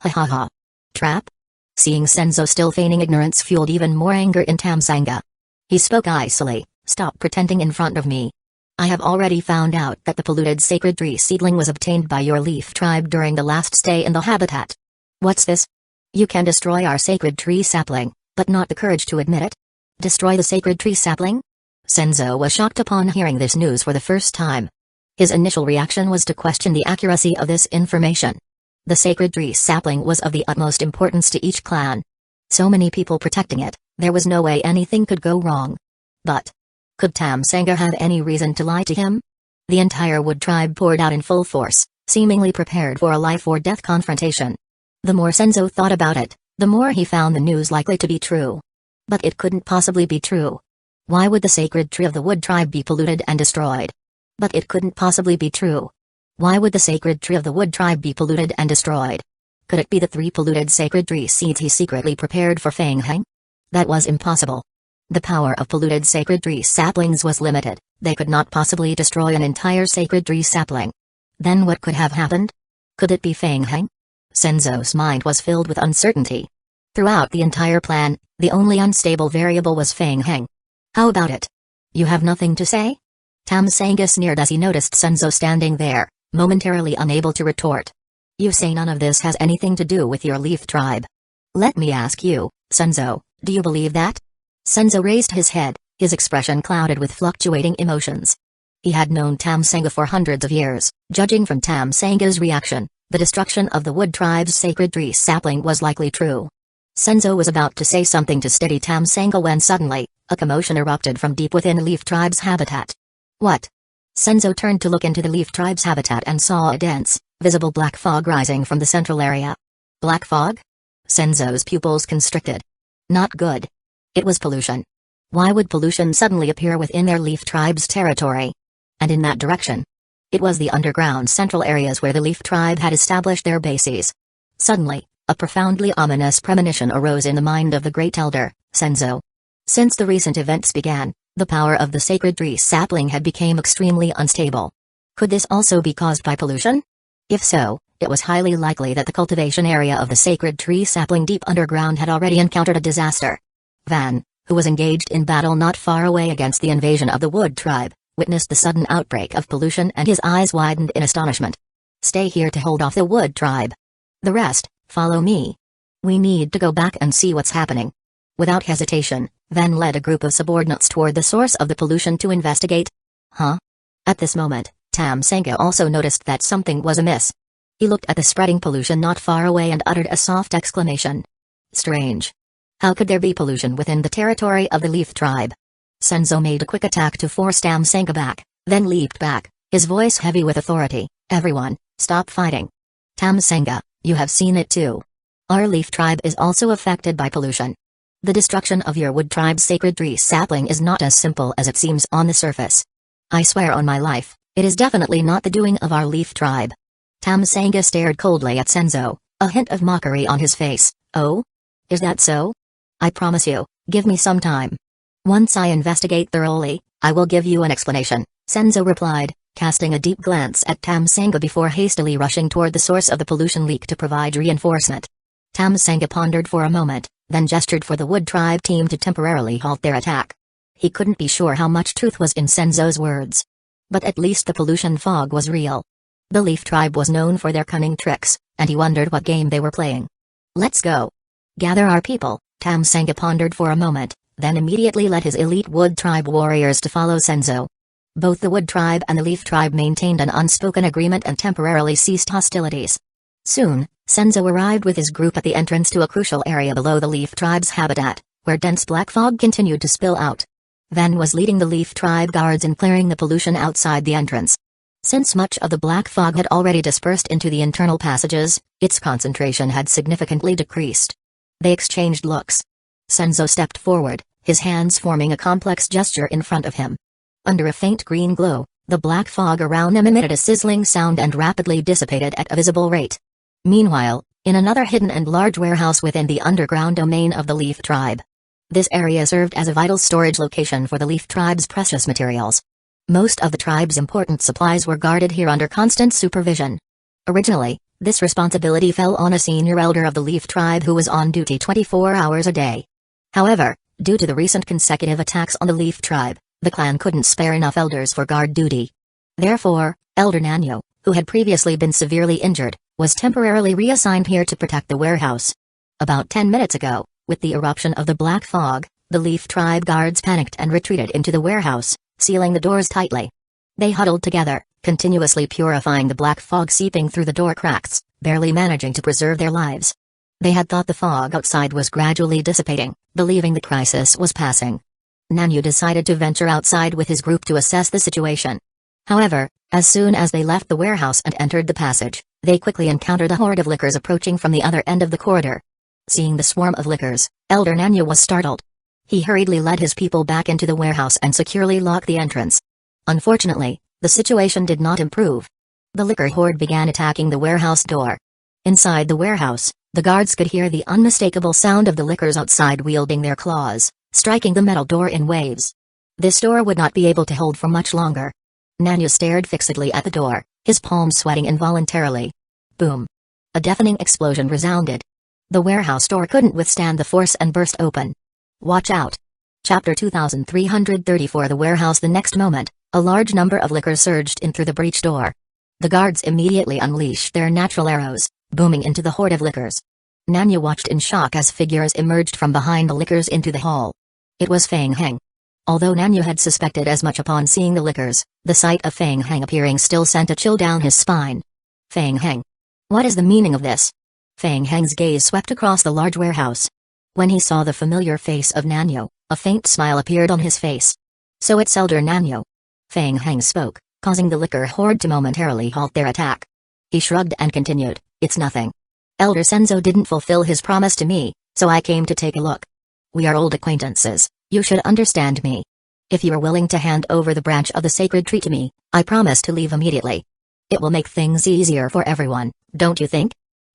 Ha ha ha. Trap? Seeing Senzo still feigning ignorance fueled even more anger in Tamsanga. He spoke icily, stop pretending in front of me. I have already found out that the polluted sacred tree seedling was obtained by your Leaf Tribe during the last stay in the habitat. What's this? You can destroy our sacred tree sapling, but not the courage to admit it? Destroy the sacred tree sapling? Senzo was shocked upon hearing this news for the first time. His initial reaction was to question the accuracy of this information. The sacred tree sapling was of the utmost importance to each clan. So many people protecting it, there was no way anything could go wrong. But could Tamsanga have any reason to lie to him? The entire Wood Tribe poured out in full force, seemingly prepared for a life-or-death confrontation. The more Senzo thought about it, the more he found the news likely to be true. But it couldn't possibly be true. Why would the sacred tree of the Wood Tribe be polluted and destroyed? But it couldn't possibly be true. Why would the sacred tree of the Wood Tribe be polluted and destroyed? Could it be the 3 polluted sacred tree seeds he secretly prepared for Fang Heng? That was impossible. The power of polluted sacred tree saplings was limited, they could not possibly destroy an entire sacred tree sapling. Then what could have happened? Could it be Fang Heng? Senzo's mind was filled with uncertainty. Throughout the entire plan, the only unstable variable was Fang Heng. How about it? You have nothing to say? Tamsanga sneered as he noticed Senzo standing there, momentarily unable to retort. You say none of this has anything to do with your Leaf Tribe. Let me ask you, Senzo, do you believe that? Senzo raised his head, his expression clouded with fluctuating emotions. He had known Tamsanga for hundreds of years. Judging from Tamsanga's reaction, the destruction of the Wood Tribe's sacred tree sapling was likely true. Senzo was about to say something to steady Tamsanga when suddenly, a commotion erupted from deep within Leaf Tribe's habitat. What? Senzo turned to look into the Leaf Tribe's habitat and saw a dense, visible black fog rising from the central area. Black fog? Senzo's pupils constricted. Not good. It was pollution. Why would pollution suddenly appear within their Leaf Tribe's territory? And in that direction? It was the underground central areas where the Leaf Tribe had established their bases. Suddenly, a profoundly ominous premonition arose in the mind of the Great Elder, Senzo. Since the recent events began, the power of the sacred tree sapling had become extremely unstable. Could this also be caused by pollution? If so, it was highly likely that the cultivation area of the sacred tree sapling deep underground had already encountered a disaster. Van, who was engaged in battle not far away against the invasion of the Wood Tribe, witnessed the sudden outbreak of pollution and his eyes widened in astonishment. Stay here to hold off the Wood Tribe. The rest, follow me. We need to go back and see what's happening. Without hesitation, Van led a group of subordinates toward the source of the pollution to investigate. Huh? At this moment, Tam Senga also noticed that something was amiss. He looked at the spreading pollution not far away and uttered a soft exclamation. Strange. How could there be pollution within the territory of the Leaf Tribe? Senzo made a quick attack to force Tam Senga back, then leaped back, his voice heavy with authority. Everyone, stop fighting. Tam Senga, you have seen it too. Our Leaf Tribe is also affected by pollution. The destruction of your Wood Tribe's sacred tree sapling is not as simple as it seems on the surface. I swear on my life, it is definitely not the doing of our Leaf Tribe. Tam Senga stared coldly at Senzo, a hint of mockery on his face. Oh? Is that so? I promise you, give me some time. Once I investigate thoroughly, I will give you an explanation, Senzo replied, casting a deep glance at Tam Senga before hastily rushing toward the source of the pollution leak to provide reinforcement. Tam Senga pondered for a moment, then gestured for the Wood Tribe team to temporarily halt their attack. He couldn't be sure how much truth was in Senzo's words. But at least the pollution fog was real. The Leaf Tribe was known for their cunning tricks, and he wondered what game they were playing. Let's go. Gather our people, Tam Senga pondered for a moment, then immediately led his elite Wood Tribe warriors to follow Senzo. Both the Wood Tribe and the Leaf Tribe maintained an unspoken agreement and temporarily ceased hostilities. Soon, Senzo arrived with his group at the entrance to a crucial area below the Leaf Tribe's habitat, where dense black fog continued to spill out. Van was leading the Leaf Tribe guards in clearing the pollution outside the entrance. Since much of the black fog had already dispersed into the internal passages, its concentration had significantly decreased. They exchanged looks. Senzo stepped forward, his hands forming a complex gesture in front of him. Under a faint green glow, the black fog around them emitted a sizzling sound and rapidly dissipated at a visible rate. Meanwhile, in another hidden and large warehouse within the underground domain of the Leaf Tribe. This area served as a vital storage location for the Leaf Tribe's precious materials. Most of the tribe's important supplies were guarded here under constant supervision. Originally, this responsibility fell on a senior elder of the Leaf Tribe who was on duty 24 hours a day. However, due to the recent consecutive attacks on the Leaf Tribe, the clan couldn't spare enough elders for guard duty. Therefore, Elder Nanyo, who had previously been severely injured, was temporarily reassigned here to protect the warehouse. About 10 minutes ago, with the eruption of the black fog, the Leaf Tribe guards panicked and retreated into the warehouse, sealing the doors tightly. They huddled together, continuously purifying the black fog seeping through the door cracks, barely managing to preserve their lives. They had thought the fog outside was gradually dissipating, believing the crisis was passing. Nanyu decided to venture outside with his group to assess the situation. However, as soon as they left the warehouse and entered the passage, they quickly encountered a horde of lickers approaching from the other end of the corridor. Seeing the swarm of lickers, Elder Nanyu was startled. He hurriedly led his people back into the warehouse and securely locked the entrance. Unfortunately, the situation did not improve. The licker horde began attacking the warehouse door. Inside the warehouse, the guards could hear the unmistakable sound of the lickers outside wielding their claws, striking the metal door in waves. This door would not be able to hold for much longer. Nanyu stared fixedly at the door, his palms sweating involuntarily. Boom. A deafening explosion resounded. The warehouse door couldn't withstand the force and burst open. Watch out. Chapter 2334 The warehouse. The next moment, a large number of lickers surged in through the breach door. The guards immediately unleashed their natural arrows, booming into the horde of lickers. Nanyu watched in shock as figures emerged from behind the lickers into the hall. It was Fang Heng. Although Nanyu had suspected as much upon seeing the lickers, the sight of Fang Heng appearing still sent a chill down his spine. Fang Heng. What is the meaning of this? Fang Heng's gaze swept across the large warehouse. When he saw the familiar face of Nanyu, a faint smile appeared on his face. So it's Elder Nanyu. Fang Heng spoke, causing the licker horde to momentarily halt their attack. He shrugged and continued, it's nothing. Elder Senzo didn't fulfill his promise to me, so I came to take a look. We are old acquaintances, you should understand me. If you are willing to hand over the branch of the sacred tree to me, I promise to leave immediately. It will make things easier for everyone, don't you think?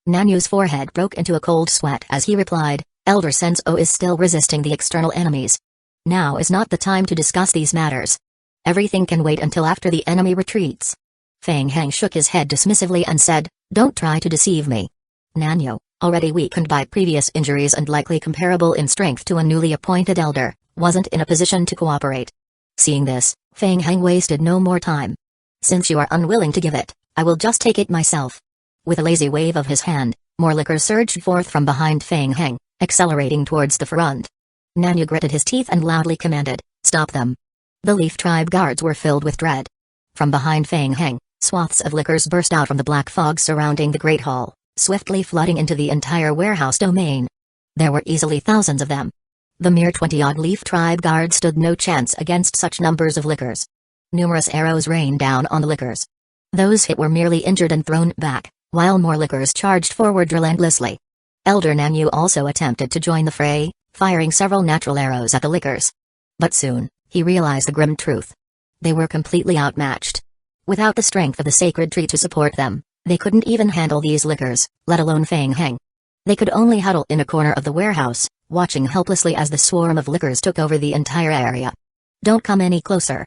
Nanyu's forehead broke into a cold sweat as he replied, Elder Senzo is still resisting the external enemies. Now is not the time to discuss these matters. Everything can wait until after the enemy retreats. Fang Heng shook his head dismissively and said, don't try to deceive me. Nanyu, already weakened by previous injuries and likely comparable in strength to a newly appointed elder, wasn't in a position to cooperate. Seeing this, Fang Heng wasted no more time. Since you are unwilling to give it, I will just take it myself. With a lazy wave of his hand, More liquors surged forth from behind Feng Heng, accelerating towards the front. Nanyu gritted his teeth and loudly commanded, "Stop them." The Leaf Tribe guards were filled with dread. From behind Feng Heng, swaths of liquors burst out from the black fog surrounding the Great Hall, swiftly flooding into the entire warehouse domain. There were easily thousands of them. The mere 20-odd Leaf Tribe guards stood no chance against such numbers of liquors. Numerous arrows rained down on the liquors. Those hit were merely injured and thrown back, while more liquors charged forward relentlessly. Elder Nanyu also attempted to join the fray, firing several natural arrows at the liquors. But soon, he realized the grim truth. They were completely outmatched. Without the strength of the sacred tree to support them, they couldn't even handle these liquors, let alone Feng Heng. They could only huddle in a corner of the warehouse, watching helplessly as the swarm of liquors took over the entire area. "Don't come any closer."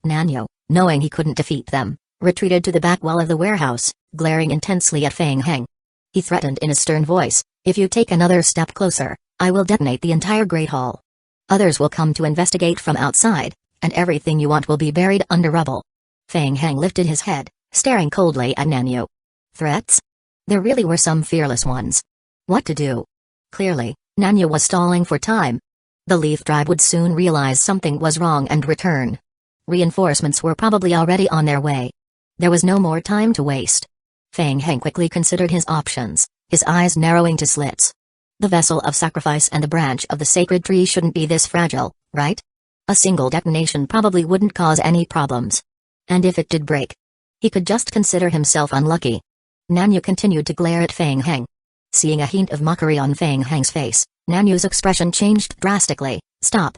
Nanyu, knowing he couldn't defeat them, retreated to the back wall of the warehouse, glaring intensely at Feng Heng. He threatened in a stern voice, "If you take another step closer, I will detonate the entire Great Hall. Others will come to investigate from outside, and everything you want will be buried under rubble." Feng Heng lifted his head, staring coldly at Nanyu. Threats? There really were some fearless ones. What to do? Clearly, Nanyu was stalling for time. The Leaf Tribe would soon realize something was wrong and return. Reinforcements were probably already on their way. There was no more time to waste. Feng Heng quickly considered his options, his eyes narrowing to slits. The vessel of sacrifice and the branch of the sacred tree shouldn't be this fragile, right? A single detonation probably wouldn't cause any problems. And if it did break, he could just consider himself unlucky. Nanyu continued to glare at Feng Heng. Seeing a hint of mockery on Feng Heng's face, Nanyu's expression changed drastically. "Stop.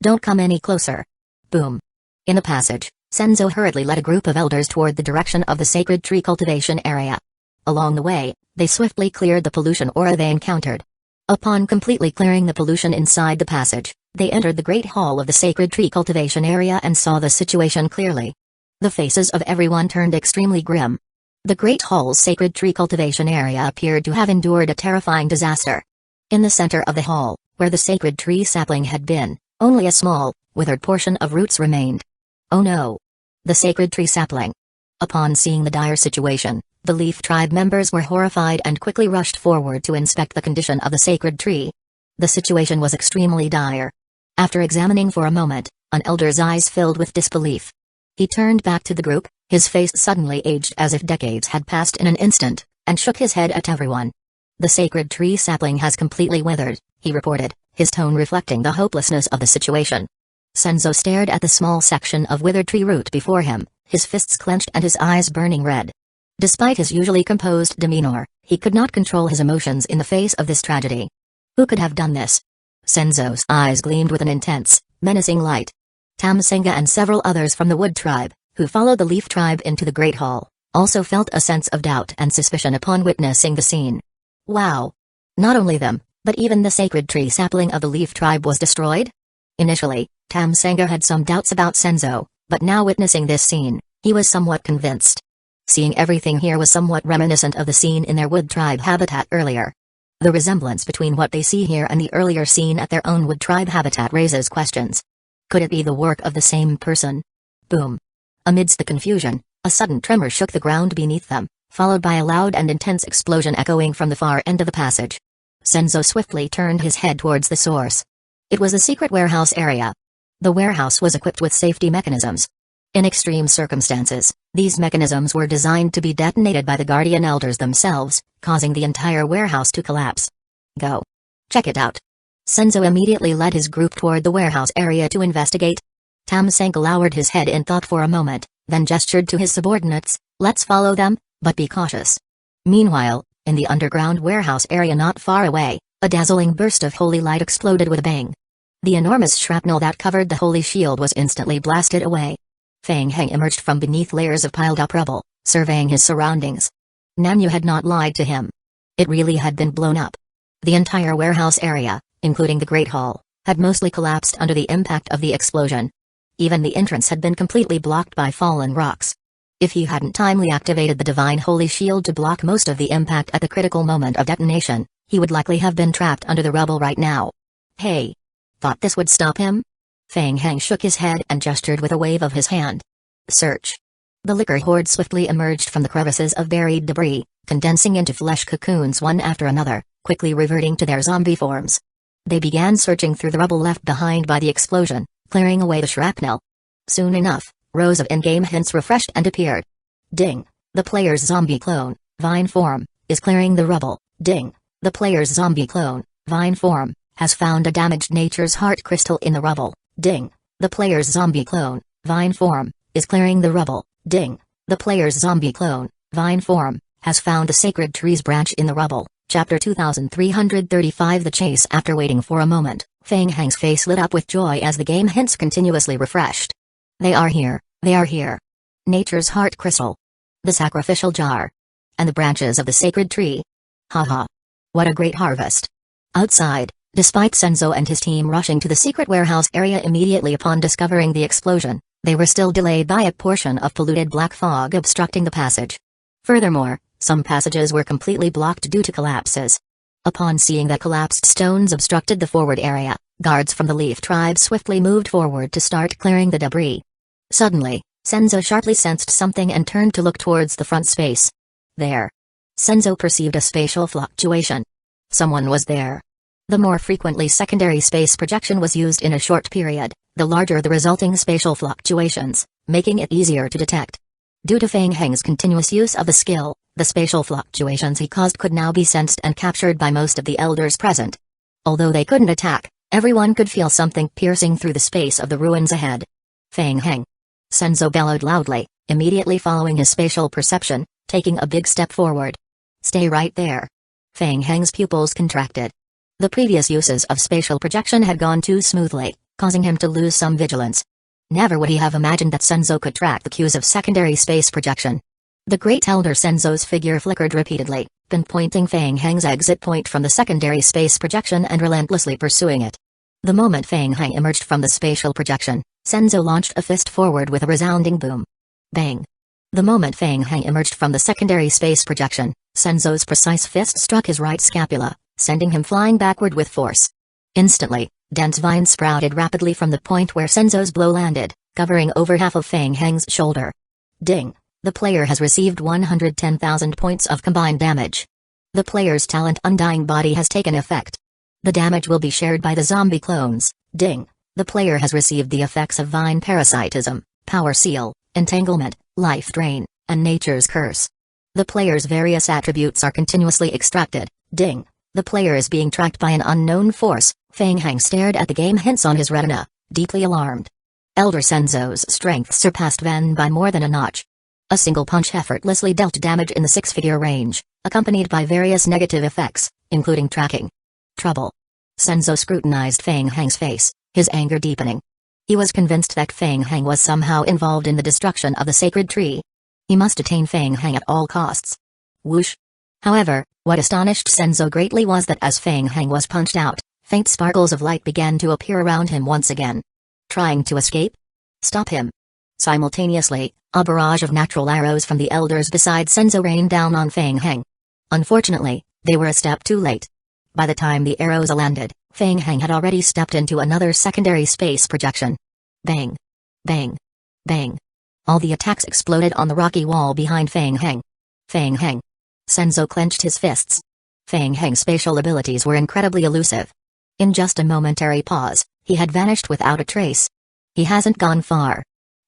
Don't come any closer." Boom. In the passage, Senzo hurriedly led a group of elders toward the direction of the sacred tree cultivation area. Along the way, they swiftly cleared the pollution aura they encountered. Upon completely clearing the pollution inside the passage, they entered the great hall of the sacred tree cultivation area and saw the situation clearly. The faces of everyone turned extremely grim. The great hall's sacred tree cultivation area appeared to have endured a terrifying disaster. In the center of the hall, where the sacred tree sapling had been, only a small, withered portion of roots remained. Oh no! The sacred tree sapling. Upon seeing the dire situation, the Leaf Tribe members were horrified and quickly rushed forward to inspect the condition of the sacred tree. The situation was extremely dire. After examining for a moment, an elder's eyes filled with disbelief. He turned back to the group, his face suddenly aged as if decades had passed in an instant, and shook his head at everyone. "The sacred tree sapling has completely withered," he reported, his tone reflecting the hopelessness of the situation. Senzo stared at the small section of withered tree root before him, his fists clenched and his eyes burning red. Despite his usually composed demeanor, he could not control his emotions in the face of this tragedy. Who could have done this? Senzo's eyes gleamed with an intense, menacing light. Tamsenga and several others from the Wood Tribe, who followed the Leaf Tribe into the Great Hall, also felt a sense of doubt and suspicion upon witnessing the scene. Wow! Not only them, but even the sacred tree sapling of the Leaf Tribe was destroyed? Initially, Tamsenga had some doubts about Senzo, but now witnessing this scene, he was somewhat convinced. Seeing everything here was somewhat reminiscent of the scene in their Wood Tribe habitat earlier. The resemblance between what they see here and the earlier scene at their own Wood Tribe habitat raises questions. Could it be the work of the same person? Boom. Amidst the confusion, a sudden tremor shook the ground beneath them, followed by a loud and intense explosion echoing from the far end of the passage. Senzo swiftly turned his head towards the source. It was a secret warehouse area. The warehouse was equipped with safety mechanisms. In extreme circumstances, these mechanisms were designed to be detonated by the Guardian Elders themselves, causing the entire warehouse to collapse. Go. Check it out. Senzo immediately led his group toward the warehouse area to investigate. Tamsenga lowered his head in thought for a moment, then gestured to his subordinates, "Let's follow them, but be cautious." Meanwhile, in the underground warehouse area not far away, a dazzling burst of holy light exploded with a bang. The enormous shrapnel that covered the holy shield was instantly blasted away. Feng Heng emerged from beneath layers of piled-up rubble, surveying his surroundings. Nanyu had not lied to him. It really had been blown up. The entire warehouse area, including the Great Hall, had mostly collapsed under the impact of the explosion. Even the entrance had been completely blocked by fallen rocks. If he hadn't timely activated the Divine Holy Shield to block most of the impact at the critical moment of detonation, he would likely have been trapped under the rubble right now. Hey! Thought this would stop him? Feng Heng shook his head and gestured with a wave of his hand. Search. The liquor horde swiftly emerged from the crevices of buried debris, condensing into flesh cocoons one after another, quickly reverting to their zombie forms. They began searching through the rubble left behind by the explosion, clearing away the shrapnel. Soon enough, rows of in-game hints refreshed and appeared. Ding. The player's zombie clone, vine form, is clearing the rubble. Ding. The player's zombie clone, vine form, has found a damaged nature's heart crystal in the rubble. Ding. The player's zombie clone, vine form, is clearing the rubble. Ding. The player's zombie clone, vine form, has found the sacred tree's branch in the rubble. Chapter 2335. The chase. After waiting for a moment, Fang Heng's face lit up with joy as the game hints continuously refreshed. They are here, they are here. Nature's heart crystal. The sacrificial jar. And the branches of the sacred tree. Haha. What a great harvest. Outside, despite Senzo and his team rushing to the secret warehouse area immediately upon discovering the explosion, they were still delayed by a portion of polluted black fog obstructing the passage. Furthermore, some passages were completely blocked due to collapses. Upon seeing that collapsed stones obstructed the forward area, guards from the Leaf tribe swiftly moved forward to start clearing the debris. Suddenly, Senzo sharply sensed something and turned to look towards the front space. There. Senzo perceived a spatial fluctuation. Someone was there. The more frequently secondary space projection was used in a short period, the larger the resulting spatial fluctuations, making it easier to detect. Due to Fang Heng's continuous use of the skill, the spatial fluctuations he caused could now be sensed and captured by most of the elders present. Although they couldn't attack, everyone could feel something piercing through the space of the ruins ahead. Fang Heng. Senzo bellowed loudly, immediately following his spatial perception, taking a big step forward. Stay right there. Fang Heng's pupils contracted. The previous uses of spatial projection had gone too smoothly, causing him to lose some vigilance. Never would he have imagined that Senzo could track the cues of secondary space projection. The great elder Senzo's figure flickered repeatedly, pinpointing Fang Heng's exit point from the secondary space projection and relentlessly pursuing it. The moment Fang Heng emerged from the spatial projection, Senzo launched a fist forward with a resounding boom. Bang! The moment Fang Heng emerged from the secondary space projection, Senzo's precise fist struck his right scapula, sending him flying backward with force. Instantly, dense vines sprouted rapidly from the point where Senzo's blow landed, covering over half of Fang Heng's shoulder. Ding! The player has received 110,000 points of combined damage. The player's talent Undying Body has taken effect. The damage will be shared by the zombie clones. Ding! The player has received the effects of Vine Parasitism, Power Seal, Entanglement, Life Drain, and Nature's Curse. The player's various attributes are continuously extracted. Ding! The player is being tracked by an unknown force. Fang Heng stared at the game hints on his retina, deeply alarmed. Elder Senzo's strength surpassed Ven by more than a notch. A single punch effortlessly dealt damage in the six-figure range, accompanied by various negative effects, including tracking. Trouble. Senzo scrutinized Fang Heng's face, his anger deepening. He was convinced that Fang Heng was somehow involved in the destruction of the sacred tree. He must detain Fang Heng at all costs. Whoosh. However, what astonished Senzo greatly was that as Fang Heng was punched out, faint sparkles of light began to appear around him once again. Trying to escape? Stop him. Simultaneously, a barrage of natural arrows from the elders beside Senzo rained down on Fang Heng. Unfortunately, they were a step too late. By the time the arrows landed, Fang Heng had already stepped into another secondary space projection. Bang! Bang! Bang! All the attacks exploded on the rocky wall behind Fang Heng. Fang Heng. Senzo clenched his fists. Fang Heng's spatial abilities were incredibly elusive. In just a momentary pause, he had vanished without a trace. He hasn't gone far.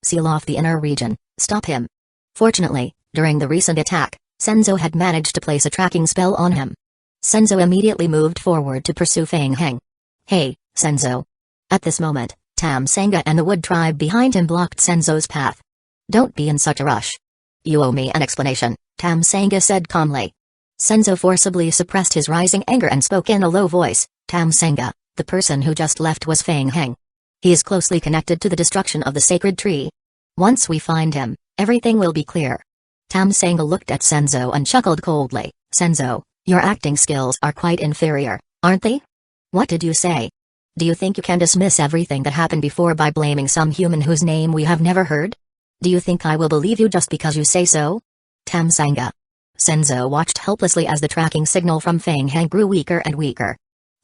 Seal off the inner region, stop him. Fortunately, during the recent attack, Senzo had managed to place a tracking spell on him. Senzo immediately moved forward to pursue Fang Heng. Hey, Senzo. At this moment, Tam Sanga and the Wood tribe behind him blocked Senzo's path. Don't be in such a rush. You owe me an explanation, Tam Sanga said calmly. Senzo forcibly suppressed his rising anger and spoke in a low voice. Tam Sanga, the person who just left was Fang Heng. He is closely connected to the destruction of the sacred tree. Once we find him, everything will be clear. Tam Sanga looked at Senzo and chuckled coldly. Senzo, your acting skills are quite inferior, aren't they? What did you say? Do you think you can dismiss everything that happened before by blaming some human whose name we have never heard? Do you think I will believe you just because you say so? Tam Sanga. Senzo watched helplessly as the tracking signal from Fang Heng grew weaker and weaker.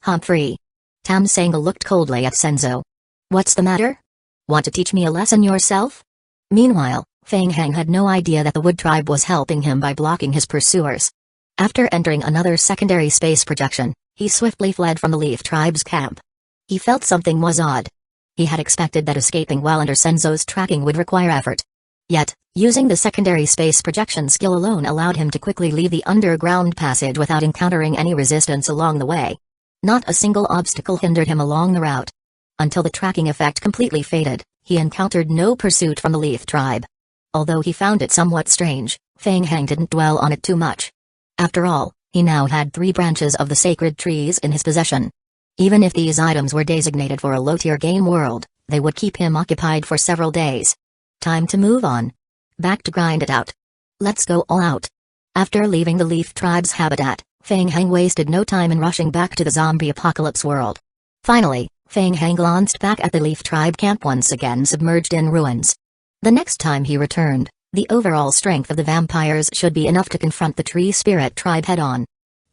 Humphrey. Tam Sanga looked coldly at Senzo. What's the matter? Want to teach me a lesson yourself? Meanwhile, Fang Heng had no idea that the Wood tribe was helping him by blocking his pursuers. After entering another secondary space projection, he swiftly fled from the Leaf Tribe's camp. He felt something was odd. He had expected that escaping while under Senzo's tracking would require effort. Yet, using the secondary space projection skill alone allowed him to quickly leave the underground passage without encountering any resistance along the way. Not a single obstacle hindered him along the route. Until the tracking effect completely faded, he encountered no pursuit from the Leaf Tribe. Although he found it somewhat strange, Feng Heng didn't dwell on it too much. After all, he now had 3 branches of the sacred trees in his possession. Even if these items were designated for a low-tier game world, they would keep him occupied for several days. Time to move on. Back to grind it out. Let's go all out. After leaving the Leaf Tribe's habitat, Feng Heng wasted no time in rushing back to the zombie apocalypse world. Finally, Feng Heng glanced back at the Leaf Tribe camp once again submerged in ruins. The next time he returned, the overall strength of the vampires should be enough to confront the Tree Spirit Tribe head-on.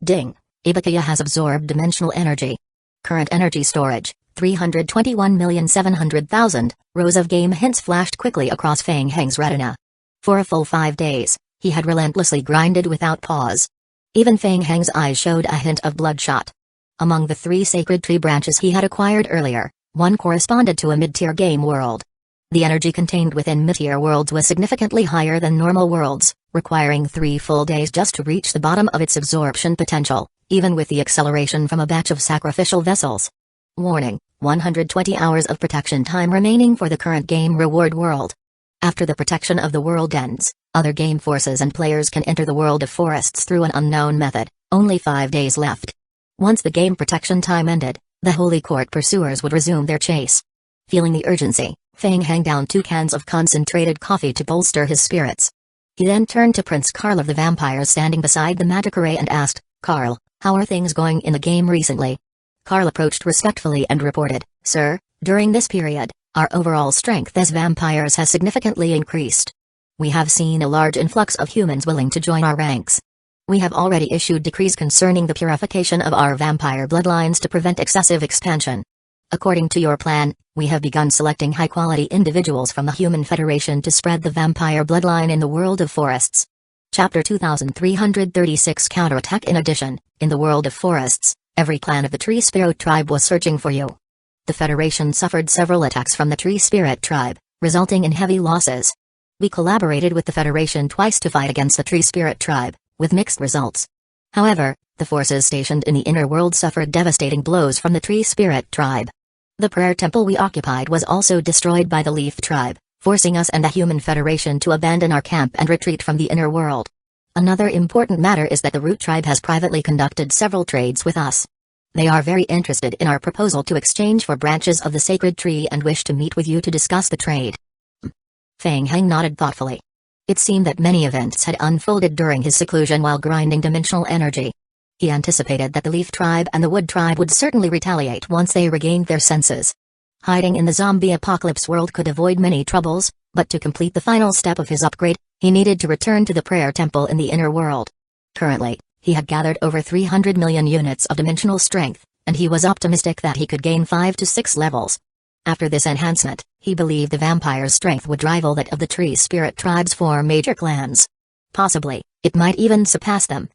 Ding! Ibukaya has absorbed dimensional energy. Current energy storage, 321,700,000. Rows of game hints flashed quickly across Feng Heng's retina. For a full 5 days, he had relentlessly grinded without pause. Even Feng Heng's eyes showed a hint of bloodshot. Among the 3 sacred tree branches he had acquired earlier, one corresponded to a mid-tier game world. The energy contained within mid-tier worlds was significantly higher than normal worlds, requiring 3 full days just to reach the bottom of its absorption potential, even with the acceleration from a batch of sacrificial vessels. Warning: 120 hours of protection time remaining for the current game reward world. After the protection of the world ends, other game forces and players can enter the world of forests through an unknown method. Only 5 days left. Once the game protection time ended, the Holy Court pursuers would resume their chase. Feeling the urgency, Feng Heng downed 2 cans of concentrated coffee to bolster his spirits. He then turned to Prince Carl of the Vampires standing beside the Magicare and asked, "Carl, how are things going in the game recently?" Carl approached respectfully and reported, "Sir, during this period, our overall strength as vampires has significantly increased. We have seen a large influx of humans willing to join our ranks. We have already issued decrees concerning the purification of our vampire bloodlines to prevent excessive expansion. According to your plan, we have begun selecting high-quality individuals from the Human Federation to spread the vampire bloodline in the world of forests." Chapter 2336 Counterattack. In addition, in the world of forests, every clan of the Tree Spirit Tribe was searching for you. The Federation suffered several attacks from the Tree Spirit Tribe, resulting in heavy losses. We collaborated with the Federation twice to fight against the Tree Spirit Tribe, with mixed results. However, the forces stationed in the inner world suffered devastating blows from the Tree Spirit Tribe. The prayer temple we occupied was also destroyed by the Leaf Tribe, forcing us and the Human Federation to abandon our camp and retreat from the inner world. Another important matter is that the Root Tribe has privately conducted several trades with us. They are very interested in our proposal to exchange for branches of the sacred tree and wish to meet with you to discuss the trade. Feng Heng nodded thoughtfully. It seemed that many events had unfolded during his seclusion while grinding dimensional energy. He anticipated that the Leaf Tribe and the Wood Tribe would certainly retaliate once they regained their senses. Hiding in the zombie apocalypse world could avoid many troubles, but to complete the final step of his upgrade, he needed to return to the prayer temple in the inner world. Currently, he had gathered over 300 million units of dimensional strength, and he was optimistic that he could gain 5 to 6 levels. After this enhancement, he believed the vampire's strength would rival that of the Tree Spirit Tribe's 4 major clans. Possibly, it might even surpass them.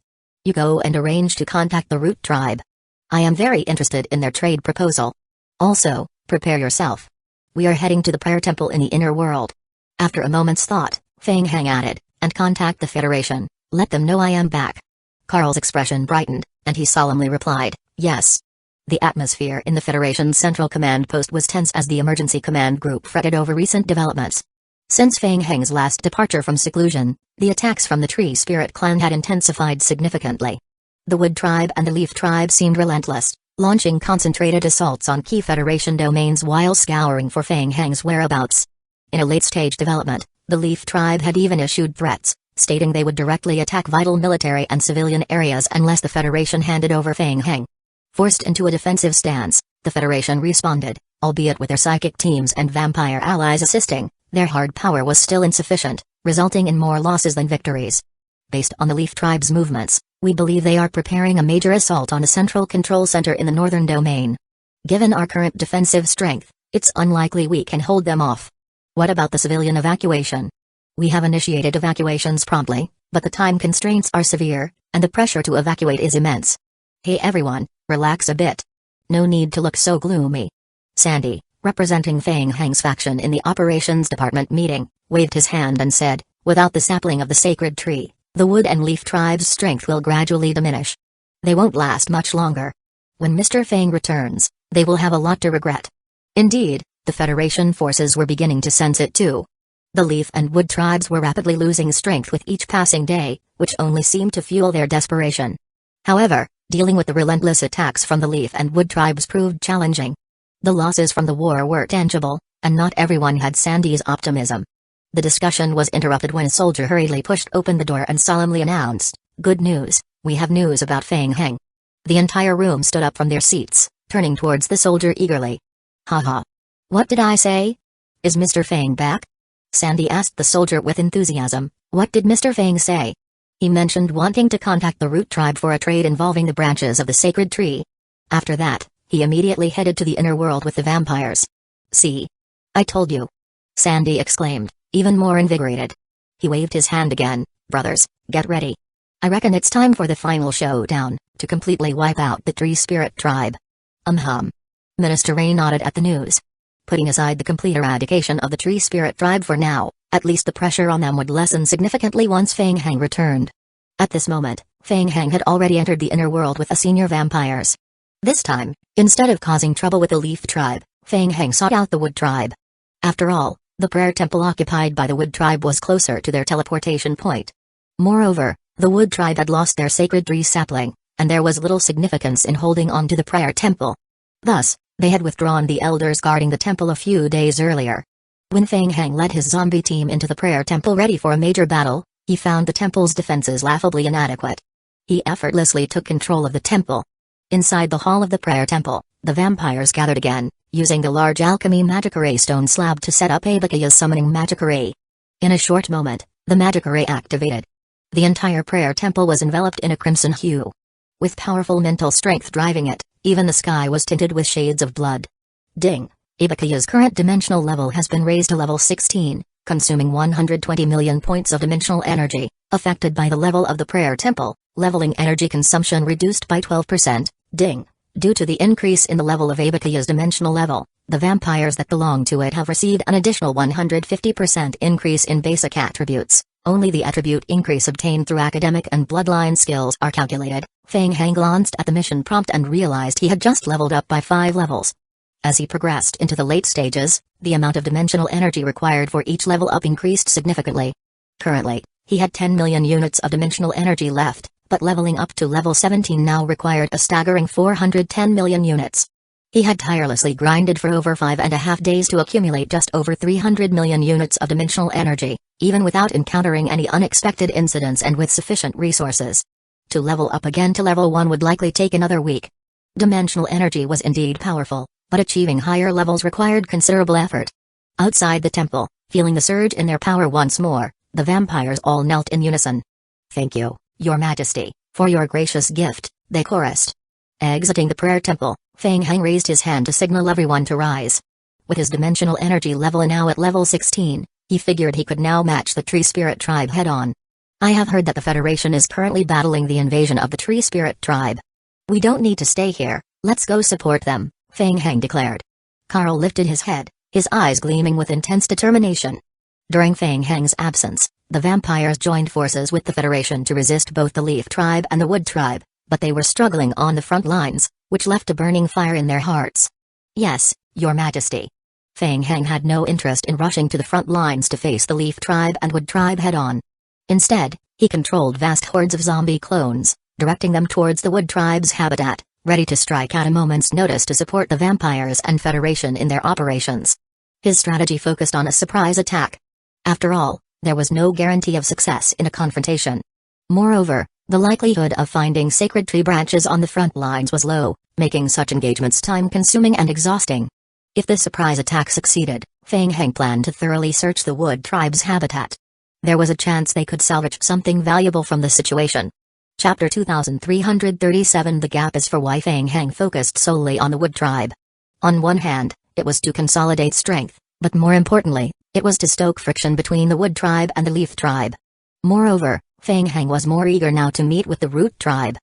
You go and arrange to contact the Root Tribe. I am very interested in their trade proposal. Also, prepare yourself. We are heading to the prayer temple in the inner world. After a moment's thought, Feng Heng added, and contact the Federation, let them know I am back. Carl's expression brightened, and he solemnly replied, yes. The atmosphere in the Federation's central command post was tense as the emergency command group fretted over recent developments. Since Feng Heng's last departure from seclusion, the attacks from the Tree Spirit clan had intensified significantly. The Wood Tribe and the Leaf Tribe seemed relentless, launching concentrated assaults on key Federation domains while scouring for Feng Heng's whereabouts. In a late-stage development, the Leaf Tribe had even issued threats, stating they would directly attack vital military and civilian areas unless the Federation handed over Feng Heng. Forced into a defensive stance, the Federation responded, albeit with their psychic teams and vampire allies assisting. Their hard power was still insufficient, resulting in more losses than victories. Based on the Leaf Tribe's movements, we believe they are preparing a major assault on a central control center in the northern domain. Given our current defensive strength, it's unlikely we can hold them off. What about the civilian evacuation? We have initiated evacuations promptly, but the time constraints are severe, and the pressure to evacuate is immense. Hey everyone, relax a bit. No need to look so gloomy. Sandy, representing Fang Hang's faction in the operations department meeting, waved his hand and said, without the sapling of the sacred tree, the wood and leaf tribe's strength will gradually diminish. They won't last much longer. When Mr. Fang returns, they will have a lot to regret. Indeed, the Federation forces were beginning to sense it too. The leaf and wood tribes were rapidly losing strength with each passing day, which only seemed to fuel their desperation. However, dealing with the relentless attacks from the leaf and wood tribes proved challenging. The losses from the war were tangible, and not everyone had Sandy's optimism. The discussion was interrupted when a soldier hurriedly pushed open the door and solemnly announced, "Good news, we have news about Fang Hang." The entire room stood up from their seats, turning towards the soldier eagerly. "Haha. What did I say? Is Mr. Fang back?" Sandy asked the soldier with enthusiasm. "What did Mr. Fang say?" "He mentioned wanting to contact the root tribe for a trade involving the branches of the sacred tree. After that, he immediately headed to the inner world with the vampires." "See? I told you!" Sandy exclaimed, even more invigorated. He waved his hand again. "Brothers, get ready. I reckon it's time for the final showdown, to completely wipe out the tree spirit tribe." Minister Ray nodded at the news. Putting aside the complete eradication of the tree spirit tribe for now, at least the pressure on them would lessen significantly once Fang Hang returned. At this moment, Fang Hang had already entered the inner world with the senior vampires. This time, instead of causing trouble with the leaf tribe, Fang Hang sought out the wood tribe. After all, the prayer temple occupied by the wood tribe was closer to their teleportation point. Moreover, the wood tribe had lost their sacred tree sapling, and there was little significance in holding on to the prayer temple. Thus, they had withdrawn the elders guarding the temple a few days earlier. When Fang Hang led his zombie team into the prayer temple ready for a major battle, he found the temple's defenses laughably inadequate. He effortlessly took control of the temple. Inside the hall of the prayer temple, the vampires gathered again, using the large alchemy magic array stone slab to set up Abakaya's summoning magic array. In a short moment, the magic array activated. The entire prayer temple was enveloped in a crimson hue. With powerful mental strength driving it, even the sky was tinted with shades of blood. Ding! Abakaya's current dimensional level has been raised to level 16, consuming 120 million points of dimensional energy. Affected by the level of the prayer temple, leveling energy consumption reduced by 12%. Ding! Due to the increase in the level of Abakaya's dimensional level, the vampires that belong to it have received an additional 150% increase in basic attributes. Only the attribute increase obtained through academic and bloodline skills are calculated. Fang Hang glanced at the mission prompt and realized he had just leveled up by 5 levels. As he progressed into the late stages, the amount of dimensional energy required for each level up increased significantly. Currently, he had 10 million units of dimensional energy left, but leveling up to level 17 now required a staggering 410 million units. He had tirelessly grinded for over 5.5 days to accumulate just over 300 million units of dimensional energy, even without encountering any unexpected incidents and with sufficient resources. To level up again to level 1 would likely take another week. Dimensional energy was indeed powerful, but achieving higher levels required considerable effort. Outside the temple, feeling the surge in their power once more, the vampires all knelt in unison. "Thank you, Your Majesty, for your gracious gift," they chorused. Exiting the prayer temple, Fang Hang raised his hand to signal everyone to rise. With his dimensional energy level now at level 16, he figured he could now match the Tree Spirit Tribe head-on. "I have heard that the Federation is currently battling the invasion of the Tree Spirit Tribe. We don't need to stay here, let's go support them," Fang Hang declared. Carl lifted his head, his eyes gleaming with intense determination. During Fang Hang's absence, the vampires joined forces with the Federation to resist both the Leaf Tribe and the Wood Tribe, but they were struggling on the front lines, which left a burning fire in their hearts. "Yes, Your Majesty." Fang Hang had no interest in rushing to the front lines to face the Leaf Tribe and Wood Tribe head-on. Instead, he controlled vast hordes of zombie clones, directing them towards the Wood Tribe's habitat, ready to strike at a moment's notice to support the vampires and Federation in their operations. His strategy focused on a surprise attack. After all, there was no guarantee of success in a confrontation. Moreover, the likelihood of finding sacred tree branches on the front lines was low, making such engagements time-consuming and exhausting. If the surprise attack succeeded, Fang Hang planned to thoroughly search the Wood Tribe's habitat. There was a chance they could salvage something valuable from the situation. Chapter 2337 The gap is for why Fang Hang focused solely on the Wood Tribe. On one hand, it was to consolidate strength, but more importantly, it was to stoke friction between the Wood Tribe and the Leaf Tribe. Moreover, Fang Heng was more eager now to meet with the root tribe.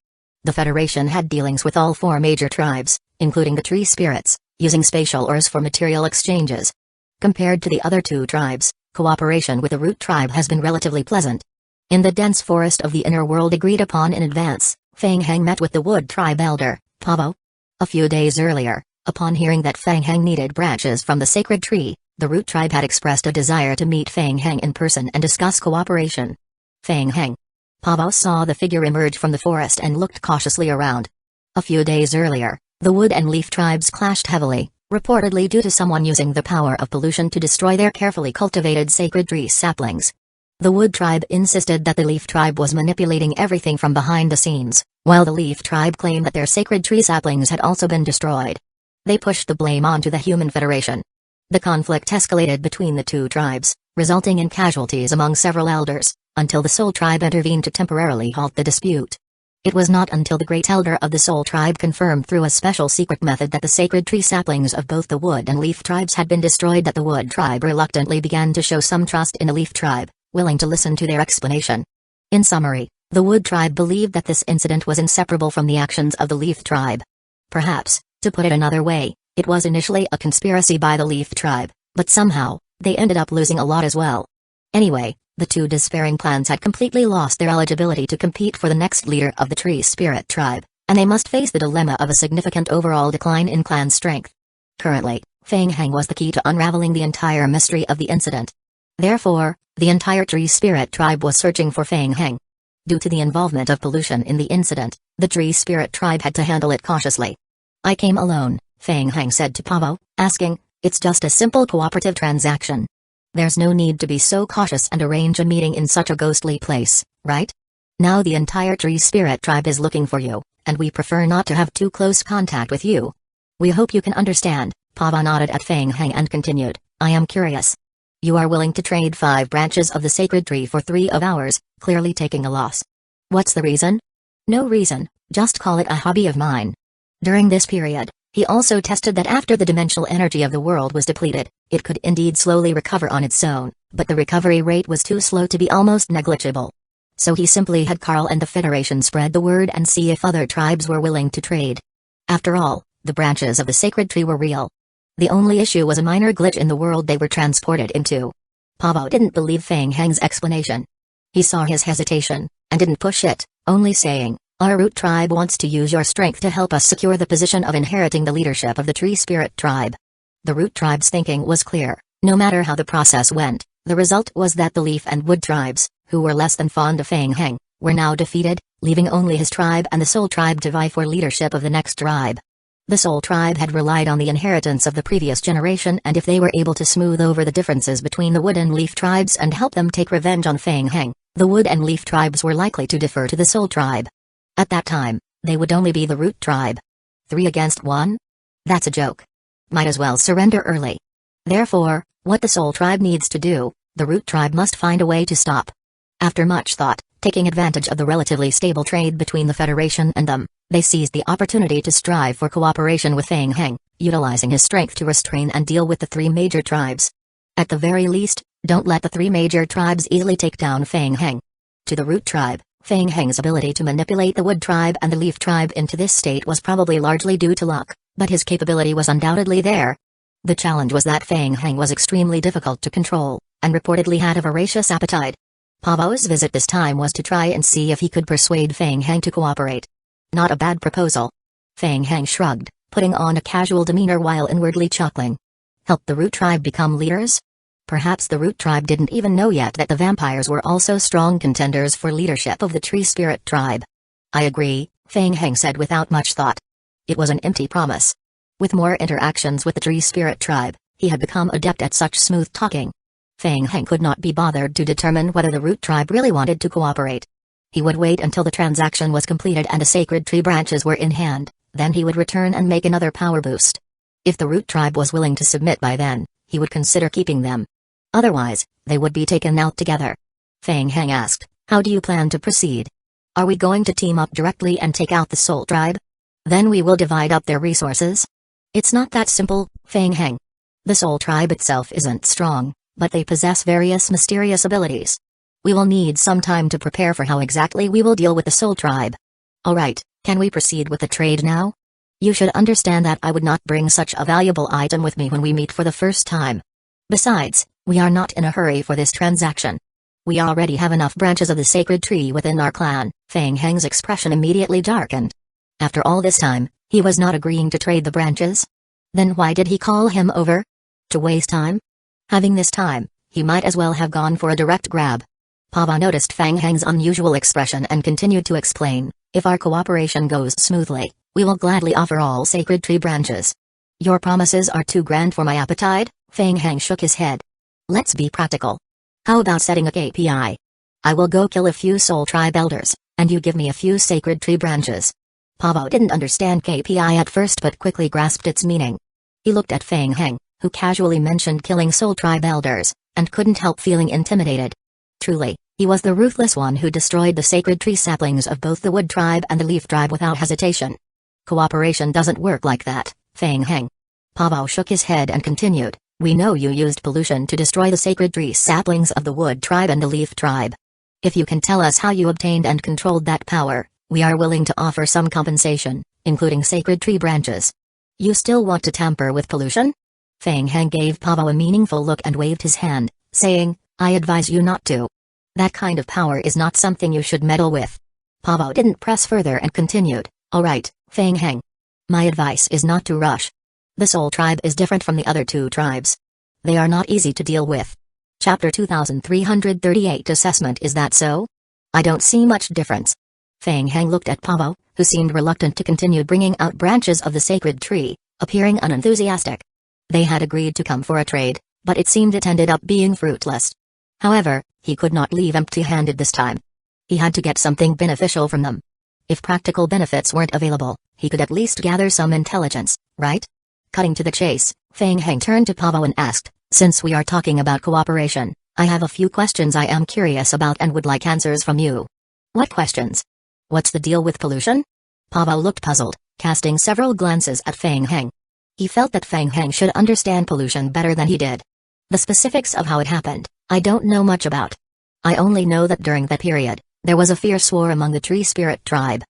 The Federation had dealings with all 4 major tribes, including the tree spirits, using spatial ores for material exchanges. Compared to the other 2 tribes, cooperation with the root tribe has been relatively pleasant. In the dense forest of the inner world agreed upon in advance, Fang Heng met with the wood tribe elder, Pavo. A few days earlier, upon hearing that Fang Heng needed branches from the sacred tree, the root tribe had expressed a desire to meet Fang Heng in person and discuss cooperation. Fang Heng. Pavo saw the figure emerge from the forest and looked cautiously around. A few days earlier, the wood and leaf tribes clashed heavily, reportedly due to someone using the power of pollution to destroy their carefully cultivated sacred tree saplings. The wood tribe insisted that the leaf tribe was manipulating everything from behind the scenes, while the leaf tribe claimed that their sacred tree saplings had also been destroyed. They pushed the blame onto the Human Federation. The conflict escalated between the 2 tribes, resulting in casualties among several elders, until the Soul Tribe intervened to temporarily halt the dispute. It was not until the Great Elder of the Soul Tribe confirmed through a special secret method that the sacred tree saplings of both the wood and leaf tribes had been destroyed that the wood tribe reluctantly began to show some trust in the leaf tribe, willing to listen to their explanation. In summary, the wood tribe believed that this incident was inseparable from the actions of the leaf tribe. Perhaps, to put it another way, it was initially a conspiracy by the leaf tribe, but somehow, they ended up losing a lot as well. Anyway, the 2 despairing clans had completely lost their eligibility to compete for the next leader of the tree spirit tribe, and they must face the dilemma of a significant overall decline in clan strength. Currently, Fang Heng was the key to unraveling the entire mystery of the incident. Therefore, the entire tree spirit tribe was searching for Fang Heng. Due to the involvement of pollution in the incident, the tree spirit tribe had to handle it cautiously. I came alone, Fang Heng said to Pavo, asking, "It's just a simple cooperative transaction. There's no need to be so cautious and arrange a meeting in such a ghostly place, right? Now the entire tree spirit tribe is looking for you, and we prefer not to have too close contact with you. We hope you can understand." Pavo nodded at Fang Heng and continued, "I am curious. You are willing to trade 5 branches of the sacred tree for 3 of ours, clearly taking a loss. What's the reason?" "No reason, just call it a hobby of mine." During this period, he also tested that after the dimensional energy of the world was depleted, it could indeed slowly recover on its own, but the recovery rate was too slow to be almost negligible. So he simply had Carl and the Federation spread the word and see if other tribes were willing to trade. After all, the branches of the sacred tree were real. The only issue was a minor glitch in the world they were transported into. Pavo didn't believe Fang Heng's explanation. He saw his hesitation, and didn't push it, only saying, "Our root tribe wants to use your strength to help us secure the position of inheriting the leadership of the tree spirit tribe." The root tribe's thinking was clear. No matter how the process went, the result was that the leaf and wood tribes, who were less than fond of Fang Heng, were now defeated, leaving only his tribe and the Soul Tribe to vie for leadership of the next tribe. The Soul Tribe had relied on the inheritance of the previous generation, and if they were able to smooth over the differences between the wood and leaf tribes and help them take revenge on Fang Heng, the wood and leaf tribes were likely to defer to the Soul Tribe. At that time, they would only be the root tribe. 3 against 1? That's a joke. Might as well surrender early. Therefore, what the Soul Tribe needs to do, the root tribe must find a way to stop. After much thought, taking advantage of the relatively stable trade between the Federation and them, they seized the opportunity to strive for cooperation with Fang Heng, utilizing his strength to restrain and deal with the 3 major tribes. At the very least, don't let the 3 major tribes easily take down Fang Heng. To the root tribe, Fang Heng's ability to manipulate the wood tribe and the leaf tribe into this state was probably largely due to luck, but his capability was undoubtedly there. The challenge was that Fang Heng was extremely difficult to control, and reportedly had a voracious appetite. Pavo's visit this time was to try and see if he could persuade Fang Heng to cooperate. Not a bad proposal. Fang Heng shrugged, putting on a casual demeanor while inwardly chuckling. Help the root tribe become leaders? Perhaps the root tribe didn't even know yet that the vampires were also strong contenders for leadership of the tree spirit tribe. I agree, Fang Heng said without much thought. It was an empty promise. With more interactions with the tree spirit tribe, he had become adept at such smooth talking. Fang Heng could not be bothered to determine whether the root tribe really wanted to cooperate. He would wait until the transaction was completed and the sacred tree branches were in hand, then he would return and make another power boost. If the root tribe was willing to submit by then, he would consider keeping them. Otherwise, they would be taken out together. Fang Heng asked, "How do you plan to proceed? Are we going to team up directly and take out the Soul Tribe? Then we will divide up their resources?" "It's not that simple, Fang Heng. The Soul Tribe itself isn't strong, but they possess various mysterious abilities. We will need some time to prepare for how exactly we will deal with the Soul Tribe. Alright, can we proceed with the trade now? You should understand that I would not bring such a valuable item with me when we meet for the first time. Besides, we are not in a hurry for this transaction. We already have enough branches of the sacred tree within our clan. Feng Heng's expression immediately darkened. After all this time, he was not agreeing to trade the branches? Then why did he call him over? To waste time? Having this time, he might as well have gone for a direct grab. Pava noticed Feng Heng's unusual expression and continued to explain, if our cooperation goes smoothly, we will gladly offer all sacred tree branches. Your promises are too grand for my appetite? Feng Heng shook his head. Let's be practical. How about setting a KPI? I will go kill a few soul tribe elders, and you give me a few sacred tree branches. Pavo didn't understand KPI at first but quickly grasped its meaning. He looked at Feng Heng, who casually mentioned killing soul tribe elders, and couldn't help feeling intimidated. Truly, he was the ruthless one who destroyed the sacred tree saplings of both the wood tribe and the leaf tribe without hesitation. Cooperation doesn't work like that, Feng Heng. Pavo shook his head and continued, we know you used pollution to destroy the sacred tree saplings of the wood tribe and the leaf tribe. If you can tell us how you obtained and controlled that power, we are willing to offer some compensation, including sacred tree branches. You still want to tamper with pollution? Feng Heng gave Pavo a meaningful look and waved his hand, saying, I advise you not to. That kind of power is not something you should meddle with. Pavo didn't press further and continued, alright, Feng Heng. My advice is not to rush. The Soul Tribe is different from the other two tribes. They are not easy to deal with. Chapter 2338 Assessment. Is that so? I don't see much difference. Feng Heng looked at Pavo, who seemed reluctant to continue bringing out branches of the sacred tree, appearing unenthusiastic. They had agreed to come for a trade, but it seemed it ended up being fruitless. However, he could not leave empty-handed this time. He had to get something beneficial from them. If practical benefits weren't available, he could at least gather some intelligence, right? Cutting to the chase, Feng Heng turned to Pavo and asked, since we are talking about cooperation, I have a few questions I am curious about and would like answers from you. What questions? What's the deal with pollution? Pavo looked puzzled, casting several glances at Feng Heng. He felt that Feng Heng should understand pollution better than he did. The specifics of how it happened, I don't know much about. I only know that during that period, there was a fierce war among the tree spirit tribe.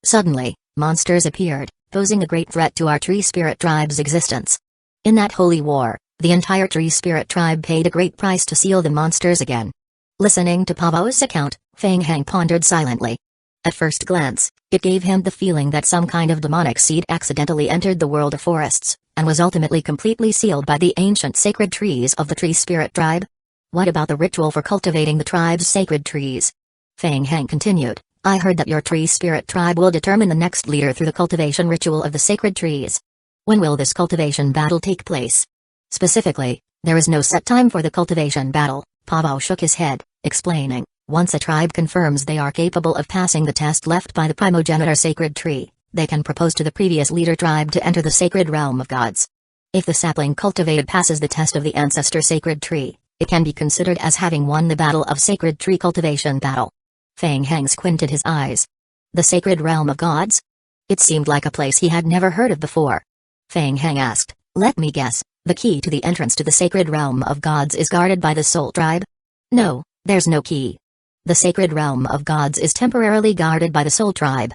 Suddenly, monsters appeared, posing a great threat to our tree spirit tribe's existence. In that holy war, the entire tree spirit tribe paid a great price to seal the monsters again. Listening to Pavo's account, Feng Heng pondered silently. At first glance, it gave him the feeling that some kind of demonic seed accidentally entered the world of forests, and was ultimately completely sealed by the ancient sacred trees of the tree spirit tribe. What about the ritual for cultivating the tribe's sacred trees? Feng Heng continued, I heard that your tree spirit tribe will determine the next leader through the cultivation ritual of the sacred trees. When will this cultivation battle take place? Specifically, there is no set time for the cultivation battle. Pavo shook his head, explaining, once a tribe confirms they are capable of passing the test left by the primogenitor sacred tree, they can propose to the previous leader tribe to enter the sacred realm of gods. If the sapling cultivated passes the test of the ancestor sacred tree, it can be considered as having won the battle of sacred tree cultivation battle. Feng Heng squinted his eyes. The sacred realm of gods? It seemed like a place he had never heard of before. Feng Heng asked, let me guess, the key to the entrance to the sacred realm of gods is guarded by the Soul Tribe? No, there's no key. The sacred realm of gods is temporarily guarded by the Soul Tribe.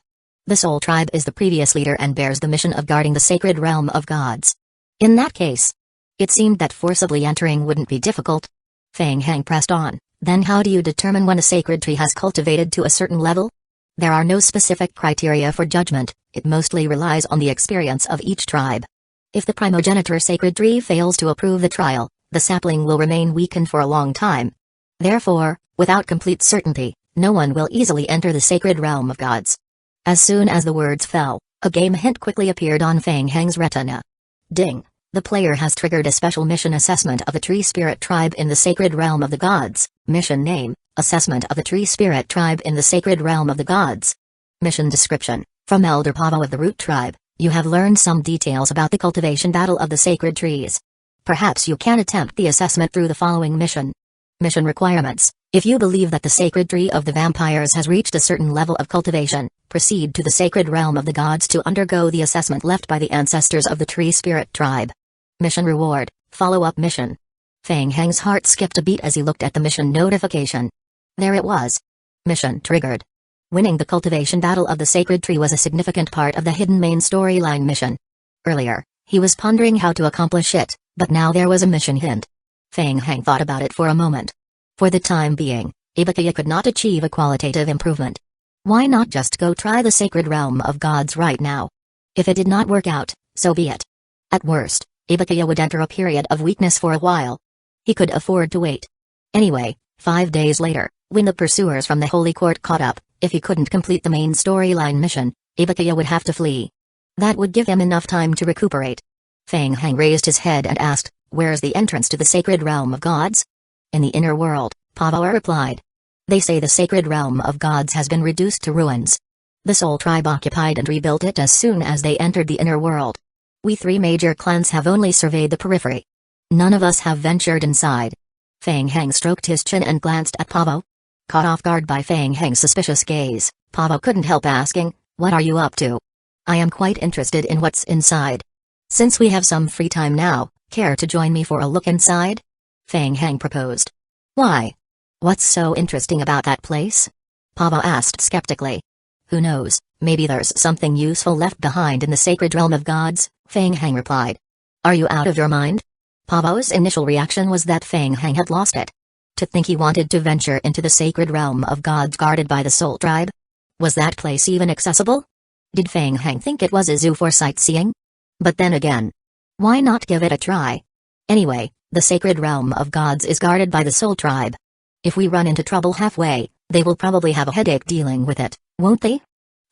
The Soul Tribe is the previous leader and bears the mission of guarding the sacred realm of gods. In that case, it seemed that forcibly entering wouldn't be difficult. Feng Heng pressed on. Then how do you determine when a sacred tree has cultivated to a certain level? There are no specific criteria for judgment, it mostly relies on the experience of each tribe. If the primogenitor sacred tree fails to approve the trial, the sapling will remain weakened for a long time. Therefore, without complete certainty, no one will easily enter the sacred realm of gods. As soon as the words fell, a game hint quickly appeared on Feng Heng's retina. Ding! The player has triggered a special mission assessment of the tree spirit tribe in the sacred realm of the gods. Mission name, Assessment of the Tree Spirit Tribe in the Sacred Realm of the Gods. Mission description, from Elder Pavo of the Root Tribe, you have learned some details about the cultivation battle of the sacred trees. Perhaps you can attempt the assessment through the following mission. Mission requirements, if you believe that the sacred tree of the vampires has reached a certain level of cultivation, proceed to the sacred realm of the gods to undergo the assessment left by the ancestors of the tree spirit tribe. Mission reward, follow-up mission. Feng Heng's heart skipped a beat as he looked at the mission notification. There it was. Mission triggered. Winning the cultivation battle of the sacred tree was a significant part of the hidden main storyline mission. Earlier, he was pondering how to accomplish it, but now there was a mission hint. Feng Hang thought about it for a moment. For the time being, Ibukaya could not achieve a qualitative improvement. Why not just go try the sacred realm of gods right now? If it did not work out, so be it. At worst, Ibukaya would enter a period of weakness for a while. He could afford to wait. Anyway, 5 days later, when the pursuers from the Holy Court caught up, if he couldn't complete the main storyline mission, Ibukaya would have to flee. That would give him enough time to recuperate. Feng Hang raised his head and asked, "Where's the entrance to the sacred realm of gods?" "In the inner world," Pavawa replied. "They say the sacred realm of gods has been reduced to ruins. The Soul Tribe occupied and rebuilt it as soon as they entered the inner world. We 3 major clans have only surveyed the periphery. None of us have ventured inside." Feng Hang stroked his chin and glanced at Pavo. Caught off guard by Feng Hang's suspicious gaze, Pavo couldn't help asking, "What are you up to?" "I am quite interested in what's inside. Since we have some free time now, care to join me for a look inside?" Feng Hang proposed. "Why? What's so interesting about that place?" Pavo asked skeptically. "Who knows, maybe there's something useful left behind in the sacred realm of gods," Feng Hang replied. "Are you out of your mind?" Pavo's initial reaction was that Feng Hang had lost it. To think he wanted to venture into the sacred realm of gods guarded by the Soul Tribe? Was that place even accessible? Did Feng Hang think it was a zoo for sightseeing? But then again, why not give it a try? Anyway, the sacred realm of gods is guarded by the Soul Tribe. If we run into trouble halfway, they will probably have a headache dealing with it, won't they?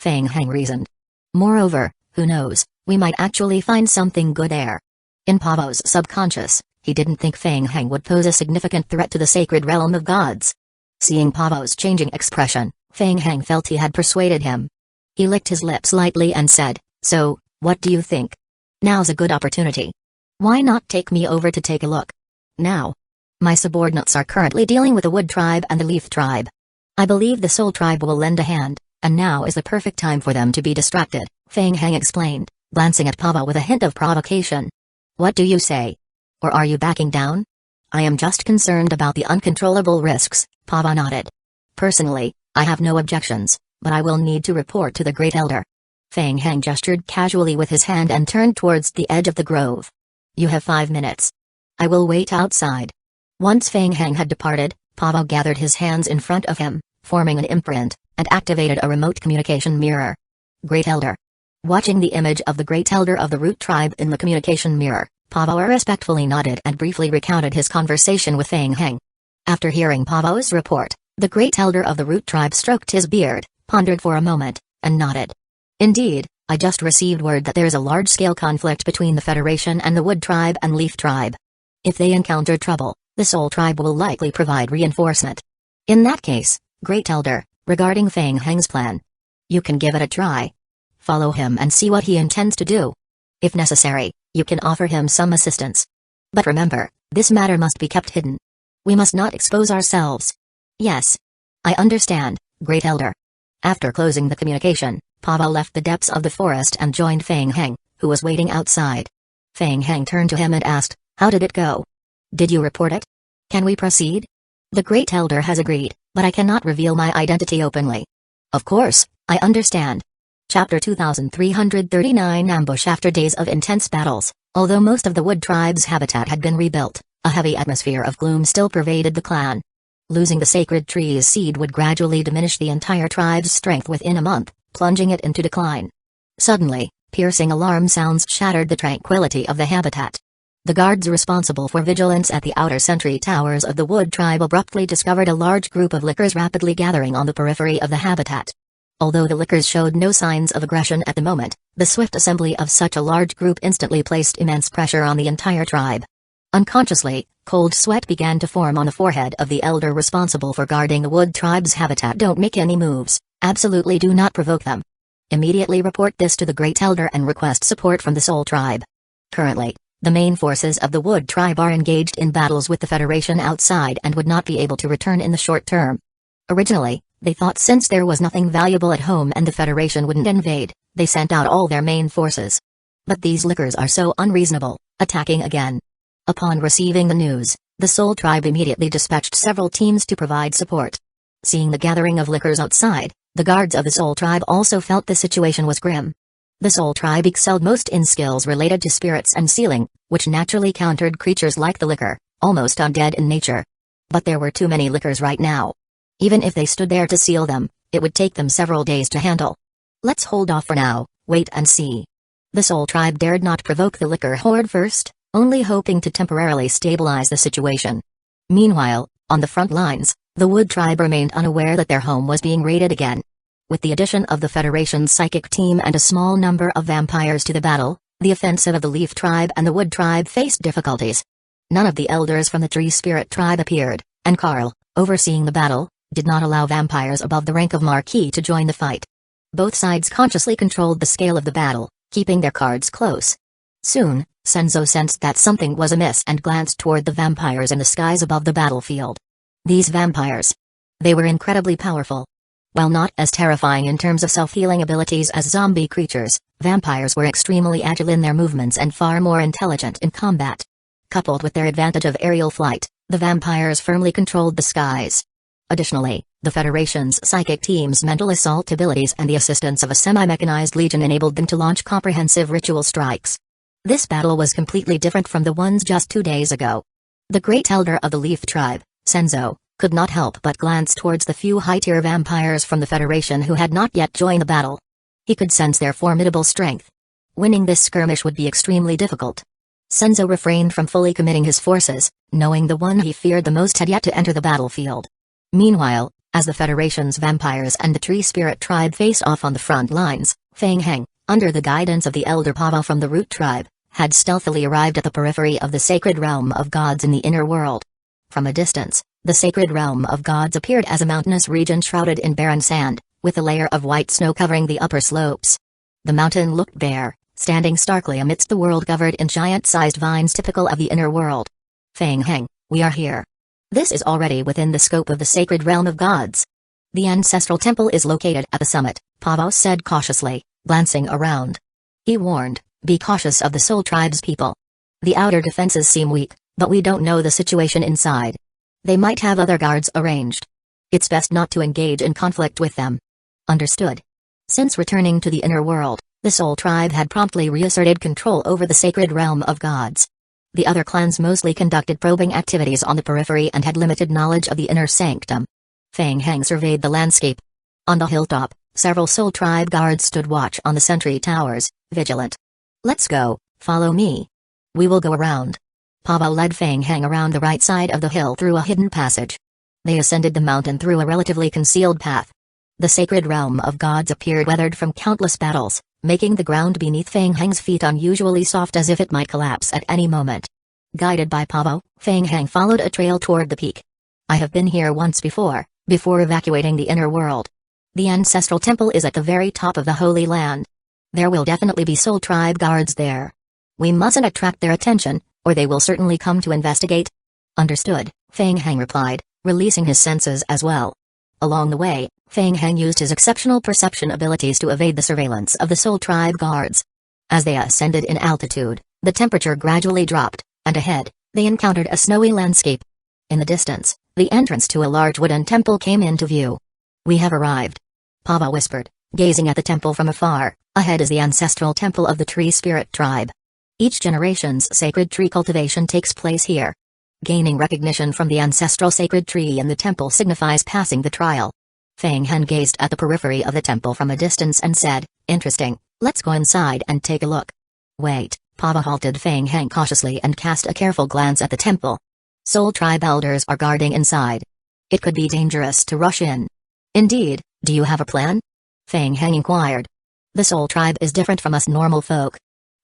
Feng Hang reasoned. Moreover, who knows, we might actually find something good there. In Pavo's subconscious, he didn't think Feng Hang would pose a significant threat to the sacred realm of gods. Seeing Pavo's changing expression, Feng Hang felt he had persuaded him. He licked his lips lightly and said, "So, what do you think? Now's a good opportunity. Why not take me over to take a look? Now. My subordinates are currently dealing with the Wood Tribe and the Leaf Tribe. I believe the Soul Tribe will lend a hand, and now is the perfect time for them to be distracted," Feng Hang explained, glancing at Pavo with a hint of provocation. "What do you say? Or are you backing down?" "I am just concerned about the uncontrollable risks," Pavo nodded. "Personally, I have no objections, but I will need to report to the Great Elder." Feng Hang gestured casually with his hand and turned towards the edge of the grove. "You have 5 minutes. I will wait outside." Once Feng Hang had departed, Pavo gathered his hands in front of him, forming an imprint, and activated a remote communication mirror. Great Elder. Watching the image of the Great Elder of the Root Tribe in the communication mirror, Pavo respectfully nodded and briefly recounted his conversation with Feng Hang. After hearing Pavo's report, the Great Elder of the Root Tribe stroked his beard, pondered for a moment, and nodded. "Indeed, I just received word that there is a large-scale conflict between the Federation and the Wood Tribe and Leaf Tribe. If they encounter trouble, the Soul Tribe will likely provide reinforcement. In that case, Great Elder, regarding Feng Hang's plan, you can give it a try. Follow him and see what he intends to do. If necessary, you can offer him some assistance. But remember, this matter must be kept hidden. We must not expose ourselves." "Yes. I understand, Great Elder." After closing the communication, Pavo left the depths of the forest and joined Feng Hang, who was waiting outside. Feng Hang turned to him and asked, "How did it go? Did you report it? Can we proceed?" "The Great Elder has agreed, but I cannot reveal my identity openly." "Of course, I understand." Chapter 2339 Ambush. After days of intense battles, although most of the Wood Tribe's habitat had been rebuilt, a heavy atmosphere of gloom still pervaded the clan. Losing the sacred tree's seed would gradually diminish the entire tribe's strength within a month, plunging it into decline. Suddenly, piercing alarm sounds shattered the tranquility of the habitat. The guards responsible for vigilance at the outer sentry towers of the Wood Tribe abruptly discovered a large group of lickers rapidly gathering on the periphery of the habitat. Although the lickers showed no signs of aggression at the moment, the swift assembly of such a large group instantly placed immense pressure on the entire tribe. Unconsciously, cold sweat began to form on the forehead of the elder responsible for guarding the Wood Tribe's habitat. "Don't make any moves, absolutely do not provoke them. Immediately report this to the Great Elder and request support from the Soul Tribe." Currently, the main forces of the Wood Tribe are engaged in battles with the Federation outside and would not be able to return in the short term. Originally, they thought since there was nothing valuable at home and the Federation wouldn't invade, they sent out all their main forces. But these lickers are so unreasonable, attacking again. Upon receiving the news, the Soul Tribe immediately dispatched several teams to provide support. Seeing the gathering of lickers outside, the guards of the Soul Tribe also felt the situation was grim. The Soul Tribe excelled most in skills related to spirits and sealing, which naturally countered creatures like the licker, almost undead in nature. But there were too many lickers right now. Even if they stood there to seal them, it would take them several days to handle. Let's hold off for now, wait and see. The Soul Tribe dared not provoke the licker horde first, only hoping to temporarily stabilize the situation. Meanwhile, on the front lines, the Wood Tribe remained unaware that their home was being raided again. With the addition of the Federation's psychic team and a small number of vampires to the battle, the offensive of the Leaf Tribe and the Wood Tribe faced difficulties. None of the elders from the Tree Spirit Tribe appeared, and Carl, overseeing the battle, did not allow vampires above the rank of Marquis to join the fight. Both sides consciously controlled the scale of the battle, keeping their cards close. Soon, Senzo sensed that something was amiss and glanced toward the vampires in the skies above the battlefield. These vampires. They were incredibly powerful. While not as terrifying in terms of self-healing abilities as zombie creatures, vampires were extremely agile in their movements and far more intelligent in combat. Coupled with their advantage of aerial flight, the vampires firmly controlled the skies. Additionally, the Federation's psychic team's mental assault abilities and the assistance of a semi-mechanized legion enabled them to launch comprehensive ritual strikes. This battle was completely different from the ones just 2 days ago. The Great Elder of the Leaf Tribe, Senzo, could not help but glance towards the few high-tier vampires from the Federation who had not yet joined the battle. He could sense their formidable strength. Winning this skirmish would be extremely difficult. Senzo refrained from fully committing his forces, knowing the one he feared the most had yet to enter the battlefield. Meanwhile, as the Federation's vampires and the Tree Spirit Tribe faced off on the front lines, Feng Heng, under the guidance of the Elder Pava from the Root Tribe, had stealthily arrived at the periphery of the Sacred Realm of Gods in the inner world. From a distance, the Sacred Realm of Gods appeared as a mountainous region shrouded in barren sand, with a layer of white snow covering the upper slopes. The mountain looked bare, standing starkly amidst the world covered in giant-sized vines typical of the inner world. Feng Heng, we are here. This is already within the scope of the Sacred Realm of Gods. The ancestral temple is located at the summit, Pavo said cautiously, glancing around. He warned, be cautious of the Soul Tribe's people. The outer defenses seem weak, but we don't know the situation inside. They might have other guards arranged. It's best not to engage in conflict with them. Understood. Since returning to the inner world, the Soul Tribe had promptly reasserted control over the Sacred Realm of Gods. The other clans mostly conducted probing activities on the periphery and had limited knowledge of the inner sanctum. Feng Heng surveyed the landscape. On the hilltop, several Soul Tribe guards stood watch on the sentry towers, vigilant. Let's go, follow me. We will go around. Pava led Feng Heng around the right side of the hill through a hidden passage. They ascended the mountain through a relatively concealed path. The Sacred Realm of Gods appeared weathered from countless battles, making the ground beneath Feng Heng's feet unusually soft as if it might collapse at any moment. Guided by Pavo, Feng Heng followed a trail toward the peak. I have been here once before evacuating the inner world. The ancestral temple is at the very top of the Holy Land. There will definitely be Soul Tribe guards there. We mustn't attract their attention, or they will certainly come to investigate. Understood, Feng Heng replied, releasing his senses as well. Along the way, Feng Heng used his exceptional perception abilities to evade the surveillance of the Soul Tribe guards. As they ascended in altitude, the temperature gradually dropped, and ahead, they encountered a snowy landscape. In the distance, the entrance to a large wooden temple came into view. We have arrived. Pava whispered, gazing at the temple from afar. Ahead is the ancestral temple of the Tree Spirit Tribe. Each generation's sacred tree cultivation takes place here. Gaining recognition from the ancestral sacred tree in the temple signifies passing the trial. Feng Heng gazed at the periphery of the temple from a distance and said, interesting, let's go inside and take a look. Wait, Pava halted Feng Heng cautiously and cast a careful glance at the temple. Soul Tribe elders are guarding inside. It could be dangerous to rush in. Indeed, do you have a plan? Feng Heng inquired. The Soul Tribe is different from us normal folk.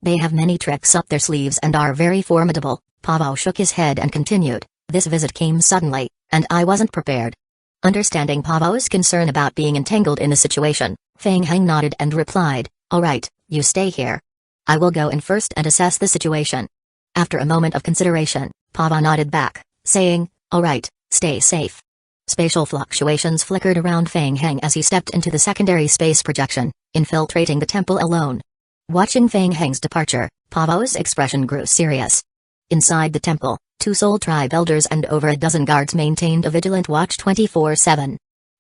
They have many tricks up their sleeves and are very formidable. Pavo shook his head and continued, this visit came suddenly, and I wasn't prepared. Understanding Pavo's concern about being entangled in the situation, Feng Heng nodded and replied, alright, you stay here. I will go in first and assess the situation. After a moment of consideration, Pava nodded back, saying, alright, stay safe. Spatial fluctuations flickered around Feng Heng as he stepped into the secondary space projection, infiltrating the temple alone. Watching Feng Heng's departure, Pavo's expression grew serious. Inside the temple, 2 Soul Tribe elders and over a dozen guards maintained a vigilant watch 24/7.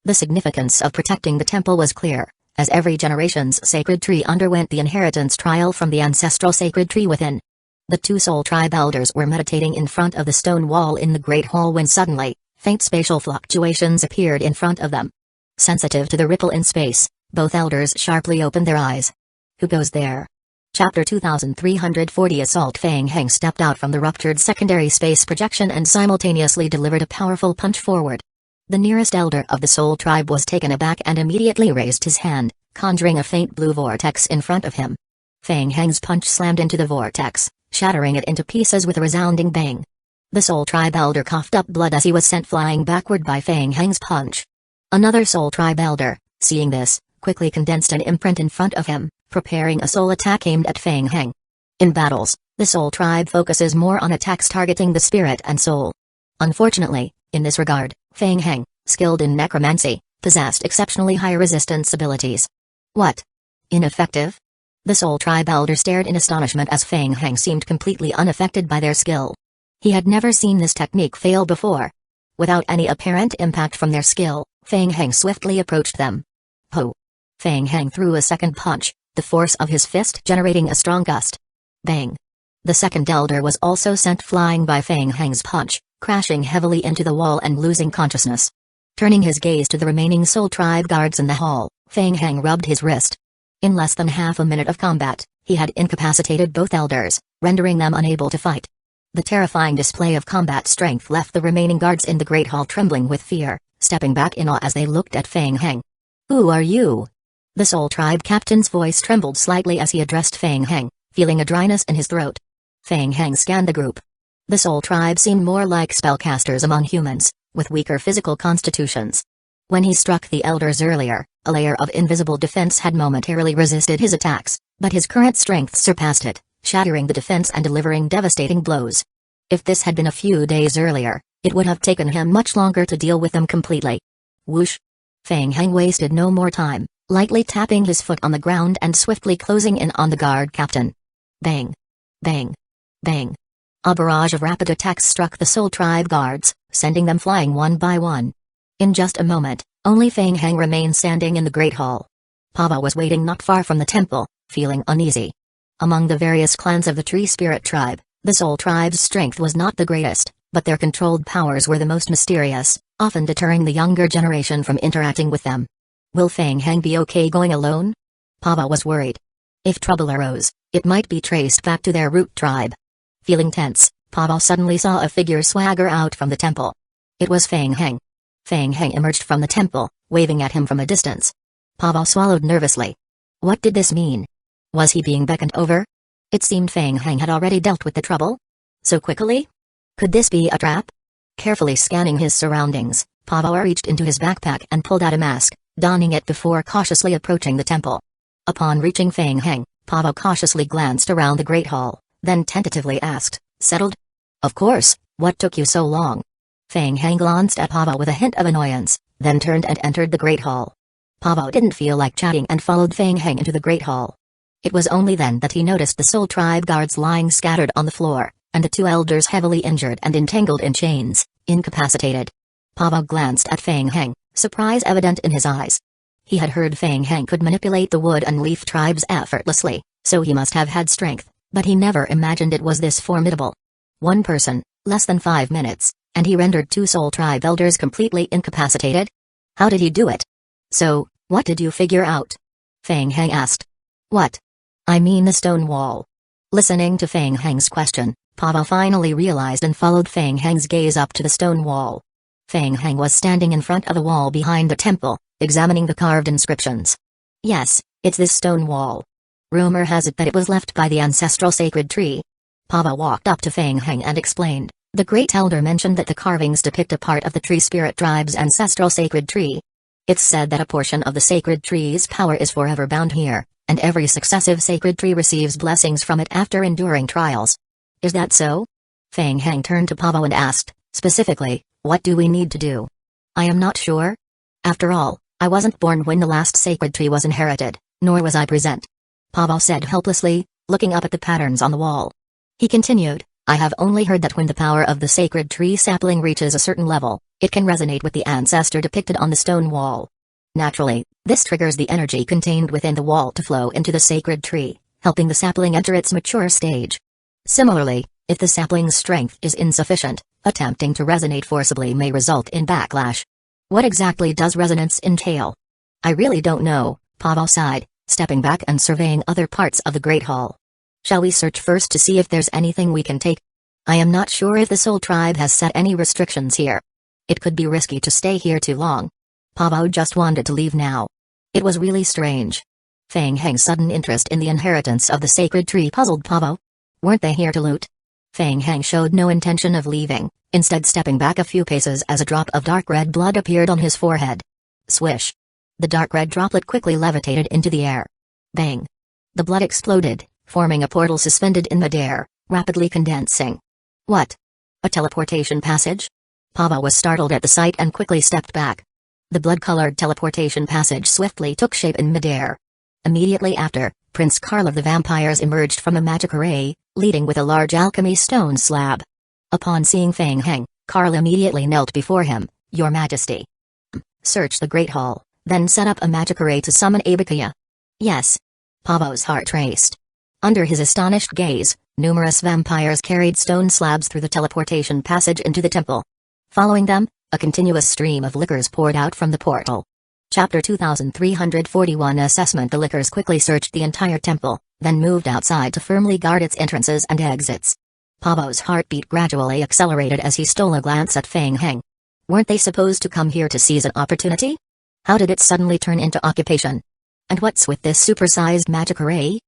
The significance of protecting the temple was clear, as every generation's sacred tree underwent the inheritance trial from the ancestral sacred tree within. The two soul tribe elders were meditating in front of the stone wall in the Great Hall when suddenly, faint spatial fluctuations appeared in front of them. Sensitive to the ripple in space, both elders sharply opened their eyes. Who goes there? Chapter 2340 Assault. Fang Heng stepped out from the ruptured secondary space projection and simultaneously delivered a powerful punch forward. The nearest elder of the soul tribe was taken aback and immediately raised his hand, conjuring a faint blue vortex in front of him. Fang Heng's punch slammed into the vortex, shattering it into pieces with a resounding bang. The soul tribe elder coughed up blood as he was sent flying backward by Fang Heng's punch. Another soul tribe elder, seeing this, quickly condensed an imprint in front of him, preparing a soul attack aimed at Fang Heng. In battles, the soul tribe focuses more on attacks targeting the spirit and soul. Unfortunately, in this regard, Fang Heng, skilled in necromancy, possessed exceptionally high resistance abilities. What? Ineffective? The soul tribe elder stared in astonishment as Fang Heng seemed completely unaffected by their skill. He had never seen this technique fail before. Without any apparent impact from their skill, Fang Heng swiftly approached them. Ho! Fang Heng threw a second punch, the force of his fist generating a strong gust. Bang! The second elder was also sent flying by Fang Heng's punch, crashing heavily into the wall and losing consciousness. Turning his gaze to the remaining soul tribe guards in the hall, Fang Heng rubbed his wrist. In less than half a minute of combat, he had incapacitated both elders, rendering them unable to fight. The terrifying display of combat strength left the remaining guards in the Great Hall trembling with fear, stepping back in awe as they looked at Fang Heng. Who are you? The soul tribe captain's voice trembled slightly as he addressed Fang Heng, feeling a dryness in his throat. Fang Heng scanned the group. The soul tribe seemed more like spellcasters among humans, with weaker physical constitutions. When he struck the elders earlier, a layer of invisible defense had momentarily resisted his attacks, but his current strength surpassed it, shattering the defense and delivering devastating blows. If this had been a few days earlier, it would have taken him much longer to deal with them completely. Whoosh! Fang Heng wasted no more time, lightly tapping his foot on the ground and swiftly closing in on the guard captain. Bang! Bang! Bang! A barrage of rapid attacks struck the soul tribe guards, sending them flying one by one. In just a moment, only Fang Heng remained standing in the Great Hall. Pava was waiting not far from the temple, feeling uneasy. Among the various clans of the Tree Spirit tribe, the Soul tribe's strength was not the greatest, but their controlled powers were the most mysterious, often deterring the younger generation from interacting with them. Will Fang Heng be okay going alone? Pava was worried. If trouble arose, it might be traced back to their root tribe. Feeling tense, Pava suddenly saw a figure swagger out from the temple. It was Fang Heng. Fang Heng emerged from the temple, waving at him from a distance. Pava swallowed nervously. What did this mean? Was he being beckoned over? It seemed Fang Heng had already dealt with the trouble. So quickly? Could this be a trap? Carefully scanning his surroundings, Pava reached into his backpack and pulled out a mask, donning it before cautiously approaching the temple. Upon reaching Fang Heng, Pava cautiously glanced around the Great Hall, then tentatively asked, "Settled?" "Of course, what took you so long?" Fang Heng glanced at Pava with a hint of annoyance, then turned and entered the Great Hall. Pava didn't feel like chatting and followed Fang Heng into the Great Hall. It was only then that he noticed the Soul Tribe guards lying scattered on the floor, and the two elders heavily injured and entangled in chains, incapacitated. Pava glanced at Fang Heng, surprise evident in his eyes. He had heard Fang Heng could manipulate the wood and leaf tribes effortlessly, so he must have had strength, but he never imagined it was this formidable. One person, less than 5 minutes, and he rendered two Soul Tribe elders completely incapacitated? How did he do it? "So, what did you figure out?" Fang Heng asked. "What? I mean the stone wall." Listening to Fang Heng's question, Pava finally realized and followed Fang Heng's gaze up to the stone wall. Fang Heng was standing in front of the wall behind the temple, examining the carved inscriptions. "Yes, it's this stone wall. Rumor has it that it was left by the ancestral sacred tree." Pava walked up to Fang Heng and explained, "The great elder mentioned that the carvings depict a part of the tree spirit tribe's ancestral sacred tree. It's said that a portion of the sacred tree's power is forever bound here, and every successive sacred tree receives blessings from it after enduring trials. Is that so?" Fang Heng turned to Pava and asked, specifically, "What do we need to do?" "I am not sure. After all, I wasn't born when the last sacred tree was inherited, nor was I present," Pava said helplessly, looking up at the patterns on the wall. He continued, I have only heard that when the power of the sacred tree sapling reaches a certain level, it can resonate with the ancestor depicted on the stone wall. Naturally, this triggers the energy contained within the wall to flow into the sacred tree, helping the sapling enter its mature stage. Similarly, if the sapling's strength is insufficient, attempting to resonate forcibly may result in backlash. What exactly does resonance entail? I really don't know, Pavo sighed, stepping back and surveying other parts of the Great Hall. Shall we search first to see if there's anything we can take? I am not sure if the Soul Tribe has set any restrictions here. It could be risky to stay here too long. Pavo just wanted to leave now. It was really strange. Feng Heng's sudden interest in the inheritance of the sacred tree puzzled Pavo. Weren't they here to loot? Feng Heng showed no intention of leaving, instead stepping back a few paces as a drop of dark red blood appeared on his forehead. Swish. The dark red droplet quickly levitated into the air. Bang. The blood exploded, forming a portal suspended in midair, rapidly condensing. What? A teleportation passage? Pavo was startled at the sight and quickly stepped back. The blood-colored teleportation passage swiftly took shape in midair. Immediately after, Prince Karl of the Vampires emerged from a magic array, leading with a large alchemy stone slab. Upon seeing Feng Heng, Karl immediately knelt before him. Your Majesty. Search the Great Hall, then set up a magic array to summon Abakia. Yes. Pavo's heart raced. Under his astonished gaze, numerous vampires carried stone slabs through the teleportation passage into the temple. Following them, a continuous stream of liquors poured out from the portal. Chapter 2341 Assessment. The liquors quickly searched the entire temple, then moved outside to firmly guard its entrances and exits. Pavo's heartbeat gradually accelerated as he stole a glance at Feng Heng. Weren't they supposed to come here to seize an opportunity? How did it suddenly turn into occupation? And what's with this supersized magic array?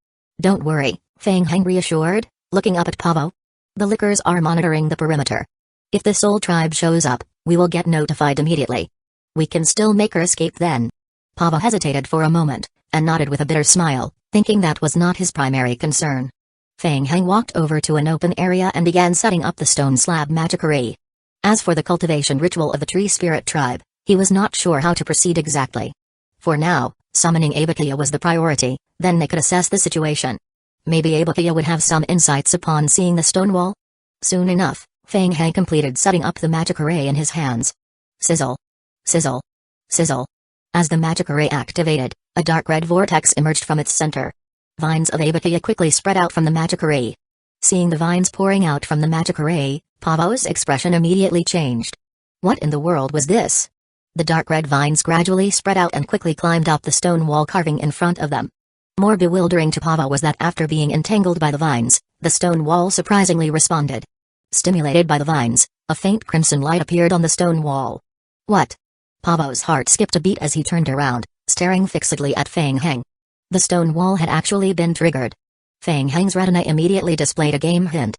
Don't worry, Feng Heng reassured, looking up at Pavo. The liquors are monitoring the perimeter. If the Soul Tribe shows up, we will get notified immediately. We can still make her escape then. Pavo hesitated for a moment, and nodded with a bitter smile, thinking that was not his primary concern. Feng Heng walked over to an open area and began setting up the stone slab magic array. As for the cultivation ritual of the Tree Spirit Tribe, he was not sure how to proceed exactly. For now, summoning Abakia was the priority, then they could assess the situation. Maybe Abakia would have some insights upon seeing the stone wall? Soon enough, Feng Heng completed setting up the magic array in his hands. Sizzle. Sizzle. Sizzle. As the magic array activated, a dark red vortex emerged from its center. Vines of Abakia quickly spread out from the magic array. Seeing the vines pouring out from the magic array, Pavo's expression immediately changed. What in the world was this? The dark red vines gradually spread out and quickly climbed up the stone wall carving in front of them. More bewildering to Pavo was that after being entangled by the vines, the stone wall surprisingly responded. Stimulated by the vines, a faint crimson light appeared on the stone wall. What? Pavo's heart skipped a beat as he turned around, staring fixedly at Feng Heng. The stone wall had actually been triggered. Feng Heng's retina immediately displayed a game hint.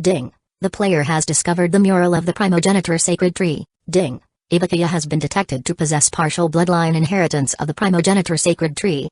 Ding. The player has discovered the mural of the primogeniture sacred tree. Ding. Abakia has been detected to possess partial bloodline inheritance of the primogeniture sacred tree.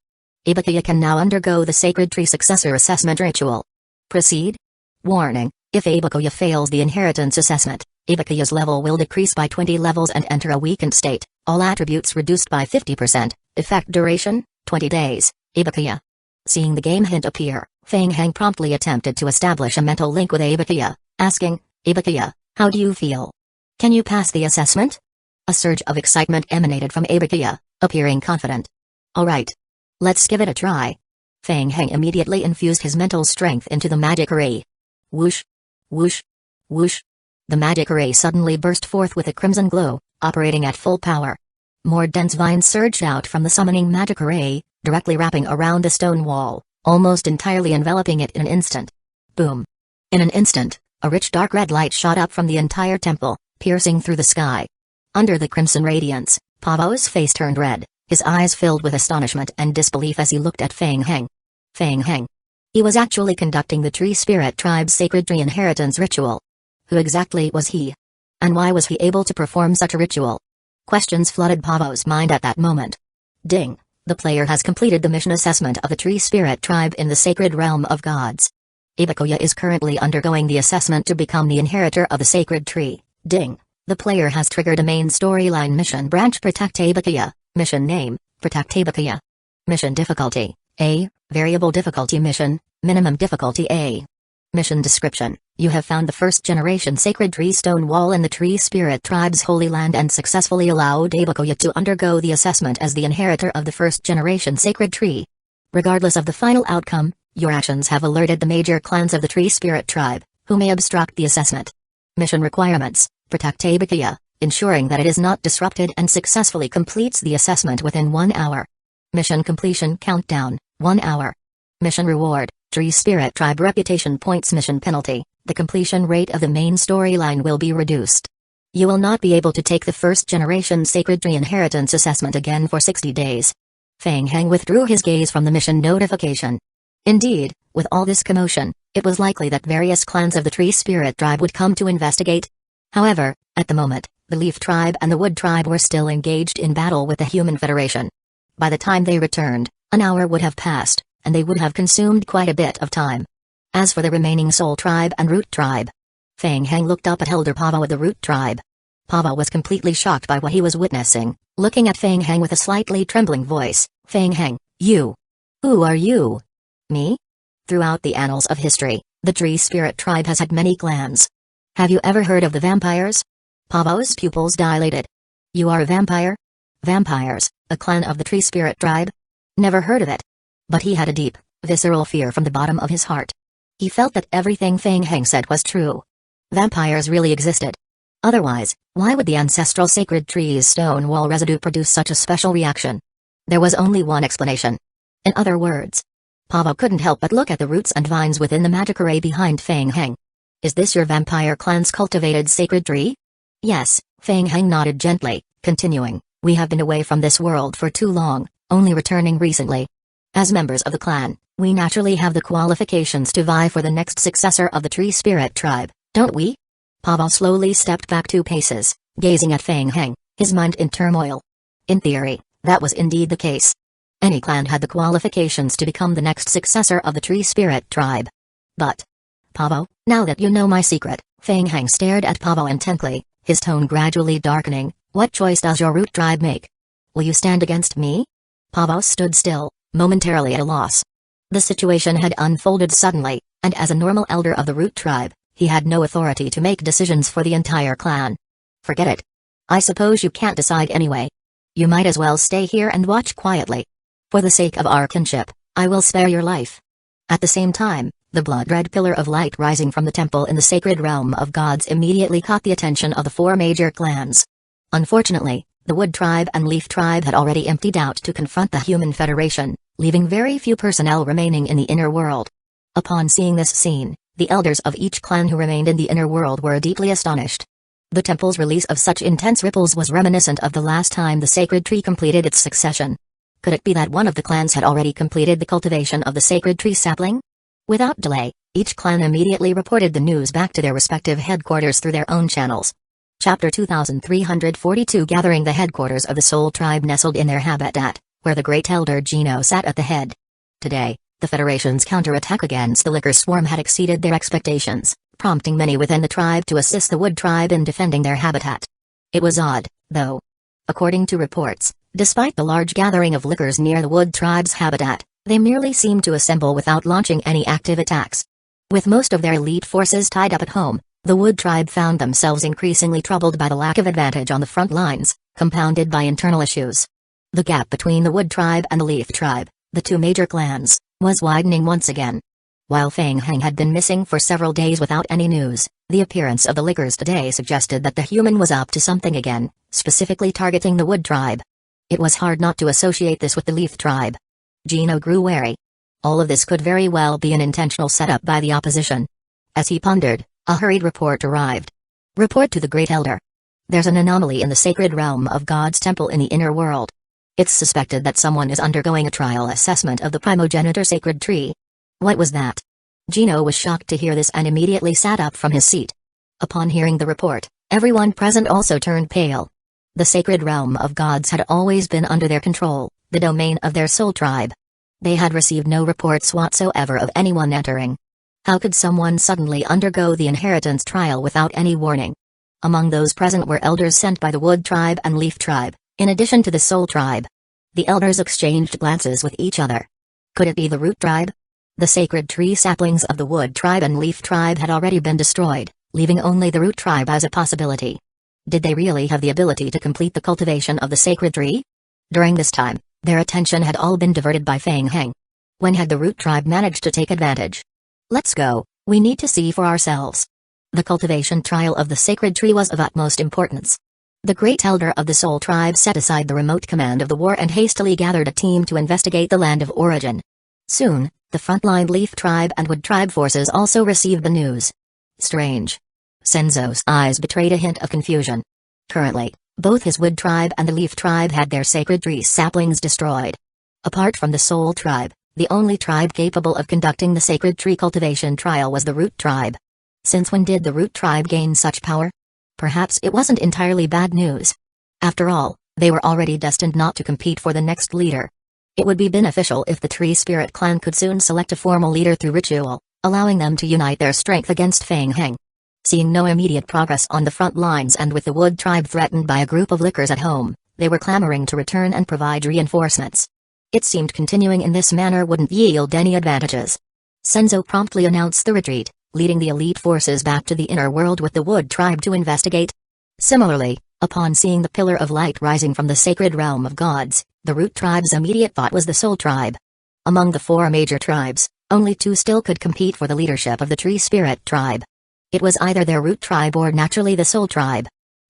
Abakia can now undergo the sacred tree successor assessment ritual. Proceed? Warning. If Abakia fails the inheritance assessment, Abakia's level will decrease by 20 levels and enter a weakened state, all attributes reduced by 50%, effect duration, 20 days, Abakia. Seeing the game hint appear, Feng Heng promptly attempted to establish a mental link with Abakia, asking, Abakia, how do you feel? Can you pass the assessment? A surge of excitement emanated from Abakia, appearing confident. Alright. Let's give it a try. Feng Heng immediately infused his mental strength into the magic array. Whoosh. Whoosh. Whoosh. The magic array suddenly burst forth with a crimson glow, operating at full power. More dense vines surged out from the summoning magic array, directly wrapping around the stone wall, almost entirely enveloping it in an instant. Boom. In an instant, a rich dark red light shot up from the entire temple, piercing through the sky. Under the crimson radiance, Pavo's face turned red, his eyes filled with astonishment and disbelief as he looked at Feng Heng. Feng Heng. He was actually conducting the Tree Spirit Tribe's sacred tree inheritance ritual. Who exactly was he? And why was he able to perform such a ritual? Questions flooded Pavo's mind at that moment. Ding. The player has completed the mission assessment of the Tree Spirit Tribe in the sacred realm of gods. Abakia is currently undergoing the assessment to become the inheritor of the sacred tree. Ding. The player has triggered a main storyline mission branch. Protect Abakia. Mission name, Protect Abakia. Mission difficulty, A, variable difficulty mission, minimum difficulty A. Mission description: you have found the first-generation sacred tree stone wall in the Tree Spirit Tribe's Holy Land and successfully allowed Abukoya to undergo the assessment as the inheritor of the first-generation sacred tree. Regardless of the final outcome, your actions have alerted the major clans of the Tree Spirit Tribe, who may obstruct the assessment. Mission requirements: protect Abukoya, ensuring that it is not disrupted and successfully completes the assessment within 1 hour. Mission completion countdown: 1 hour. Mission reward: Tree Spirit Tribe reputation points. Mission penalty: the completion rate of the main storyline will be reduced. You will not be able to take the first-generation Sacred Tree Inheritance assessment again for 60 days. Feng Heng withdrew his gaze from the mission notification. Indeed, with all this commotion, it was likely that various clans of the Tree Spirit Tribe would come to investigate. However, at the moment, the Leaf Tribe and the Wood Tribe were still engaged in battle with the Human Federation. By the time they returned, an hour would have passed, and they would have consumed quite a bit of time. As for the remaining Soul Tribe and Root Tribe, Feng Heng looked up at Elder Pava of the Root Tribe. Pava was completely shocked by what he was witnessing, looking at Feng Heng with a slightly trembling voice. Feng Heng, you? Who are you? Me? Throughout the annals of history, the Tree Spirit Tribe has had many clans. Have you ever heard of the vampires? Pava's pupils dilated. You are a vampire? Vampires, a clan of the Tree Spirit Tribe? Never heard of it. But he had a deep, visceral fear from the bottom of his heart. He felt that everything Feng Heng said was true. Vampires really existed. Otherwise, why would the ancestral sacred tree's stone wall residue produce such a special reaction? There was only one explanation. In other words, Pava couldn't help but look at the roots and vines within the magic array behind Feng Heng. Is this your vampire clan's cultivated sacred tree? Yes, Feng Heng nodded gently, continuing, we have been away from this world for too long, only returning recently. As members of the clan, we naturally have the qualifications to vie for the next successor of the Tree Spirit Tribe, don't we? Pava slowly stepped back 2 paces, gazing at Feng Heng, his mind in turmoil. In theory, that was indeed the case. Any clan had the qualifications to become the next successor of the Tree Spirit Tribe. But, Pavo, now that you know my secret, Feng Heng stared at Pavo intently, his tone gradually darkening. What choice does your Root Tribe make? Will you stand against me? Pavo stood still, momentarily at a loss. The situation had unfolded suddenly, and as a normal elder of the Root Tribe, he had no authority to make decisions for the entire clan. Forget it. I suppose you can't decide anyway. You might as well stay here and watch quietly. For the sake of our kinship, I will spare your life. At the same time, the blood-red pillar of light rising from the temple in the sacred realm of gods immediately caught the attention of the 4 major clans. Unfortunately, the Wood Tribe and Leaf Tribe had already emptied out to confront the Human Federation, leaving very few personnel remaining in the inner world. Upon seeing this scene, the elders of each clan who remained in the inner world were deeply astonished. The temple's release of such intense ripples was reminiscent of the last time the sacred tree completed its succession. Could it be that one of the clans had already completed the cultivation of the sacred tree sapling? Without delay, each clan immediately reported the news back to their respective headquarters through their own channels. Chapter 2342 Gathering the headquarters of the Soul Tribe nestled in their habitat, where the Great Elder Gino sat at the head. Today, the Federation's counterattack against the Liquor Swarm had exceeded their expectations, prompting many within the tribe to assist the Wood Tribe in defending their habitat. It was odd, though. According to reports, despite the large gathering of Liquors near the Wood Tribe's habitat, they merely seemed to assemble without launching any active attacks. With most of their elite forces tied up at home, the Wood Tribe found themselves increasingly troubled by the lack of advantage on the front lines, compounded by internal issues. The gap between the Wood Tribe and the Leaf Tribe, the 2 major clans, was widening once again. While Feng Heng had been missing for several days without any news, the appearance of the Liquors today suggested that the human was up to something again, specifically targeting the Wood Tribe. It was hard not to associate this with the Leaf Tribe. Gino grew wary. All of this could very well be an intentional setup by the opposition. As he pondered, a hurried report arrived. Report to the Great Elder. There's an anomaly in the sacred realm of God's temple in the inner world. It's suspected that someone is undergoing a trial assessment of the primogenitor sacred tree. What was that? Gino was shocked to hear this and immediately sat up from his seat. Upon hearing the report, everyone present also turned pale. The sacred realm of gods had always been under their control, the domain of their Soul Tribe. They had received no reports whatsoever of anyone entering. How could someone suddenly undergo the inheritance trial without any warning? Among those present were elders sent by the Wood Tribe and Leaf Tribe, in addition to the Soul Tribe. The elders exchanged glances with each other. Could it be the Root Tribe? The sacred tree saplings of the wood tribe and leaf tribe had already been destroyed, leaving only the root tribe as a possibility. Did they really have the ability to complete the cultivation of the sacred tree? During this time, their attention had all been diverted by Feng Heng. When had the root tribe managed to take advantage? Let's go, we need to see for ourselves. The cultivation trial of the sacred tree was of utmost importance. The great elder of the soul tribe set aside the remote command of the war and hastily gathered a team to investigate the land of origin. Soon, the frontline leaf tribe and wood tribe forces also received the news. Strange. Senzo's eyes betrayed a hint of confusion. Currently, both his wood tribe and the leaf tribe had their sacred tree saplings destroyed. Apart from the soul tribe, the only tribe capable of conducting the sacred tree cultivation trial was the root tribe. Since when did the root tribe gain such power? Perhaps it wasn't entirely bad news. After all, they were already destined not to compete for the next leader. It would be beneficial if the Tree Spirit clan could soon select a formal leader through ritual, allowing them to unite their strength against Feng Heng. Seeing no immediate progress on the front lines and with the wood tribe threatened by a group of lickers at home, they were clamoring to return and provide reinforcements. It seemed continuing in this manner wouldn't yield any advantages. Senzo promptly announced the retreat, leading the elite forces back to the inner world with the wood tribe to investigate. Similarly, upon seeing the pillar of light rising from the sacred realm of gods, the root tribe's immediate thought was the soul tribe. Among the 4 major tribes, only 2 still could compete for the leadership of the tree spirit tribe. It was either their root tribe or naturally the soul tribe.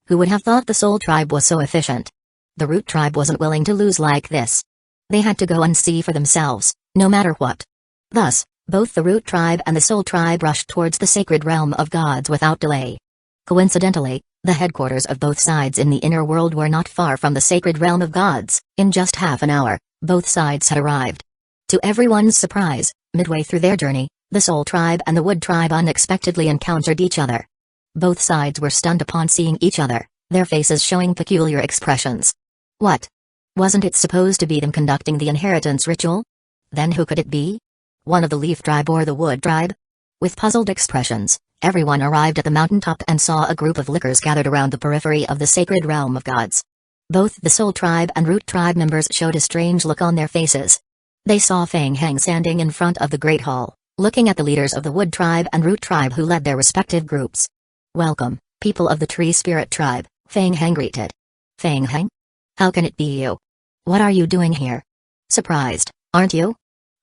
Who would have thought the soul tribe was so efficient? The root tribe wasn't willing to lose like this. They had to go and see for themselves, no matter what. Thus, both the root tribe and the soul tribe rushed towards the sacred realm of gods without delay. Coincidentally, the headquarters of both sides in the inner world were not far from the sacred realm of gods. In just half an hour, both sides had arrived. To everyone's surprise, midway through their journey, the soul tribe and the wood tribe unexpectedly encountered each other. Both sides were stunned upon seeing each other, their faces showing peculiar expressions. What? Wasn't it supposed to be them conducting the inheritance ritual? Then who could it be? One of the leaf tribe or the wood tribe? With puzzled expressions, everyone arrived at the mountaintop and saw a group of lickers gathered around the periphery of the sacred realm of gods. Both the soul tribe and root tribe members showed a strange look on their faces. They saw Feng Heng standing in front of the great hall, looking at the leaders of the wood tribe and root tribe who led their respective groups. "Welcome, people of the tree spirit tribe," Feng Heng greeted. "Feng Heng? How can it be you? What are you doing here? Surprised, aren't you?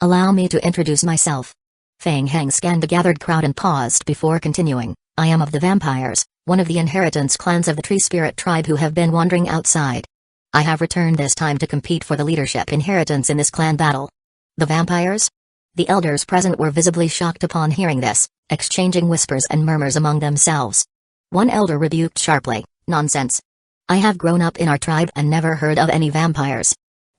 Allow me to introduce myself." Feng Heng scanned the gathered crowd and paused before continuing. "I am of the vampires, one of the inheritance clans of the tree spirit tribe who have been wandering outside. I have returned this time to compete for the leadership inheritance in this clan battle." The vampires? The elders present were visibly shocked upon hearing this, exchanging whispers and murmurs among themselves. One elder rebuked sharply, "Nonsense. I have grown up in our tribe and never heard of any vampires."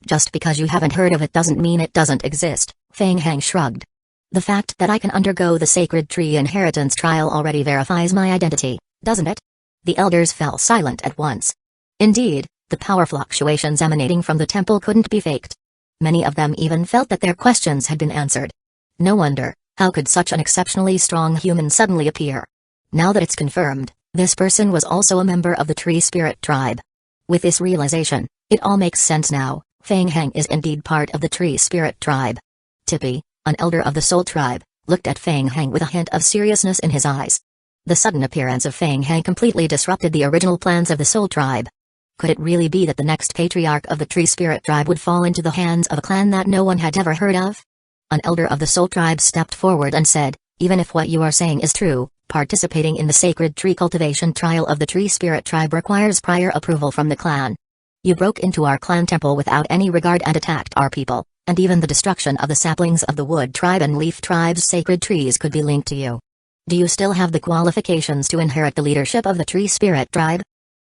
"Just because you haven't heard of it doesn't mean it doesn't exist," Feng Heng shrugged. "The fact that I can undergo the sacred tree inheritance trial already verifies my identity, doesn't it?" The elders fell silent at once. Indeed, the power fluctuations emanating from the temple couldn't be faked. Many of them even felt that their questions had been answered. No wonder, how could such an exceptionally strong human suddenly appear? Now that it's confirmed, this person was also a member of the tree spirit tribe. With this realization, it all makes sense now. Feng Heng is indeed part of the tree spirit tribe. Tippy, an elder of the soul tribe, looked at Feng Heng with a hint of seriousness in his eyes. The sudden appearance of Feng Heng completely disrupted the original plans of the soul tribe. Could it really be that the next patriarch of the tree spirit tribe would fall into the hands of a clan that no one had ever heard of? An elder of the soul tribe stepped forward and said, "Even if what you are saying is true, participating in the sacred tree cultivation trial of the tree spirit tribe requires prior approval from the clan. You broke into our clan temple without any regard and attacked our people, and even the destruction of the saplings of the wood tribe and leaf tribe's sacred trees could be linked to you. Do you still have the qualifications to inherit the leadership of the tree spirit tribe?"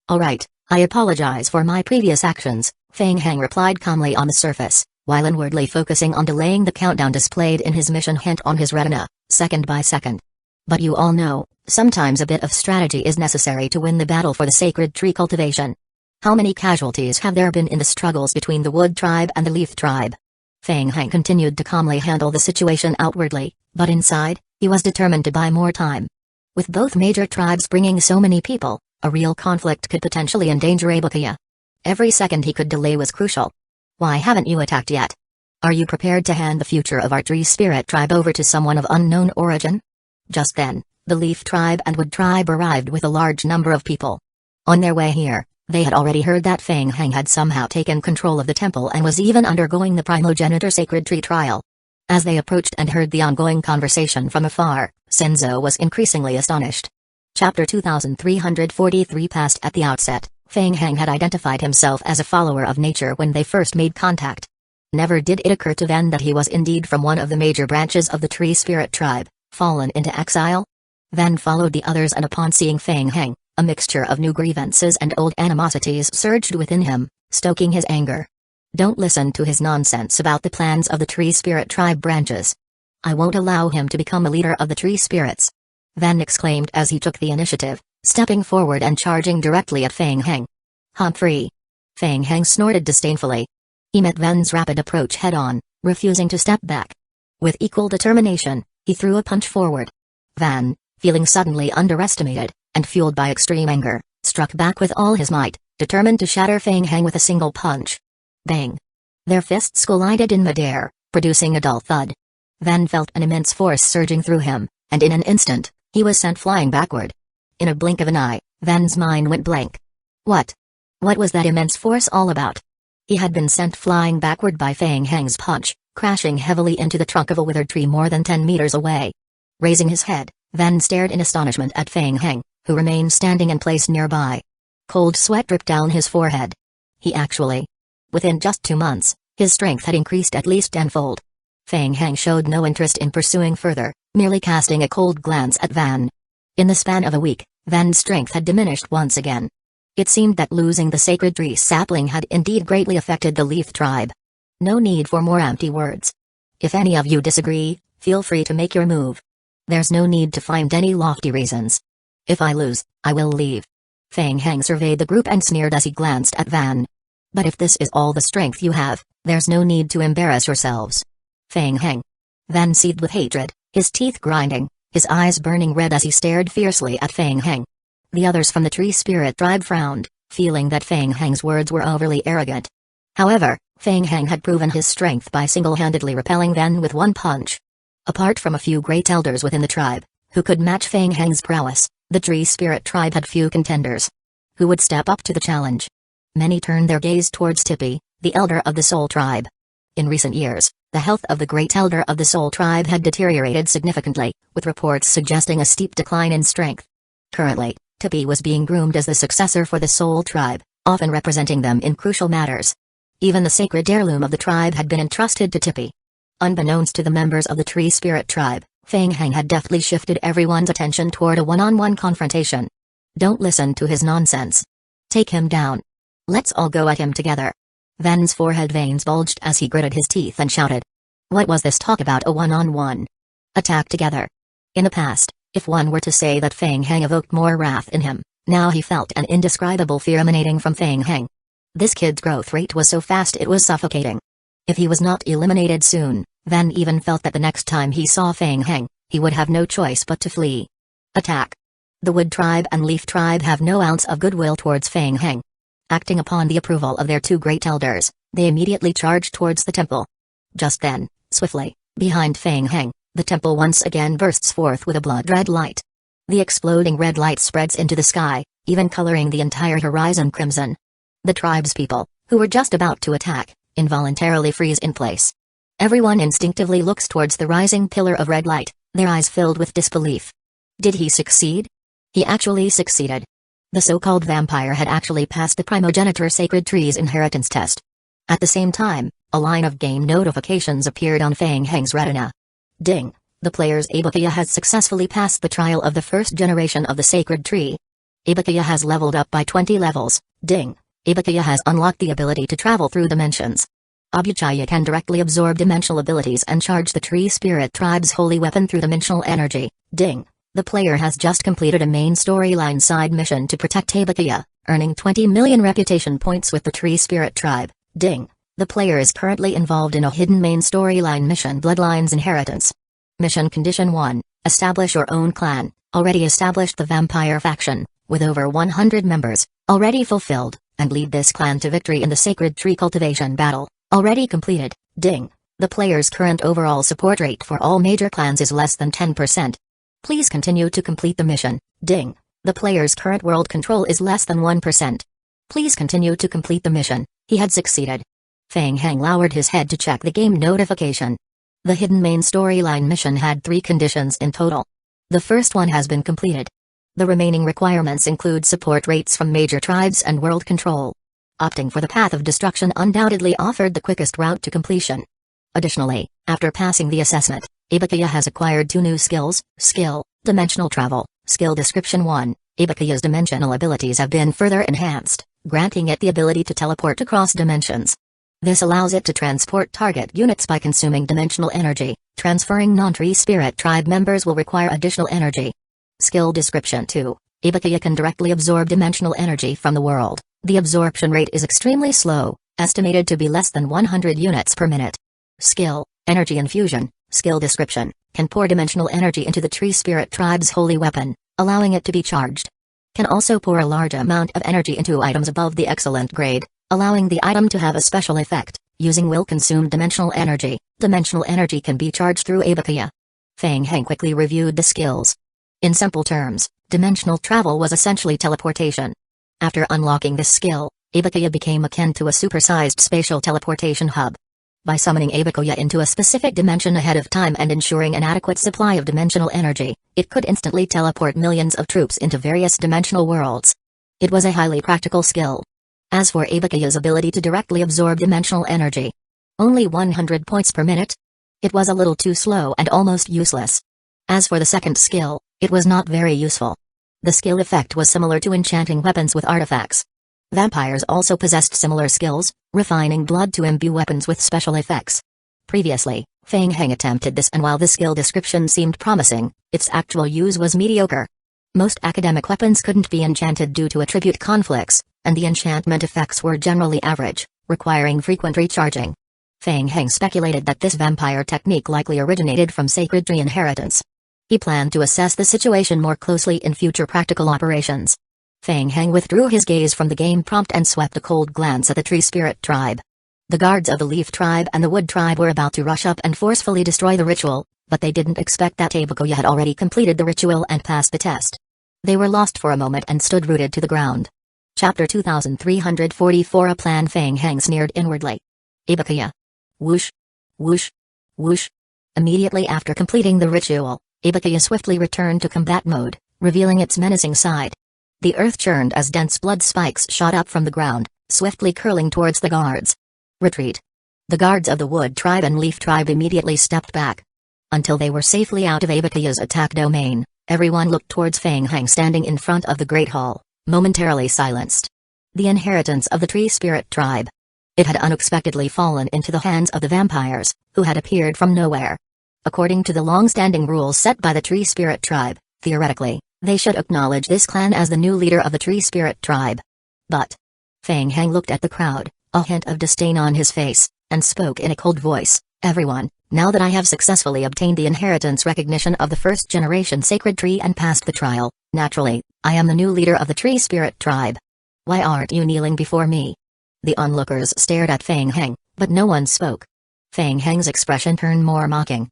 "All right, I apologize for my previous actions," Feng Heng replied calmly on the surface, while inwardly focusing on delaying the countdown displayed in his mission hint on his retina, second by second. "But you all know, sometimes a bit of strategy is necessary to win the battle for the sacred tree cultivation. How many casualties have there been in the struggles between the wood tribe and the leaf tribe?" Feng Heng continued to calmly handle the situation outwardly, but inside, he was determined to buy more time. With both major tribes bringing so many people, a real conflict could potentially endanger Abukia. Every second he could delay was crucial. "Why haven't you attacked yet?" Are you prepared to hand the future of our tree spirit tribe over to someone of unknown origin? Just then, the Leaf tribe and Wood tribe arrived with a large number of people. On their way here, they had already heard that Feng Heng had somehow taken control of the temple and was even undergoing the primogenitor sacred tree trial. As they approached and heard the ongoing conversation from afar, Senzo was increasingly astonished. Chapter 2343 passed at the outset. Feng Heng had identified himself as a follower of nature when they first made contact. Never did it occur to Ven that he was indeed from one of the major branches of the tree spirit tribe, fallen into exile. Ven followed the others, and upon seeing Feng Heng, a mixture of new grievances and old animosities surged within him, stoking his anger. Don't listen to his nonsense about the plans of the tree spirit tribe branches. I won't allow him to become a leader of the tree spirits. Ven exclaimed as he took the initiative, stepping forward and charging directly at Feng Heng. Humphrey! Feng Heng snorted disdainfully. He met Ven's rapid approach head-on, refusing to step back. With equal determination, he threw a punch forward. Van, feeling suddenly underestimated, and fueled by extreme anger, struck back with all his might, determined to shatter Feng Heng with a single punch. Bang! Their fists collided in midair, producing a dull thud. Van felt an immense force surging through him, and in an instant, he was sent flying backward. In a blink of an eye, Van's mind went blank. What was that immense force all about? He had been sent flying backward by Feng Heng's punch, crashing heavily into the trunk of a withered tree more than 10 meters away. Raising his head, Van stared in astonishment at Feng Heng, who remained standing in place nearby. Cold sweat dripped down his forehead. Within just 2 months, his strength had increased at least tenfold. Feng Heng showed no interest in pursuing further, merely casting a cold glance at Van. In the span of a week, Van's strength had diminished once again. It seemed that losing the sacred tree sapling had indeed greatly affected the Leaf tribe. No need for more empty words. If any of you disagree, feel free to make your move. There's no need to find any lofty reasons. If I lose, I will leave. Feng Heng surveyed the group and sneered as he glanced at Van. But if this is all the strength you have, there's no need to embarrass yourselves. Feng Heng. Van seethed with hatred, his teeth grinding, his eyes burning red as he stared fiercely at Feng Heng. The others from the tree spirit tribe frowned, feeling that Feng Heng's words were overly arrogant. However, Feng Heng had proven his strength by single-handedly repelling Ven with one punch. Apart from a few great elders within the tribe, who could match Feng Heng's prowess, the tree spirit tribe had few contenders. Who would step up to the challenge? Many turned their gaze towards Tippi, the elder of the Soul tribe. In recent years, the health of the great elder of the Soul tribe had deteriorated significantly, with reports suggesting a steep decline in strength. Currently, Tippi was being groomed as the successor for the Soul tribe, often representing them in crucial matters. Even the sacred heirloom of the tribe had been entrusted to Tippi. Unbeknownst to the members of the tree spirit tribe, Feng Heng had deftly shifted everyone's attention toward a one-on-one confrontation. Don't listen to his nonsense. Take him down. Let's all go at him together. Van's forehead veins bulged as he gritted his teeth and shouted. What was this talk about a one-on-one? Attack together. In the past, if one were to say that Feng Heng evoked more wrath in him, now he felt an indescribable fear emanating from Feng Heng. This kid's growth rate was so fast it was suffocating. If he was not eliminated soon, Van even felt that the next time he saw Feng Heng, he would have no choice but to flee. Attack. The Wood tribe and Leaf tribe have no ounce of goodwill towards Feng Heng. Acting upon the approval of their two great elders, they immediately charged towards the temple. Just then, swiftly, behind Feng Heng, the temple once again bursts forth with a blood-red light. The exploding red light spreads into the sky, even coloring the entire horizon crimson. The tribespeople, who were just about to attack, involuntarily freeze in place. Everyone instinctively looks towards the rising pillar of red light, their eyes filled with disbelief. Did he succeed? He actually succeeded. The so-called vampire had actually passed the primogenitor sacred tree's inheritance test. At the same time, a line of game notifications appeared on Feng Heng's retina. Ding! The player's Abakia has successfully passed the trial of the first generation of the sacred tree. Abakia has leveled up by 20 levels. Ding! Abakia has unlocked the ability to travel through dimensions. Uchiha can directly absorb dimensional abilities and charge the tree spirit tribe's holy weapon through dimensional energy. Ding! The player has just completed a main storyline side mission to protect Abakia, earning 20 million reputation points with the tree spirit tribe. Ding! The player is currently involved in a hidden main storyline mission, Bloodlines Inheritance. Mission Condition 1, establish your own clan. Already established the vampire faction, with over 100 members, already fulfilled, and lead this clan to victory in the sacred tree cultivation battle, already completed. Ding! The player's current overall support rate for all major clans is less than 10%. Please continue to complete the mission. Ding. The player's current world control is less than 1%. Please continue to complete the mission. He had succeeded. Feng Heng lowered his head to check the game notification. The hidden main storyline mission had 3 conditions in total. The first one has been completed. The remaining requirements include support rates from major tribes and world control. Opting for the path of destruction undoubtedly offered the quickest route to completion. Additionally, after passing the assessment, Ibukiya has acquired 2 new skills: Skill, Dimensional Travel. Skill Description 1, Ibukiya's dimensional abilities have been further enhanced, granting it the ability to teleport across dimensions. This allows it to transport target units by consuming dimensional energy. Transferring non-tree spirit tribe members will require additional energy. Skill Description 2, Ibukiya can directly absorb dimensional energy from the world. The absorption rate is extremely slow, estimated to be less than 100 units per minute. Skill, Energy Infusion. Skill Description, can pour dimensional energy into the tree spirit tribe's holy weapon, allowing it to be charged. Can also pour a large amount of energy into items above the excellent grade, allowing the item to have a special effect. Using will consume dimensional energy. Dimensional energy can be charged through Ibukiya. Feng Heng quickly reviewed the skills. In simple terms, dimensional travel was essentially teleportation. After unlocking this skill, Ibukiya became akin to a supersized spatial teleportation hub. By summoning Ibukiya into a specific dimension ahead of time and ensuring an adequate supply of dimensional energy, it could instantly teleport millions of troops into various dimensional worlds. It was a highly practical skill. As for Ibukiya's ability to directly absorb dimensional energy, only 100 points per minute? It was a little too slow and almost useless. As for the second skill, it was not very useful. The skill effect was similar to enchanting weapons with artifacts. Vampires also possessed similar skills, refining blood to imbue weapons with special effects. Previously, Feng Heng attempted this, and while the skill description seemed promising, its actual use was mediocre. Most academic weapons couldn't be enchanted due to attribute conflicts, and the enchantment effects were generally average, requiring frequent recharging. Feng Heng speculated that this vampire technique likely originated from sacred tree inheritance. He planned to assess the situation more closely in future practical operations. Feng Heng withdrew his gaze from the game prompt and swept a cold glance at the tree spirit tribe. The guards of the leaf tribe and the wood tribe were about to rush up and forcefully destroy the ritual, but they didn't expect that Ibukiya had already completed the ritual and passed the test. They were lost for a moment and stood rooted to the ground. Chapter 2344. A plan. Feng Heng sneered inwardly. Ibukiya. Whoosh. Whoosh. Whoosh. Immediately after completing the ritual, Ibukiya swiftly returned to combat mode, revealing its menacing side. The earth churned as dense blood spikes shot up from the ground, swiftly curling towards the guards. Retreat. The guards of the wood tribe and leaf tribe immediately stepped back. Until they were safely out of Ibukiya's attack domain, everyone looked towards Feng Heng standing in front of the Great Hall, momentarily silenced. The inheritance of the tree spirit tribe. It had unexpectedly fallen into the hands of the vampires, who had appeared from nowhere. According to the long-standing rules set by the tree spirit tribe, theoretically, they should acknowledge this clan as the new leader of the tree spirit tribe. But Feng Heng looked at the crowd, a hint of disdain on his face, and spoke in a cold voice. Everyone, now that I have successfully obtained the inheritance recognition of the first-generation sacred tree and passed the trial, naturally, I am the new leader of the tree spirit tribe. Why aren't you kneeling before me? The onlookers stared at Feng Heng, but no one spoke. Feng Heng's expression turned more mocking.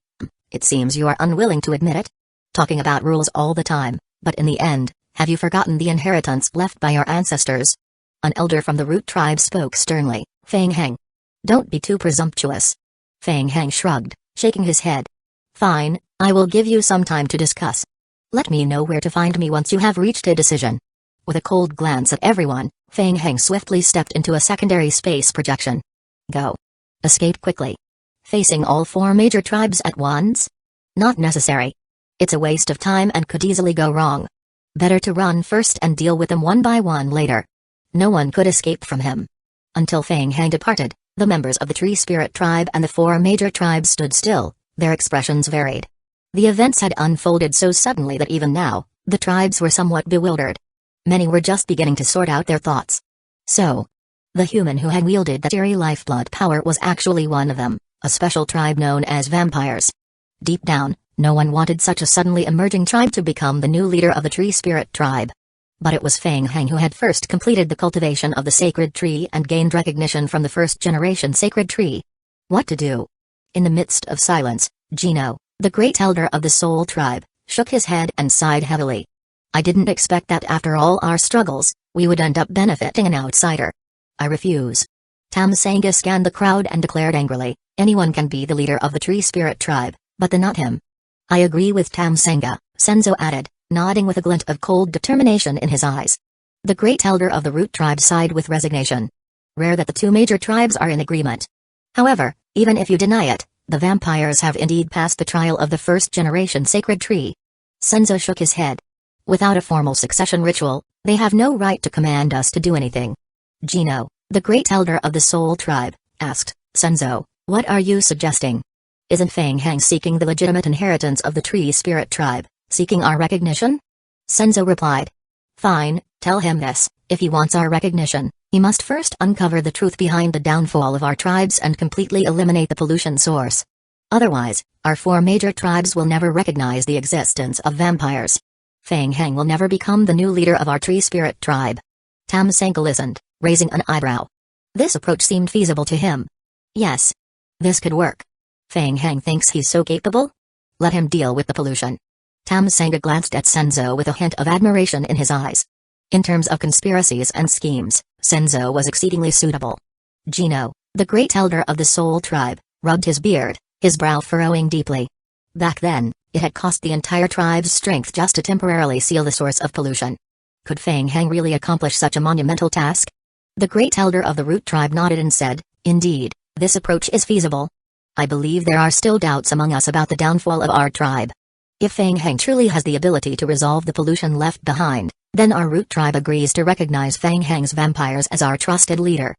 It seems you are unwilling to admit it. Talking about rules all the time, but in the end, have you forgotten the inheritance left by your ancestors? An elder from the root tribe spoke sternly. Feng Heng. Don't be too presumptuous. Feng Heng shrugged, shaking his head. Fine, I will give you some time to discuss. Let me know where to find me once you have reached a decision. With a cold glance at everyone, Feng Heng swiftly stepped into a secondary space projection. Go. Escape quickly. Facing all 4 major tribes at once? Not necessary. It's a waste of time and could easily go wrong. Better to run first and deal with them one by one later. No one could escape from him. Until Feng Heng departed, the members of the tree spirit tribe and the 4 major tribes stood still, their expressions varied. The events had unfolded so suddenly that even now, the tribes were somewhat bewildered. Many were just beginning to sort out their thoughts. So, the human who had wielded that eerie lifeblood power was actually one of them, a special tribe known as vampires. Deep down, no one wanted such a suddenly emerging tribe to become the new leader of the tree spirit tribe. But it was Feng Heng who had first completed the cultivation of the sacred tree and gained recognition from the first-generation sacred tree. What to do? In the midst of silence, Gino, the great elder of the Soul Tribe, shook his head and sighed heavily. I didn't expect that after all our struggles, we would end up benefiting an outsider. I refuse. Tamsanga scanned the crowd and declared angrily, anyone can be the leader of the Tree Spirit Tribe, but not him. I agree with Tamsanga, Senzo added, nodding with a glint of cold determination in his eyes. The great elder of the Root Tribe sighed with resignation. Rare that the two major tribes are in agreement. However, even if you deny it, the vampires have indeed passed the trial of the first-generation sacred tree. Senzo shook his head. Without a formal succession ritual, they have no right to command us to do anything. Gino, the great elder of the Soul Tribe, asked, Senzo, what are you suggesting? Isn't Fang Hang seeking the legitimate inheritance of the Tree Spirit Tribe, seeking our recognition? Senzo replied. Fine, tell him this, if he wants our recognition, he must first uncover the truth behind the downfall of our tribes and completely eliminate the pollution source. Otherwise, our four major tribes will never recognize the existence of vampires. Fang Hang will never become the new leader of our Tree Spirit Tribe. Tamsanga listened, raising an eyebrow. This approach seemed feasible to him. Yes. This could work. Fang Hang thinks he's so capable? Let him deal with the pollution. Tamsanga glanced at Senzo with a hint of admiration in his eyes. In terms of conspiracies and schemes, Senzo was exceedingly suitable. Gino, the great elder of the Soul Tribe, rubbed his beard, his brow furrowing deeply. Back then, it had cost the entire tribe's strength just to temporarily seal the source of pollution. Could Fang Hang really accomplish such a monumental task? The great elder of the Root Tribe nodded and said, indeed, this approach is feasible. I believe there are still doubts among us about the downfall of our tribe. If Fang Hang truly has the ability to resolve the pollution left behind, then our Root Tribe agrees to recognize Fang Hang's vampires as our trusted leader.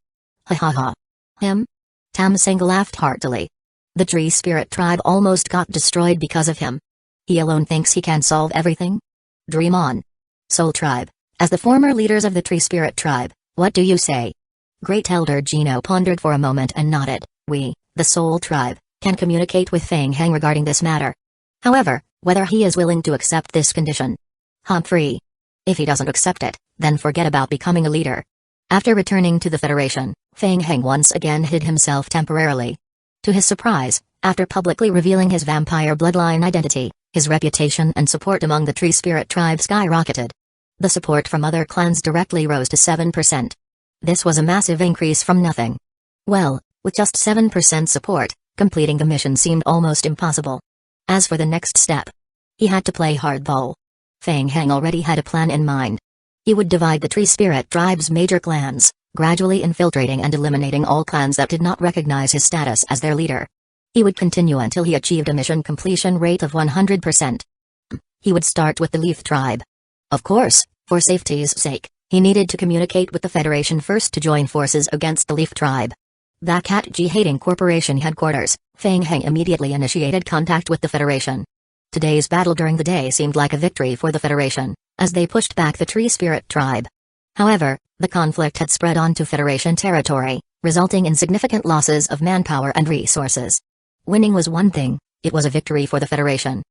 Ha ha ha. Him? Tamsanga laughed heartily. The Tree Spirit Tribe almost got destroyed because of him. He alone thinks he can solve everything? Dream on. Soul Tribe, as the former leaders of the Tree Spirit Tribe, what do you say? Great Elder Gino pondered for a moment and nodded. We, the Soul Tribe, can communicate with Fang Hang regarding this matter. However, whether he is willing to accept this condition. Humphrey. If he doesn't accept it, then forget about becoming a leader. After returning to the Federation, Fang Hang once again hid himself temporarily. To his surprise, after publicly revealing his vampire bloodline identity, his reputation and support among the Tree Spirit Tribe skyrocketed. The support from other clans directly rose to 7%. This was a massive increase from nothing. Well, with just 7% support, completing the mission seemed almost impossible. As for the next step, he had to play hardball. Fang Hang already had a plan in mind. He would divide the Tree Spirit Tribe's major clans, gradually infiltrating and eliminating all clans that did not recognize his status as their leader. He would continue until he achieved a mission completion rate of 100%. He would start with the Leaf Tribe. Of course, for safety's sake, he needed to communicate with the Federation first to join forces against the Leaf Tribe. Back at G-Hating Corporation headquarters, Fang Hang immediately initiated contact with the Federation. Today's battle during the day seemed like a victory for the Federation, as they pushed back the Tree Spirit Tribe. However, the conflict had spread onto Federation territory, resulting in significant losses of manpower and resources. Winning was one thing, it was a victory for the Federation.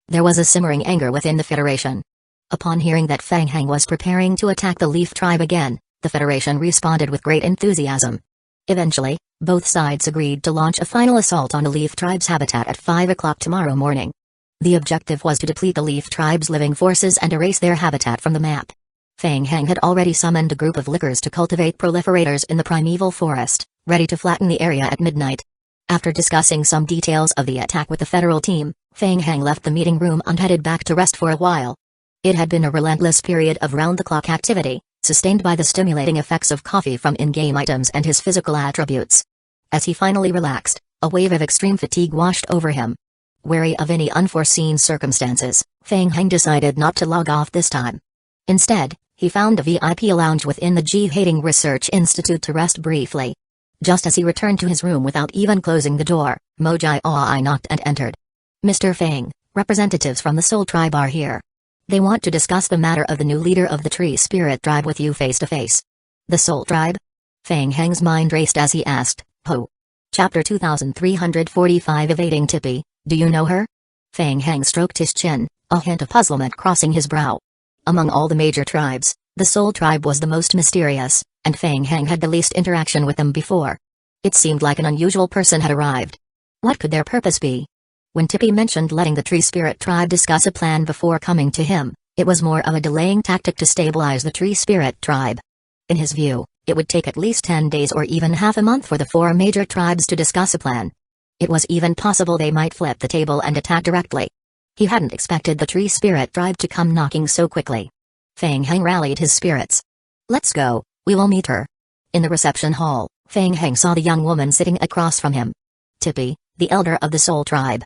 There was a simmering anger within the Federation. Upon hearing that Fang Hang was preparing to attack the Leaf Tribe again, the Federation responded with great enthusiasm. Eventually, both sides agreed to launch a final assault on the Leaf Tribe's habitat at 5 o'clock tomorrow morning. The objective was to deplete the Leaf Tribe's living forces and erase their habitat from the map. Fang Hang had already summoned a group of lickers to cultivate proliferators in the primeval forest, ready to flatten the area at midnight. After discussing some details of the attack with the federal team, Fang Hang left the meeting room and headed back to rest for a while. It had been a relentless period of round-the-clock activity, sustained by the stimulating effects of coffee from in-game items and his physical attributes. As he finally relaxed, a wave of extreme fatigue washed over him. Wary of any unforeseen circumstances, Fang Hang decided not to log off this time. Instead, he found a VIP lounge within the G-Hating Research Institute to rest briefly. Just as he returned to his room without even closing the door, Mojai Aoi knocked and entered. Mr. Fang, representatives from the Soul Tribe are here. They want to discuss the matter of the new leader of the Tree Spirit Tribe with you face to face. The Soul Tribe? Fang Hang's mind raced as he asked, Who? Chapter 2345 Evading Tippy, do you know her? Fang Hang stroked his chin, a hint of puzzlement crossing his brow. Among all the major tribes, the Soul Tribe was the most mysterious, and Fang Hang had the least interaction with them before. It seemed like an unusual person had arrived. What could their purpose be? When Tippy mentioned letting the tree spirit tribe discuss a plan before coming to him, it was more of a delaying tactic to stabilize the tree spirit tribe. In his view, it would take at least 10 days or even half a month for the 4 major tribes to discuss a plan. It was even possible they might flip the table and attack directly. He hadn't expected the tree spirit tribe to come knocking so quickly. Feng Heng rallied his spirits. "Let's go, we will meet her." In the reception hall, Feng Heng saw the young woman sitting across from him. Tippy, the elder of the Soul Tribe.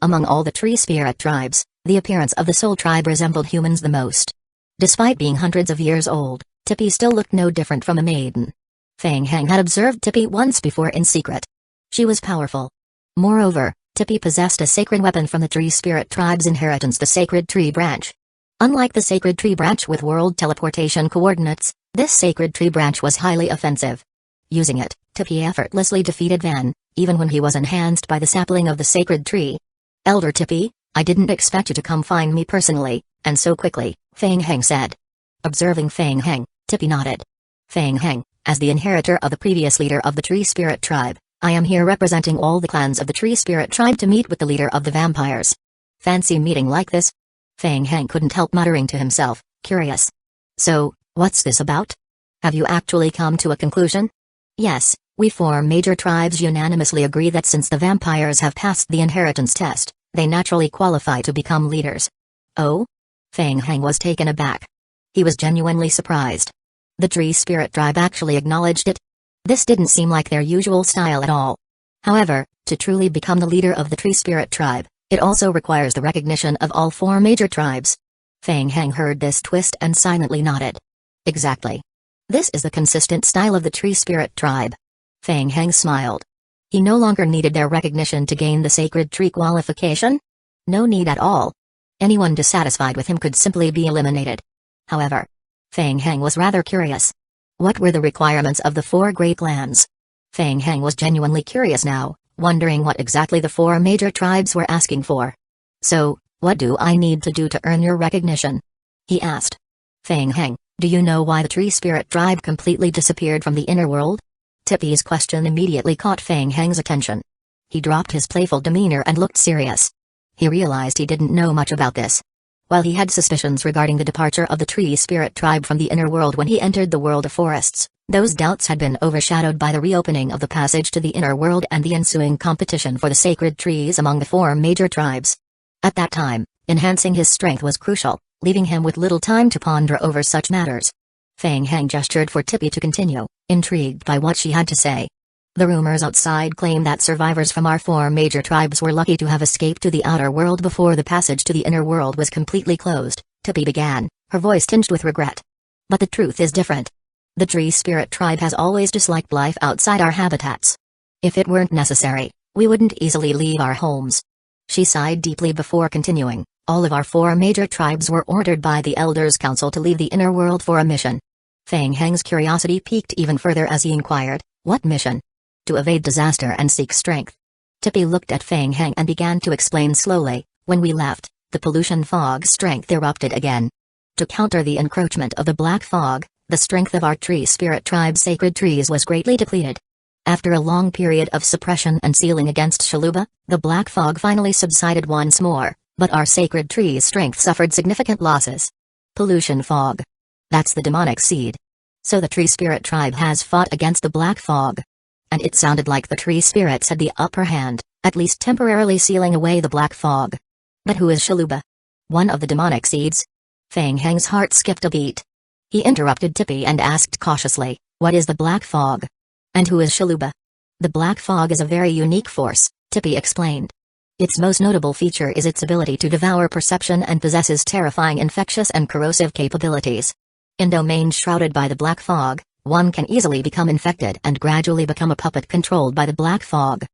Among all the tree spirit tribes, the appearance of the Soul Tribe resembled humans the most. Despite being hundreds of years old, Tippy still looked no different from a maiden. Feng Heng had observed Tippy once before in secret. She was powerful. Moreover, Tippy possessed a sacred weapon from the tree spirit tribe's inheritance, the sacred tree branch. Unlike the sacred tree branch with world teleportation coordinates, this sacred tree branch was highly offensive. Using it, Tippy effortlessly defeated Van, even when he was enhanced by the sapling of the sacred tree. "Elder Tippy, I didn't expect you to come find me personally, and so quickly," Feng Heng said. Observing Feng Heng, Tippy nodded. "Feng Heng, as the inheritor of the previous leader of the tree spirit tribe, I am here representing all the clans of the tree spirit tribe to meet with the leader of the vampires. Fancy meeting like this?" Feng Heng couldn't help muttering to himself, curious. "So, what's this about? Have you actually come to a conclusion?" "Yes, we 4 major tribes unanimously agree that since the vampires have passed the inheritance test, they naturally qualify to become leaders." "Oh?" Feng Heng was taken aback. He was genuinely surprised. The tree spirit tribe actually acknowledged it. This didn't seem like their usual style at all. However, to truly become the leader of the tree spirit tribe, it also requires the recognition of all 4 major tribes. Feng Heng heard this twist and silently nodded. "Exactly. This is the consistent style of the tree spirit tribe." Feng Heng smiled. He no longer needed their recognition to gain the sacred tree qualification? No need at all. Anyone dissatisfied with him could simply be eliminated. However, Feng Heng was rather curious. What were the requirements of the 4 great clans? Feng Heng was genuinely curious now, wondering what exactly the 4 major tribes were asking for. "So, what do I need to do to earn your recognition?" he asked. "Feng Heng, do you know why the tree spirit tribe completely disappeared from the inner world?" Tippy's question immediately caught Feng Heng's attention. He dropped his playful demeanor and looked serious. He realized he didn't know much about this. While he had suspicions regarding the departure of the tree spirit tribe from the inner world when he entered the world of forests, those doubts had been overshadowed by the reopening of the passage to the inner world and the ensuing competition for the sacred trees among the 4 major tribes. At that time, enhancing his strength was crucial, leaving him with little time to ponder over such matters. Feng Heng gestured for Tippy to continue, intrigued by what she had to say. "The rumors outside claim that survivors from our 4 major tribes were lucky to have escaped to the outer world before the passage to the inner world was completely closed," Tippy began, her voice tinged with regret. "But the truth is different. The tree spirit tribe has always disliked life outside our habitats. If it weren't necessary, we wouldn't easily leave our homes." She sighed deeply before continuing. "All of our 4 major tribes were ordered by the Elders' Council to leave the inner world for a mission." Feng Heng's curiosity piqued even further as he inquired, "What mission?" "To evade disaster and seek strength." Tippy looked at Feng Heng and began to explain slowly. "When we left, the pollution fog strength erupted again. To counter the encroachment of the black fog, the strength of our tree spirit tribe's sacred trees was greatly depleted. After a long period of suppression and sealing against Shaluba, the black fog finally subsided once more, but our sacred tree's strength suffered significant losses." Pollution fog. That's the demonic seed. So the tree spirit tribe has fought against the black fog. And it sounded like the tree spirits had the upper hand, at least temporarily sealing away the black fog. But who is Shaluba? One of the demonic seeds? Feng Heng's heart skipped a beat. He interrupted Tippy and asked cautiously, "What is the black fog? And who is Shaluba?" "The black fog is a very unique force," Tippy explained. "Its most notable feature is its ability to devour perception and possesses terrifying infectious and corrosive capabilities. In domains shrouded by the black fog, one can easily become infected and gradually become a puppet controlled by the black fog.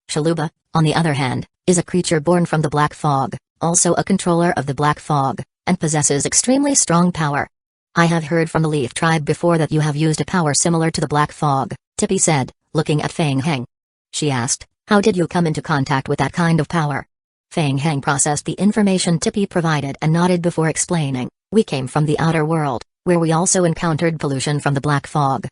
Shaluba, on the other hand, is a creature born from the black fog, also a controller of the black fog, and possesses extremely strong power." "I have heard from the Leaf tribe before that you have used a power similar to the black fog," Tippy said, looking at Feng Heng. She asked, "How did you come into contact with that kind of power?" Feng Heng processed the information Tippy provided and nodded before explaining, "We came from the outer world, where we also encountered pollution from the black fog.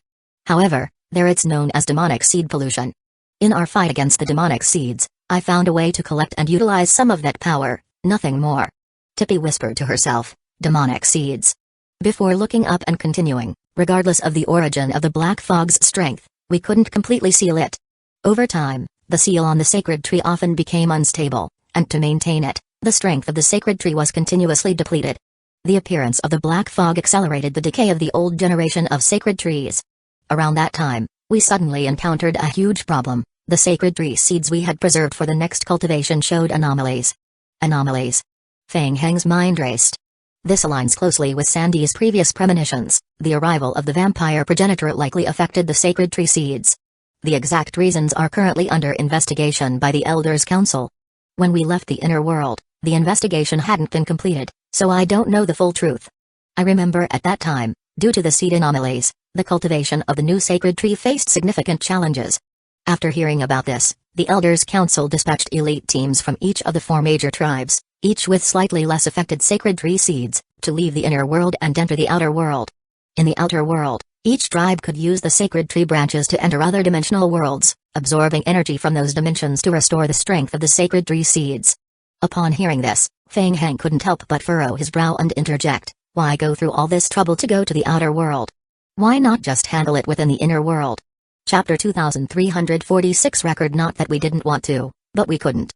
However, there it's known as demonic seed pollution. In our fight against the demonic seeds, I found a way to collect and utilize some of that power, nothing more. Tippy whispered to herself, demonic seeds. Before looking up and continuing, regardless of the origin of the black fog's strength, we couldn't completely seal it. Over time, the seal on the sacred tree often became unstable, and to maintain it, the strength of the sacred tree was continuously depleted. The appearance of the black fog accelerated the decay of the old generation of sacred trees. Around that time, we suddenly encountered a huge problem. The sacred tree seeds we had preserved for the next cultivation showed anomalies. Anomalies. Feng Heng's mind raced. This aligns closely with Sandy's previous premonitions. The arrival of the vampire progenitor likely affected the sacred tree seeds. The exact reasons are currently under investigation by the Elders' Council. When we left the inner world, the investigation hadn't been completed, so I don't know the full truth. I remember at that time, due to the seed anomalies, the cultivation of the new sacred tree faced significant challenges. After hearing about this, the Elders' Council dispatched elite teams from each of the 4 major tribes, each with slightly less affected sacred tree seeds, to leave the inner world and enter the outer world. In the outer world, each tribe could use the sacred tree branches to enter other dimensional worlds, absorbing energy from those dimensions to restore the strength of the sacred tree seeds. Upon hearing this, Feng Heng couldn't help but furrow his brow and interject, why go through all this trouble to go to the outer world? Why not just handle it within the inner world? Chapter 2346 Record. Not that we didn't want to, but we couldn't.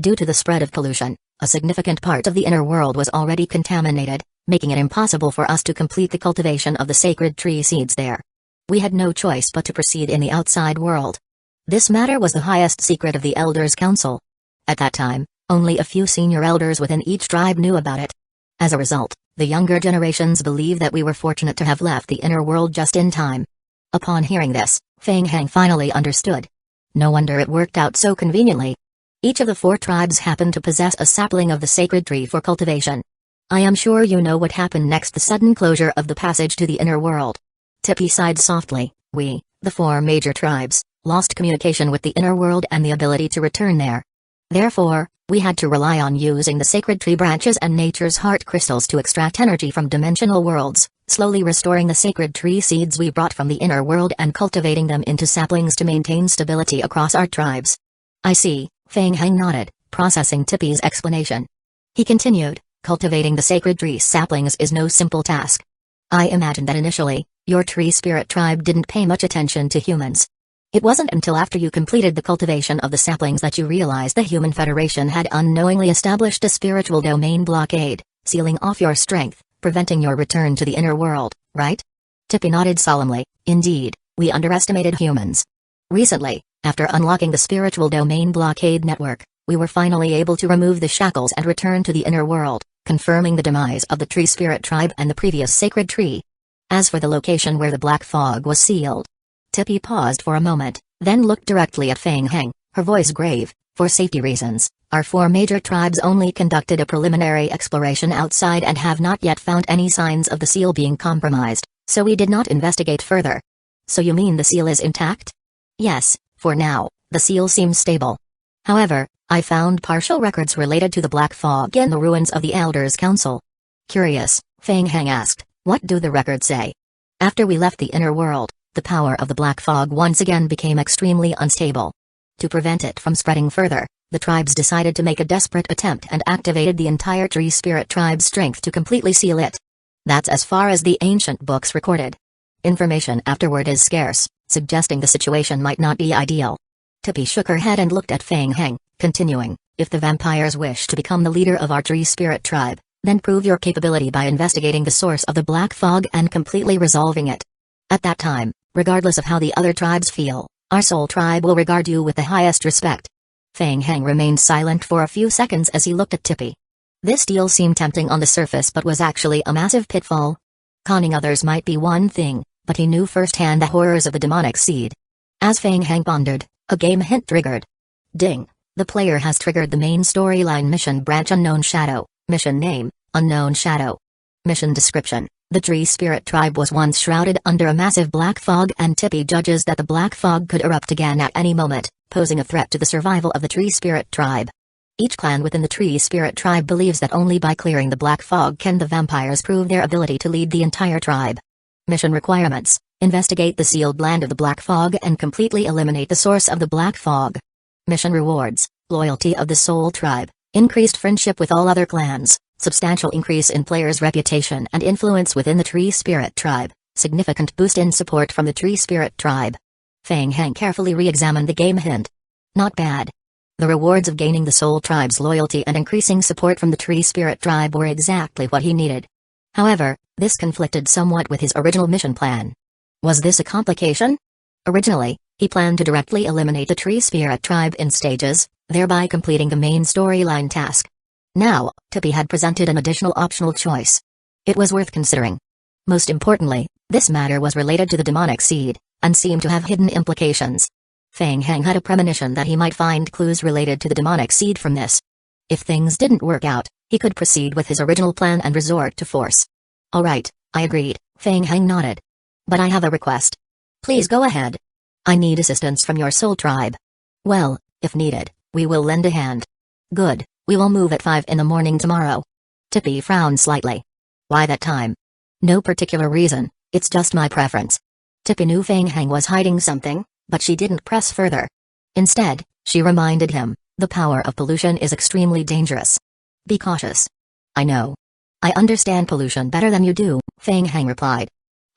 Due to the spread of pollution, a significant part of the inner world was already contaminated, making it impossible for us to complete the cultivation of the sacred tree seeds there. We had no choice but to proceed in the outside world. This matter was the highest secret of the Elders' Council. At that time, only a few senior elders within each tribe knew about it. As a result, the younger generations believe that we were fortunate to have left the inner world just in time. Upon hearing this, Feng Heng finally understood. No wonder it worked out so conveniently. Each of the 4 tribes happened to possess a sapling of the sacred tree for cultivation. I am sure you know what happened next. The sudden closure of the passage to the inner world. Tippy sighed softly. We, the 4 major tribes, lost communication with the inner world and the ability to return there. Therefore, we had to rely on using the sacred tree branches and nature's heart crystals to extract energy from dimensional worlds, slowly restoring the sacred tree seeds we brought from the inner world and cultivating them into saplings to maintain stability across our tribes. I see, Feng Heng nodded, processing Tippy's explanation. He continued, cultivating the sacred tree saplings is no simple task. I imagine that initially, your tree spirit tribe didn't pay much attention to humans. It wasn't until after you completed the cultivation of the saplings that you realized the Human Federation had unknowingly established a spiritual domain blockade, sealing off your strength, preventing your return to the inner world, right? Tippy nodded solemnly. Indeed, we underestimated humans. Recently, after unlocking the spiritual domain blockade network, we were finally able to remove the shackles and return to the inner world, confirming the demise of the tree spirit tribe and the previous sacred tree. As for the location where the black fog was sealed, Tippy paused for a moment, then looked directly at Feng Heng, her voice grave. For safety reasons, our 4 major tribes only conducted a preliminary exploration outside and have not yet found any signs of the seal being compromised, so we did not investigate further. So you mean the seal is intact? Yes, for now, the seal seems stable. However, I found partial records related to the black fog in the ruins of the Elders' Council. Curious, Feng Heng asked, what do the records say? After we left the inner world, the power of the black fog once again became extremely unstable. To prevent it from spreading further, the tribes decided to make a desperate attempt and activated the entire tree spirit tribe's strength to completely seal it. That's as far as the ancient books recorded. Information afterward is scarce, suggesting the situation might not be ideal. Tippy shook her head and looked at Feng Heng, continuing, if the vampires wish to become the leader of our tree spirit tribe, then prove your capability by investigating the source of the black fog and completely resolving it. At that time, regardless of how the other tribes feel, our soul tribe will regard you with the highest respect. Feng Heng remained silent for a few seconds as he looked at Tippy. This deal seemed tempting on the surface but was actually a massive pitfall. Conning others might be one thing, but he knew firsthand the horrors of the demonic seed. As Feng Heng pondered, a game hint triggered. Ding! The player has triggered the main storyline mission branch Unknown Shadow. Mission name, Unknown Shadow. Mission description. The tree spirit tribe was once shrouded under a massive black fog and Tippy judges that the black fog could erupt again at any moment, posing a threat to the survival of the tree spirit tribe. Each clan within the tree spirit tribe believes that only by clearing the black fog can the vampires prove their ability to lead the entire tribe. Mission requirements: investigate the sealed land of the black fog and completely eliminate the source of the black fog. Mission rewards: Loyalty of the Soul Tribe, increased friendship with all other clans, substantial increase in players' reputation and influence within the Tree Spirit Tribe, significant boost in support from the Tree Spirit Tribe. Feng Heng carefully re-examined the game hint. Not bad. The rewards of gaining the Soul Tribe's loyalty and increasing support from the Tree Spirit Tribe were exactly what he needed. However, this conflicted somewhat with his original mission plan. Was this a complication? Originally, he planned to directly eliminate the Tree Spirit Tribe in stages, thereby completing the main storyline task. Now, Tippy had presented an additional optional choice. It was worth considering. Most importantly, this matter was related to the demonic seed, and seemed to have hidden implications. Feng Heng had a premonition that he might find clues related to the demonic seed from this. If things didn't work out, he could proceed with his original plan and resort to force. Alright, I agreed, Feng Heng nodded. But I have a request. Please go ahead. I need assistance from your soul tribe. Well, if needed, we will lend a hand. Good, we will move at 5 in the morning tomorrow. Tippy frowned slightly. Why that time? No particular reason, it's just my preference. Tippy knew Feng Heng was hiding something, but she didn't press further. Instead, she reminded him, the power of pollution is extremely dangerous. Be cautious. I know. I understand pollution better than you do, Feng Heng replied.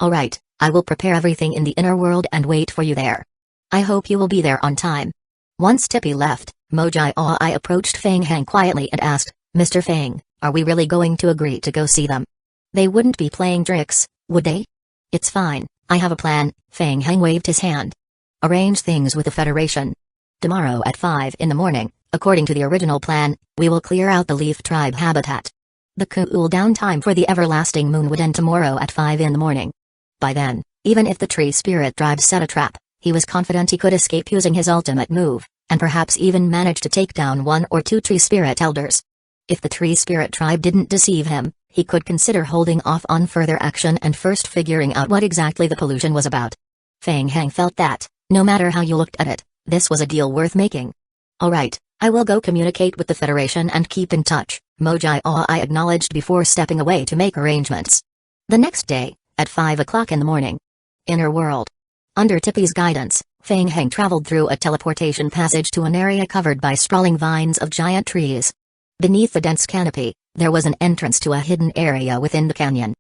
Alright, I will prepare everything in the inner world and wait for you there. I hope you will be there on time. Once Tippy left, Mojai approached Feng Heng quietly and asked, Mr. Feng, are we really going to agree to go see them? They wouldn't be playing tricks, would they? It's fine, I have a plan, Feng Heng waved his hand. Arrange things with the Federation. Tomorrow at 5 in the morning, according to the original plan, we will clear out the Leaf Tribe habitat. The cool down time for the everlasting moon would end tomorrow at 5 in the morning. By then, even if the Tree Spirit Tribe set a trap, he was confident he could escape using his ultimate move, and perhaps even manage to take down 1 or 2 Tree Spirit Elders. If the Tree Spirit Tribe didn't deceive him, he could consider holding off on further action and first figuring out what exactly the pollution was about. Feng Heng felt that, no matter how you looked at it, this was a deal worth making. Alright, I will go communicate with the Federation and keep in touch, Mojai acknowledged before stepping away to make arrangements. The next day, at 5 o'clock in the morning. Inner world. Under Tippy's guidance, Feng Heng traveled through a teleportation passage to an area covered by sprawling vines of giant trees. Beneath the dense canopy, there was an entrance to a hidden area within the canyon.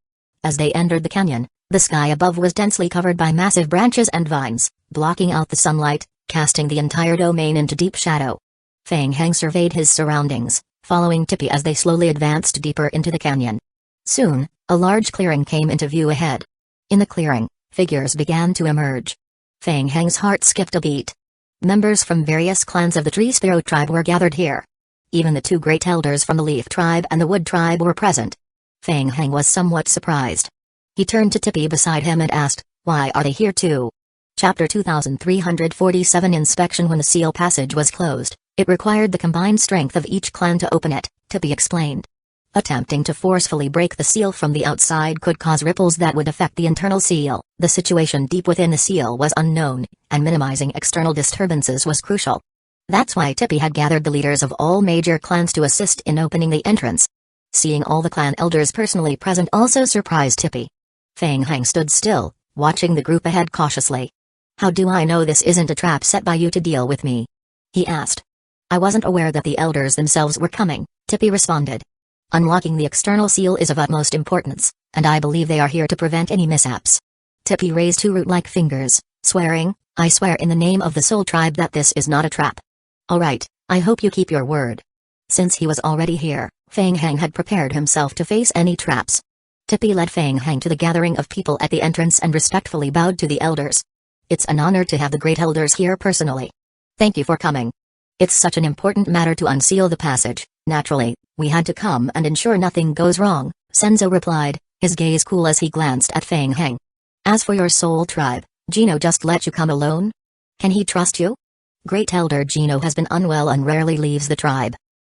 As they entered the canyon, the sky above was densely covered by massive branches and vines, blocking out the sunlight, casting the entire domain into deep shadow. Feng Heng surveyed his surroundings, following Tippy as they slowly advanced deeper into the canyon. Soon, a large clearing came into view ahead. In the clearing, figures began to emerge. Feng Heng's heart skipped a beat. Members from various clans of the Tree Spirit Tribe were gathered here. Even the 2 great elders from the Leaf Tribe and the Wood Tribe were present. Feng Heng was somewhat surprised. He turned to Tippy beside him and asked, why are they here too? Chapter 2347 Inspection. When the seal passage was closed, it required the combined strength of each clan to open it, Tippy explained. Attempting to forcefully break the seal from the outside could cause ripples that would affect the internal seal. The situation deep within the seal was unknown, and minimizing external disturbances was crucial. That's why Tippy had gathered the leaders of all major clans to assist in opening the entrance. Seeing all the clan elders personally present also surprised Tippy. Feng Heng stood still, watching the group ahead cautiously. How do I know this isn't a trap set by you to deal with me? He asked. I wasn't aware that the elders themselves were coming, Tippy responded. Unlocking the external seal is of utmost importance, and I believe they are here to prevent any mishaps. Tippy raised 2 root-like fingers, swearing, I swear in the name of the Soul Tribe that this is not a trap. Alright, I hope you keep your word. Since he was already here, Feng Heng had prepared himself to face any traps. Tippy led Feng Heng to the gathering of people at the entrance and respectfully bowed to the elders. It's an honor to have the great elders here personally. Thank you for coming. It's such an important matter to unseal the passage. Naturally, we had to come and ensure nothing goes wrong, Senzo replied, his gaze cool as he glanced at Feng Heng. As for your soul tribe, Gino just let you come alone? Can he trust you? Great Elder Gino has been unwell and rarely leaves the tribe.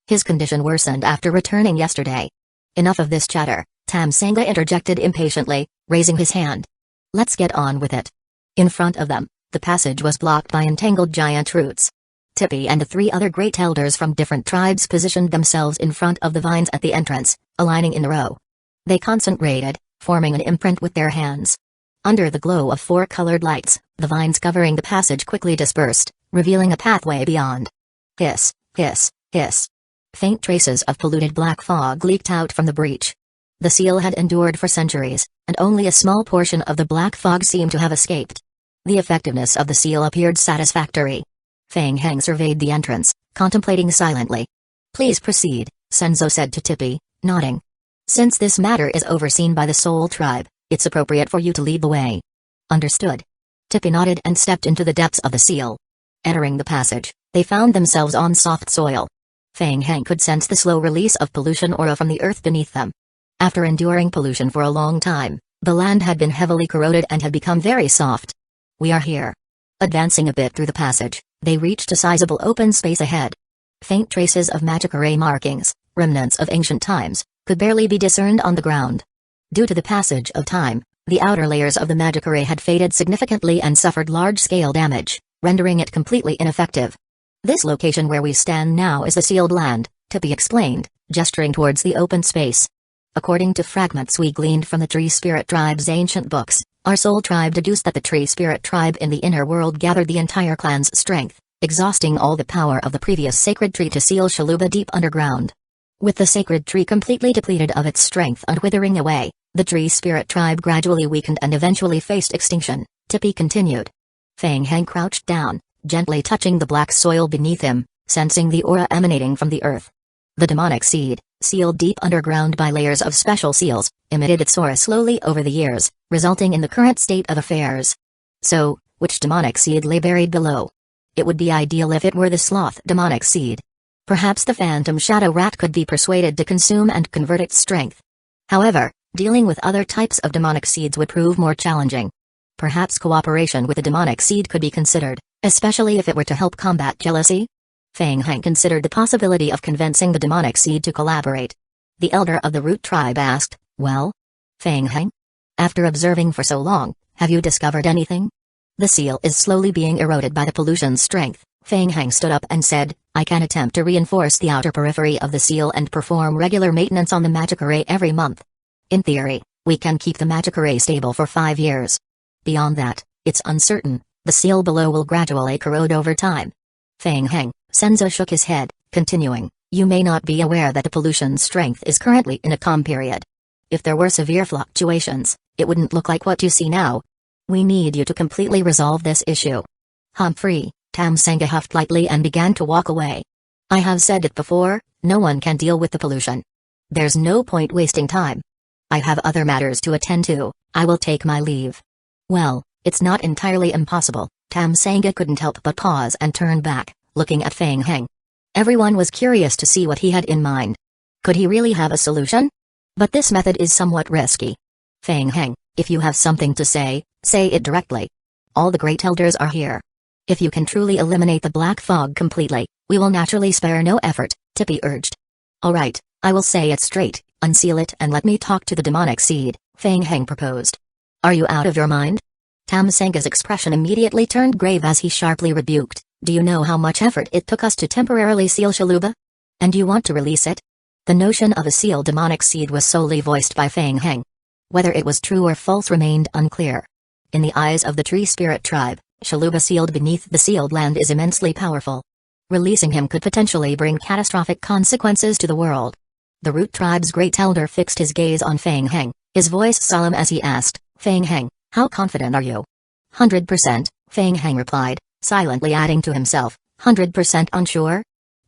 His condition worsened after returning yesterday. Enough of this chatter, Tam Sangha interjected impatiently, raising his hand. Let's get on with it. In front of them, the passage was blocked by entangled giant roots. Tippy and the 3 other great elders from different tribes positioned themselves in front of the vines at the entrance, aligning in the row. They concentrated, forming an imprint with their hands. Under the glow of 4 colored lights, the vines covering the passage quickly dispersed, revealing a pathway beyond. Hiss, Hiss, hiss. Faint traces of polluted black fog leaked out from the breach. The seal had endured for centuries, and only a small portion of the black fog seemed to have escaped. The effectiveness of the seal appeared satisfactory. Feng Heng surveyed the entrance, contemplating silently. "Please proceed," Senzo said to Tippy, nodding. "Since this matter is overseen by the Soul Tribe, it's appropriate for you to lead the way." "Understood." Tippy nodded and stepped into the depths of the seal. Entering the passage, they found themselves on soft soil. Feng Heng could sense the slow release of pollution aura from the earth beneath them. After enduring pollution for a long time, the land had been heavily corroded and had become very soft. "We are here." Advancing a bit through the passage, they reached a sizable open space ahead. Faint traces of magic array markings, remnants of ancient times, could barely be discerned on the ground. Due to the passage of time, the outer layers of the magic array had faded significantly and suffered large-scale damage, rendering it completely ineffective. "This location where we stand now is the sealed land," Tippy explained, gesturing towards the open space. "According to fragments we gleaned from the Tree Spirit Tribe's ancient books, our Soul Tribe deduced that the Tree Spirit Tribe in the inner world gathered the entire clan's strength, exhausting all the power of the previous sacred tree to seal Shaluba deep underground. With the sacred tree completely depleted of its strength and withering away, the Tree Spirit Tribe gradually weakened and eventually faced extinction," Tippy continued. Feng Heng crouched down, gently touching the black soil beneath him, sensing the aura emanating from the earth. The demonic seed, sealed deep underground by layers of special seals, emitted its aura slowly over the years, resulting in the current state of affairs. So, which demonic seed lay buried below? It would be ideal if it were the sloth demonic seed. Perhaps the phantom shadow rat could be persuaded to consume and convert its strength. However, dealing with other types of demonic seeds would prove more challenging. Perhaps cooperation with the demonic seed could be considered, especially if it were to help combat jealousy. Feng Heng considered the possibility of convincing the demonic seed to collaborate. The elder of the root tribe asked, "Well? Feng Heng? After observing for so long, have you discovered anything?" "The seal is slowly being eroded by the pollution's strength." Feng Heng stood up and said, "I can attempt to reinforce the outer periphery of the seal and perform regular maintenance on the magic array every month. In theory, we can keep the magic array stable for 5 years. Beyond that, it's uncertain. The seal below will gradually corrode over time." Feng Heng, Senzo shook his head, continuing, "You may not be aware that the pollution's strength is currently in a calm period. If there were severe fluctuations, it wouldn't look like what you see now. We need you to completely resolve this issue." "Humphrey," Tam Senga huffed lightly and began to walk away. "I have said it before, no one can deal with the pollution. There's no point wasting time. I have other matters to attend to. I will take my leave." "Well, it's not entirely impossible." Tam Senga couldn't help but pause and turn back, looking at Feng Heng. Everyone was curious to see what he had in mind. Could he really have a solution? But this method is somewhat risky. "Feng Heng, if you have something to say it directly. All the great elders are here. If you can truly eliminate the black fog completely, we will naturally spare no effort," Tippy urged. "All right, I will say it straight, unseal it and let me talk to the demonic seed," Feng Heng proposed. "Are you out of your mind?" Tam Senga's expression immediately turned grave as he sharply rebuked, "Do you know how much effort it took us to temporarily seal Shaluba? And you want to release it?" The notion of a sealed demonic seed was solely voiced by Feng Heng. Whether it was true or false remained unclear. In the eyes of the Tree Spirit Tribe, Shaluba sealed beneath the sealed land is immensely powerful. Releasing him could potentially bring catastrophic consequences to the world. The Root Tribe's great elder fixed his gaze on Feng Heng, his voice solemn as he asked, "Feng Heng, how confident are you?" "100%, Feng Heng replied, silently adding to himself, "100% unsure?"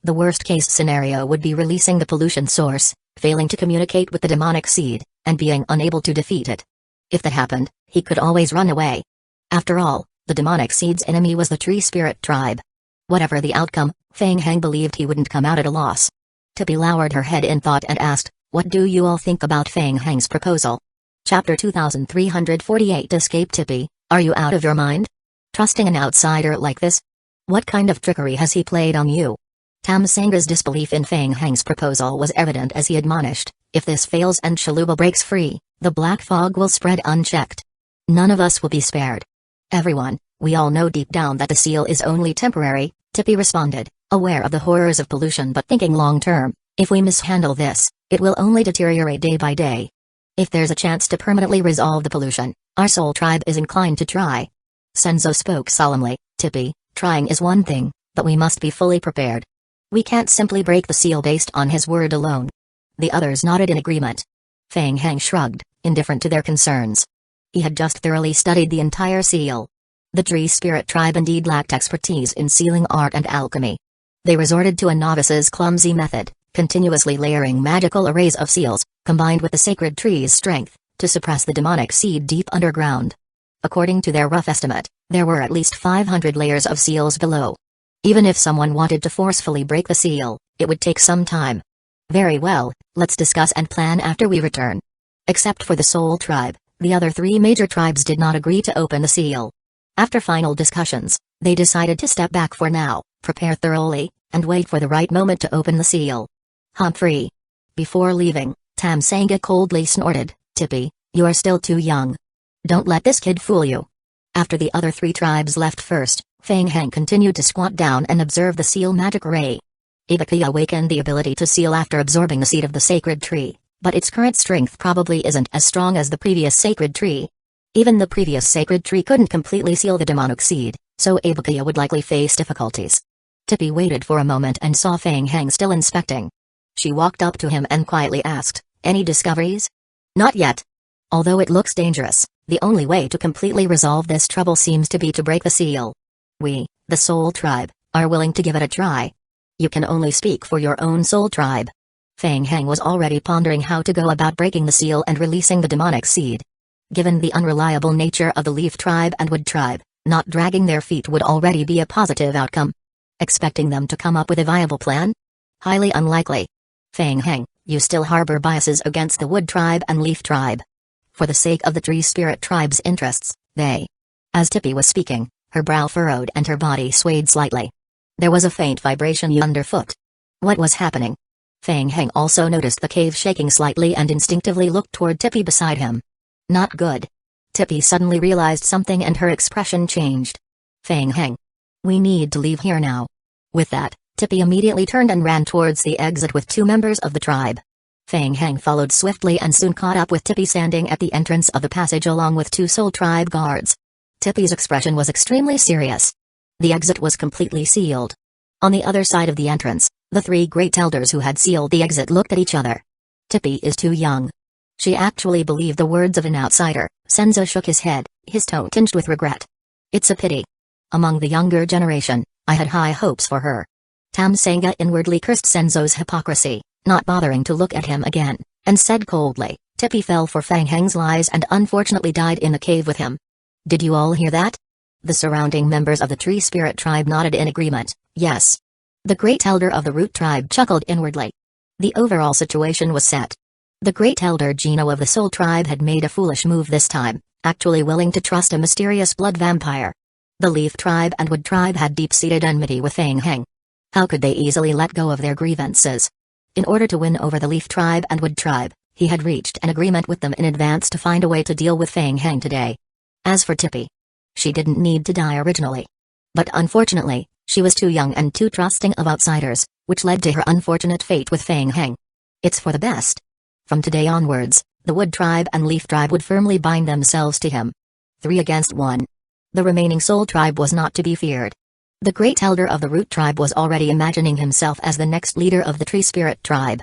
The worst-case scenario would be releasing the pollution source, failing to communicate with the demonic seed, and being unable to defeat it. If that happened, he could always run away. After all, the demonic seed's enemy was the Tree Spirit Tribe. Whatever the outcome, Feng Heng believed he wouldn't come out at a loss. Tippy lowered her head in thought and asked, "What do you all think about Feng Heng's proposal?" Chapter 2348 Escape. "Tippy, are you out of your mind? Trusting an outsider like this? What kind of trickery has he played on you?" Tam Senga's disbelief in Feng Heng's proposal was evident as he admonished, "If this fails and Shaluba breaks free, the black fog will spread unchecked. None of us will be spared." "Everyone, we all know deep down that the seal is only temporary," Tippy responded, aware of the horrors of pollution but thinking long-term. "If we mishandle this, it will only deteriorate day by day. If there's a chance to permanently resolve the pollution, our Soul Tribe is inclined to try." Senzo spoke solemnly, "Tippy, trying is one thing, but we must be fully prepared. We can't simply break the seal based on his word alone. The others nodded in agreement. Feng Heng shrugged, indifferent to their concerns. He had just thoroughly studied the entire seal. The tree spirit tribe indeed lacked expertise in sealing art and alchemy. They resorted to a novice's clumsy method, continuously layering magical arrays of seals, combined with the sacred tree's strength, to suppress the demonic seed deep underground. According to their rough estimate, there were at least 500 layers of seals below. Even if someone wanted to forcefully break the seal, it would take some time. Very well, let's discuss and plan after we return. Except for the Soul Tribe, the other three major tribes did not agree to open the seal. After final discussions, they decided to step back for now, prepare thoroughly, and wait for the right moment to open the seal. Humphrey. Before leaving, Tamsanga coldly snorted, "Tippy, you are still too young. Don't let this kid fool you." After the other three tribes left first, Feng Heng continued to squat down and observe the seal magic ray. Ibiki awakened the ability to seal after absorbing the seed of the sacred tree, but its current strength probably isn't as strong as the previous sacred tree. Even the previous sacred tree couldn't completely seal the demonic seed, so Ibiki would likely face difficulties. Tippy waited for a moment and saw Feng Heng still inspecting. She walked up to him and quietly asked, "Any discoveries?" "Not yet. Although it looks dangerous, the only way to completely resolve this trouble seems to be to break the seal. We, the Soul Tribe, are willing to give it a try." "You can only speak for your own Soul Tribe." Feng Heng was already pondering how to go about breaking the seal and releasing the demonic seed. Given the unreliable nature of the Leaf Tribe and Wood Tribe, not dragging their feet would already be a positive outcome. Expecting them to come up with a viable plan? Highly unlikely. Feng Heng, you still harbor biases against the Wood Tribe and Leaf Tribe. For the sake of the Tree Spirit Tribe's interests, they... As Tippy was speaking, her brow furrowed and her body swayed slightly. There was a faint vibration underfoot. What was happening? Feng Heng also noticed the cave shaking slightly and instinctively looked toward Tippy beside him. Not good. Tippy suddenly realized something and her expression changed. Feng Heng. We need to leave here now. With that, Tippy immediately turned and ran towards the exit with two members of the tribe. Feng Heng followed swiftly and soon caught up with Tippy standing at the entrance of the passage along with two Soul Tribe guards. Tippy's expression was extremely serious. The exit was completely sealed. On the other side of the entrance, the three great elders who had sealed the exit looked at each other. Tippy is too young. She actually believed the words of an outsider. Senzo shook his head, his tone tinged with regret. It's a pity. Among the younger generation, I had high hopes for her. Tamsanga inwardly cursed Senzo's hypocrisy, not bothering to look at him again, and said coldly, Tippy fell for Feng Heng's lies and unfortunately died in a cave with him. Did you all hear that? The surrounding members of the Tree Spirit Tribe nodded in agreement, yes. The Great Elder of the Root Tribe chuckled inwardly. The overall situation was set. The Great Elder Gino of the Soul Tribe had made a foolish move this time, actually willing to trust a mysterious blood vampire. The Leaf Tribe and Wood Tribe had deep-seated enmity with Feng Heng. How could they easily let go of their grievances? In order to win over the Leaf Tribe and Wood Tribe, he had reached an agreement with them in advance to find a way to deal with Feng Heng today. As for Tippy, she didn't need to die originally. But unfortunately, she was too young and too trusting of outsiders, which led to her unfortunate fate with Feng Heng. It's for the best. From today onwards, the Wood Tribe and Leaf Tribe would firmly bind themselves to him. 3 against 1. The remaining Soul Tribe was not to be feared. The Great Elder of the Root Tribe was already imagining himself as the next leader of the Tree Spirit Tribe.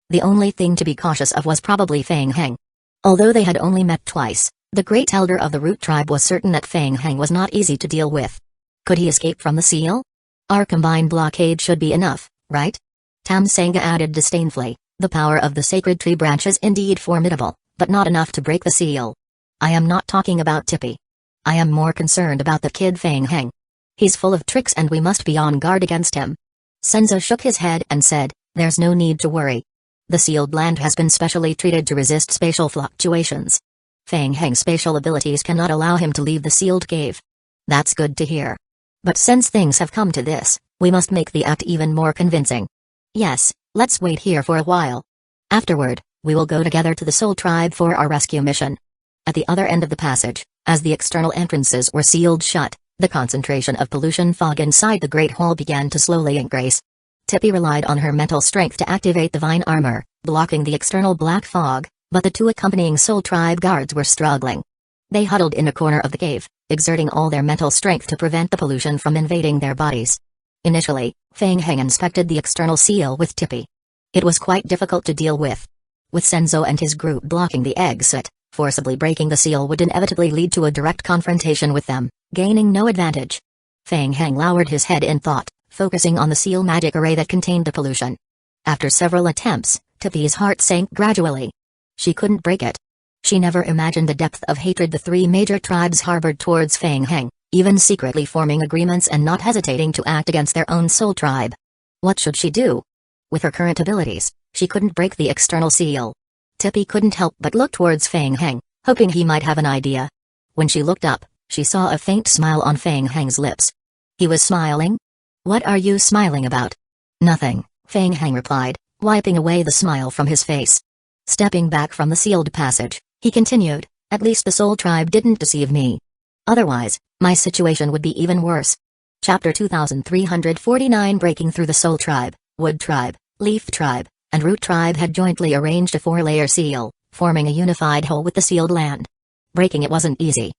The only thing to be cautious of was probably Feng Heng. Although they had only met twice, the Great Elder of the Root Tribe was certain that Feng Heng was not easy to deal with. Could he escape from the seal? Our combined blockade should be enough, right? Tamsanga added disdainfully, the power of the sacred tree branch is indeed formidable, but not enough to break the seal. I am not talking about Tippy. I am more concerned about the kid Feng Heng. He's full of tricks and we must be on guard against him. Senzo shook his head and said, there's no need to worry. The sealed land has been specially treated to resist spatial fluctuations. Feng Heng's spatial abilities cannot allow him to leave the sealed cave. That's good to hear. But since things have come to this, we must make the act even more convincing. Yes, let's wait here for a while. Afterward, we will go together to the Soul Tribe for our rescue mission. At the other end of the passage, as the external entrances were sealed shut, the concentration of pollution fog inside the Great Hall began to slowly increase. Tippy relied on her mental strength to activate the vine armor, blocking the external black fog, but the two accompanying Soul Tribe guards were struggling. They huddled in a corner of the cave, exerting all their mental strength to prevent the pollution from invading their bodies. Initially, Fang Heng inspected the external seal with Tippy. It was quite difficult to deal with. With Senzo and his group blocking the exit, forcibly breaking the seal would inevitably lead to a direct confrontation with them, gaining no advantage. Fang Heng lowered his head in thought, focusing on the seal magic array that contained the pollution. After several attempts, Tippy's heart sank gradually. She couldn't break it. She never imagined the depth of hatred the three major tribes harbored towards Fang Heng, even secretly forming agreements and not hesitating to act against their own soul tribe. What should she do? With her current abilities, she couldn't break the external seal. Tippy couldn't help but look towards Fang Heng, hoping he might have an idea. When she looked up, she saw a faint smile on Fang Heng's lips. He was smiling? What are you smiling about? Nothing, Fang Heng replied, wiping away the smile from his face. Stepping back from the sealed passage, he continued, at least the soul tribe didn't deceive me. Otherwise, my situation would be even worse. Chapter 2349 Breaking through the soul tribe, wood tribe, leaf tribe, and root tribe had jointly arranged a 4-layer seal, forming a unified whole with the sealed land. Breaking it wasn't easy.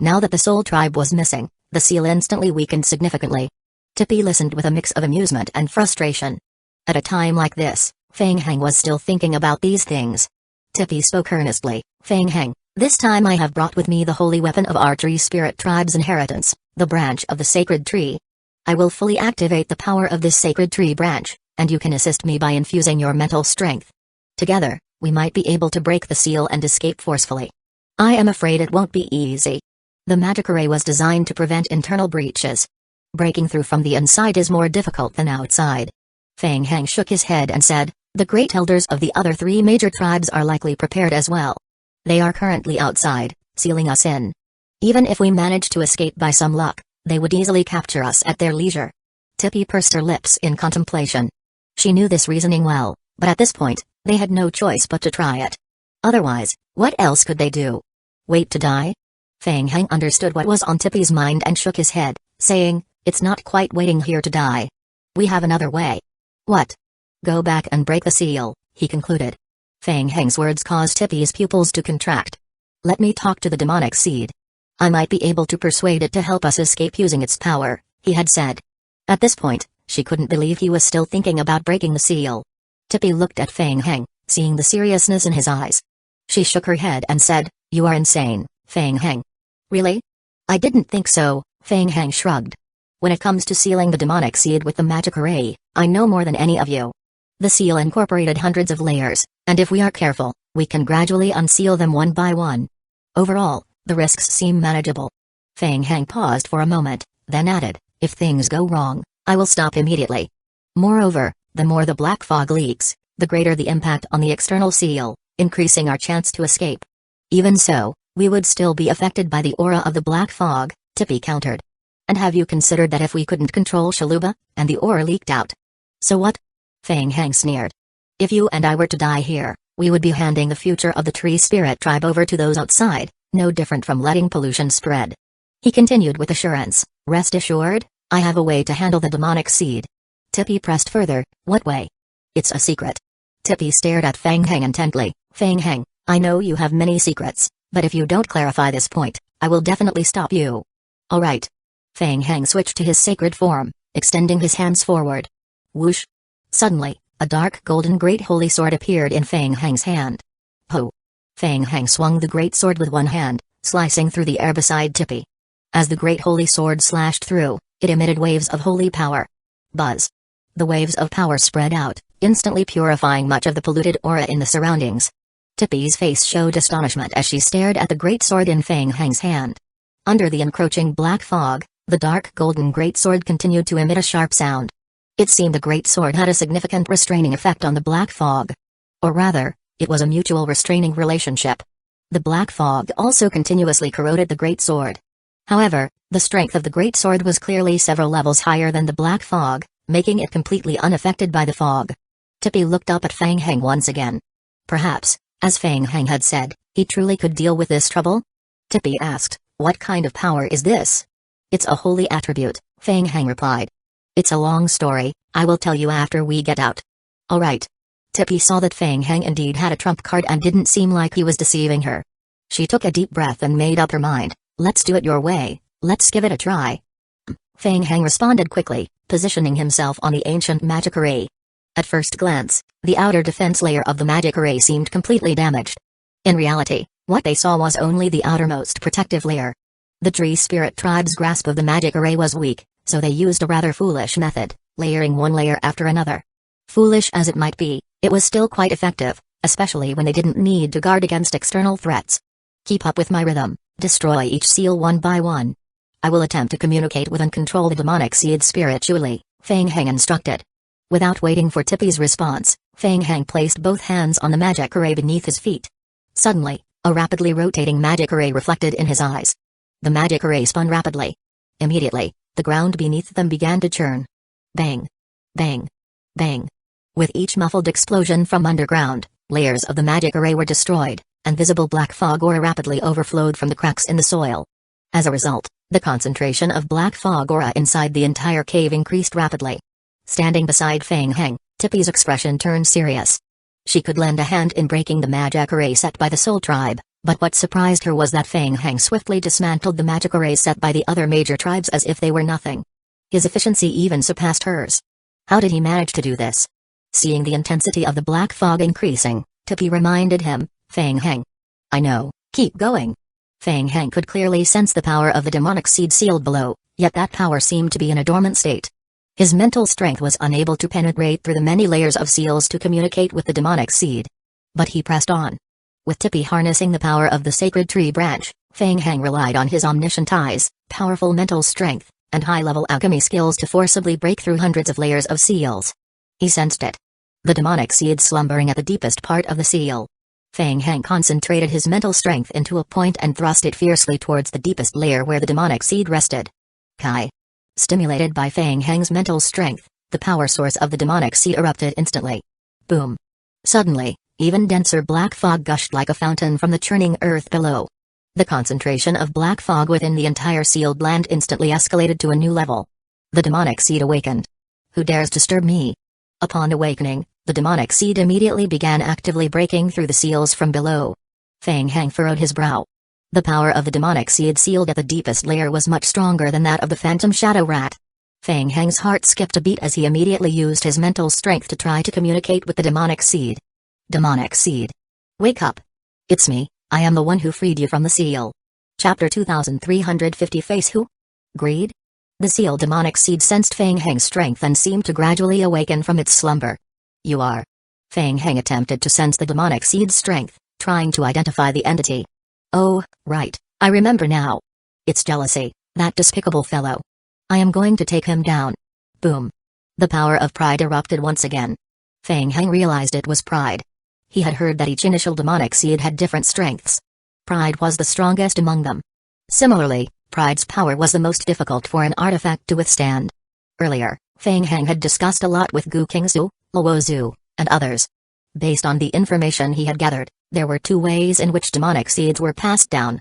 Now that the soul tribe was missing, the seal instantly weakened significantly. Tippy listened with a mix of amusement and frustration. At a time like this, Fang Heng was still thinking about these things. Tippy spoke earnestly, Fang Heng, this time I have brought with me the holy weapon of our tree spirit tribe's inheritance, the branch of the sacred tree. I will fully activate the power of this sacred tree branch, and you can assist me by infusing your mental strength. Together, we might be able to break the seal and escape forcefully. I am afraid it won't be easy. The magic array was designed to prevent internal breaches. Breaking through from the inside is more difficult than outside. Fang Heng shook his head and said, the great elders of the other three major tribes are likely prepared as well. They are currently outside, sealing us in. Even if we manage to escape by some luck, they would easily capture us at their leisure. Tippy pursed her lips in contemplation. She knew this reasoning well, but at this point, they had no choice but to try it. Otherwise, what else could they do? Wait to die? Fang Heng understood what was on Tippy's mind and shook his head, saying, it's not quite waiting here to die. We have another way. What? Go back and break the seal, he concluded. Fang Heng's words caused Tippy's pupils to contract. Let me talk to the demonic seed. I might be able to persuade it to help us escape using its power, he had said. At this point, she couldn't believe he was still thinking about breaking the seal. Tippy looked at Fang Heng, seeing the seriousness in his eyes. She shook her head and said, you are insane, Fang Heng. Really? I didn't think so, Fang Heng shrugged. When it comes to sealing the demonic seed with the magic array, I know more than any of you. The seal incorporated hundreds of layers, and if we are careful, we can gradually unseal them one by one. Overall, the risks seem manageable. Fang Heng paused for a moment, then added, if things go wrong, I will stop immediately. Moreover, the more the black fog leaks, the greater the impact on the external seal, increasing our chance to escape. Even so, we would still be affected by the aura of the black fog, Tippy countered. And have you considered that if we couldn't control Shaluba, and the aura leaked out? So what? Fang Heng sneered. If you and I were to die here, we would be handing the future of the tree spirit tribe over to those outside, no different from letting pollution spread. He continued with assurance, rest assured, I have a way to handle the demonic seed. Tippy pressed further, what way? It's a secret. Tippy stared at Fang Heng intently, Fang Heng, I know you have many secrets, but if you don't clarify this point, I will definitely stop you. Alright. Fang Heng switched to his sacred form, extending his hands forward. Whoosh. Suddenly, a dark golden great holy sword appeared in Fang Heng's hand. Po! Fang Heng swung the great sword with one hand, slicing through the air beside Tippy. As the great holy sword slashed through, it emitted waves of holy power. Buzz. The waves of power spread out, instantly purifying much of the polluted aura in the surroundings. Tippy's face showed astonishment as she stared at the great sword in Fang Heng's hand. Under the encroaching black fog, the dark golden great sword continued to emit a sharp sound. It seemed the great sword had a significant restraining effect on the black fog. Or rather, it was a mutual restraining relationship. The black fog also continuously corroded the great sword. However, the strength of the great sword was clearly several levels higher than the black fog, making it completely unaffected by the fog. Tippy looked up at Fang Heng once again. Perhaps, as Fang Heng had said, he truly could deal with this trouble? Tippy asked, what kind of power is this? It's a holy attribute, Fang Heng replied. It's a long story, I will tell you after we get out. Alright. Tippy saw that Fang Heng indeed had a trump card and didn't seem like he was deceiving her. She took a deep breath and made up her mind, let's do it your way, let's give it a try. Feng Heng responded quickly, positioning himself on the ancient magic array. At first glance, the outer defense layer of the magic array seemed completely damaged. In reality, what they saw was only the outermost protective layer. The tree spirit tribe's grasp of the magic array was weak, so they used a rather foolish method, layering one layer after another. Foolish as it might be, it was still quite effective, especially when they didn't need to guard against external threats. Keep up with my rhythm, destroy each seal one by one. I will attempt to communicate with and control the demonic seed spiritually, Feng Heng instructed. Without waiting for Tippy's response, Feng Heng placed both hands on the magic array beneath his feet. Suddenly, a rapidly rotating magic array reflected in his eyes. The magic array spun rapidly. Immediately, the ground beneath them began to churn. Bang! Bang! Bang! With each muffled explosion from underground, layers of the magic array were destroyed, and visible black fog aura rapidly overflowed from the cracks in the soil. As a result, the concentration of black fog aura inside the entire cave increased rapidly. Standing beside Feng Heng, Tippy's expression turned serious. She could lend a hand in breaking the magic array set by the Soul Tribe, but what surprised her was that Feng Heng swiftly dismantled the magic array set by the other major tribes as if they were nothing. His efficiency even surpassed hers. How did he manage to do this? Seeing the intensity of the black fog increasing, Tippy reminded him, Feng Heng. I know, keep going. Feng Heng could clearly sense the power of the demonic seed sealed below, yet that power seemed to be in a dormant state. His mental strength was unable to penetrate through the many layers of seals to communicate with the demonic seed. But he pressed on. With Tippy harnessing the power of the sacred tree branch, Feng Heng relied on his omniscient eyes, powerful mental strength, and high-level alchemy skills to forcibly break through hundreds of layers of seals. He sensed it. The demonic seed slumbering at the deepest part of the seal. Feng Heng concentrated his mental strength into a point and thrust it fiercely towards the deepest layer where the demonic seed rested. Kai. Stimulated by Feng Heng's mental strength, the power source of the demonic seed erupted instantly. Boom. Suddenly, even denser black fog gushed like a fountain from the churning earth below. The concentration of black fog within the entire sealed land instantly escalated to a new level. The demonic seed awakened. Who dares disturb me? Upon awakening, the demonic seed immediately began actively breaking through the seals from below. Feng Heng furrowed his brow. The power of the demonic seed sealed at the deepest layer was much stronger than that of the phantom shadow rat. Feng Heng's heart skipped a beat as he immediately used his mental strength to try to communicate with the demonic seed. Demonic seed. Wake up. It's me, I am the one who freed you from the seal. Chapter 2350 Face Who? Greed? The seal demonic seed sensed Feng Heng's strength and seemed to gradually awaken from its slumber. You are. Feng Heng attempted to sense the demonic seed's strength, trying to identify the entity. Oh, right, I remember now. It's jealousy, that despicable fellow. I am going to take him down. Boom. The power of pride erupted once again. Feng Heng realized it was pride. He had heard that each initial demonic seed had different strengths. Pride was the strongest among them. Similarly, pride's power was the most difficult for an artifact to withstand. Earlier, Feng Heng had discussed a lot with Gu Qingzu, Luozu, and others. Based on the information he had gathered, there were two ways in which demonic seeds were passed down.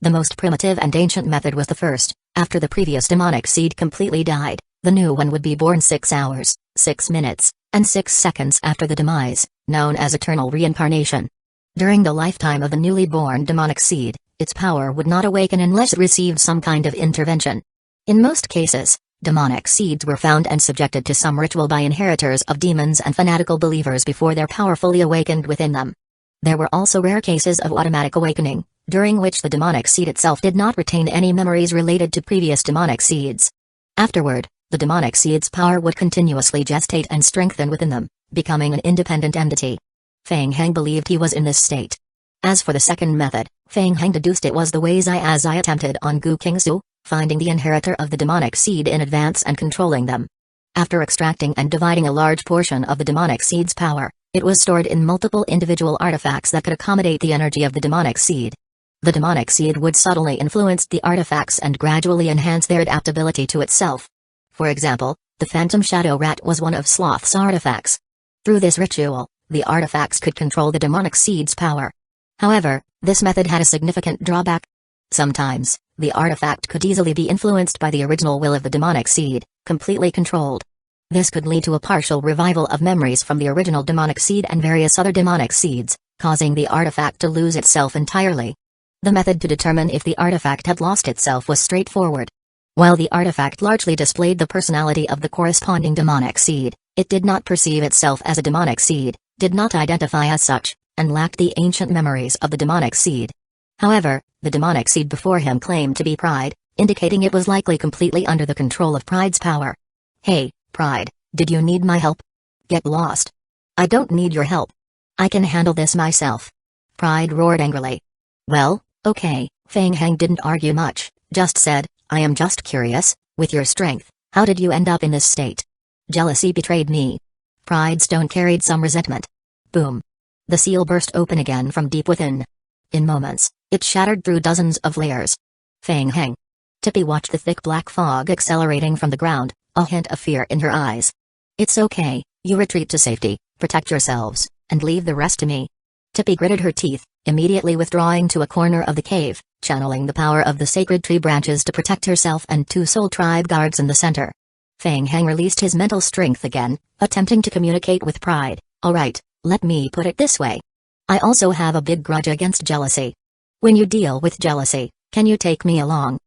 The most primitive and ancient method was the first. After the previous demonic seed completely died, the new one would be born 6 hours, 6 minutes, and 6 seconds after the demise, known as eternal reincarnation. During the lifetime of the newly born demonic seed, its power would not awaken unless it received some kind of intervention. In most cases, demonic seeds were found and subjected to some ritual by inheritors of demons and fanatical believers before their power fully awakened within them. There were also rare cases of automatic awakening, during which the demonic seed itself did not retain any memories related to previous demonic seeds. Afterward, the demonic seed's power would continuously gestate and strengthen within them, becoming an independent entity. Feng Heng believed he was in this state. As for the second method, Feng Heng deduced it was the way as I attempted on Gu Qingzu, finding the inheritor of the demonic seed in advance and controlling them. After extracting and dividing a large portion of the demonic seed's power, it was stored in multiple individual artifacts that could accommodate the energy of the demonic seed. The demonic seed would subtly influence the artifacts and gradually enhance their adaptability to itself. For example, the phantom shadow rat was one of Sloth's artifacts. Through this ritual, the artifacts could control the demonic seed's power. However, this method had a significant drawback. Sometimes, the artifact could easily be influenced by the original will of the demonic seed, completely controlled. This could lead to a partial revival of memories from the original demonic seed and various other demonic seeds, causing the artifact to lose itself entirely. The method to determine if the artifact had lost itself was straightforward. While the artifact largely displayed the personality of the corresponding demonic seed, it did not perceive itself as a demonic seed, did not identify as such, and lacked the ancient memories of the demonic seed. However, the demonic seed before him claimed to be Pride, indicating it was likely completely under the control of Pride's power. "Hey, Pride, did you need my help?" "Get lost. I don't need your help. I can handle this myself." Pride roared angrily. "Well, okay." Fang Heng didn't argue much, just said, "I am just curious, with your strength, how did you end up in this state?" "Jealousy betrayed me." Pride's tone carried some resentment. Boom. The seal burst open again from deep within. In moments, it shattered through dozens of layers. Fang Heng. Tippy watched the thick black fog accelerating from the ground, a hint of fear in her eyes. "It's okay, you retreat to safety, protect yourselves, and leave the rest to me." Tippy gritted her teeth, immediately withdrawing to a corner of the cave, channeling the power of the sacred tree branches to protect herself and two soul tribe guards in the center. Fang Heng released his mental strength again, attempting to communicate with Pride. "Alright, let me put it this way. I also have a big grudge against jealousy. When you deal with jealousy, can you take me along?"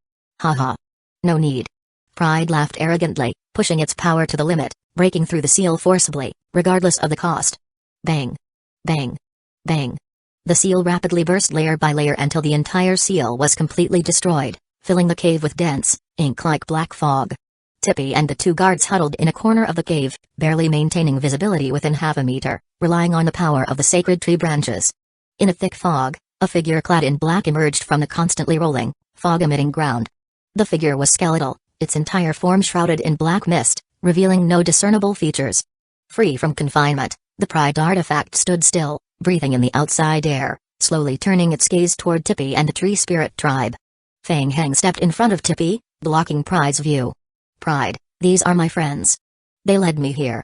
"Haha. No need." Pride laughed arrogantly, pushing its power to the limit, breaking through the seal forcibly, regardless of the cost. Bang. Bang. Bang. The seal rapidly burst layer by layer until the entire seal was completely destroyed, filling the cave with dense, ink-like black fog. Tippy and the two guards huddled in a corner of the cave, barely maintaining visibility within half a meter, relying on the power of the sacred tree branches. In a thick fog, a figure clad in black emerged from the constantly rolling, fog-emitting ground. The figure was skeletal, its entire form shrouded in black mist, revealing no discernible features. Free from confinement, the Pride artifact stood still, breathing in the outside air, slowly turning its gaze toward Tippy and the Tree Spirit tribe. Fang Heng stepped in front of Tippy, blocking Pride's view. "Pride, these are my friends. They led me here.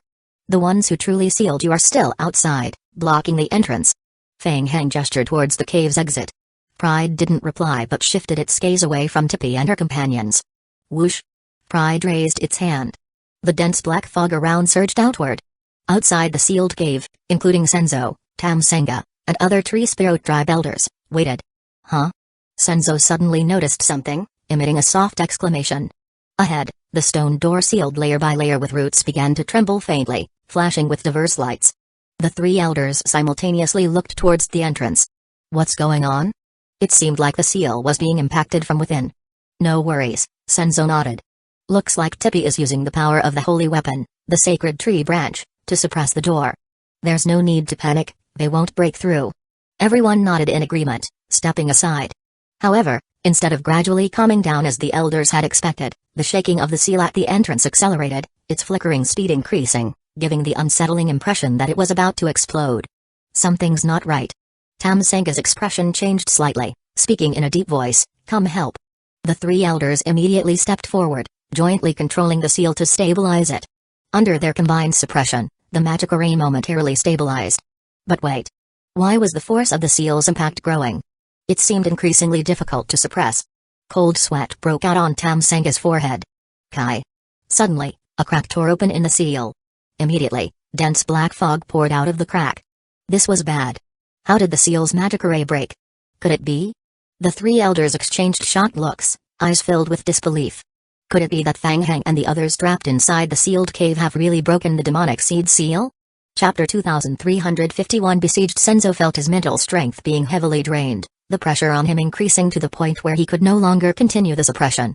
The ones who truly sealed you are still outside, blocking the entrance." Fang Heng gestured towards the cave's exit. Pride didn't reply but shifted its gaze away from Tippy and her companions. Whoosh! Pride raised its hand. The dense black fog around surged outward. Outside the sealed cave, including Senzo, Tamsenga, and other Tree Spirit tribe elders, waited. "Huh?" Senzo suddenly noticed something, emitting a soft exclamation. Ahead, the stone door sealed layer by layer with roots began to tremble faintly, flashing with diverse lights. The three elders simultaneously looked towards the entrance. "What's going on?" It seemed like the seal was being impacted from within. "No worries," Senzo nodded. "Looks like Tippy is using the power of the holy weapon, the sacred tree branch, to suppress the door. There's no need to panic, they won't break through." Everyone nodded in agreement, stepping aside. However, instead of gradually calming down as the elders had expected, the shaking of the seal at the entrance accelerated, its flickering speed increasing, giving the unsettling impression that it was about to explode. "Something's not right." Tamsenga's expression changed slightly, speaking in a deep voice, "Come help." The three elders immediately stepped forward, jointly controlling the seal to stabilize it. Under their combined suppression, the magic array momentarily stabilized. But wait. Why was the force of the seal's impact growing? It seemed increasingly difficult to suppress. Cold sweat broke out on Tamsenga's forehead. Kai. Suddenly, a crack tore open in the seal. Immediately, dense black fog poured out of the crack. This was bad. How did the seal's magic array break? Could it be? The three elders exchanged shocked looks, eyes filled with disbelief. Could it be that Fang Heng and the others trapped inside the sealed cave have really broken the demonic seed seal? Chapter 2351. Besieged Senzo felt his mental strength being heavily drained, the pressure on him increasing to the point where he could no longer continue the suppression.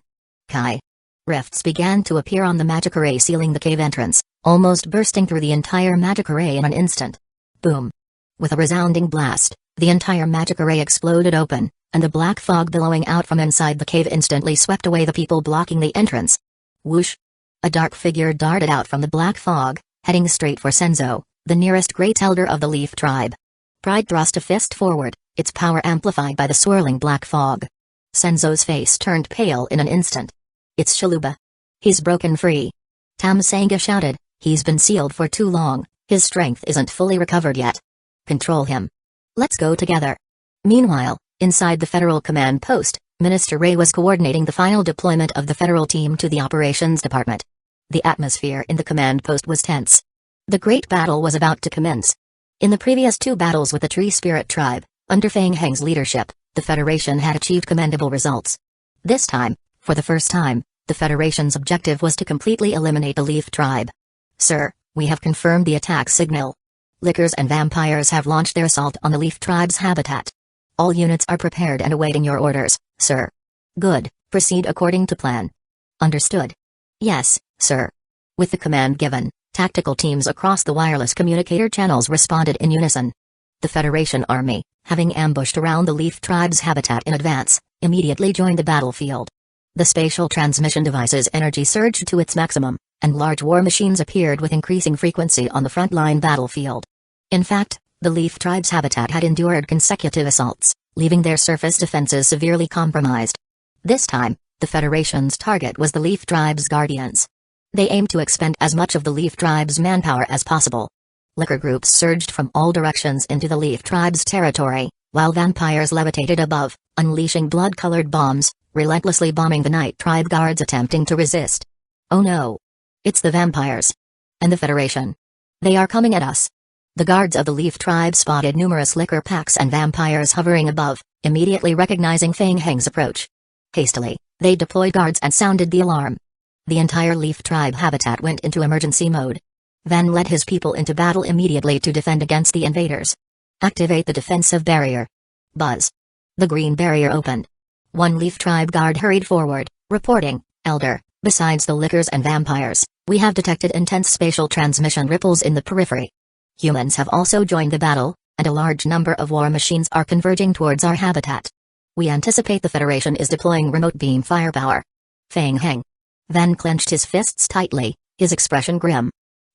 Kai. Rifts began to appear on the magic array sealing the cave entrance, almost bursting through the entire magic array in an instant. Boom. With a resounding blast, the entire magic array exploded open, and the black fog billowing out from inside the cave instantly swept away the people blocking the entrance. Whoosh! A dark figure darted out from the black fog, heading straight for Senzo, the nearest great elder of the Leaf tribe. Pride thrust a fist forward, its power amplified by the swirling black fog. Senzo's face turned pale in an instant. "It's Shaluba. He's broken free." Tamsenga shouted, "He's been sealed for too long, his strength isn't fully recovered yet. Control him. Let's go together." Meanwhile, inside the Federal Command Post, Minister Ray was coordinating the final deployment of the Federal team to the Operations Department. The atmosphere in the command post was tense. The great battle was about to commence. In the previous two battles with the Tree Spirit tribe, under Fang Heng's leadership, the Federation had achieved commendable results. This time, for the first time, The Federation's objective was to completely eliminate the Leaf Tribe. Sir, we have confirmed the attack signal. Lickers and vampires have launched their assault on the Leaf Tribe's habitat. All units are prepared and awaiting your orders, sir. Good, proceed according to plan. Understood. Yes, sir. With the command given, tactical teams across the wireless communicator channels responded in unison. The Federation army, having ambushed around the Leaf Tribe's habitat in advance, immediately joined the battlefield. The spatial transmission device's energy surged to its maximum, and large war machines appeared with increasing frequency on the frontline battlefield. In fact, the Leaf Tribe's habitat had endured consecutive assaults, leaving their surface defenses severely compromised. This time, the Federation's target was the Leaf Tribe's guardians. They aimed to expend as much of the Leaf Tribe's manpower as possible. Licker groups surged from all directions into the Leaf Tribe's territory, while vampires levitated above, unleashing blood-colored bombs, relentlessly bombing the Night Tribe guards attempting to resist. Oh no! It's the vampires. And the Federation. They are coming at us. The guards of the Leaf Tribe spotted numerous licker packs and vampires hovering above, immediately recognizing Fang Heng's approach. Hastily, they deployed guards and sounded the alarm. The entire Leaf Tribe habitat went into emergency mode. Van led his people into battle immediately to defend against the invaders. Activate the defensive barrier. Buzz. The green barrier opened. One Leaf Tribe guard hurried forward, reporting, Elder, besides the lickers and vampires, we have detected intense spatial transmission ripples in the periphery. Humans have also joined the battle, and a large number of war machines are converging towards our habitat. We anticipate the Federation is deploying remote beam firepower. Fang Heng. Van clenched his fists tightly, his expression grim.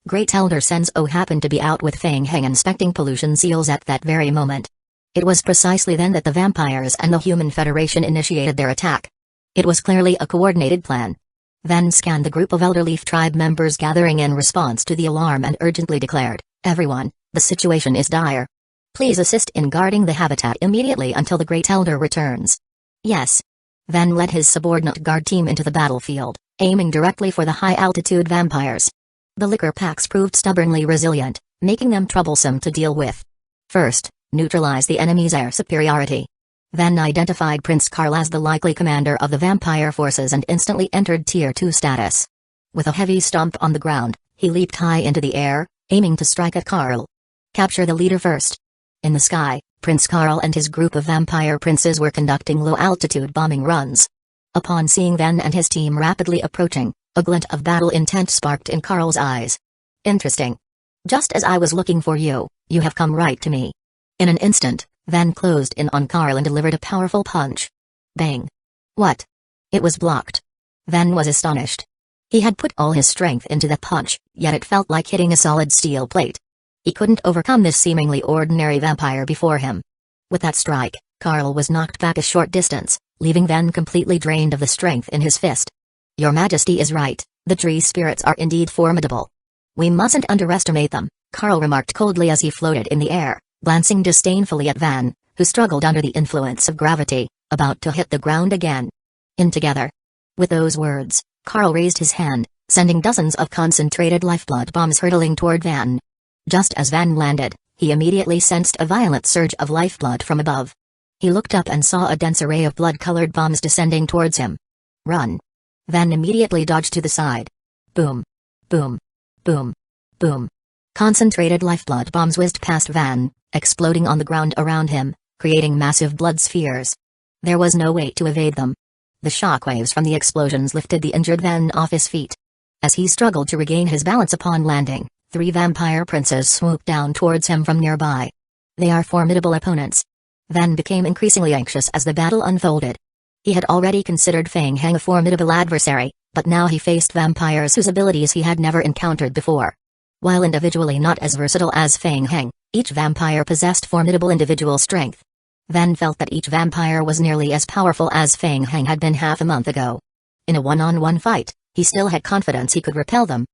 Great Elder Senzo happened to be out with Fang Heng inspecting pollution seals at that very moment. It was precisely then that the vampires and the Human Federation initiated their attack. It was clearly a coordinated plan. Van scanned the group of Elder Leaf Tribe members gathering in response to the alarm and urgently declared, Everyone, the situation is dire. Please assist in guarding the habitat immediately until the Great Elder returns. Yes. Van led his subordinate guard team into the battlefield, aiming directly for the high-altitude vampires. The licker packs proved stubbornly resilient, making them troublesome to deal with. First, neutralize the enemy's air superiority. Van identified Prince Karl as the likely commander of the vampire forces and instantly entered Tier 2 status. With a heavy stomp on the ground, he leaped high into the air, aiming to strike at Karl. Capture the leader first. In the sky, Prince Karl and his group of vampire princes were conducting low-altitude bombing runs. Upon seeing Van and his team rapidly approaching, a glint of battle intent sparked in Karl's eyes. Interesting. Just as I was looking for you, you have come right to me. In an instant, Van closed in on Karl and delivered a powerful punch. Bang. What? It was blocked. Van was astonished. He had put all his strength into that punch, yet it felt like hitting a solid steel plate. He couldn't overcome this seemingly ordinary vampire before him. With that strike, Karl was knocked back a short distance, leaving Van completely drained of the strength in his fist. Your Majesty is right, the tree spirits are indeed formidable. We mustn't underestimate them, Karl remarked coldly as he floated in the air, glancing disdainfully at Van, who struggled under the influence of gravity, about to hit the ground again. In together. With those words, Karl raised his hand, sending dozens of concentrated lifeblood bombs hurtling toward Van. Just as Van landed, he immediately sensed a violent surge of lifeblood from above. He looked up and saw a dense array of blood-colored bombs descending towards him. Run. Van immediately dodged to the side. Boom. Boom. Boom. Boom. Concentrated lifeblood bombs whizzed past Van, exploding on the ground around him, creating massive blood spheres. There was no way to evade them. The shockwaves from the explosions lifted the injured Van off his feet. As he struggled to regain his balance upon landing, 3 vampire princes swooped down towards him from nearby. They are formidable opponents. Van became increasingly anxious as the battle unfolded. He had already considered Fang Heng a formidable adversary, but now he faced vampires whose abilities he had never encountered before. While individually not as versatile as Fang Heng, each vampire possessed formidable individual strength. Van felt that each vampire was nearly as powerful as Fang Heng had been half a month ago. In a one-on-one fight, he still had confidence he could repel them.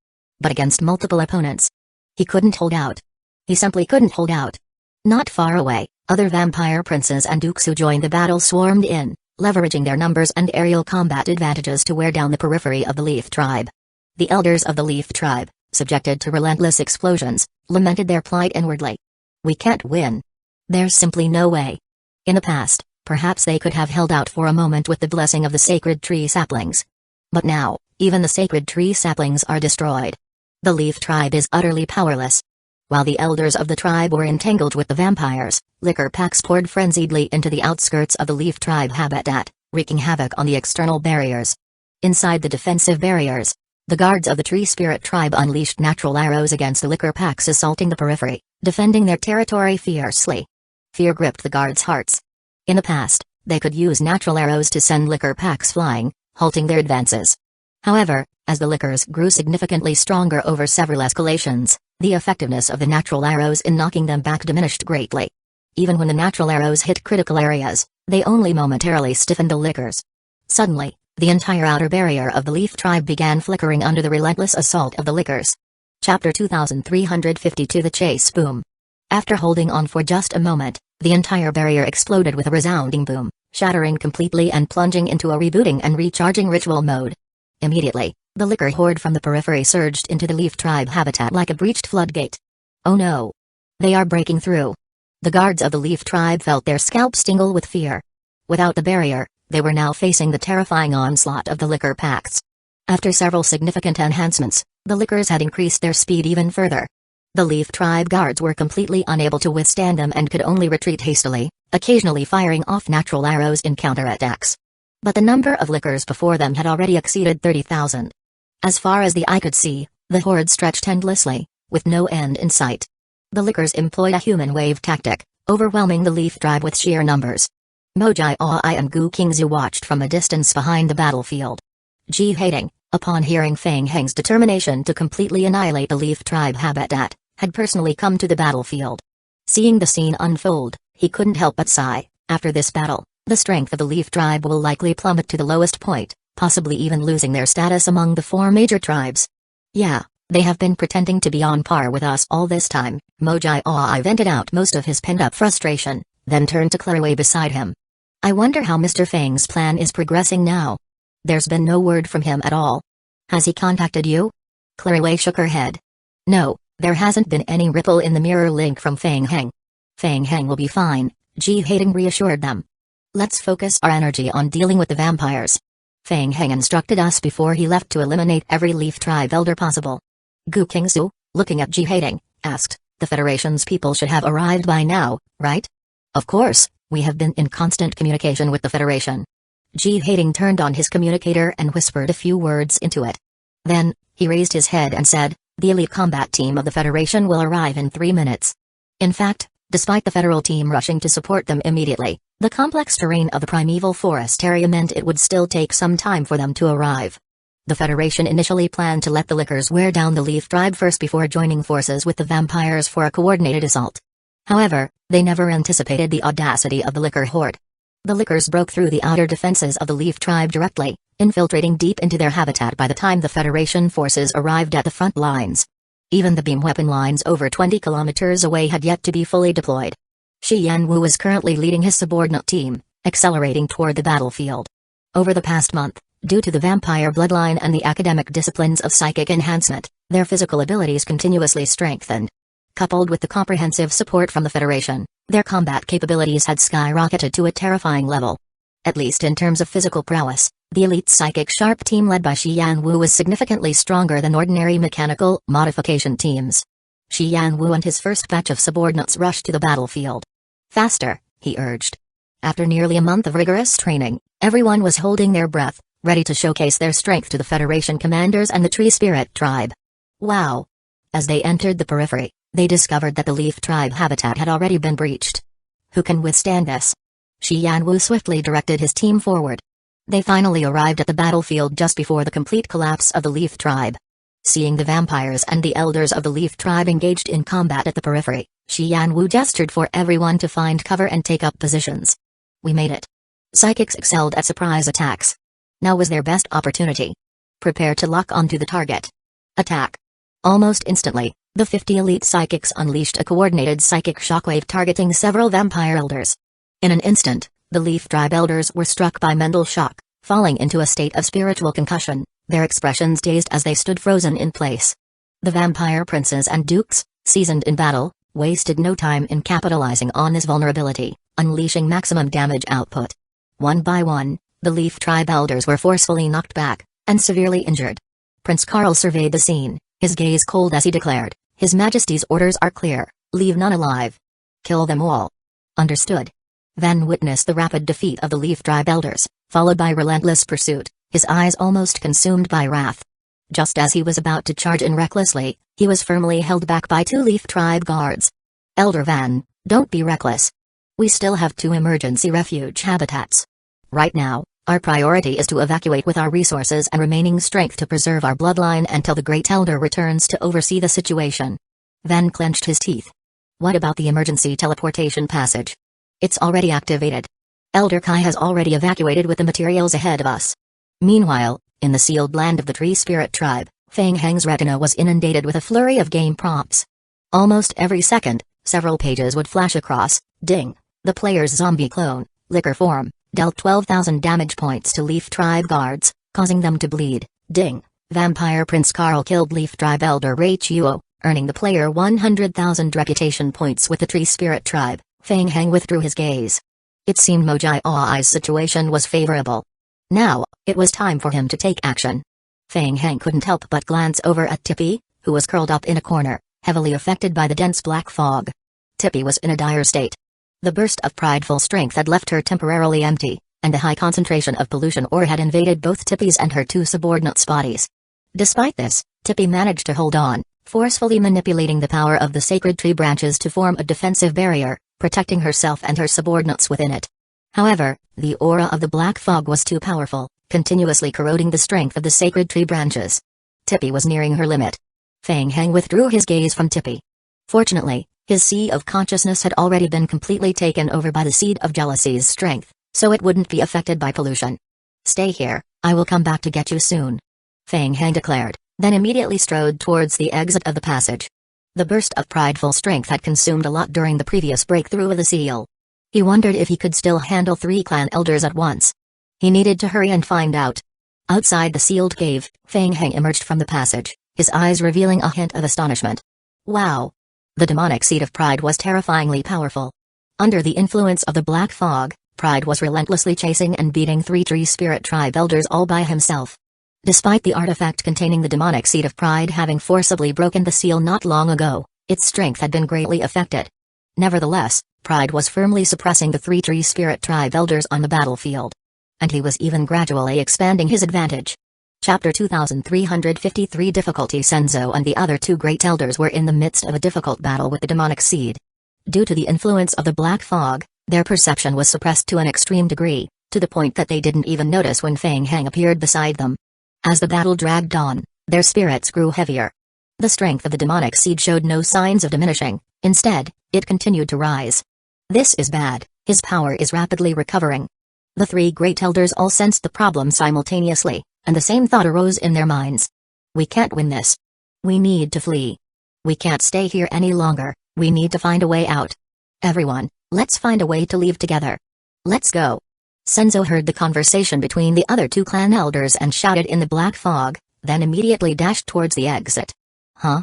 But against multiple opponents, he couldn't hold out. He simply couldn't hold out. Not far away, other vampire princes and dukes who joined the battle swarmed in, leveraging their numbers and aerial combat advantages to wear down the periphery of the Leaf Tribe. The elders of the Leaf Tribe, subjected to relentless explosions, lamented their plight inwardly. We can't win. There's simply no way. In the past, perhaps they could have held out for a moment with the blessing of the sacred tree saplings. But now, even the sacred tree saplings are destroyed. The Leaf Tribe is utterly powerless. While the elders of the tribe were entangled with the vampires, liquor packs poured frenziedly into the outskirts of the Leaf Tribe habitat, wreaking havoc on the external barriers. Inside the defensive barriers, the guards of the Tree Spirit Tribe unleashed natural arrows against the liquor packs assaulting the periphery, defending their territory fiercely. Fear gripped the guards' hearts. In the past, they could use natural arrows to send liquor packs flying, halting their advances. However, as the liquors grew significantly stronger over several escalations, the effectiveness of the natural arrows in knocking them back diminished greatly. Even when the natural arrows hit critical areas, they only momentarily stiffened the liquors. Suddenly, the entire outer barrier of the Leaf Tribe began flickering under the relentless assault of the liquors. Chapter 2352 The Chase Boom. After holding on for just a moment, the entire barrier exploded with a resounding boom, shattering completely and plunging into a rebooting and recharging ritual mode. Immediately, the liquor horde from the periphery surged into the Leaf Tribe habitat like a breached floodgate. Oh no! They are breaking through. The guards of the Leaf Tribe felt their scalps tingle with fear. Without the barrier, they were now facing the terrifying onslaught of the liquor packs. After several significant enhancements, the liquors had increased their speed even further. The Leaf Tribe guards were completely unable to withstand them and could only retreat hastily, occasionally firing off natural arrows in counterattacks. But the number of liquors before them had already exceeded 30,000. As far as the eye could see, the horde stretched endlessly, with no end in sight. The liquors employed a human wave tactic, overwhelming the Leaf Tribe with sheer numbers. Mojai Aoi and Gu Qingzu watched from a distance behind the battlefield. Ji Hating, upon hearing Fang Heng's determination to completely annihilate the Leaf Tribe habitat, had personally come to the battlefield. Seeing the scene unfold, he couldn't help but sigh. After this battle, the strength of the Leaf Tribe will likely plummet to the lowest point, possibly even losing their status among the four major tribes. Yeah, they have been pretending to be on par with us all this time. Mojai Aoi vented out most of his pent-up frustration, then turned to Claraway beside him. I wonder how Mr. Fang's plan is progressing now. There's been no word from him at all. Has he contacted you? Claraway shook her head. No, there hasn't been any ripple in the mirror link from Fang Heng. Fang Heng will be fine, Ji Hating reassured them. Let's focus our energy on dealing with the vampires. Fang Heng instructed us before he left to eliminate every Leaf Tribe elder possible. Gu Qingzu, looking at Ji Hating, asked, the Federation's people should have arrived by now, right? Of course, we have been in constant communication with the Federation. Ji Hating turned on his communicator and whispered a few words into it. Then, he raised his head and said, the elite combat team of the Federation will arrive in 3 minutes. In fact, despite the Federal team rushing to support them immediately, the complex terrain of the primeval forest area meant it would still take some time for them to arrive. The Federation initially planned to let the liquors wear down the Leaf Tribe first before joining forces with the vampires for a coordinated assault. However, they never anticipated the audacity of the liquor horde. The liquors broke through the outer defenses of the Leaf Tribe directly, infiltrating deep into their habitat by the time the Federation forces arrived at the front lines. Even the beam weapon lines over 20 kilometers away had yet to be fully deployed. Shi Yanwu was currently leading his subordinate team, accelerating toward the battlefield. Over the past month, due to the vampire bloodline and the academic disciplines of psychic enhancement, their physical abilities continuously strengthened. Coupled with the comprehensive support from the Federation, their combat capabilities had skyrocketed to a terrifying level. At least in terms of physical prowess, the elite psychic sharp team led by Shi Yanwu was significantly stronger than ordinary mechanical modification teams. Shi Yanwu and his first batch of subordinates rushed to the battlefield. Faster, he urged. After nearly a month of rigorous training, everyone was holding their breath, ready to showcase their strength to the Federation commanders and the Tree Spirit Tribe. Wow! As they entered the periphery, they discovered that the Leaf Tribe habitat had already been breached. Who can withstand this? Shi Yanwu swiftly directed his team forward. They finally arrived at the battlefield just before the complete collapse of the Leaf Tribe. Seeing the vampires and the elders of the Leaf Tribe engaged in combat at the periphery, Shi Yanwu gestured for everyone to find cover and take up positions. We made it. Psychics excelled at surprise attacks. Now was their best opportunity. Prepare to lock onto the target. Attack. Almost instantly, the 50 elite psychics unleashed a coordinated psychic shockwave targeting several vampire elders. In an instant, the Leaf Tribe elders were struck by mental shock, falling into a state of spiritual concussion, their expressions dazed as they stood frozen in place. The vampire princes and dukes, seasoned in battle, wasted no time in capitalizing on this vulnerability, unleashing maximum damage output. One by one, the Leaf Tribe elders were forcefully knocked back, and severely injured. Prince Karl surveyed the scene, his gaze cold as he declared, "His Majesty's orders are clear, leave none alive. Kill them all." "Understood." Then witnessed the rapid defeat of the Leaf Tribe elders, followed by relentless pursuit, his eyes almost consumed by wrath. Just as he was about to charge in recklessly, he was firmly held back by 2 Leaf Tribe guards. "Elder Van, don't be reckless. We still have 2 emergency refuge habitats. Right now, our priority is to evacuate with our resources and remaining strength to preserve our bloodline until the Great Elder returns to oversee the situation." Van clenched his teeth. "What about the emergency teleportation passage?" "It's already activated. Elder Kai has already evacuated with the materials ahead of us." Meanwhile, in the sealed land of the Tree Spirit Tribe, Fang Heng's retina was inundated with a flurry of game prompts. Almost every second, several pages would flash across. Ding! The player's zombie clone, liquor form, dealt 12,000 damage points to Leaf Tribe guards, causing them to bleed. Ding! Vampire Prince Karl killed Leaf Tribe Elder Raichuo, earning the player 100,000 reputation points with the Tree Spirit Tribe. Fang Heng withdrew his gaze. It seemed Mojai Ai's situation was favorable. Now, it was time for him to take action. Fang Heng couldn't help but glance over at Tippy, who was curled up in a corner, heavily affected by the dense black fog. Tippy was in a dire state. The burst of prideful strength had left her temporarily empty, and a high concentration of pollution ore had invaded both Tippy's and her 2 subordinates' bodies. Despite this, Tippy managed to hold on, forcefully manipulating the power of the sacred tree branches to form a defensive barrier, protecting herself and her subordinates within it. However, the aura of the black fog was too powerful, continuously corroding the strength of the sacred tree branches. Tippy was nearing her limit. Fang Heng withdrew his gaze from Tippy. Fortunately, his sea of consciousness had already been completely taken over by the seed of jealousy's strength, so it wouldn't be affected by pollution. "Stay here, I will come back to get you soon," Fang Heng declared, then immediately strode towards the exit of the passage. The burst of prideful strength had consumed a lot during the previous breakthrough of the seal. He wondered if he could still handle 3 clan elders at once. He needed to hurry and find out. Outside the sealed cave, Fang Heng emerged from the passage, his eyes revealing a hint of astonishment. Wow! The demonic seed of pride was terrifyingly powerful. Under the influence of the black fog, Pride was relentlessly chasing and beating 3 Tree Spirit Tribe elders all by himself. Despite the artifact containing the demonic seed of Pride having forcibly broken the seal not long ago, its strength had been greatly affected. Nevertheless, Pride was firmly suppressing the 3 Tree Spirit Tribe elders on the battlefield. And he was even gradually expanding his advantage. Chapter 2353 Difficulty Senzo and the other 2 Great Elders were in the midst of a difficult battle with the demonic seed. Due to the influence of the black fog, their perception was suppressed to an extreme degree, to the point that they didn't even notice when Fang Heng appeared beside them. As the battle dragged on, their spirits grew heavier. The strength of the demonic seed showed no signs of diminishing, instead, it continued to rise. This is bad, his power is rapidly recovering. The 3 Great Elders all sensed the problem simultaneously, and the same thought arose in their minds. We can't win this. We need to flee. We can't stay here any longer, we need to find a way out. Everyone, let's find a way to leave together. Let's go. Senzo heard the conversation between the other 2 clan elders and shouted in the black fog, then immediately dashed towards the exit. Huh?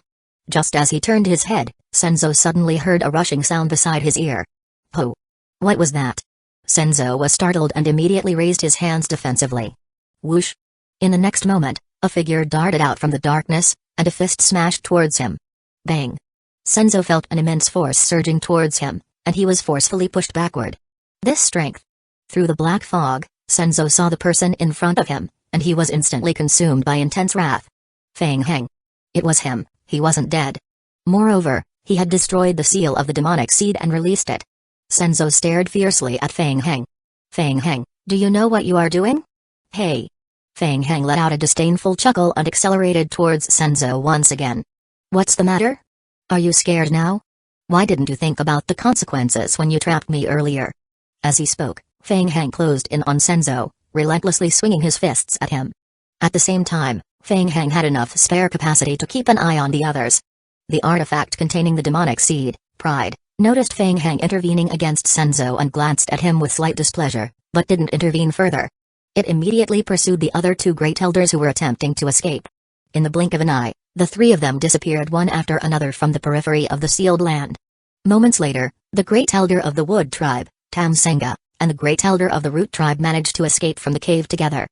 Just as he turned his head, Senzo suddenly heard a rushing sound beside his ear. Oh. What was that? Senzo was startled and immediately raised his hands defensively. Whoosh! In the next moment, a figure darted out from the darkness, and a fist smashed towards him. Bang! Senzo felt an immense force surging towards him, and he was forcefully pushed backward. This strength! Through the black fog, Senzo saw the person in front of him, and he was instantly consumed by intense wrath. Fang Heng. It was him, he wasn't dead. Moreover, he had destroyed the seal of the demonic seed and released it. Senzo stared fiercely at Fang Heng. Fang Heng, do you know what you are doing? Hey! Fang Heng let out a disdainful chuckle and accelerated towards Senzo once again. What's the matter? Are you scared now? Why didn't you think about the consequences when you trapped me earlier? As he spoke, Fang Heng closed in on Senzo, relentlessly swinging his fists at him. At the same time, Fang Heng had enough spare capacity to keep an eye on the others. The artifact containing the demonic seed, Pride, noticed Fang Heng intervening against Senzo and glanced at him with slight displeasure, but didn't intervene further. It immediately pursued the other 2 Great Elders who were attempting to escape. In the blink of an eye, the 3 of them disappeared one after another from the periphery of the sealed land. Moments later, the Great Elder of the Wood Tribe, Tamsenga, and the Great Elder of the Root Tribe managed to escape from the cave together.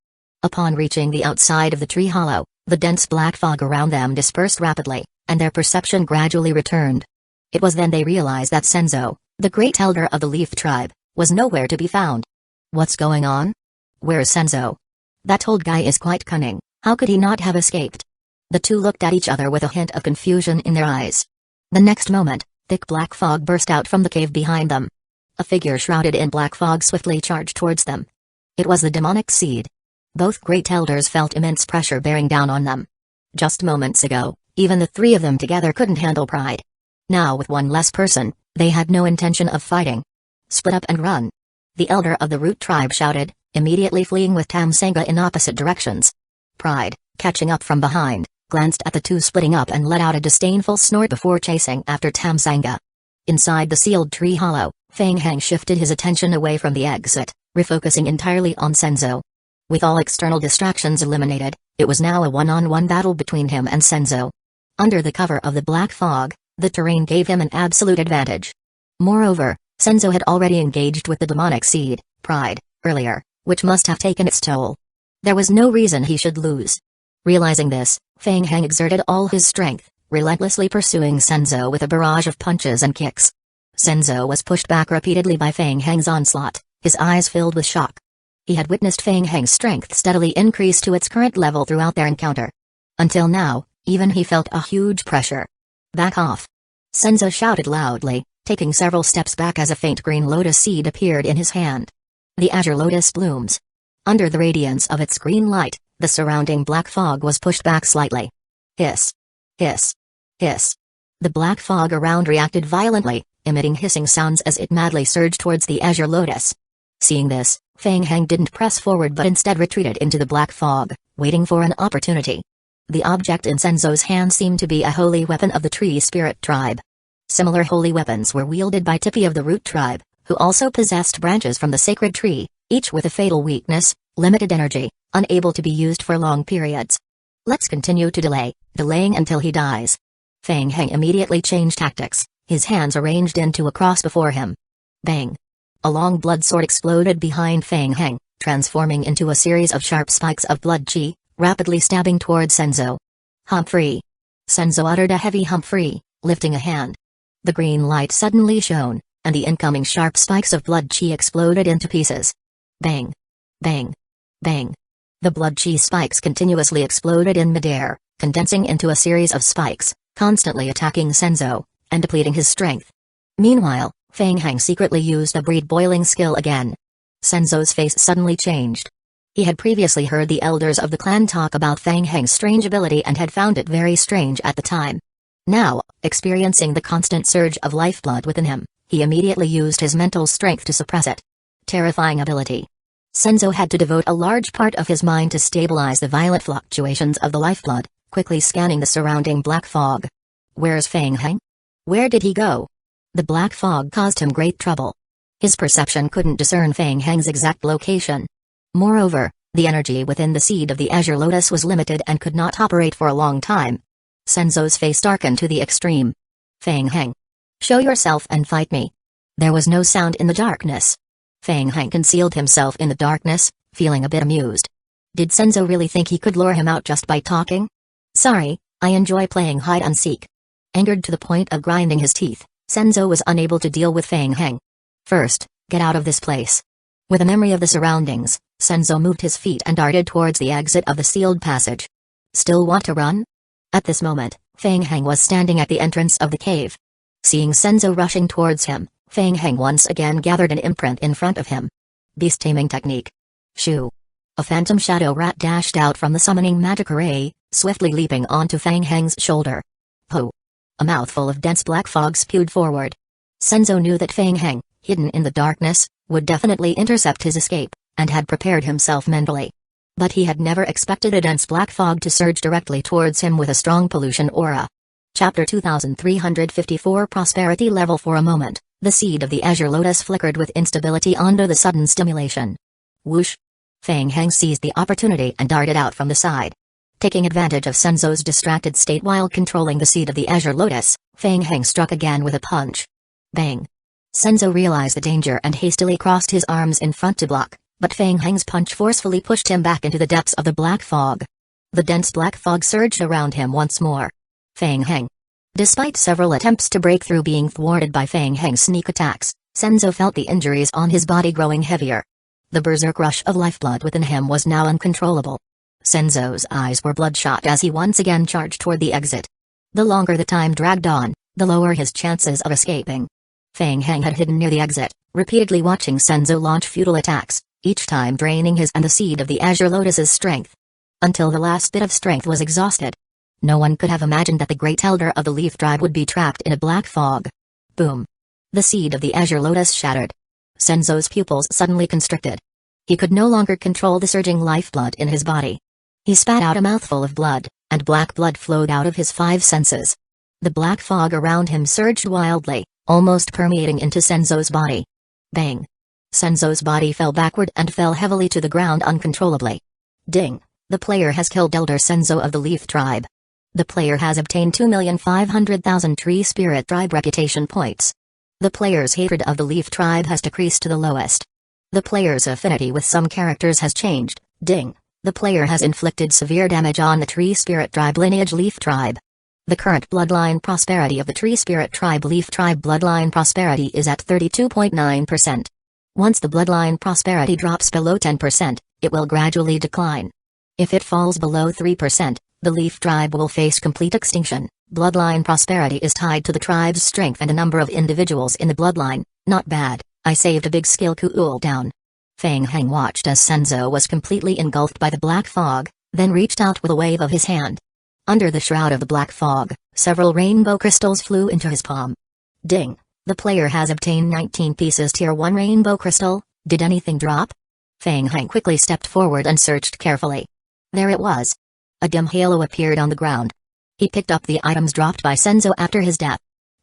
Upon reaching the outside of the tree hollow, the dense black fog around them dispersed rapidly, and their perception gradually returned. It was then they realized that Senzo, the great elder of the Leaf tribe, was nowhere to be found. What's going on? Where's Senzo? That old guy is quite cunning, how could he not have escaped? The two looked at each other with a hint of confusion in their eyes. The next moment, thick black fog burst out from the cave behind them. A figure shrouded in black fog swiftly charged towards them. It was the demonic seed. Both great elders felt immense pressure bearing down on them. Just moments ago, even the three of them together couldn't handle pride. Now with one less person, they had no intention of fighting. Split up and run. The elder of the Root tribe shouted, immediately fleeing with Saga in opposite directions. Pride, catching up from behind, glanced at the two splitting up and let out a disdainful snort before chasing after Saga. Inside the sealed tree hollow, Fang Heng shifted his attention away from the exit, refocusing entirely on Senzo. With all external distractions eliminated, it was now a one-on-one battle between him and Senzo. Under the cover of the black fog, the terrain gave him an absolute advantage. Moreover, Senzo had already engaged with the demonic seed, Pride, earlier, which must have taken its toll. There was no reason he should lose. Realizing this, Fang Heng exerted all his strength, relentlessly pursuing Senzo with a barrage of punches and kicks. Senzo was pushed back repeatedly by Fang Heng's onslaught, his eyes filled with shock. He had witnessed Fang Heng's strength steadily increase to its current level throughout their encounter. Until now, even he felt a huge pressure. Back off! Senzo shouted loudly, taking several steps back as a faint green lotus seed appeared in his hand. The azure lotus blooms. Under the radiance of its green light, the surrounding black fog was pushed back slightly. Hiss! Hiss! Hiss! The black fog around reacted violently, emitting hissing sounds as it madly surged towards the azure lotus. Seeing this, Fang Heng didn't press forward but instead retreated into the black fog, waiting for an opportunity. The object in Senzo's hand seemed to be a holy weapon of the Tree Spirit tribe. Similar holy weapons were wielded by Tippy of the Root tribe, who also possessed branches from the sacred tree, each with a fatal weakness, limited energy, unable to be used for long periods. Let's continue to delaying until he dies. Fang Heng immediately changed tactics, his hands arranged into a cross before him. Bang! A long blood sword exploded behind Fang Heng, transforming into a series of sharp spikes of blood chi, rapidly stabbing toward Senzo. Humphrey! Senzo uttered a heavy humphrey, lifting a hand. The green light suddenly shone, and the incoming sharp spikes of blood chi exploded into pieces. Bang! Bang! Bang! The blood chi spikes continuously exploded in midair, condensing into a series of spikes, constantly attacking Senzo, and depleting his strength. Meanwhile, Fang Heng secretly used the breed boiling skill again. Senzo's face suddenly changed. He had previously heard the elders of the clan talk about Fang Heng's strange ability and had found it very strange at the time. Now, experiencing the constant surge of lifeblood within him, he immediately used his mental strength to suppress it. Terrifying ability. Senzo had to devote a large part of his mind to stabilize the violent fluctuations of the lifeblood, quickly scanning the surrounding black fog. Where's Fang Heng? Where did he go? The black fog caused him great trouble. His perception couldn't discern Fang Heng's exact location. Moreover, the energy within the seed of the azure lotus was limited and could not operate for a long time. Senzo's face darkened to the extreme. Fang Heng! Show yourself and fight me. There was no sound in the darkness. Fang Heng concealed himself in the darkness, feeling a bit amused. Did Senzo really think he could lure him out just by talking? Sorry, I enjoy playing hide-and-seek. Angered to the point of grinding his teeth, Senzo was unable to deal with Fang Heng. First, get out of this place. With a memory of the surroundings, Senzo moved his feet and darted towards the exit of the sealed passage. Still want to run? At this moment, Fang Heng was standing at the entrance of the cave. Seeing Senzo rushing towards him, Fang Heng once again gathered an imprint in front of him. Beast taming technique. Shoo! A phantom shadow rat dashed out from the summoning magic array, swiftly leaping onto Fang Heng's shoulder. Ho! A mouthful of dense black fog spewed forward. Senzo knew that Fang Heng, hidden in the darkness, would definitely intercept his escape, and had prepared himself mentally. But he had never expected a dense black fog to surge directly towards him with a strong pollution aura. Chapter 2354 Prosperity Level. For a moment, the seed of the azure lotus flickered with instability under the sudden stimulation. Whoosh! Fang Heng seized the opportunity and darted out from the side. Taking advantage of Senzo's distracted state while controlling the seed of the azure lotus, Fang Heng struck again with a punch. Bang! Senzo realized the danger and hastily crossed his arms in front to block, But Fang Heng's punch forcefully pushed him back into the depths of the black fog. The dense black fog surged around him once more. Fang Heng. Despite several attempts to break through being thwarted by Fang Heng's sneak attacks, Senzo felt the injuries on his body growing heavier. The berserk rush of lifeblood within him was now uncontrollable. Senzo's eyes were bloodshot as he once again charged toward the exit. The longer the time dragged on, the lower his chances of escaping. Fang Heng had hidden near the exit, repeatedly watching Senzo launch futile attacks, each time draining his and the Seed of the Azure Lotus's strength. Until the last bit of strength was exhausted. No one could have imagined that the great elder of the Leaf Tribe would be trapped in a black fog. Boom. The Seed of the Azure Lotus shattered. Senzo's pupils suddenly constricted. He could no longer control the surging lifeblood in his body. He spat out a mouthful of blood, and black blood flowed out of his 5 senses. The black fog around him surged wildly, almost permeating into Senzo's body. Bang! Senzo's body fell backward and fell heavily to the ground uncontrollably. Ding! The player has killed Elder Senzo of the Leaf Tribe. The player has obtained 2,500,000 Tree Spirit Tribe reputation points. The player's hatred of the Leaf Tribe has decreased to the lowest. The player's affinity with some characters has changed. Ding! The player has inflicted severe damage on the Tree Spirit Tribe lineage Leaf Tribe. The current bloodline prosperity of the Tree Spirit Tribe Leaf Tribe bloodline prosperity is at 32.9%. Once the bloodline prosperity drops below 10%, it will gradually decline. If it falls below 3%, the Leaf Tribe will face complete extinction. Bloodline prosperity is tied to the tribe's strength and a number of individuals in the bloodline. Not bad, I saved a big skill cooldown. Fang Heng watched as Senzo was completely engulfed by the black fog, then reached out with a wave of his hand. Under the shroud of the black fog, several rainbow crystals flew into his palm. Ding! The player has obtained 19 pieces Tier 1 rainbow crystal. Did anything drop? Fang Heng quickly stepped forward and searched carefully. There it was. A dim halo appeared on the ground. He picked up the items dropped by Senzo after his death.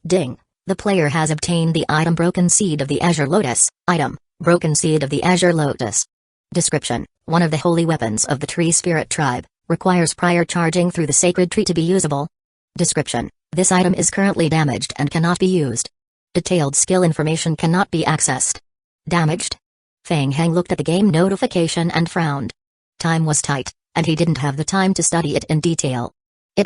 Ding! The player has obtained the item Broken Seed of the Azure Lotus. Item: Broken Seed of the Azure Lotus. Description: one of the holy weapons of the Tree Spirit Tribe, requires prior charging through the sacred tree to be usable. Description: this item is currently damaged and cannot be used. Detailed skill information cannot be accessed. Damaged? Fang Heng looked at the game notification and frowned. Time was tight, and he didn't have the time to study it in detail.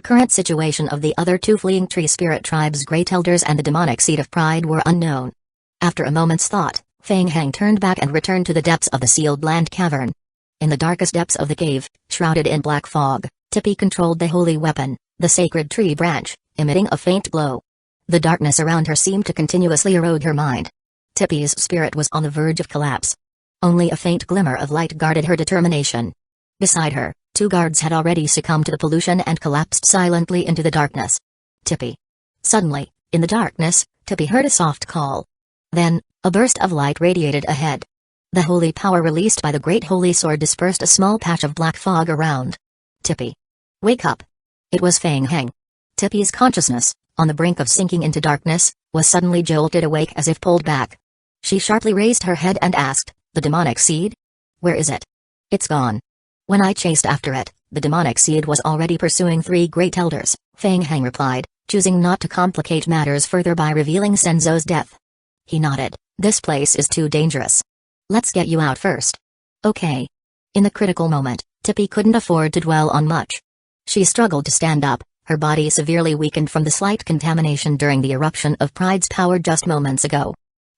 Current situation of the other 2 fleeing Tree Spirit Tribes Great Elders and the Demonic Seed of Pride were unknown. After a moment's thought, Fang Heng turned back and returned to the depths of the sealed land cavern. In the darkest depths of the cave, shrouded in black fog, Tippy controlled the holy weapon, the sacred tree branch, emitting a faint glow. The darkness around her seemed to continuously erode her mind. Tippy's spirit was on the verge of collapse. Only a faint glimmer of light guarded her determination. Beside her, 2 guards had already succumbed to the pollution and collapsed silently into the darkness. Tippy. Suddenly, in the darkness, Tippy heard a soft call. Then, a burst of light radiated ahead. The holy power released by the great holy sword dispersed a small patch of black fog around. Tippy. Wake up. It was Fang Heng. Tippy's consciousness, on the brink of sinking into darkness, was suddenly jolted awake as if pulled back. She sharply raised her head and asked, "The demonic seed? Where is it?" "It's gone. When I chased after it, the demonic seed was already pursuing 3 great elders," Fang Heng replied, choosing not to complicate matters further by revealing Senzo's death. He nodded. "This place is too dangerous. Let's get you out first." "Okay." In the critical moment, Tippy couldn't afford to dwell on much. She struggled to stand up, her body severely weakened from the slight contamination during the eruption of Pride's power just moments ago.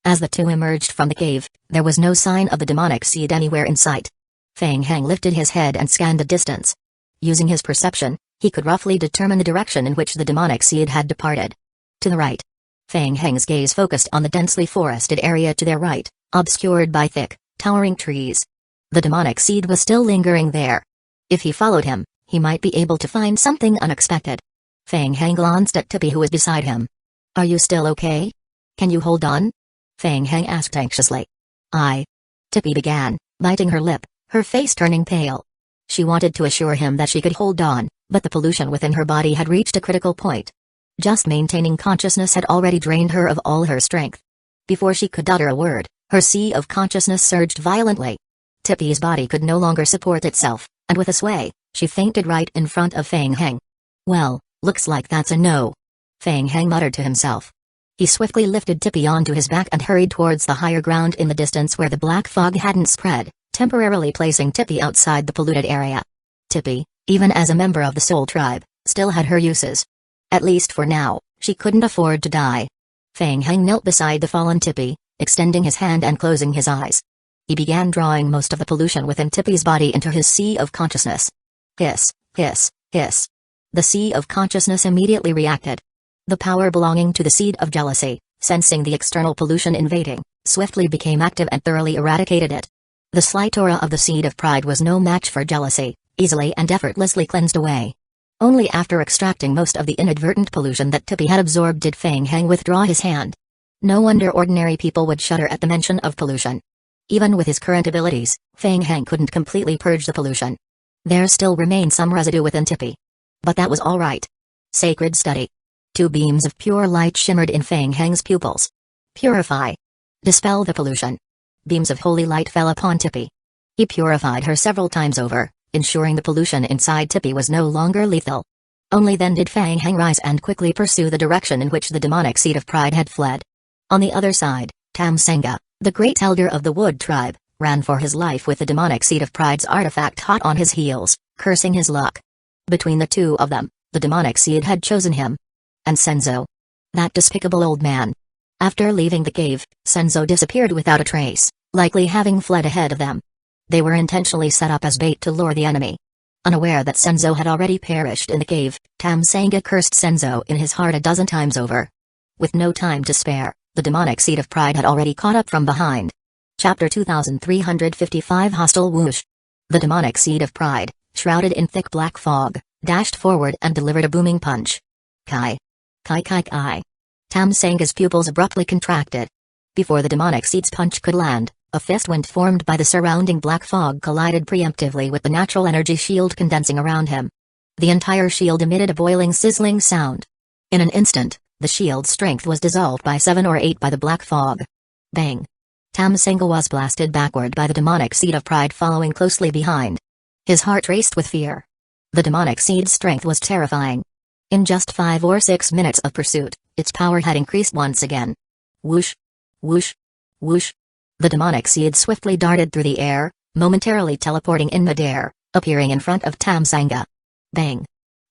As the 2 emerged from the cave, there was no sign of the demonic seed anywhere in sight. Fang Heng lifted his head and scanned the distance. Using his perception, he could roughly determine the direction in which the demonic seed had departed. To the right. Fang Heng's gaze focused on the densely forested area to their right, obscured by thick, towering trees. The demonic seed was still lingering there. If he followed him, he might be able to find something unexpected. Fang Heng glanced at Tippy who was beside him. "Are you still okay? Can you hold on?" Fang Heng asked anxiously. Tippy began, biting her lip, her face turning pale. She wanted to assure him that she could hold on, but the pollution within her body had reached a critical point. Just maintaining consciousness had already drained her of all her strength. Before she could utter a word, her sea of consciousness surged violently. Tippy's body could no longer support itself, and with a sway, she fainted right in front of Fang Heng. "Well, looks like that's a no," Fang Heng muttered to himself. He swiftly lifted Tippy onto his back and hurried towards the higher ground in the distance where the black fog hadn't spread. temporarily placing Tippy outside the polluted area. Tippy, even as a member of the Soul Tribe, still had her uses. At least for now, she couldn't afford to die. Feng Heng knelt beside the fallen Tippy, extending his hand and closing his eyes. He began drawing most of the pollution within Tippy's body into his sea of consciousness. Hiss, hiss, hiss. The sea of consciousness immediately reacted. The power belonging to the seed of jealousy, sensing the external pollution invading, swiftly became active and thoroughly eradicated it. The slight aura of the seed of pride was no match for jealousy, easily and effortlessly cleansed away. Only after extracting most of the inadvertent pollution that Tippy had absorbed did Feng Heng withdraw his hand. No wonder ordinary people would shudder at the mention of pollution. Even with his current abilities, Feng Heng couldn't completely purge the pollution. There still remained some residue within Tippy. But that was all right. Sacred study. 2 beams of pure light shimmered in Feng Heng's pupils. Purify. Dispel the pollution. Beams of holy light fell upon Tippy. He purified her several times over, ensuring the pollution inside Tippy was no longer lethal. Only then did Feng Heng rise and quickly pursue the direction in which the demonic seed of pride had fled. On the other side, Tam Senga, the great elder of the Wood tribe, ran for his life with the demonic seed of pride's artifact hot on his heels, cursing his luck. Between the two of them, the demonic seed had chosen him. And Senzo. That despicable old man. After leaving the cave, Senzo disappeared without a trace, likely having fled ahead of them. They were intentionally set up as bait to lure the enemy. Unaware that Senzo had already perished in the cave, Tam Senga cursed Senzo in his heart a dozen times over. With no time to spare, the demonic seed of pride had already caught up from behind. Chapter 2355 Hostile Whoosh. The demonic seed of pride, shrouded in thick black fog, dashed forward and delivered a booming punch. Kai. Kai kai kai. Tam Senga's pupils abruptly contracted. Before the demonic seed's punch could land, a fist wind formed by the surrounding black fog collided preemptively with the natural energy shield condensing around him. The entire shield emitted a boiling sizzling sound. In an instant, the shield's strength was dissolved by 7 or 8 by the black fog. Bang! Tam Senga was blasted backward by the demonic seed of pride following closely behind. His heart raced with fear. The demonic seed's strength was terrifying. In just 5 or 6 minutes of pursuit, its power had increased once again. Whoosh! Whoosh! Whoosh! The demonic seed swiftly darted through the air, momentarily teleporting in midair, appearing in front of Tam Senga. Bang!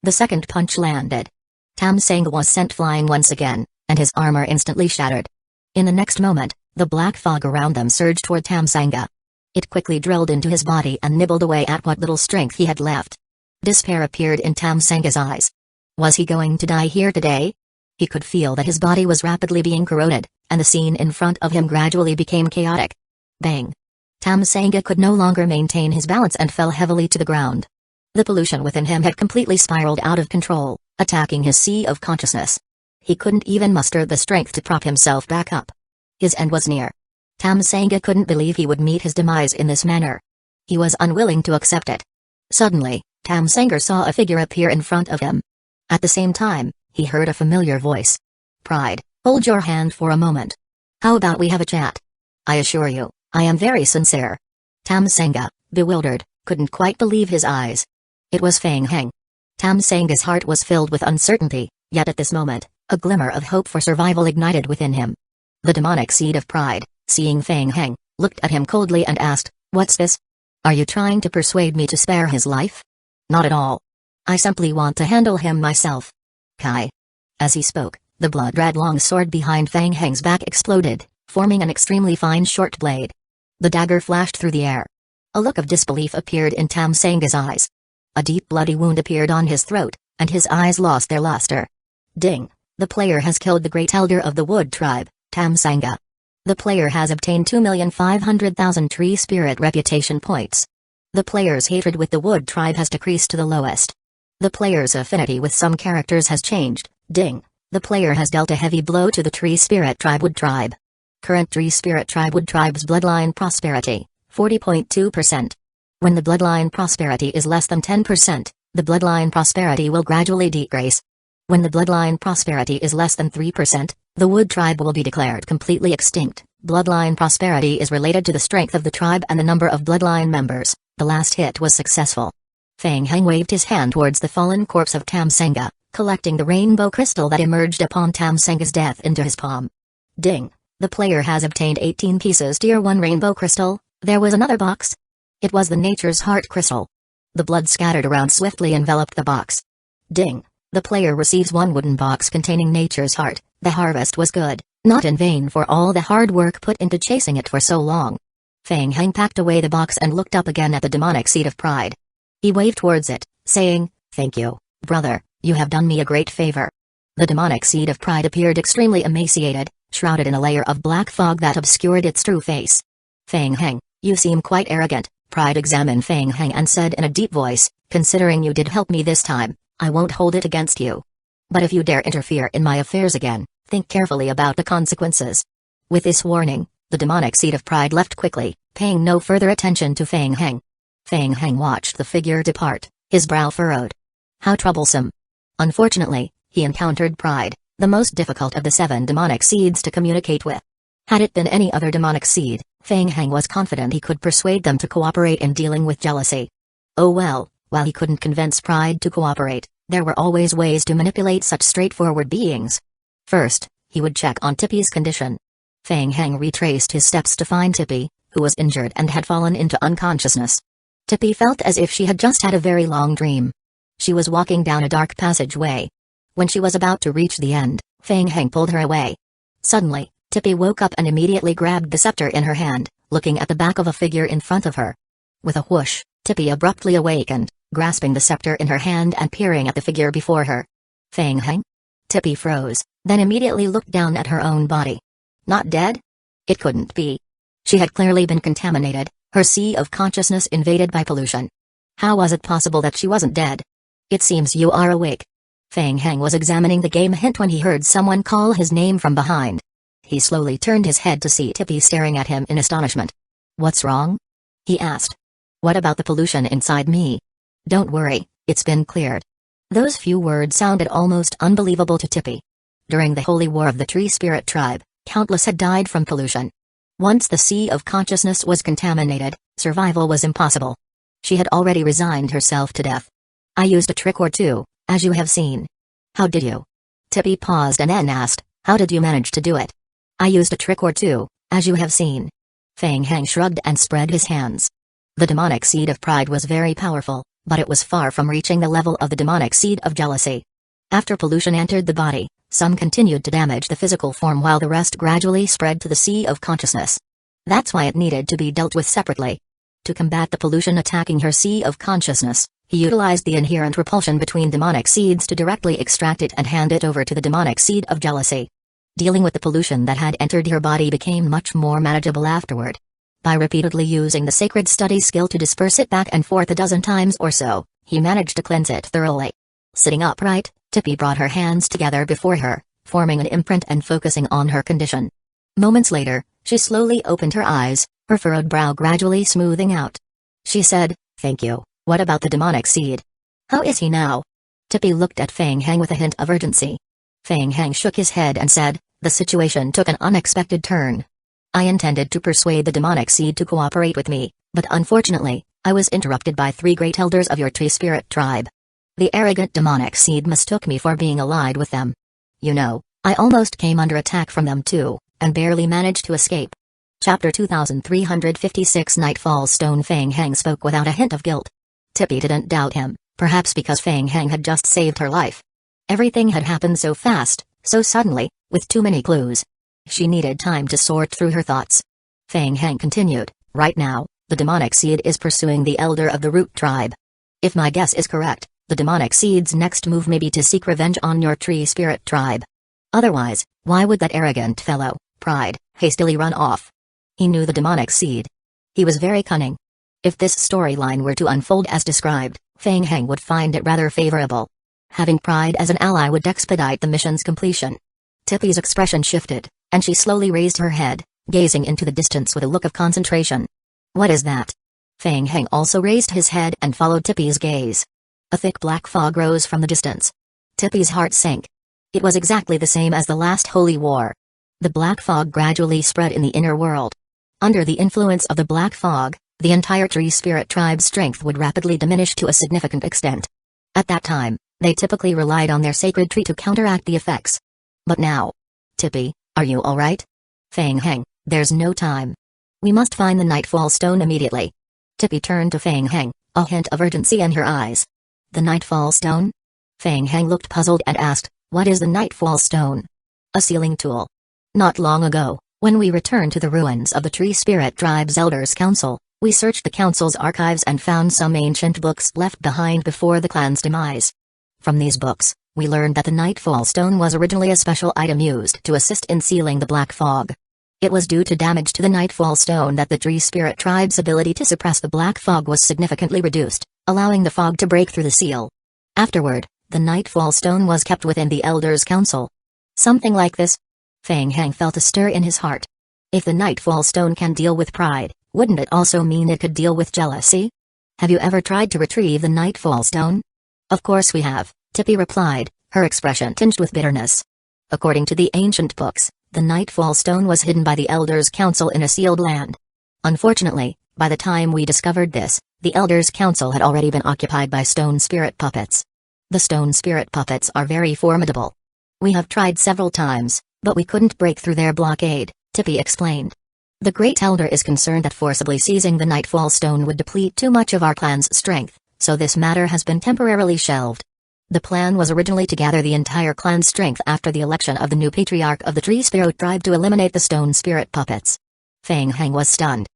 The second punch landed. Tam Senga was sent flying once again, and his armor instantly shattered. In the next moment, the black fog around them surged toward Tam Senga. It quickly drilled into his body and nibbled away at what little strength he had left. Despair appeared in Tam Senga's eyes. Was he going to die here today? He could feel that his body was rapidly being corroded, and the scene in front of him gradually became chaotic. Bang! Tam Senga could no longer maintain his balance and fell heavily to the ground. The pollution within him had completely spiraled out of control, attacking his sea of consciousness. He couldn't even muster the strength to prop himself back up. His end was near. Tam Senga couldn't believe he would meet his demise in this manner. He was unwilling to accept it. Suddenly, Tam Senga saw a figure appear in front of him. At the same time, he heard a familiar voice. Pride, hold your hand for a moment. How about we have a chat? I assure you, I am very sincere. Tam Senga, bewildered, couldn't quite believe his eyes. It was Feng Heng. Tam Senga's heart was filled with uncertainty, yet at this moment, a glimmer of hope for survival ignited within him. The demonic seed of pride, seeing Feng Heng, looked at him coldly and asked, "What's this? Are you trying to persuade me to spare his life?" "Not at all. I simply want to handle him myself." Kai. As he spoke, the blood-red long sword behind Feng Heng's back exploded, forming an extremely fine short blade. The dagger flashed through the air. A look of disbelief appeared in Tam Senga's eyes. A deep bloody wound appeared on his throat, and his eyes lost their luster. Ding! The player has killed the great elder of the Wood tribe, Tam Senga. The player has obtained 2,500,000 tree spirit reputation points. The player's hatred with the Wood tribe has decreased to the lowest. The player's affinity with some characters has changed. Ding! The player has dealt a heavy blow to the tree spirit tribe Wood tribe. Current tree spirit tribe Wood tribe's bloodline prosperity, 40.2%. When the bloodline prosperity is less than 10%, the bloodline prosperity will gradually decrease. When the bloodline prosperity is less than 3%, the Wood tribe will be declared completely extinct. Bloodline prosperity is related to the strength of the tribe and the number of bloodline members. The last hit was successful. Feng Heng waved his hand towards the fallen corpse of Tam Senga, collecting the rainbow crystal that emerged upon Tam Senga's death into his palm. Ding! The player has obtained 18 pieces Tier 1 rainbow crystal. There was another box. It was the nature's heart crystal. The blood scattered around swiftly enveloped the box. Ding! The player receives one wooden box containing nature's heart. The harvest was good, not in vain for all the hard work put into chasing it for so long. Feng Heng packed away the box and looked up again at the demonic seed of pride. He waved towards it, saying, "Thank you, brother, you have done me a great favor." The demonic seed of pride appeared extremely emaciated, shrouded in a layer of black fog that obscured its true face. "Feng Heng, you seem quite arrogant." Pride examined Feng Heng and said in a deep voice, "Considering you did help me this time, I won't hold it against you. But if you dare interfere in my affairs again, think carefully about the consequences." With this warning, the demonic seed of pride left quickly, paying no further attention to Feng Heng. Feng Heng watched the figure depart, his brow furrowed. How troublesome. Unfortunately, he encountered pride, the most difficult of the 7 demonic seeds to communicate with. Had it been any other demonic seed, Feng Heng was confident he could persuade them to cooperate in dealing with jealousy. Oh well, while he couldn't convince pride to cooperate, there were always ways to manipulate such straightforward beings. First, he would check on Tippy's condition. Feng Heng retraced his steps to find Tippy, who was injured and had fallen into unconsciousness. Tippy felt as if she had just had a very long dream. She was walking down a dark passageway. When she was about to reach the end, Feng Heng pulled her away. Suddenly, Tippy woke up and immediately grabbed the scepter in her hand, looking at the back of a figure in front of her. With a whoosh, Tippy abruptly awakened, grasping the scepter in her hand and peering at the figure before her. "Feng Heng?" Tippy froze, then immediately looked down at her own body. Not dead? It couldn't be. She had clearly been contaminated, her sea of consciousness invaded by pollution. How was it possible that she wasn't dead? "It seems you are awake." Feng Heng was examining the game hint when he heard someone call his name from behind. He slowly turned his head to see Tippy staring at him in astonishment. "What's wrong?" he asked. "What about the pollution inside me?" "Don't worry, it's been cleared." Those few words sounded almost unbelievable to Tippy. During the holy war of the tree spirit tribe, countless had died from pollution. Once the sea of consciousness was contaminated, survival was impossible. She had already resigned herself to death. "I used a trick or two, as you have seen." "How did you?" Tippy paused and then asked, "How did you manage to do it?" "I used a trick or two, as you have seen." Feng Heng shrugged and spread his hands. The demonic seed of pride was very powerful, but it was far from reaching the level of the demonic seed of jealousy. After pollution entered the body, some continued to damage the physical form while the rest gradually spread to the sea of consciousness. That's why it needed to be dealt with separately. To combat the pollution attacking her sea of consciousness, he utilized the inherent repulsion between demonic seeds to directly extract it and hand it over to the demonic seed of jealousy. Dealing with the pollution that had entered her body became much more manageable afterward. By repeatedly using the sacred study skill to disperse it back and forth a dozen times or so, he managed to cleanse it thoroughly. Sitting upright, Tippy brought her hands together before her, forming an imprint and focusing on her condition. Moments later, she slowly opened her eyes, her furrowed brow gradually smoothing out. She said, "Thank you. What about the demonic seed? How is he now?" Tippy looked at Feng Heng with a hint of urgency. Feng Heng shook his head and said, "The situation took an unexpected turn. I intended to persuade the demonic seed to cooperate with me, but unfortunately, I was interrupted by 3 great elders of your tree spirit tribe. The arrogant demonic seed mistook me for being allied with them. You know, I almost came under attack from them too, and barely managed to escape." Chapter 2356 Nightfall Stone. Feng Heng spoke without a hint of guilt. Tippy didn't doubt him, perhaps because Feng Heng had just saved her life. Everything had happened so fast, so suddenly, with too many clues. She needed time to sort through her thoughts. Feng Heng continued, "Right now, the demonic seed is pursuing the elder of the root tribe. If my guess is correct, the demonic seed's next move may be to seek revenge on your tree spirit tribe. Otherwise, why would that arrogant fellow, Pride, hastily run off?" He knew the demonic seed. He was very cunning. If this storyline were to unfold as described, Feng Heng would find it rather favorable. Having Pride as an ally would expedite the mission's completion. Tippy's expression shifted, and she slowly raised her head, gazing into the distance with a look of concentration. "What is that?" Feng Heng also raised his head and followed Tippy's gaze. A thick black fog rose from the distance. Tippy's heart sank. It was exactly the same as the last holy war. The black fog gradually spread in the inner world. Under the influence of the black fog, the entire tree spirit tribe's strength would rapidly diminish to a significant extent. At that time, they typically relied on their sacred tree to counteract the effects. But now... "Tippy, are you alright?" "Feng Heng, there's no time. We must find the Nightfall Stone immediately." Tippy turned to Fang Heng, a hint of urgency in her eyes. The Nightfall Stone? Fang Heng looked puzzled and asked, "What is the Nightfall Stone?" "A sealing tool. Not long ago, when we returned to the ruins of the Tree Spirit Tribe's Elders Council, we searched the council's archives and found some ancient books left behind before the clan's demise. From these books, we learned that the Nightfall Stone was originally a special item used to assist in sealing the Black Fog. It was due to damage to the Nightfall Stone that the Tree Spirit Tribe's ability to suppress the Black Fog was significantly reduced, allowing the fog to break through the seal. Afterward, the Nightfall Stone was kept within the Elders' Council." "Something like this?" Fang Heng felt a stir in his heart. If the Nightfall Stone can deal with pride, wouldn't it also mean it could deal with jealousy? "Have you ever tried to retrieve the Nightfall Stone?" "Of course we have," Tippy replied, her expression tinged with bitterness. According to the ancient books, the Nightfall Stone was hidden by the Elders' Council in a sealed land. Unfortunately, by the time we discovered this, the Elders' Council had already been occupied by stone spirit puppets. The stone spirit puppets are very formidable. We have tried several times, but we couldn't break through their blockade, Tippy explained. The Great Elder is concerned that forcibly seizing the Nightfall Stone would deplete too much of our clan's strength, so this matter has been temporarily shelved. The plan was originally to gather the entire clan's strength after the election of the new patriarch of the Tree Spirit Tribe to eliminate the stone spirit puppets. Fang Heng was stunned.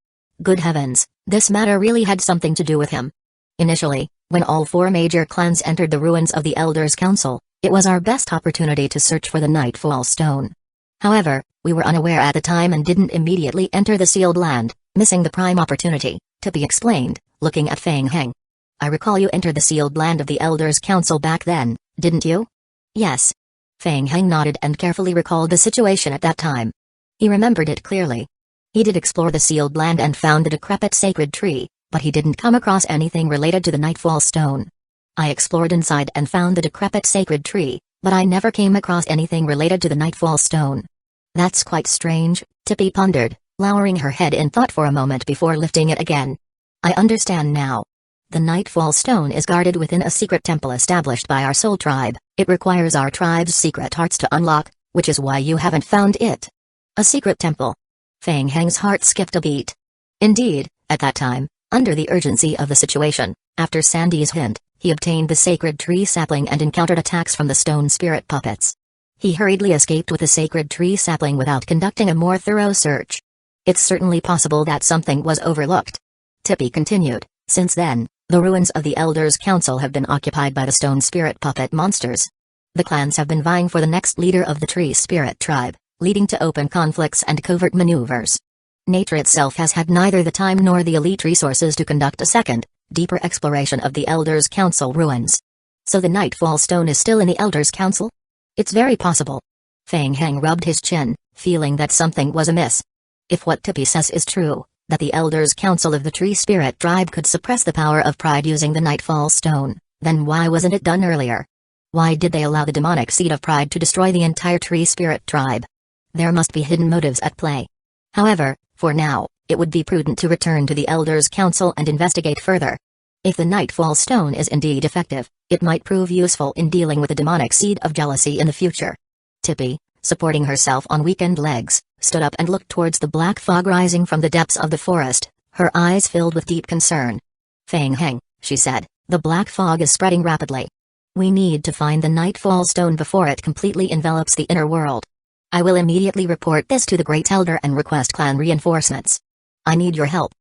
Good heavens, this matter really had something to do with him. Initially, when all four major clans entered the ruins of the Elders' Council, it was our best opportunity to search for the Nightfall Stone. However, we were unaware at the time and didn't immediately enter the sealed land, missing the prime opportunity, Tippy explained, looking at Fang Heng. "I recall you entered the sealed land of the Elders' Council back then, didn't you?" "Yes." Fang Heng nodded and carefully recalled the situation at that time. He remembered it clearly. He did explore the sealed land and found a decrepit sacred tree, but he didn't come across anything related to the Nightfall Stone. "I explored inside and found the decrepit sacred tree, but I never came across anything related to the Nightfall Stone." "That's quite strange," Tippy pondered, lowering her head in thought for a moment before lifting it again. "I understand now. The Nightfall Stone is guarded within a secret temple established by our soul tribe. It requires our tribe's secret hearts to unlock, which is why you haven't found it." "A secret temple?" Fang Heng's heart skipped a beat. Indeed, at that time, under the urgency of the situation, after Sandy's hint, he obtained the sacred tree sapling and encountered attacks from the stone spirit puppets. He hurriedly escaped with the sacred tree sapling without conducting a more thorough search. It's certainly possible that something was overlooked. Tippy continued, since then, the ruins of the Elders' Council have been occupied by the stone spirit puppet monsters. The clans have been vying for the next leader of the Tree Spirit Tribe, leading to open conflicts and covert maneuvers. Nature itself has had neither the time nor the elite resources to conduct a second, deeper exploration of the Elders' Council ruins. So the Nightfall Stone is still in the Elders' Council? It's very possible. Fang Heng rubbed his chin, feeling that something was amiss. If what Tippy says is true, that the Elders' Council of the Tree Spirit Tribe could suppress the power of pride using the Nightfall Stone, then why wasn't it done earlier? Why did they allow the demonic seed of pride to destroy the entire Tree Spirit Tribe? There must be hidden motives at play. However, for now, it would be prudent to return to the Elders' Council and investigate further. If the Nightfall Stone is indeed effective, it might prove useful in dealing with the demonic seed of jealousy in the future. Tippy, supporting herself on weakened legs, stood up and looked towards the black fog rising from the depths of the forest, her eyes filled with deep concern. "Fang Heng," she said, "the black fog is spreading rapidly. We need to find the Nightfall Stone before it completely envelops the inner world. I will immediately report this to the Great Elder and request clan reinforcements. I need your help."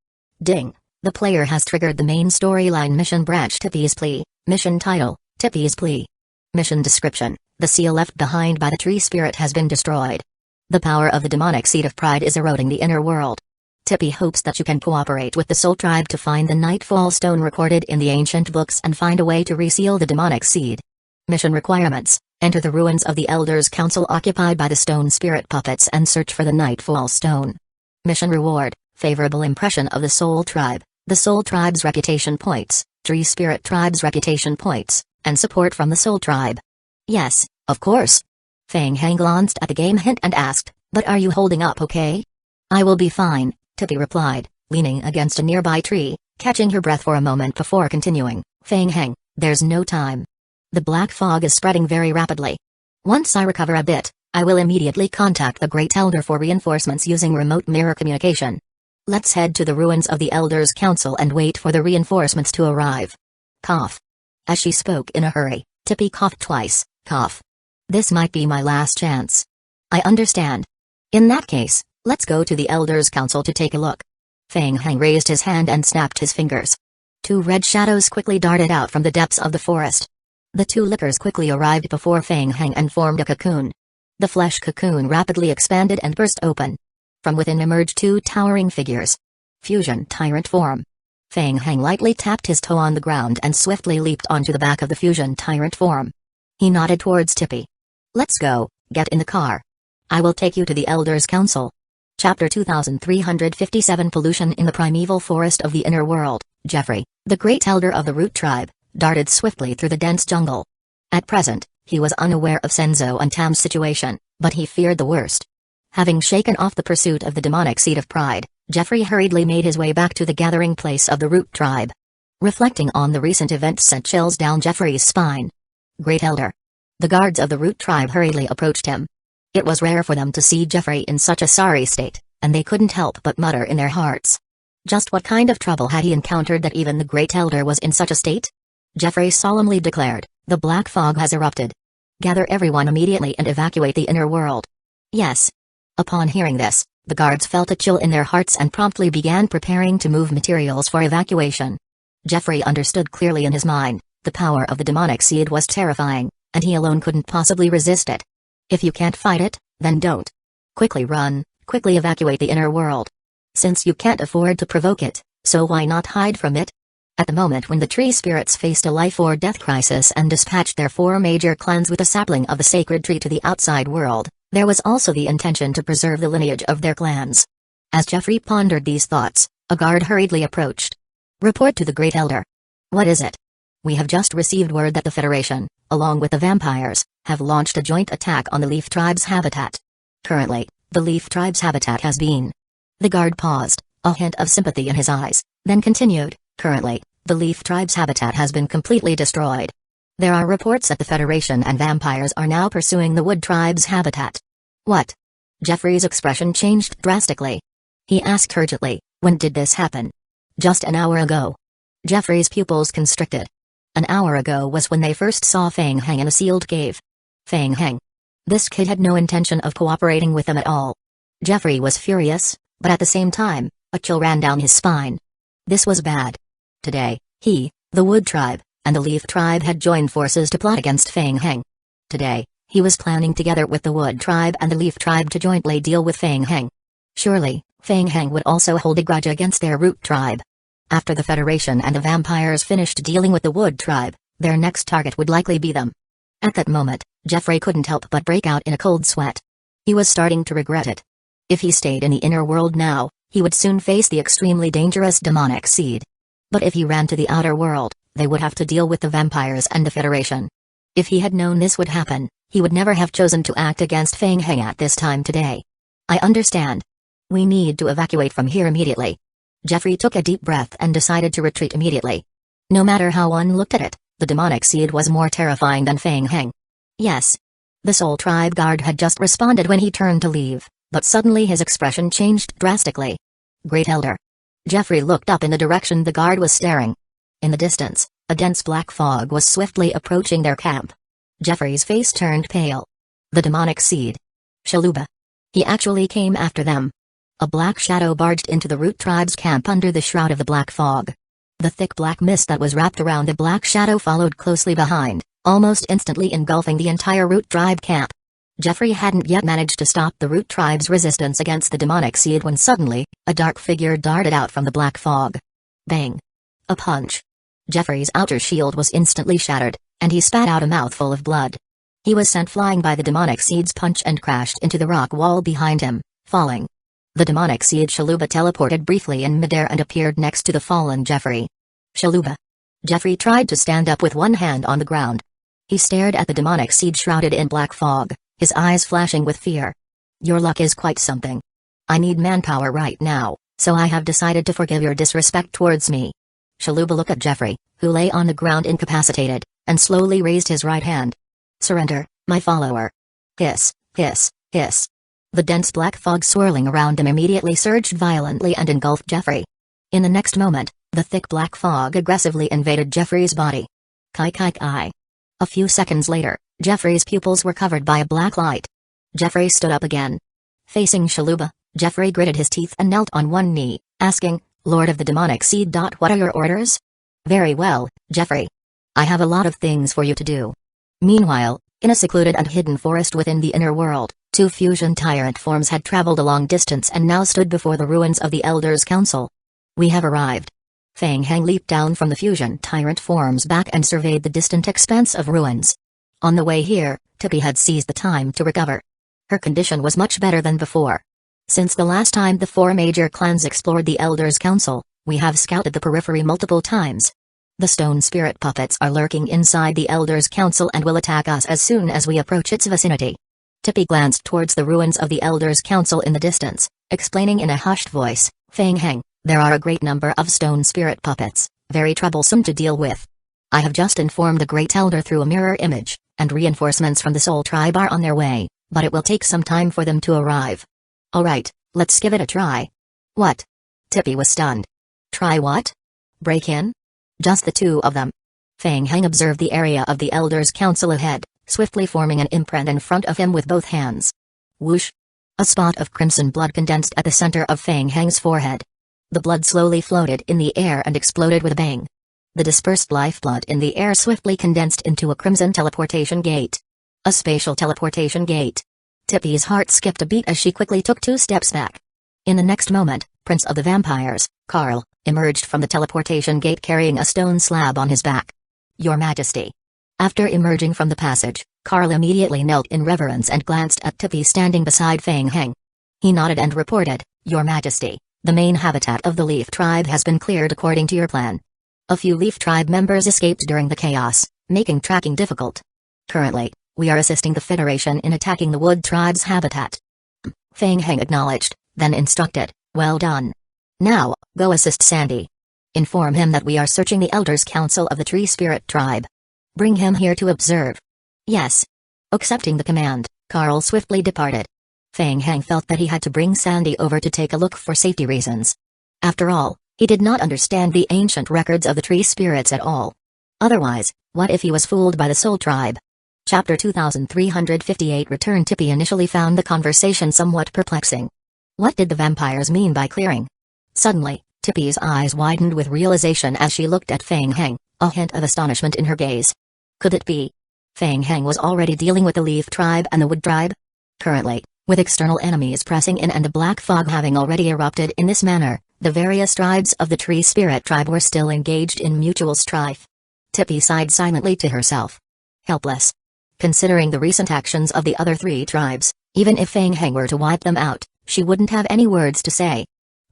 Ding. The player has triggered the main storyline mission branch. Tippy's Plea. Mission title, Tippy's Plea. Mission description: the seal left behind by the tree spirit has been destroyed. The power of the demonic seed of pride is eroding the inner world. Tippy hopes that you can cooperate with the Soul Tribe to find the Nightfall Stone recorded in the ancient books and find a way to reseal the demonic seed. Mission requirements: enter the ruins of the Elders' Council occupied by the stone spirit puppets and search for the Nightfall Stone. Mission reward: favorable impression of the Soul Tribe, the Soul Tribe's reputation points, Tree Spirit Tribe's reputation points, and support from the Soul Tribe. Yes, of course. Fang Heng glanced at the game hint and asked, "But are you holding up okay?" "I will be fine," Tippy replied, leaning against a nearby tree, catching her breath for a moment before continuing. "Fang Heng, there's no time. The black fog is spreading very rapidly. Once I recover a bit, I will immediately contact the Great Elder for reinforcements using remote mirror communication." Let's head to the ruins of the Elders' Council and wait for the reinforcements to arrive. Cough. As she spoke in a hurry, Tippy coughed twice. Cough. This might be my last chance. I understand. In that case, let's go to the Elders' Council to take a look. Feng Heng raised his hand and snapped his fingers. Two red shadows quickly darted out from the depths of the forest. The two lickers quickly arrived before Feng Heng and formed a cocoon. The flesh cocoon rapidly expanded and burst open. From within emerged two towering figures. Fusion Tyrant form. Feng Heng lightly tapped his toe on the ground and swiftly leaped onto the back of the Fusion Tyrant form. He nodded towards Tippy. Let's go, get in the car. I will take you to the Elders' Council. Chapter 2357 Pollution in the Primeval Forest of the Inner World. Jeffrey, the Great Elder of the Root Tribe, darted swiftly through the dense jungle. At present, he was unaware of Senzo and Tam's situation, but he feared the worst. Having shaken off the pursuit of the demonic seed of pride, Jeffrey hurriedly made his way back to the gathering place of the Root Tribe. Reflecting on the recent events sent chills down Jeffrey's spine. Great Elder. The guards of the Root Tribe hurriedly approached him. It was rare for them to see Jeffrey in such a sorry state, and they couldn't help but mutter in their hearts. Just what kind of trouble had he encountered that even the Great Elder was in such a state? Jeffrey solemnly declared, "The black fog has erupted. Gather everyone immediately and evacuate the inner world." Yes. Upon hearing this, the guards felt a chill in their hearts and promptly began preparing to move materials for evacuation. Jeffrey understood clearly in his mind, the power of the demonic seed was terrifying, and he alone couldn't possibly resist it. If you can't fight it, then don't. Quickly run, quickly evacuate the inner world. Since you can't afford to provoke it, so why not hide from it? At the moment when the tree spirits faced a life or death crisis and dispatched their 4 major clans with a sapling of the sacred tree to the outside world, there was also the intention to preserve the lineage of their clans. As Jeffrey pondered these thoughts, a guard hurriedly approached. Report to the Great Elder. What is it? We have just received word that the Federation, along with the vampires, have launched a joint attack on the Leaf Tribe's habitat. Currently, the Leaf Tribe's habitat has been... The guard paused, a hint of sympathy in his eyes, then continued, currently, the Leaf Tribe's habitat has been completely destroyed. There are reports that the Federation and vampires are now pursuing the Wood Tribe's habitat. What? Jeffrey's expression changed drastically. He asked urgently, when did this happen? Just an hour ago. Jeffrey's pupils constricted. An hour ago was when they first saw Feng Heng in a sealed cave. Feng Heng. This kid had no intention of cooperating with them at all. Jeffrey was furious, but at the same time, a chill ran down his spine. This was bad. Today, he, the Wood Tribe, and the Leaf Tribe had joined forces to plot against Feng Heng. Today, he was planning together with the Wood Tribe and the Leaf Tribe to jointly deal with Feng Heng. Surely, Feng Heng would also hold a grudge against their Root Tribe. After the Federation and the vampires finished dealing with the Wood Tribe, their next target would likely be them. At that moment, Jeffrey couldn't help but break out in a cold sweat. He was starting to regret it. If he stayed in the inner world now, he would soon face the extremely dangerous demonic seed. But if he ran to the outer world, they would have to deal with the vampires and the Federation. If he had known this would happen, he would never have chosen to act against Feng Heng at this time today. I understand. We need to evacuate from here immediately. Jeffrey took a deep breath and decided to retreat immediately. No matter how one looked at it, the demonic seed was more terrifying than Feng Heng. Yes. The Soul Tribe guard had just responded when he turned to leave, but suddenly his expression changed drastically. Great Elder. Jeffrey looked up in the direction the guard was staring. In the distance, a dense black fog was swiftly approaching their camp. Jeffrey's face turned pale. The demonic seed. Shaluba. He actually came after them. A black shadow barged into the Root Tribe's camp under the shroud of the black fog. The thick black mist that was wrapped around the black shadow followed closely behind, almost instantly engulfing the entire Root Tribe camp. Jeffrey hadn't yet managed to stop the Root Tribe's resistance against the demonic seed when suddenly, a dark figure darted out from the black fog. Bang! A punch. Jeffrey's outer shield was instantly shattered, and he spat out a mouthful of blood. He was sent flying by the demonic seed's punch and crashed into the rock wall behind him, falling. The demonic seed Shaluba teleported briefly in midair and appeared next to the fallen Jeffrey. Shaluba. Jeffrey tried to stand up with one hand on the ground. He stared at the demonic seed shrouded in black fog, his eyes flashing with fear. Your luck is quite something. I need manpower right now, so I have decided to forgive your disrespect towards me. Shaluba looked at Jeffrey, who lay on the ground incapacitated, and slowly raised his right hand. Surrender, my follower. Hiss, hiss, hiss. The dense black fog swirling around him immediately surged violently and engulfed Jeffrey. In the next moment, the thick black fog aggressively invaded Jeffrey's body. Kai kai kai. A few seconds later, Jeffrey's pupils were covered by a black light. Jeffrey stood up again. Facing Shaluba, Jeffrey gritted his teeth and knelt on one knee, asking, "Lord of the Demonic Seed. What are your orders?" "Very well, Jeffrey. I have a lot of things for you to do." Meanwhile, in a secluded and hidden forest within the inner world, two fusion tyrant forms had traveled a long distance and now stood before the ruins of the Elders' Council. "We have arrived." Fang Heng leaped down from the fusion tyrant form's back and surveyed the distant expanse of ruins. On the way here, Tippy had seized the time to recover. Her condition was much better than before. "Since the last time the four major clans explored the Elders' Council, we have scouted the periphery multiple times. The stone spirit puppets are lurking inside the Elders' Council and will attack us as soon as we approach its vicinity." Tippy glanced towards the ruins of the Elders' Council in the distance, explaining in a hushed voice, "Fang Heng, there are a great number of stone spirit puppets, very troublesome to deal with. I have just informed the Great Elder through a mirror image, and reinforcements from the Soul Tribe are on their way, but it will take some time for them to arrive." "Alright, let's give it a try." "What?" Tippy was stunned. "Try what? Break in? Just the two of them?" Fang Heng observed the area of the Elders' Council ahead, swiftly forming an imprint in front of him with both hands. Whoosh! A spot of crimson blood condensed at the center of Fang Heng's forehead. The blood slowly floated in the air and exploded with a bang. The dispersed lifeblood in the air swiftly condensed into a crimson teleportation gate. A spatial teleportation gate. Tippy's heart skipped a beat as she quickly took 2 steps back. In the next moment, Prince of the Vampires, Carl, emerged from the teleportation gate carrying a stone slab on his back. "Your Majesty." After emerging from the passage, Carl immediately knelt in reverence and glanced at Tippy standing beside Fang Heng. He nodded and reported, "Your Majesty, the main habitat of the Leaf Tribe has been cleared according to your plan. A few Leaf Tribe members escaped during the chaos, making tracking difficult. Currently, we are assisting the Federation in attacking the Wood Tribe's habitat." Fang Heng acknowledged, then instructed, "Well done. Now, go assist Sandy. Inform him that we are searching the Elders' Council of the Tree Spirit Tribe. Bring him here to observe." "Yes." Accepting the command, Carl swiftly departed. Fang Heng felt that he had to bring Sandy over to take a look for safety reasons. After all, he did not understand the ancient records of the tree spirits at all. Otherwise, what if he was fooled by the Soul Tribe? Chapter 2358 Return. Tippy initially found the conversation somewhat perplexing. What did the vampires mean by clearing? Suddenly, Tippy's eyes widened with realization as she looked at Fang Heng, a hint of astonishment in her gaze. Could it be? Fang Heng was already dealing with the Leaf Tribe and the Wood Tribe? Currently, with external enemies pressing in and the black fog having already erupted in this manner, the various tribes of the Tree Spirit Tribe were still engaged in mutual strife. Tippy sighed silently to herself. Helpless. Considering the recent actions of the other 3 tribes, even if Fang Heng were to wipe them out, she wouldn't have any words to say.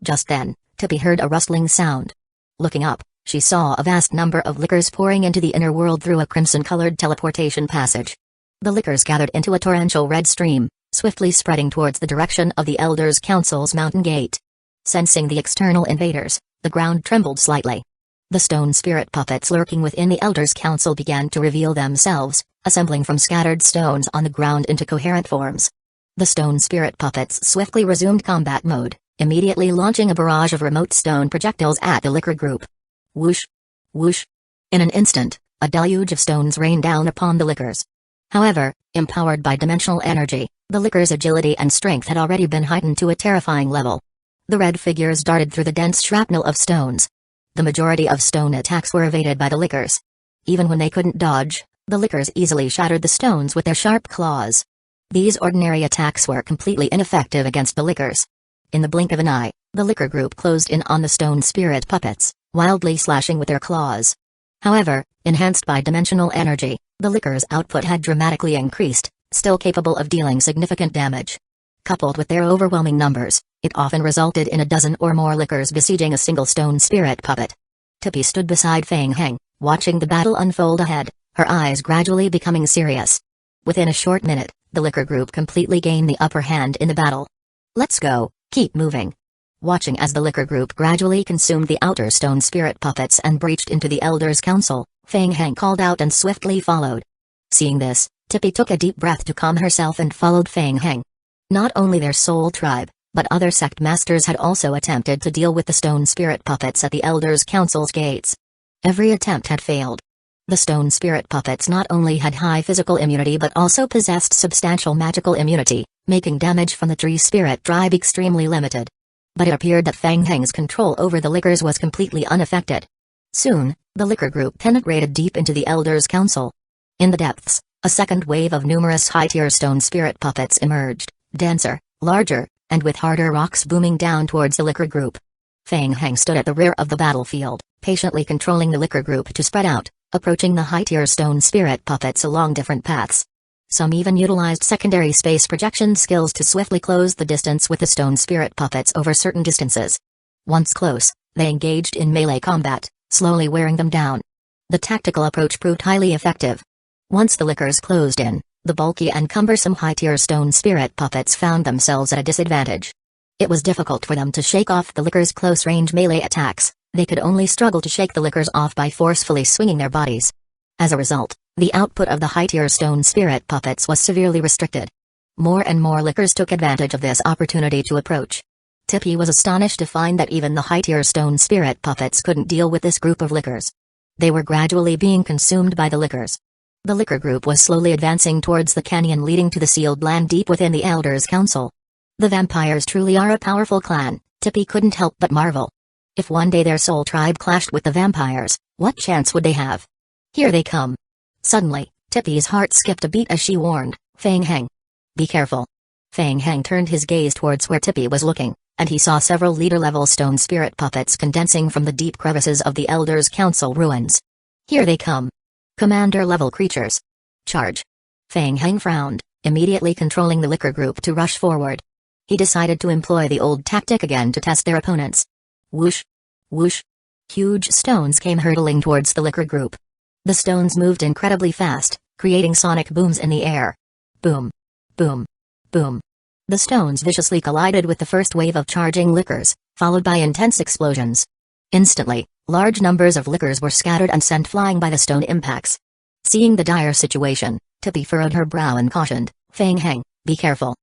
Just then, Tippy heard a rustling sound. Looking up, she saw a vast number of lickers pouring into the inner world through a crimson-colored teleportation passage. The lickers gathered into a torrential red stream, swiftly spreading towards the direction of the Elders' Council's mountain gate. Sensing the external invaders, the ground trembled slightly. The stone spirit puppets lurking within the Elders' Council began to reveal themselves, assembling from scattered stones on the ground into coherent forms. The stone spirit puppets swiftly resumed combat mode, immediately launching a barrage of remote stone projectiles at the licker group. Whoosh! Whoosh! In an instant, a deluge of stones rained down upon the lickers. However, empowered by dimensional energy, the lickers' agility and strength had already been heightened to a terrifying level. The red figures darted through the dense shrapnel of stones. The majority of stone attacks were evaded by the lickers. Even when they couldn't dodge, the lickers easily shattered the stones with their sharp claws. These ordinary attacks were completely ineffective against the lickers. In the blink of an eye, the licker group closed in on the stone spirit puppets, wildly slashing with their claws. However, enhanced by dimensional energy, the lickers' output had dramatically increased, still capable of dealing significant damage. Coupled with their overwhelming numbers, it often resulted in a dozen or more lickers besieging a single stone spirit puppet. Tippy stood beside Fang Heng, watching the battle unfold ahead, her eyes gradually becoming serious. Within a short minute, the licker group completely gained the upper hand in the battle. "Let's go, keep moving." Watching as the licker group gradually consumed the outer stone spirit puppets and breached into the Elders' Council, Fang Heng called out and swiftly followed. Seeing this, Tippy took a deep breath to calm herself and followed Fang Heng. Not only their soul tribe, but other sect masters had also attempted to deal with the stone spirit puppets at the Elders' Council's gates. Every attempt had failed. The stone spirit puppets not only had high physical immunity but also possessed substantial magical immunity, making damage from the tree spirit tribe extremely limited. But it appeared that Fang Heng's control over the lickers was completely unaffected. Soon, the licker group penetrated deep into the Elders' Council. In the depths, a second wave of numerous high-tier stone spirit puppets emerged, denser, larger, and with harder rocks booming down towards the licker group. Fang Heng stood at the rear of the battlefield, patiently controlling the licker group to spread out, approaching the high-tier stone spirit puppets along different paths. Some even utilized secondary space projection skills to swiftly close the distance with the stone spirit puppets over certain distances. Once close, they engaged in melee combat, slowly wearing them down. The tactical approach proved highly effective. Once the lickers closed in, the bulky and cumbersome high-tier stone spirit puppets found themselves at a disadvantage. It was difficult for them to shake off the lickers' close-range melee attacks. They could only struggle to shake the lickers off by forcefully swinging their bodies. As a result, the output of the high-tier stone spirit puppets was severely restricted. More and more lickers took advantage of this opportunity to approach. Tippy was astonished to find that even the high-tier stone spirit puppets couldn't deal with this group of lickers. They were gradually being consumed by the lickers. The licker group was slowly advancing towards the canyon leading to the sealed land deep within the Elders' Council. The vampires truly are a powerful clan, Tippy couldn't help but marvel. If one day their soul tribe clashed with the vampires, what chance would they have? Here they come. Suddenly, Tippy's heart skipped a beat as she warned, Fang Heng. Be careful. Fang Heng turned his gaze towards where Tippy was looking, and he saw several leader-level stone spirit puppets condensing from the deep crevices of the Elders' Council ruins. Here they come. Commander-level creatures. Charge. Fang Heng frowned, immediately controlling the licker group to rush forward. He decided to employ the old tactic again to test their opponents. Whoosh! Whoosh! Huge stones came hurtling towards the licker group. The stones moved incredibly fast, creating sonic booms in the air. Boom! Boom! Boom! The stones viciously collided with the first wave of charging lickers, followed by intense explosions. Instantly, large numbers of lickers were scattered and sent flying by the stone impacts. Seeing the dire situation, Tippy furrowed her brow and cautioned, Fang Heng, be careful.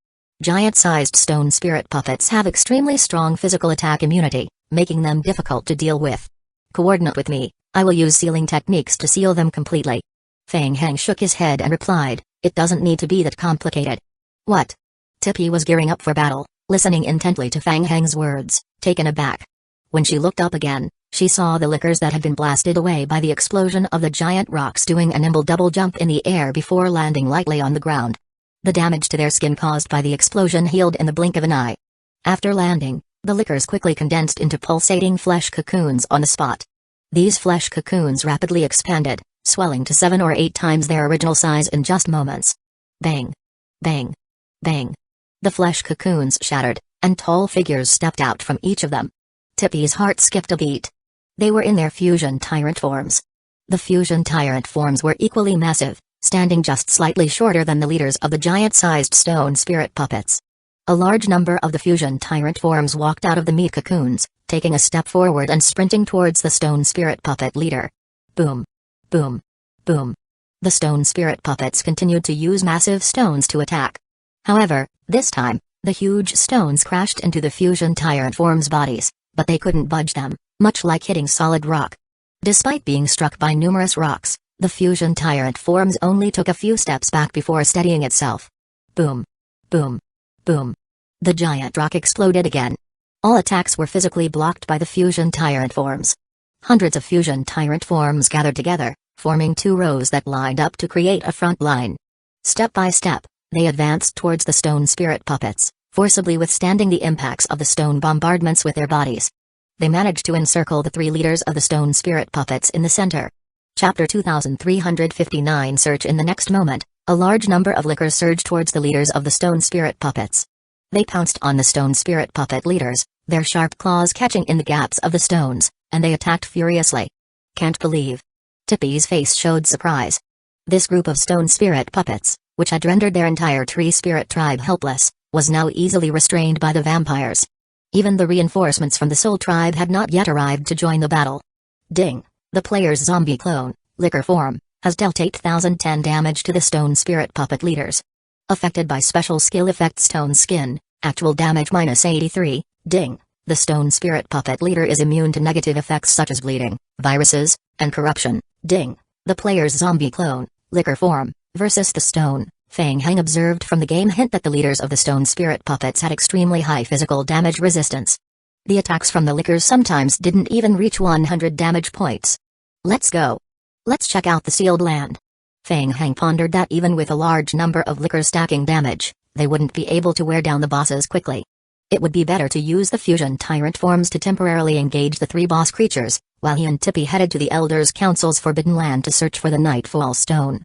Giant-sized stone spirit puppets have extremely strong physical attack immunity, making them difficult to deal with. Coordinate with me, I will use sealing techniques to seal them completely. Fang Heng shook his head and replied, it doesn't need to be that complicated. What? Tippy was gearing up for battle, listening intently to Fang Heng's words, taken aback. When she looked up again, she saw the lickers that had been blasted away by the explosion of the giant rocks doing a nimble double jump in the air before landing lightly on the ground. The damage to their skin caused by the explosion healed in the blink of an eye. After landing, the lickers quickly condensed into pulsating flesh cocoons on the spot. These flesh cocoons rapidly expanded, swelling to 7 or 8 times their original size in just moments. Bang! Bang! Bang! The flesh cocoons shattered, and tall figures stepped out from each of them. Tippy's heart skipped a beat. They were in their fusion tyrant forms. The fusion tyrant forms were equally massive, standing just slightly shorter than the leaders of the giant-sized stone spirit puppets. A large number of the fusion tyrant forms walked out of the meat cocoons, taking a step forward and sprinting towards the stone spirit puppet leader. Boom! Boom! Boom! The stone spirit puppets continued to use massive stones to attack. However, this time, the huge stones crashed into the fusion tyrant forms' bodies, but they couldn't budge them, much like hitting solid rock. Despite being struck by numerous rocks, the fusion tyrant forms only took a few steps back before steadying itself. Boom! Boom! Boom! The giant rock exploded again. All attacks were physically blocked by the fusion tyrant forms. Hundreds of fusion tyrant forms gathered together, forming 2 rows that lined up to create a front line. Step by step, they advanced towards the stone spirit puppets, forcibly withstanding the impacts of the stone bombardments with their bodies. They managed to encircle the 3 leaders of the stone spirit puppets in the center. Chapter 2359. Search. In the next moment, a large number of lickers surged towards the leaders of the stone spirit puppets. They pounced on the stone spirit puppet leaders, their sharp claws catching in the gaps of the stones, and they attacked furiously. Can't believe. Tippy's face showed surprise. This group of stone spirit puppets, which had rendered their entire tree spirit tribe helpless, was now easily restrained by the vampires. Even the reinforcements from the soul tribe had not yet arrived to join the battle. Ding! The player's zombie clone, licker form, has dealt 8010 damage to the stone spirit puppet leaders. Affected by special skill effect stone skin, actual damage -83, ding. The stone spirit puppet leader is immune to negative effects such as bleeding, viruses, and corruption, ding. The player's zombie clone, liquor form, versus the stone. Feng Heng observed from the game hint that the leaders of the stone spirit puppets had extremely high physical damage resistance. The attacks from the lickers sometimes didn't even reach 100 damage points. Let's go. Let's check out the sealed land. Feng Heng pondered that even with a large number of lickers stacking damage, they wouldn't be able to wear down the bosses quickly. It would be better to use the fusion tyrant forms to temporarily engage the 3 boss creatures, while he and Tippy headed to the Elders' Council's Forbidden Land to search for the Nightfall Stone.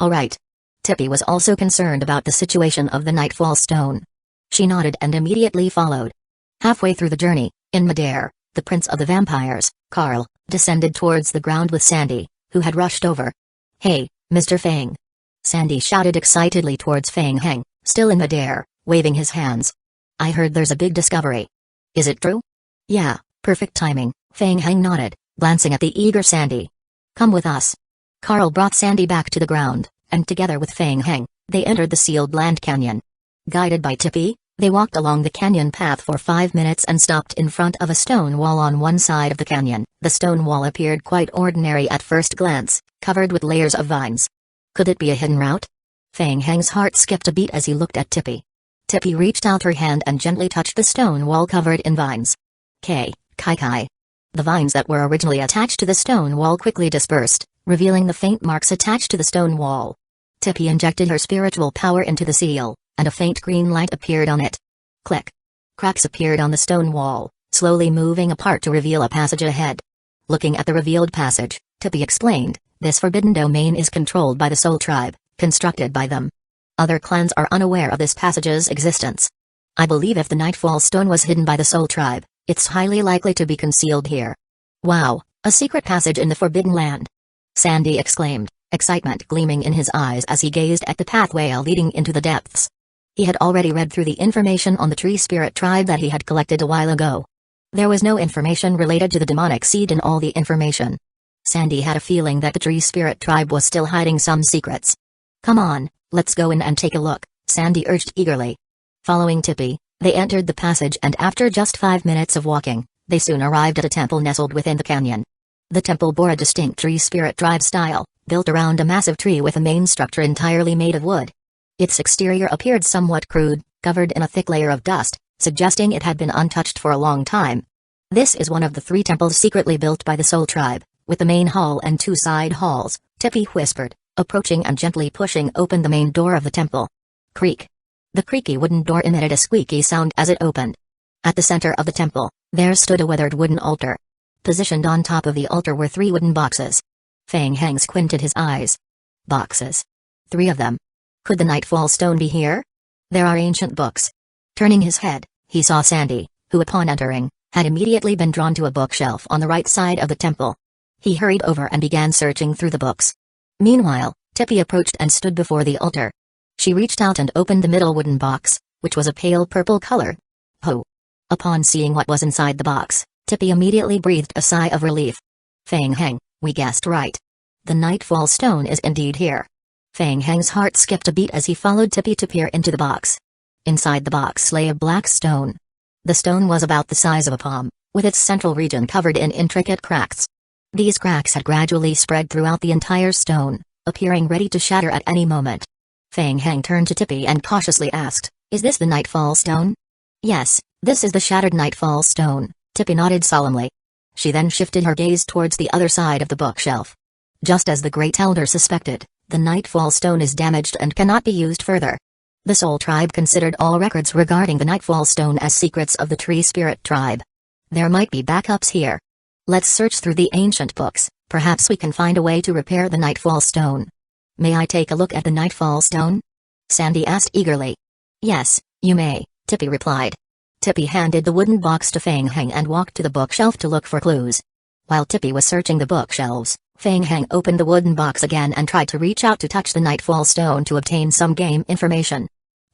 Alright. Tippy was also concerned about the situation of the Nightfall Stone. She nodded and immediately followed. Halfway through the journey, in midair, the Prince of the Vampires, Carl, descended towards the ground with Sandy, who had rushed over. Hey, Mr. Feng. Sandy shouted excitedly towards Feng Heng, still in midair, waving his hands. I heard there's a big discovery. Is it true? Yeah, perfect timing, Feng Heng nodded, glancing at the eager Sandy. Come with us. Carl brought Sandy back to the ground, and together with Feng Heng, they entered the sealed land canyon. Guided by Tippy, they walked along the canyon path for 5 minutes and stopped in front of a stone wall on one side of the canyon. The stone wall appeared quite ordinary at first glance, covered with layers of vines. Could it be a hidden route? Feng Heng's heart skipped a beat as he looked at Tippy. Tippy reached out her hand and gently touched the stone wall covered in vines. Kai. The vines that were originally attached to the stone wall quickly dispersed, revealing the faint marks attached to the stone wall. Tippy injected her spiritual power into the seal, and a faint green light appeared on it. Click. Cracks appeared on the stone wall, slowly moving apart to reveal a passage ahead. Looking at the revealed passage, Tippy explained, this forbidden domain is controlled by the Soul Tribe, constructed by them. Other clans are unaware of this passage's existence. I believe if the Nightfall Stone was hidden by the Soul Tribe, it's highly likely to be concealed here. Wow, a secret passage in the Forbidden Land. Sandy exclaimed, excitement gleaming in his eyes as he gazed at the pathway leading into the depths. He had already read through the information on the Tree Spirit Tribe that he had collected a while ago. There was no information related to the demonic seed in all the information. Sandy had a feeling that the Tree Spirit Tribe was still hiding some secrets. Come on, let's go in and take a look, Sandy urged eagerly. Following Tippy, they entered the passage and after just 5 minutes of walking, they soon arrived at a temple nestled within the canyon. The temple bore a distinct Tree Spirit Tribe style, built around a massive tree with a main structure entirely made of wood. Its exterior appeared somewhat crude, covered in a thick layer of dust, suggesting it had been untouched for a long time. This is one of the 3 temples secretly built by the Soul Tribe, with the main hall and 2 side halls, Tippy whispered, approaching and gently pushing open the main door of the temple. Creak. The creaky wooden door emitted a squeaky sound as it opened. At the center of the temple, there stood a weathered wooden altar. Positioned on top of the altar were 3 wooden boxes. Feng Heng squinted his eyes. Boxes. 3 of them. Could the Nightfall Stone be here? There are ancient books. Turning his head, he saw Sandy, who upon entering, had immediately been drawn to a bookshelf on the right side of the temple. He hurried over and began searching through the books. Meanwhile, Tippy approached and stood before the altar. She reached out and opened the middle wooden box, which was a pale purple color. Ho! Upon seeing what was inside the box, Tippy immediately breathed a sigh of relief. Feng Heng, we guessed right. The Nightfall Stone is indeed here. Feng Heng's heart skipped a beat as he followed Tippy to peer into the box. Inside the box lay a black stone. The stone was about the size of a palm, with its central region covered in intricate cracks. These cracks had gradually spread throughout the entire stone, appearing ready to shatter at any moment. Feng Heng turned to Tippy and cautiously asked, is this the Nightfall Stone? Yes, this is the shattered Nightfall Stone, Tippy nodded solemnly. She then shifted her gaze towards the other side of the bookshelf. Just as the Great Elder suspected, the Nightfall Stone is damaged and cannot be used further. The Soul Tribe considered all records regarding the Nightfall Stone as secrets of the Tree Spirit Tribe. There might be backups here. Let's search through the ancient books, perhaps we can find a way to repair the Nightfall Stone. May I take a look at the Nightfall Stone? Sandy asked eagerly. Yes, you may, Tippy replied. Tippy handed the wooden box to Feng Heng and walked to the bookshelf to look for clues. While Tippy was searching the bookshelves, Feng Heng opened the wooden box again and tried to reach out to touch the Nightfall Stone to obtain some game information.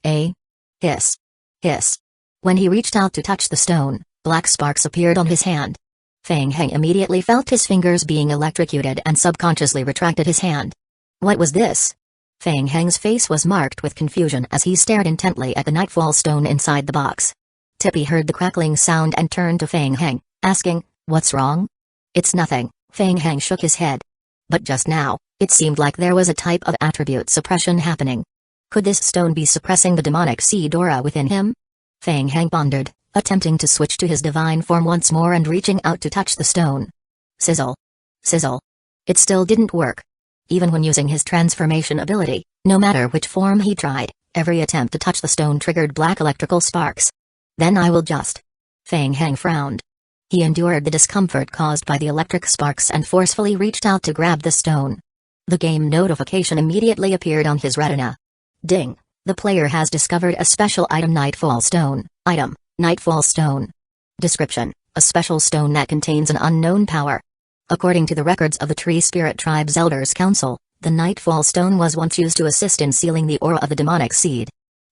Hiss. Hiss. When he reached out to touch the stone, black sparks appeared on his hand. Feng Heng immediately felt his fingers being electrocuted and subconsciously retracted his hand. What was this? Fang Heng's face was marked with confusion as he stared intently at the nightfall stone inside the box. Tippy heard the crackling sound and turned to Fang Heng, asking, "What's wrong?" "It's nothing," Fang Heng shook his head. But just now, it seemed like there was a type of attribute suppression happening. Could this stone be suppressing the demonic seed aura within him? Fang Heng pondered, attempting to switch to his divine form once more and reaching out to touch the stone. Sizzle. Sizzle. It still didn't work. Even when using his transformation ability, no matter which form he tried, every attempt to touch the stone triggered black electrical sparks. "Then I will just..." Fang Heng frowned. He endured the discomfort caused by the electric sparks and forcefully reached out to grab the stone. The game notification immediately appeared on his retina. Ding! The player has discovered a special item, Nightfall Stone. Item: Nightfall Stone. Description: a special stone that contains an unknown power. According to the records of the Tree Spirit Tribe's Elders Council, the Nightfall Stone was once used to assist in sealing the aura of the demonic seed.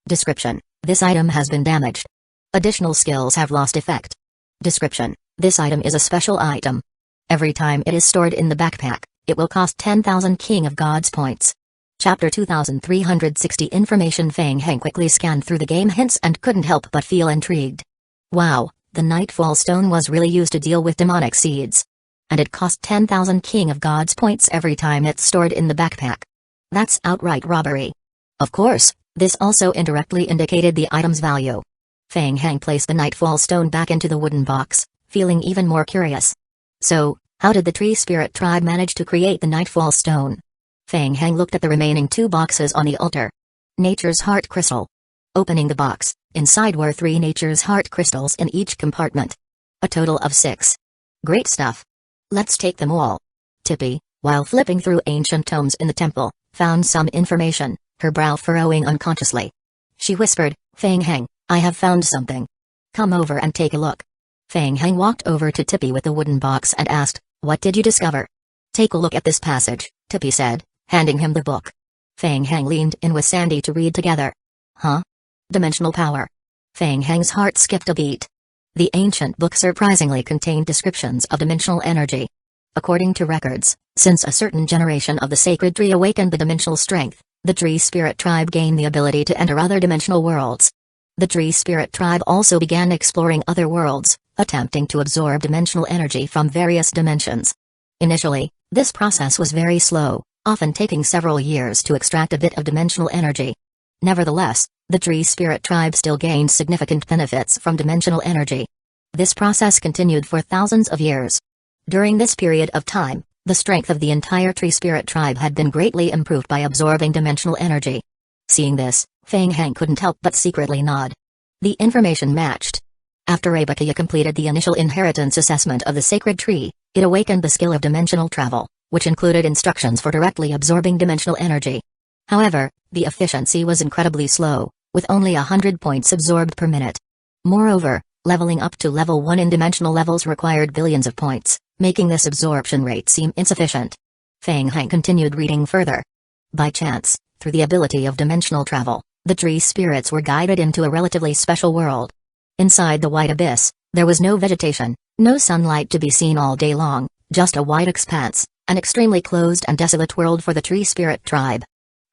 Description: this item has been damaged. Additional skills have lost effect. Description: this item is a special item. Every time it is stored in the backpack, it will cost 10,000 King of Gods points. Chapter 2360 Information. Fang Heng quickly scanned through the game hints and couldn't help but feel intrigued. Wow, the Nightfall Stone was really used to deal with demonic seeds. And it cost 10,000 King of Gods points every time it's stored in the backpack. That's outright robbery. Of course, this also indirectly indicated the item's value. Fang Heng placed the Nightfall Stone back into the wooden box, feeling even more curious. So, how did the Tree Spirit Tribe manage to create the Nightfall Stone? Fang Heng looked at the remaining 2 boxes on the altar. Nature's Heart Crystal. Opening the box, inside were 3 Nature's Heart Crystals in each compartment. A total of 6. Great stuff. Let's take them all. Tippy, while flipping through ancient tomes in the temple, found some information, her brow furrowing unconsciously. She whispered, "Fang Heng, I have found something. Come over and take a look." Fang Heng walked over to Tippy with the wooden box and asked, "What did you discover?" "Take a look at this passage," Tippy said, handing him the book. Fang Heng leaned in with Sandy to read together. Huh? Dimensional power. Fang Heng's heart skipped a beat. The ancient book surprisingly contained descriptions of dimensional energy. According to records, since a certain generation of the sacred tree awakened the dimensional strength, the Tree Spirit Tribe gained the ability to enter other dimensional worlds. The Tree Spirit Tribe also began exploring other worlds, attempting to absorb dimensional energy from various dimensions. Initially, this process was very slow, often taking several years to extract a bit of dimensional energy. Nevertheless, the Tree Spirit Tribe still gained significant benefits from dimensional energy. This process continued for thousands of years. During this period of time, the strength of the entire Tree Spirit Tribe had been greatly improved by absorbing dimensional energy. Seeing this, Fang Heng couldn't help but secretly nod. The information matched. After Abakia completed the initial inheritance assessment of the sacred tree, it awakened the skill of dimensional travel, which included instructions for directly absorbing dimensional energy. However, the efficiency was incredibly slow, with only 100 points absorbed per minute. Moreover, leveling up to level 1 in dimensional levels required billions of points, making this absorption rate seem insufficient. Fang Heng continued reading further. By chance, through the ability of dimensional travel, the tree spirits were guided into a relatively special world. Inside the White Abyss, there was no vegetation, no sunlight to be seen all day long, just a wide expanse, an extremely closed and desolate world for the Tree Spirit Tribe.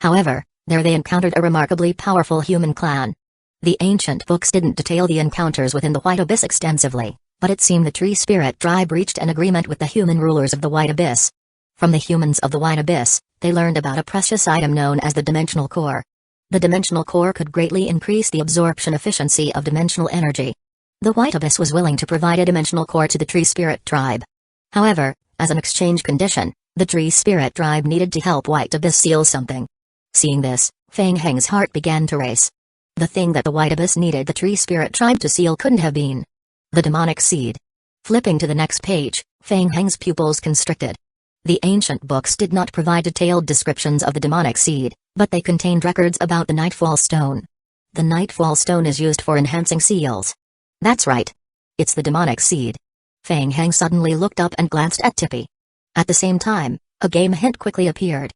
However, there they encountered a remarkably powerful human clan. The ancient books didn't detail the encounters within the White Abyss extensively, but it seemed the Tree Spirit Tribe reached an agreement with the human rulers of the White Abyss. From the humans of the White Abyss, they learned about a precious item known as the Dimensional Core. The Dimensional Core could greatly increase the absorption efficiency of dimensional energy. The White Abyss was willing to provide a Dimensional Core to the Tree Spirit Tribe. However, as an exchange condition, the Tree Spirit Tribe needed to help White Abyss seal something. Seeing this, Fang Heng's heart began to race. The thing that the White Abyss needed the Tree Spirit Tribe to seal couldn't have been the demonic seed. Flipping to the next page, Fang Heng's pupils constricted. The ancient books did not provide detailed descriptions of the demonic seed, but they contained records about the Nightfall Stone. The Nightfall Stone is used for enhancing seals. That's right. It's the demonic seed. Fang Heng suddenly looked up and glanced at Tippy. At the same time, a game hint quickly appeared.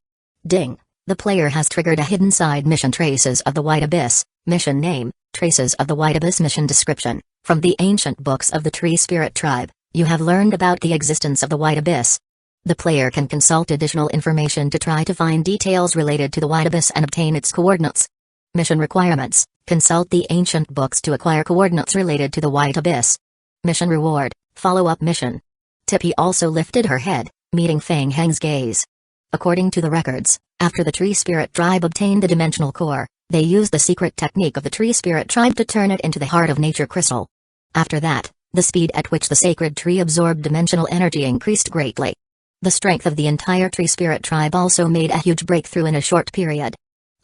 Ding! The player has triggered a hidden side mission. Traces of the White Abyss. Mission name, Traces of the White Abyss. Mission description. From the ancient books of the Tree Spirit Tribe, you have learned about the existence of the White Abyss. The player can consult additional information to try to find details related to the White Abyss and obtain its coordinates. Mission requirements: consult the ancient books to acquire coordinates related to the White Abyss. Mission reward: follow-up mission. Tippy also lifted her head, meeting Fang Heng's gaze. According to the records, after the Tree Spirit Tribe obtained the Dimensional Core, they used the secret technique of the Tree Spirit Tribe to turn it into the Heart of Nature crystal. After that, the speed at which the sacred tree absorbed dimensional energy increased greatly. The strength of the entire Tree Spirit Tribe also made a huge breakthrough in a short period.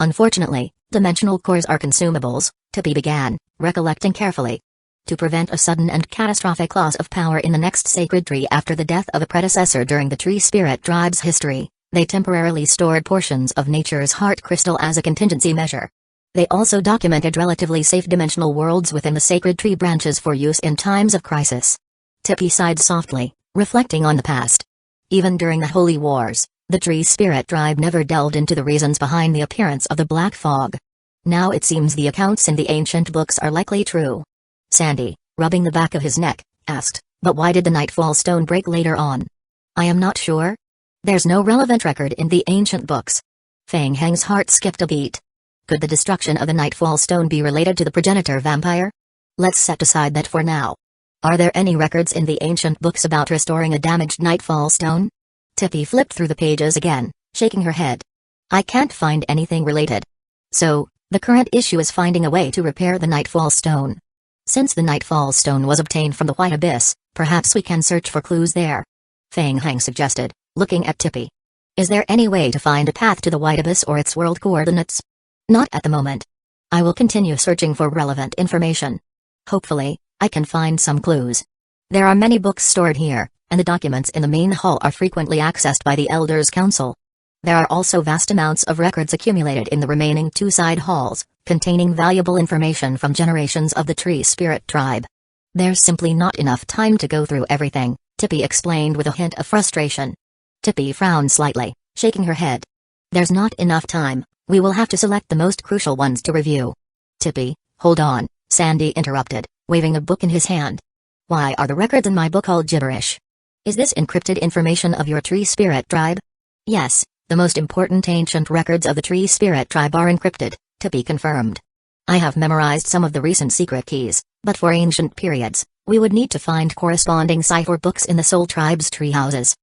Unfortunately, dimensional cores are consumables, Tippy began, recollecting carefully. To prevent a sudden and catastrophic loss of power in the next sacred tree after the death of a predecessor during the Tree Spirit Tribe's history, they temporarily stored portions of nature's heart crystal as a contingency measure. They also documented relatively safe dimensional worlds within the sacred tree branches for use in times of crisis. Tippy sighed softly, reflecting on the past. Even during the Holy Wars, the Tree Spirit Tribe never delved into the reasons behind the appearance of the Black Fog. Now it seems the accounts in the ancient books are likely true. Sandy, rubbing the back of his neck, asked, "But why did the Nightfall Stone break later on?" "I am not sure. There's no relevant record in the ancient books." Fang Heng's heart skipped a beat. Could the destruction of the Nightfall Stone be related to the progenitor vampire? Let's set aside that for now. Are there any records in the ancient books about restoring a damaged Nightfall Stone? Tippy flipped through the pages again, shaking her head. "I can't find anything related. So, the current issue is finding a way to repair the Nightfall Stone. Since the Nightfall Stone was obtained from the White Abyss, perhaps we can search for clues there," Fang Heng suggested, looking at Tippy. "Is there any way to find a path to the White Abyss or its world coordinates?" "Not at the moment. I will continue searching for relevant information. Hopefully, I can find some clues. There are many books stored here, and the documents in the main hall are frequently accessed by the Elders' Council. There are also vast amounts of records accumulated in the remaining two side halls, containing valuable information from generations of the Tree Spirit Tribe. There's simply not enough time to go through everything," Tippy explained with a hint of frustration. Tippy frowned slightly, shaking her head. "There's not enough time, we will have to select the most crucial ones to review." "Tippy, hold on," Sandy interrupted, waving a book in his hand. "Why are the records in my book all gibberish? Is this encrypted information of your Tree Spirit Tribe?" "Yes, the most important ancient records of the Tree Spirit Tribe are encrypted," Tippy confirmed. "I have memorized some of the recent secret keys, but for ancient periods, we would need to find corresponding cipher books in the Soul Tribe's treehouses."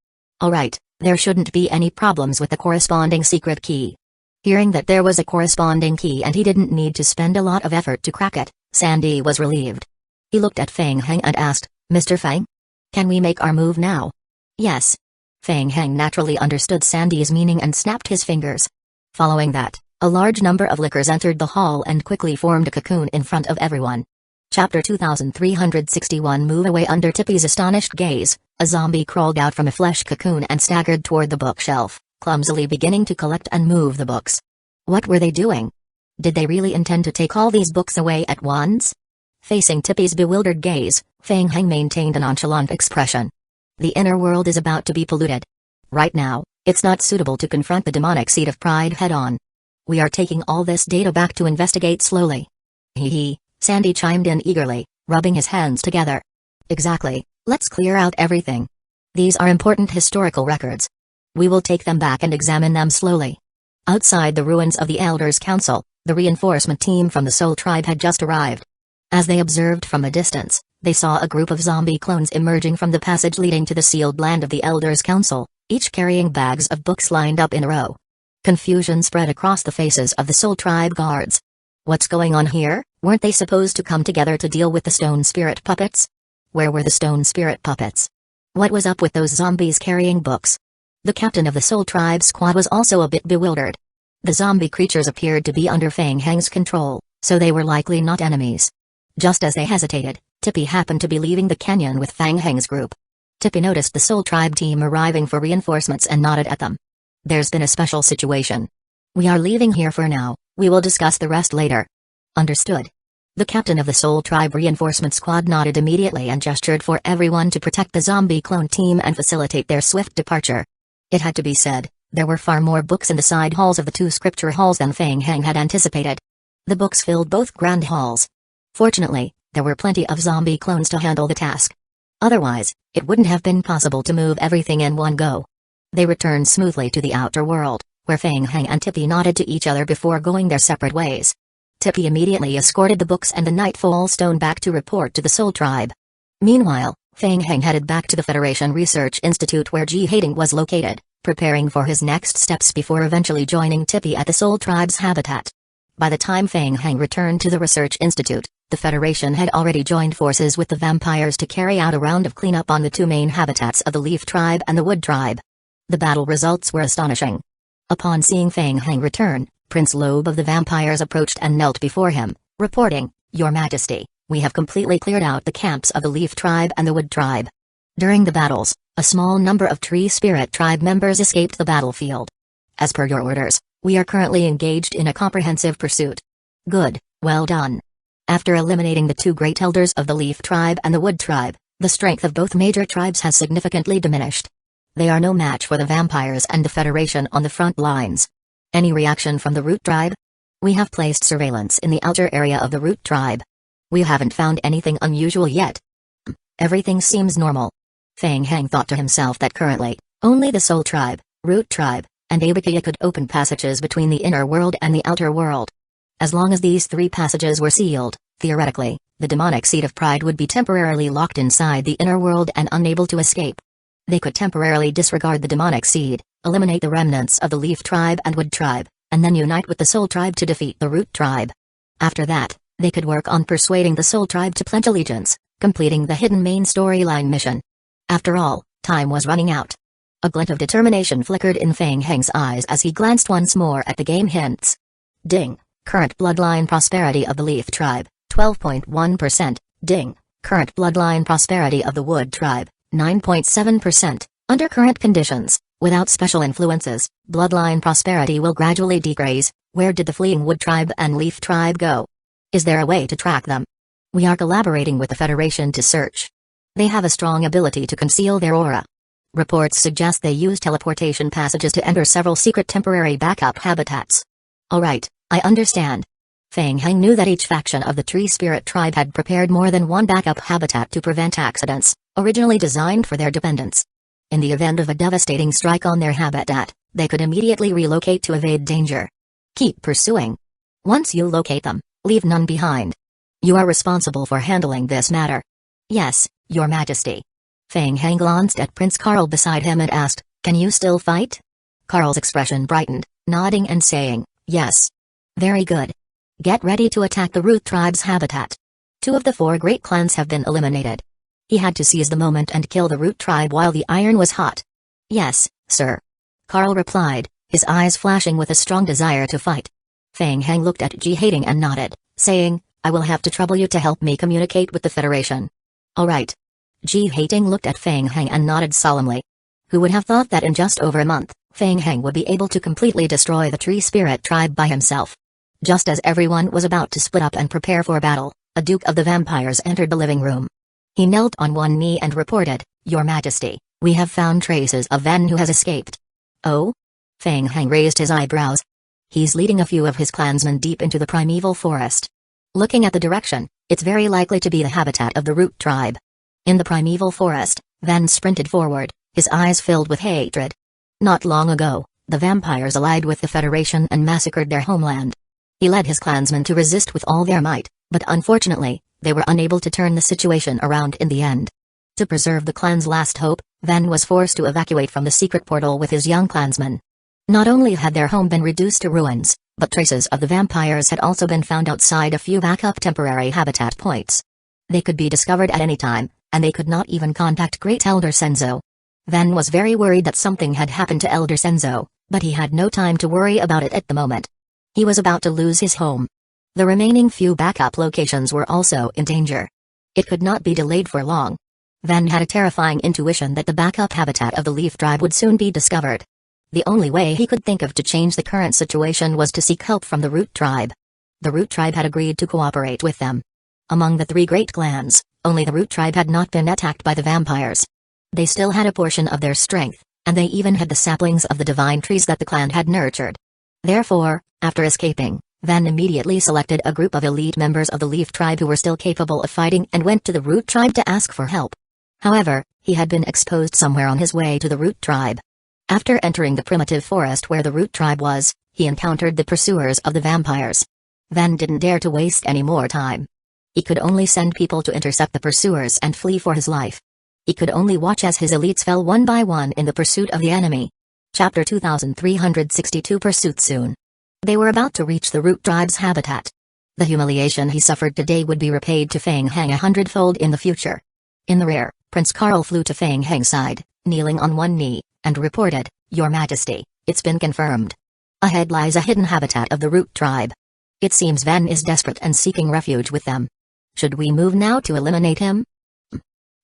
"Alright, there shouldn't be any problems with the corresponding secret key." Hearing that there was a corresponding key and he didn't need to spend a lot of effort to crack it, Sandy was relieved. He looked at Fang Heng and asked, "Mr. Fang? Can we make our move now?" "Yes." Fang Heng naturally understood Sandy's meaning and snapped his fingers. Following that, a large number of lickers entered the hall and quickly formed a cocoon in front of everyone. Chapter 2361. Move away. Under Tippy's astonished gaze, a zombie crawled out from a flesh cocoon and staggered toward the bookshelf, clumsily beginning to collect and move the books. What were they doing? Did they really intend to take all these books away at once? Facing Tippy's bewildered gaze, Fang Heng maintained a nonchalant expression. "The inner world is about to be polluted. Right now, it's not suitable to confront the demonic seed of pride head-on. We are taking all this data back to investigate slowly." Hee, Sandy chimed in eagerly, rubbing his hands together. "Exactly, let's clear out everything. These are important historical records. We will take them back and examine them slowly." Outside the ruins of the Elders' Council, the reinforcement team from the Soul Tribe had just arrived. As they observed from a distance, they saw a group of zombie clones emerging from the passage leading to the sealed land of the Elders' Council, each carrying bags of books lined up in a row. Confusion spread across the faces of the Soul Tribe guards. What's going on here? Weren't they supposed to come together to deal with the stone spirit puppets? Where were the stone spirit puppets? What was up with those zombies carrying books? The captain of the Soul Tribe squad was also a bit bewildered. The zombie creatures appeared to be under Fang Heng's control, so they were likely not enemies. Just as they hesitated, Tippy happened to be leaving the canyon with Fang Heng's group. Tippy noticed the Soul Tribe team arriving for reinforcements and nodded at them. "There's been a special situation. We are leaving here for now, we will discuss the rest later." "Understood." The captain of the Soul Tribe reinforcement squad nodded immediately and gestured for everyone to protect the zombie clone team and facilitate their swift departure. It had to be said, there were far more books in the side halls of the two scripture halls than Fang Heng had anticipated. The books filled both grand halls. Fortunately, there were plenty of zombie clones to handle the task. Otherwise, it wouldn't have been possible to move everything in one go. They returned smoothly to the outer world, where Feng Heng and Tippy nodded to each other before going their separate ways. Tippy immediately escorted the books and the Nightfall Stone back to report to the Soul Tribe. Meanwhile, Feng Heng headed back to the Federation Research Institute where Ji Hating was located, preparing for his next steps before eventually joining Tippy at the Soul Tribe's habitat. By the time Feng Heng returned to the Research Institute, the Federation had already joined forces with the vampires to carry out a round of cleanup on the two main habitats of the Leaf Tribe and the Wood Tribe. The battle results were astonishing. Upon seeing Feng Heng return, Prince Lobe of the vampires approached and knelt before him, reporting, "Your Majesty, we have completely cleared out the camps of the Leaf Tribe and the Wood Tribe." During the battles, a small number of Tree Spirit Tribe members escaped the battlefield. As per your orders, we are currently engaged in a comprehensive pursuit. Good, well done. After eliminating the two great elders of the Leaf Tribe and the Wood Tribe, the strength of both major tribes has significantly diminished. They are no match for the vampires and the Federation on the front lines. Any reaction from the Root Tribe? We have placed surveillance in the outer area of the Root Tribe. We haven't found anything unusual yet. Everything seems normal. Feng Heng thought to himself that currently, only the Soul Tribe, Root Tribe, and Abakia could open passages between the inner world and the outer world. As long as these three passages were sealed, theoretically, the demonic seed of pride would be temporarily locked inside the inner world and unable to escape. They could temporarily disregard the demonic seed, eliminate the remnants of the Leaf Tribe and Wood Tribe, and then unite with the Soul Tribe to defeat the Root Tribe. After that, they could work on persuading the Soul Tribe to pledge allegiance, completing the hidden main storyline mission. After all, time was running out. A glint of determination flickered in Feng Heng's eyes as he glanced once more at the game hints. Ding. Current bloodline prosperity of the Leaf Tribe, 12.1%. Ding. Current bloodline prosperity of the Wood Tribe, 9.7%. Under current conditions, without special influences, bloodline prosperity will gradually decrease. Where did the fleeing Wood Tribe and Leaf Tribe go? Is there a way to track them? We are collaborating with the Federation to search. They have a strong ability to conceal their aura. Reports suggest they use teleportation passages to enter several secret temporary backup habitats. Alright, I understand. Feng Heng knew that each faction of the Tree Spirit Tribe had prepared more than one backup habitat to prevent accidents, originally designed for their dependents. In the event of a devastating strike on their habitat, they could immediately relocate to evade danger. Keep pursuing. Once you locate them, leave none behind. You are responsible for handling this matter. Yes, Your Majesty. Feng Heng glanced at Prince Carl beside him and asked, "Can you still fight?" Carl's expression brightened, nodding and saying, "Yes." "Very good. Get ready to attack the Root Tribe's habitat. 2 of the 4 great clans have been eliminated." He had to seize the moment and kill the Root Tribe while the iron was hot. "Yes, sir." Carl replied, his eyes flashing with a strong desire to fight. Feng Heng looked at Ji Hating and nodded, saying, "I will have to trouble you to help me communicate with the Federation." "Alright." Ji Hating looked at Feng Heng and nodded solemnly. Who would have thought that in just over a month, Feng Heng would be able to completely destroy the Tree Spirit Tribe by himself? Just as everyone was about to split up and prepare for battle, a Duke of the Vampires entered the living room. He knelt on one knee and reported, "Your Majesty, we have found traces of Ven who has escaped." "Oh?" Feng Heng raised his eyebrows. "He's leading a few of his clansmen deep into the primeval forest. Looking at the direction, it's very likely to be the habitat of the Root Tribe." In the primeval forest, Ven sprinted forward, his eyes filled with hatred. Not long ago, the vampires allied with the Federation and massacred their homeland. He led his clansmen to resist with all their might, but unfortunately, they were unable to turn the situation around in the end. To preserve the clan's last hope, Ven was forced to evacuate from the secret portal with his young clansmen. Not only had their home been reduced to ruins, but traces of the vampires had also been found outside a few backup temporary habitat points. They could be discovered at any time, and they could not even contact Great Elder Senzo. Ven was very worried that something had happened to Elder Senzo, but he had no time to worry about it at the moment. He was about to lose his home. The remaining few backup locations were also in danger. It could not be delayed for long. Ven had a terrifying intuition that the backup habitat of the Leaf Tribe would soon be discovered. The only way he could think of to change the current situation was to seek help from the Root Tribe. The Root Tribe had agreed to cooperate with them. Among the 3 great clans, only the Root Tribe had not been attacked by the vampires. They still had a portion of their strength, and they even had the saplings of the divine trees that the clan had nurtured. Therefore, after escaping, Ven immediately selected a group of elite members of the Leaf Tribe who were still capable of fighting and went to the Root Tribe to ask for help. However, he had been exposed somewhere on his way to the Root Tribe. After entering the primitive forest where the root tribe was, he encountered the pursuers of the vampires. Van didn't dare to waste any more time. He could only send people to intercept the pursuers and flee for his life. He could only watch as his elites fell one by one in the pursuit of the enemy. Chapter 2362 Pursuit soon. They were about to reach the root tribe's habitat. The humiliation he suffered today would be repaid to Feng Heng 100-fold in the future. In the rear, Prince Carl flew to Feng Heng's side, kneeling on one knee, and reported, "Your Majesty, it's been confirmed. Ahead lies a hidden habitat of the root tribe. It seems Ven is desperate and seeking refuge with them. Should we move now to eliminate him?"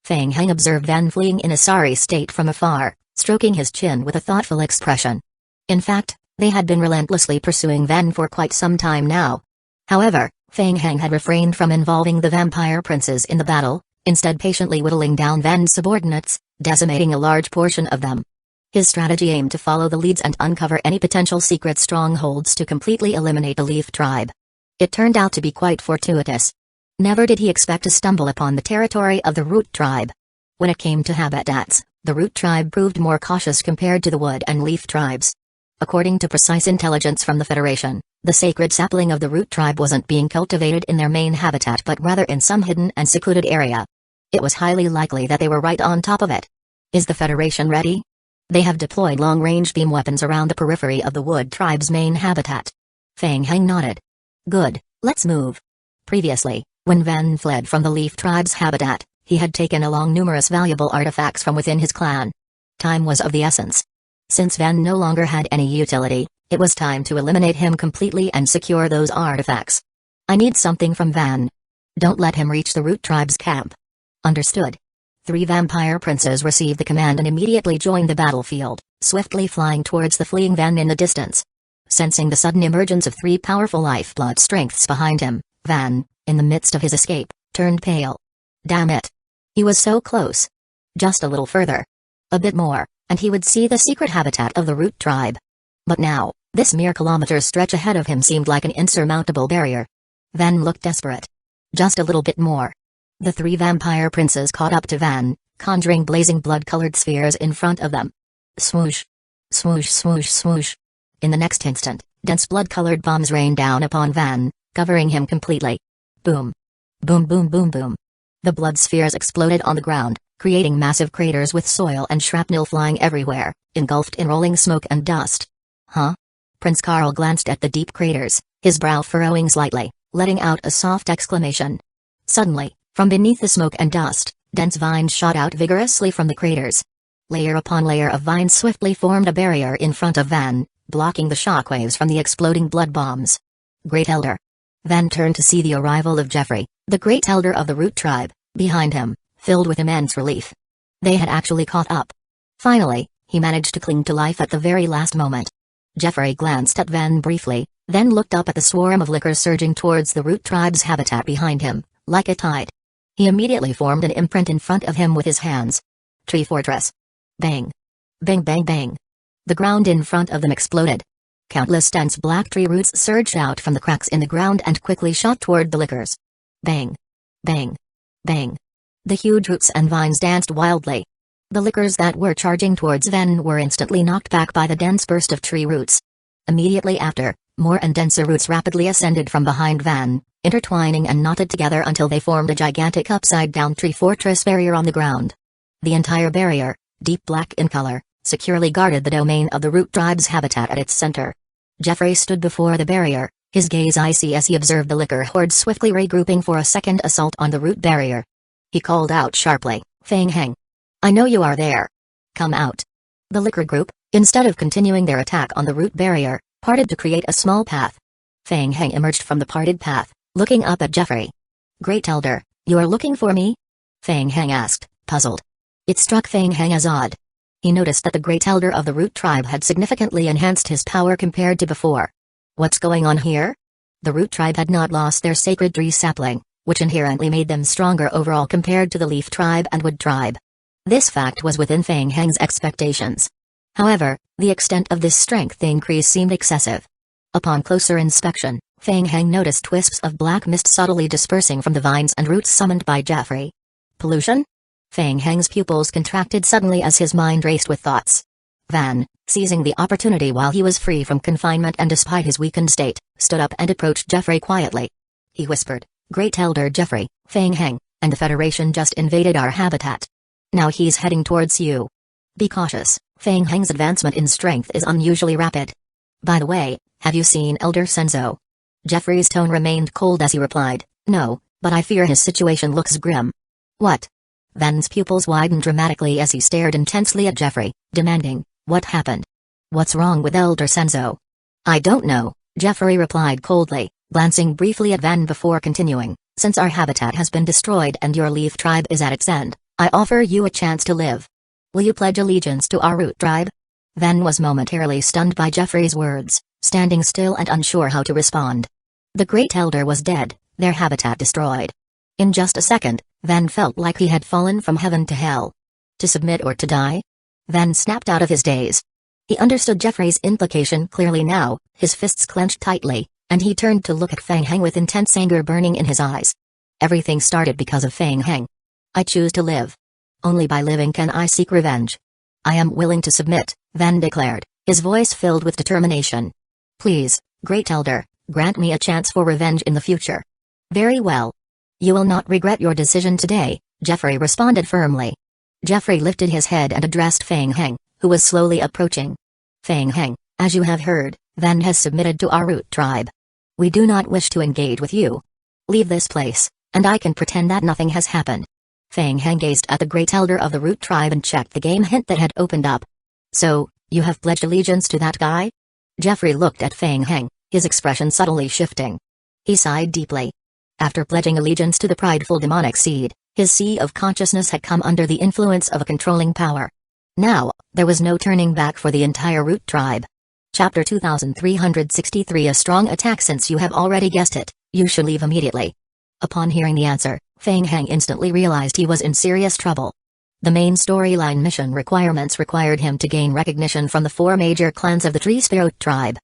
Feng Heng observed Ven fleeing in a sorry state from afar, stroking his chin with a thoughtful expression. In fact, they had been relentlessly pursuing Ven for quite some time now. However, Feng Heng had refrained from involving the vampire princes in the battle, instead patiently whittling down Ven's subordinates, decimating a large portion of them. His strategy aimed to follow the leads and uncover any potential secret strongholds to completely eliminate the Leaf tribe. It turned out to be quite fortuitous. Never did he expect to stumble upon the territory of the Root tribe. When it came to habitats, the Root tribe proved more cautious compared to the Wood and Leaf tribes. According to precise intelligence from the Federation, the sacred sapling of the Root tribe wasn't being cultivated in their main habitat but rather in some hidden and secluded area. It was highly likely that they were right on top of it. Is the Federation ready? They have deployed long-range beam weapons around the periphery of the Wood tribe's main habitat. Feng Heng nodded. Good, let's move. Previously, when Ven fled from the Leaf tribe's habitat, he had taken along numerous valuable artifacts from within his clan. Time was of the essence. Since Ven no longer had any utility, it was time to eliminate him completely and secure those artifacts. I need something from Ven. Don't let him reach the Root tribe's camp. Understood. 3 vampire princes received the command and immediately joined the battlefield, swiftly flying towards the fleeing Van in the distance. Sensing the sudden emergence of 3 powerful lifeblood strengths behind him, Van, in the midst of his escape, turned pale. Damn it. He was so close. Just a little further. A bit more, and he would see the secret habitat of the Root tribe. But now, this mere kilometer stretch ahead of him seemed like an insurmountable barrier. Van looked desperate. Just a little bit more. The 3 vampire princes caught up to Van, conjuring blazing blood-colored spheres in front of them. Swoosh. Swoosh swoosh swoosh. In the next instant, dense blood-colored bombs rained down upon Van, covering him completely. Boom. Boom boom boom boom. The blood spheres exploded on the ground, creating massive craters with soil and shrapnel flying everywhere, engulfed in rolling smoke and dust. Huh? Prince Carl glanced at the deep craters, his brow furrowing slightly, letting out a soft exclamation. Suddenly, from beneath the smoke and dust, dense vines shot out vigorously from the craters. Layer upon layer of vines swiftly formed a barrier in front of Van, blocking the shockwaves from the exploding blood bombs. Great Elder. Van turned to see the arrival of Jeffrey, the Great Elder of the Root tribe, behind him, filled with immense relief. They had actually caught up. Finally, he managed to cling to life at the very last moment. Jeffrey glanced at Van briefly, then looked up at the swarm of lickers surging towards the Root tribe's habitat behind him, like a tide. He immediately formed an imprint in front of him with his hands. Tree Fortress. Bang. Bang bang bang. The ground in front of them exploded. Countless dense black tree roots surged out from the cracks in the ground and quickly shot toward the lickers. Bang. Bang. Bang. The huge roots and vines danced wildly. The lickers that were charging towards Ven were instantly knocked back by the dense burst of tree roots. Immediately after, more and denser roots rapidly ascended from behind Van, intertwining and knotted together until they formed a gigantic upside-down tree fortress barrier on the ground. The entire barrier, deep black in color, securely guarded the domain of the Root tribe's habitat at its center. Jeffrey stood before the barrier, his gaze icy as he observed the licker horde swiftly regrouping for a second assault on the root barrier. He called out sharply, "Feng Heng. I know you are there. Come out." The licker group, instead of continuing their attack on the root barrier, parted to create a small path. Feng Heng emerged from the parted path, looking up at Jeffrey. "Great Elder, you are looking for me?" Feng Heng asked, puzzled. It struck Feng Heng as odd. He noticed that the Great Elder of the Root tribe had significantly enhanced his power compared to before. What's going on here? The Root tribe had not lost their sacred tree sapling, which inherently made them stronger overall compared to the Leaf tribe and Wood tribe. This fact was within Feng Heng's expectations. However, the extent of this strength increase seemed excessive. Upon closer inspection, Feng Heng noticed wisps of black mist subtly dispersing from the vines and roots summoned by Jeffrey. Pollution? Feng Heng's pupils contracted suddenly as his mind raced with thoughts. Van, seizing the opportunity while he was free from confinement and despite his weakened state, stood up and approached Jeffrey quietly. He whispered, "Great Elder Jeffrey, Fang Heng, and the Federation just invaded our habitat. Now he's heading towards you. Be cautious, Fang Heng's advancement in strength is unusually rapid. By the way, have you seen Elder Senzo?" Jeffrey's tone remained cold as he replied, "No, but I fear his situation looks grim." "What?" Van's pupils widened dramatically as he stared intensely at Jeffrey, demanding, "What happened? What's wrong with Elder Senzo?" "I don't know," Jeffrey replied coldly, glancing briefly at Van before continuing, "Since our habitat has been destroyed and your Leaf tribe is at its end, I offer you a chance to live. Will you pledge allegiance to our Root tribe?" Van was momentarily stunned by Jeffrey's words, standing still and unsure how to respond. The Great Elder was dead, their habitat destroyed. In just a second, Van felt like he had fallen from heaven to hell. To submit or to die? Van snapped out of his daze. He understood Jeffrey's implication clearly now, his fists clenched tightly, and he turned to look at Fang Heng with intense anger burning in his eyes. Everything started because of Fang Heng. "I choose to live. Only by living can I seek revenge. I am willing to submit," Van declared, his voice filled with determination. "Please, Great Elder, grant me a chance for revenge in the future." "Very well. You will not regret your decision today," Jeffrey responded firmly. Jeffrey lifted his head and addressed Fang Heng, who was slowly approaching. "Fang Heng, as you have heard, Van has submitted to our Root tribe. We do not wish to engage with you. Leave this place, and I can pretend that nothing has happened." Fang Heng gazed at the Great Elder of the Root tribe and checked the game hint that had opened up. "So, you have pledged allegiance to that guy?" Jeffrey looked at Fang Heng, his expression subtly shifting. He sighed deeply. After pledging allegiance to the prideful demonic seed, his sea of consciousness had come under the influence of a controlling power. Now, there was no turning back for the entire Root tribe. Chapter 2363 A strong attack. Since you have already guessed it, you should leave immediately. Upon hearing the answer, Fang Heng instantly realized he was in serious trouble. The main storyline mission requirements required him to gain recognition from the 4 major clans of the Tree Spirit tribe.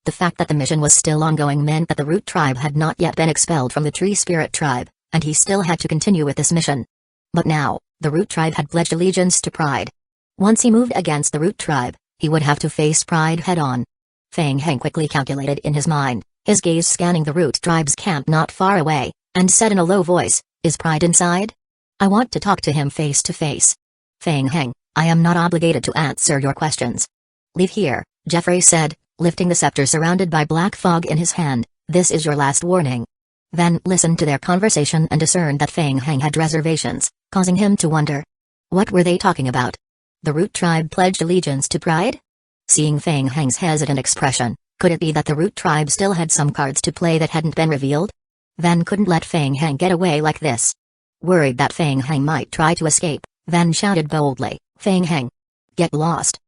The fact that the mission was still ongoing meant that the Root tribe had not yet been expelled from the Tree Spirit tribe, and he still had to continue with this mission. But now, the Root tribe had pledged allegiance to Pride. Once he moved against the Root tribe, he would have to face Pride head-on. Fang Heng quickly calculated in his mind, his gaze scanning the Root tribe's camp not far away, and said in a low voice, "Is Pride inside? I want to talk to him face to face." "Fang Heng, I am not obligated to answer your questions." "Leave here," Jeffrey said, lifting the scepter surrounded by black fog in his hand. "This is your last warning." Van listened to their conversation and discerned that Fang Heng had reservations, causing him to wonder. What were they talking about? The Root tribe pledged allegiance to Pride? Seeing Fang Heng's hesitant expression, could it be that the Root tribe still had some cards to play that hadn't been revealed? Van couldn't let Fang Heng get away like this. Worried that Fang Heng might try to escape, Van shouted boldly, "Fang Heng! Get lost!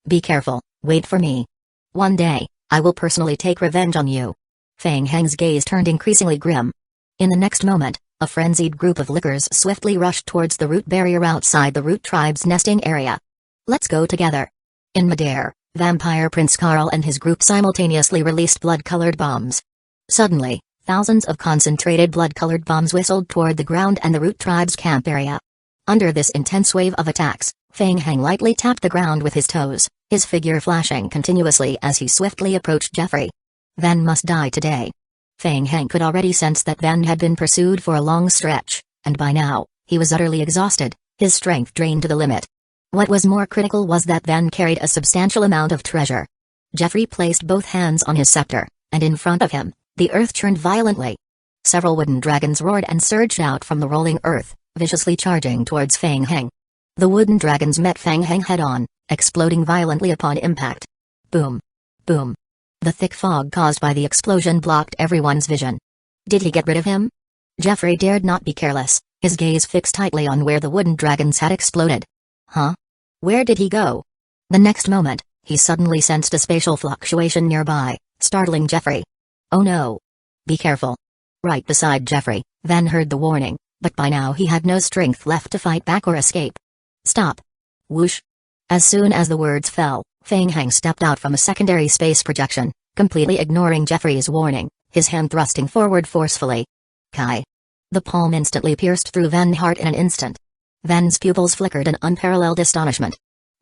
Be careful, wait for me. One day, I will personally take revenge on you." Fang Heng's gaze turned increasingly grim. In the next moment, a frenzied group of lickers swiftly rushed towards the root barrier outside the Root tribe's nesting area. "Let's go together." In midair, Vampire Prince Carl and his group simultaneously released blood-colored bombs. Suddenly, thousands of concentrated blood-colored bombs whistled toward the ground and the Root tribe's camp area. Under this intense wave of attacks, Fang Heng lightly tapped the ground with his toes, his figure flashing continuously as he swiftly approached Jeffrey. Van must die today. Fang Heng could already sense that Van had been pursued for a long stretch, and by now, he was utterly exhausted, his strength drained to the limit. What was more critical was that Van carried a substantial amount of treasure. Jeffrey placed both hands on his scepter, and in front of him, the earth churned violently. Several wooden dragons roared and surged out from the rolling earth, viciously charging towards Fang Heng. The wooden dragons met Fang Heng head-on, exploding violently upon impact. Boom! Boom! The thick fog caused by the explosion blocked everyone's vision. Did he get rid of him? Jeffrey dared not be careless, his gaze fixed tightly on where the wooden dragons had exploded. Huh? Where did he go? The next moment, he suddenly sensed a spatial fluctuation nearby, startling Jeffrey. "Oh no! Be careful!" Right beside Jeffrey, Van heard the warning, but by now he had no strength left to fight back or escape. "Stop!" Whoosh! As soon as the words fell, Fang Heng stepped out from a secondary space projection, completely ignoring Jeffrey's warning, his hand thrusting forward forcefully. Kai! The palm instantly pierced through Van's heart in an instant. Van's pupils flickered in unparalleled astonishment.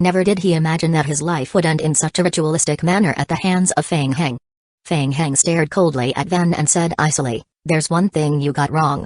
Never did he imagine that his life would end in such a ritualistic manner at the hands of Fang Heng. Fang Heng stared coldly at Van and said icily, "There's one thing you got wrong.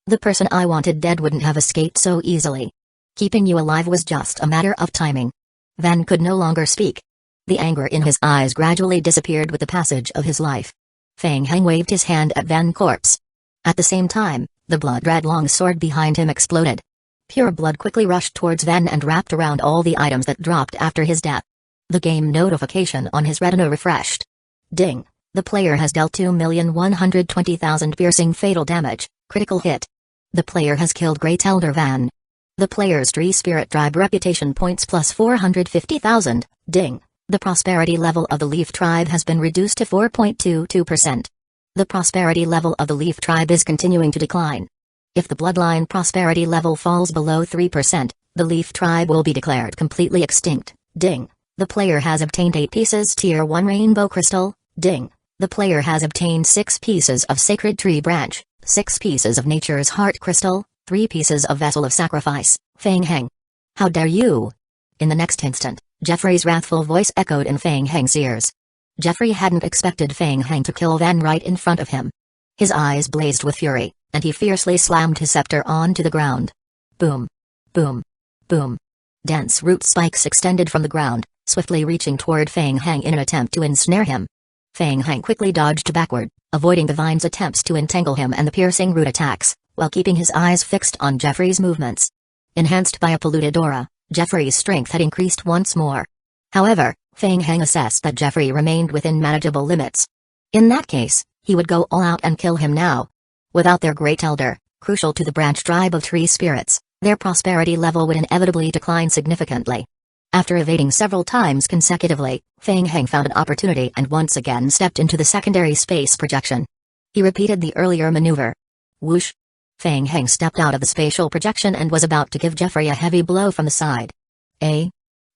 The person I wanted dead wouldn't have escaped so easily. Keeping you alive was just a matter of timing." Van could no longer speak. The anger in his eyes gradually disappeared with the passage of his life. Fang Heng waved his hand at Van's corpse. At the same time, the blood-red long sword behind him exploded. Pure blood quickly rushed towards Van and wrapped around all the items that dropped after his death. The game notification on his retina refreshed. Ding! The player has dealt 2,120,000 piercing fatal damage, critical hit. The player has killed Great Elder Van. The player's Tree Spirit Tribe reputation points plus 450,000, ding! The prosperity level of the Leaf Tribe has been reduced to 4.22%. The prosperity level of the Leaf Tribe is continuing to decline. If the bloodline prosperity level falls below 3%, the Leaf Tribe will be declared completely extinct, ding! The player has obtained 8 pieces Tier 1 Rainbow Crystal, ding! The player has obtained 6 pieces of Sacred Tree Branch, 6 pieces of Nature's Heart Crystal, 3 pieces of Vessel of Sacrifice, Fang Heng. How dare you! In the next instant, Jeffrey's wrathful voice echoed in Fang Heng's ears. Jeffrey hadn't expected Fang Heng to kill Van right in front of him. His eyes blazed with fury, and he fiercely slammed his scepter onto the ground. Boom! Boom! Boom! Dense root spikes extended from the ground, swiftly reaching toward Fang Heng in an attempt to ensnare him. Fang Heng quickly dodged backward, avoiding the vine's attempts to entangle him and the piercing root attacks, while keeping his eyes fixed on Jeffrey's movements. Enhanced by a polluted aura, Jeffrey's strength had increased once more. However, Fang Heng assessed that Jeffrey remained within manageable limits. In that case, he would go all out and kill him now. Without their Great Elder, crucial to the branch tribe of tree spirits, their prosperity level would inevitably decline significantly. After evading several times consecutively, Fang Heng found an opportunity and once again stepped into the secondary space projection. He repeated the earlier maneuver. Whoosh! Fang Heng stepped out of the spatial projection and was about to give Jeffrey a heavy blow from the side.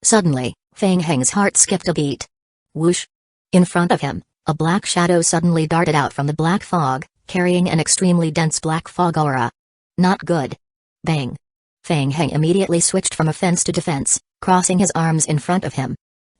Suddenly, Fang Heng's heart skipped a beat. Whoosh! In front of him, a black shadow suddenly darted out from the black fog, carrying an extremely dense black fog aura. Not good. Bang! Fang Heng immediately switched from offense to defense, crossing his arms in front of him.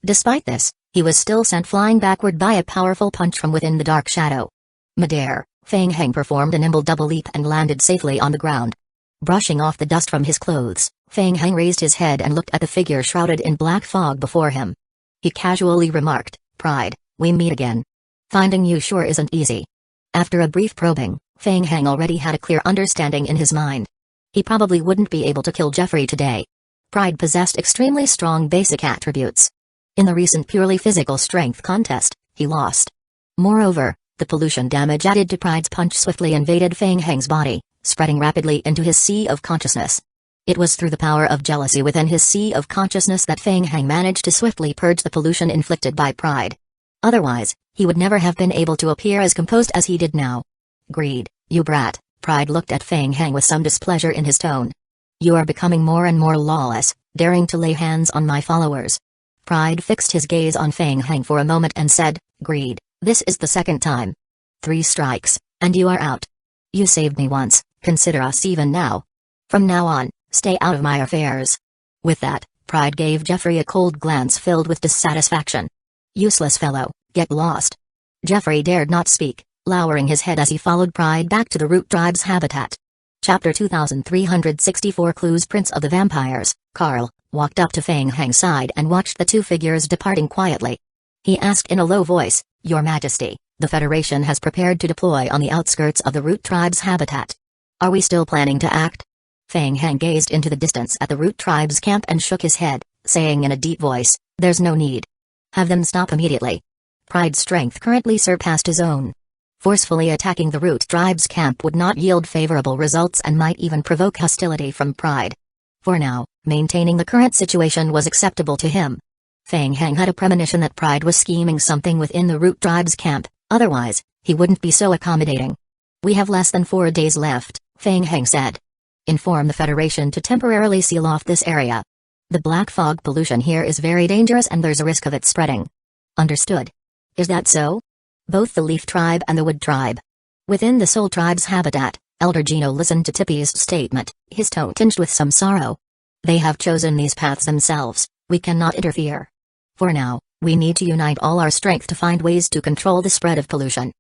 Despite this, he was still sent flying backward by a powerful punch from within the dark shadow. Midair, Fang Heng performed a nimble double leap and landed safely on the ground. Brushing off the dust from his clothes, Fang Heng raised his head and looked at the figure shrouded in black fog before him. He casually remarked, "Pride, we meet again. Finding you sure isn't easy." After a brief probing, Fang Heng already had a clear understanding in his mind. He probably wouldn't be able to kill Jeffrey today. Pride possessed extremely strong basic attributes. In the recent purely physical strength contest, he lost. Moreover, the pollution damage added to Pride's punch swiftly invaded Fang Heng's body, spreading rapidly into his sea of consciousness. It was through the power of jealousy within his sea of consciousness that Fang Heng managed to swiftly purge the pollution inflicted by Pride. Otherwise, he would never have been able to appear as composed as he did now. Greed, you brat. Pride looked at Fang Heng with some displeasure in his tone. You are becoming more and more lawless, daring to lay hands on my followers. Pride fixed his gaze on Fang Heng for a moment and said, Greed, this is the second time. 3 strikes, and you are out. You saved me once, consider us even now. From now on, stay out of my affairs. With that, Pride gave Jeffrey a cold glance filled with dissatisfaction. Useless fellow, get lost. Jeffrey dared not speak, lowering his head as he followed Pride back to the Root Tribe's habitat. Chapter 2364 Clues Prince of the Vampires, Carl, walked up to Fang Heng's side and watched the 2 figures departing quietly. He asked in a low voice, Your Majesty, the Federation has prepared to deploy on the outskirts of the Root Tribe's habitat. Are we still planning to act? Fang Heng gazed into the distance at the Root Tribe's camp and shook his head, saying in a deep voice, There's no need. Have them stop immediately. Pride's strength currently surpassed his own. Forcefully attacking the Root Tribe's camp would not yield favorable results and might even provoke hostility from Pride. For now, maintaining the current situation was acceptable to him. Fang Heng had a premonition that Pride was scheming something within the Root Tribe's camp, otherwise, he wouldn't be so accommodating. We have less than 4 days left, Fang Heng said. Inform the Federation to temporarily seal off this area. The black fog pollution here is very dangerous and there's a risk of it spreading. Understood. Is that so? Both the Leaf Tribe and the Wood Tribe. Within the Soul Tribe's habitat, Elder Gino listened to Tippy's statement, his tone tinged with some sorrow. They have chosen these paths themselves, We cannot interfere. For now, we need to unite all our strength to find ways to control the spread of pollution.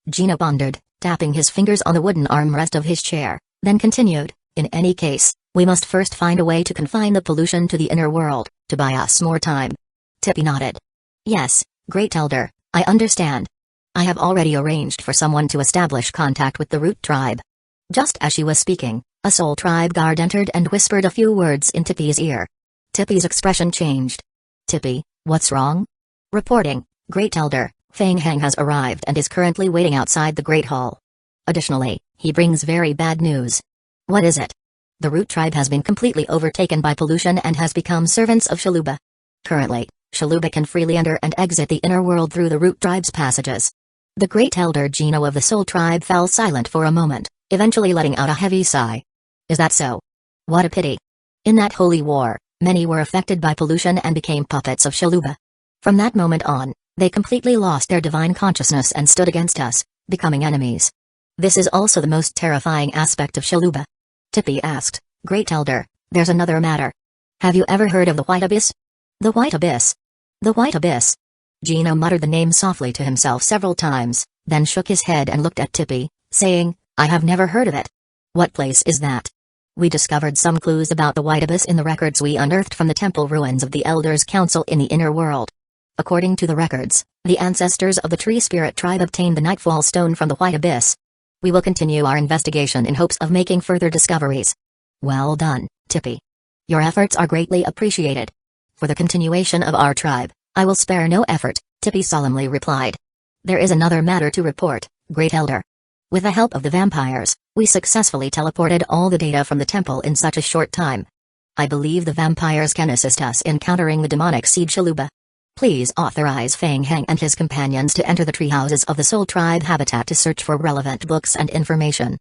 Gino pondered, tapping his fingers on the wooden armrest of his chair, then continued, in any case, we must first find a way to confine the pollution to the inner world, to buy us more time. Tippy nodded. Yes, Great Elder, I understand. I have already arranged for someone to establish contact with the root tribe. Just as she was speaking, a soul tribe guard entered and whispered a few words in Tippy's ear. Tippy's expression changed. Tippy, what's wrong? Reporting, Great Elder, Fang Hang has arrived and is currently waiting outside the Great Hall. Additionally, he brings very bad news. What is it? The root tribe has been completely overtaken by pollution and has become servants of Shaluba. Currently, Shaluba can freely enter and exit the inner world through the root tribe's passages. The Great Elder Gino of the Soul Tribe fell silent for a moment, eventually letting out a heavy sigh. Is that so? What a pity. In that holy war, many were affected by pollution and became puppets of Shaluba. From that moment on, they completely lost their divine consciousness and stood against us, becoming enemies. This is also the most terrifying aspect of Shaluba. Tippy asked, Great Elder, there's another matter. Have you ever heard of the White Abyss? The White Abyss? The White Abyss? Gino muttered the name softly to himself several times, then shook his head and looked at Tippy, saying, I have never heard of it. What place is that? We discovered some clues about the White Abyss in the records we unearthed from the temple ruins of the Elders' Council in the inner world. According to the records, the ancestors of the Tree Spirit tribe obtained the Nightfall Stone from the White Abyss. We will continue our investigation in hopes of making further discoveries. Well done, Tippy. Your efforts are greatly appreciated. For the continuation of our tribe, I will spare no effort, Tippy solemnly replied. There is another matter to report, Great Elder. With the help of the vampires, we successfully teleported all the data from the temple in such a short time. I believe the vampires can assist us in countering the demonic seed Shaluba. Please authorize Fang Hang and his companions to enter the treehouses of the Soul Tribe habitat to search for relevant books and information.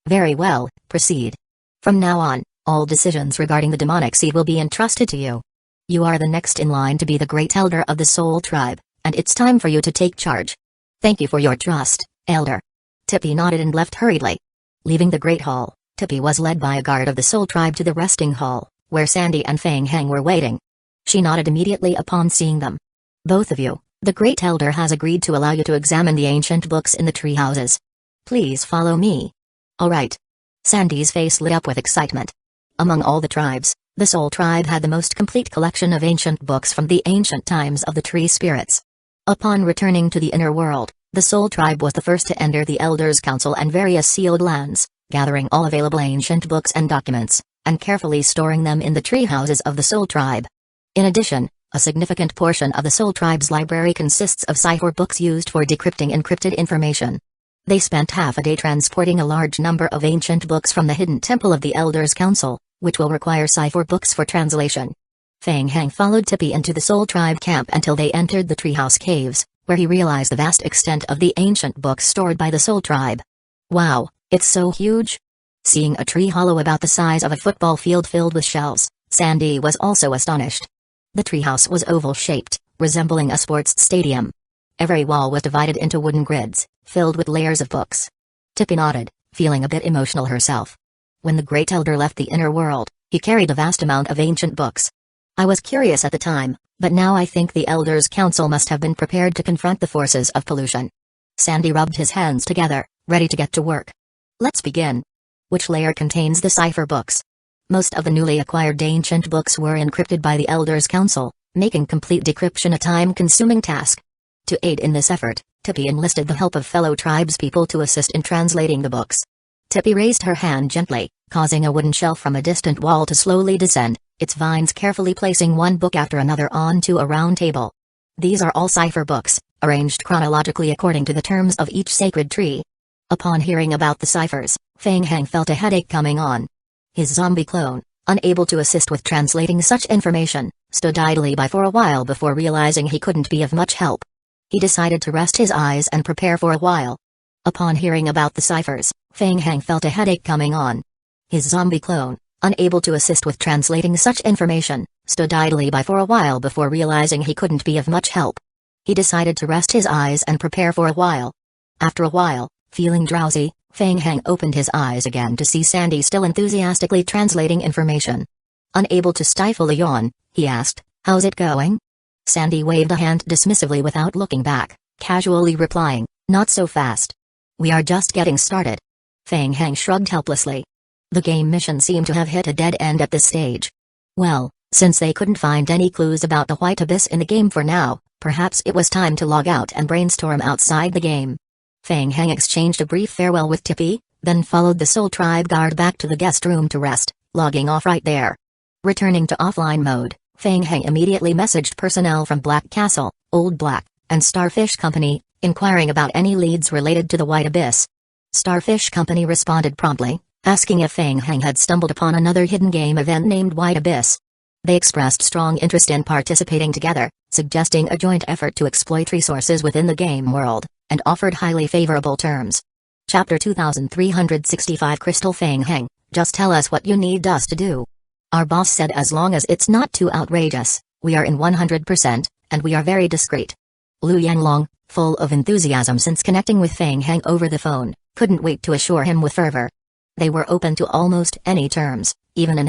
Very well, proceed. From now on, all decisions regarding the demonic seed will be entrusted to you. You are the next in line to be the Great Elder of the Soul Tribe, and it's time for you to take charge. Thank you for your trust, Elder. Tippy nodded and left hurriedly. Leaving the Great Hall, Tippy was led by a guard of the Soul Tribe to the resting hall, where Sandy and Fang Hang were waiting. She nodded immediately upon seeing them. Both of you, the Great Elder has agreed to allow you to examine the ancient books in the treehouses. Please follow me. All right. Sandy's face lit up with excitement. Among all the tribes, the Soul Tribe had the most complete collection of ancient books from the ancient times of the tree spirits. Upon returning to the inner world, the Soul Tribe was the first to enter the Elders' Council and various sealed lands, gathering all available ancient books and documents, and carefully storing them in the treehouses of the Soul Tribe. In addition, a significant portion of the Soul Tribe's library consists of cipher books used for decrypting encrypted information. They spent half a day transporting a large number of ancient books from the hidden temple of the Elders' Council, which will require cipher books for translation. Fang Hang followed Tippy into the Soul Tribe camp until they entered the treehouse caves, where he realized the vast extent of the ancient books stored by the Soul Tribe. Wow, it's so huge! Seeing a tree hollow about the size of a football field filled with shelves, Sandy was also astonished. The treehouse was oval-shaped, resembling a sports stadium. Every wall was divided into wooden grids, filled with layers of books. Tippy nodded, feeling a bit emotional herself. When the Great Elder left the inner world, he carried a vast amount of ancient books. I was curious at the time, but now I think the Elders' Council must have been prepared to confront the forces of pollution. Sandy rubbed his hands together, ready to get to work. Let's begin. Which layer contains the cipher books? Most of the newly acquired ancient books were encrypted by the Elders' Council, making complete decryption a time-consuming task. To aid in this effort, Tippy enlisted the help of fellow tribespeople to assist in translating the books. Tippy raised her hand gently, causing a wooden shelf from a distant wall to slowly descend, its vines carefully placing one book after another onto a round table. These are all cipher books, arranged chronologically according to the terms of each sacred tree. Upon hearing about the ciphers, Fang Hang felt a headache coming on. His zombie clone, unable to assist with translating such information, stood idly by for a while before realizing he couldn't be of much help. He decided to rest his eyes and prepare for a while. Upon hearing about the ciphers, Fang Hang felt a headache coming on. His zombie clone, unable to assist with translating such information, stood idly by for a while before realizing he couldn't be of much help. He decided to rest his eyes and prepare for a while. After a while, feeling drowsy, Fang Hang opened his eyes again to see Sandy still enthusiastically translating information. Unable to stifle a yawn, he asked, How's it going? Sandy waved a hand dismissively without looking back, casually replying, not so fast. We are just getting started. Feng Heng shrugged helplessly. The game mission seemed to have hit a dead end at this stage. Well, since they couldn't find any clues about the White Abyss in the game for now, perhaps it was time to log out and brainstorm outside the game. Feng Heng exchanged a brief farewell with Tippy, then followed the Soul Tribe guard back to the guest room to rest, logging off right there. Returning to offline mode, Feng Heng immediately messaged personnel from Black Castle, Old Black, and Starfish Company, inquiring about any leads related to the White Abyss. Starfish Company responded promptly, asking if Feng Heng had stumbled upon another hidden game event named White Abyss. They expressed strong interest in participating together, suggesting a joint effort to exploit resources within the game world, and offered highly favorable terms. Chapter 2365 Crystal Feng Heng, just tell us what you need us to do. Our boss said as long as it's not too outrageous, we are in 100%, and we are very discreet. Lu Yanlong, full of enthusiasm since connecting with Feng Heng over the phone, couldn't wait to assure him with fervor. They were open to almost any terms, even a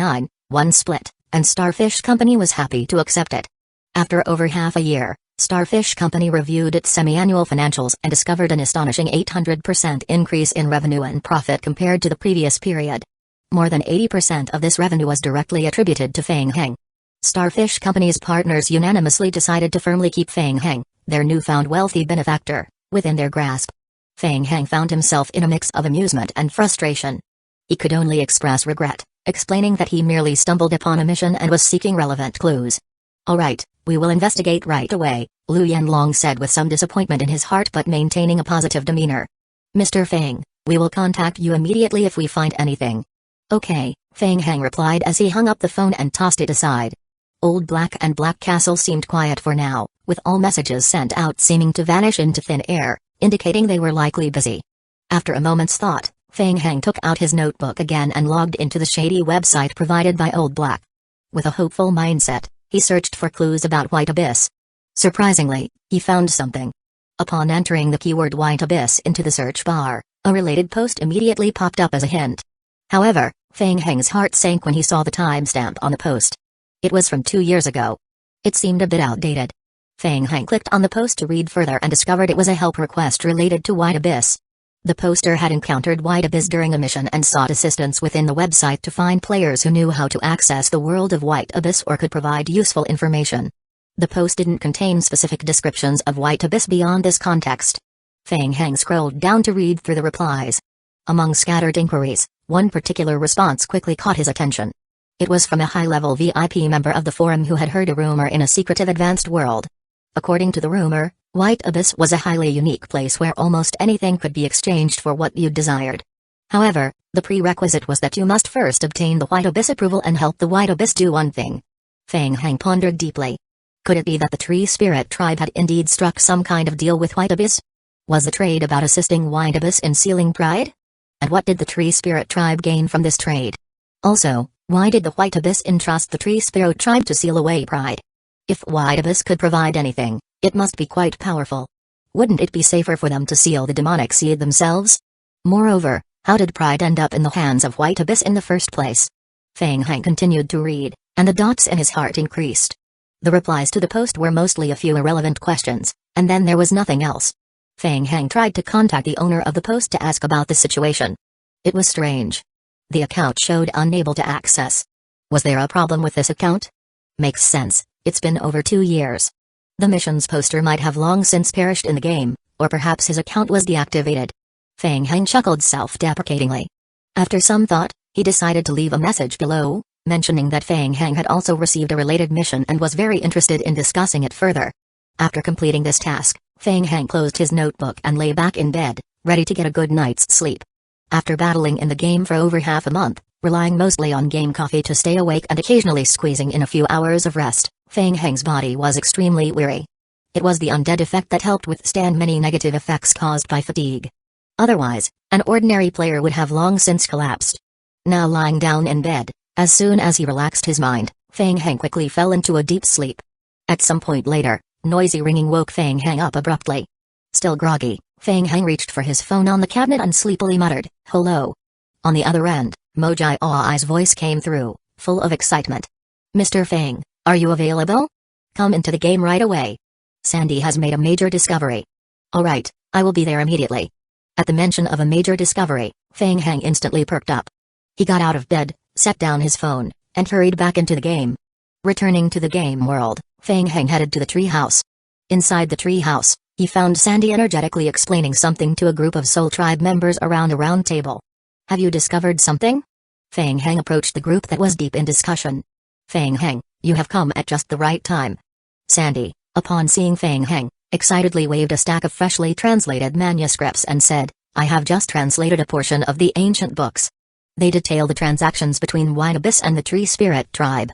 9-1 split, and Starfish Company was happy to accept it. After over half a year, Starfish Company reviewed its semi-annual financials and discovered an astonishing 800% increase in revenue and profit compared to the previous period. More than 80% of this revenue was directly attributed to Feng Heng. Starfish Company's partners unanimously decided to firmly keep Feng Heng, their newfound wealthy benefactor, within their grasp. Feng Heng found himself in a mix of amusement and frustration. He could only express regret, explaining that he merely stumbled upon a mission and was seeking relevant clues. All right, we will investigate right away, Lu Yanlong said with some disappointment in his heart but maintaining a positive demeanor. Mr. Feng, we will contact you immediately if we find anything. Okay, Feng Heng replied as he hung up the phone and tossed it aside. Old Black and Black Castle seemed quiet for now, with all messages sent out seeming to vanish into thin air, indicating they were likely busy. After a moment's thought, Feng Heng took out his notebook again and logged into the shady website provided by Old Black. With a hopeful mindset, he searched for clues about White Abyss. Surprisingly, he found something. Upon entering the keyword White Abyss into the search bar, a related post immediately popped up as a hint. However, Feng Heng's heart sank when he saw the timestamp on the post. It was from 2 years ago. It seemed a bit outdated. Feng Heng clicked on the post to read further and discovered it was a help request related to White Abyss. The poster had encountered White Abyss during a mission and sought assistance within the website to find players who knew how to access the world of White Abyss or could provide useful information. The post didn't contain specific descriptions of White Abyss beyond this context. Feng Heng scrolled down to read through the replies. Among scattered inquiries, one particular response quickly caught his attention. It was from a high-level VIP member of the forum who had heard a rumor in a secretive advanced world. According to the rumor, White Abyss was a highly unique place where almost anything could be exchanged for what you desired. However, the prerequisite was that you must first obtain the White Abyss approval and help the White Abyss do one thing. Feng Heng pondered deeply. Could it be that the Tree Spirit tribe had indeed struck some kind of deal with White Abyss? Was the trade about assisting White Abyss in sealing Pride? And what did the Tree Spirit tribe gain from this trade? Also, why did the White Abyss entrust the Tree Spirit tribe to seal away Pride? If White Abyss could provide anything, it must be quite powerful. Wouldn't it be safer for them to seal the demonic seed themselves? Moreover, how did Pride end up in the hands of White Abyss in the first place? Feng Heng continued to read, and the dots in his heart increased. The replies to the post were mostly a few irrelevant questions, and then there was nothing else. Feng Heng tried to contact the owner of the post to ask about the situation. It was strange. The account showed unable to access. Was there a problem with this account? Makes sense, it's been over 2 years. The mission's poster might have long since perished in the game, or perhaps his account was deactivated. Feng Heng chuckled self-deprecatingly. After some thought, he decided to leave a message below, mentioning that Feng Heng had also received a related mission and was very interested in discussing it further. After completing this task, Feng Heng closed his notebook and lay back in bed, ready to get a good night's sleep. After battling in the game for over half a month, relying mostly on game coffee to stay awake and occasionally squeezing in a few hours of rest, Feng Heng's body was extremely weary. It was the undead effect that helped withstand many negative effects caused by fatigue. Otherwise, an ordinary player would have long since collapsed. Now lying down in bed, as soon as he relaxed his mind, Feng Heng quickly fell into a deep sleep. At some point later, noisy ringing woke Feng Heng up abruptly. Still groggy, Feng Heng reached for his phone on the cabinet and sleepily muttered, "Hello." On the other end, Mojai Ai's voice came through, full of excitement. "Mr. Feng, are you available? Come into the game right away. Sandy has made a major discovery. Alright, I will be there immediately. At the mention of a major discovery, Feng Heng instantly perked up. He got out of bed, set down his phone, and hurried back into the game. Returning to the game world, Feng Heng headed to the treehouse. Inside the treehouse, he found Sandy energetically explaining something to a group of Soul Tribe members around a round table. Have you discovered something? Feng Heng approached the group that was deep in discussion. Feng Heng, you have come at just the right time. Sandy, upon seeing Feng Heng, excitedly waved a stack of freshly translated manuscripts and said, I have just translated a portion of the ancient books. They detail the transactions between White Abyss and the Tree Spirit tribe,